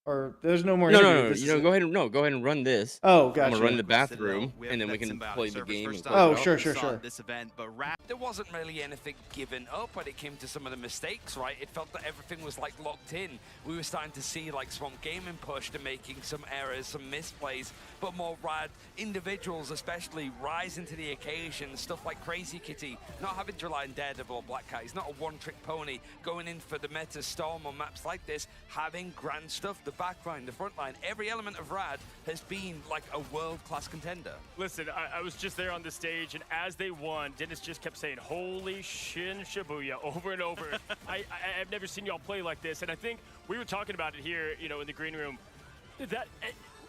Or there's no more interview? No. You know, go ahead and run this. Oh, gotcha. I'm gonna run to the bathroom, and then we can play the game. Oh, sure. This event, but there wasn't really anything given up when it came to some of the mistakes, right? It felt that everything was like locked in. We were starting to see like Swamp Gaming pushed and making some errors, some misplays, but more rad individuals especially rising to the occasion. Stuff like Crazy Kitty, not having to rely on Daredevil or Black Cat. He's not a one-trick pony going in for the meta storm on maps like this, having grand stuff, the backline, the front line. Every element of rad has been like a world-class contender. Listen, I was just there on the stage, and as they won, Dennis just kept saying, holy shin Shibuya, over and over. I've never seen y'all play like this, and I think we were talking about it here, you know, in the green room, that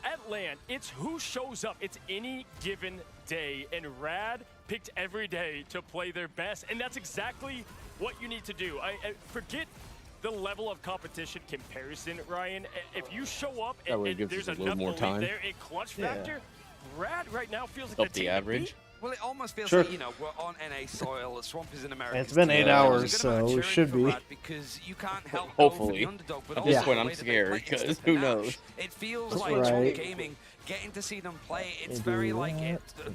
at LAN, it's who shows up. It's any given day, and Rad picked every day to play their best, and that's exactly what you need to do. I forget the level of competition comparison, Ryan. If you show up and there's enough belief there in clutch factor, Rad right now feels like the average. Well, it almost feels like, you know, we're on NA soil, Swamp is in America. It's been 8 hours, so we should be. Because you can't help hopefully. the underdog, but at this point, I'm scared, because who knows? It feels like Swamp Gaming, getting to see them play, it's very like,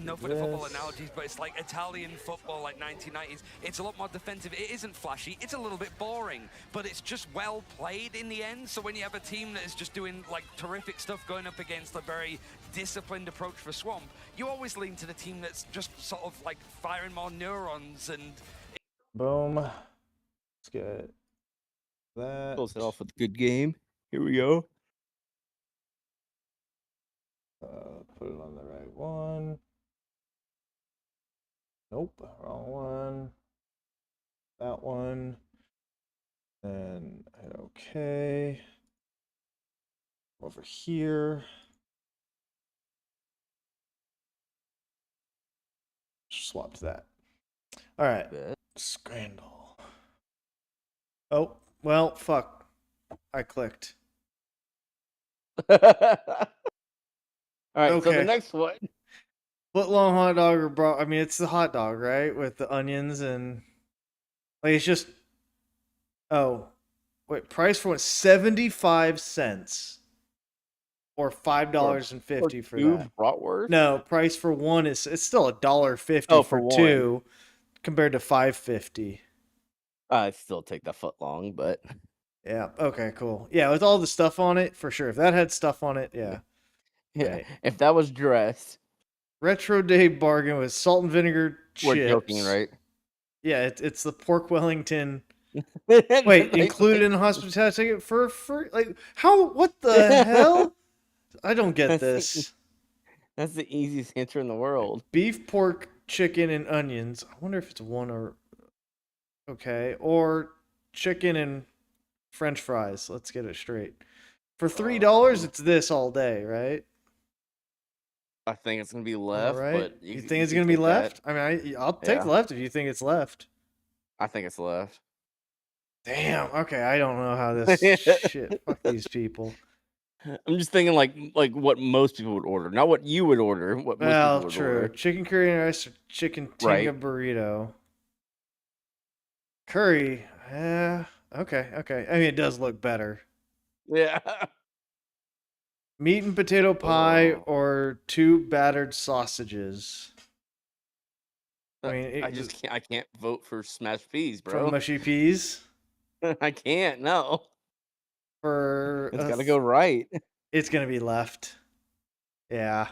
no for the football analogies, but it's like Italian football, like 1990s. It's a lot more defensive. It isn't flashy. It's a little bit boring, but it's just well played in the end. So when you have a team that is just doing like terrific stuff going up against a very disciplined approach for Swamp, you always lean to the team that's just sort of like firing more neurons and... Boom. Let's get that. Close it off with a good game. Here we go. Put it on the right one. Nope, wrong one. That one. And hit OK. Over here. Swapped that. All right. Scandal. Oh, well, fuck. I clicked. All right, so the next one. Foot long hot dog or bro? I mean, it's the hot dog, right? With the onions and like it's just. Oh, wait! Price for what? 75 cents, or $5.50 for that. Bratwurst? No, price for one is it's still $1.50 for two, compared to $5.50. I'd still take the foot long, but yeah. Okay, cool. Yeah, with all the stuff on it, for sure. If that had stuff on it, yeah. Yeah, right. If that was dressed. Retro Day bargain with salt and vinegar chips. We're joking, right? Yeah, it's the pork Wellington. Wait, included in the hospitality ticket for like how? What the hell? I don't get this. That's the easiest answer in the world. Beef, pork, chicken, and onions. I wonder if it's one or okay, or chicken and French fries. Let's get it straight. For $3, it's this all day, right? I think it's gonna be left. Right. But you think it's gonna be left? I mean, I'll take left if you think it's left. I think it's left. Damn. Okay, I don't know how this shit. Fuck these people. I'm just thinking like what most people would order, not what you would order. What most people would true. order. Chicken curry and rice or chicken tinga burrito. Curry. Okay. I mean, it does look better. Yeah. Meat and potato pie or 2 battered sausages. I mean, I can't vote for smashed peas, bro. For mushy peas. I can't. No. For it's gotta go right. It's gonna be left. Yeah.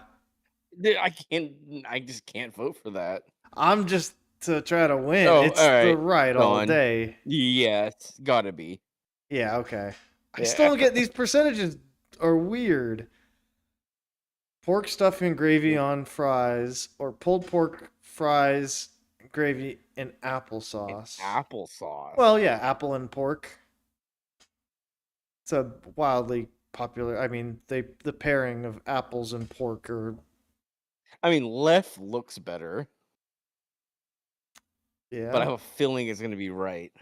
Dude, I just can't vote for that. I'm just to try to win. Oh, it's all right. the right all day. Yeah, it's gotta be. Yeah. Okay. I still don't get these percentages. Are weird. Pork stuffing gravy on fries or pulled pork fries, gravy, and applesauce. Applesauce. Well, yeah, apple and pork. It's a wildly popular. I mean, the pairing of apples and pork are. I mean, left looks better. Yeah. But I have a feeling it's gonna be right.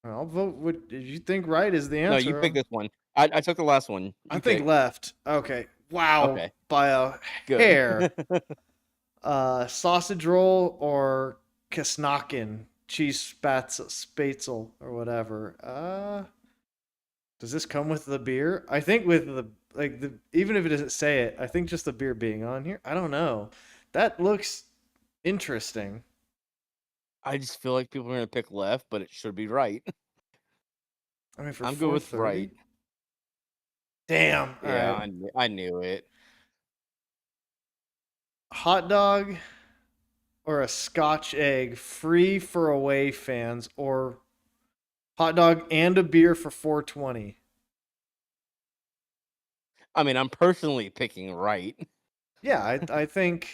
I'll vote. What did you think? Right is the answer. No, you pick this one. I took the last one. I think left. Okay. Wow. Okay. By a hair. Sausage roll or Kasnaken cheese spatzel or whatever. Does this come with the beer? I think with the even if it doesn't say it, I think just the beer being on here. I don't know. That looks interesting. I just feel like people are gonna pick left, but it should be right. I mean, for I'm good with right. Damn. Yeah, All right. I knew it. Hot dog or a Scotch egg free for away fans, or hot dog and a beer for 420. I mean, I'm personally picking right. Yeah, I think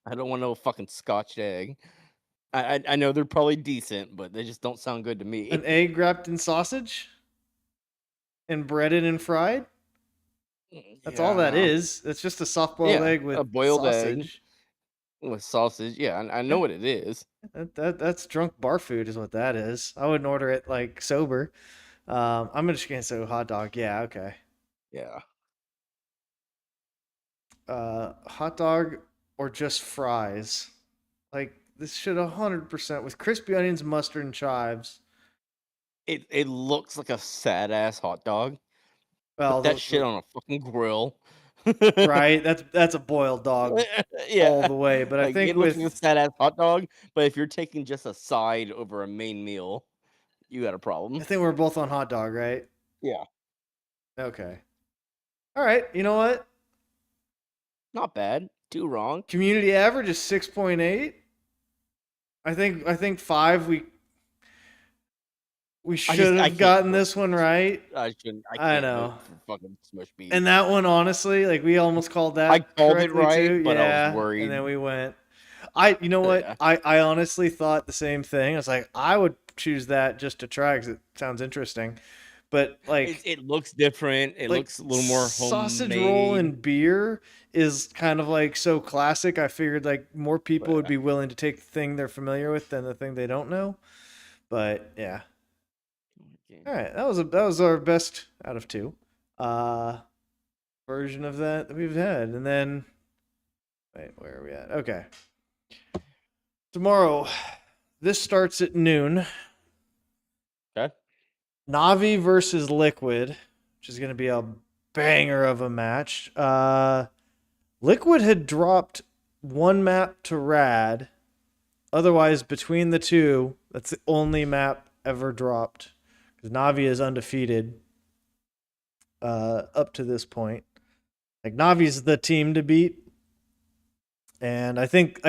I don't want no fucking Scotch egg. I know they're probably decent, but they just don't sound good to me. An egg wrapped in sausage and breaded and fried. That's all that is. It's just a soft boiled egg with a boiled sausage. egg with sausage. Yeah, I know what it is. That's drunk bar food is what that is. I wouldn't order it like sober. I'm just gonna say hot dog. Yeah, okay. Yeah. Hot dog or just fries. Like this should 100% with crispy onions, mustard, and chives. It looks like a sad ass hot dog. Well, put that shit on a fucking grill. Right? That's a boiled dog all the way. But like, I think it looks like a sad ass hot dog. But if you're taking just a side over a main meal, you got a problem. I think we're both on hot dog, right? Yeah. Okay. All right. You know what? Not bad. Too wrong. Community average is 6.8. I think 5 we should have gotten this one right. I shouldn't. I know. Fucking smush beef. And that one, honestly, like we almost called that. I called it right, too. but yeah, I was worried. And then we went. You know what? Yeah. I honestly thought the same thing. I was like, I would choose that just to try because it sounds interesting. But like, it looks different. It like, looks a little more sausage homemade. roll and beer is kind of like so classic. I figured like more people would be willing to take the thing they're familiar with than the thing they don't know. But yeah. All right, that was our best out of 2 version of that we've had, and then wait, where are we at? Okay, tomorrow, this starts at noon. Okay. Navi versus Liquid, which is going to be a banger of a match. Liquid had dropped 1 map to Rad. Otherwise, between the two, that's the only map ever dropped. Navi is undefeated up to this point. Like Navi's the team to beat. And I think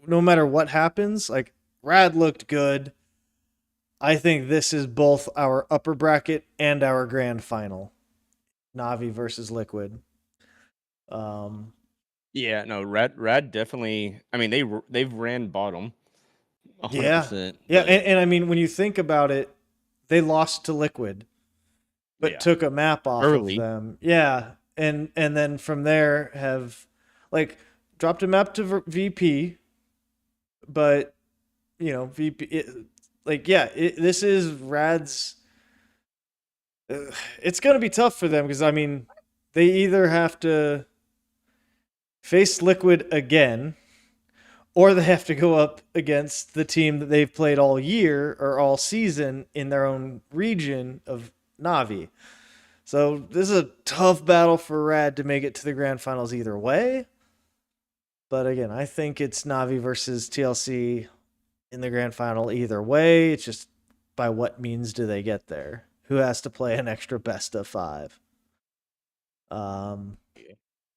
no matter what happens, like Rad looked good. I think this is both our upper bracket and our grand final. Navi versus Liquid. Yeah, no, Rad definitely. I mean, they've ran bottom. 100%. Yeah, and I mean when you think about it, they lost to Liquid, but took a map off early of them. Yeah, and then from there have like dropped a map to VP, but you know VP this is Rad's. It's gonna be tough for them because I mean they either have to face Liquid again, or they have to go up against the team that they've played all year or all season in their own region of Navi. So this is a tough battle for Rad to make it to the grand finals either way. But again, I think it's Navi versus TLC in the grand final either way. It's just by what means do they get there? Who has to play an extra best of 5?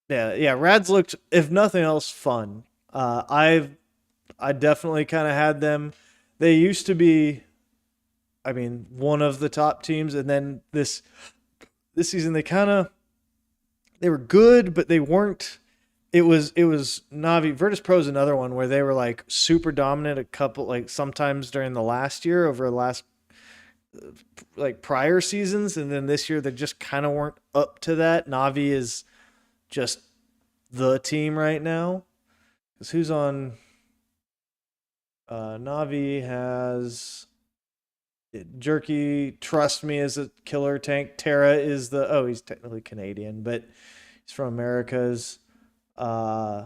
Yeah, Rad's looked, if nothing else, fun. I definitely kind of had them. They used to be, I mean, one of the top teams, and then this season they were good, but they weren't. It was Navi. Virtus Pro is another one where they were like super dominant a couple, like sometimes during the last year over the last like prior seasons, and then this year they just kind of weren't up to that. Navi is just the team right now. Because who's on? Navi has Jerky. Trust Me is a killer tank. Terra is he's technically Canadian, but he's from Americas. Rajaro.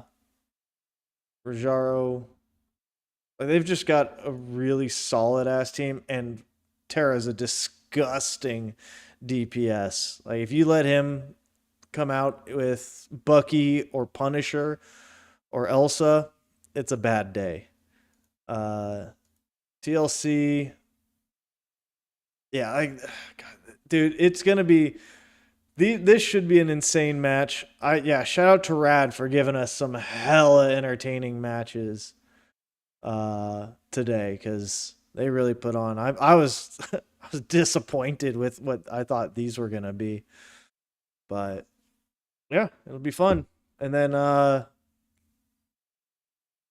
They've just got a really solid ass team, and Terra's a disgusting DPS. Like if you let him come out with Bucky or Punisher or Elsa, it's a bad day. TLC. Yeah, God, dude, it's gonna be. This should be an insane match. Shout out to Rad for giving us some hella entertaining matches today, because they really put on. I was I was disappointed with what I thought these were gonna be, but yeah, it'll be fun. And then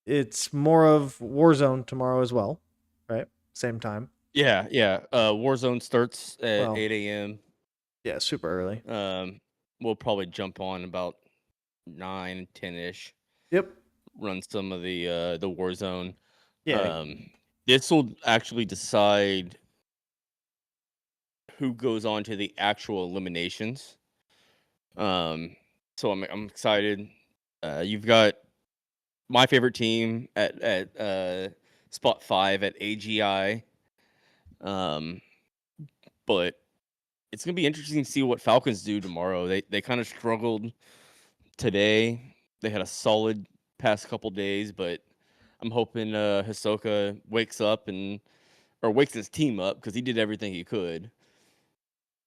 it's more of Warzone tomorrow as well, right? Same time. Yeah. Warzone starts at 8 a.m. Yeah, super early. We'll probably jump on about 9, 10-ish. Yep. Run some of the Warzone. Yeah. This will actually decide who goes on to the actual eliminations. So I'm excited. You've got my favorite team at spot 5 at AGI. But it's gonna be interesting to see what Falcons do tomorrow. They kind of struggled today. They had a solid past couple days, but I'm hoping Hisoka wakes his team up, because he did everything he could,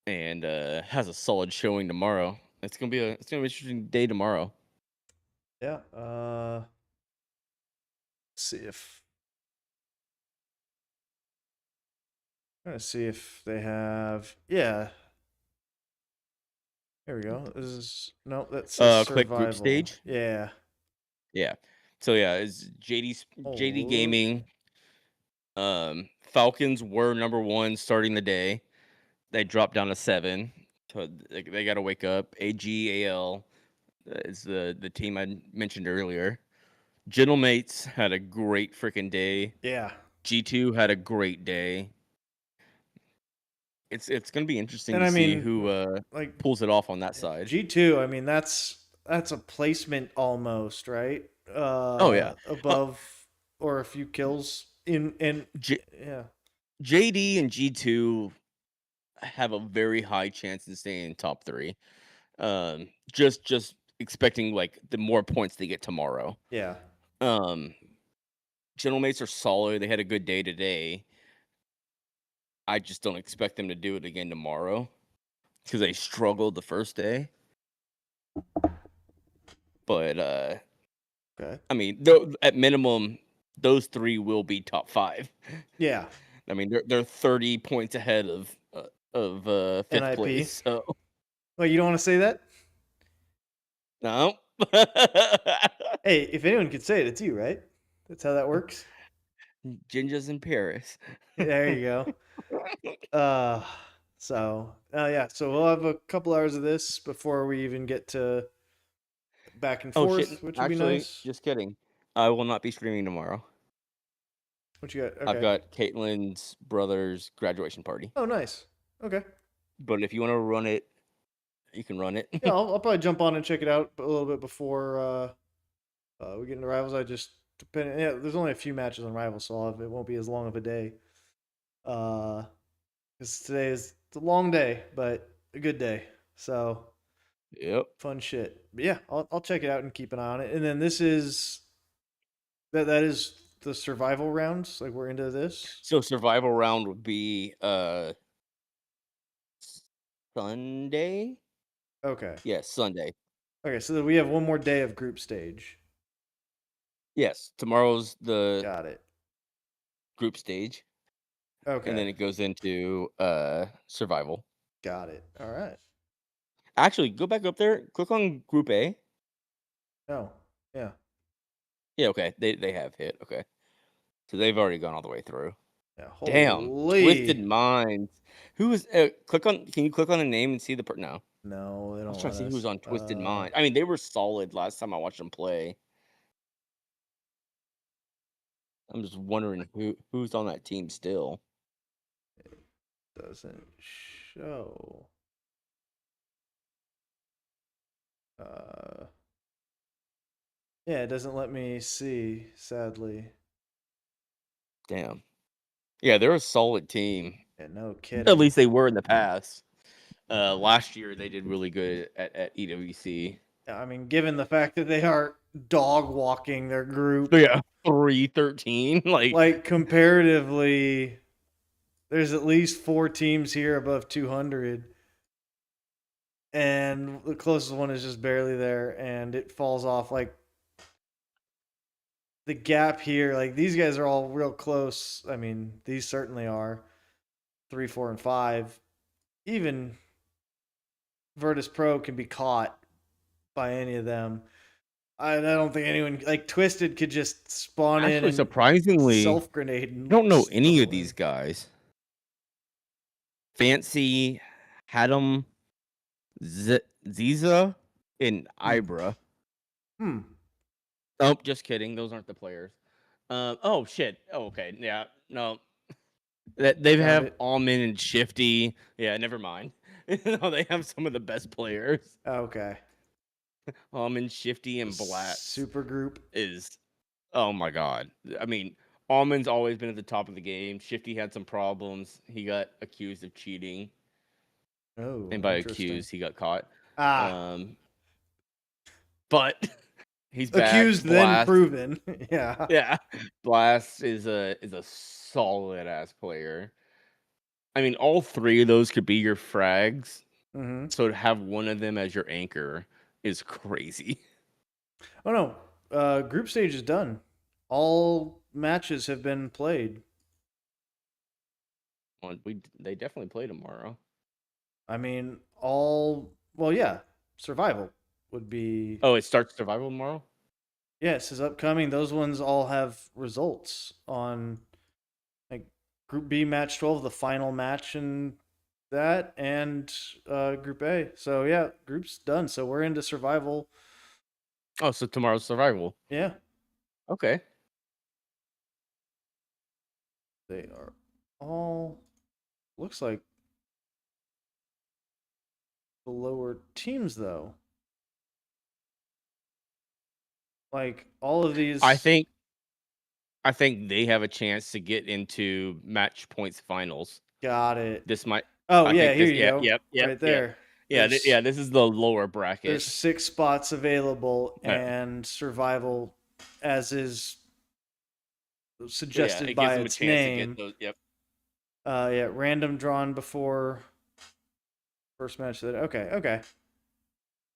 and has a solid showing tomorrow. It's gonna be an interesting day tomorrow. Yeah. See if they have. Yeah. Here we go. This is that's survival. Quick group stage. Yeah. So it's JD Gaming. Falcons were number 1 starting the day. They dropped down to 7. So they got to wake up. AGAL is the team I mentioned earlier. Gentlemates had a great freaking day. Yeah. G2 had a great day. It's gonna be interesting to see who pulls it off on that side. G2, I mean, that's a placement almost, right? Above or a few kills in yeah. JD and G2 have a very high chance of staying in top 3. Just expecting the more points they get tomorrow. Yeah. Gentlemates are solid. They had a good day today. I just don't expect them to do it again tomorrow, because they struggled the first day. But okay. I mean, at minimum, those 3 will be top 5. Yeah. I mean, they're 30 points ahead of 5th NIP. place. So. Well, you don't want to say that? No. Hey, if anyone could say it, it's you, right? That's how that works. Ginger's in Paris. There you go. So we'll have a couple hours of this before we even get to back and forth, shit. which would Actually, be nice. Just kidding. I will not be streaming tomorrow. What you got? Okay. I've got Caitlin's brother's graduation party. Oh, nice. Okay. But if you want to run it, you can run it. Yeah, I'll probably jump on and check it out a little bit before we get into Rivals. There's only a few matches on Rivals, so it won't be as long of a day. Because today is a long day, but a good day. So, yep, fun shit. But yeah, I'll check it out and keep an eye on it. And then this is that is the survival rounds. Like, we're into this. So survival round would be Sunday. Okay. Yes, Sunday. Okay, so we have one more day of group stage. Yes, tomorrow's the got it group stage. Okay. And then it goes into survival. Got it. All right. Actually, go back up there. Click on Group A. Oh, yeah. Yeah, okay. They have hit. Okay. So they've already gone all the way through. Yeah. Damn. Twisted Minds. Who is can you click on the name and see the No. No, they don't. I was trying to see who's on Twisted Mind. I mean, they were solid last time I watched them play. I'm just wondering who's on that team still. It doesn't show. Yeah, it doesn't let me see, sadly. Damn. Yeah, they're a solid team. Yeah, no kidding. At least they were in the past. Last year they did really good at EWC. I mean, given the fact that they are dog walking their group. Yeah. 313. Like comparatively, there's at least 4 teams here above 200. And the closest one is just barely there, and it falls off. Like, the gap here, like, these guys are all real close. I mean, these certainly are. 3, 4, and 5. Even Virtus Pro can be caught by any of them. I don't think anyone, like, Twisted could just spawn in and surprisingly, self-grenade. I don't know any of these guys. Fancy, Hadam, Ziza, and Ibra. Oh, just kidding. Those aren't the players. Oh shit. Oh, okay. Yeah. No. They have Almond and Shifty. Yeah. Never mind. No, they have some of the best players. Okay. Almond, Shifty, and Blast. Super group is. Oh my god. I mean, Almond's always been at the top of the game. Shifty had some problems. He got accused of cheating. Oh. And by accused, he got caught. But he's accused, back. then proven. Yeah. Yeah. Blast is a solid ass player. I mean, all 3 of those could be your frags. So to have one of them as your anchor is crazy. Oh no. Group stage is done. All matches have been played. They definitely play tomorrow. I mean, yeah, survival would be. Oh, it starts survival tomorrow? Yes, is upcoming. Those ones all have results on, like, Group B match 12, the final match, and that, and Group A. So yeah, group's done. So we're into survival. Oh, so tomorrow's survival. Yeah. Okay. They are all, looks like, the lower teams, though. Like, all of these. I think they have a chance to get into match points finals. Got it. This might. Oh, yeah, here you go. Yep. Right there. Yeah, this is the lower bracket. There's 6 spots available, and survival, as is suggested by its name. Yep. Yeah, random drawn before first match. Okay.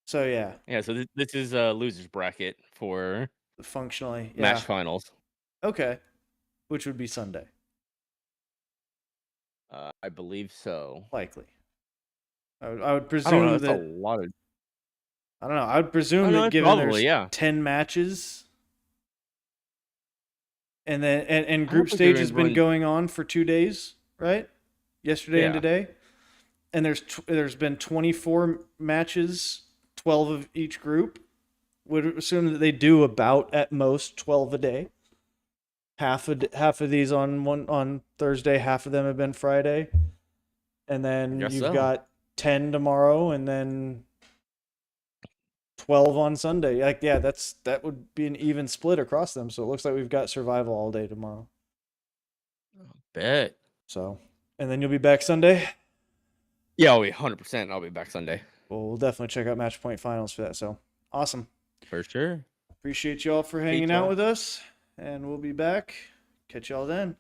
So yeah. Yeah, so this is a loser's bracket for functionally match finals. Okay, which would be Sunday. I believe so. Likely. I would presume that's a lot of. I don't know. I would presume that given there's 10 matches, and then and group stage has been going on for 2 days, right? Yesterday and today, and there's been 24 matches, 12 of each group. Would assume that they do about at most 12 a day. Half of these on Thursday, half of them have been Friday, and then you've got 10 tomorrow, and then 12 on Sunday. Like, yeah, that would be an even split across them. So it looks like we've got survival all day tomorrow. Bet. So, and then you'll be back Sunday. Yeah, I'll be 100%. I'll be back Sunday. Well, we'll definitely check out Match Point Finals for that. So awesome. For sure. Appreciate y'all for hanging out with us, and we'll be back. Catch y'all then.